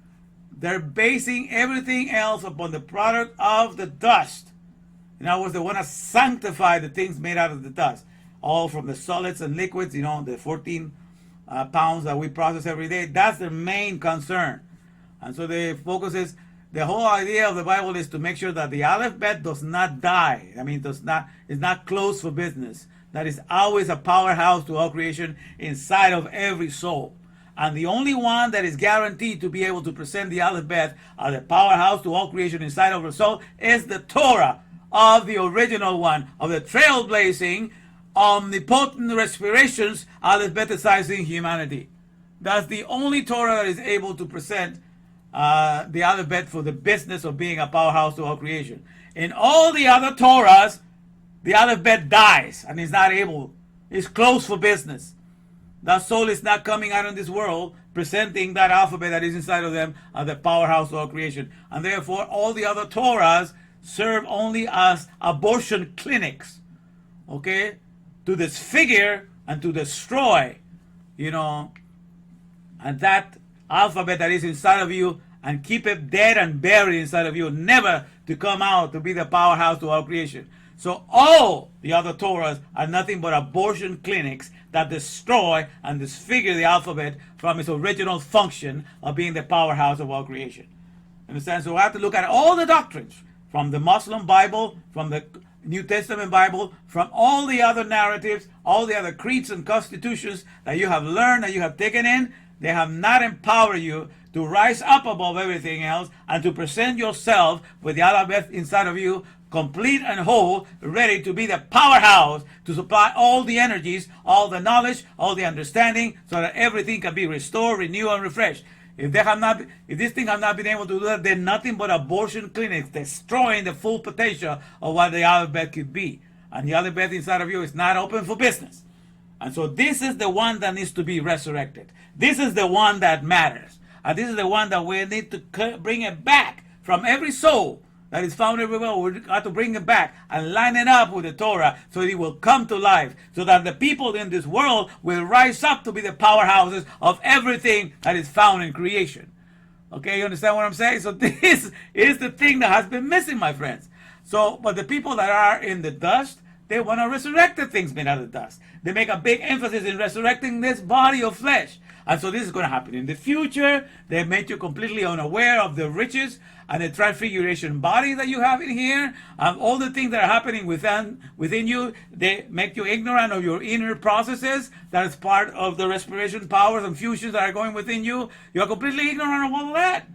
they're basing everything else upon the product of the dust. In other words, they want to sanctify the things made out of the dust. All from the solids and liquids, the 14 pounds that we process every day. That's their main concern. And so the whole idea of the Bible is to make sure that the alphabet does not die. Is not closed for business. That is always a powerhouse to all creation inside of every soul. And the only one that is guaranteed to be able to present the alphabet as a powerhouse to all creation inside of our soul is the Torah of the original one, of the trailblazing, omnipotent respirations alphabetizing humanity. That's the only Torah that is able to present the alphabet for the business of being a powerhouse to all creation. In all the other Torahs, the alphabet dies and is not able, is closed for business. That soul is not coming out in this world presenting that alphabet that is inside of them as the powerhouse of all creation. And therefore, all the other Torahs serve only as abortion clinics, to disfigure and to destroy, and that alphabet that is inside of you and keep it dead and buried inside of you, never to come out to be the powerhouse to all creation. So all the other Torahs are nothing but abortion clinics that destroy and disfigure the alphabet from its original function of being the powerhouse of all creation. Understand? So we have to look at all the doctrines from the Muslim Bible, from the New Testament Bible, from all the other narratives, all the other creeds and constitutions that you have learned, that you have taken in. They have not empowered you to rise up above everything else and to present yourself with the alphabet inside of you, complete and whole, ready to be the powerhouse to supply all the energies, all the knowledge, all the understanding, so that everything can be restored, renewed, and refreshed. If this thing have not been able to do that, they're nothing but abortion clinics destroying the full potential of what the alphabet could be. And the alphabet inside of you is not open for business. And so this is the one that needs to be resurrected. This is the one that matters. And this is the one that we need to bring it back from every soul that is found everywhere. We have to bring it back and line it up with the Torah so it will come to life, so that the people in this world will rise up to be the powerhouses of everything that is found in creation. Okay, you understand what I'm saying? So this is the thing that has been missing, my friends. So, but the people that are in the dust, they want to resurrect the things made out of dust. They make a big emphasis in resurrecting this body of flesh. And so this is going to happen in the future. They make you completely unaware of the riches and the transfiguration body that you have in here. All the things that are happening within you, they make you ignorant of your inner processes. That is part of the respiration powers and fusions that are going within you. You are completely ignorant of all of that.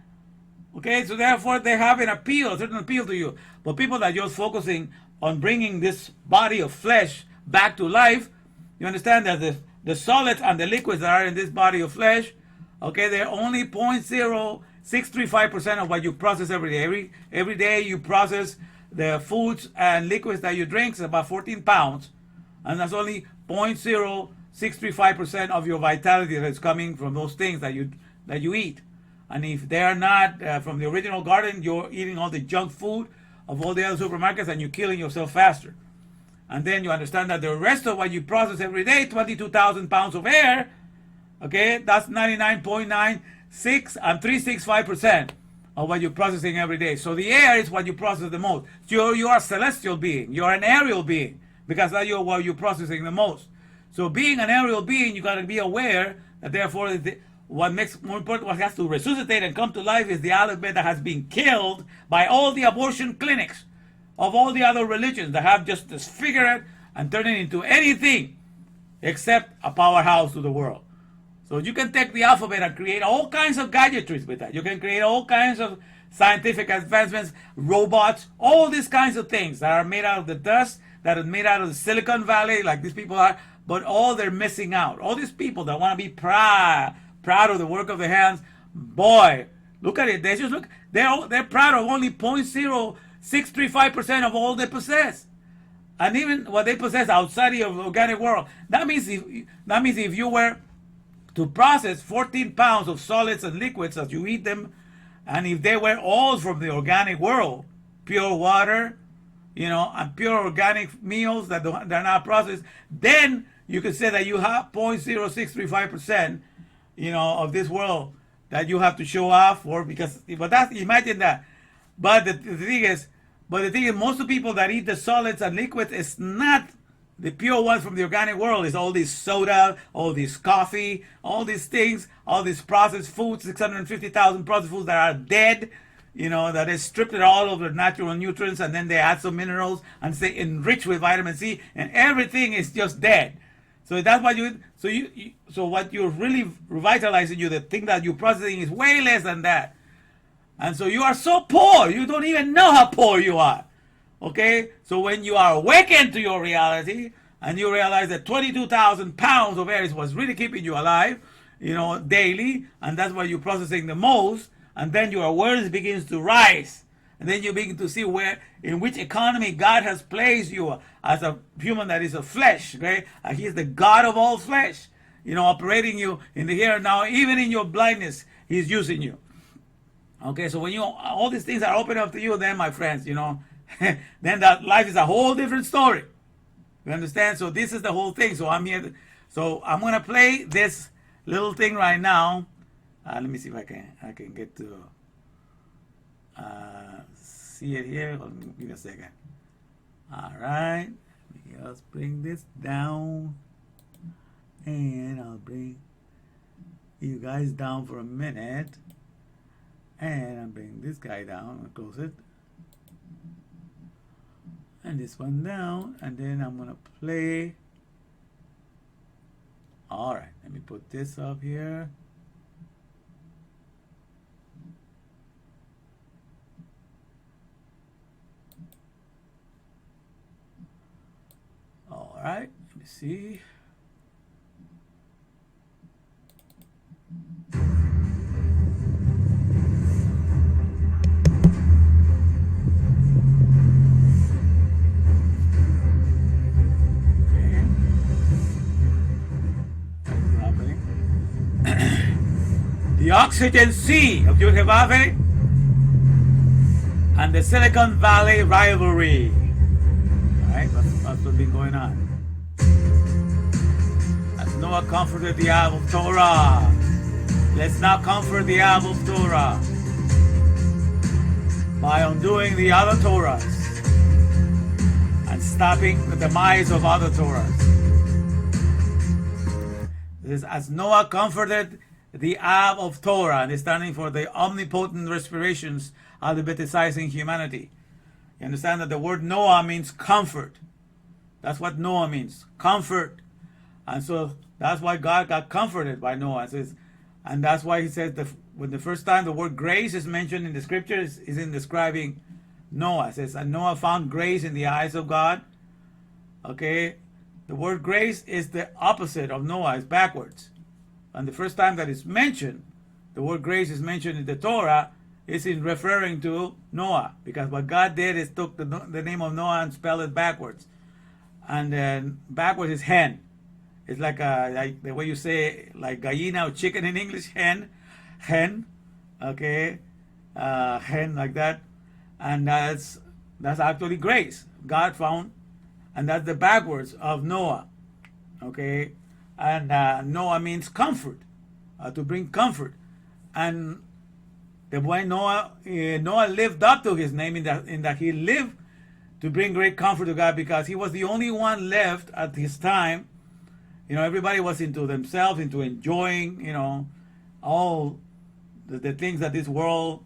Okay, so therefore they have an appeal, a certain appeal to you. But people that are just focusing on bringing this body of flesh back to life, you understand that the solids and the liquids that are in this body of flesh, okay, they're only 0.0635% of what you process every day. Every day you process the foods and liquids that you drink, is about 14 pounds, and that's only 0.0635% of your vitality that's coming from those things that you eat. And if they are not from the original garden, you're eating all the junk food of all the other supermarkets and you're killing yourself faster. and then you understand that the rest of what you process every day, 22,000 pounds of air, okay, that's 99.96 and 365% of what you're processing every day. So the air is what you process the most. So you are a celestial being. You're an aerial being because that's what you're processing the most. So being an aerial being, you got to be aware that therefore what makes more important, what has to resuscitate and come to life is the Aleph Bet that has been killed by all the abortion clinics of all the other religions that have just disfigured it and turned it into anything except a powerhouse to the world. So you can take the alphabet and create all kinds of gadgetries with that. You can create all kinds of scientific advancements, robots, all these kinds of things that are made out of the dust, that are made out of the Silicon Valley, like these people are, but all they're missing out. All these people that want to be proud of the work of their hands, boy, look at it. They just look, they're proud of only 0.0635% of all they possess. And even what they possess outside of the organic world. That means if you were to process 14 pounds of solids and liquids as you eat them, and if they were all from the organic world, pure water, and pure organic meals that they're not processed, then you could say that you have 0.0635%, of this world that you have to show off for, imagine that. But the thing is, most of the people that eat the solids and liquids is not the pure ones from the organic world. Is all this soda, all this coffee, all these things, all these processed foods, 650,000 processed foods that are dead, that is stripped of all of the natural nutrients, and then they add some minerals and say enriched with vitamin C, and everything is just dead. So that's what so what you're really revitalizing, the thing that you're processing is way less than that. And so you are so poor, you don't even know how poor you are. Okay? So when you are awakened to your reality and you realize that 22,000 pounds of air is what's really keeping you alive, daily, and that's what you're processing the most, and then your awareness begins to rise. And then you begin to see in which economy God has placed you as a human that is of flesh, okay? He is the God of all flesh, operating you in the here and now, even in your blindness, He's using you. Okay, so when all these things are open up to you, then my friends, then that life is a whole different story. You understand? So this is the whole thing. So I'm here. So I'm gonna play this little thing right now. Let me see if I can get to see it here. Hold on, give me a second. All right, let's bring this down, and I'll bring you guys down for a minute, and I'll bring this guy down and close it, and this one down, and then I'm gonna play. All right, let me put this up here. All right, let me see. The Oxygen Sea of Yudhevave and the Silicon Valley rivalry. Alright, that's what's been going on. As Noah comforted the Ab of Torah, let's now comfort the Ab of Torah by undoing the other Torahs and stopping the demise of other Torahs. This is as Noah comforted the Ab of Torah, and it's standing for the omnipotent respirations alphabetizing humanity. You understand that the word Noah means comfort. That's what Noah means, comfort. And so that's why God got comforted by Noah. And that's why he says when the first time the word grace is mentioned in the scriptures is in describing Noah. It says, and Noah found grace in the eyes of God. Okay, the word grace is the opposite of Noah, it's backwards. And the first time that it's mentioned, the word grace is mentioned in the Torah, is in referring to Noah. Because what God did is took the name of Noah and spelled it backwards. And then backwards is hen. It's like the way you say like gallina or chicken in English, hen, okay, hen like that. And that's actually grace. God found and that's the backwards of Noah. Okay, and Noah means comfort, to bring comfort, and the way Noah lived up to his name in that he lived to bring great comfort to God, because he was the only one left at his time. Everybody was into themselves, into enjoying, all the things that this world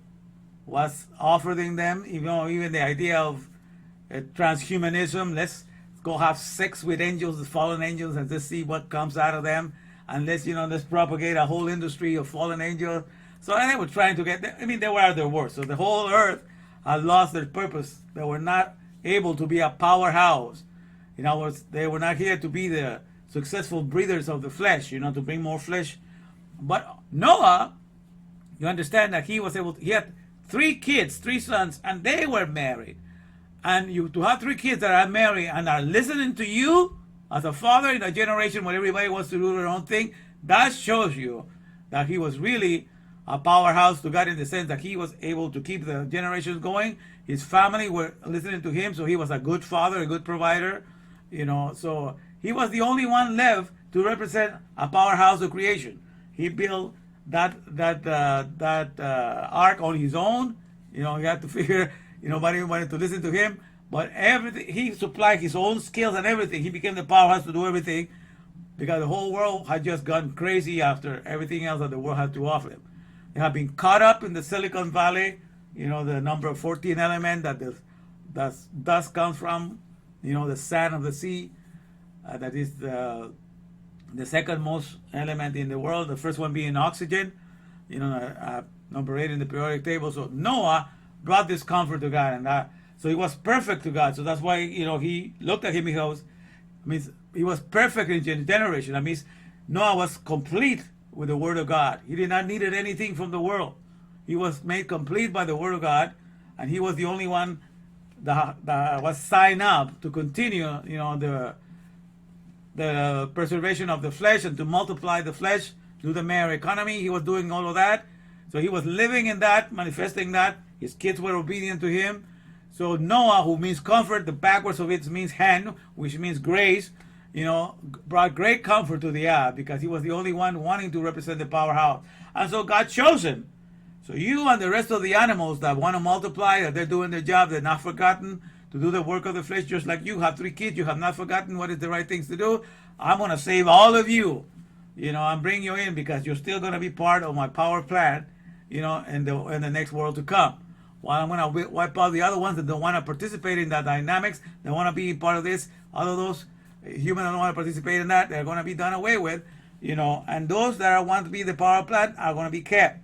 was offering them. Even the idea of transhumanism. Let's go have sex with angels, the fallen angels, and just see what comes out of them. And let's propagate a whole industry of fallen angels. So they were trying to get, they were at their worst. So the whole earth had lost their purpose. They were not able to be a powerhouse. In other words, they were not here to be the successful breeders of the flesh, to bring more flesh. But Noah, you understand that he had 3 kids, 3 sons, and they were married. And to have 3 kids that are married and are listening to you as a father in a generation where everybody wants to do their own thing, that shows you that he was really a powerhouse to God, in the sense that he was able to keep the generations going. His family were listening to him, so he was a good father, a good provider. So he was the only one left to represent a powerhouse of creation. He built that ark on his own. He had to figure, nobody wanted to listen to him, but everything, he supplied his own skills and everything. He became the powerhouse to do everything, because the whole world had just gone crazy after everything else that the world had to offer them. They have been caught up in the Silicon Valley, the number 14 element that the dust comes from, the sand of the sea. That is the second most element in the world, the first one being oxygen, number 8 in the periodic table. So Noah brought this comfort to God, and so he was perfect to God. So that's why, he looked at him, he was perfect in generation. That means Noah was complete with the word of God. He did not need anything from the world. He was made complete by the word of God, and he was the only one that was signed up to continue, the preservation of the flesh and to multiply the flesh through the mere economy. He was doing all of that. So he was living in that, manifesting that. His kids were obedient to him. So Noah, who means comfort, the backwards of it means hen, which means grace, brought great comfort to the earth, because he was the only one wanting to represent the powerhouse. And so God chose him. So you and the rest of the animals that want to multiply, that they're doing their job, they're not forgotten to do the work of the flesh, just like you have 3 kids, you have not forgotten what is the right things to do. I'm going to save all of you, and bring you in, because you're still going to be part of my power plan, in the next world to come. While I'm going to wipe out the other ones that don't want to participate in that dynamics, they want to be part of this. All of those humans don't want to participate in that, they're going to be done away with, and those that want to be the power plant are going to be kept.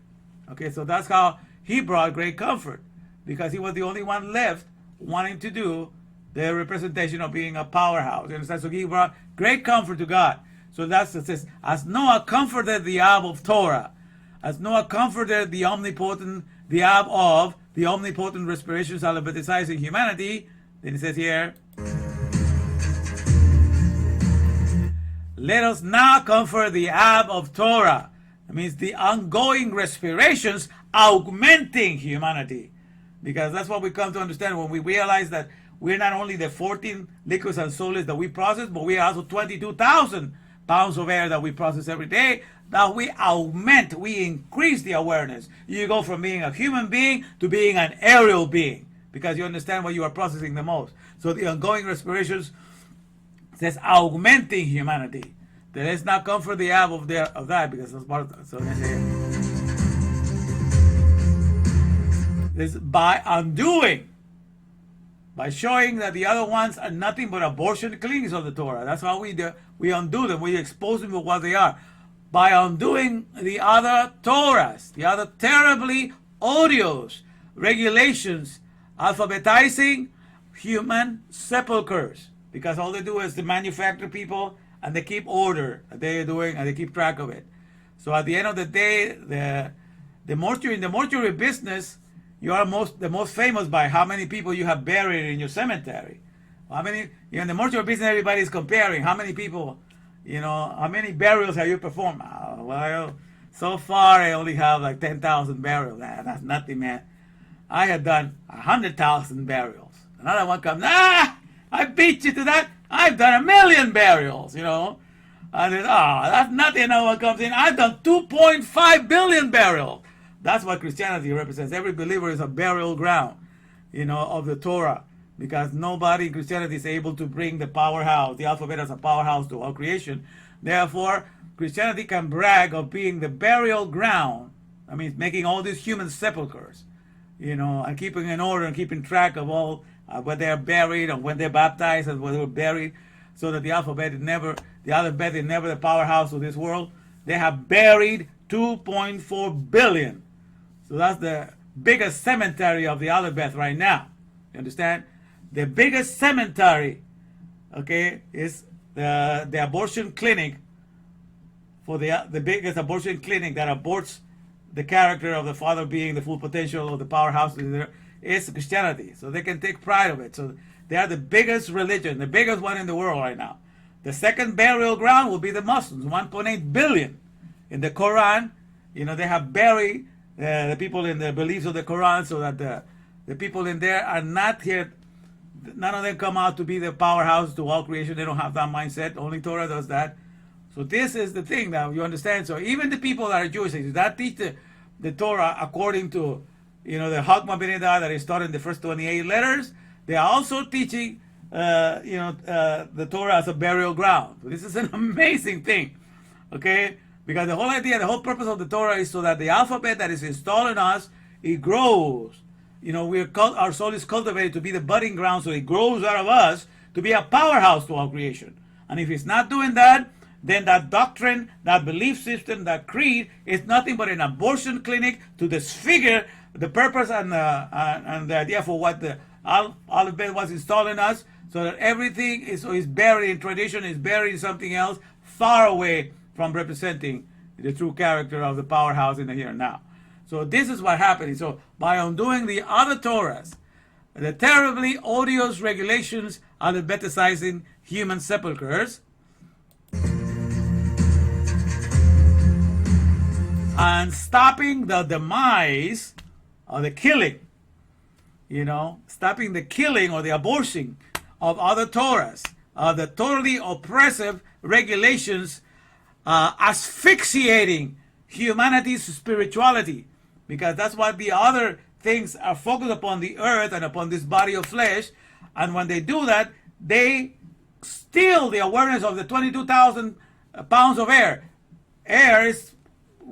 Okay, so that's how he brought great comfort, because he was the only one left wanting to do the representation of being a powerhouse. You understand? So he brought great comfort to God. So that's it says, as Noah comforted the Ab of Torah, as Noah comforted the omnipotent respirations alphabetizing humanity, then it says here, let us now comfort the Ab of Torah. That means the ongoing respirations augmenting humanity. Because that's what we come to understand when we realize that we're not only the 14 liquids and solids that we process, but we are also 22,000 pounds of air that we process every day. That we augment, we increase the awareness. You go from being a human being to being an aerial being, because you understand what you are processing the most. So the ongoing respirations says augmenting humanity. Then let's not comfort the ab of that, because that's part of that. So let's say this by undoing, by showing that the other ones are nothing but abortion clingings of the Torah. That's how we do. We undo them. We expose them to what they are. By undoing the other Torahs, the other terribly odious regulations, alphabetizing human sepulchres, because all they do is to manufacture people, and they keep order that they're doing, and they keep track of it. So at the end of the day, the mortuary business, you are the most famous by how many people you have buried in your cemetery. How many, in the mortuary business, everybody's comparing how many people, how many burials have you performed? Well, so far I only have like 10,000 burials. That's nothing, man. I had done 100,000 burials. Another one comes, I beat you to that. I've done 1,000,000 burials, you know. And then, that's nothing. No one comes in. I've done 2.5 billion burials. That's what Christianity represents. Every believer is a burial ground, you know, of the Torah. Because nobody in Christianity is able to bring the powerhouse, the alphabet as a powerhouse to all creation. Therefore, Christianity can brag of being the burial ground. I mean, making all these human sepulchres, you know, and keeping in order and keeping track of all where they're buried and when they're baptized and where they were buried, so that the alphabet is never the powerhouse of this world. They have buried 2.4 billion. So that's the biggest cemetery of the alphabet right now. You understand? The biggest cemetery, okay, is the abortion clinic, for the biggest abortion clinic that aborts the character of the Father being the full potential of the powerhouse is Christianity. So they can take pride of it. So they are the biggest religion, the biggest one in the world right now. The second burial ground will be the Muslims, 1.8 billion. In the Quran, you know, they have buried the people in the beliefs of the Quran, so that the people in there are not here. None of them come out to be the powerhouse to all creation. They don't have that mindset. Only Torah does that. So this is the thing now, you understand. So even the people that are Jewish, that teach the Torah according to, you know, the Chokmah B'Nedah that is taught in the first 28 letters, they are also teaching, the Torah as a burial ground. So this is an amazing thing, okay? Because the whole idea, the whole purpose of the Torah is so that the alphabet that is installed in us, it grows. You know, our soul is cultivated to be the budding ground, so it grows out of us to be a powerhouse to all creation. And if it's not doing that, then that doctrine, that belief system, that creed is nothing but an abortion clinic to disfigure the purpose and the idea for what the alphabet was installed in us, so that everything is buried in tradition, is buried in something else, far away from representing the true character of the powerhouse in the here and now. So this is what happened. So by undoing the other Torahs, the terribly odious regulations alphabetizing human sepulchres, and stopping the demise or the killing, you know, stopping the killing or the abortion of other Torahs, the totally oppressive regulations asphyxiating humanity's spirituality, because that's what the other things are focused upon, the earth and upon this body of flesh. And when they do that, they steal the awareness of the 22,000 pounds of air. Air is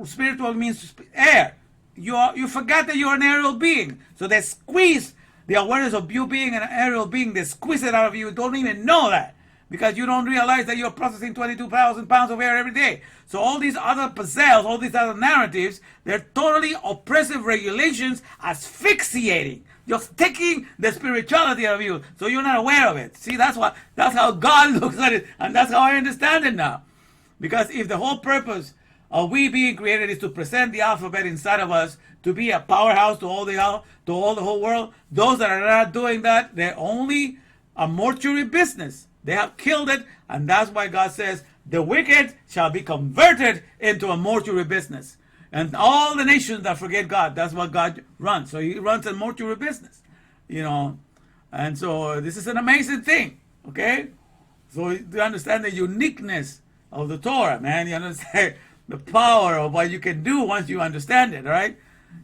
spiritual, means air. You forgot that you're an aerial being. So they squeeze the awareness of you being an aerial being. They squeeze it out of you. You don't even know that, because you don't realize that you're processing 22,000 pounds of air every day. So all these other pizzelles, all these other narratives, they're totally oppressive regulations asphyxiating. You're taking the spirituality out of you, so you're not aware of it. See, that's how God looks at it, and that's how I understand it now. Because if the whole purpose of we being created is to present the alphabet inside of us to be a powerhouse to all the whole world, those that are not doing that, they're only a mortuary business. They have killed it, and that's why God says the wicked shall be converted into a mortuary business. And all the nations that forget God, that's what God runs. So he runs a mortuary business, you know. And so this is an amazing thing, okay? So you understand the uniqueness of the Torah, man. You understand the power of what you can do once you understand it, all right?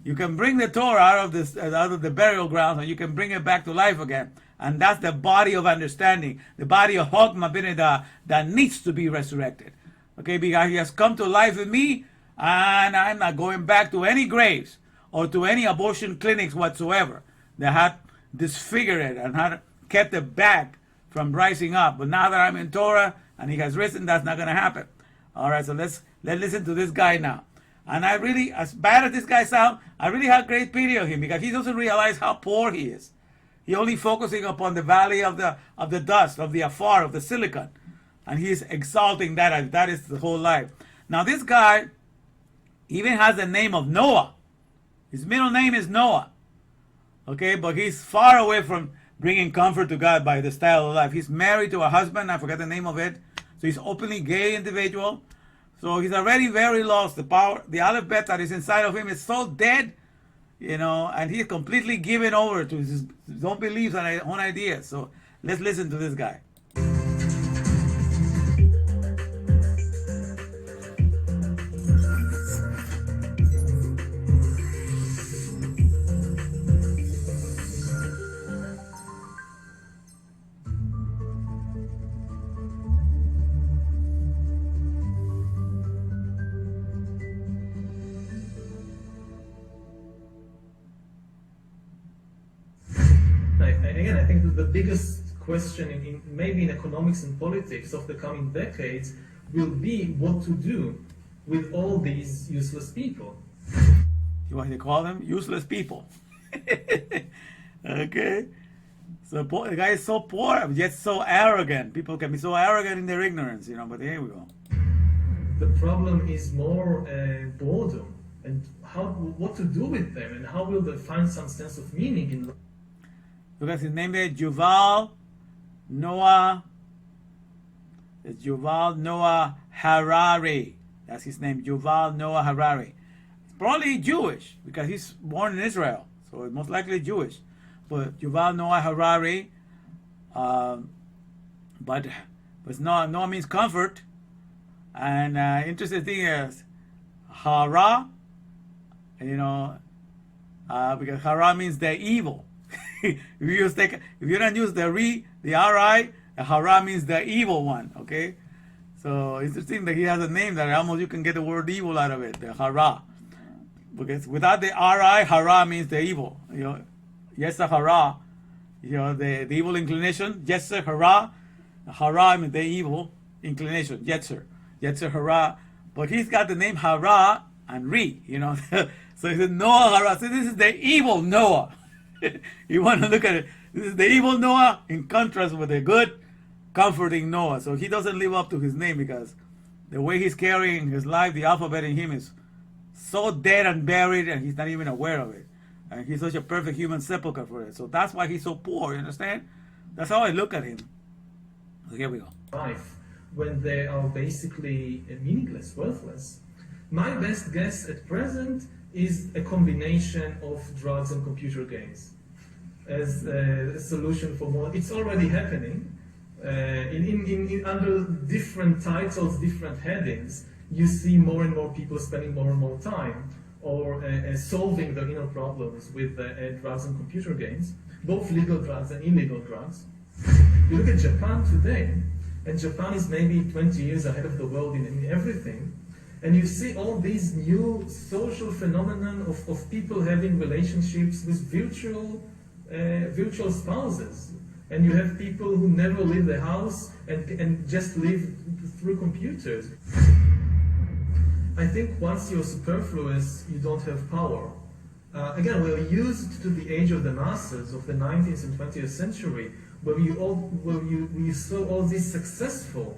You can bring the Torah out of the burial ground, and you can bring it back to life again. And that's the body of understanding, the body of Chokmah B'Nedah that needs to be resurrected. Okay, because he has come to life with me, and I'm not going back to any graves or to any abortion clinics whatsoever that had disfigured it and had kept it back from rising up. But now that I'm in Torah and he has risen, that's not going to happen. All right, so let's listen to this guy now. And I really, as bad as this guy sounds, I really have great pity of him, because he doesn't realize how poor he is. He's only focusing upon the valley of the dust, of the afar, of the silicon. And he's exalting that as that is the whole life. Now this guy even has the name of Noah. His middle name is Noah. Okay, but he's far away from bringing comfort to God by the style of life. He's married to a husband, I forget the name of it. So he's openly gay individual. So he's already very lost. The alphabet that is inside of him is so dead, you know, and he's completely given over to his own beliefs and his own ideas. So let's listen to this guy. think that the biggest question maybe in economics and politics of the coming decades will be what to do with all these useless people. What they call them? Useless people. Okay? So the guy is so poor, yet so arrogant. People can be so arrogant in their ignorance, but here we go. The problem is more boredom and what to do with them and how will they find some sense of meaning in life. Because his name is Yuval Noah. It's Yuval Noah Harari. That's his name, Yuval Noah Harari. He's probably Jewish because he's born in Israel, so he's most likely Jewish. But Yuval Noah Harari, but Noah means comfort. And interesting thing is, Hara, because Hara means the evil. if you don't use the ri, the ri, Hara means the evil one. Okay, so interesting that he has a name that almost you can get the word evil out of it, the Hara, because without the ri, Hara means the evil. Yetzer hara, the evil inclination. Yetzer hara, hara means the evil inclination. Yetzer hara, but he's got the name Hara and Ri. So he said Noah Hara. So this is the evil Noah. You want to look at it. This is the evil Noah in contrast with the good, comforting Noah. So he doesn't live up to his name because the way he's carrying his life, the alphabet in him is so dead and buried, and he's not even aware of it. And he's such a perfect human sepulcher for it. So that's why he's so poor, you understand? That's how I look at him. So here we go. Life, when they are basically meaningless, worthless. My best guess at present is a combination of drugs and computer games as a solution for more. It's already happening. Under different titles, different headings, you see more and more people spending more and more time or solving their inner problems with drugs and computer games, both legal drugs and illegal drugs. You look at Japan today, and Japan is maybe 20 years ahead of the world in everything, and you see all these new social phenomenon of people having relationships with virtual spouses. And you have people who never leave the house and just live through computers. I think once you're superfluous, you don't have power. Again, we're used to the age of the masses of the 19th and 20th century, where you saw all these successful,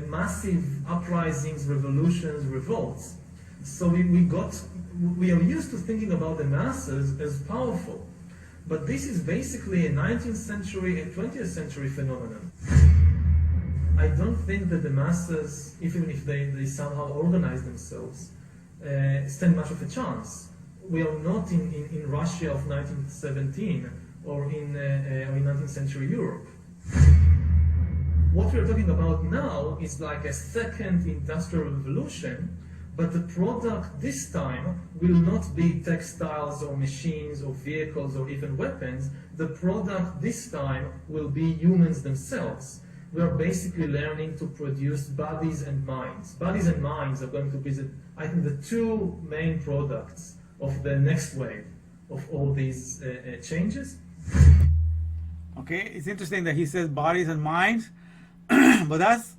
massive uprisings, revolutions, revolts. So we are used to thinking about the masses as powerful. But this is basically a 19th century and 20th century phenomenon. I don't think that the masses, even if they somehow organize themselves, stand much of a chance. We are not in Russia of 1917 or in 19th century Europe. What we're talking about now is like a second industrial revolution, but the product this time will not be textiles or machines or vehicles or even weapons. The product this time will be humans themselves. We are basically learning to produce bodies and minds. Bodies and minds are going to be, I think, the two main products of the next wave of all these changes. Okay, it's interesting that he says bodies and minds, but that's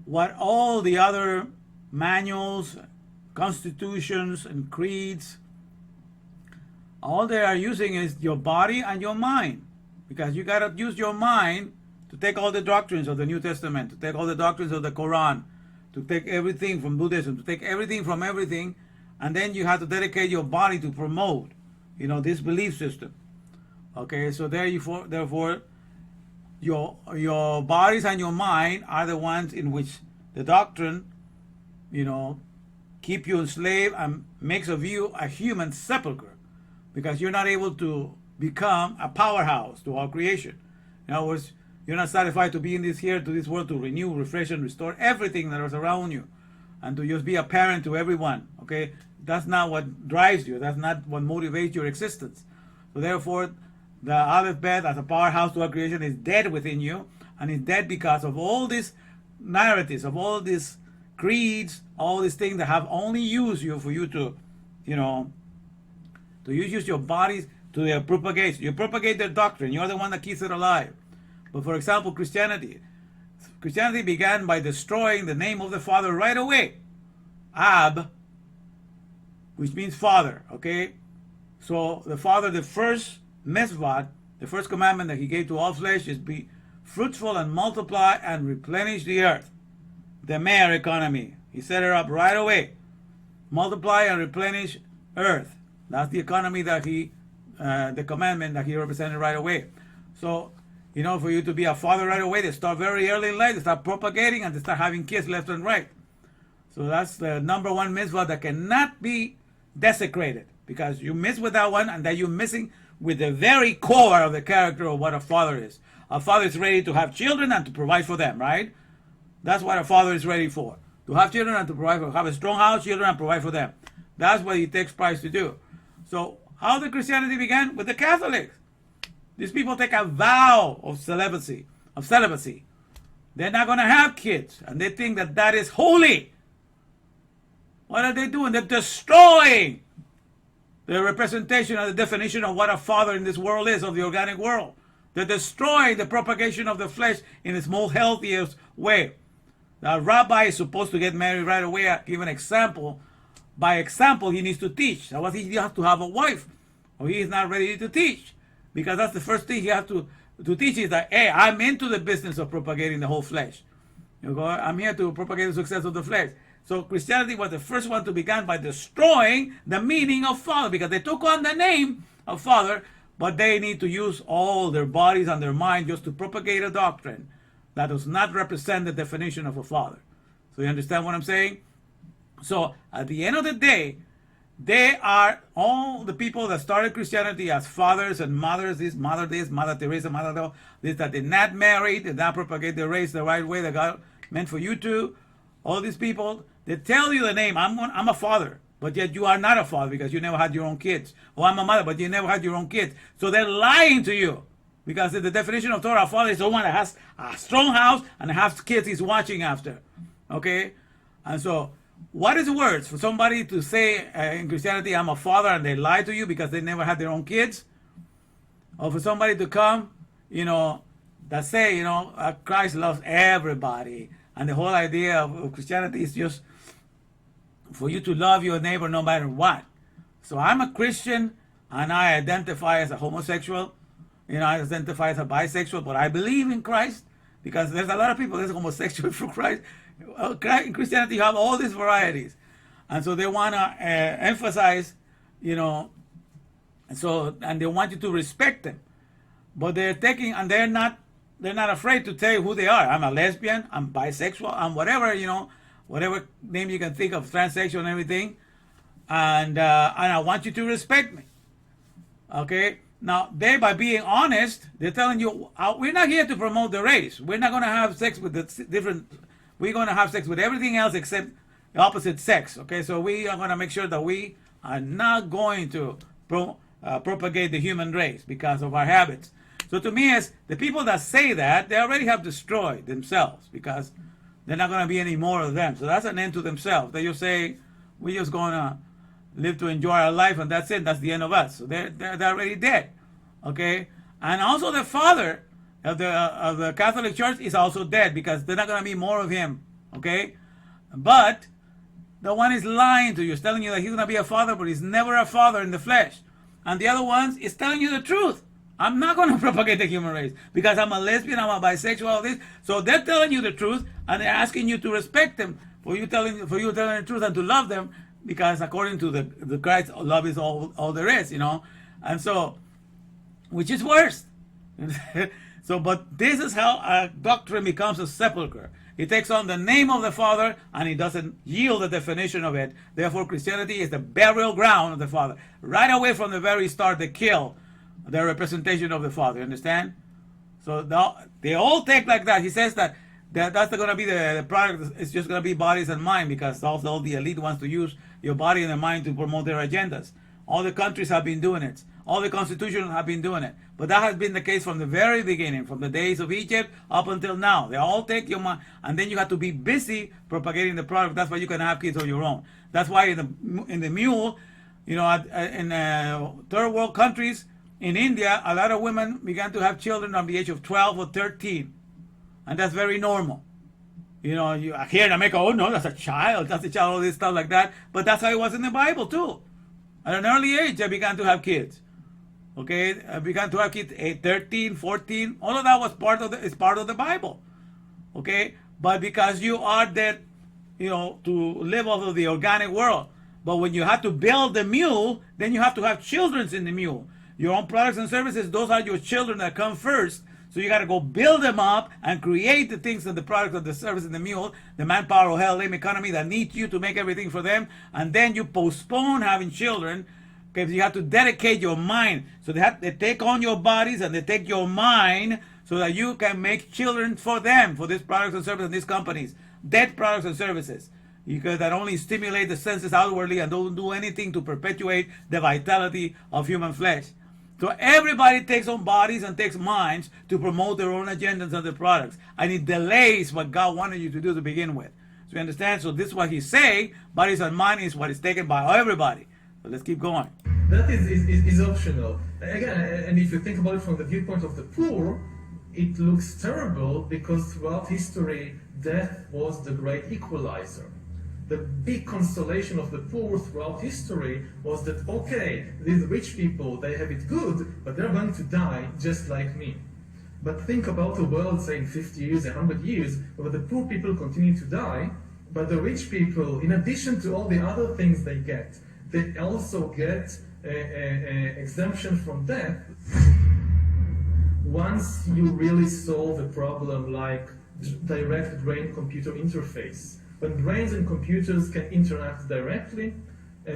what all the other manuals, constitutions, and creeds, all they are using is your body and your mind, because you got to use your mind to take all the doctrines of the New Testament, to take all the doctrines of the Quran, to take everything from Buddhism, to take everything from everything, and then you have to dedicate your body to promote, this belief system. Okay, so therefore, your bodies and your mind are the ones in which the doctrine, keep you enslaved and makes of you a human sepulcher, because you're not able to become a powerhouse to our creation. In other words, you're not satisfied to be in this world to renew, refresh, and restore everything that is around you, and to just be a parent to everyone. Okay, that's not what drives you. That's not what motivates your existence. So therefore, the Aleph Bet as a powerhouse to our creation is dead within you, and it's dead because of all these narratives, of all these creeds, all these things that have only used you for you to, to use your bodies to their propagation. You propagate their doctrine. You're the one that keeps it alive. But for example, Christianity began by destroying the name of the Father right away. Ab, which means Father, okay? So the Father, the first mitzvah, the first commandment that he gave to all flesh is be fruitful and multiply and replenish the earth. The Meir economy. He set it up right away. Multiply and replenish earth. That's the economy that the commandment that he represented right away. So, for you to be a father right away, they start very early in life. They start propagating and they start having kids left and right. So that's the number one mitzvah that cannot be desecrated, because you miss with that one, and then you're missing with the very core of the character of what a father is. A father is ready to have children and to provide for them, right? That's what a father is ready for. To have children and to provide for, have a strong house, children, and provide for them. That's what he takes pride to do. So how did Christianity begin? With the Catholics. These people take a vow of celibacy. They're not going to have kids, and they think that that is holy. What are they doing? They're destroying the representation and the definition of what a father in this world is, of the organic world. They're destroying the propagation of the flesh in its most healthiest way. The rabbi is supposed to get married right away. Give an example. By example, he needs to teach. Otherwise, he has to have a wife, or he is not ready to teach. Because that's the first thing he has to teach, is that, hey, I'm into the business of propagating the whole flesh. I'm here to propagate the success of the flesh. So Christianity was the first one to begin by destroying the meaning of father, because they took on the name of father, but they need to use all their bodies and their mind just to propagate a doctrine that does not represent the definition of a father. So you understand what I'm saying? So at the end of the day, they are all the people that started Christianity as fathers and mothers, Mother Teresa, Mother this, that did not marry, did not propagate the race the right way that God meant for you to. All these people, they tell you the name, I'm a father, but yet you are not a father because you never had your own kids. Or I'm a mother, but you never had your own kids. So they're lying to you. Because the definition of Torah, a father is the one that has a strong house and has kids he's watching after. Okay? And so, what is worse? For somebody to say in Christianity, I'm a father, and they lie to you because they never had their own kids? Or for somebody to come, that say, Christ loves everybody. And the whole idea of Christianity is just for you to love your neighbor no matter what. So I'm a Christian, and I identify as a homosexual. I identify as a bisexual, but I believe in Christ, because there's a lot of people that's homosexual for Christ. In Christianity, you have all these varieties. And so they want to emphasize, and they want you to respect them. But they're not afraid to tell you who they are. I'm a lesbian, I'm bisexual, I'm whatever, whatever name you can think of, transsexual and everything. And I want you to respect me. Okay? Now, by being honest, they're telling you, we're not here to promote the race. We're not going to have sex with we're going to have sex with everything else except the opposite sex. Okay, so we are going to make sure that we are not going to propagate the human race because of our habits. So to me, as the people that say that, they already have destroyed themselves, because they're not going to be any more of them. So that's an end to themselves. They just say, we're just going to live to enjoy our life, and that's it. That's the end of us. So they're already dead. Okay, and also the father of the Catholic Church is also dead, because they're not going to be more of him. Okay, but the one is lying to you, is telling you that he's going to be a father, but he's never a father in the flesh. And the other ones is telling you the truth. I'm not going to propagate the human race because I'm a lesbian, I'm a bisexual, all this. So they're telling you the truth, and they're asking you to respect them for you telling the truth and to love them, because according to the Christ, love is all there is, And so, which is worse. So, but this is how a doctrine becomes a sepulcher. It takes on the name of the Father, and it doesn't yield the definition of it. Therefore, Christianity is the burial ground of the Father. Right away from the very start, they kill the representation of the Father. Understand? So they all take like that. He says that's going to be the product. It's just going to be bodies and mind, because all the elite wants to use your body and the mind to promote their agendas. All the countries have been doing it. All the constitutions have been doing it. But that has been the case from the very beginning, from the days of Egypt up until now. They all take your mind, and then you have to be busy propagating the product. That's why you can have kids on your own. That's why in the mule, in third world countries, in India, a lot of women began to have children from the age of 12 or 13. And that's very normal. You know, here in America, oh no, that's a child, all this stuff like that. But that's how it was in the Bible too. At an early age, they began to have kids. Okay, I began to have kids 13, 14. All of that was part of the Bible. Okay, but because you are there, you know, to live off of the organic world. But when you have to build the mule, then you have to have children in the mule. Your own products and services, those are your children that come first. So you got to go build them up and create the things and the products and the service in the mule, the manpower or hell economy that needs you to make everything for them. And then you postpone having children because you have to dedicate your mind. So they take on your bodies and they take your mind so that you can make children for them, for these products and services and these companies. Dead products and services. Because that only stimulate the senses outwardly and don't do anything to perpetuate the vitality of human flesh. So everybody takes on bodies and takes minds to promote their own agendas and their products. And it delays what God wanted you to do to begin with. So you understand? So this is what he's saying. Bodies and mind is what is taken by everybody. So let's keep going. That is optional. Again, and if you think about it from the viewpoint of the poor, it looks terrible because throughout history, death was the great equalizer. The big consolation of the poor throughout history was that, okay, these rich people, they have it good, but they're going to die just like me. But think about a world, say, in 50 years, 100 years, where the poor people continue to die, but the rich people, in addition to all the other things they get, they also get exemption from death. Once you really solve a problem like direct brain-computer interface, when brains and computers can interact directly,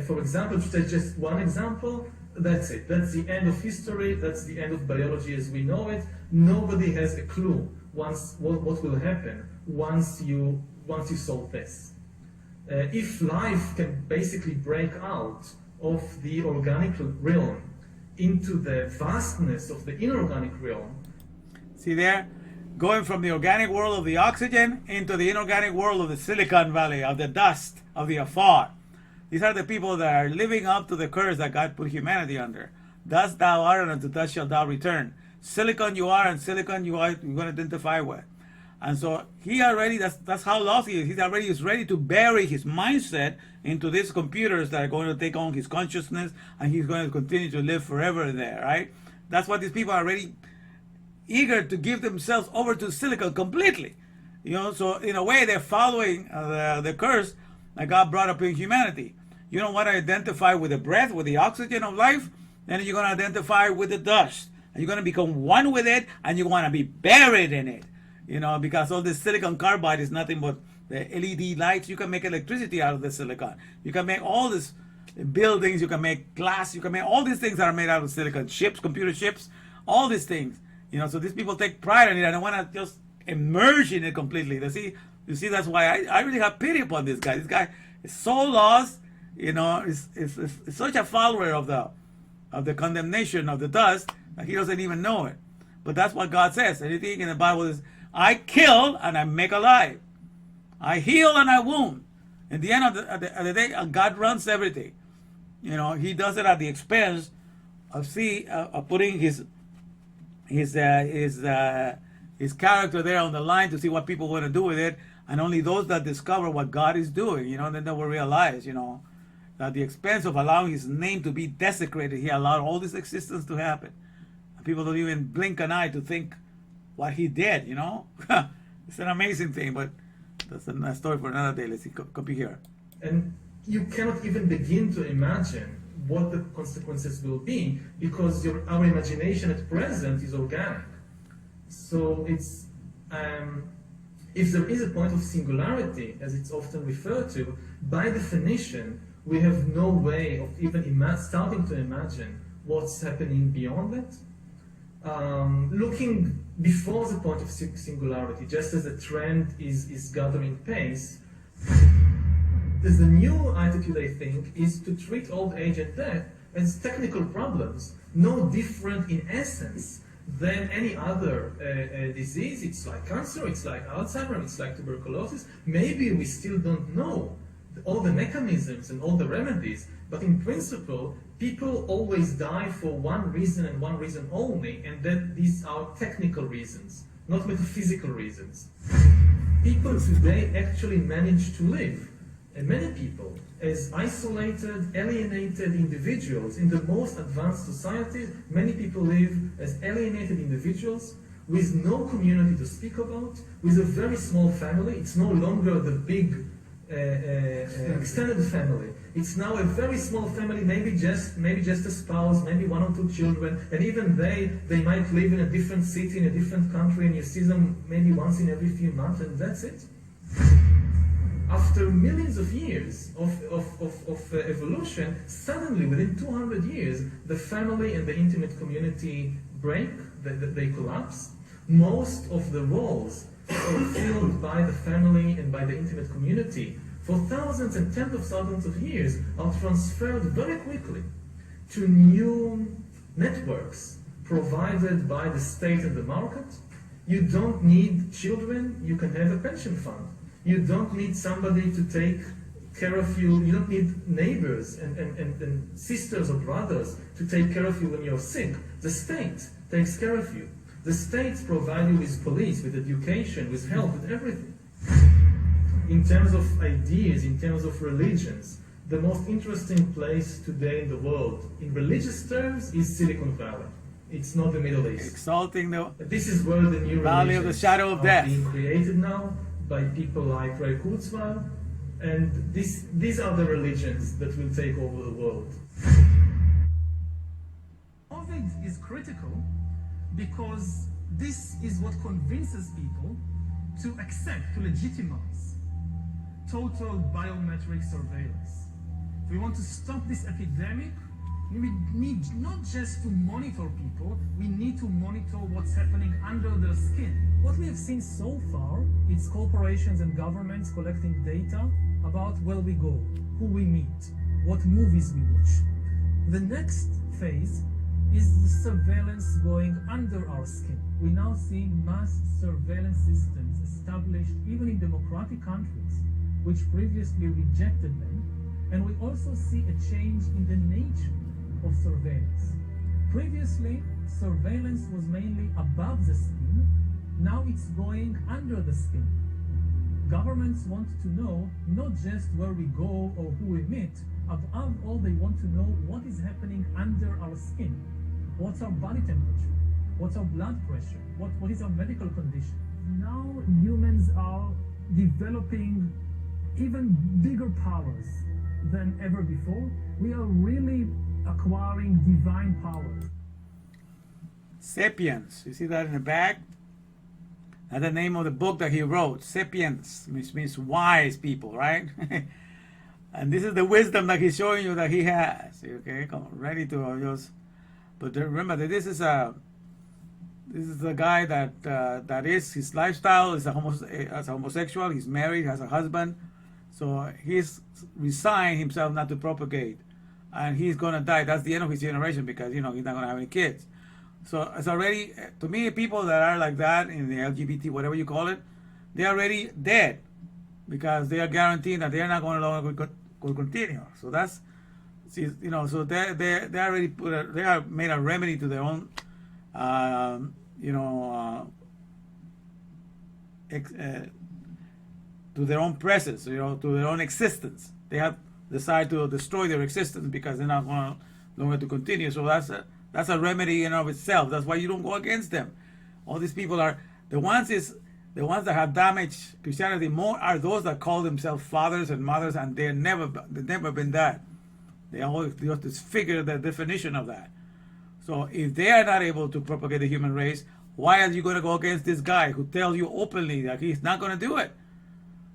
for example, to take just one example, that's it. That's the end of history. That's the end of biology as we know it. Nobody has a clue what will happen once you solve this. If life can basically break out of the organic realm into the vastness of the inorganic realm. See there? Going from the organic world of the oxygen into the inorganic world of the Silicon Valley, of the dust, of the afar. These are the people that are living up to the curse that God put humanity under. Dust thou art, and unto dust shalt thou return. Silicon you are, and silicon you are going to identify with. And so he already, that's how lost he is. He already is ready to bury his mindset into these computers that are going to take on his consciousness, and he's going to continue to live forever there, right? That's what these people are already eager to give themselves over to silicon completely. You know, so in a way they're following the curse that God brought up in humanity. You don't want to identify with the breath, with the oxygen of life, then you're going to identify with the dust. And you're going to become one with it, and you want to be buried in it. You know, because all this silicon carbide is nothing but the LED lights. You can make electricity out of the silicon. You can make all these buildings, you can make glass, you can make all these things that are made out of silicon. Ships, computer ships, all these things. You know, so these people take pride in it and they want to just immerse in it completely. You see, that's why I really have pity upon this guy. This guy is so lost, you know, is such a follower of the condemnation of the dust that he doesn't even know it. But that's what God says. Anything in the Bible is, I kill and I make alive. I heal and I wound. In the end of the day, God runs everything. You know, he does it at the expense of putting his character there on the line to see what people want to do with it, and only those that discover what God is doing, you know, then they will realize, you know, that at the expense of allowing his name to be desecrated, he allowed all this existence to happen. And people don't even blink an eye to think what he did, you know. It's an amazing thing, but that's a story for another day. Let's see, copy here. And you cannot even begin to imagine what the consequences will be, because our imagination at present is organic. So it's if there is a point of singularity, as it's often referred to, by definition, we have no way of even starting to imagine what's happening beyond it. Looking before the point of singularity, just as a trend is gathering pace, the new attitude, I think, is to treat old age and death as technical problems, no different in essence than any other disease. It's like cancer, it's like Alzheimer's, it's like tuberculosis. Maybe we still don't know all the mechanisms and all the remedies, but in principle, people always die for one reason and one reason only, and that these are technical reasons, not metaphysical reasons. People today actually manage to live, and many people, as isolated, alienated individuals. In the most advanced societies, many people live as alienated individuals with no community to speak about, with a very small family. It's no longer the big extended family. It's now a very small family, maybe just a spouse, maybe one or two children, and even they might live in a different city, in a different country, and you see them maybe once in every few months, and that's it. After millions of years of evolution, suddenly within 200 years, the family and the intimate community break, they collapse. Most of the roles are filled by the family and by the intimate community for thousands and tens of thousands of years are transferred very quickly to new networks provided by the state and the market. You don't need children, you can have a pension fund. You don't need somebody to take care of you. You don't need neighbors and sisters or brothers to take care of you when you're sick. The state takes care of you. The states provide you with police, with education, with health, with everything. In terms of ideas, in terms of religions, the most interesting place today in the world, in religious terms, is Silicon Valley. It's not the Middle East. Exalting the This is where the new valley of the religions shadow of are death. being created now by people like Ray Kurzweil, and these are the religions that will take over the world. COVID is critical because this is what convinces people to accept, to legitimize total biometric surveillance. If we want to stop this epidemic, we need not just to monitor people, we need to monitor what's happening under their skin. What we have seen so far is corporations and governments collecting data about where we go, who we meet, what movies we watch. The next phase is the surveillance going under our skin. We now see mass surveillance systems established even in democratic countries, which previously rejected them, and we also see a change in the nature of surveillance. Previously, surveillance was mainly above the skin. Now it's going under the skin. Governments want to know not just where we go or who we meet. Above all, they want to know what is happening under our skin. What's our body temperature? What's our blood pressure? What is our medical condition? Now humans are developing even bigger powers than ever before. We are really acquiring divine powers. Sapiens. You see that in the back? That's the name of the book that he wrote. Sapiens, which means wise people, right? And this is the wisdom that he's showing you that he has. Okay, come on, ready to just. But remember that this is a guy that is his lifestyle is as a homosexual. He's married, has a husband, so he's resigned himself not to propagate, and he's gonna die. That's the end of his generation because he's not gonna have any kids. So it's already, to me, people that are like that in the LGBT, whatever you call it, they're already dead because they are guaranteed that they're not going to continue. So that's, so they already they have made a remedy to their own, to their own presence, to their own existence. They have decided to destroy their existence because they're not going to continue. So that's a remedy in and of itself. That's why you don't go against them. All these people are the ones that have damaged Christianity more are those that call themselves fathers and mothers, and they've never been that. They always just figure the definition of that. So if they are not able to propagate the human race, why are you going to go against this guy who tells you openly that he's not going to do it?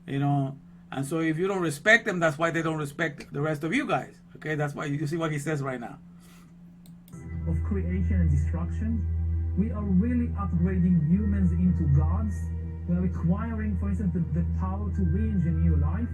And so if you don't respect them, that's why they don't respect the rest of you guys. Okay, that's why you see what he says right now. Of creation and destruction, we are really upgrading humans into gods. We are acquiring, for instance, the power to re-engineer life.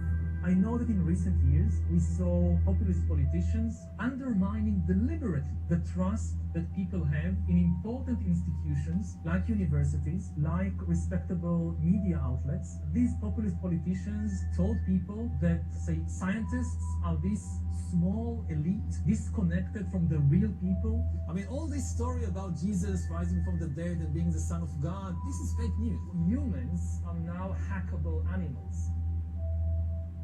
I know that in recent years we saw populist politicians undermining deliberately the trust that people have in important institutions like universities, like respectable media outlets. These populist politicians told people that, say, scientists are this small elite disconnected from the real people. I mean, all this story about Jesus rising from the dead and being the Son of God, this is fake news. Humans are now hackable animals.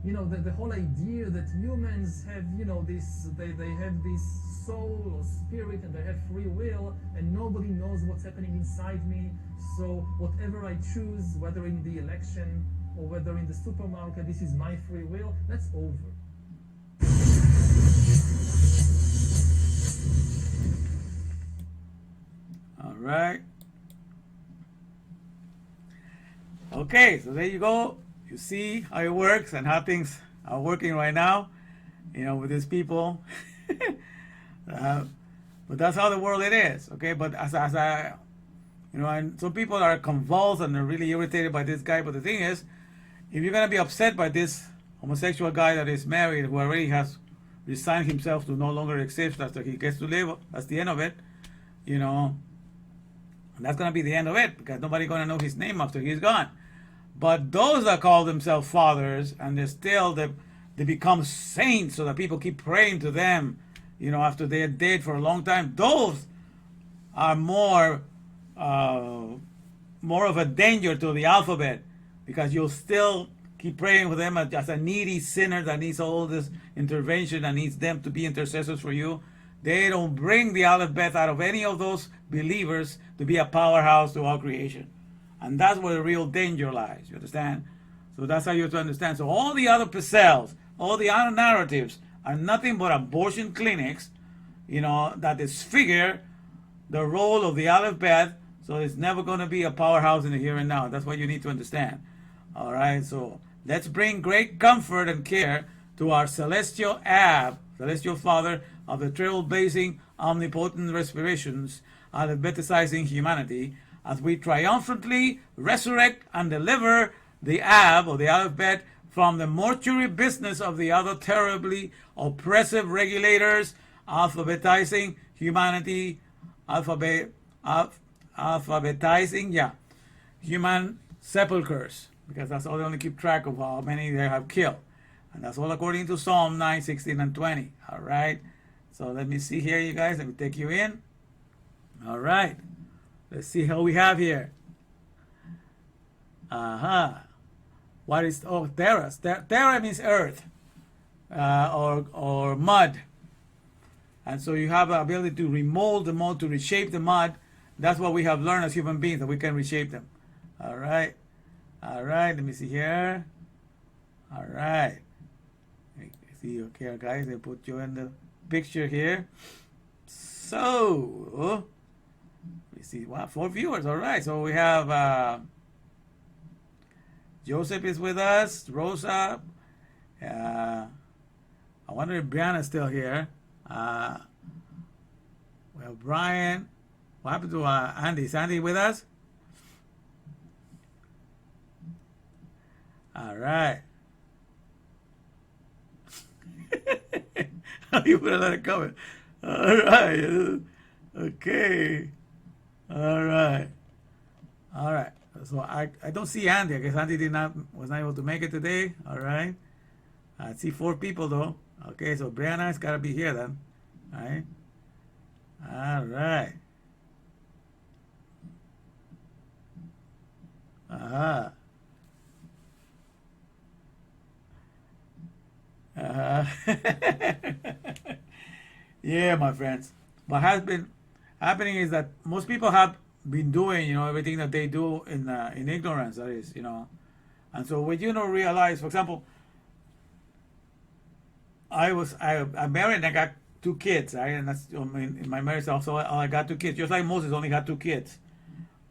You know, the whole idea that humans have, you know, this, they have this soul or spirit and they have free will and nobody knows what's happening inside me. So whatever I choose, whether in the election or whether in the supermarket, this is my free will, that's over. All right. Okay, so there you go. You see how it works and how things are working right now, you know, with these people. But that's how the world it is, okay? But as I, you know, and some people are convulsed and they're really irritated by this guy. But the thing is, if you're gonna be upset by this homosexual guy that is married, who already has resigned himself to no longer exist after he gets to live, that's the end of it, you know. And that's gonna be the end of it because nobody's gonna know his name after he's gone. But those that call themselves fathers and they become saints so that people keep praying to them, you know, after they're dead for a long time, those are more of a danger to the alphabet because you'll still keep praying for them as a needy sinner that needs all this intervention, that needs them to be intercessors for you. They don't bring the alphabet out of any of those believers to be a powerhouse to all creation. And that's where the real danger lies, you understand? So that's how you have to understand. So all the other picels, all the other narratives are nothing but abortion clinics, you know, that disfigure the role of the Aleph Bet, so it's never going to be a powerhouse in the here and now. That's what you need to understand. All right, so let's bring great comfort and care to our celestial Ab, celestial Father of the trailblazing, omnipotent respirations, alphabetizing humanity, as we triumphantly resurrect and deliver the Ab, or the Aleph Bet, from the mortuary business of the other terribly oppressive regulators, alphabetizing humanity, alphabetizing human sepulchres, because that's all they only keep track of how many they have killed. And that's all according to Psalm 9, 16, and 20. All right. So let me see here, you guys. Let me take you in. All right. Let's see how we have here. What is, Terra? Terra means earth, or mud. And so you have the ability to remold the mud, to reshape the mud. That's what we have learned as human beings, that we can reshape them. All right. All right. Let me see here. All right. See, okay, guys. They put you in the picture here. So, we see, wow, 4 viewers. All right. So we have Joseph is with us. Rosa. I wonder if Brianna's still here. Well, Brian. What happened to Andy? Is Andy with us? All right. You better let it come. All right. Okay. All right. All right. So I don't see Andy. I guess Andy was not able to make it today. All right. I see 4 people though. Okay, so Brianna's got to be here then. All right. All right. Yeah, my friends. What has been happening is that most people have been doing, you know, everything that they do in ignorance, that is, you know. And so when you don't realize, for example, I'm married and I got 2 kids, right? And that's, in my marriage also, I got 2 kids. Just like Moses only got 2 kids,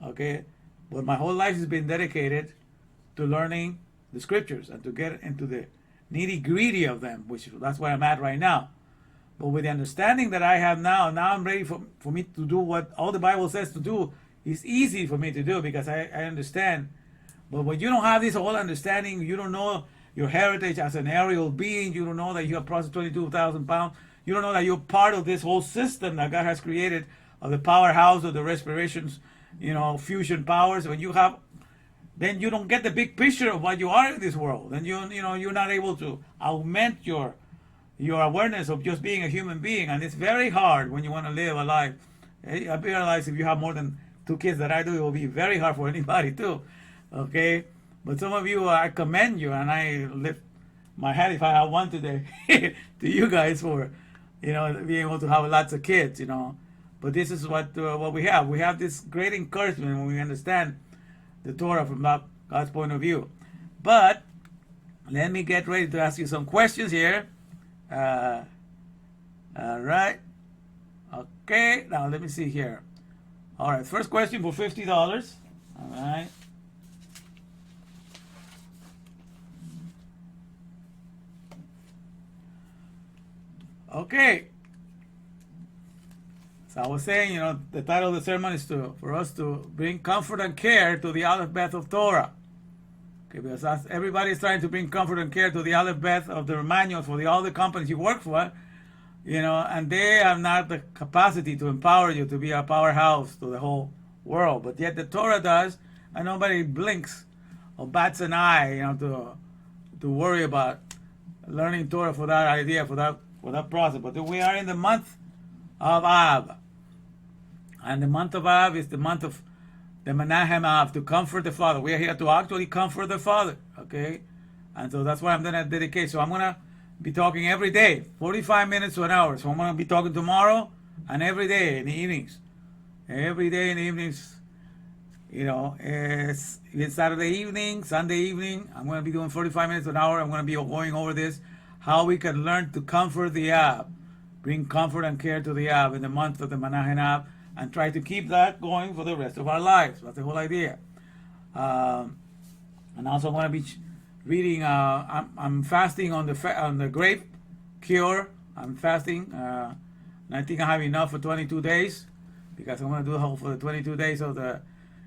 okay? But my whole life has been dedicated to learning the scriptures and to get into the nitty-gritty of them, which that's where I'm at right now. But with the understanding that I have now I'm ready for me to do what all the Bible says to do. It's easy for me to do because I understand. But when you don't have this whole understanding, you don't know your heritage as an aerial being. You don't know that you have processed 22,000 pounds. You don't know that you're part of this whole system that God has created of the powerhouse of the respirations, fusion powers. When you have, then you don't get the big picture of what you are in this world. And you're not able to augment your awareness of just being a human being. And it's very hard when you want to live a life. I realize if you have more than 2 kids that I do, it will be very hard for anybody too. Okay? But some of you, I commend you, and I lift my hat if I have one today to you guys for, being able to have lots of kids, But this is what we have. We have this great encouragement when we understand the Torah from God's point of view. But let me get ready to ask you some questions here. All right. Okay. Now let me see here. All right. First question for $50. All right. Okay. So I was saying, the title of the sermon is for us to bring comfort and care to the Aleph Beth of Torah. Okay, because everybody is trying to bring comfort and care to the Aleph Beth of the manuals for all the companies you work for, and they have not the capacity to empower you to be a powerhouse to the whole world. But yet the Torah does, and nobody blinks or bats an eye, to worry about learning Torah for that idea, for that process. But we are in the month of Av. And the month of Av is the month of the Menahem Av, to comfort the Father. We are here to actually comfort the Father, okay? And so that's what I'm going to dedicate. So I'm going to be talking every day, 45 minutes to an hour. So I'm going to be talking tomorrow and every day in the evenings. Every day in the evenings, it's Saturday evening, Sunday evening. I'm going to be doing 45 minutes to an hour. I'm going to be going over this, how we can learn to comfort the Av, bring comfort and care to the Av in the month of the Menahem Av, and try to keep that going for the rest of our lives. That's the whole idea. And also I'm going to be reading, I'm fasting on the grape cure. I'm fasting, and I think I have enough for 22 days, because I'm going to do the whole for the 22 days of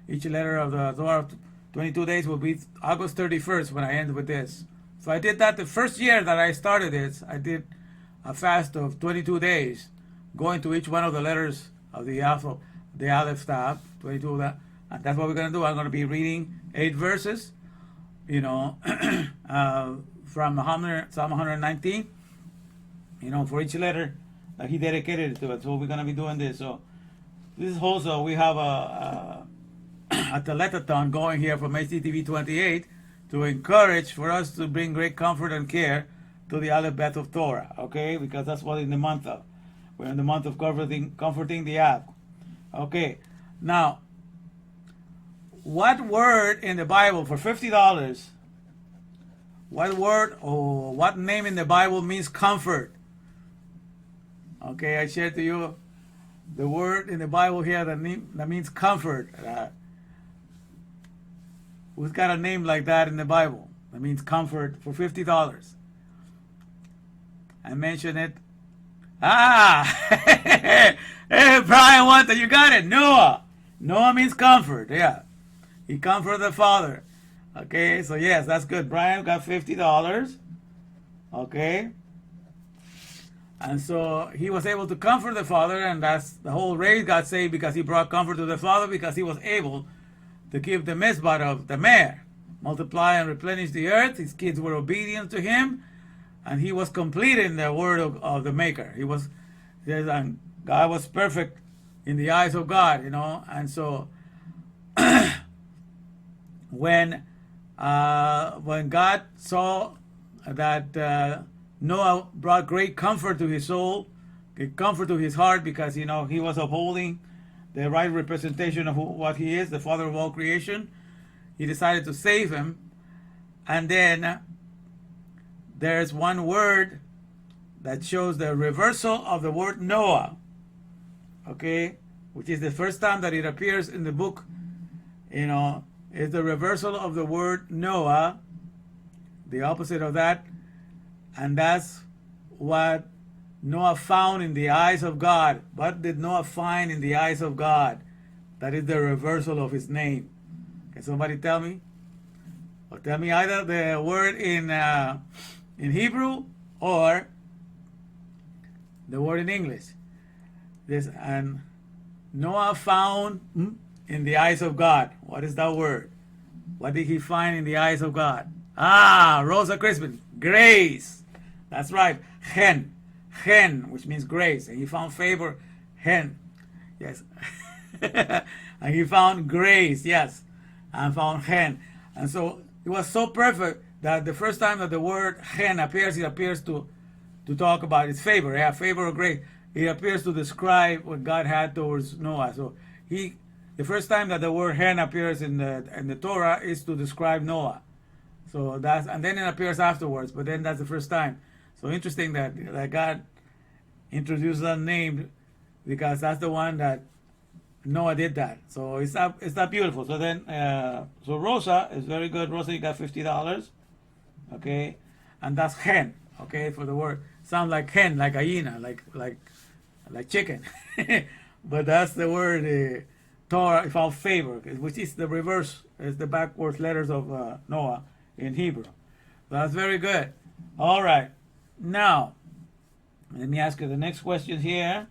each letter of the Torah. 22 days will be August 31st when I end with this. So I did that the first year that I started this. I did a fast of 22 days, going to each one of the letters of the Aleph Tav, 22 of that. And that's what we're going to do. I'm going to be reading 8 verses, from Psalm 119, for each letter that he dedicated to it. So we're going to be doing this. So this is also, we have a telethon going here from HTTV 28 to encourage for us to bring great comfort and care to the Aleph Beth of Torah, okay? Because that's what in the month of. We're in the month of comforting the Av. Okay, now, what word in the Bible for $50? What word or what name in the Bible means comfort? Okay, I shared to you the word in the Bible here that means comfort. Who's got a name like that in the Bible that means comfort for $50? I mentioned it. Hey, Brian, you got it. Noah. Noah means comfort. Yeah, he comforted the Father. Okay, so yes, that's good. Brian got $50. Okay, and so he was able to comfort the Father, and that's the whole race got saved because he brought comfort to the Father, because he was able to give the mitzvah of the Mer, multiply and replenish the earth. His kids were obedient to him, and he was complete in the word of the Maker. And God was perfect in the eyes of God, and so when God saw that Noah brought great comfort to his soul, great comfort to his heart, because he was upholding the right representation of what he is, the Father of all creation, he decided to save him. And then there's one word that shows the reversal of the word Noah, okay, which is the first time that it appears in the book, is the reversal of the word Noah, the opposite of that, and that's what Noah found in the eyes of God. What did Noah find in the eyes of God? That is the reversal of his name. Can somebody tell me? Or tell me either the word in Hebrew or the word in English. This, and Noah found in the eyes of God. What is that word? What did he find in the eyes of God? Ah, Rosa Crispin, grace. That's right. Chen, which means grace. And he found favor. Hen, yes. And he found grace, yes. And found hen. And so it was so perfect that the first time that the word hen appears, it appears to talk about its favor. Yeah, favor or grace. It appears to describe what God had towards Noah. So the first time that the word hen appears in the Torah is to describe Noah. So and then it appears afterwards, but then that's the first time. So interesting that God introduced that name because that's the one that Noah did that. So it's not beautiful. So then, so Rosa is very good. Rosa, you got $50. Okay, and that's hen. Okay, for the word sound like hen, like hyena, like chicken. But that's the word Torah, found favor, which is the reverse, is the backwards letters of Noah in Hebrew. That's very good. All right, now let me ask you the next question here.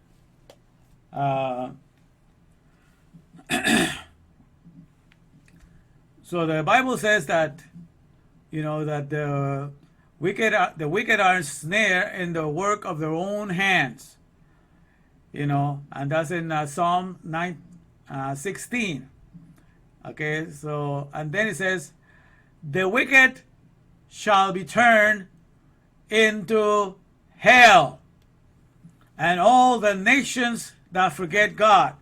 So the Bible says that, that the wicked are ensnared in the work of their own hands. And that's in Psalm 16. Okay, so, and then it says, the wicked shall be turned into hell, and all the nations that forget God.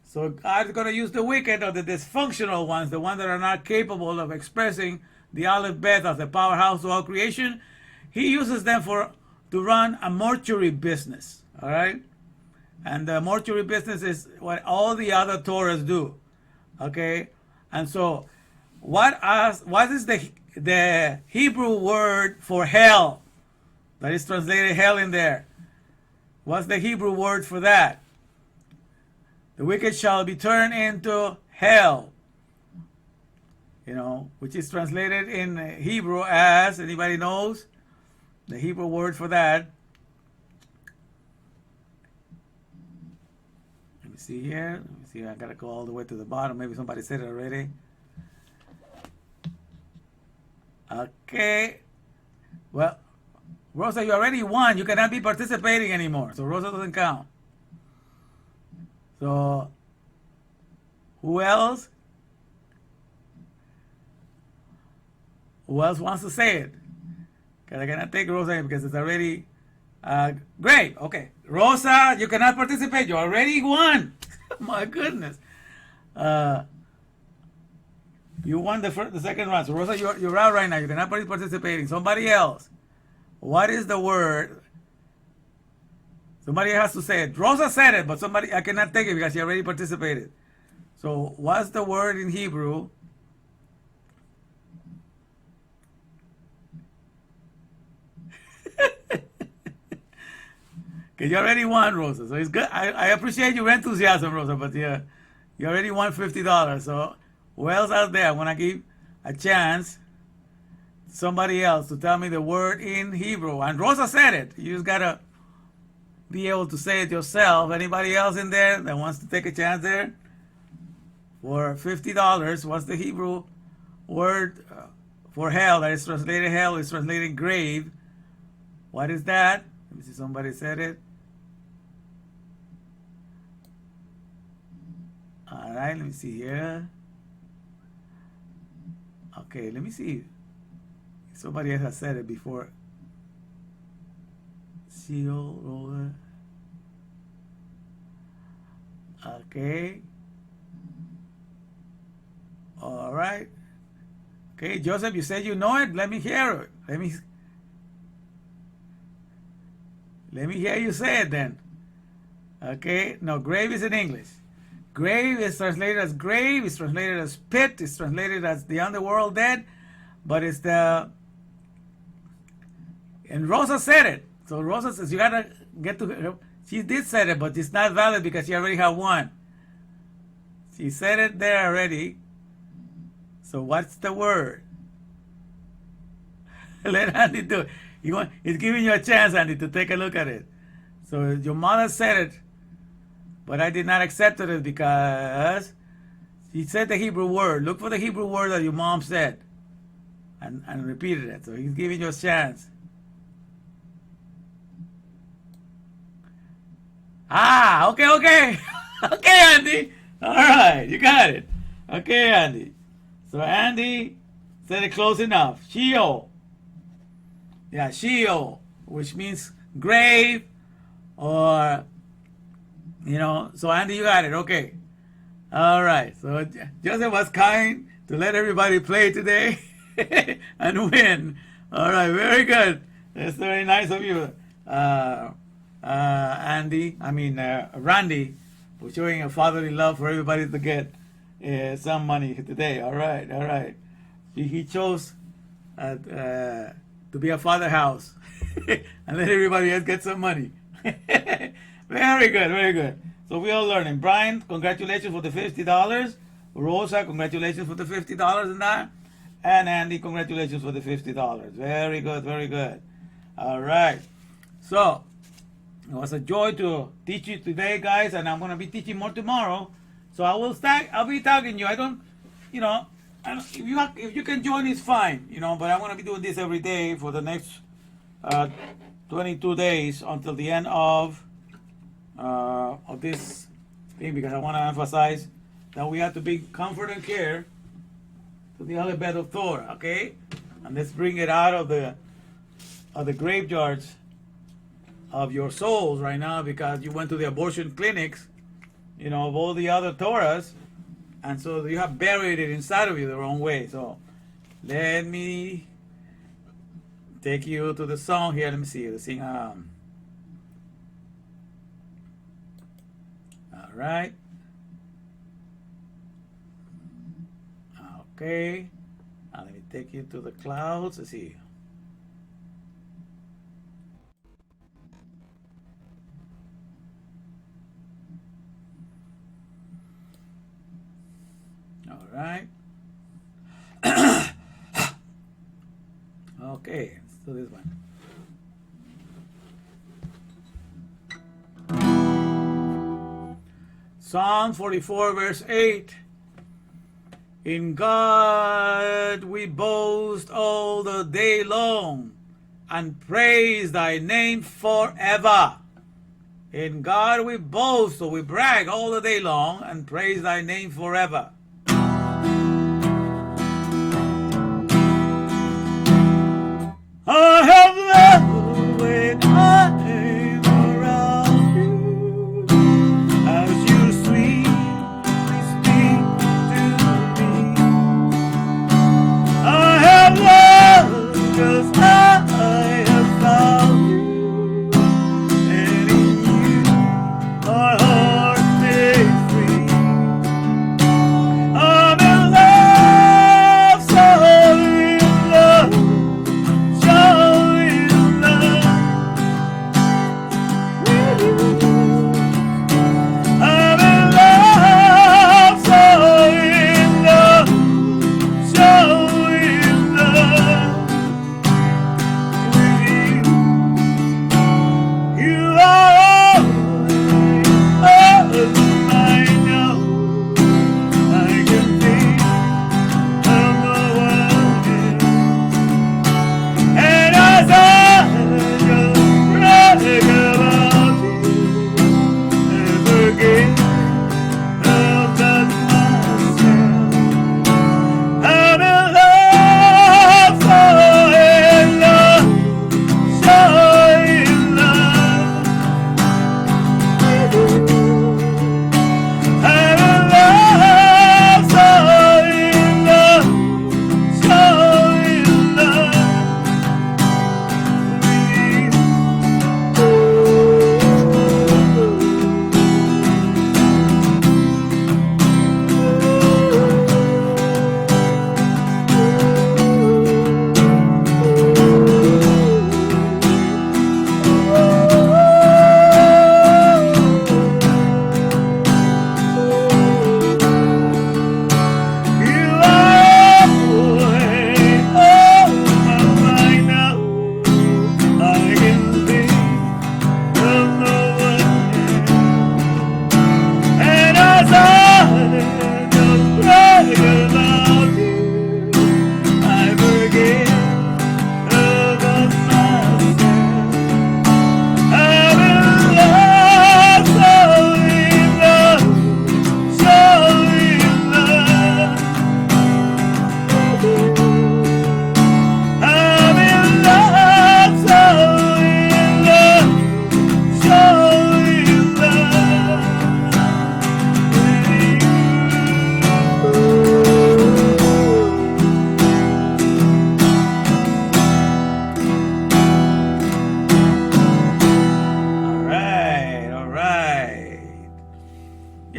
So God's going to use the wicked, or the dysfunctional ones, the ones that are not capable of expressing the Aleph Bet of the powerhouse of all creation. He uses them to run a mortuary business. All right, and the mortuary business is what all the other Torahs do. Okay, and so what is the Hebrew word for hell that is translated hell in there? What's the Hebrew word for that? The wicked shall be turned into hell, which is translated in Hebrew as, anybody knows the Hebrew word for that? Let me see here. I gotta go all the way to the bottom. Maybe somebody said it already. Okay. Well, Rosa, you already won. You cannot be participating anymore. So Rosa doesn't count. So, who else? Who else wants to say it? Because I cannot take Rosa because it's already great. Okay, Rosa, you cannot participate. You already won. My goodness. You won the second round. So Rosa, you're out right now. You cannot be participating. Somebody else. What is the word? Somebody has to say it. Rosa said it, but I cannot take it because she already participated. So what's the word in Hebrew? Because you already won, Rosa. So it's good. I appreciate your enthusiasm, Rosa, but you already won $50. So who else out there? I want to give a chance somebody else to tell me the word in Hebrew. And Rosa said it. You just got to be able to say it yourself. Anybody else in there that wants to take a chance there? For $50, what's the Hebrew word for hell that is translated hell, is translated grave? What is that? Let me see, somebody said it. All right, let me see here. Okay, let me see. Somebody else has said it before. Seal roller. Okay. All right. Okay, Joseph, you said you know it. Let me hear it. Let me hear you say it then. Okay. No, grave is in English. Grave is translated as grave. It's translated as pit. It's translated as the underworld dead. But it's and Rosa said it. So Rosa says you gotta get to. She did say it, but it's not valid because she already had one. She said it there already. So what's the word? Let Andy do it. He's giving you a chance, Andy, to take a look at it. So your mother said it, but I did not accept it because he said the Hebrew word. Look for the Hebrew word that your mom said and repeated it. So he's giving you a chance. Ah, okay. Okay, Andy. All right, you got it. Okay, Andy. So Andy said it close enough. Sheol. Yeah, Sheol, which means grave or, so Andy, you got it. Okay. All right. So Joseph was kind to let everybody play today and win. All right. Very good. That's very nice of you, Randy, for showing a fatherly love for everybody to get some money today. All right. He chose to be a father house and let everybody else get some money. Very good. So we all learning. Brian, congratulations for the $50. Rosa, congratulations for the $50 in that. And Andy, congratulations for the $50. Very good. All right. So it was a joy to teach you today, guys, and I'm gonna be teaching more tomorrow. So I'll be tagging you. I don't, if you can join, it's fine, but I'm gonna be doing this every day for the next 22 days until the end of this thing, because I want to emphasize that we have to bring comfort and care to the alphabet of Torah, okay? And let's bring it out of the graveyards of your souls right now, because you went to the abortion clinics, of all the other Torahs, and so you have buried it inside of you the wrong way. So let me take you to the song here. Let me see. Let's sing. All right. Okay. Now let me take you to the clouds. Let's see. All right. Okay, let's do this one. Psalm 44, verse 8. In God we boast all the day long and praise thy name forever. In God we boast, so we brag all the day long and praise thy name forever. I have love when I'm around you, as you sweetly speak to me. I have love because I have found you, and in you my heart makes free. I'm in love, so in love. Just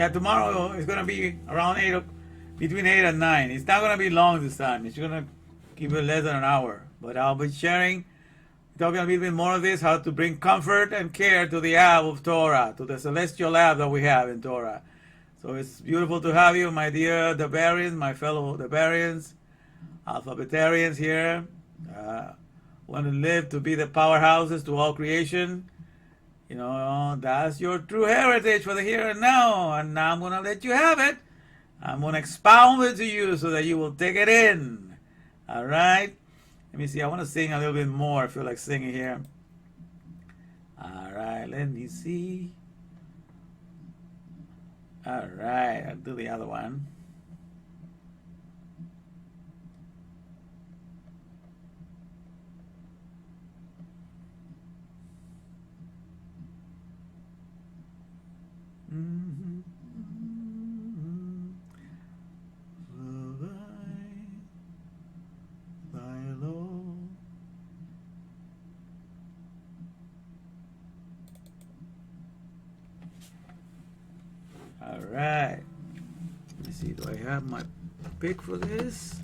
Yeah, tomorrow it's gonna be around between 8 and 9. It's not gonna be long this time. It's gonna keep it less than an hour. But I'll be talking a little bit more of this, how to bring comfort and care to the Ab of Torah, to the celestial Ab that we have in Torah. So it's beautiful to have you, my dear Debarians, my fellow Debarians, alphabetarians here. Want to live to be the powerhouses to all creation. You know, that's your true heritage for the here and now. And now I'm going to let you have it. I'm going to expound it to you so that you will take it in. All right? Let me see. I want to sing a little bit more. I feel like singing here. All right. Let me see. All right. I'll do the other one. All right. Let me see. Do I have my pick for this?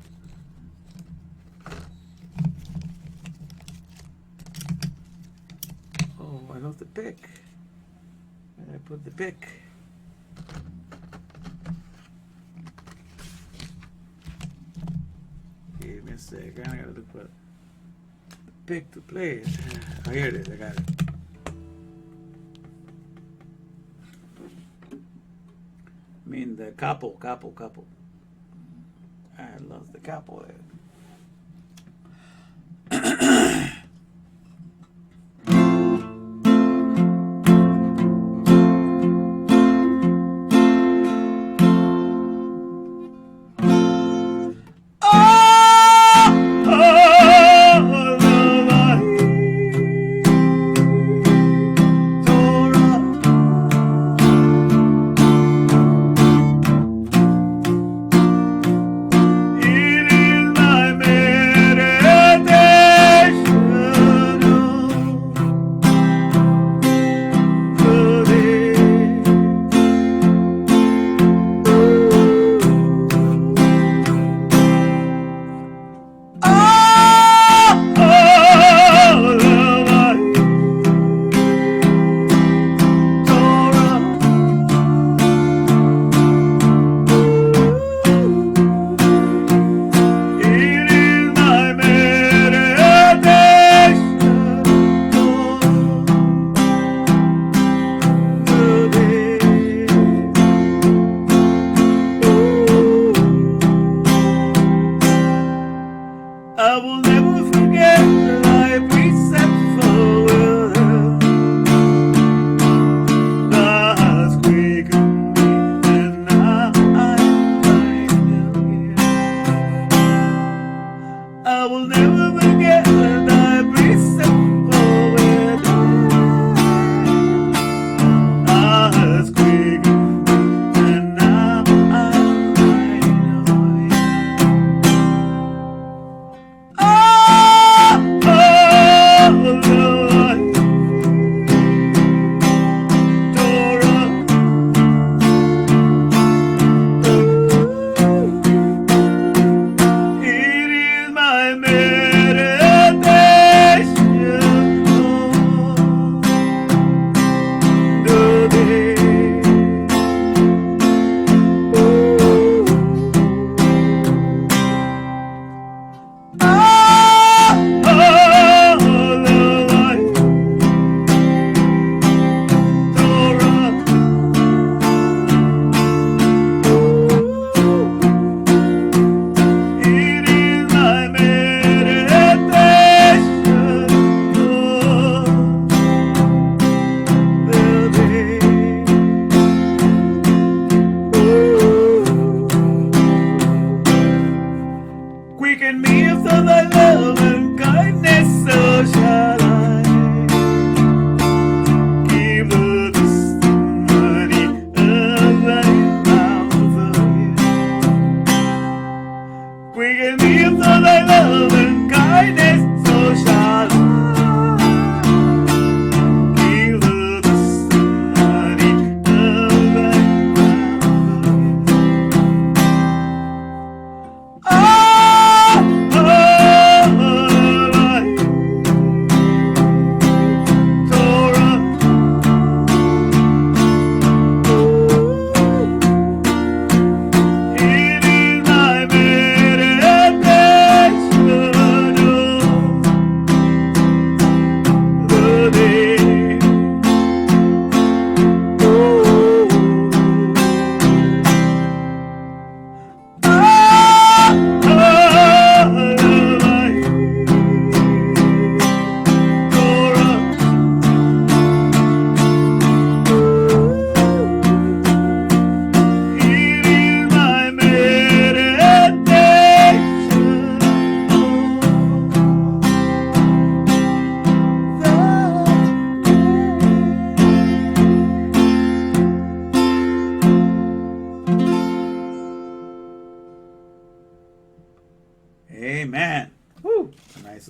Oh, I lost the pick. Where did I put the pick? Give me a second. I gotta look for the pick to play it. Oh, here it is. I got it. I mean the capo. I lost the capo there. It is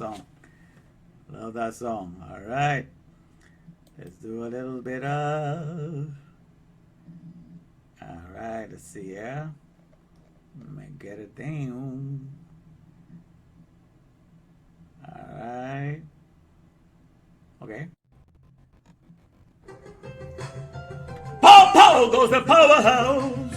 song. Love that song. All right. Let's do a little bit of. All right, let's see here. Let me get it down. All right. Okay. Pow goes the powerhouse,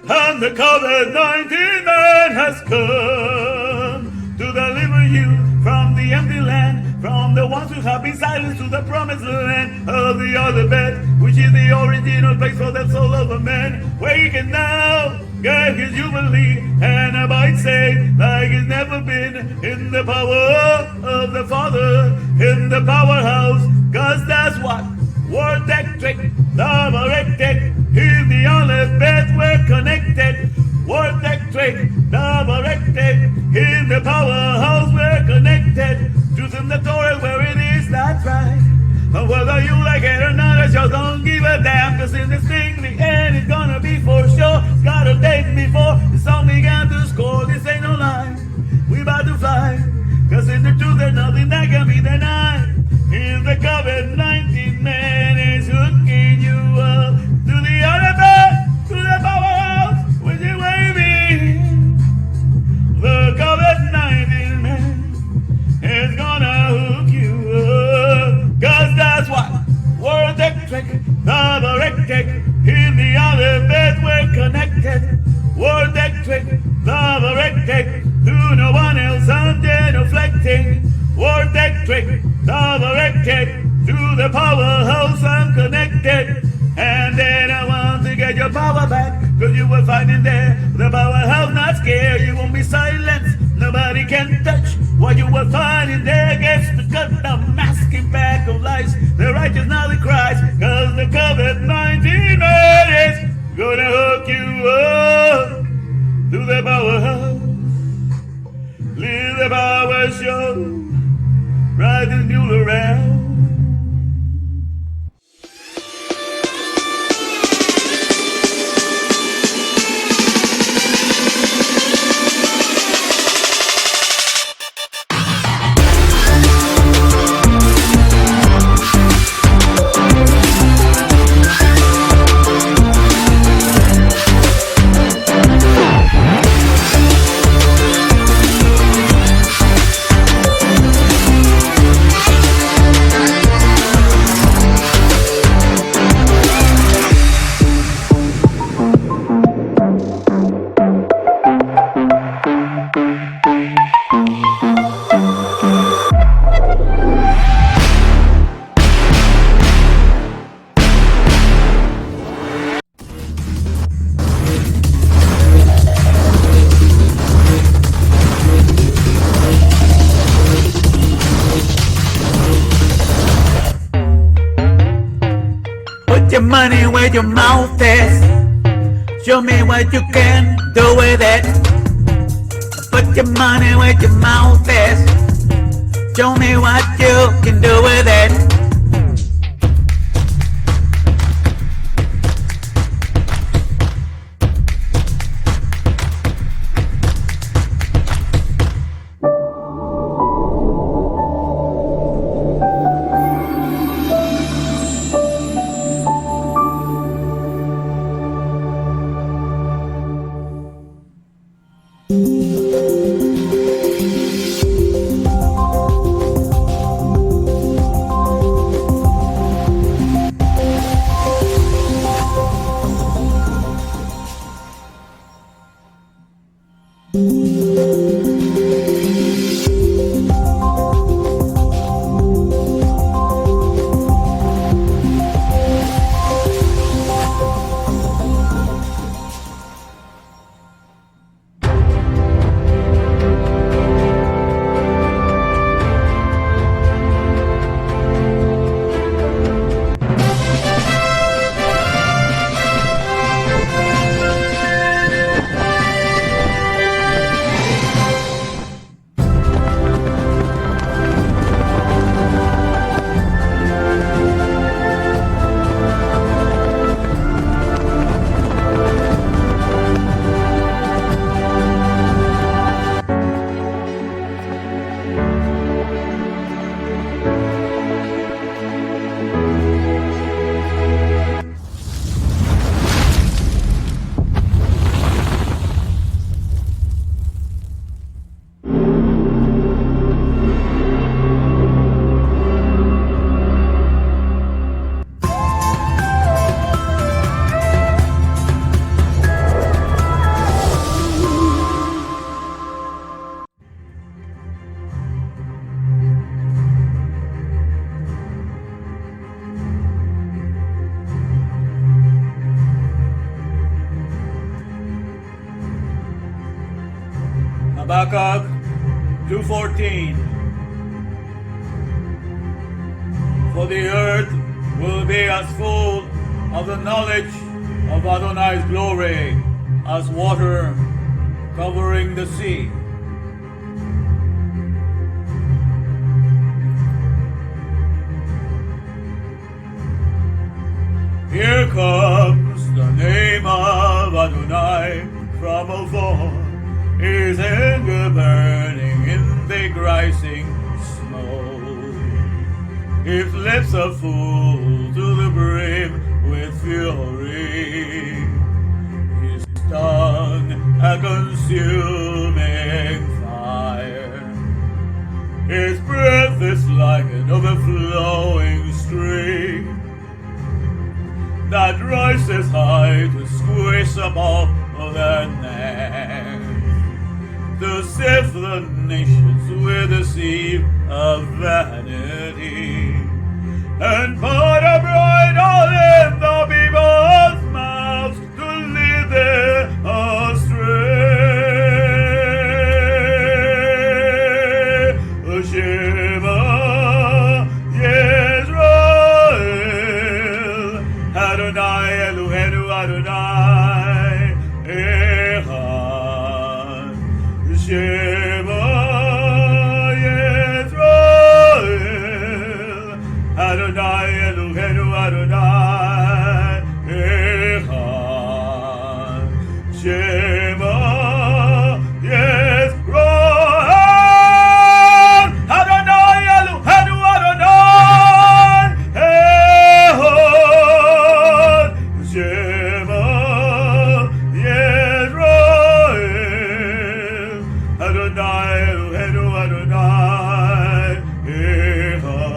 and the COVID-19 man has come to deliver you from the empty land, from the ones who have been silenced to the promised land of the other bed, which is the original place for the soul of a man, where he can now get his jubilee and abide safe like he's never been in the power of the Father, in the powerhouse, 'cause that's what Word Electric, Double Electric, is the only bed we're connected. Word Electric, Double Electric, in the powerhouse we're connected. Truth in the Torah where it is, that's right. But whether you like it or not, I just don't give a damn. 'Cause in this thing, the end is gonna be for sure. It's got a date before the song began to score. This ain't no lie, we about to fly. 'Cause in the truth, there's nothing that can be denied. If the COVID-19 man is hooking you up to the other bed, to the powerhouse, with you waving, the COVID-19 man is gonna hook you up. 'Cause that's what Word Electric, Double Electric, in the other bed we're connected. Word Electric, Double Electric, to no one else I'm genuflecting. Word Electric, Double Electric, to the powerhouse I'm connected. And then I want to get your power back, 'cause you will find in there the powerhouse not scared. You won't be silenced, nobody can touch what you will find in there. Gets to cut the masking back of lies, the righteous now the Christ, 'cause the COVID-19 man is gonna hook you up to the powerhouse. Leave the power show, ride the mule around. Put your money where your mouth is. Show me what you can do with it. Put your money where your mouth is. Show me what you can do with it. Habakkuk 2:14. For the earth will be as full of the knowledge of Adonai's glory as water covering the sea. Here comes the name of Adonai from afar, his anger burning in thick rising smoke. His lips are full to the brim with fury, his tongue a consuming fire. His breath is like an overflowing stream that rises high to squish up all the neck, to sift the nations with a sieve of vanity, and put a bright oil in the people's mouths to lead them astray. Shema Yisrael, Adonai Eloheinu Adonai Echad. Shema Yisrael, Adonai Eloheinu Adonai Echad. Shema Yisrael, Adonai Eloheinu Adonai Echad. Shema Yisrael, Adonai Eloheinu Adonai Echad.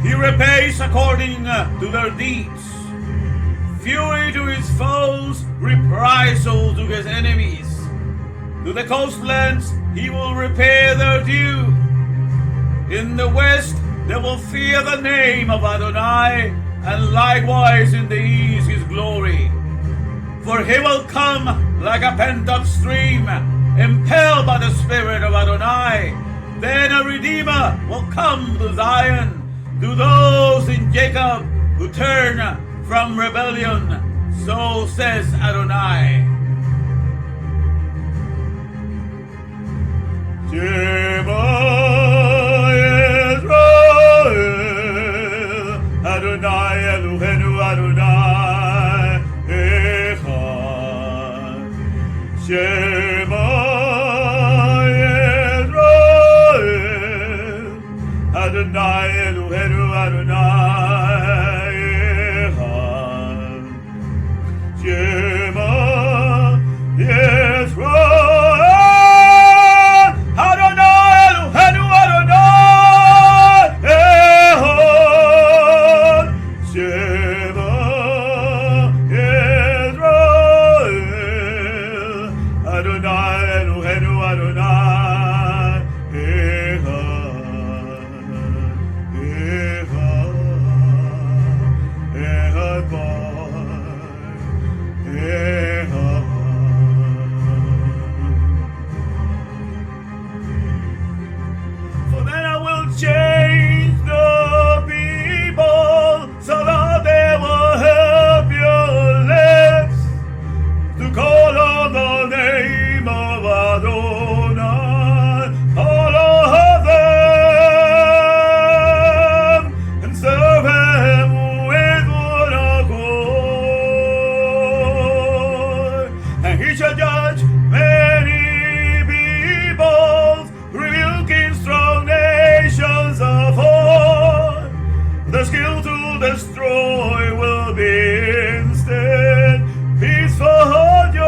He repays according to their deeds, fury to his foes, reprisal to his enemies. To the coastlands he will repay their due. In the west they will fear the name of Adonai, and likewise in the east his glory. For he will come like a pent-up stream, impelled by the Spirit of Adonai. Then a Redeemer will come to Zion, to those in Jacob who turn from rebellion. So says Adonai. Shema Yisrael, Adonai Eloheinu Adonai Echad. Shema Yisrael, Adonai Eloheinu Adonai Echad. Shema Yisrael, Adonai Eloheinu Adonai Echad. Shema Yisrael, Adonai Eloheinu Adonai Echad. Echad Echad Echad. For then I will change the people so that they will help your lips to call on the name of Adonai, all of them, and serve him with one accord. And he shall judge many peoples, rebuking strong nations afar. The skill to destroy will be instant peaceful joy.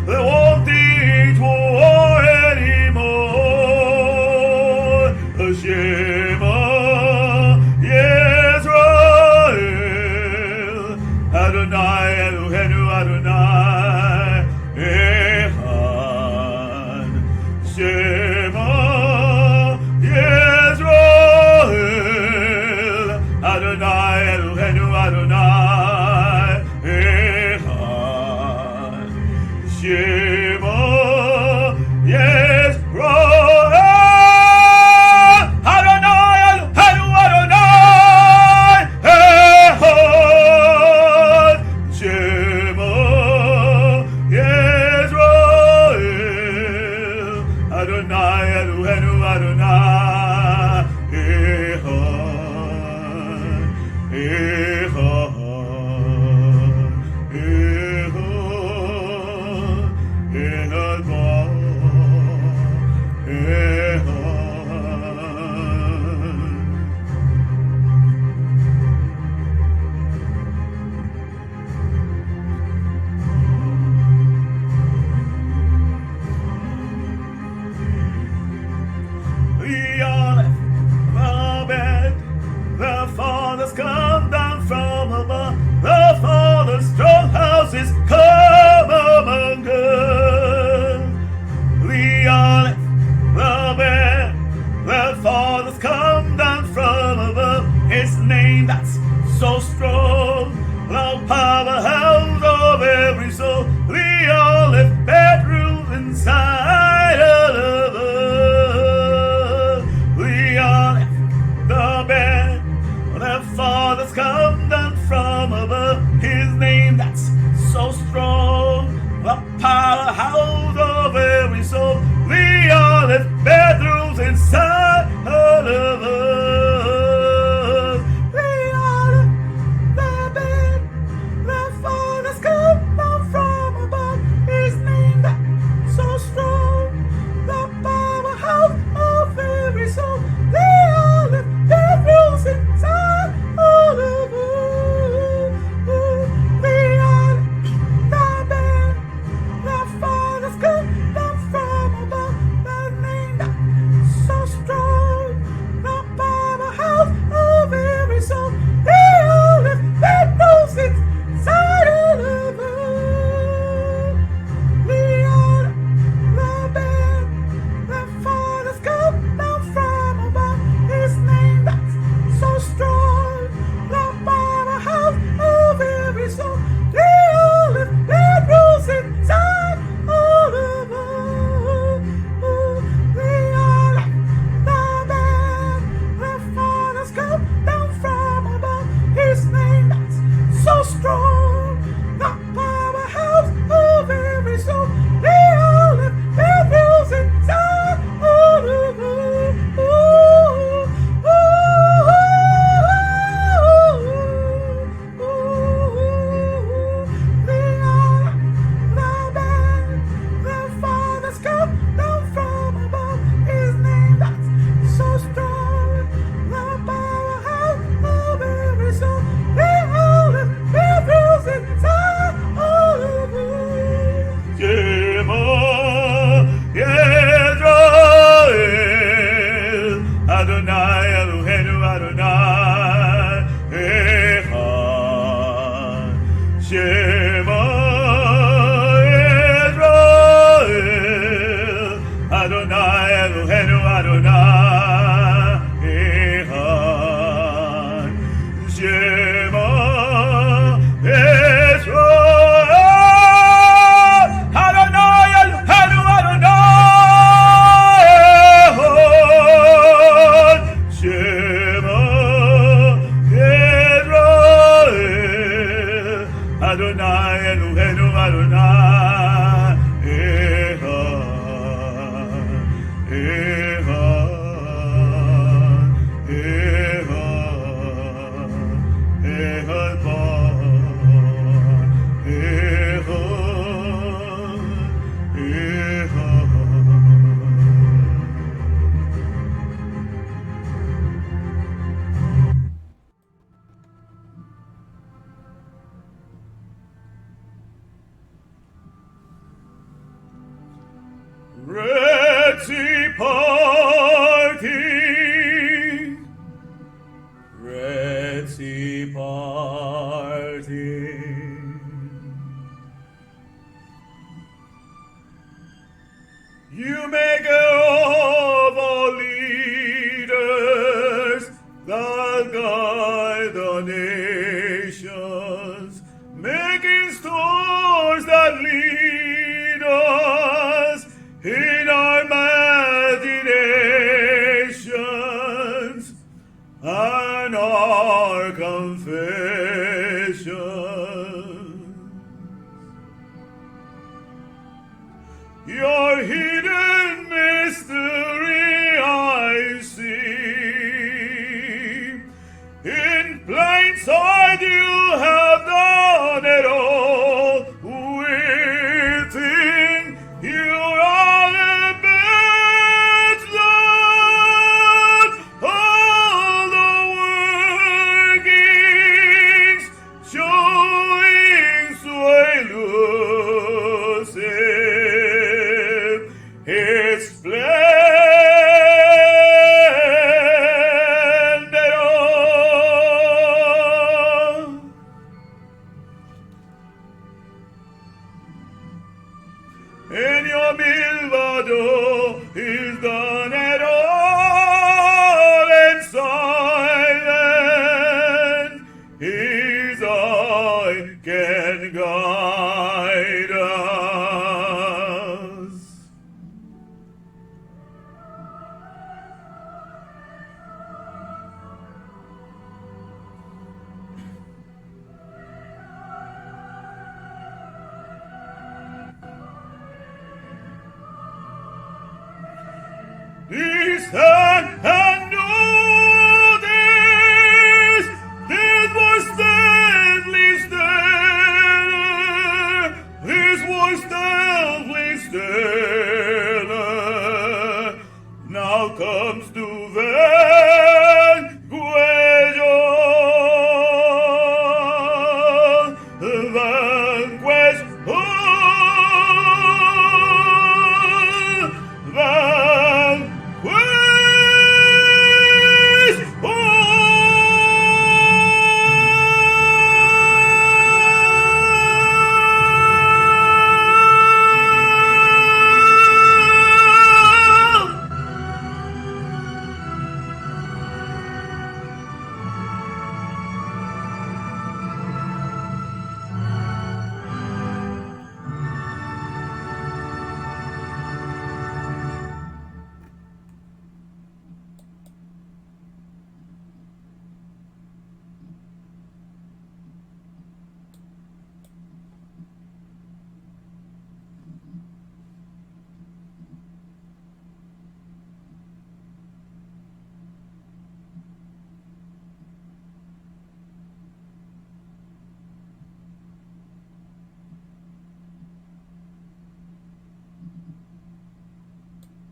They won't teach war anymore. Shema Yisrael, Adonai Eloheinu Adonai Echad. Shema Yisrael, Adonai Eloheinu Adonai Echad. Adonai Eloheinu Adonai Echad. Shema Israel, Adonai Eloheinu Adonai Echad. Shema Israel, Adonai Eloheinu Adonai Echad. Shema Israel, Adonai Eloheinu Adonai Echad. Echad. Echad. Echad Bar. Echad. Echad. Red Sea party, Red Sea party. You make all the leaders that guide the nation.